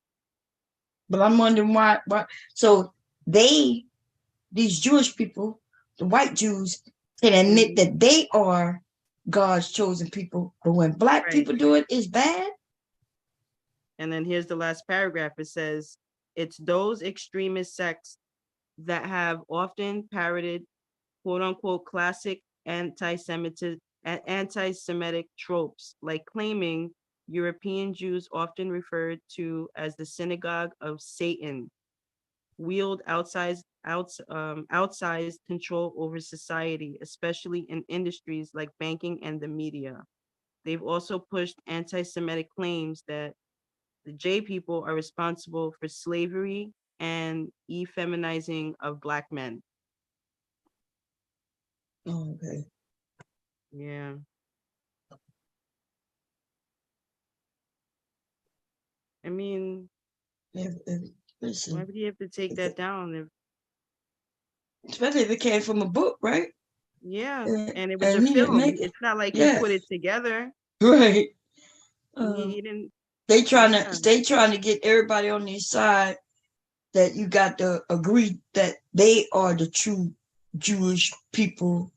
But I'm wondering why. So these Jewish people, the white Jews, can admit that they are God's chosen people, but when Black people do it, it's bad. And then here's the last paragraph. It says, it's those extremist sects that have often parroted quote unquote classic anti-Semitic tropes, like claiming European Jews, often referred to as the synagogue of Satan, wield outsized control over society, especially in industries like banking and the media. They've also pushed anti-Semitic claims that the J people are responsible for slavery and effeminizing of Black men. Oh, okay. Yeah. I mean, listen, why would you have to take that down? Especially if it came from a book, right? Yeah, and it was a film. It's not like he put it together. Right. He didn't. They trying to get everybody on their side that you got to agree that they are the true Jewish people.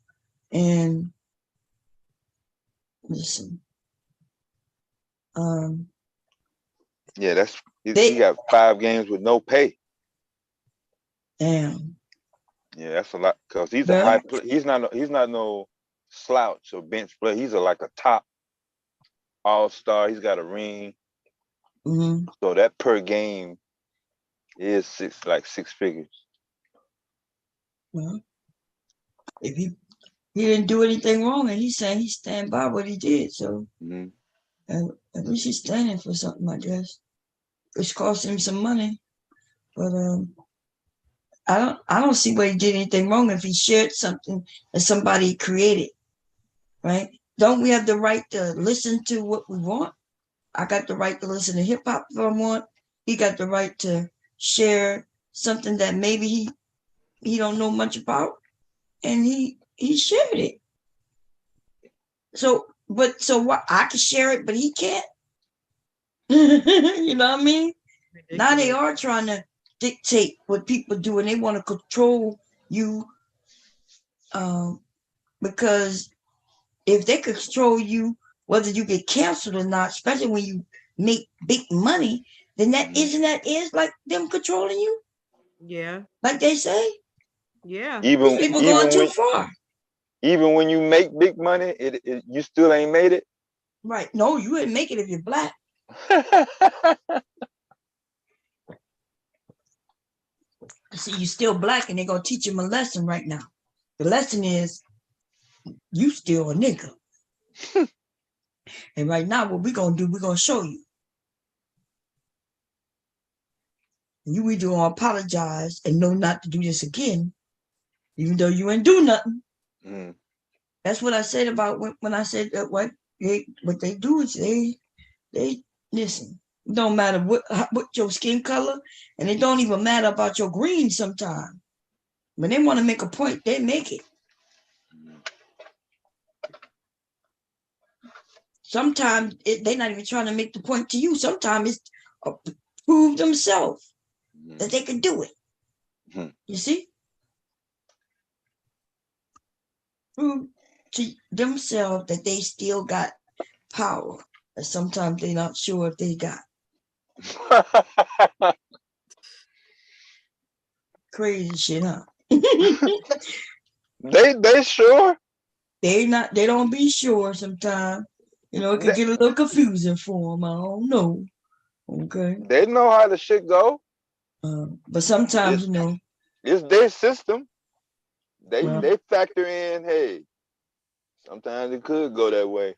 And listen, yeah, he got 5 games with no pay. Damn. Yeah, that's a lot because he's a high player. He's not no slouch or bench player. He's like a top all-star. He's got a ring. Mm-hmm. So that per game is 6 figures. Well, if he didn't do anything wrong, and he's saying he stand by what he did, so at least he's standing for something, I guess. Which cost him some money, but I don't see where he did anything wrong if he shared something that somebody created, right? Don't we have the right to listen to what we want? I got the right to listen to hip hop if I want. He got the right to share something that maybe he don't know much about, and he shared it. So what? I can share it, but he can't. You know what I mean? Ridiculous. Now they are trying to dictate what people do, and they want to control you. Because if they could control you, whether you get canceled or not, especially when you make big money, then that is like them controlling you. Yeah. Like they say. Yeah. Even people going too far. Even when you make big money, you still ain't made it. Right. No, you ain't make it if you're black. See, you still black, and they're gonna teach him a lesson right now. The lesson is you still a nigga. And right now, what we're gonna do, we're gonna show you. You either gonna apologize and know not to do this again, even though you ain't do nothing. Mm. That's what I said about when I said that what they do is they listen. It don't matter what your skin color, and it don't even matter about your green sometimes. When they want to make a point, they make it. Sometimes they're not even trying to make the point to you. Sometimes it's prove themselves that they can do it. You see? Prove to themselves that they still got power. And sometimes they're not sure if they got. Crazy shit, huh? They sure? They don't be sure sometimes. You know, it can get a little confusing for them. I don't know. Okay. They know how the shit go. But sometimes, you know. It's their system. They factor in, hey, sometimes it could go that way.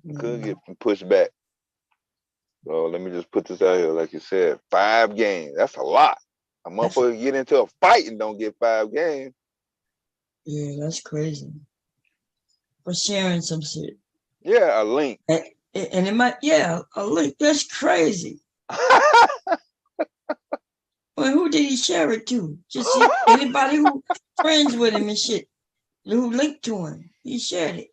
It could get pushed back. So let me just put this out here, like you said, 5 games. That's a lot. A motherfucker get into a fight and don't get 5 games. Yeah, that's crazy. For sharing some shit. Yeah, a link. And it might, a link. That's crazy. Well, who did he share it to? Just anybody who friends with him and shit, who linked to him. He shared it.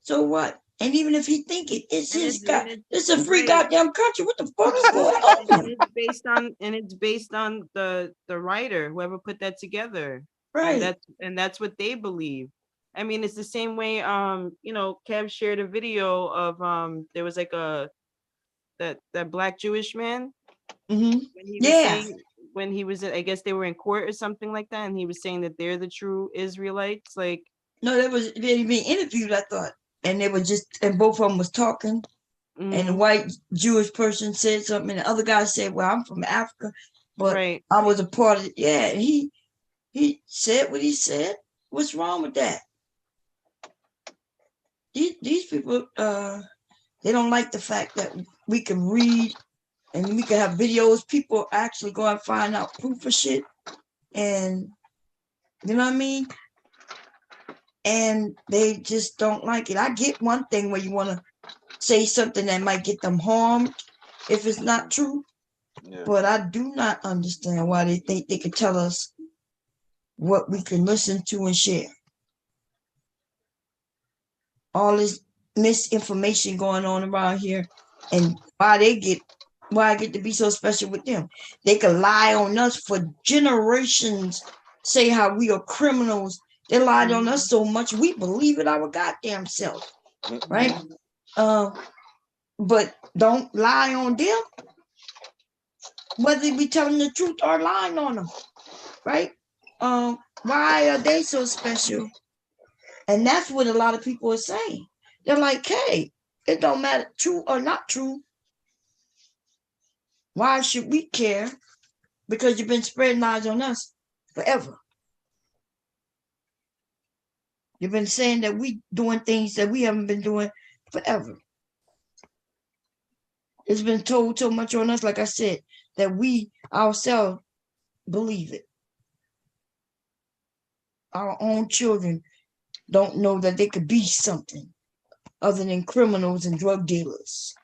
So what? And even if he think it's his it's a free goddamn country. What the fuck is going on? It's based on the writer, whoever put that together. Right. And that's what they believe. I mean, it's the same way. You know, Kev shared a video of there was like that black Jewish man. Mm-hmm. When he was, I guess they were in court or something like that, and he was saying that they're the true Israelites. Like, no, they being interviewed, I thought, and they were and both of them was talking, and the white Jewish person said something, and the other guy said, "Well, I'm from Africa, but I was a part of it." Yeah, and he said what he said. What's wrong with that? These people, they don't like the fact that we can read and we can have videos. People actually go and find out proof of shit, and you know what I mean? And they just don't like it. I get one thing where you want to say something that might get them harmed if it's not true, but I do not understand why they think they can tell us what we can listen to and share. All this misinformation going on around here, and why I get to be so special with them. They could lie on us for generations, say how we are criminals. They lied on us so much we believe it our goddamn self, right? But don't lie on them, whether we telling the truth or lying on them, right? Why are they so special? And that's what a lot of people are saying. They're like, hey, it don't matter true or not true. Why should we care? Because you've been spreading lies on us forever. You've been saying that we doing things that we haven't been doing forever. It's been told so much on us, like I said, that we ourselves believe it. Our own children don't know that they could be something other than criminals and drug dealers.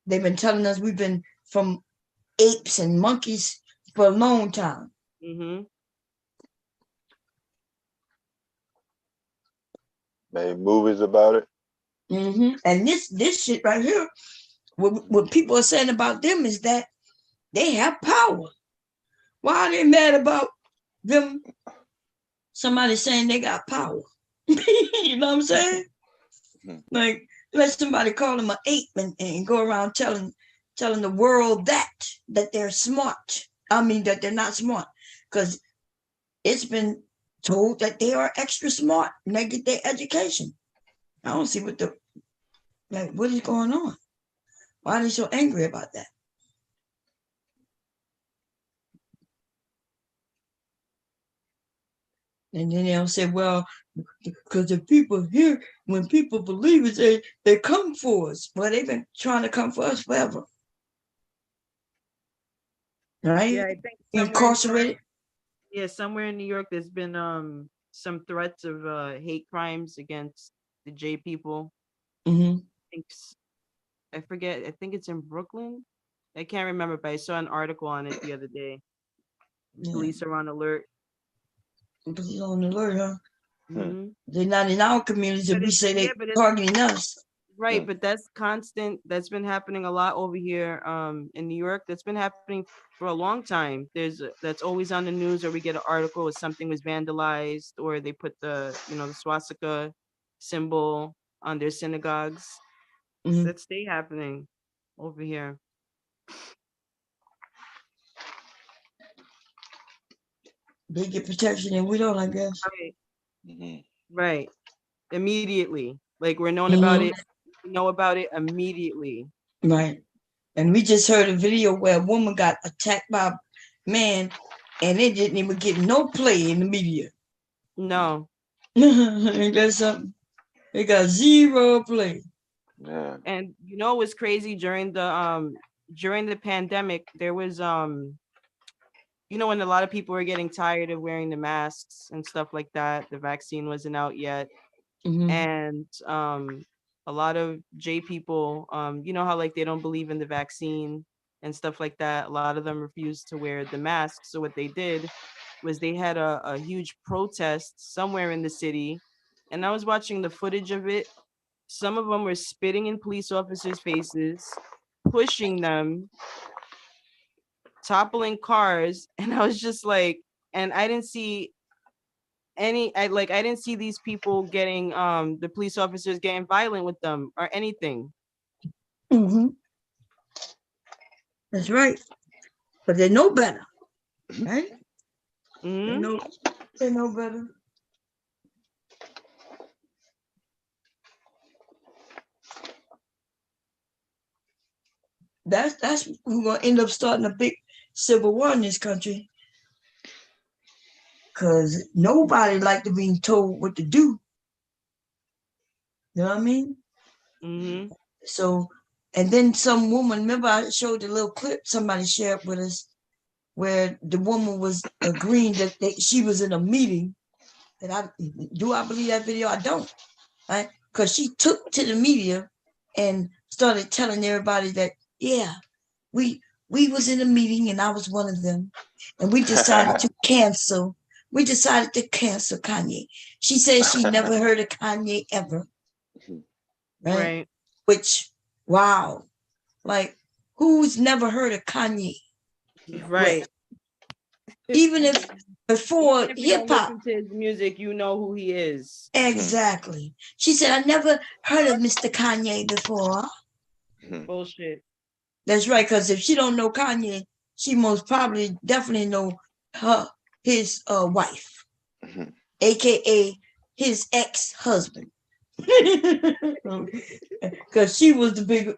They've been telling us we've been from apes and monkeys for a long time. Made movies about it. And this shit right here, what people are saying about them is that they have power. Why are they mad about them? Somebody saying they got power. You know what I'm saying? Like, let somebody call them an ape and go around telling the world that they're smart. I mean, that they're not smart, because it's been told that they are extra smart and they get their education. I don't see what is going on? Why are they so angry about that? And then they'll say, well, because the people here, when people believe it, they come for us. Well, they've been trying to come for us forever. Right? Yeah, I think Incarcerated. Somewhere in New York, there's been some threats of hate crimes against the J people. I forget. I think it's in Brooklyn. I can't remember, but I saw an article on it the other day. Police are on alert. Police on alert, huh? They're not in our communities, and we say they're targeting us. Right, but that's constant. That's been happening a lot over here in New York. That's been happening for a long time. That's always on the news, or we get an article if something was vandalized, or they put the swastika symbol on their synagogues. That stay happening over here. They get protection and we don't, I guess. Right. Immediately. Like we're known about it. We know about it immediately. Right. And we just heard a video where a woman got attacked by a man and it didn't even get no play in the media. No. Ain't that something? It got zero play. Yeah. And you know what's crazy during the pandemic, there was when a lot of people were getting tired of wearing the masks and stuff like that, the vaccine wasn't out yet. And a lot of J people, you know how like they don't believe in the vaccine and stuff like that. A lot of them refused to wear the mask. So what they did was they had a huge protest somewhere in the city. And I was watching the footage of it. Some of them were spitting in police officers' faces, pushing them, toppling cars. And I was just like, and I didn't see I didn't see these people getting the police officers getting violent with them or anything. That's right. But they know better, right? They know better. That's we're gonna end up starting a big civil war in this country. Cause nobody like to be told what to do. You know what I mean? So, and then some woman, remember I showed the little clip somebody shared with us where the woman was agreeing that she was in a meeting. And I believe that video? I don't. Right? Because she took to the media and started telling everybody that, yeah, we was in a meeting and I was one of them. And we decided to cancel. We decided to cancel Kanye. She said she never heard of Kanye ever. Right? Which, wow. Like, who's never heard of Kanye? Right. Even if before hip hop, listen to his music, you know who he is. Exactly. She said, I never heard of Mr. Kanye before. Bullshit. That's right, because if she don't know Kanye, she most probably definitely know his wife, aka his ex-husband. Because she was the bigger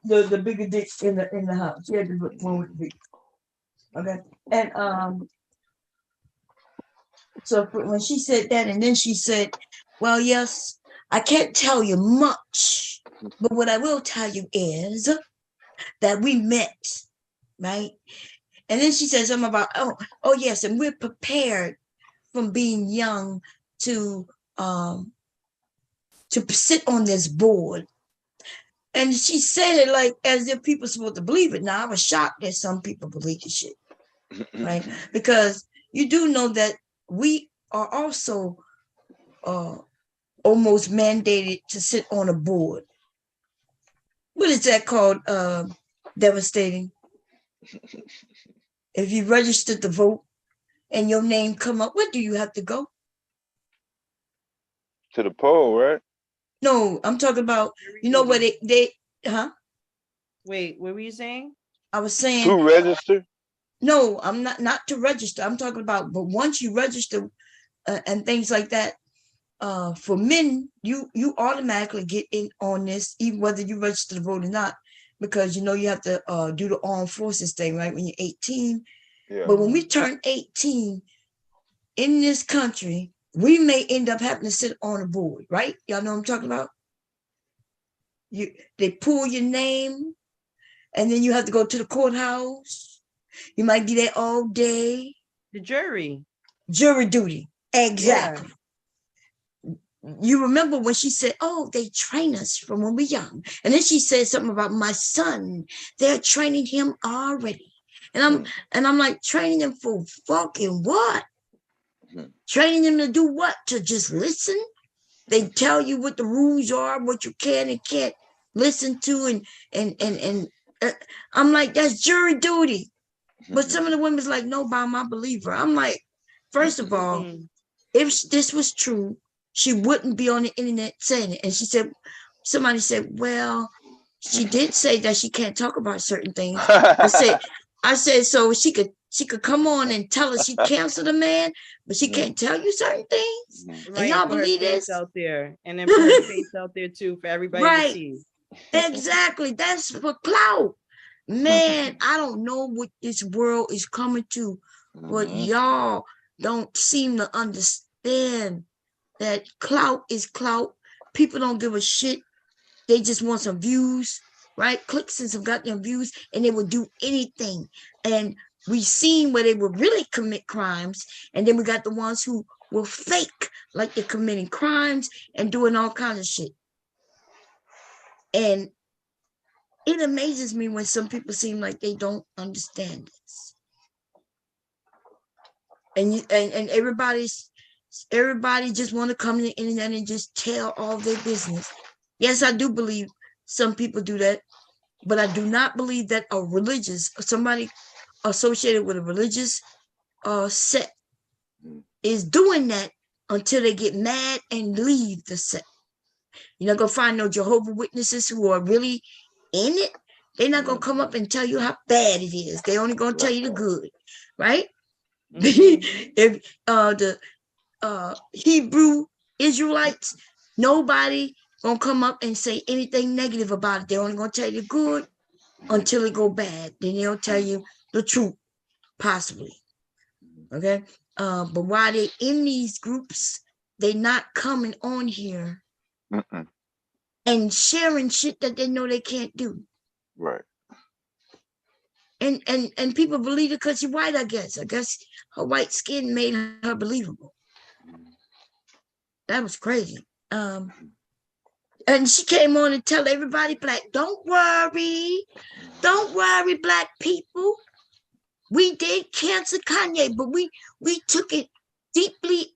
dick in the house. She had the one with the big. Okay. And so when she said that, and then she said, well, yes, I can't tell you much, but what I will tell you is that we met, right? And then she said something about, oh yes, and we're prepared from being young to sit on this board. And she said it like as if people supposed to believe it. Now I was shocked that some people believe the shit, right? Because you do know that we are also almost mandated to sit on a board. What is that called? Devastating. If you registered to vote and your name come up, where do you have to go? To the poll, right? No, I'm talking about, you know where they huh? Wait, what were you saying? I was saying to register. No, I'm not to register. I'm talking about, but once you register and things like that, for men, you automatically get in on this, even whether you register to vote or not, because you know you have to do the armed forces thing, right? When you're 18. Yeah. But when we turn 18 in this country, we may end up having to sit on a board, right? Y'all know what I'm talking about? They pull your name, and then you have to go to the courthouse. You might be there all day. The jury. Jury duty. Exactly. Yeah. You remember when she said, oh, they train us from when we're young. And then she said something about my son. They're training him already. And I'm like, training him for fucking what? Training him to do what? To just listen? They tell you what the rules are, what you can and can't listen to, and I'm like, that's jury duty. But some of the women's like, no, I'm a believer. I'm like, first of all, if this was true, she wouldn't be on the internet saying it. And she said, somebody said, well, she did say that she can't talk about certain things. I said, so she could come on and tell us she canceled a man, but she can't tell you certain things. Right, And y'all put her believe face this? out there, and then put her face out there too for everybody to see. Exactly. That's for clout. Man, I don't know what this world is coming to, but y'all don't seem to understand that clout is clout. People don't give a shit. They just want some views, right? Clicks and some goddamn views, and they will do anything. And we've seen where they will really commit crimes, and then we got the ones who will fake like they're committing crimes and doing all kinds of shit. And it amazes me when some people seem like they don't understand this. And everybody just want to come to the internet and just tell all their business. Yes, I do believe some people do that, but I do not believe that somebody associated with a religious sect is doing that until they get mad and leave the sect. You're not gonna find no Jehovah's Witnesses who are really in it. They're not gonna come up and tell you how bad it is. They're only gonna tell you the good, right? If the Hebrew Israelites, nobody gonna come up and say anything negative about it. They're only gonna tell you the good until it go bad. Then they'll tell you the truth, possibly. Okay. But while they're in these groups, they're not coming on here and sharing shit that they know they can't do. Right. And people believe it because she's white, I guess. I guess her white skin made her believable. That was crazy. And she came on and tell everybody black, don't worry, black people. We did cancel Kanye, but we took it deeply.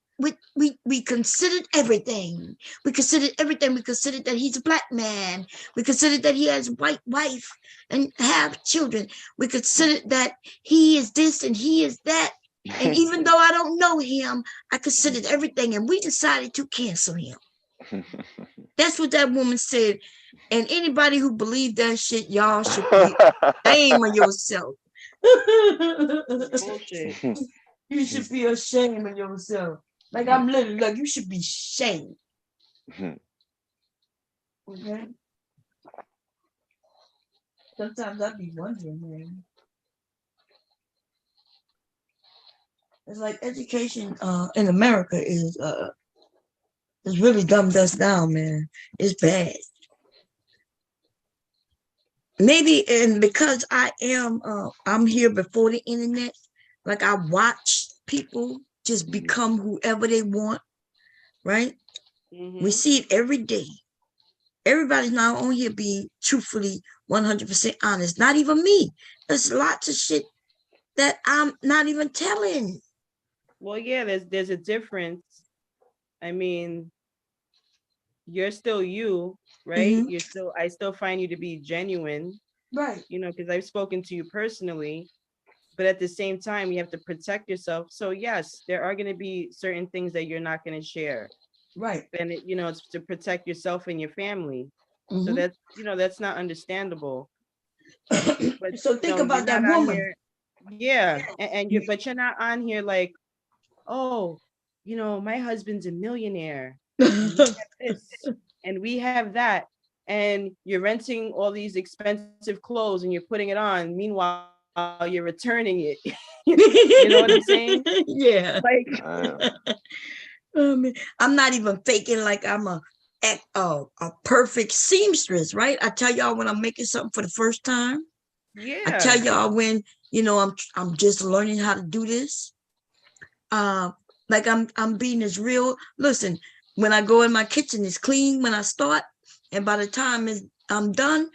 We considered everything. We considered everything. We considered that he's a black man. We considered that he has a white wife and have children. We considered that he is this and he is that. And even though I don't know him, I considered everything, and we decided to cancel him. That's what that woman said. And anybody who believed that shit, y'all should be ashamed of yourself. Bullshit. You should be ashamed of yourself. Like, I'm literally like, you should be ashamed. Okay. Sometimes I be wondering, man. It's like education in America is really dumbed us down, man. It's bad. Maybe, and because I am I'm here before the internet, like I watch people just become whoever they want, right? We see it every day. Everybody's not on here being truthfully 100% honest. Not even me. There's lots of shit that I'm not even telling. Well, yeah, there's a difference. I mean, you're still you, right? I still find you to be genuine. Right. You know, because I've spoken to you personally, but at the same time, you have to protect yourself. So yes, there are going to be certain things that you're not going to share. Right. And it's to protect yourself and your family. So Mhm. that's not understandable. But So think you're about that not on woman. here. Yeah. But you're not on here like, oh, my husband's a millionaire. And we have this and we have that. And you're renting all these expensive clothes and you're putting it on. Meanwhile, you're returning it. You know what I'm saying? Yeah. Like, I'm not even faking like I'm a perfect seamstress, right? I tell y'all when I'm making something for the first time. Yeah. I tell y'all when I'm just learning how to do this. Like I'm being as real. Listen, when I go in my kitchen, it's clean when I start, and by the time I'm done,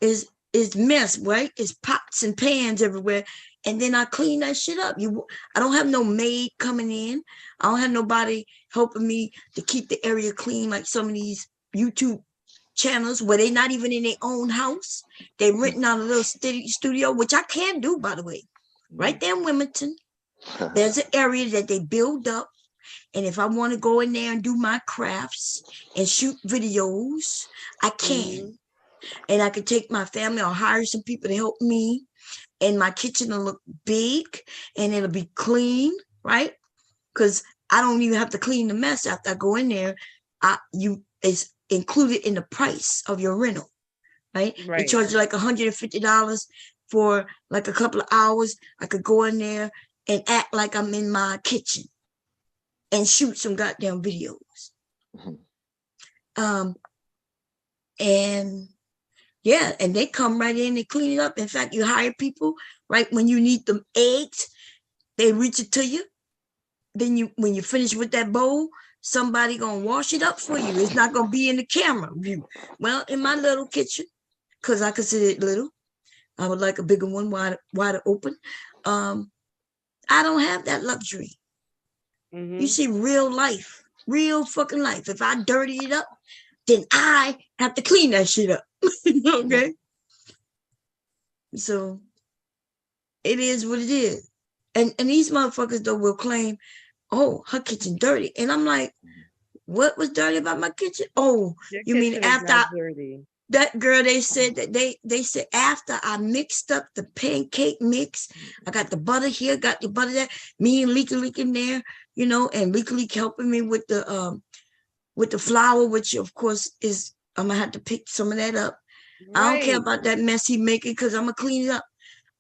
is mess, right? It's pots and pans everywhere. And then I clean that shit up. I don't have no maid coming in. I don't have nobody helping me to keep the area clean like some of these YouTube channels where they not even in their own house. They renting out a little studio, which I can do, by the way. Right there in Wilmington, there's an area that they build up. And if I want to go in there and do my crafts and shoot videos, I can. And I could take my family or hire some people to help me. And my kitchen will look big and it'll be clean, right? Because I don't even have to clean the mess after I go in there. It's included in the price of your rental, right? They charge you like $150 for like a couple of hours. I could go in there and act like I'm in my kitchen and shoot some goddamn videos. And yeah, and they come right in and clean it up. In fact, you hire people, right? When you need them eggs, they reach it to you. Then when you finish with that bowl, somebody gonna wash it up for you. It's not gonna be in the camera view. Well, in my little kitchen, because I consider it little, I would like a bigger one, wider open. I don't have that luxury. You see, real life, real fucking life. If I dirty it up, then I have to clean that shit up. Okay. So it is what it is. And these motherfuckers though will claim, oh, her kitchen dirty. And I'm like, what was dirty about my kitchen? Oh, your you mean kitchen is after not dirty. That girl, they said that they said after I mixed up the pancake mix, I got the butter here, got the butter there, me and Leaky in there, and Leaky helping me with the flour, which of course is I'm gonna have to pick some of that up. I don't care about that mess he making because I'm gonna clean it up.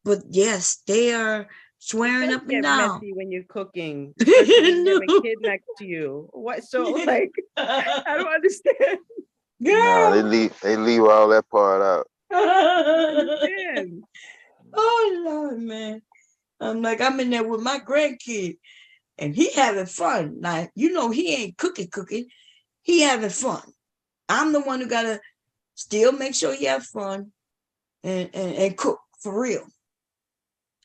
But yes, they are swearing up and Get down. messy when you're cooking, especially when you have a kid next to you. What? So like, I don't understand. Nah, they leave all that part out. Oh Lord, man. I'm like, I'm in there with my grandkid and he having fun. Now, he ain't cooking. He having fun. I'm the one who gotta still make sure he have fun and cook for real.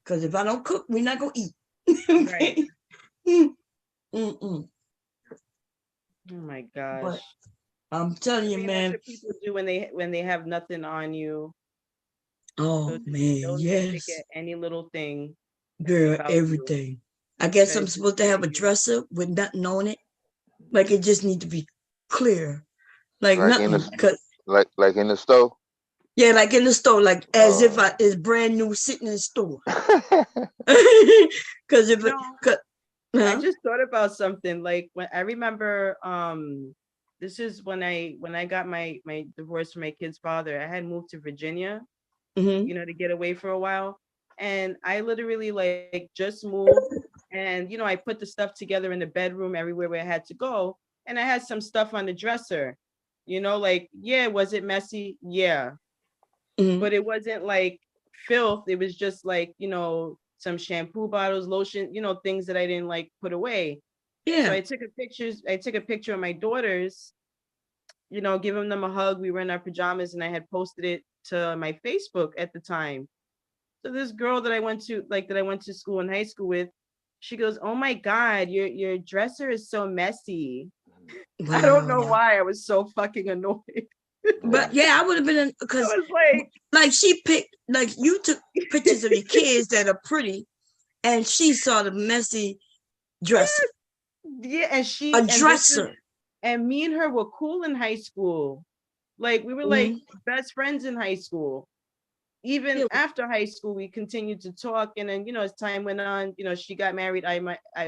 Because if I don't cook, we're not gonna eat. Right. Mm-mm. Oh my gosh. But I'm telling you, man. That's what people do when they have nothing on you. Oh man, They'll yes. get any little thing. Girl, everything. I guess I'm supposed to have a dresser with nothing on it. Like it just need to be clear. Like nothing. Like in the stove? Yeah, like in the store, like as if it's brand new sitting in the store. Because I just thought about something. Like when I remember this is when I got my divorce from my kid's father. I had moved to Virginia, to get away for a while. And I literally like just moved and I put the stuff together in the bedroom everywhere where I had to go. And I had some stuff on the dresser, was it messy? Yeah. But it wasn't like filth. It was just like, some shampoo bottles, lotion, things that I didn't like put away. Yeah. So I took a picture of my daughters you know, giving them a hug. We were in our pajamas, and I had posted it to my Facebook at the time. So this girl that I went to school in high school with, she goes, "Oh my God, your dresser is so messy." I don't know why I was so fucking annoyed. But yeah, I would have been because like she picked, like you took pictures of your kids that are pretty, and she saw the messy dresser. Yeah, and she a dresser. And me and her were cool in high school. Like we were like best friends in high school. Even after high school, we continued to talk, and then, you know, as time went on, you know, she got married, I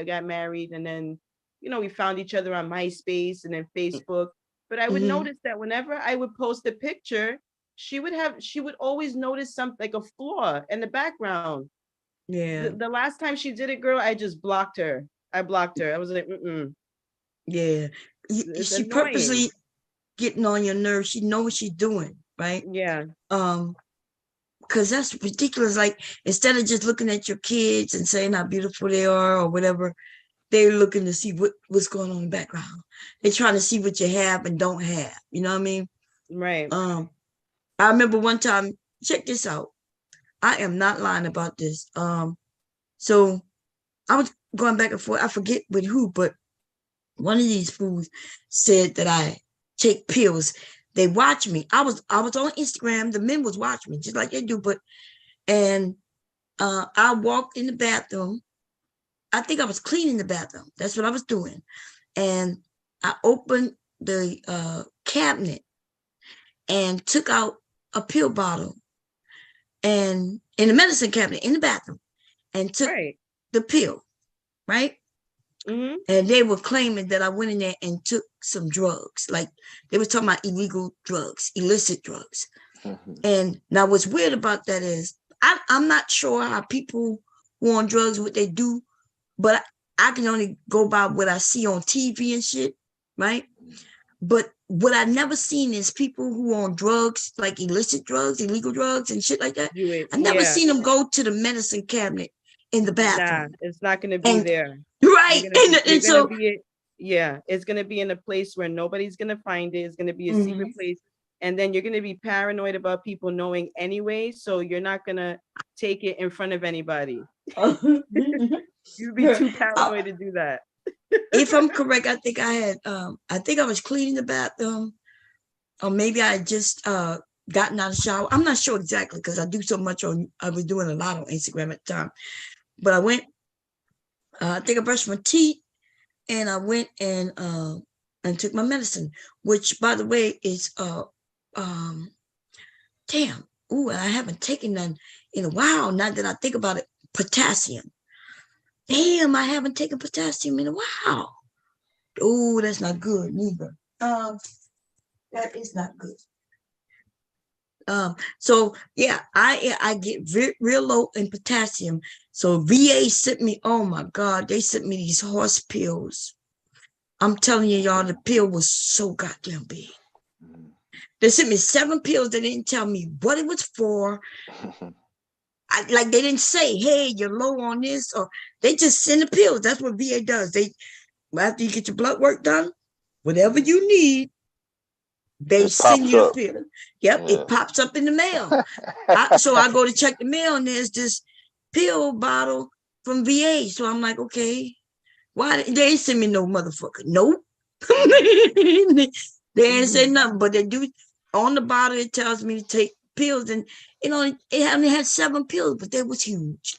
got married, and then, you know, we found each other on MySpace and then Facebook. But I would notice that whenever I would post a picture, she would always notice something like a flaw in the background. Yeah. The last time she did it, girl, I just blocked her. I blocked her. I was like, yeah. She purposely getting on your nerves. She know what she's doing, right? Yeah. Because that's ridiculous. Like, instead of just looking at your kids and saying how beautiful they are or whatever, they're looking to see what's going on in the background. They're trying to see what you have and don't have. You know what I mean? Right. I remember one time, check this out. I am not lying about this. So I was going back and forth. I forget with who, but one of these fools said that I take pills. They watch me. I was on Instagram. The men was watching me just like they do. And I walked in the bathroom. I think I was cleaning the bathroom. That's what I was doing. And I opened the cabinet and took out a pill bottle and in the medicine cabinet in the bathroom and took the pill, right? And they were claiming that I went in there and took some drugs. Like, they were talking about illegal drugs, illicit drugs. And now what's weird about that is I'm not sure how people who are on drugs, what they do, but I can only go by what I see on TV and shit, right? But what I never seen is people who are on drugs, like illicit drugs, illegal drugs and shit like that. I never seen them go to the medicine cabinet in the bathroom. Nah, it's not going to be there. Right. It's going to be in a place where nobody's going to find it. It's going to be a secret place. And then you're going to be paranoid about people knowing anyway. So you're not going to take it in front of anybody. You'd be too paranoid to do that. If I'm correct, I think I was cleaning the bathroom, or maybe I had just gotten out of the shower. I'm not sure exactly because I do so much I was doing a lot on Instagram at the time. But I went, I think I brushed my teeth, and I went and took my medicine, which, by the way, is damn. Ooh, I haven't taken none in a while. Now that I think about it, potassium. Damn, I haven't taken potassium in a while. Oh, that's not good neither. That is not good. So yeah, I get real low in potassium. So VA sent me, oh my God, they sent me these horse pills. I'm telling you, y'all, the pill was so goddamn big. They sent me 7 pills. They didn't tell me what it was for. Like, they didn't say, hey, you're low on this, or they just send the pills. That's what VA does. After you get your blood work done, whatever you need, they send you the pill. Yep, it pops up in the mail. So I go to check the mail, and there's this pill bottle from VA. So I'm like, okay, why they ain't send me no motherfucker? Nope. They ain't say nothing, but they do on the bottle. It tells me to take pills, and it only had 7 pills, but they was huge.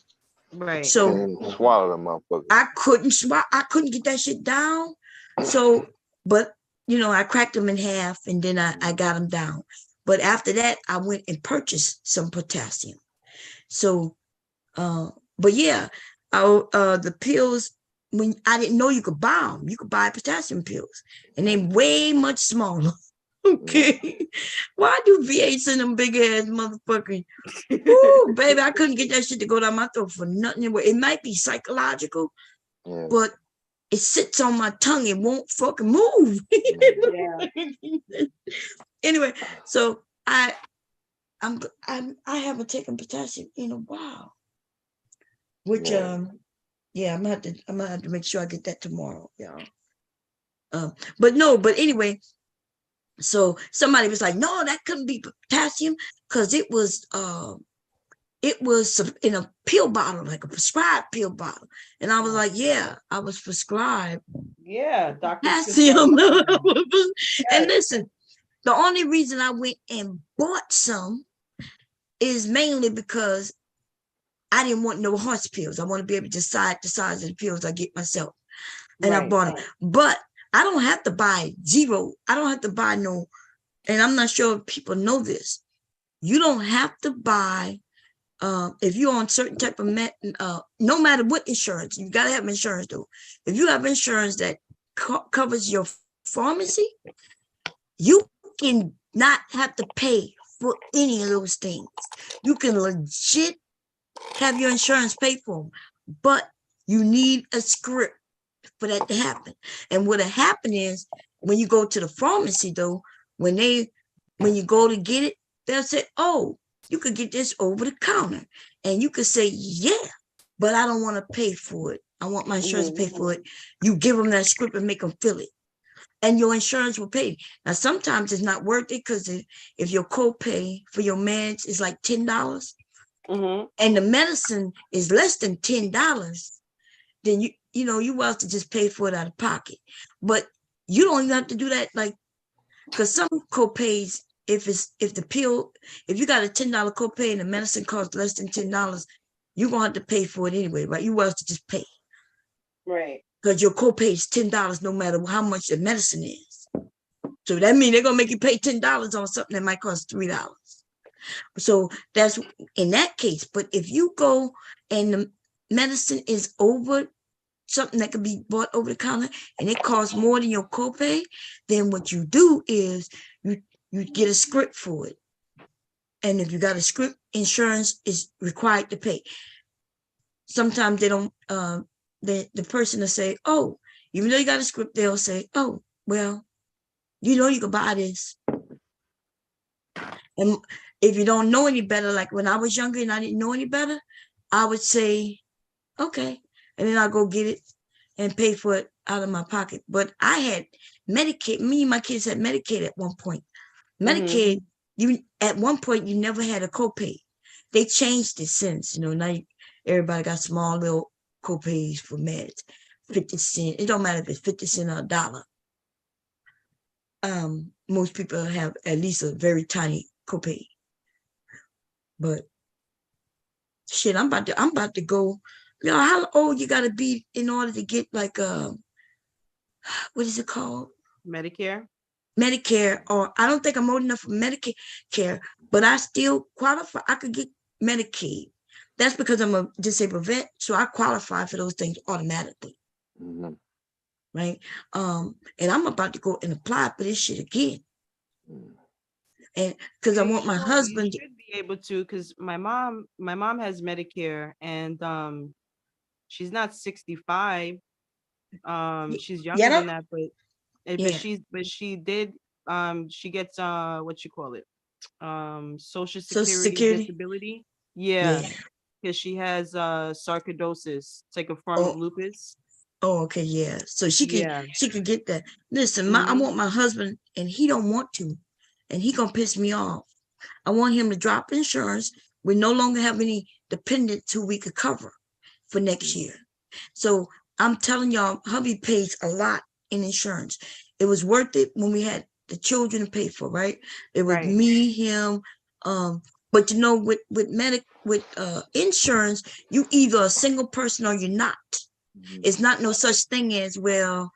Right. So swallow them motherfuckers. I couldn't get that shit down. So, but you know, I cracked them in half, and then I got them down. But after that, I went and purchased some potassium. So, but yeah, the pills, when I didn't know you could buy them, you could buy potassium pills, and they're way much smaller. Okay, why do VA send them big ass motherfucking? Ooh, baby, I couldn't get that shit to go down my throat for nothing. It might be psychological, but it sits on my tongue. It won't fucking move. Anyway, so I haven't taken potassium in a while. Which I'm gonna have to make sure I get that tomorrow, y'all. But anyway, So somebody was like, no, that couldn't be potassium because it was in a pill bottle, like a prescribed pill bottle. And I was like, yeah, I was prescribed potassium. And listen, the only reason I went and bought some is mainly because I didn't want no horse pills. I want to be able to decide the size of the pills I get myself. And I bought them. But I don't have to buy zero. I don't have to buy no, and I'm not sure if people know this. You don't have to buy, if you're on certain type of, no matter what insurance, you got to have insurance though. If you have insurance that covers your pharmacy, you can not have to pay for any of those things. You can legit have your insurance pay for them, but you need a script for that to happen. And what'll happen is when you go to the pharmacy though, when you go to get it, they'll say, oh, you could get this over the counter. And you could say, yeah, but I don't want to pay for it. I want my insurance to pay for it. You give them that script and make them fill it. And your insurance will pay. Now, sometimes it's not worth it because if your copay for your meds is like $10 and the medicine is less than $10, then you will have to just pay for it out of pocket. But you don't even have to do that, like, because some copays, if you got a $10 copay and the medicine costs less than $10, you're gonna have to pay for it anyway, right? You will have to just pay. Right. Because your copay is $10 no matter how much the medicine is. So that means they're gonna make you pay $10 on something that might cost $3. So that's in that case. But if you go and the medicine is over something that could be bought over the counter and it costs more than your copay, then what you do is you get a script for it. And if you got a script, insurance is required to pay. Sometimes they don't, the person will say, oh, even though you got a script, they'll say, oh, well, you can buy this. And if you don't know any better, like when I was younger and I didn't know any better, I would say, okay. And then I'll go get it and pay for it out of my pocket. But I had Medicaid. Me and my kids had Medicaid at one point. Medicaid, at one point, you never had a copay. They changed it since, now everybody got small little copays for meds, 50 cents. It don't matter if it's 50 cents or $1. Most people have at least a very tiny copay. But shit, I'm about to go. How old you gotta be in order to get like what is it called? Medicare. Or I don't think I'm old enough for Medicare, but I still qualify. I could get Medicaid. That's because I'm a disabled vet, so I qualify for those things automatically. Right? And I'm about to go and apply for this shit again. And because I want my husband. You should be able to, because my mom has Medicare, and she's not 65. She's younger than that, but she did. She gets what you call it, Social Security disability. Yeah, because she has sarcoidosis. It's like a form of lupus. Oh, okay, yeah. So she could get that. Listen, I want my husband, and he don't want to, and he gonna piss me off. I want him to drop insurance. We no longer have any dependents who we could cover for next year. So I'm telling y'all, hubby pays a lot in insurance. It was worth it when we had the children to pay for, right? It was me, him. But with insurance, you either a single person or you're not. It's not no such thing as, well,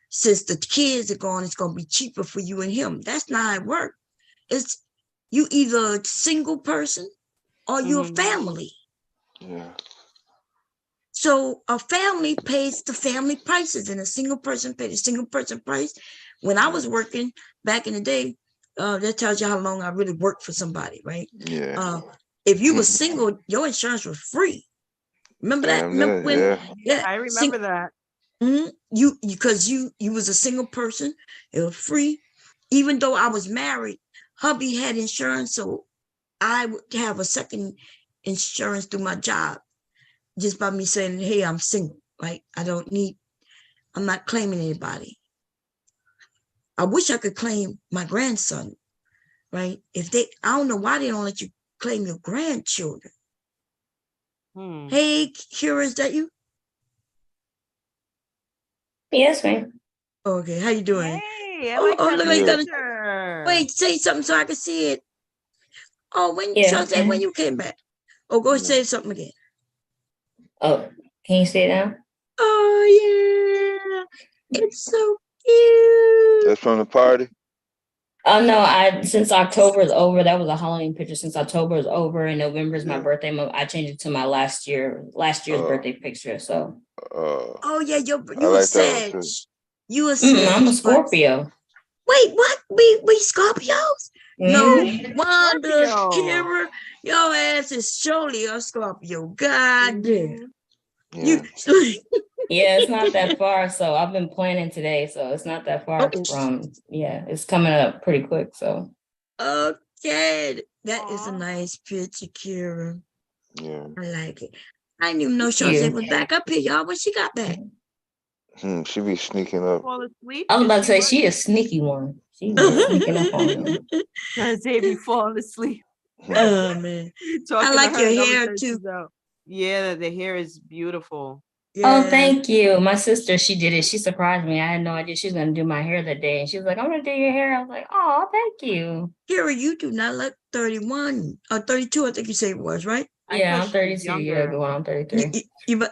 since the kids are gone, it's gonna be cheaper for you and him. That's not how it works. It's you either a single person or you're a family. Yeah. So a family pays the family prices, and a single person pays the single person price. When I was working back in the day, that tells you how long I really worked for somebody, right? Yeah. If you were single, your insurance was free. Remember that? Remember when? Yeah, I remember that. You because you was a single person, it was free. Even though I was married, hubby had insurance, so I would have a second insurance through my job. Just by me saying, hey, I'm single, right? I'm not claiming anybody. I wish I could claim my grandson, right? I don't know why they don't let you claim your grandchildren. Hey, Kira, is that you? Yes, ma'am. Okay, how you doing? Hey, I like that look like you got picture. wait, say something so I can see it. Oh, when Yeah. when you came back. Oh, go say something again. Oh, can you say that? Oh yeah, it's so cute. That's from the party. Oh no, since October is over, that was a Halloween picture. Since October is over and November is my birthday month, I changed it to my last year's birthday picture. So Oh yeah, you I a like that Sag. one too. You a Sag. I'm a Scorpio. Wait, what? We Scorpios? No wonder, Scorpio. Kira, your ass is surely a Scorpio. God damn. Yeah. Yeah, it's not that far. So I've been planning today. So it's not that far from, it's coming up pretty quick. So Okay, that is a nice picture, Kira. Yeah. I like it. I didn't even know Thank you. Shawsey was back up here, y'all. When she got back? She be sneaking up. Fall asleep? I was about to say she a sneaky one. She be sneaking up on me. Trying to say be falling asleep. Oh man, Talking I like to her, your and all of a hair sudden too. she's out. Yeah, the hair is beautiful. Oh, thank you. My sister, she did it. She surprised me. I had no idea she was going to do my hair that day. And she was like, I'm going to do your hair. I was like, oh, thank you. Kira, you do not look 31 or 32, I think you say it was, right? Yeah, I'm 32. Yeah, going on 33.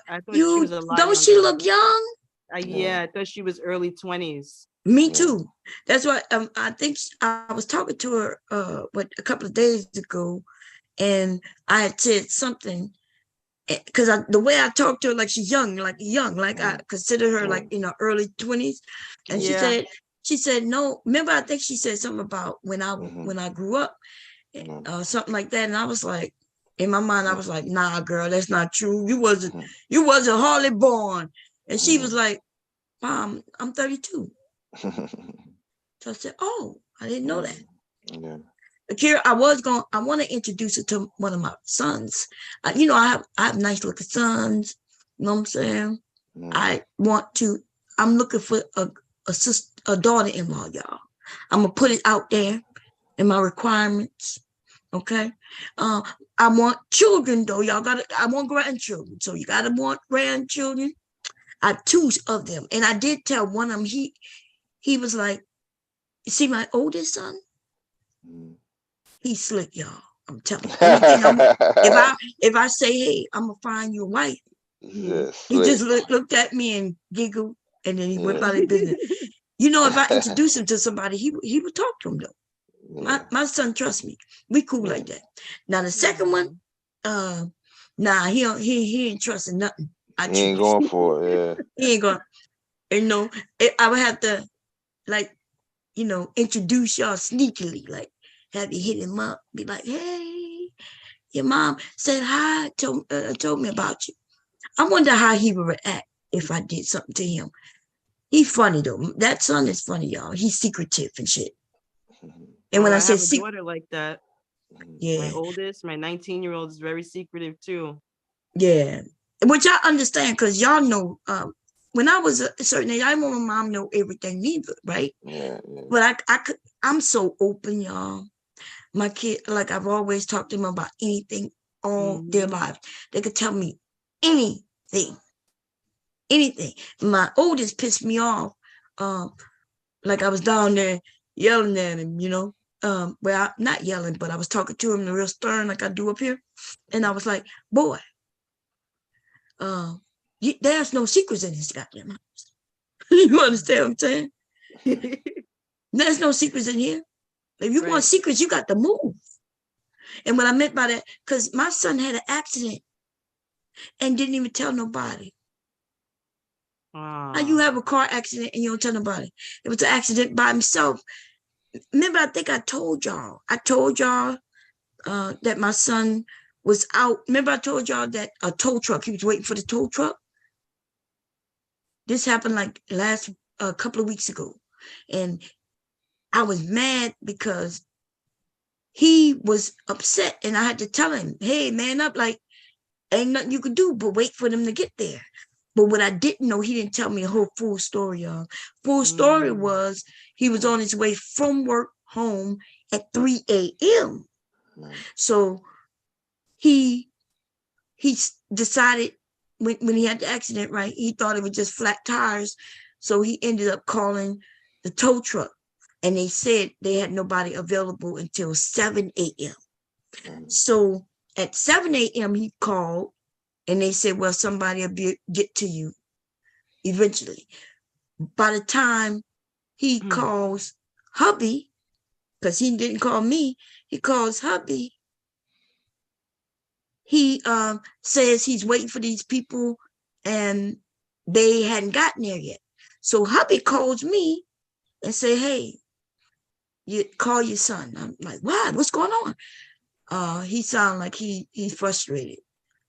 I thought she was a lot don't she younger. look young? Yeah, I thought she was early 20s. Me too. That's why I think I was talking to her a couple of days ago, and I had said something because the way I talked to her, like she's young, like I consider her like in her early 20s, and she said no. Remember, I think she said something about when I grew up, something like that, and I was like, in my mind, I was like, nah, girl, that's not true. You wasn't hardly born, and she was like, Mom, I'm 32. So I said, oh, I didn't know that. Yeah. Kira, I want to introduce her to one of my sons. I have nice looking sons. You know what I'm saying? I'm looking for a daughter-in-law, y'all. I'm going to put it out there in my requirements. Okay. I want children though. I want grandchildren. So you got to want grandchildren. I have 2 of them. And I did tell one of them, he was like, you see my oldest son? He's slick, y'all. I'm telling you. If I say, hey, I'm gonna find you a wife, he just looked at me and giggled, and then he went about his business. If I introduce him to somebody, he would talk to him though. My son trusts me. We cool like that. Now the second one, he ain't trusting nothing. He ain't going for it. Yeah. He ain't going. I would have to introduce y'all sneakily, like have you hit him up, be like, hey, your mom said hi, told me about you. I wonder how he would react if I did something to him. He's funny though. That son is funny, y'all. He's secretive and shit. And when I say have a daughter like that, my oldest, my 19-year-old is very secretive too. Yeah, which I understand because y'all know. When I was a certain age, I didn't want my mom to know everything either, right? Yeah. But I'm so open, y'all. My kid, like I've always talked to them about anything all their lives. They could tell me anything. My oldest pissed me off. Like I was down there yelling at him, not yelling, but I was talking to him real stern like I do up here. And I was like, boy, there's no secrets in this goddamn house. You understand what I'm saying? There's no secrets in here. If you want secrets, you got to move. And what I meant by that, because my son had an accident and didn't even tell nobody. How you have a car accident and you don't tell nobody? It was an accident by himself. Remember, I think I told y'all. That my son was out. Remember, I told y'all that a tow truck, he was waiting for the tow truck. This happened like a couple of weeks ago. And I was mad because he was upset and I had to tell him, hey, man up, like ain't nothing you could do but wait for them to get there. But what I didn't know, he didn't tell me a whole full story, y'all. Full story was he was on his way from work home at 3 a.m. So he decided when he had the accident, right, he thought it was just flat tires. So he ended up calling the tow truck, and they said they had nobody available until 7 a.m. So at 7 a.m. he called, and they said, well, somebody will get to you eventually. By the time he calls hubby, because he didn't call me, he calls hubby. He says he's waiting for these people and they hadn't gotten there yet. So hubby calls me and say, hey, you call your son. I'm like, what? What's going on? He sounded like he's frustrated.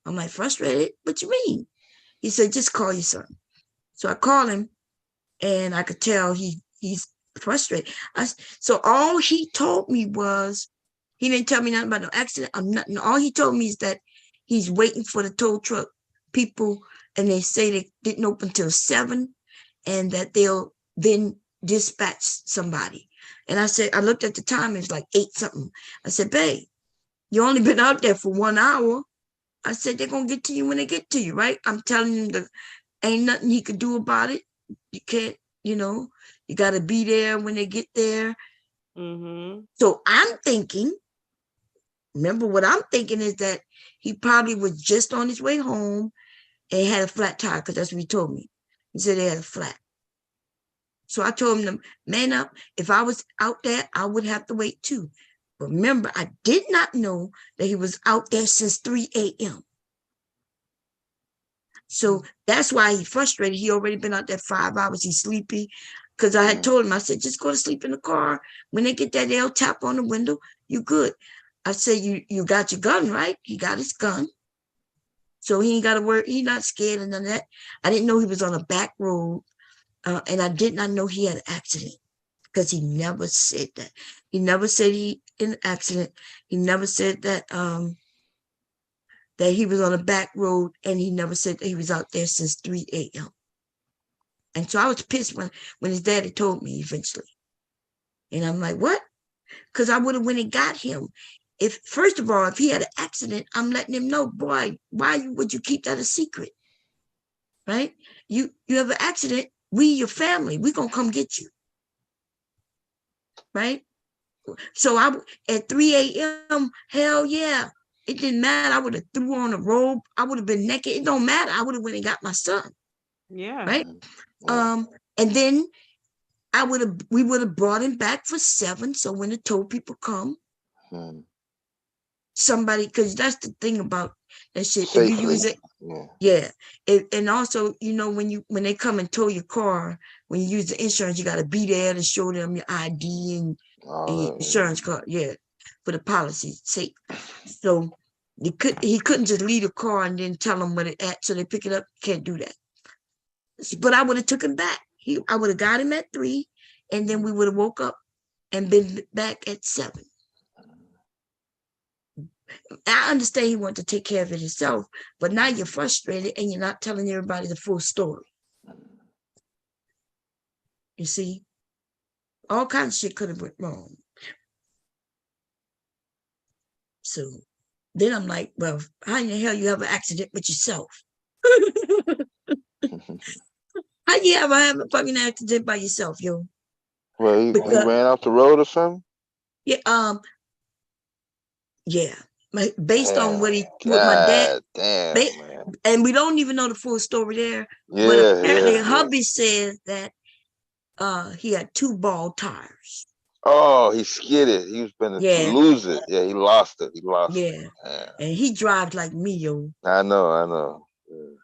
I'm like, frustrated? What you mean? He said, just call your son. So I call him, and I could tell he's frustrated. So all he told me was, he didn't tell me nothing about no accident or nothing. All he told me is that he's waiting for the tow truck people, and they say they didn't open till 7, and that they'll then dispatch somebody. And I said, I looked at the time, it was like 8 something. I said, babe, you only been out there for 1 hour. I said, they're going to get to you when they get to you, right? I'm telling him that ain't nothing he could do about it. You can't, you got to be there when they get there. So I'm thinking, remember what I'm thinking is that he probably was just on his way home and had a flat tire, because that's what he told me. He said they had a flat. So I told him, man up, if I was out there, I would have to wait too. But remember, I did not know that he was out there since 3 a.m. So that's why he's frustrated. He already been out there 5 hours. He's sleepy. Because I had told him, I said, just go to sleep in the car. When they get there, they'll tap on the window. You good. I said, you got your gun, right? He got his gun. So he ain't got to worry. He's not scared of none of that. I didn't know he was on a back road. And I did not know he had an accident, because he never said that. He never said he in an accident. He never said that that he was on a back road, and he never said that he was out there since 3 a.m. And so I was pissed when his daddy told me eventually. And I'm like, what? Because I would have went and got him. First of all, if he had an accident, I'm letting him know, boy, why would you keep that a secret? Right? You have an accident, we, your family, we gonna come get you. Right? So at 3 a.m., hell yeah. It didn't matter. I would have threw on a robe. I would have been naked. It don't matter. I would have went and got my son. Yeah. Right? And then we would have brought him back for 7. So when the tow people come, somebody, because that's the thing about that shit. Safely. If you use it, and also, when they come and tow your car, when you use the insurance, you got to be there to show them your ID and your insurance card, for the policy sake. So he couldn't just leave the car and then tell them what it at, so they pick it up. Can't do that. But I would have took him back. I would have got him at 3, and then we would have woke up and been back at 7. I understand he wanted to take care of it himself, but now you're frustrated and you're not telling everybody the full story. You see, all kinds of shit could have went wrong. So then I'm like, well, how in the hell you have an accident with yourself? How you ever have a fucking accident by yourself, yo? Well, he ran off the road or something? Yeah, yeah. Based on what my dad, and we don't even know the full story there. But apparently, hubby says that he had 2 bald tires. Oh, he skidded. He was going to lose it. Yeah, he lost it. Yeah. And he drives like me, yo. I know.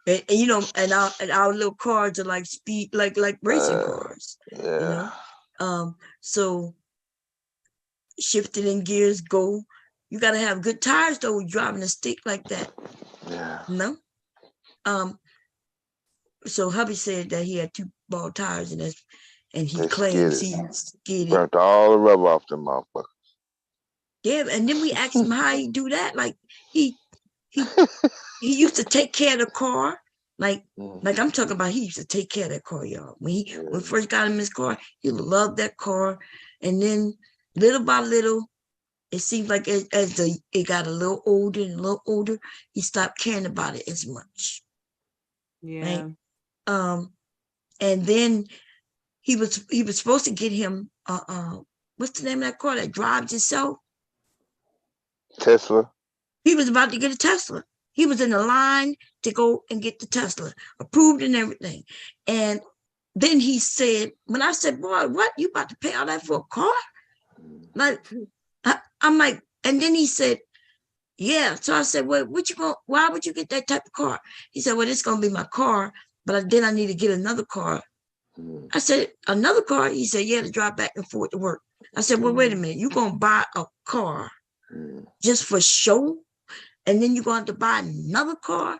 And our little cars are like speed, like racing cars. So shifting in gears, go. You gotta have good tires though, driving a stick like that. Yeah. No. So hubby said that he had 2 bald tires, and he claims he skidded. Burnt all the rubber off the motherfucker. Yeah, and then we asked him how he do that. Like he used to take care of the car. Like I'm talking about, he used to take care of that car, y'all. When we first got him his car, he loved that car. And then little by little, it seems like it got a little older and a little older, he stopped caring about it as much. Yeah. Right? And then he was supposed to get him what's the name of that car that drives itself? Tesla. He was about to get a Tesla. He was in the line to go and get the Tesla, approved and everything. And then he said, when I said, boy, what? You about to pay all that for a car? Like, I'm like, and then he said, yeah. So I said, well, why would you get that type of car? He said, well, it's going to be my car, but then I need to get another car. I said, another car? He said, yeah, to drive back and forth to work. I said, well, wait a minute. You're going to buy a car just for show? And then you're going to buy another car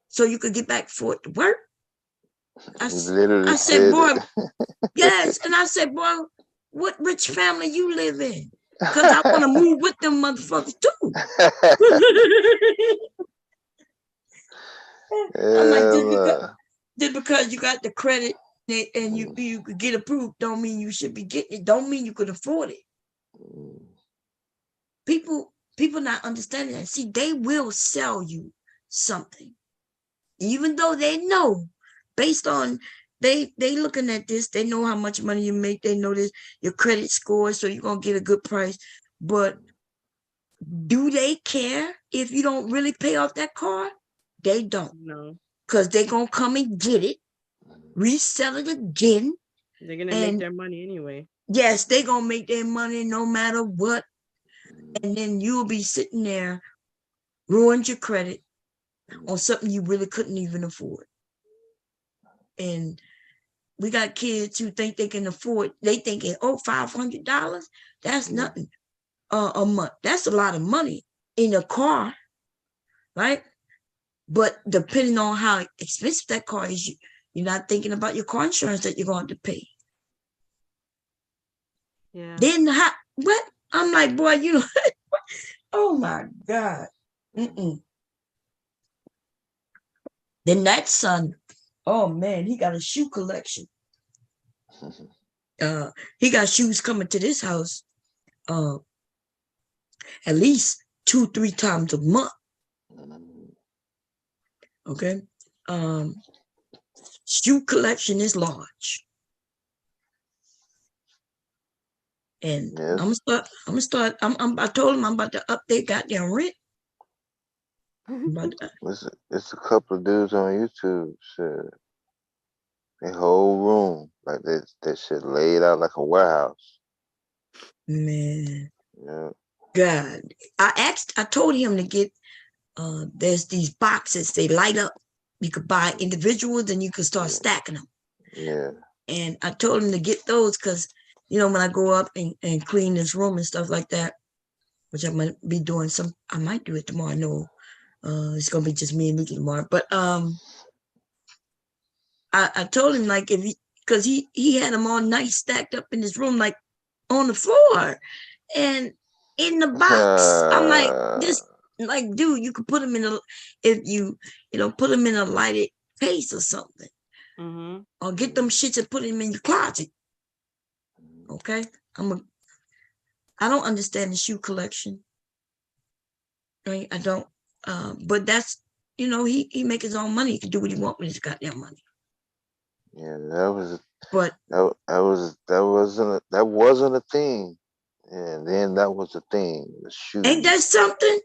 so you could get back and forth to work? I said, boy, yes. And I said, boy, what rich family you live in? Because I want to move with them motherfuckers too. I'm like, just because you got the credit and you could get approved, don't mean you should be getting it. Don't mean you could afford it. People not understanding that. See, they will sell you something, even though they know, based on they looking at this, they know how much money you make, they know this your credit score, so you're gonna get a good price. But do they care if you don't really pay off that car? They don't. No, because they're gonna come and get it, resell it again. They're gonna make their money anyway. Yes, they're gonna make their money no matter what. And then you'll be sitting there, ruined your credit on something you really couldn't even afford. And we got kids who think they can afford, they thinking, oh, $500, that's nothing a month. That's a lot of money in a car, right? But depending on how expensive that car is, you're not thinking about your car insurance that you're going to pay. Yeah. Then what? I'm like, boy, you know, oh my God. Then that son, oh man, he got a shoe collection. He got shoes coming to this house at least 2-3 times a month. Okay. Shoe collection is large. And I told him I'm about to up their goddamn rent. It's a couple of dudes on YouTube said the whole room like that shit laid out like a warehouse. Man. Yeah. God. I told him to get there's these boxes, they light up. You could buy individuals and you could start stacking them. Yeah. And I told him to get those because, you know, when I go up and clean this room and stuff like that, which I might be doing I might do it tomorrow. No, it's gonna be just me and Nikki tomorrow. But I told him like because he had them all nice stacked up in his room, like on the floor and in the box. I'm like, this, like, dude, you could put them in if you put them in a lighted case or something, or get them shits and put them in your closet. Okay, I don't understand the shoe collection. Right, I don't. But that's, you know, he make his own money. He can do what he wants with his goddamn money. Yeah, that was. But that wasn't a thing, and then that was a thing. The shoes. Ain't that something?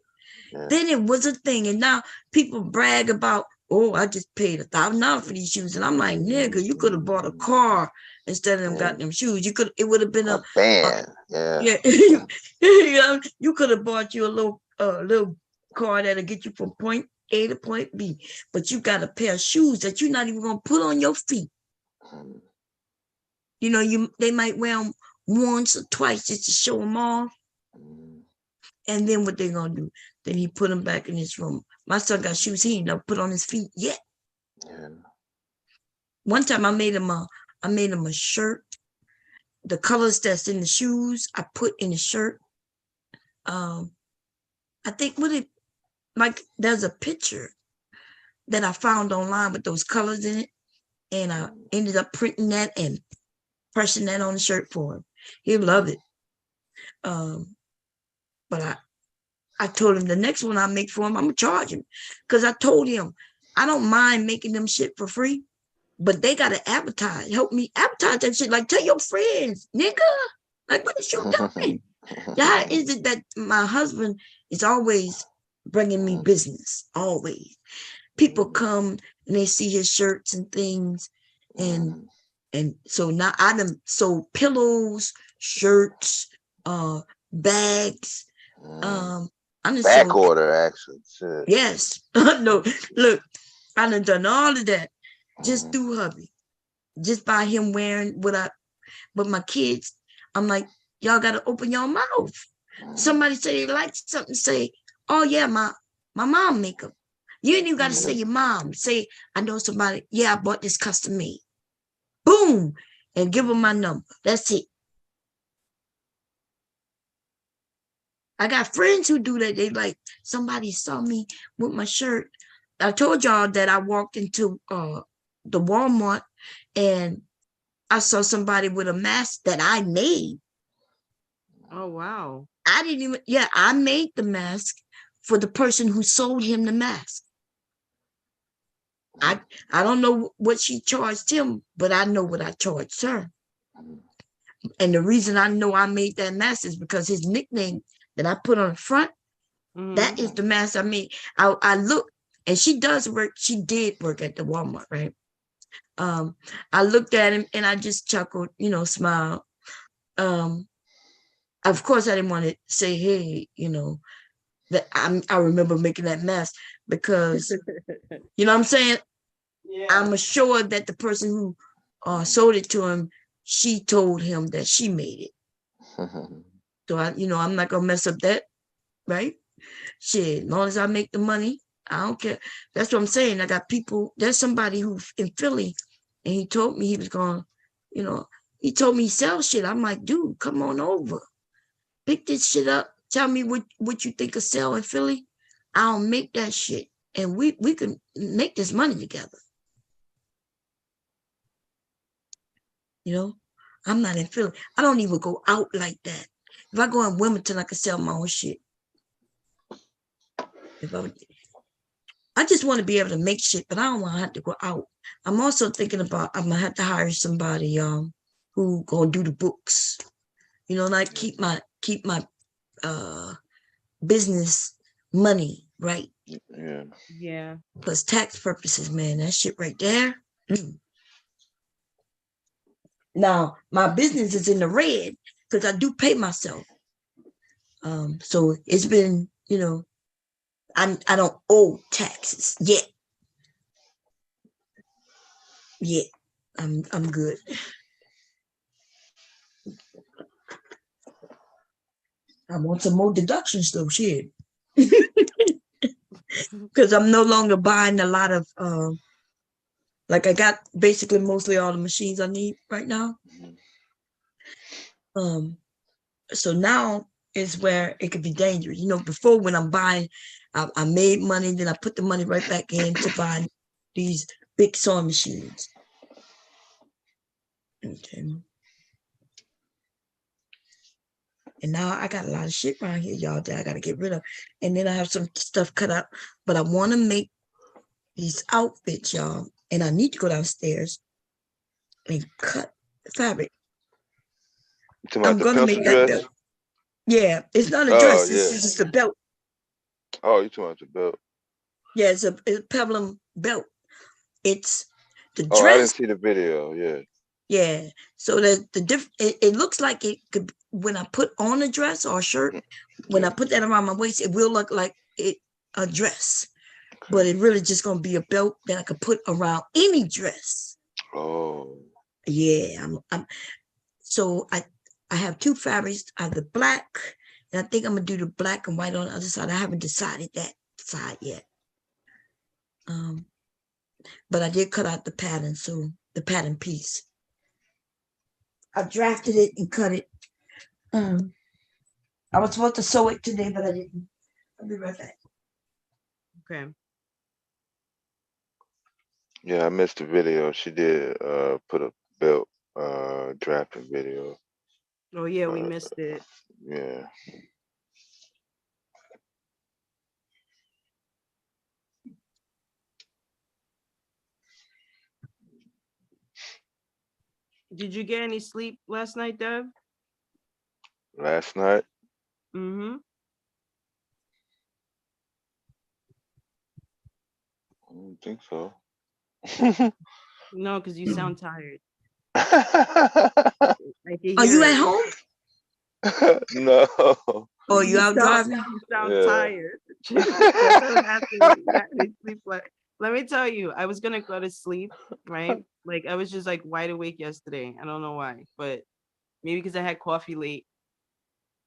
Yeah. Then it was a thing, and now people brag about, oh, I just paid $1,000 for these shoes, and I'm like, nigga, you could have bought a car instead of them goddamn shoes. You could. It would have been a band. Yeah. You could have bought you a little car that'll get you from point A to point B, but you got a pair of shoes that you're not even gonna put on your feet. You know, they might wear them once or twice just to show them off. And then what they gonna do? Then he put them back in his room. My son got shoes he ain't never put on his feet yet. Yeah. One time I made him a shirt. The colors that's in the shoes, I put in the shirt. I think like there's a picture that I found online with those colors in it. And I ended up printing that and pressing that on the shirt for him. He'll love it. But I told him the next one I make for him, I'm gonna charge him. Because I told him I don't mind making them shit for free, but they gotta advertise. Help me advertise that shit. Like, tell your friends, nigga. Like, what is you doing? How is it that my husband is always bringing me business? Always. People come and they see his shirts and things, and so now I done sold pillows, shirts, bags. I'm just back order actually. Shit. Yes. No, look, I done all of that just through hubby, just by him wearing but my kids, I'm like, y'all gotta open your mouth. Somebody say they like something, say, oh yeah, my mom make them. You ain't even gotta say your mom. Say, I know somebody, yeah, I bought this custom made. Boom, and give them my number. That's it. I got friends who do that. They like, somebody saw me with my shirt. I told y'all that I walked into the Walmart and I saw somebody with a mask that I made. Oh, wow. I didn't even, I made the mask for the person who sold him the mask. I don't know what she charged him, but I know what I charged her. And the reason I know I made that mask is because his nickname that I put on the front, that is the mask I made. I look, and she did work at the Walmart, right? I looked at him and I just chuckled, smiled. Of course I didn't want to say, hey, that I remember making that mask because, you know what I'm saying? Yeah. I'm assured that the person who sold it to him, she told him that she made it. So I'm not gonna mess up that, right? Shit, as long as I make the money, I don't care. That's what I'm saying. I got people, there's somebody who's in Philly, and he told me he was going, he told me he sells shit. I'm like, dude, come on over. Pick this shit up. Tell me what you think of sell in Philly. I'll make that shit. And we can make this money together. I'm not in Philly. I don't even go out like that. If I go in Wilmington, I can sell my own shit. I just want to be able to make shit, but I don't want to have to go out. I'm also thinking about I'm gonna have to hire somebody who gonna do the books. Like keep my business money right. Yeah. Plus tax purposes, man. That shit right there. Now my business is in the red because I do pay myself. So it's been, I don't owe taxes yet. Yeah, I'm good. I want some more deductions though, shit. Because I'm no longer buying a lot of like I got basically mostly all the machines I need right now. So now is where it could be dangerous. Before when I'm buying, I made money, then I put the money right back in to buy these big sewing machines. Okay. And now I got a lot of shit around here, y'all, that I got to get rid of. And then I have some stuff cut out, but I want to make these outfits, y'all. And I need to go downstairs and cut the fabric. I'm going to make that belt. Yeah, it's not a dress. It's just a belt. Oh, you talking about the belt? Yeah, it's a peplum belt. It's the dress. Oh, I didn't see the video. Yeah. Yeah. So it looks like it could, when I put on a dress or a shirt, when I put that around my waist, it will look like a dress. Okay. But it really just gonna be a belt that I could put around any dress. Oh. Yeah. So I have two fabrics. I have the black, and I think I'm gonna do the black and white on the other side. I haven't decided that side yet. But I did cut out the pattern, so the pattern piece. I drafted it and cut it. I was supposed to sew it today, but I didn't. I'll be right back. Okay. Yeah, I missed the video. She did put a belt drafting video. Oh yeah, we missed it. Yeah. Did you get any sleep last night, Dev? Last night? Mm-hmm. I don't think so. No, because you sound tired. No. I can Are hear you it. at home? Oh, you out driving? You sound Yeah. tired. That's what I'm asking you. You got any sleep left? Let me tell you, I was gonna go to sleep, right? Like I was just like wide awake yesterday. I don't know why, but maybe because I had coffee late.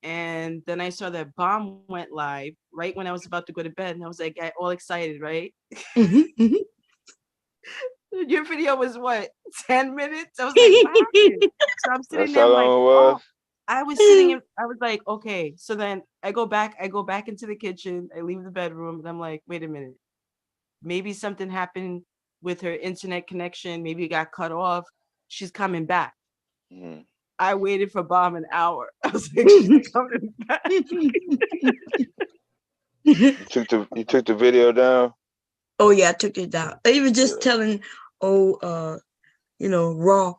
And then I saw that bomb went live right when I was about to go to bed, and I was like all excited, right? Your video was what, 10 minutes? I was like, what happened? So I'm sitting That's there, how I'm like, long it oh, was? I was sitting in, I was like, okay. So then I go back into the kitchen, I leave the bedroom, and I'm like, wait a minute. Maybe something happened with her internet connection. Maybe it got cut off. She's coming back. Mm-hmm. I waited for Bomb an hour. I was like, she's coming back. You took the video down? Oh yeah, I took it down. I even just telling raw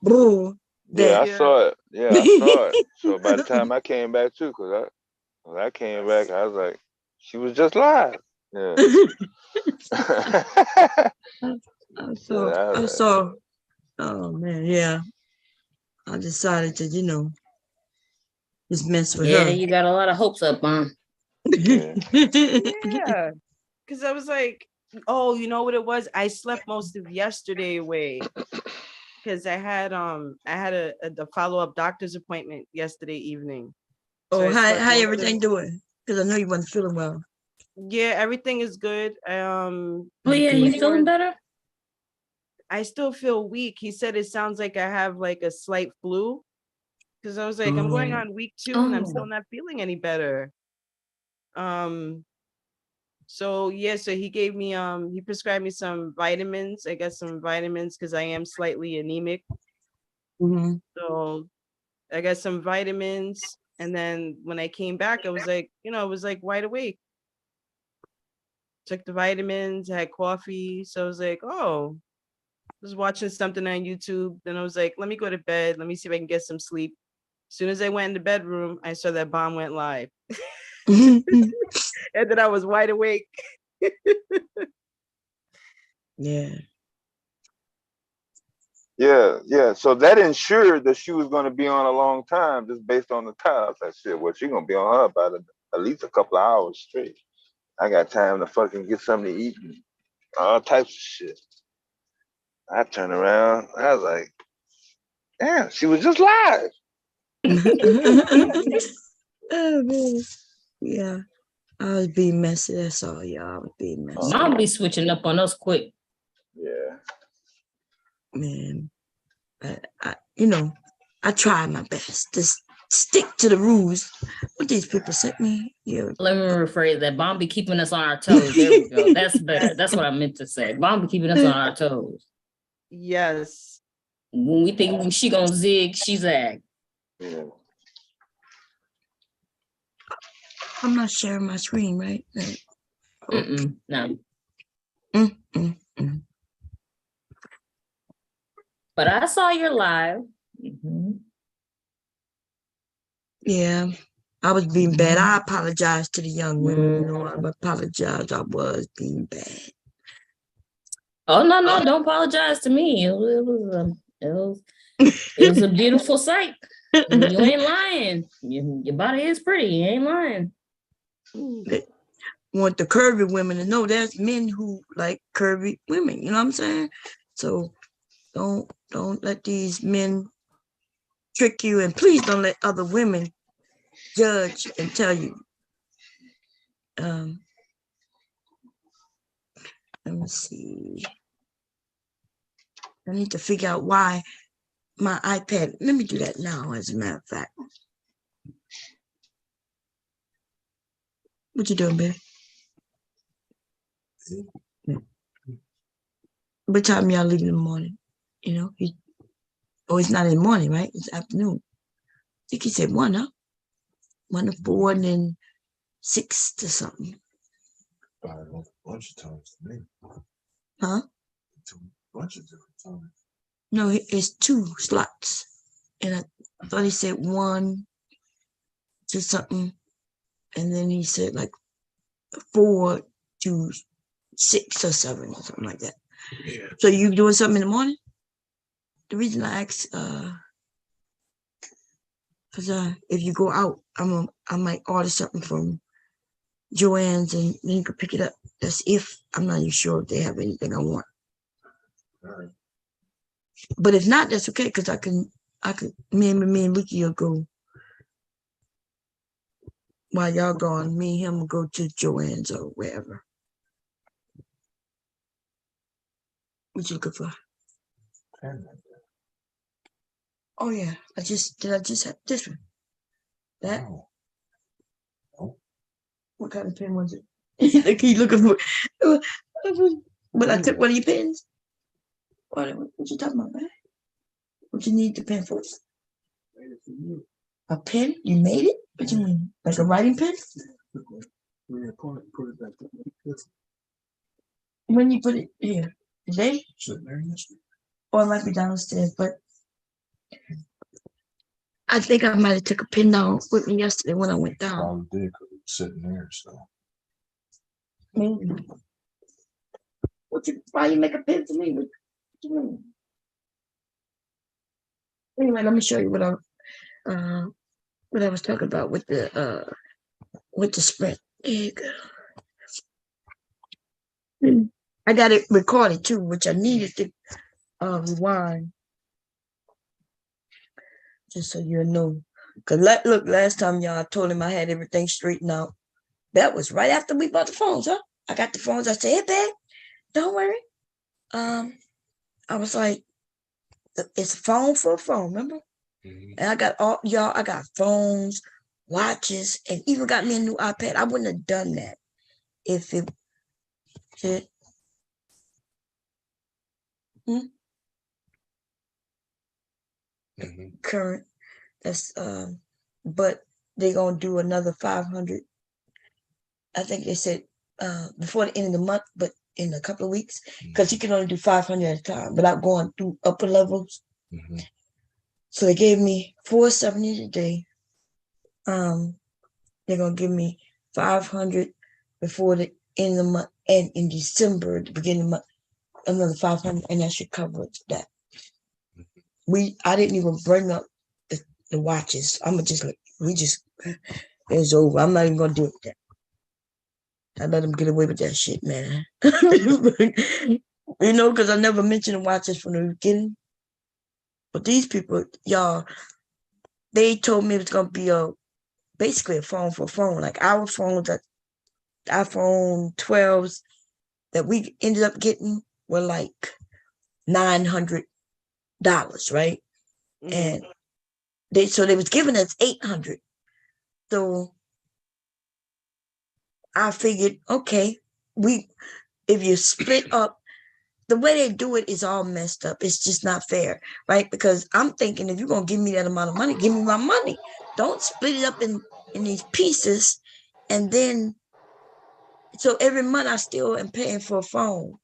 boo Yeah, that I saw it. Yeah, I saw it. So by the time I came back too, because when I came back, I was like, she was just live. Yeah. I saw, oh man, yeah. I decided to, just mess with Yeah, her. you got a lot of hopes up, Mom. Yeah. Yeah. Because I was like, oh, you know what it was? I slept most of yesterday away. Because I had a follow-up doctor's appointment yesterday evening. So how slept most of- everything doing? Because I know you wasn't feeling well. Yeah, everything is good. Oh yeah, you feeling better? I still feel weak. He said it sounds like I have like a slight flu. Because I was like, I'm going on week 2 and I'm still not feeling any better. So yeah, so he gave me he prescribed me some vitamins. I got some vitamins because I am slightly anemic. Mm-hmm. So I got some vitamins, and then when I came back, I was like, I was like wide awake. Took the vitamins, had coffee, so I was like, oh, was watching something on YouTube. Then I was like, let me go to bed. Let me see if I can get some sleep. As soon as I went in the bedroom, I saw that bomb went live. And then I was wide awake. Yeah. Yeah. So that ensured that she was going to be on a long time just based on the time. I was like, shit, well, she's going to be on her about at least a couple of hours straight. I got time to fucking get something to eat and all types of shit. I turned around. I was like, damn, she was just live. Oh man. Yeah. I was being messy. That's all, y'all. I was being messy. Mom be switching up on us quick. Yeah. Man. I try my best to stick to the rules. What these people sent me. Yeah. Let me rephrase that. Mom be keeping us on our toes. There we go. That's better. That's what I meant to say. Mom be keeping us on our toes. Yes. When we think she gonna zig, she zag. Yeah. I'm not sharing my screen, right? No. Mm-mm. But I saw your live. Yeah, I was being bad. I apologize to the young women. I apologize. I was being bad. Oh no! Don't apologize to me. It was a beautiful sight. You ain't lying. Your body is pretty. You ain't lying. Want the curvy women to know there's men who like curvy women. You know what I'm saying? So don't let these men trick you, and please don't let other women judge and tell you. Let me see. I need to figure out why my iPad. Let me do that now, as a matter of fact. What you doing, baby? what time y'all leave in the morning? You know, it's not in the morning, right? It's afternoon. I think he said 1, huh? 1 to 4 and then 6 to something. Bunch of times to me. Huh? Bunch of different times. No, it's 2 slots. And I thought he said 1 to something. And then he said like 4 to 6 or 7 or something like that. Yeah. So you doing something in the morning? The reason I asked, because if you go out, I might order something from Joanne's and then you can pick it up. That's if I'm not even sure if they have anything I want. All right. But if not, that's okay because I can me and Ricky will go while y'all gone. Me and him will go to Joanne's or wherever. What you looking for? Oh yeah, I just have this one. That. No. What kind of pen was it? Like he looking for. But I took one of your pens. What you talking about, man? What you need the pen for? A pen? You made it? What you mean? Like a writing pen? When you put it here? Today? Or it might be downstairs, but I think I might have took a pen down with me yesterday when I went down. Probably did because it was sitting there, so. Maybe. Why you make a pen for me? What you mean? Anyway, let me show you what I was talking about with the Sprint. There you go. I got it recorded too, which I needed to rewind. Just so you know. Cause look, last time y'all told him I had everything straightened out. That was right after we bought the phones, huh? I got the phones. I said, hey, babe, don't worry. I was like, it's a phone for a phone, remember? Mm-hmm. And I got I got phones, watches, and even got me a new iPad. I wouldn't have done that if it current. That's but they're gonna do another 500. I think they said before the end of the month, but in a couple of weeks, because you can only do 500 at a time without going through upper levels. Mm-hmm. So they gave me $470 a day. They're gonna give me 500 before the end of the month, and in December, the beginning of the month, another 500, and that should cover that. I didn't even bring up the watches. It's over. I'm not even gonna deal with that. I let them get away with that shit, man. You know, because I never mentioned the watches from the beginning. But these people, y'all, they told me it was gonna be basically a phone for a phone. Like our phones, that iPhone 12s that we ended up getting were like $900, right? Mm-hmm. And they was giving us 800. So I figured, okay, if you split up, the way they do it is all messed up. It's just not fair, right? Because I'm thinking if you're gonna give me that amount of money, give me my money. Don't split it up in these pieces, and then so every month I still am paying for a phone.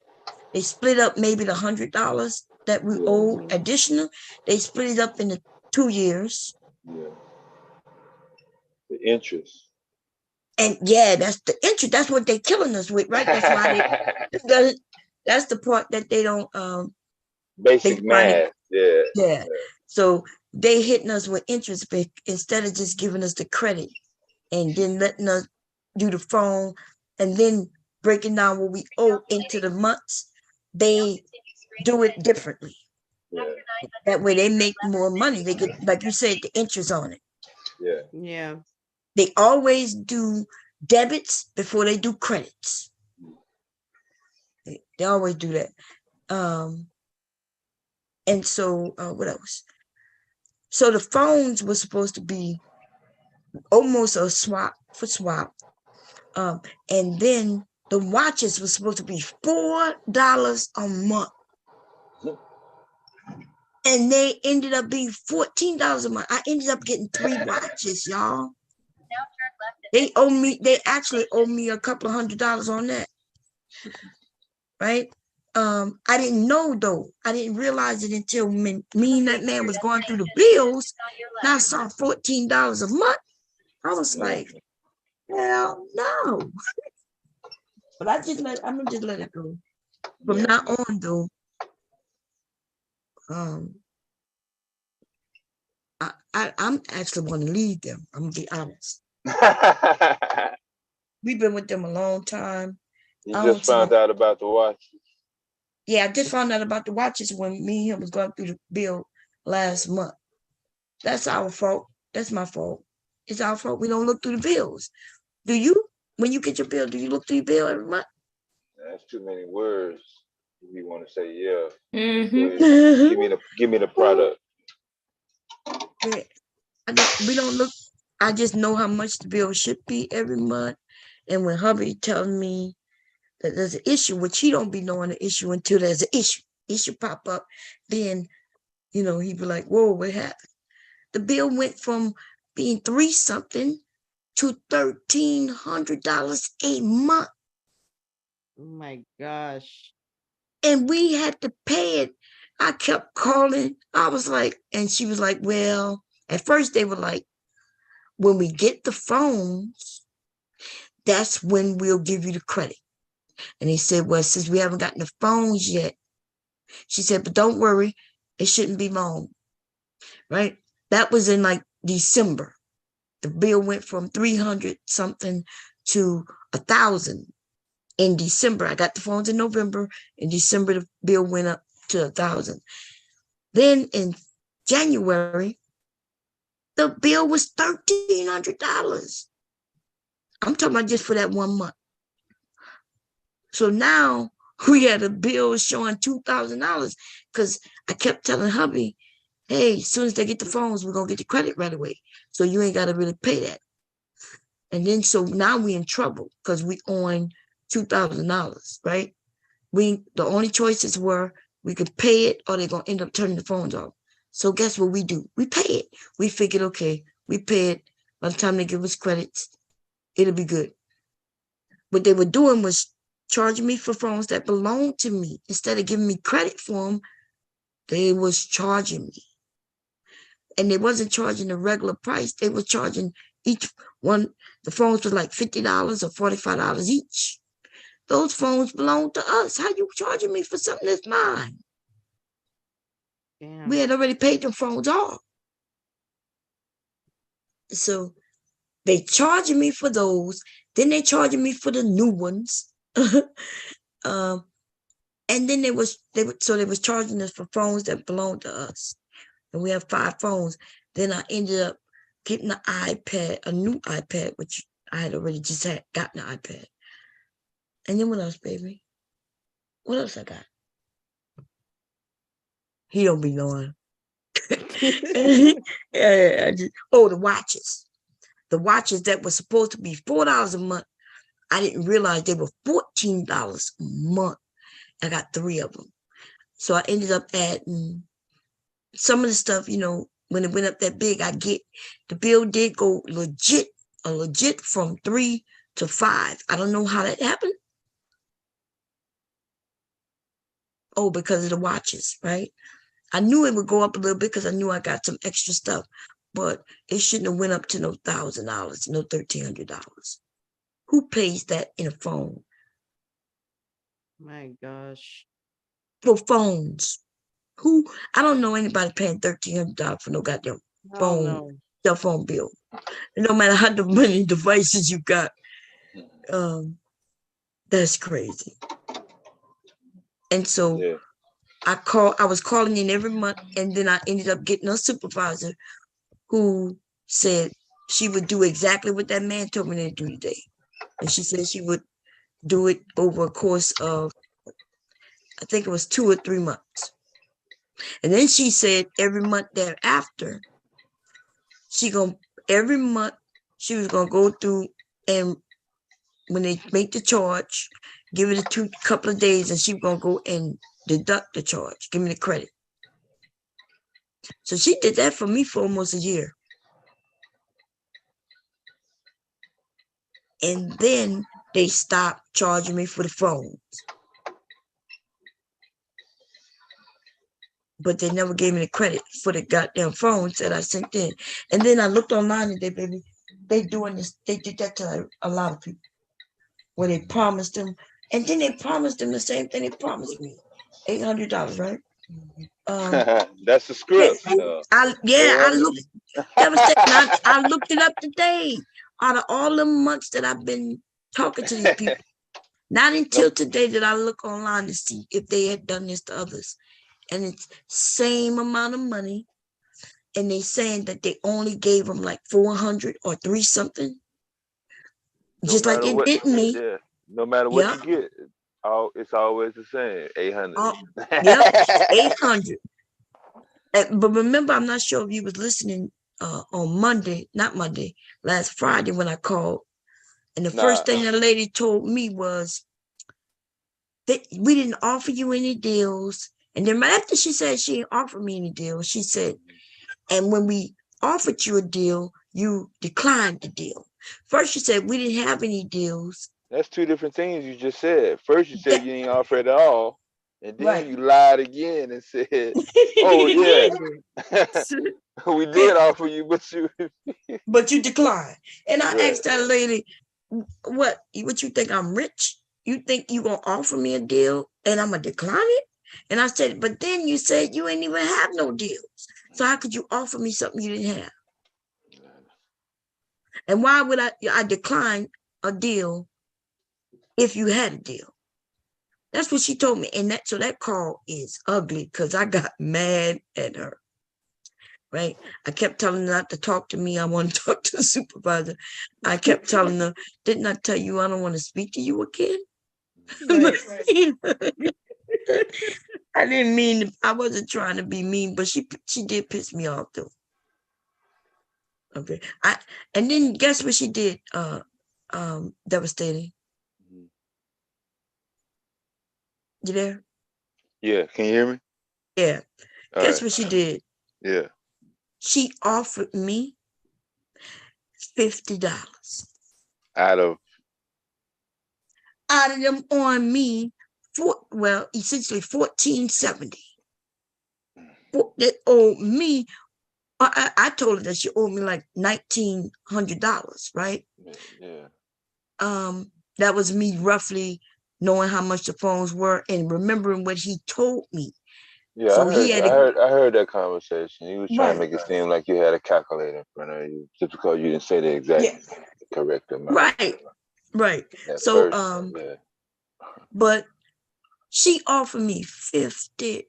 They split up maybe the $100 that we owe additional. They split it up into 2 years. Yeah. The interest. And yeah, that's the interest. That's what they're killing us with, right? That's why that's the part that they don't basic math. Yeah. So they hitting us with interest instead of just giving us the credit and then letting us do the phone and then breaking down what we owe into the months. They do it differently. Yeah. That way they make more money. They get, like you said, the interest on it. Yeah. Yeah. They always do debits before they do credits. They always do that. And so what else? So the phones were supposed to be almost a swap for swap. And then the watches were supposed to be $4 a month. And they ended up being $14 a month. I ended up getting 3 watches, y'all. They actually owe me a couple of $100 on that. Right? I didn't know though. I didn't realize it until me and that man was going through the bills. And I saw $14 a month. I was like, hell no. But I'm gonna just let it go. From now on though, I'm actually want to leave them. I'm gonna be honest. We've been with them a long time. You just found out about the watches. Yeah, I just found out about the watches when me and him was going through the bill last month. That's our fault. That's my fault. It's our fault. We don't look through the bills. Do you? When you get your bill, do you look through your bill every month? That's too many words. You want to say, yeah. Mm-hmm. Give me the product. We don't look. I just know how much the bill should be every month. And when hubby tells me that there's an issue, which he don't be knowing the issue until there's an issue pop up, then, he'd be like, whoa, what happened? The bill went from being $3 something to $1,300 a month. Oh my gosh. And we had to pay it. I kept calling. I was like, and she was like, well, at first they were like, when we get the phones, that's when we'll give you the credit. And he said, well, since we haven't gotten the phones yet, she said, but don't worry, it shouldn't be long. Right? That was in like December. The bill went from 300 something to 1,000 in December. I got the phones in November. In December, the bill went up to 1,000. Then in January, the bill was $1,300. I'm talking about just for that 1 month. So now we had a bill showing $2,000 because I kept telling hubby, hey, as soon as they get the phones, we're going to get the credit right away. So you ain't got to really pay that. And then so now we in trouble because we own $2,000, right? The only choices were we could pay it or they're going to end up turning the phones off. So guess what we do? We pay it. We figured, okay, we pay it. By the time they give us credits, it'll be good. What they were doing was charging me for phones that belonged to me. Instead of giving me credit for them, they was charging me. And they wasn't charging the regular price. They were charging each one. The phones were like $50 or $45 each. Those phones belong to us. How you charging me for something that's mine? Damn. We had already paid them phones off. So they charging me for those. Then they charging me for the new ones. And then they was charging us for phones that belong to us. And we have 5 phones. Then I ended up getting an iPad, a new iPad, which I had already just gotten an iPad. And then what else, baby? What else I got? He don't be knowing. The watches. The watches that were supposed to be $4 a month. I didn't realize they were $14 a month. I got 3 of them. So I ended up adding some of the stuff, when it went up that big, the bill did go legit from 3 to 5. I don't know how that happened. Oh, because of the watches, right? I knew it would go up a little bit because I knew I got some extra stuff, but it shouldn't have went up to no $1,000, no $1,300. Who pays that in a phone? My gosh. For phones. I don't know anybody paying $1,300 for no goddamn phone, cell phone bill. And no matter how many devices you got, that's crazy. And so I was calling in every month, and then I ended up getting a supervisor who said she would do exactly what that man told me to do today. And she said she would do it over a course of, I think it was 2 or 3 months. And then she said every month thereafter, every month she was gonna go through, and when they make the charge, give it a couple of days, and she was gonna go and deduct the charge, give me the credit. So she did that for me for almost a year. And then they stopped charging me for the phones. But they never gave me the credit for the goddamn phones that I sent in. And then I looked online today, baby. They doing this. They did that to a lot of people. Where they promised them, and then they promised them the same thing they promised me, $800, right? That's the script. I looked devastated. I looked it up today. Out of all the months that I've been talking to these people, not until today did I look online to see if they had done this to others. And it's same amount of money, and they saying that they only gave them like 400 or 3 something, just like it did me. Yeah. No matter what you get, it's always the same. 800. Yep, 800. But remember, I'm not sure if you was listening on Monday, not Monday, last Friday when I called, and the first thing the lady told me was that we didn't offer you any deals. And then right after she said she didn't offer me any deals, she said, and when we offered you a deal, you declined the deal. First, she said we didn't have any deals. That's 2 different things you just said. First, you said you didn't offer it at all, and then you lied again and said, "Oh yeah, we did offer you, but you declined." And I asked that lady, "What you think? I'm rich? You think you gonna offer me a deal and I'm gonna decline it?" And I said, "But then you said you ain't even have no deals. So how could you offer me something you didn't have? And why would I decline a deal if you had a deal?" That's what she told me. And that call is ugly because I got mad at her. Right? I kept telling her not to talk to me. I want to talk to the supervisor. I kept telling her, "Didn't I tell you I don't want to speak to you again?" I didn't mean I wasn't trying to be mean, but she did piss me off though. Okay. And then guess what she did? Devastating. You there? Yeah, can you hear me? Yeah. Guess what she did? Yeah. She offered me $50 out of them on me essentially $1,470. That owed me. I told her that she owed me like $1,900, right? Yeah. That was me roughly knowing how much the phones were and remembering what he told me. Yeah, so I heard that conversation. He was trying to make it seem like you had a calculator in front of you, just because you didn't say the exact correct amount. Right. So but she offered me $50.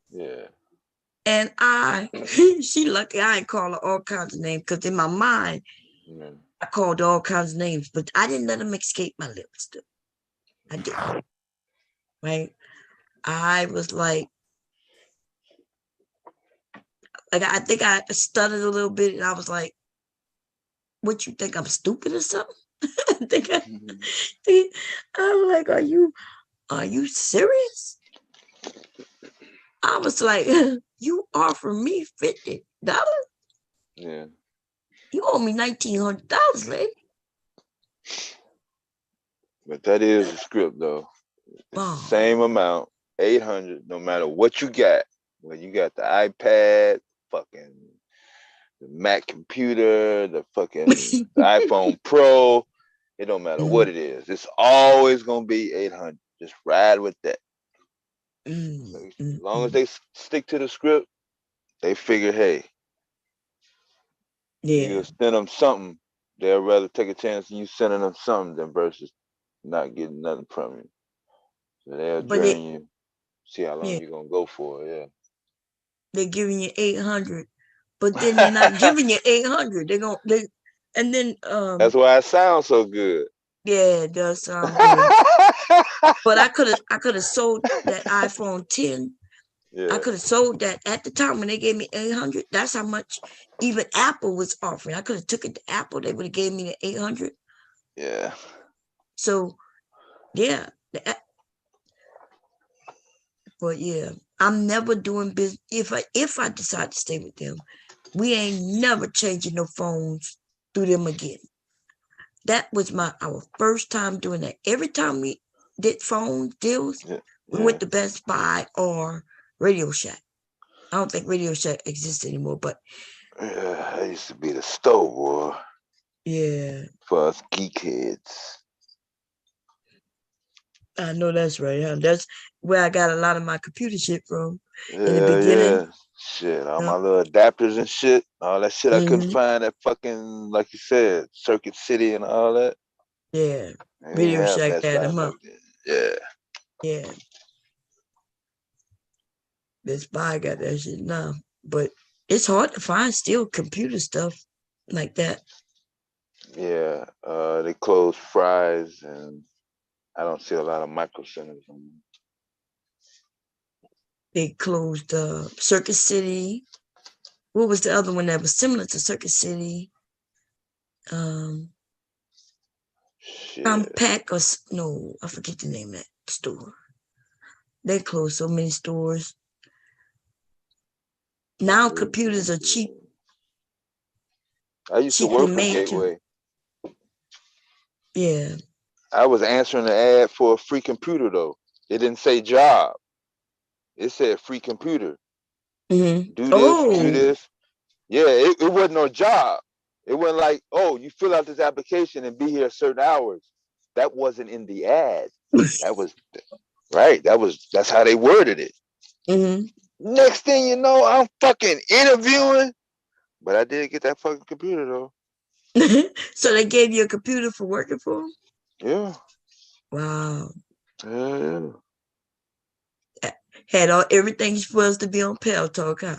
Yeah. And she lucky I ain't call her all kinds of names, because in my mind, I called her all kinds of names, but I didn't let them escape my lips. I didn't. Right? I was like I think I stuttered a little bit, and I was like, "What, you think I'm stupid or something?" I was like, "Are you serious?" I was like, "You offer me $50? Yeah. You owe me $1,900, lady." But that is the script, though. It's the same amount, 800, no matter what you got. When you got the iPad, fucking the Mac computer, the fucking the iPhone Pro, it don't matter what it is. It's always gonna be 800. Just ride with that. As long as they stick to the script, they figure, hey, you send them something, they'll rather take a chance on you sending them something than versus not getting nothing from you. So they'll drain you. See how long you're gonna go for. Yeah. They're giving you 800, but then they're not giving you 800. And then that's why it sounds so good. Yeah, it does sound good. But I could have sold that iPhone 10. Yeah. I could have sold that at the time when they gave me 800. That's how much even Apple was offering. I could have took it to Apple. They would have gave me the 800. Yeah. So, yeah. But yeah, I'm never doing business. If I decide to stay with them, we ain't never changing no phones through them again. That was our first time doing that. Every time we did phone deals, we went to Best Buy or Radio Shack. I don't think Radio Shack exists anymore, but yeah, that used to be the store, boy. Yeah. For us geek heads. I know that's right, huh? That's where I got a lot of my computer shit from in the Yeah, beginning. yeah. Shit, all my little adapters and shit. All that shit I couldn't Mhm. find at fucking, like you said, Circuit City and all that. Yeah. They didn't Radio have Shack Best had Buy them back up. then. Yeah. Yeah. Best Buy got that shit now. But it's hard to find still computer stuff like that. Yeah. They closed Fry's and I don't see a lot of micro centers anymore. They closed Circuit City. What was the other one that was similar to Circuit City? Compact or no, I forget the name of that store. They closed so many stores. Now computers are cheap. I used to work for Gateway. Yeah. I was answering the ad for a free computer though. It didn't say job. It said free computer. Mm-hmm. Do this, do this. Yeah, it wasn't no job. It wasn't like, oh, you fill out this application and be here certain hours. That wasn't in the ad. That was right. That's how they worded it. Mm-hmm. Next thing you know, I'm fucking interviewing. But I did get that fucking computer though. So they gave you a computer for working for them? Yeah. Wow. Yeah. Had everything supposed to be on Pal Talk, huh?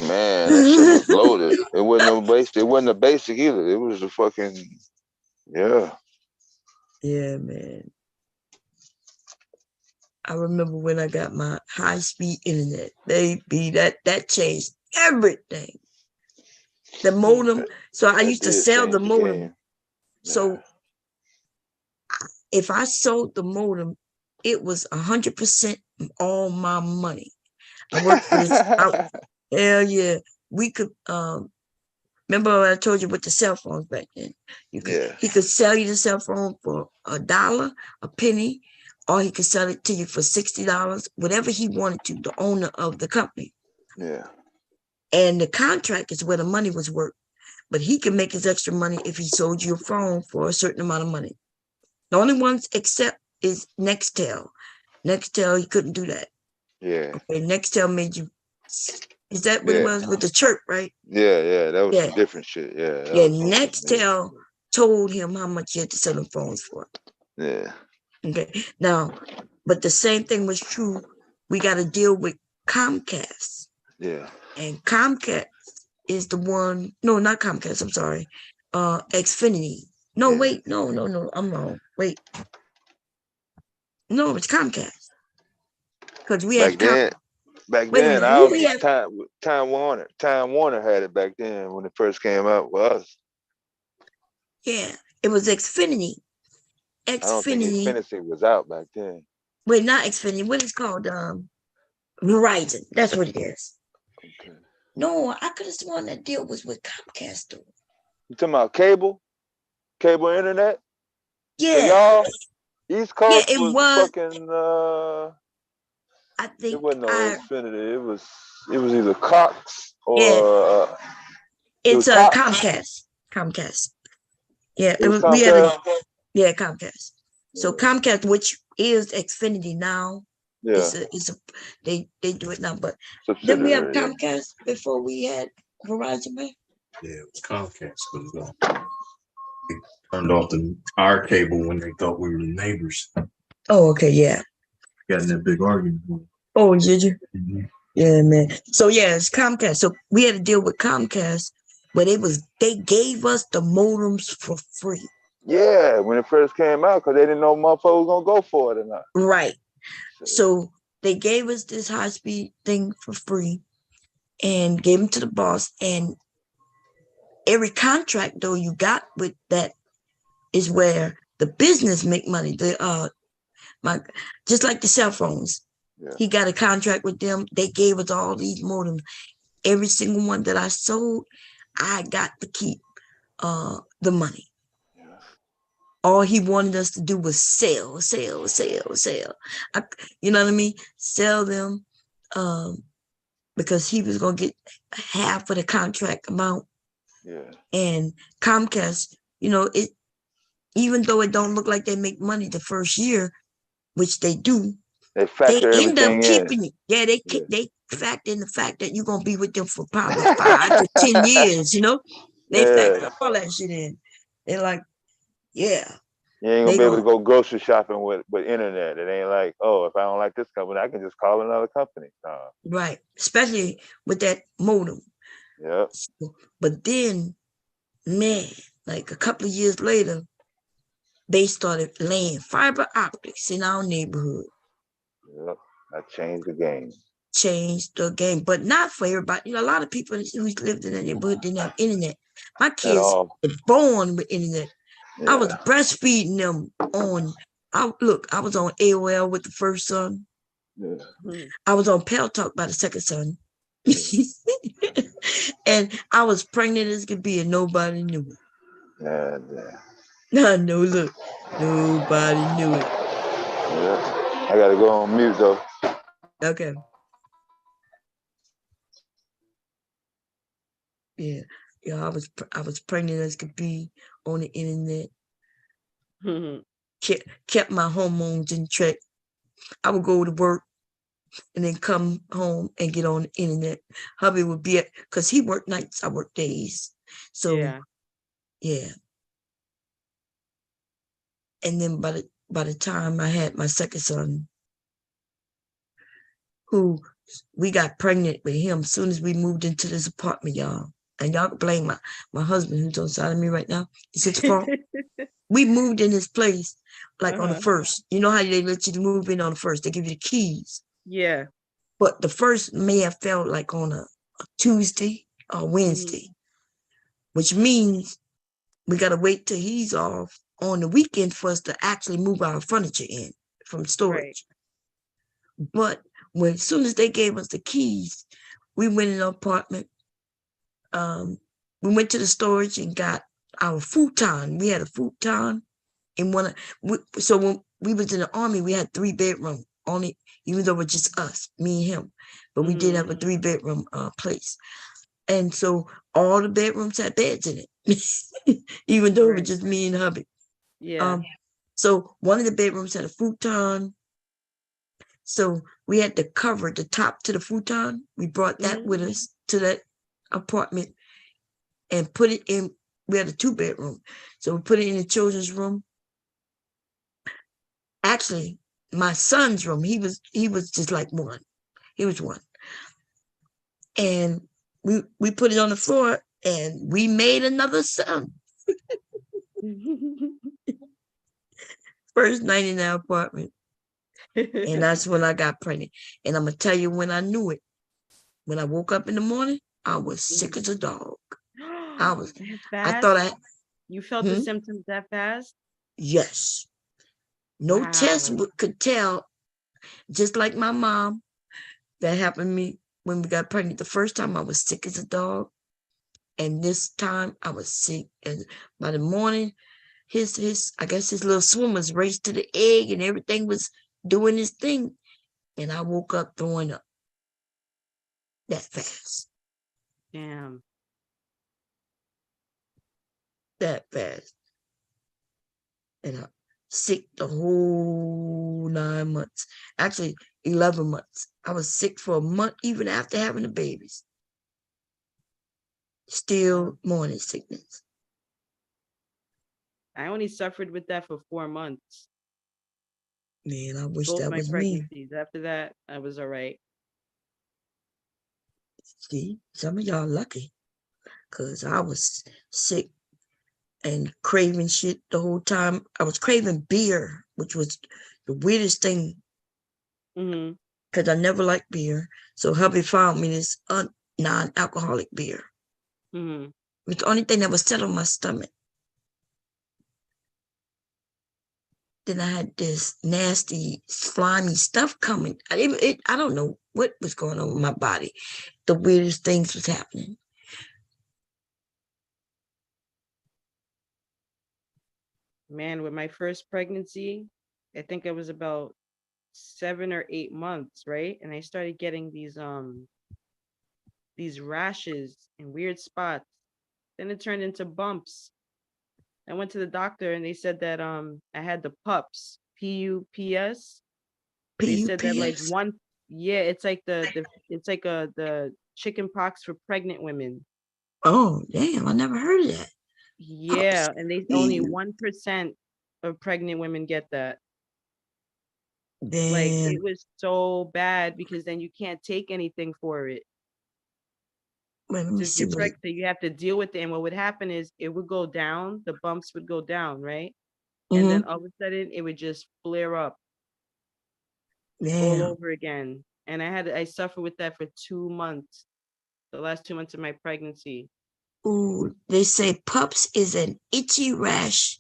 Man, that shit was loaded. It wasn't no basic. It wasn't a basic either. It was a fucking yeah. Yeah, man. I remember when I got my high-speed internet, baby, that changed everything. The modem. So I used to sell the modem. So if I sold the modem, it was 100% all my money. I worked for this out. Hell yeah. We could remember what I told you with the cell phones back then. He could sell you the cell phone for $1, a penny, or he could sell it to you for $60, whatever he wanted to, the owner of the company. Yeah. And the contract is where the money was worth. But he can make his extra money if he sold you a phone for a certain amount of money. The only ones except is Nextel. Nextel, he couldn't do that. Yeah. Okay, Nextel made you. Is that what it was with the chirp, right? Yeah. That was some different shit. Yeah. Yeah, Nextel told him how much he had to sell them phones for. Yeah. Okay. Now, but the same thing was true. We got to deal with Comcast. Yeah. And Comcast is the one. No, not Comcast. I'm sorry. Xfinity. No, wait. No. I'm wrong. Wait. No, it's Comcast. Because we had Back then, I was Time Warner. Time Warner had it back then when it first came out with us. Yeah, it was Xfinity. I don't think Xfinity was out back then. Wait, not Xfinity. What is it called? Verizon. That's what it is. Okay. No, I could have sworn that deal was with Comcast though. You talking about cable internet? Yeah. So y'all, East Coast it was fucking. I think it wasn't no Xfinity. It was either Cox or. It's Comcast. Comcast. Yeah, it was Comcast. Comcast. So Comcast, which is Xfinity now, they do it now. But didn't we have Comcast before we had Verizon, man? Yeah, it was Comcast because they turned off our cable when they thought we were neighbors. Oh, okay, yeah. Got in that big argument. Oh, did you? Mm-hmm. Yeah, man. So yeah, it's Comcast. So we had to deal with Comcast, but they gave us the modems for free. Yeah, when it first came out, because they didn't know motherfuckers was gonna go for it or not. Right. So they gave us this high-speed thing for free and gave them to the boss. And every contract though you got with that is where the business make money. Just like the cell phones. He got a contract with them. They gave us all these modems. Every single one that I sold, I got to keep the money. All he wanted us to do was sell. You know what I mean? Sell them because he was going to get half of the contract amount. Yeah. And Comcast, you know, it, even though it don't look like they make money the first year, which they do, they factor end up everything keeping it. Yeah, they factor in the fact that you're gonna be with them for probably 5 to 10 years, you know? They factor all that shit in. They're like, yeah. You ain't gonna be able to go grocery shopping with internet. It ain't like, oh, if I don't like this company, I can just call another company. Right. Especially with that modem. Yep. But then, man, like a couple of years later, they started laying fiber optics in our neighborhood. Yep. That changed the game. Changed the game, but not for everybody. You know, a lot of people who lived in the neighborhood didn't have internet. My kids were born with internet. I was breastfeeding them on. I was on AOL with the first son. I was on Pell Talk by the second son. And I was pregnant as could be, and nobody knew it. No, look, nobody knew it. Yeah. I gotta go on mute though. Okay. Yeah, I was pregnant as could be on the internet. Kept my hormones in check. I would go to work and then come home and get on the internet. Hubby would be because he worked nights, I worked days. So yeah. And then by the time I had my second son, who we got pregnant with him as soon as we moved into this apartment, y'all. And y'all can blame my husband who's on the side of me right now. It's his fault. We moved in this place like on the first. You know how they let you move in on the first? They give you the keys. Yeah. But the first may have felt like on a Tuesday or Wednesday, which means we got to wait till he's off on the weekend for us to actually move our furniture in from storage. But as soon as they gave us the keys, we went in an apartment. We went to the storage and got our futon. We had a futon in one. So when we was in the Army, we had 3-bedroom on it, even though it was just us, me and him. But we did have a 3-bedroom place. And so all the bedrooms had beds in it, even though it was just me and hubby. Yeah. So one of the bedrooms had a futon. So we had to cover the top to the futon. We brought that with us to that apartment and put it in. We had a 2-bedroom. So we put it in the children's room. Actually, my son's room, he was just like one. He was one. And we put it on the floor and we made another son. First night in that apartment. And that's when I got pregnant. And I'm going to tell you when I knew it. When I woke up in the morning, I was sick as a dog. I thought You felt the symptoms that fast? Yes. No test could tell. Just like my mom, that happened to me when we got pregnant. The first time I was sick as a dog. And this time I was sick. And by the morning, I guess his little swimmers raced to the egg and everything was doing his thing. And I woke up throwing up that fast. Damn. That fast. And I sick the whole 9 months. Actually, 11 months. I was sick for a month, even after having the babies. Still morning sickness. I only suffered with that for 4 months. Man, I wish Both that my was pregnancies. me. After that, I was all right. See, some of y'all lucky. Because I was sick and craving shit the whole time. I was craving beer, which was the weirdest thing. Because I never liked beer. So hubby found me this non-alcoholic beer. It's the only thing that was set on my stomach. then I had this nasty, slimy stuff coming. I don't know what was going on with my body. The weirdest things was happening. Man, with my first pregnancy, I think it was about 7 or 8 months, right? And I started getting these rashes in weird spots. Then it turned into bumps. I went to the doctor and they said that I had the PUPS, PUPS. They said that like PUPS? one, yeah, it's like the chicken pox for pregnant women. Oh, damn, I never heard of that. Yeah, and they only 1% of pregnant women get that. Like Damn. it was so bad because then you can't take anything for it. Wait, let me Since see you're what pregnant, you have to deal with it. And what would happen is it would go down, the bumps would go down, right? And then all of a sudden it would just flare up all Damn. over again. And I suffered with that for 2 months, the last 2 months of my pregnancy. Ooh, they say PUPS is an itchy rash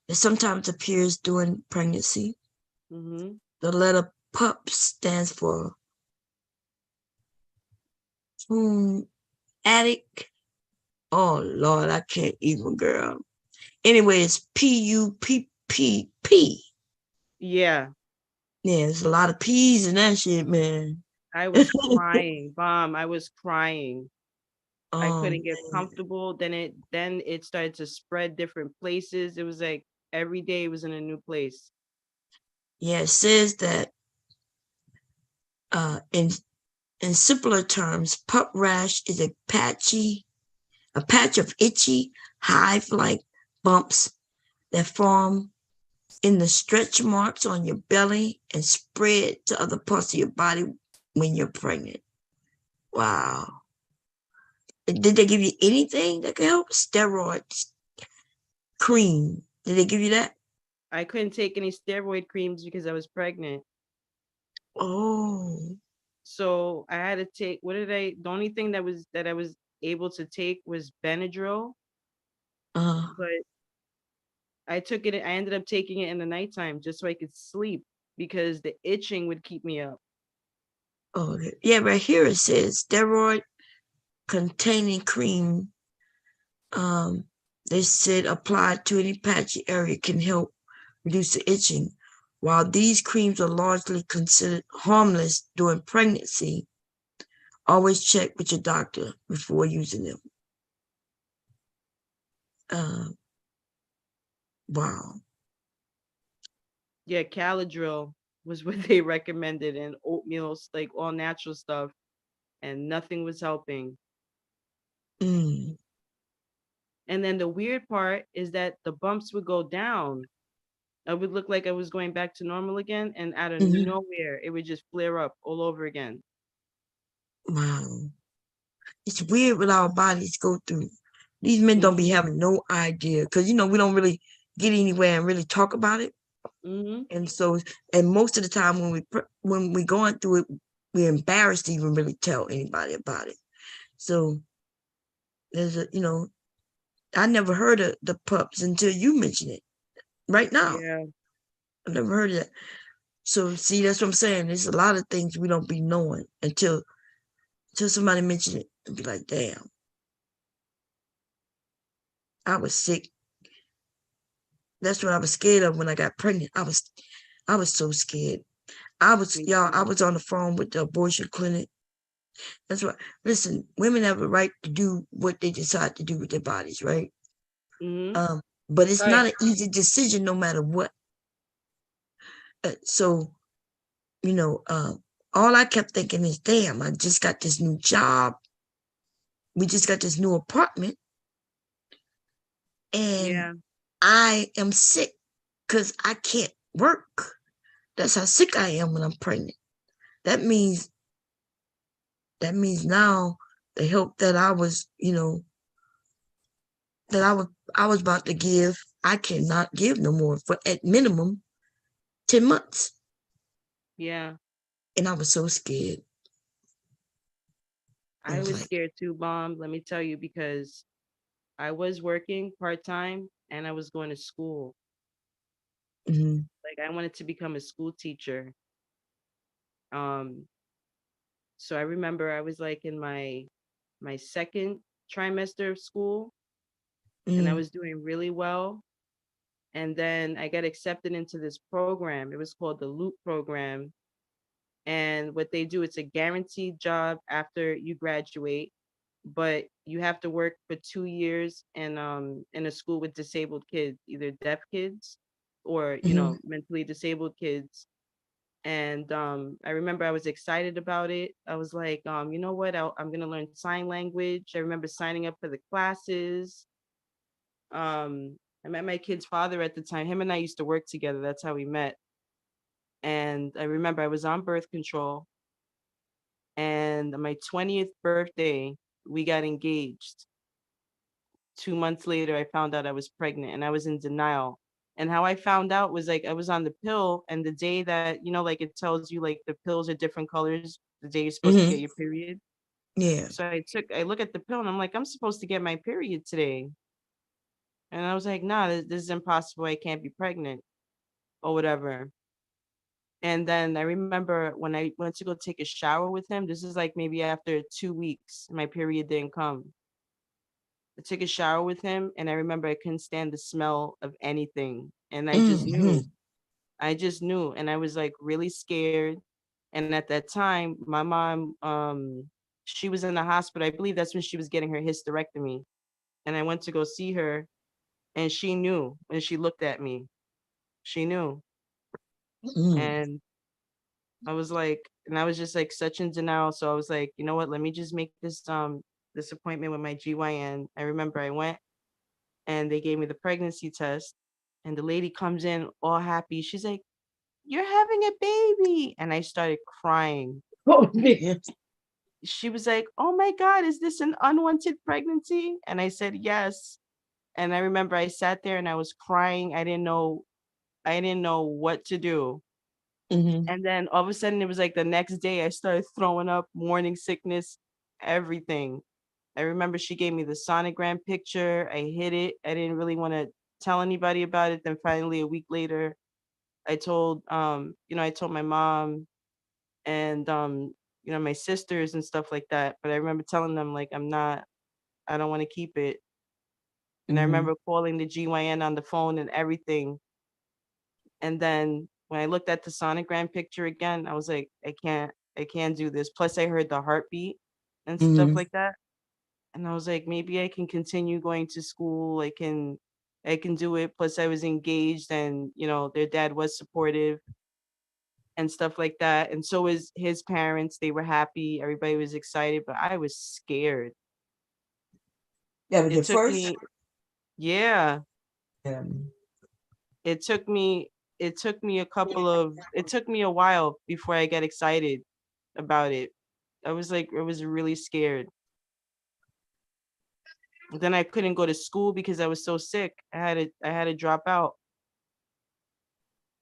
that sometimes appears during pregnancy. Mm-hmm. The letter PUPS stands for addict. Oh Lord, I can't even, girl. Anyway, it's PUPPP. Yeah. Yeah, there's a lot of P's in that shit, man. I was crying, Mom. I was crying. I Oh, couldn't get man. comfortable. Then it started to spread different places. It was like every day it was in a new place. Yeah, it says that in simpler terms, pup rash is a patch of itchy, hive-like bumps that form in the stretch marks on your belly and spread to other parts of your body when you're pregnant. Wow. Did they give you anything that can help? Steroids, cream. Did they give you that? I couldn't take any steroid creams because I was pregnant. Oh. So I had to take, the only thing that I was able to take was Benadryl. But I ended up taking it in the nighttime just so I could sleep because the itching would keep me up. Oh, yeah, right here it says steroid containing cream. They said applied to any patchy area can help reduce the itching. While these creams are largely considered harmless during pregnancy, always check with your doctor before using them. Wow. Yeah, Caladryl was what they recommended, and oatmeal, like all natural stuff, and nothing was helping. Mm. And then the weird part is that the bumps would go down. I would look like I was going back to normal again, and out of nowhere, it would just flare up all over again. Wow. It's weird what our bodies go through. These men don't be having no idea because, we don't really get anywhere and really talk about it. And so, and most of the time when we going through it, we're embarrassed to even really tell anybody about it. So there's I never heard of the pups until you mention it right now. Yeah. I never heard of that. So see, that's what I'm saying. There's a lot of things we don't be knowing until somebody mention it and be like, damn, I was sick. That's what I was scared of when I got pregnant. I was so scared. I was on the phone with the abortion clinic. That's right. Listen, women have a right to do what they decide to do with their bodies, right? But it's not an easy decision no matter what. So, all I kept thinking is, damn, I just got this new job. We just got this new apartment. And I am sick because I can't work. That's how sick I am when I'm pregnant. That means now the help that I was, that I was about to give, I cannot give no more for at minimum 10 months. Yeah. And I was so scared. I was scared too, Mom. Let me tell you, because I was working part-time and I was going to school. Like I wanted to become a school teacher. So I remember I was like in my second trimester of school, and I was doing really well. And then I got accepted into this program. It was called the Loop program. And what they do, it's a guaranteed job after you graduate, but you have to work for 2 years in a school with disabled kids, either deaf kids or, mentally disabled kids. And I remember I was excited about it. I was like, you know what? I'm going to learn sign language. I remember signing up for the classes. I met my kid's father at the time. Him and I used to work together. That's how we met. And I remember I was on birth control. And on my 20th birthday, we got engaged. 2 months later, I found out I was pregnant, and I was in denial. And how I found out was like I was on the pill, and the day that, like it tells you like the pills are different colors the day you're supposed to get your period. Yeah. So I look at the pill and I'm like, I'm supposed to get my period today. And I was like, nah, this is impossible. I can't be pregnant or whatever. And then I remember when I went to go take a shower with him, this is like maybe after 2 weeks, my period didn't come. I took a shower with him, and I remember I couldn't stand the smell of anything. And I just knew. I just knew. And I was like really scared. And at that time, my mom, she was in the hospital. I believe that's when she was getting her hysterectomy. And I went to go see her, and she knew when she looked at me. She knew. And I was like, and I was just like such in denial. So I was like, you know what? Let me just make this appointment with my GYN. I remember I went, and they gave me the pregnancy test, and the lady comes in all happy. She's like, "You're having a baby." And I started crying. Oh, man. She was like, "Oh my God, is this an unwanted pregnancy?" And I said, "Yes." And I remember I sat there and I was crying. I didn't know what to do. And then all of a sudden it was like the next day I started throwing up, morning sickness, everything. I remember she gave me the sonogram picture. I hid it. I didn't really want to tell anybody about it. Then finally a week later, I told I told my mom and my sisters and stuff like that. But I remember telling them like I don't want to keep it. And I remember calling the GYN on the phone and everything. And then when I looked at the sonogram picture again, I was like, I can't do this. Plus I heard the heartbeat and stuff like that. And I was like, maybe I can continue going to school. I can do it. Plus I was engaged, and their dad was supportive and stuff like that. And so was his parents. They were happy. Everybody was excited, but I was scared. Yeah, but It the took first. me, yeah. Yeah. It took me it took me a while before I got excited about it. I was really scared. Then I couldn't go to school because I was so sick. I had to drop out.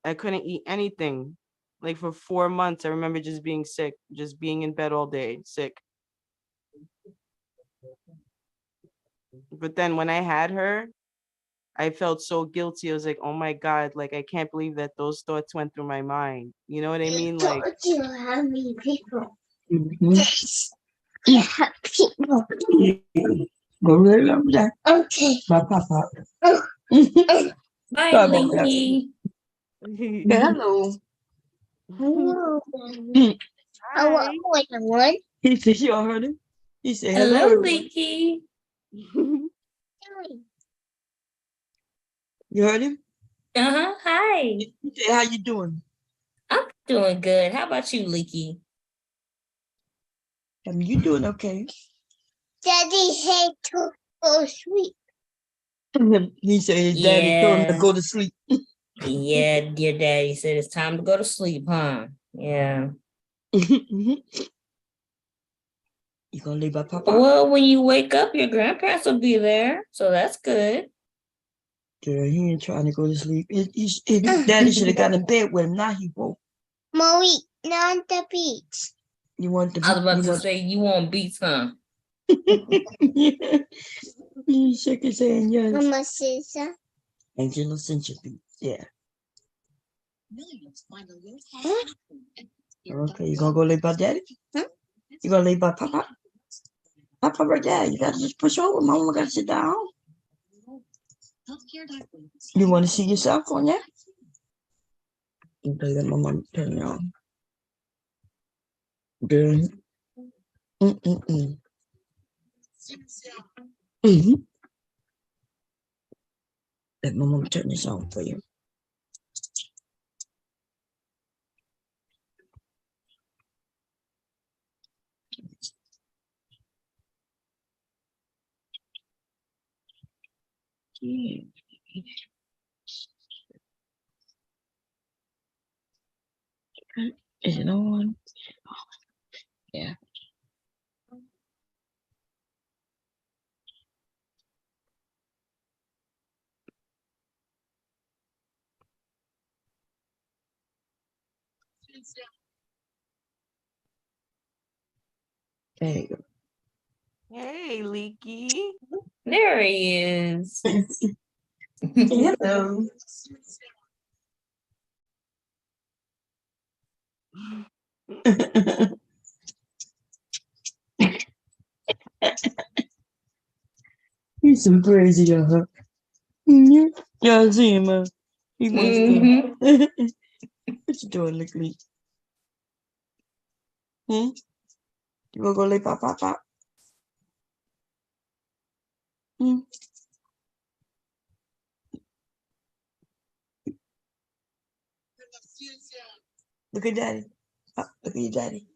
I couldn't eat anything. Like for 4 months, I remember just being sick, just being in bed all day, sick. But then when I had her, I felt so guilty. I was like, oh my God, like I can't believe that those thoughts went through my mind. You know what I mean? Like, you how many people. Mhm. Yes. You have people. Go right over there. Okay. My papa. Bye, Sorry about that. Blinky. Hello. Hello. I hi. want more than one. He said, you all heard him? He said, hello, Hello, everyone. Blinky. You heard him? Hi. He said, how you doing? I'm doing good. How about you, Leaky? You doing okay? Daddy said to go sleep. He said his daddy told him to Yeah. go to sleep. Yeah, your daddy said it's time to go to sleep, huh? Yeah. You gonna leave by papa? Well, when you wake up, your grandparents will be there, so that's good. Girl, he ain't trying to go to sleep. His daddy should have got in bed with him. Now he woke. Mommy, not on the beach. You want the I was about to say you want beats, huh? Yeah. He shook his hand, yes. Mama says that. Angela sent you beats, yeah. Huh? Okay, you gonna go lay by daddy? Huh? You gonna lay by Papa? Papa right there. You gotta just push over. Mama gotta sit down. You wanna see yourself on there? Okay, let my mom turn it on. Good. Mm-mm-mm. Mm-hmm. Let my mom turn this on for you. Yeah. Is it on? Yeah. There you go. Hey, Leaky. There he is. Hello. He's so crazy, huh? Yeah, I see him, man. He wants to. What you doing, Nicky? Hmm? You gonna go lay pop? Hmm? Look at daddy. Look at your daddy.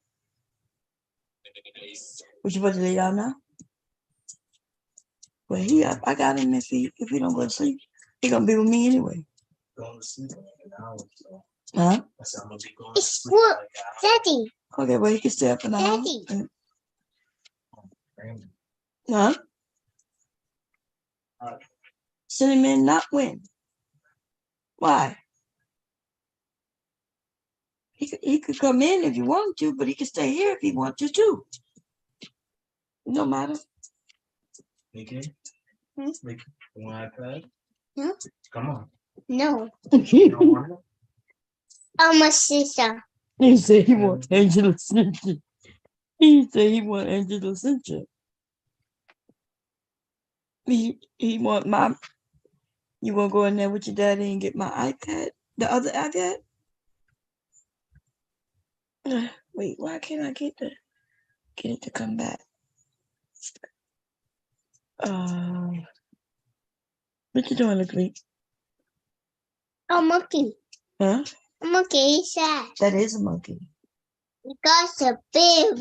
What you supposed to lay down now? Well, he up. I got him if he don't go to sleep. He gonna be with me anyway. Huh? It's what, Daddy. Okay, well he can stay up an hour. Daddy. Huh? Send him in, not win. Why? He could come in if you want to, but he can stay here if he wants to too. No matter. Okay. Hmm? Make one iPad. Huh? Come on. No. You don't want it? I'm a sister. He said he want Angela Simpson. He said he want Angela Simpson. He want my. You want to go in there with your daddy and get my iPad? The other iPad? Wait, why can't I get it to come back? What you doing, Lee? A monkey. Huh? A monkey is sad. That is a monkey. Because a big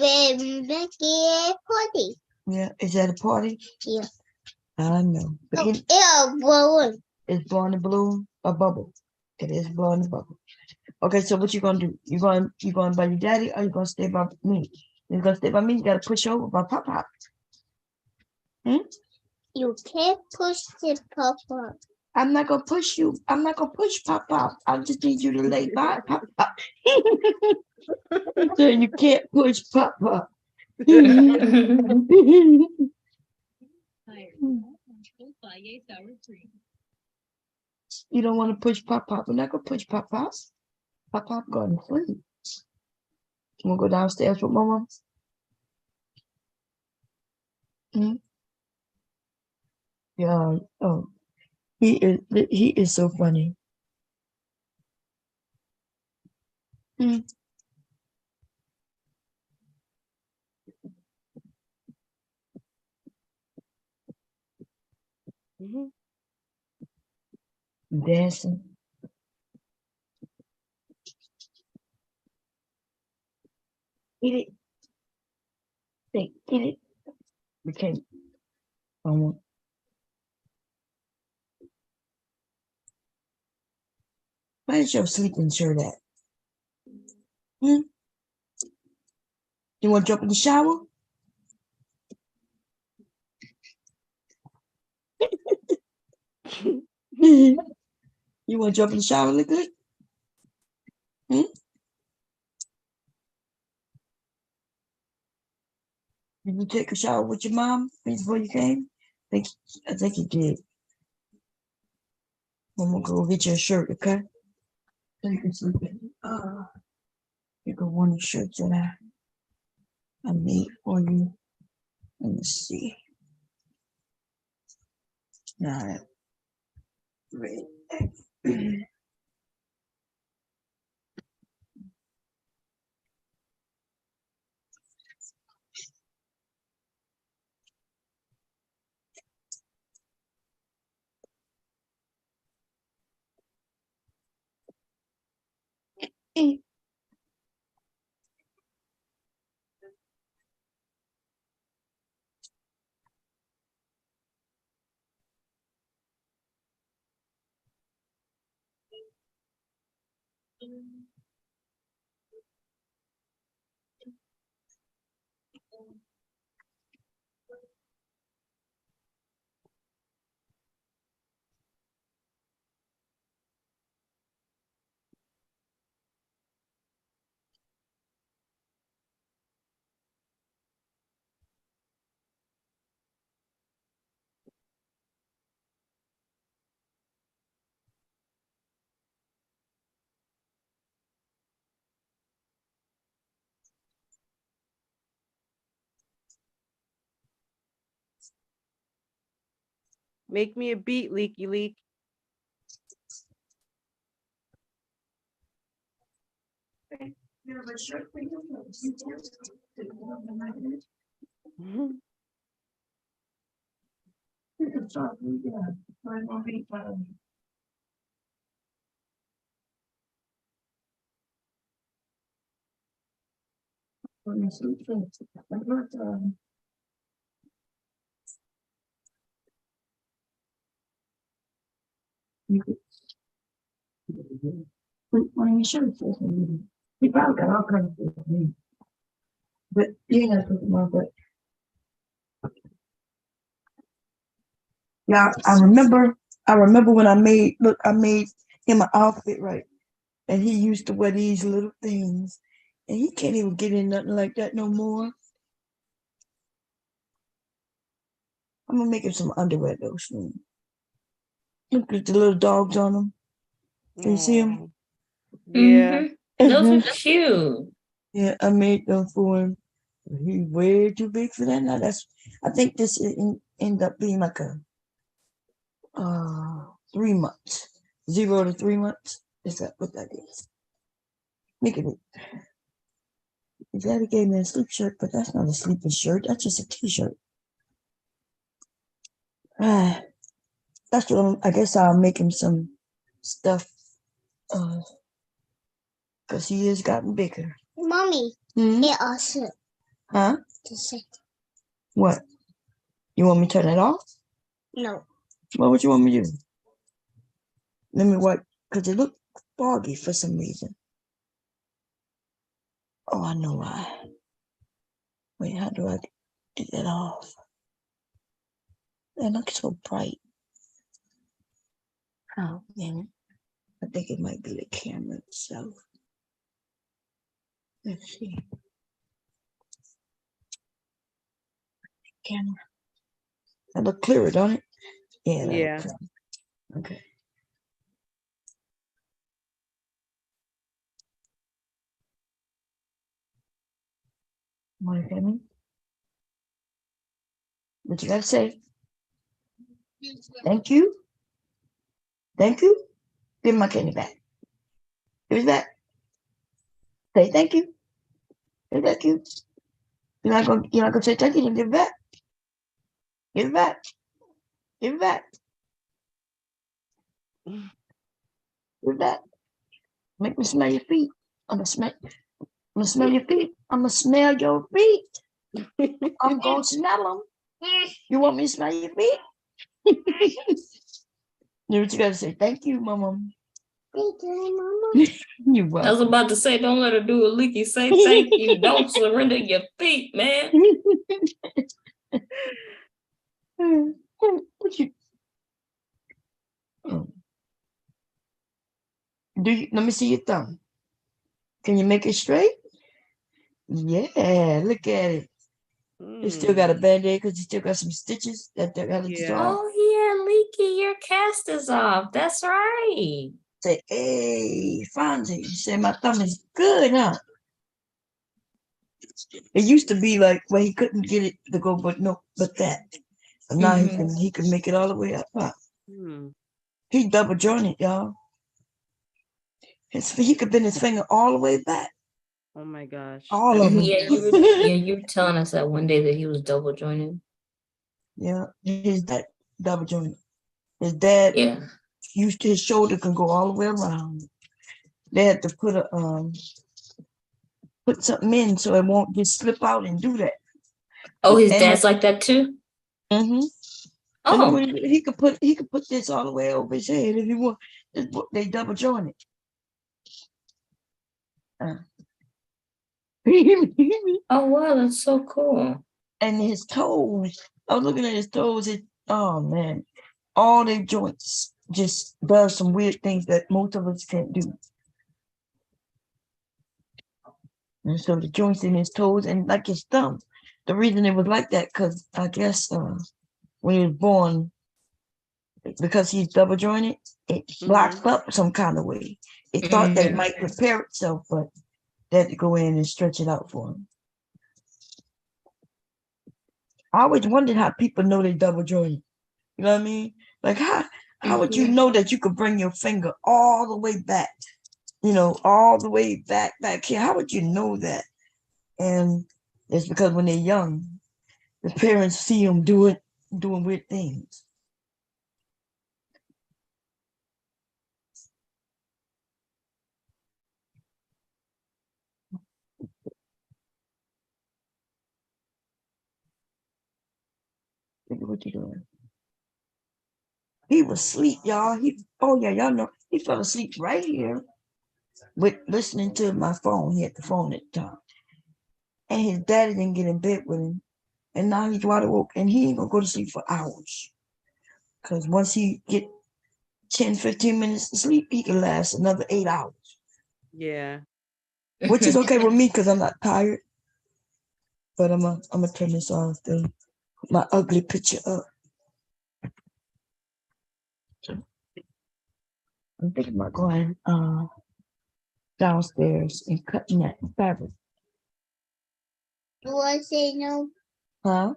monkey party. Yeah, is that a party? Yeah. I know. But It's a balloon. It's blowing a balloon, a bubble. It is blowing a bubble. Okay, so what you gonna do? You going by your daddy, or you gonna stay by me? You gonna stay by me? You gotta push over by Papa. Hmm? You can't push the papa. I'm not gonna push you. I'm not gonna push Papa. I just need you to lay by Papa. So you can't push Papa. You don't want to push Papa. We're not gonna push Papa. Papa going to sleep. You wanna go downstairs with Mama? Hmm? Yeah. Oh, he is so funny. Hmm. Dancing. Eat it. Think, eat it. We can't. Where is your sleeping shirt at? Hmm? You want to jump in the shower? You want to jump in the shower, Liquid? Hmm? Did you take a shower with your mom before you came? I think you did. I'm gonna go get your shirt, okay? So you can sleep in. You can one of the shirts that I made for you. Let me see. Now, red. Make me a beat, Leaky Leak. You could put one of your shirts or something. You probably got all kinds of things. But you ain't gotta put them on, but yeah, I remember when I made him an outfit, right? And he used to wear these little things. And he can't even get in nothing like that no more. I'm gonna make him some underwear though soon. Look at the little dogs on them. Can you see them? Yeah. Those are cute. Yeah, I made them for him. He's way too big for that now. I think this end up being like a 3 months. 0 to 3 months. Is that what that is? Look at it. His daddy gave me a sleep shirt, but that's not a sleeping shirt. That's just a t-shirt. That's what I guess I'll make him some stuff. Because he has gotten bigger. Mommy, it also. Huh? What? You want me to turn it off? No. What would you want me to do? Let me wipe, because it looked foggy for some reason. Oh, I know why. Wait, how do I get that off? That looks so bright. Oh, man. I think it might be the camera itself. Let's see. Camera. That look clearer, don't it? Yeah. Yeah. Okay. Want to hear me? What you gotta say? Thank you. Thank you. Give my candy back. Give it back. Say thank you. Say thank you. You're not gonna say thank you, then give it back. Give it back. Give it back. Give it back. Make me smell your feet. I'm gonna smell your feet. I'm gonna smell your feet. I'm gonna smell them. You want me to smell your feet? You what you gotta say? Thank you, Mama. Thank you, Mama. You're welcome. I was about to say, don't let her do a leaky. Say thank you. Don't surrender your feet, man. What you? Let me see your thumb. Can you make it straight? Yeah, look at it. You still got a band-aid because you still got some stitches that got to Oh yeah, Leaky, your cast is off. That's right. Say, hey, Fonzie. He said, my thumb is good, huh? It used to be like, well, he couldn't get it to go, but that. But now he can make it all the way up. Huh? He double jointed, y'all. He could bend his finger all the way back. Oh my gosh. All of them. You were telling us that one day that he was double jointed. Yeah, his dad double jointed. His dad used his shoulder can go all the way around. They had to put something in so it won't just slip out and do that. Oh, his dad's like that too? Mm-hmm. Oh. And he could put this all the way over his head if he want. They double jointed. Oh wow, that's so cool. And his toes, I was looking at his toes. Oh man, all their joints just does some weird things that most of us can't do. And so the joints in his toes and like his thumb, the reason it was like that, because I guess when he was born, because he's double jointed, it blocked up some kind of way. It thought that it might repair itself, but they had to go in and stretch it out for him. I always wondered how people know they double jointed. You know what I mean? Like how would you know that you could bring your finger all the way back? You know, all the way back here. How would you know that? And it's because when they're young, the parents see them doing weird things. Look at what you doing. He was asleep, y'all. Y'all know he fell asleep right here with listening to my phone. He had the phone at the time. And his daddy didn't get in bed with him. And now he's wide awake and he ain't gonna go to sleep for hours. Because once he get 10, 15 minutes to sleep, he can last another 8 hours. Yeah. Which is okay with me because I'm not tired. But I'm gonna turn this off to put my ugly picture up. I'm thinking about going downstairs and cutting that fabric. Do I say no? Huh?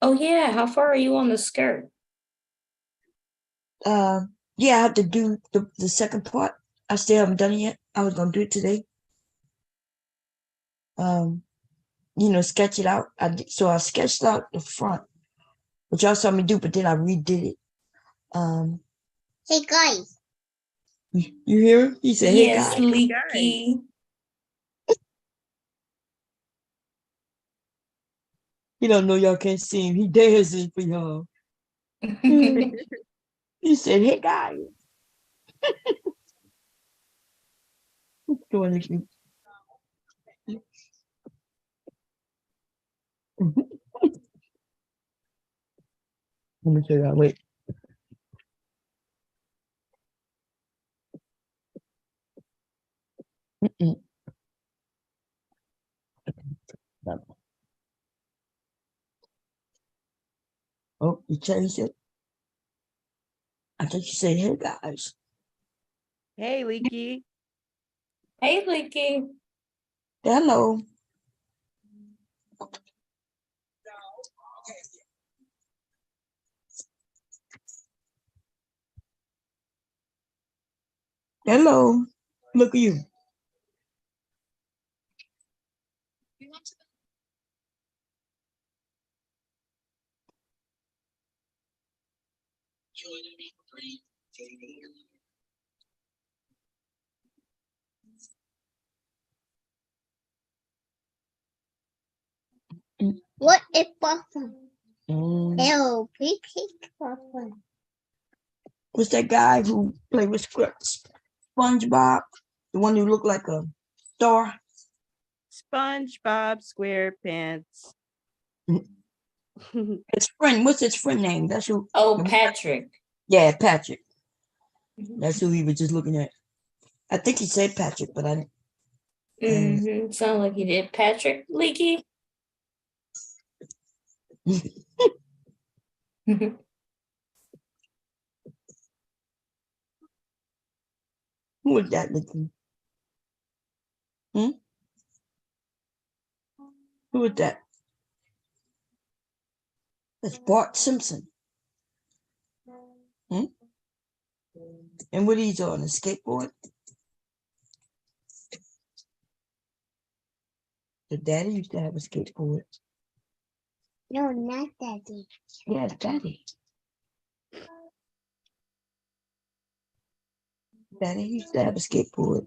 Oh yeah, how far are you on the skirt? Yeah, I have to do the second part. I still haven't done it yet. I was gonna do it today. Sketch it out. So I sketched out the front, which y'all saw me do, but then I redid it. Hey guys. You hear him? He said, "Hey guys." Leaky. He don't know y'all can't see him. He dances for y'all. He said, "Hey guys." What's going on? Let me show y'all. Wait. Oh, you changed it? I thought you said, "Hey guys." Hey, Leaky. Hey, Leaky. Hello. Hello. Look at you. What is Papa? Hello, big Papa. What's that guy who played with scripts? SpongeBob, the one who looked like a star. SpongeBob SquarePants. His friend, what's his friend name? That's who. Oh, Patrick. Yeah, Patrick. That's who he was just looking at. I think he said Patrick, but I didn't. Sound like he did. Patrick Leaky. Who is that looking? Who is that? That's Bart Simpson. And what he's on, a skateboard? The daddy used to have a skateboard. No, not daddy. Yeah, daddy. Daddy used to have a skateboard.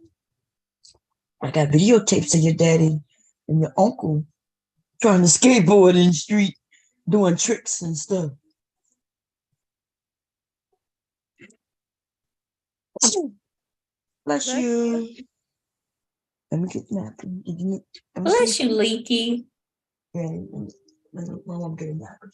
I got videotapes of your daddy and your uncle trying to skateboard in the street, doing tricks and stuff. Bless you. Let me get napkin. Bless you, Leaky. Yeah, my mom get a napkin.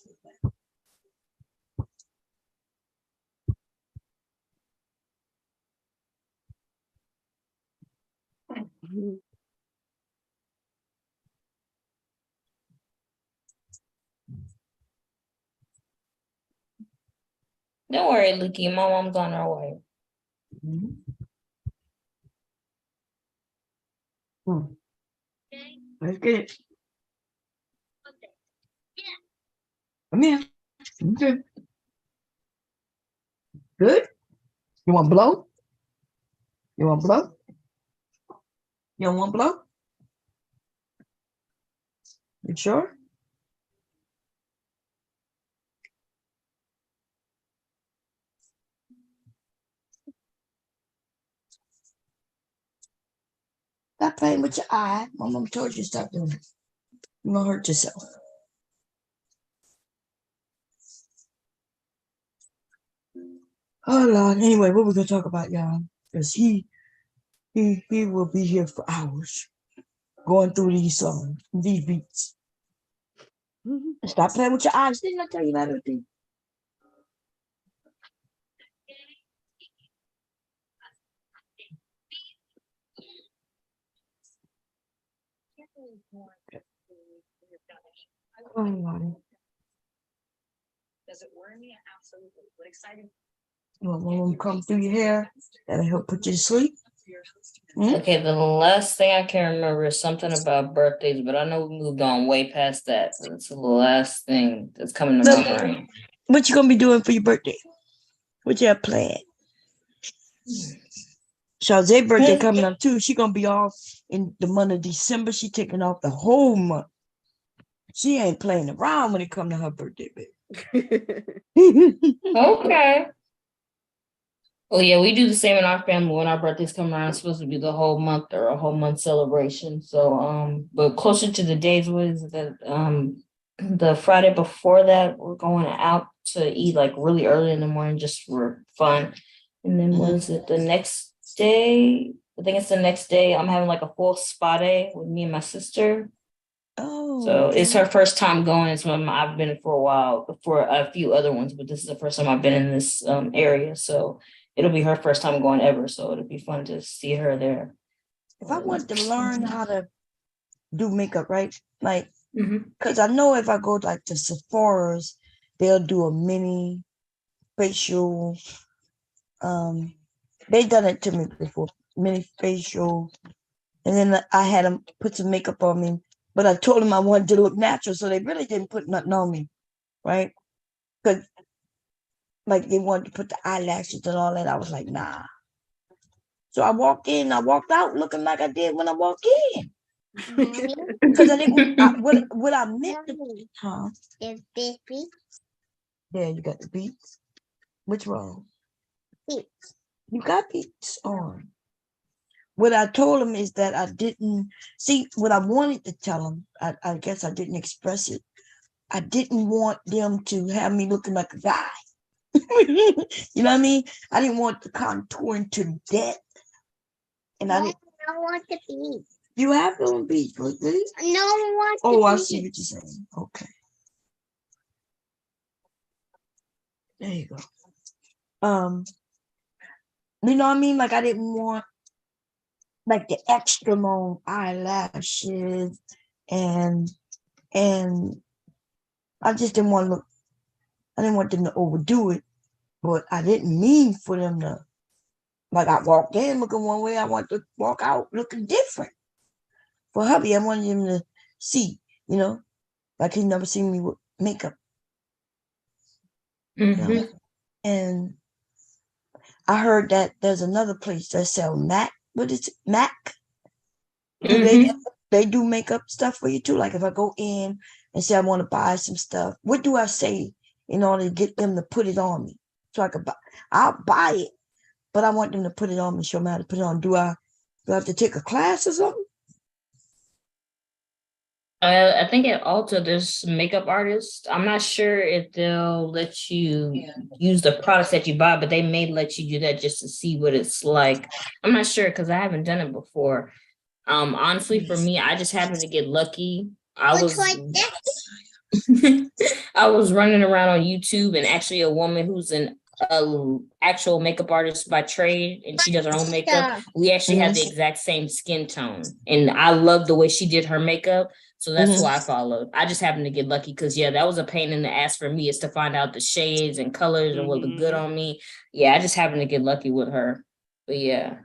Don't worry, Leaky. My mom's on her way. Let's get it. Come here. Okay. Good? You want blow? You want blow? You don't want blow? You sure? Stop playing with your eye. My mom told you to stop doing it. You're gonna hurt yourself. Oh Lord. Anyway, what we gonna talk about, y'all? Because he will be here for hours going through these songs, these beats. Stop playing with your eyes. Didn't I tell you that everything? Oh Lord. Does it worry me? Absolutely. What exciting. You want one of them come through your hair? That'll help put you to sleep. Okay, the last thing I can remember is something about birthdays, but I know we moved on way past that. That's the last thing that's coming to my brain. What you gonna be doing for your birthday? What you have planned? Shawze's birthday coming up too. She gonna be off in the month of December. She taking off the whole month. She ain't playing around when it comes to her birthday, baby. Okay. Oh yeah, we do the same in our family. When our birthdays come around, it's supposed to be the whole month or a whole month celebration. So but closer to the days, what is that? The Friday before that, we're going out to eat like really early in the morning just for fun. And then what is it? The next day, I think it's the next day, I'm having like a full spa day with me and my sister. Oh, so it's her first time going. It's when I've been for a while, for a few other ones, but this is the first time I've been in this area. So it'll be her first time going ever. So it'll be fun to see her there. If I want to learn how to do makeup, right? Like, because I know if I go like to Sephora's, they'll do a mini facial. They done it to me before, mini facial. And then I had them put some makeup on me, but I told them I wanted to look natural, so they really didn't put nothing on me, right? Because like they wanted to put the eyelashes and all that. I was like, nah. So I walked in, I walked out looking like I did when I walked in. Because I didn't, what I meant to, huh? There's this beat. There, you got the beats. Which wrong? Beats. You got beats on. What I told him is that I didn't see what I wanted to tell him. I guess I didn't express it. I didn't want them to have me looking like a guy. You know what I mean? I didn't want the contouring to death. And I want the beat. You have them on beats, look good. No, I want the Oh, I beat. see what you're saying. Okay. There you go. You know what I mean? Like I didn't want like the extra long eyelashes and I just didn't want to look, I didn't want them to overdo it, but I didn't mean for them to Like I walked in looking one way, I want to walk out looking different. For hubby, I wanted him to see, like he never seen me with makeup. And I heard that there's another place that sell MAC. What is it? MAC? Do they do makeup stuff for you too? Like if I go in and say I want to buy some stuff, what do I say in order to get them to put it on me? So I could buy. I'll buy it, but I want them to put it on me, show me how to put it on. Do I have to take a class or something? I think at Ulta there's makeup artists. I'm not sure if they'll let you use the products that you buy, but they may let you do that just to see what it's like. I'm not sure because I haven't done it before. Honestly, for me, I just happened to get lucky. I was running around on YouTube, and actually a woman who's an actual makeup artist by trade, and she does her own makeup. We actually have the exact same skin tone, and I love the way she did her makeup. So that's who I followed. I just happened to get lucky because that was a pain in the ass for me, is to find out the shades and colors and what look good on me. Yeah, I just happened to get lucky with her. But yeah.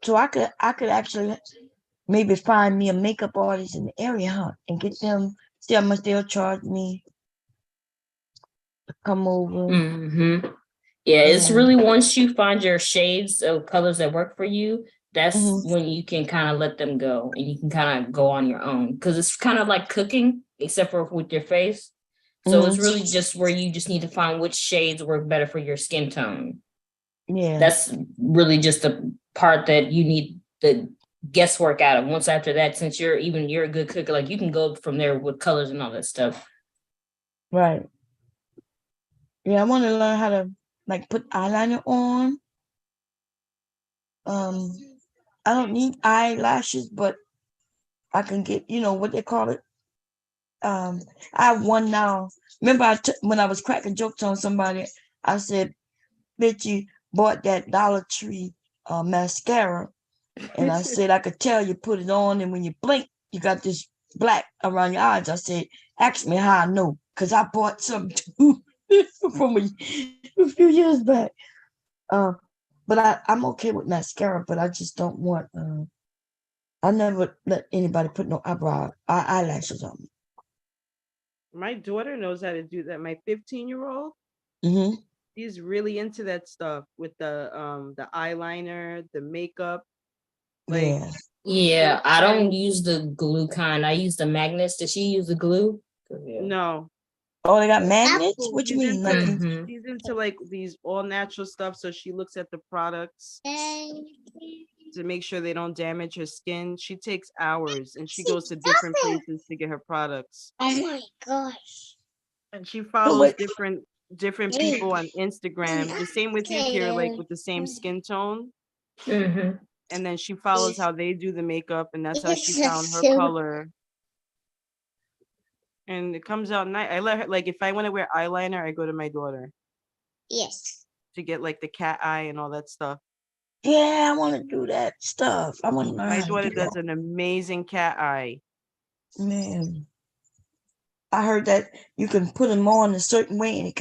So I could actually maybe find me a makeup artist in the area, huh? And get them, see how much they'll charge me to come over. Yeah, it's really once you find your shades of colors that work for you, that's when you can kind of let them go and you can kind of go on your own. Because it's kind of like cooking, except for with your face. So it's really just where you just need to find which shades work better for your skin tone. Yeah. That's really just the part that you need the guesswork out of. Once after that, since you're a good cooker, like you can go from there with colors and all that stuff. Right. Yeah, I want to learn how to like put eyeliner on. I don't need eyelashes, but I can get, what they call it. I have one now. Remember when I was cracking jokes on somebody, I said, bitch, you bought that Dollar Tree mascara. And I said, I could tell you put it on, and when you blink, you got this black around your eyes. I said, ask me how I know, because I bought some too from a few years back. But I'm okay with mascara, but I just don't want, I never let anybody put no eyelashes on me. My daughter knows how to do that. My 15-year-old, she's really into that stuff with the eyeliner, the makeup. Like, yeah, I don't use the glue kind. I use the magnets. Does she use the glue? No. Oh, they got magnets? What you mean? She's into like these all natural stuff. So she looks at the products to make sure they don't damage her skin. She takes hours and she goes to different places to get her products. Oh my gosh. And she follows different people on Instagram. The same with you, Kira, like with the same skin tone. And then she follows how they do the makeup, and that's how she found her color. And it comes out nice. I let her, like, if I want to wear eyeliner, I go to my daughter. Yes. To get like the cat eye and all that stuff. Yeah, I want to do that stuff. I want to learn. My daughter does an amazing cat eye. Man, I heard that you can put them on a certain way, and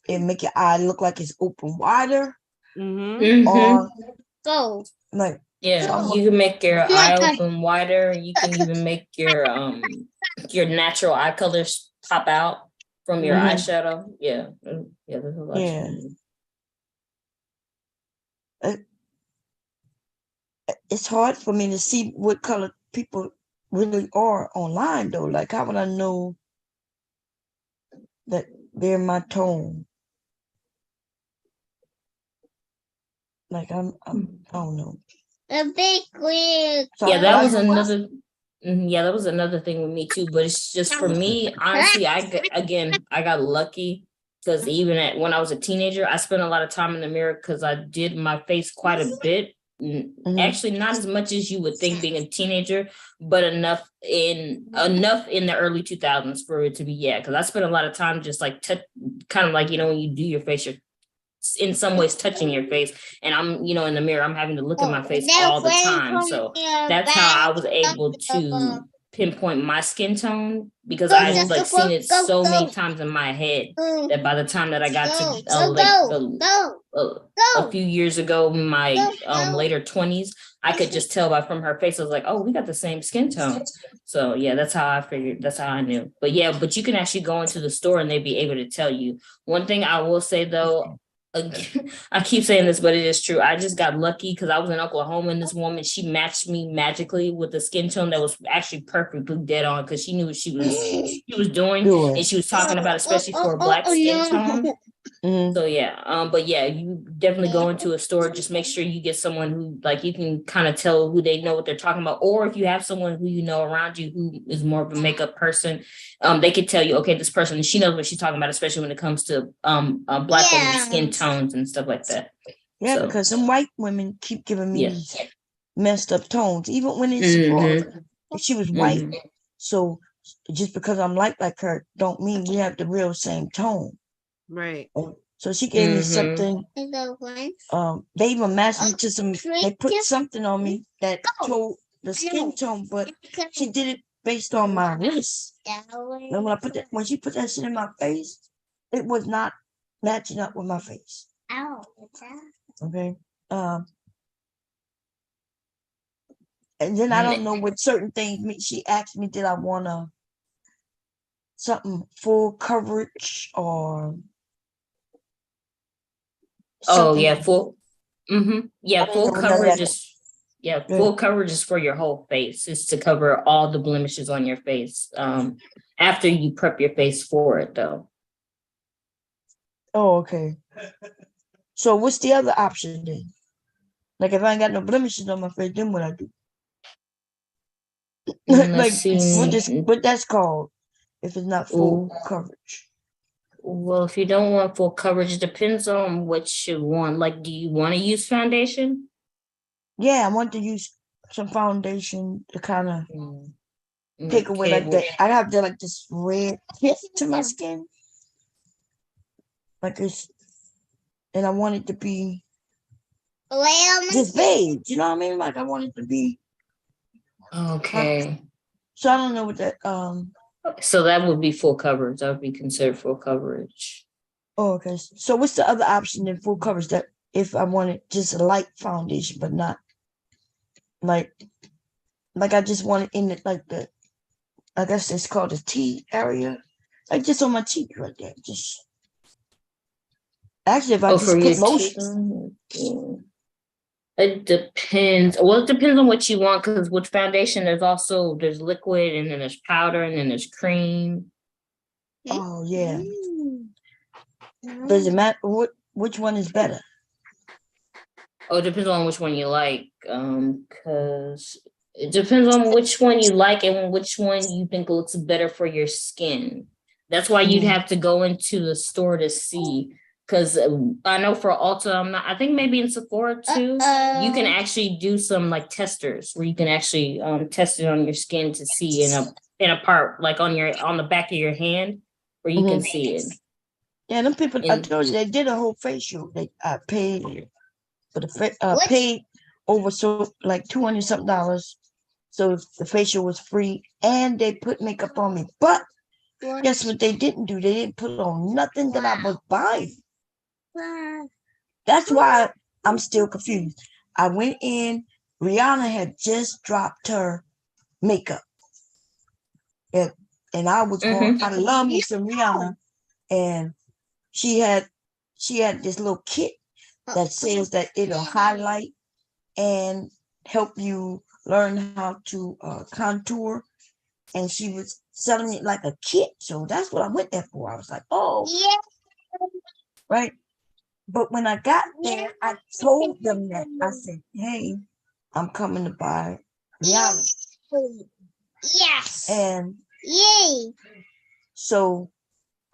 it make your eye look like it's open wider. Or like you can make your eye open wider. You can even make your natural eye colors pop out from your eyeshadow. Yeah, there's a lot. It's hard for me to see what color people really are online, though. Like, how would I know that they're my tone? Like, I don't know. A big wig. That was another. That was another thing with me too. But it's just for me, honestly, I got lucky because even when I was a teenager, I spent a lot of time in the mirror because I did my face quite a bit. Actually, not as much as you would think being a teenager, but enough in the early 2000s for it to be because I spent a lot of time just like kind of like when you do your face, you're in some ways touching your face, and I'm in the mirror, I'm having to look at my face all the time. So that's how I was able to pinpoint my skin tone because I just like seen it so many times in my head that by the time that I got to a few years ago, my later 20s, I could just tell from her face. I was like, oh, we got the same skin tone. So yeah, that's how I figured. That's how I knew. But yeah, but you can actually go into the store and they'd be able to tell you. One thing I will say though, I keep saying this, but it is true. I just got lucky because I was in Oklahoma and this woman, she matched me magically with the skin tone that was actually perfectly dead on because she knew what she was doing and she was talking about, especially for a black skin tone. So yeah, but yeah, you definitely go into a store. Just make sure you get someone who like you can kind of tell who they know what they're talking about, or if you have someone who you know around you who is more of a makeup person, they could tell you, okay, this person, she knows what she's talking about, especially when it comes to black women's skin tones and stuff like that. Yeah, So, because some white women keep giving me yeah. these messed up tones, even when it's Sephora. If she was white, so just because I'm like her, don't mean we have the real same tone. Right. So she gave me something. They even matched me to some. They put something on me that told the skin tone, but she did it based on my wrist. And when I put that, when she put that shit in my face, it was not matching up with my face. Okay. And then I don't know what certain things. She asked me, did I want something full coverage or? Oh yeah, full. Yeah, full coverage is. Yeah, Good. full coverage is for your whole face. It's to cover all the blemishes on your face. After you prep your face for it, though. Oh, okay. So what's the other option then? Like if I ain't got no blemishes on my face, then what I do? Like what that's called if it's not full coverage. Well, if you don't want full coverage, it depends on what you want. Like, do you want to use foundation? Yeah, I want to use some foundation to kind of take away like that. I have like this red tip to my skin. Like this, and I want it to be just beige. You know what I mean? Like I want it to be okay. So I don't know what that So that would be full coverage. That would be considered full coverage. Oh, okay. So what's the other option in full coverage that if I wanted just a light foundation, but not like I just want it in it like the, I guess it's called the T area, like just on my cheek right there. Just actually, if I just put lotion. It depends. Well, it depends on what you want because with foundation, there's liquid and then there's powder and then there's cream. Oh yeah. Does it matter which one is better? Oh, it depends on which one you like. Because it depends on which one you like and which one you think looks better for your skin. That's why you'd have to go into the store to see. Because I know for Ulta, I think maybe in Sephora too, you can actually do some like testers where you can actually test it on your skin to see in a part like on the back of your hand where you can see it. Yeah, them people I told you they did a whole facial. I paid for the paid over like $200 something. So the facial was free and they put makeup on me. But guess what they didn't do? They didn't put on nothing that I was buying. That's why I'm still confused. I went in, Rihanna had just dropped her makeup. And I was going, I love me some Rihanna. And she had this little kit that says that it'll highlight and help you learn how to contour. And she was selling it like a kit. So that's what I went there for. I was like, oh, yeah. Right. But when I got there, I told them that. I said, hey, I'm coming to buy Rihanna. Yes. And yay. So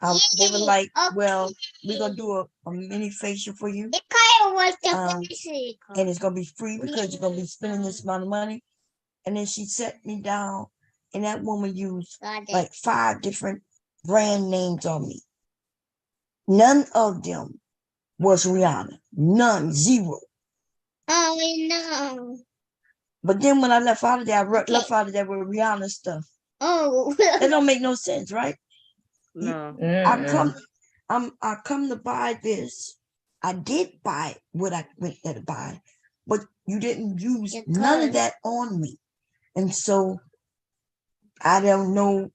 they were like, well, we're going to do a mini facial for you. It kind of was the and it's going to be free because you're going to be spending this amount of money. And then she set me down, and that woman used like 5 different brand names on me. None of them was Rihanna. None, 0. Oh, no. But then when I left out of there, left out of there with Rihanna stuff. Oh, that don't make no sense, right? No. I come to buy this. I did buy what I went there to buy, but you didn't use none of that on me. And so I don't know.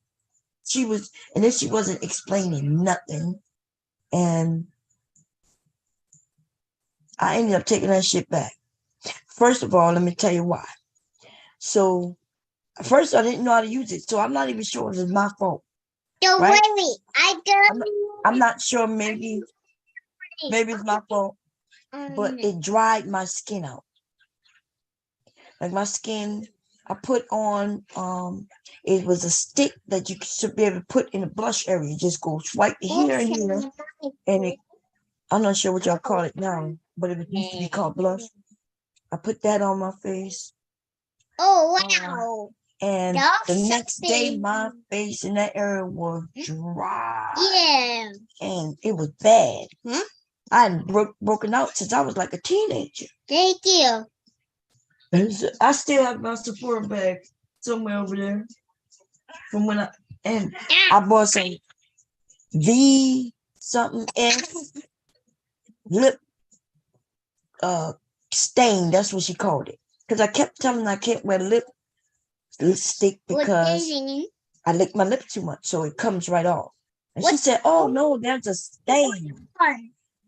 She was, and then she wasn't explaining nothing. And I ended up taking that shit back. First of all, let me tell you why. So first I didn't know how to use it. So I'm not even sure if it's my fault. Don't right? worry. I got I'm not sure. Maybe it's my fault, but it dried my skin out. Like my skin, I put on, it was a stick that you should be able to put in the blush area. You just go swipe here and here, and it, I'm not sure what y'all call it now, but it used to be called blush. I put that on my face. Oh, wow. And the next day, my face in that area was dry. Yeah. And it was bad. I hadn't broken out since I was like a teenager. Thank you. I still have my Sephora bag somewhere over there from when I bought some V something F lip stain. That's what she called it. Because I kept telling her I can't wear lipstick because I lick my lip too much, so it comes right off. And she said, "Oh no, there's a stain,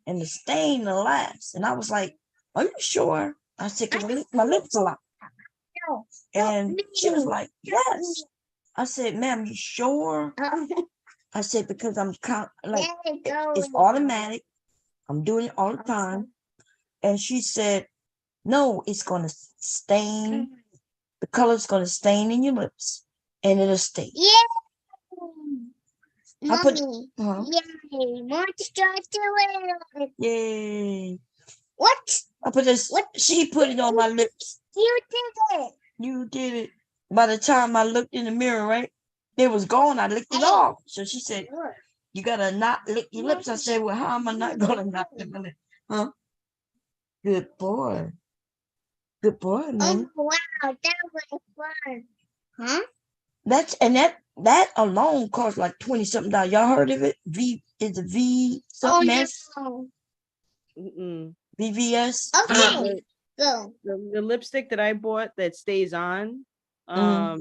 and the stain will last." And I was like, "Are you sure?" I said, "Because I lick my lips a lot." And she was like, "Yes." I said, "Ma'am, you sure?" I said, "Because I'm like, it's automatic. I'm doing it all the time." And she said, "No, it's gonna stain. The color's gonna stain in your lips, and it'll stay." Yeah. I put, Yay. Monster do it. yay. What? I put this. She put it on my lips. You did it. You did it. By the time I looked in the mirror, right, it was gone. I licked it off. So she said, "You gotta not lick your lips." I said, "Well, how am I not gonna not lick my lips?" Huh? Good boy. Good boy, man. Oh, wow. That was fun. Huh? That alone cost like $20-something. Y'all heard of it? Is it V something S? No. VVS? Okay. Go. The lipstick that I bought that stays on, I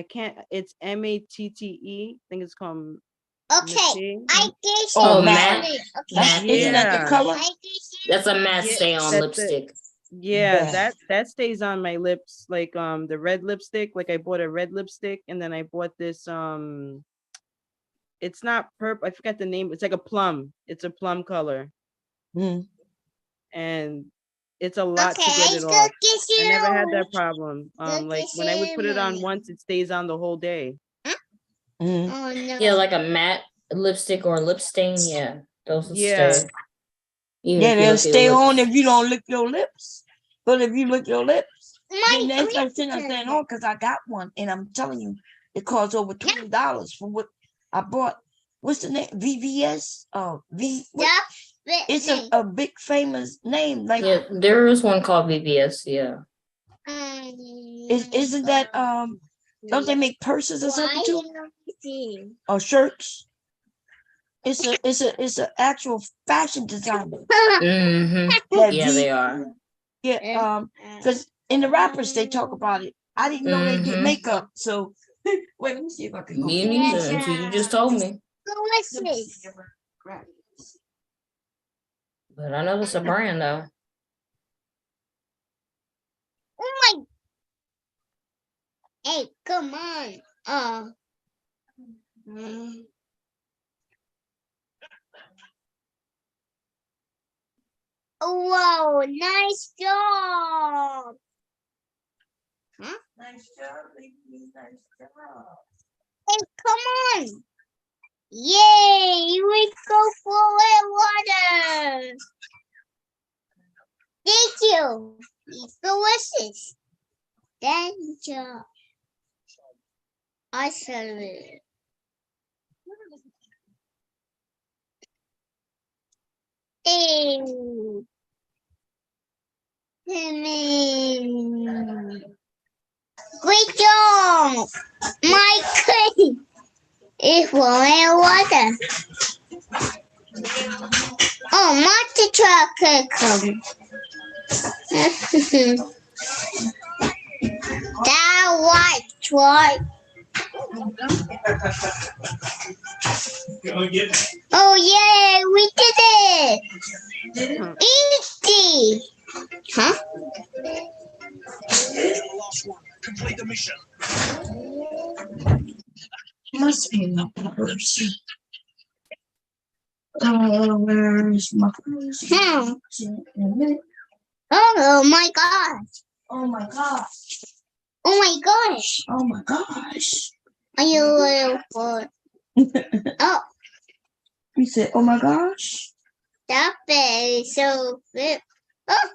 can't, it's MATTE. I think it's called Okay. I guess matte. Okay. Isn't that the color? That's a matte stay on lipstick. That stays on my lips, like the red lipstick. Like I bought a red lipstick, and then I bought this it's not purple, I forgot the name. It's like a plum. It's a plum color. And it's a lot to get it off. I never had that problem. Like when I would put it on once, it stays on the whole day. Oh, no. Yeah, like a matte lipstick or lip stain. Yeah, those will Yeah. stay. Even Yeah, if you they'll lick your stay on lips. if you don't lick your lips. But if you lick your lips, My then that's like saying I'm picture. saying, "Oh, because I got one," and I'm telling you, it costs over $20 for what I bought. What's the name? VVS? It's a big famous name. Like, Yeah, there is one called VVS. Yeah. Isn't that don't they make purses or something too? Or shirts? It's a actual fashion designer. Yeah, they are. Yeah, because in the rappers they talk about it. I didn't know they did makeup, so wait, let me see if I can go. Me neither until you just told me. But I know it's a brand though. Oh my! Hey, come on! Whoa! Nice job! Huh? Nice job, ladies. Nice job. Hey, come on! Yay! We go for water! Thank you! It's delicious! Thank you! I said it. Hey! Great job! My cake is boiling water. Oh, monster truck could come. That white, right? Oh, yay, we did it! Easy! Huh? Complete the mission. Must be my purse. Where's my purse? Oh my gosh. Oh my gosh. Oh my gosh. Oh my gosh. Are you a little boy? Oh. You said, oh my gosh. That bed is so big. Oh.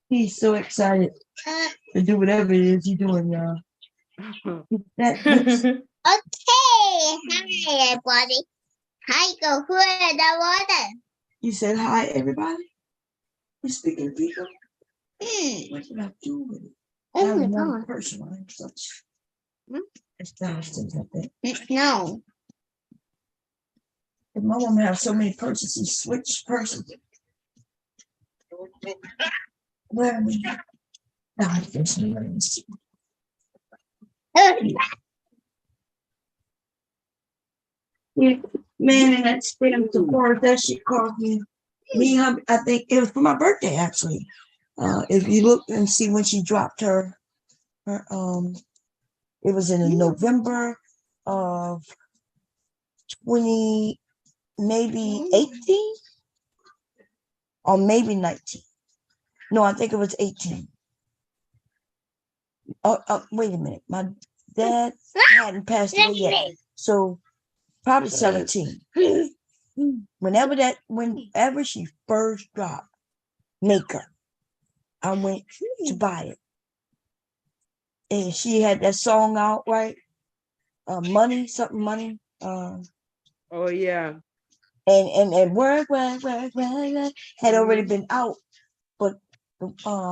He's so excited to do whatever it is he's doing, y'all. Okay. Hi, everybody. Hi, go who is the water? You said hi, everybody? You're speaking to people? What did I do with it? Oh my God. Personal and such. It's thousands, I think. No. If my woman has so many purses, she switch purses. Where are we? Man, and that spam support, that shit cost me. I think it was for my birthday, actually. If you look and see when she dropped her it was in November of 20, maybe 18 or maybe 19. No, I think it was 18. Wait a minute. My dad hadn't passed away yet. So probably 17. Whenever she first dropped Maker, I went to buy it. And she had that song out, right? Money. Oh yeah. And work had already been out, but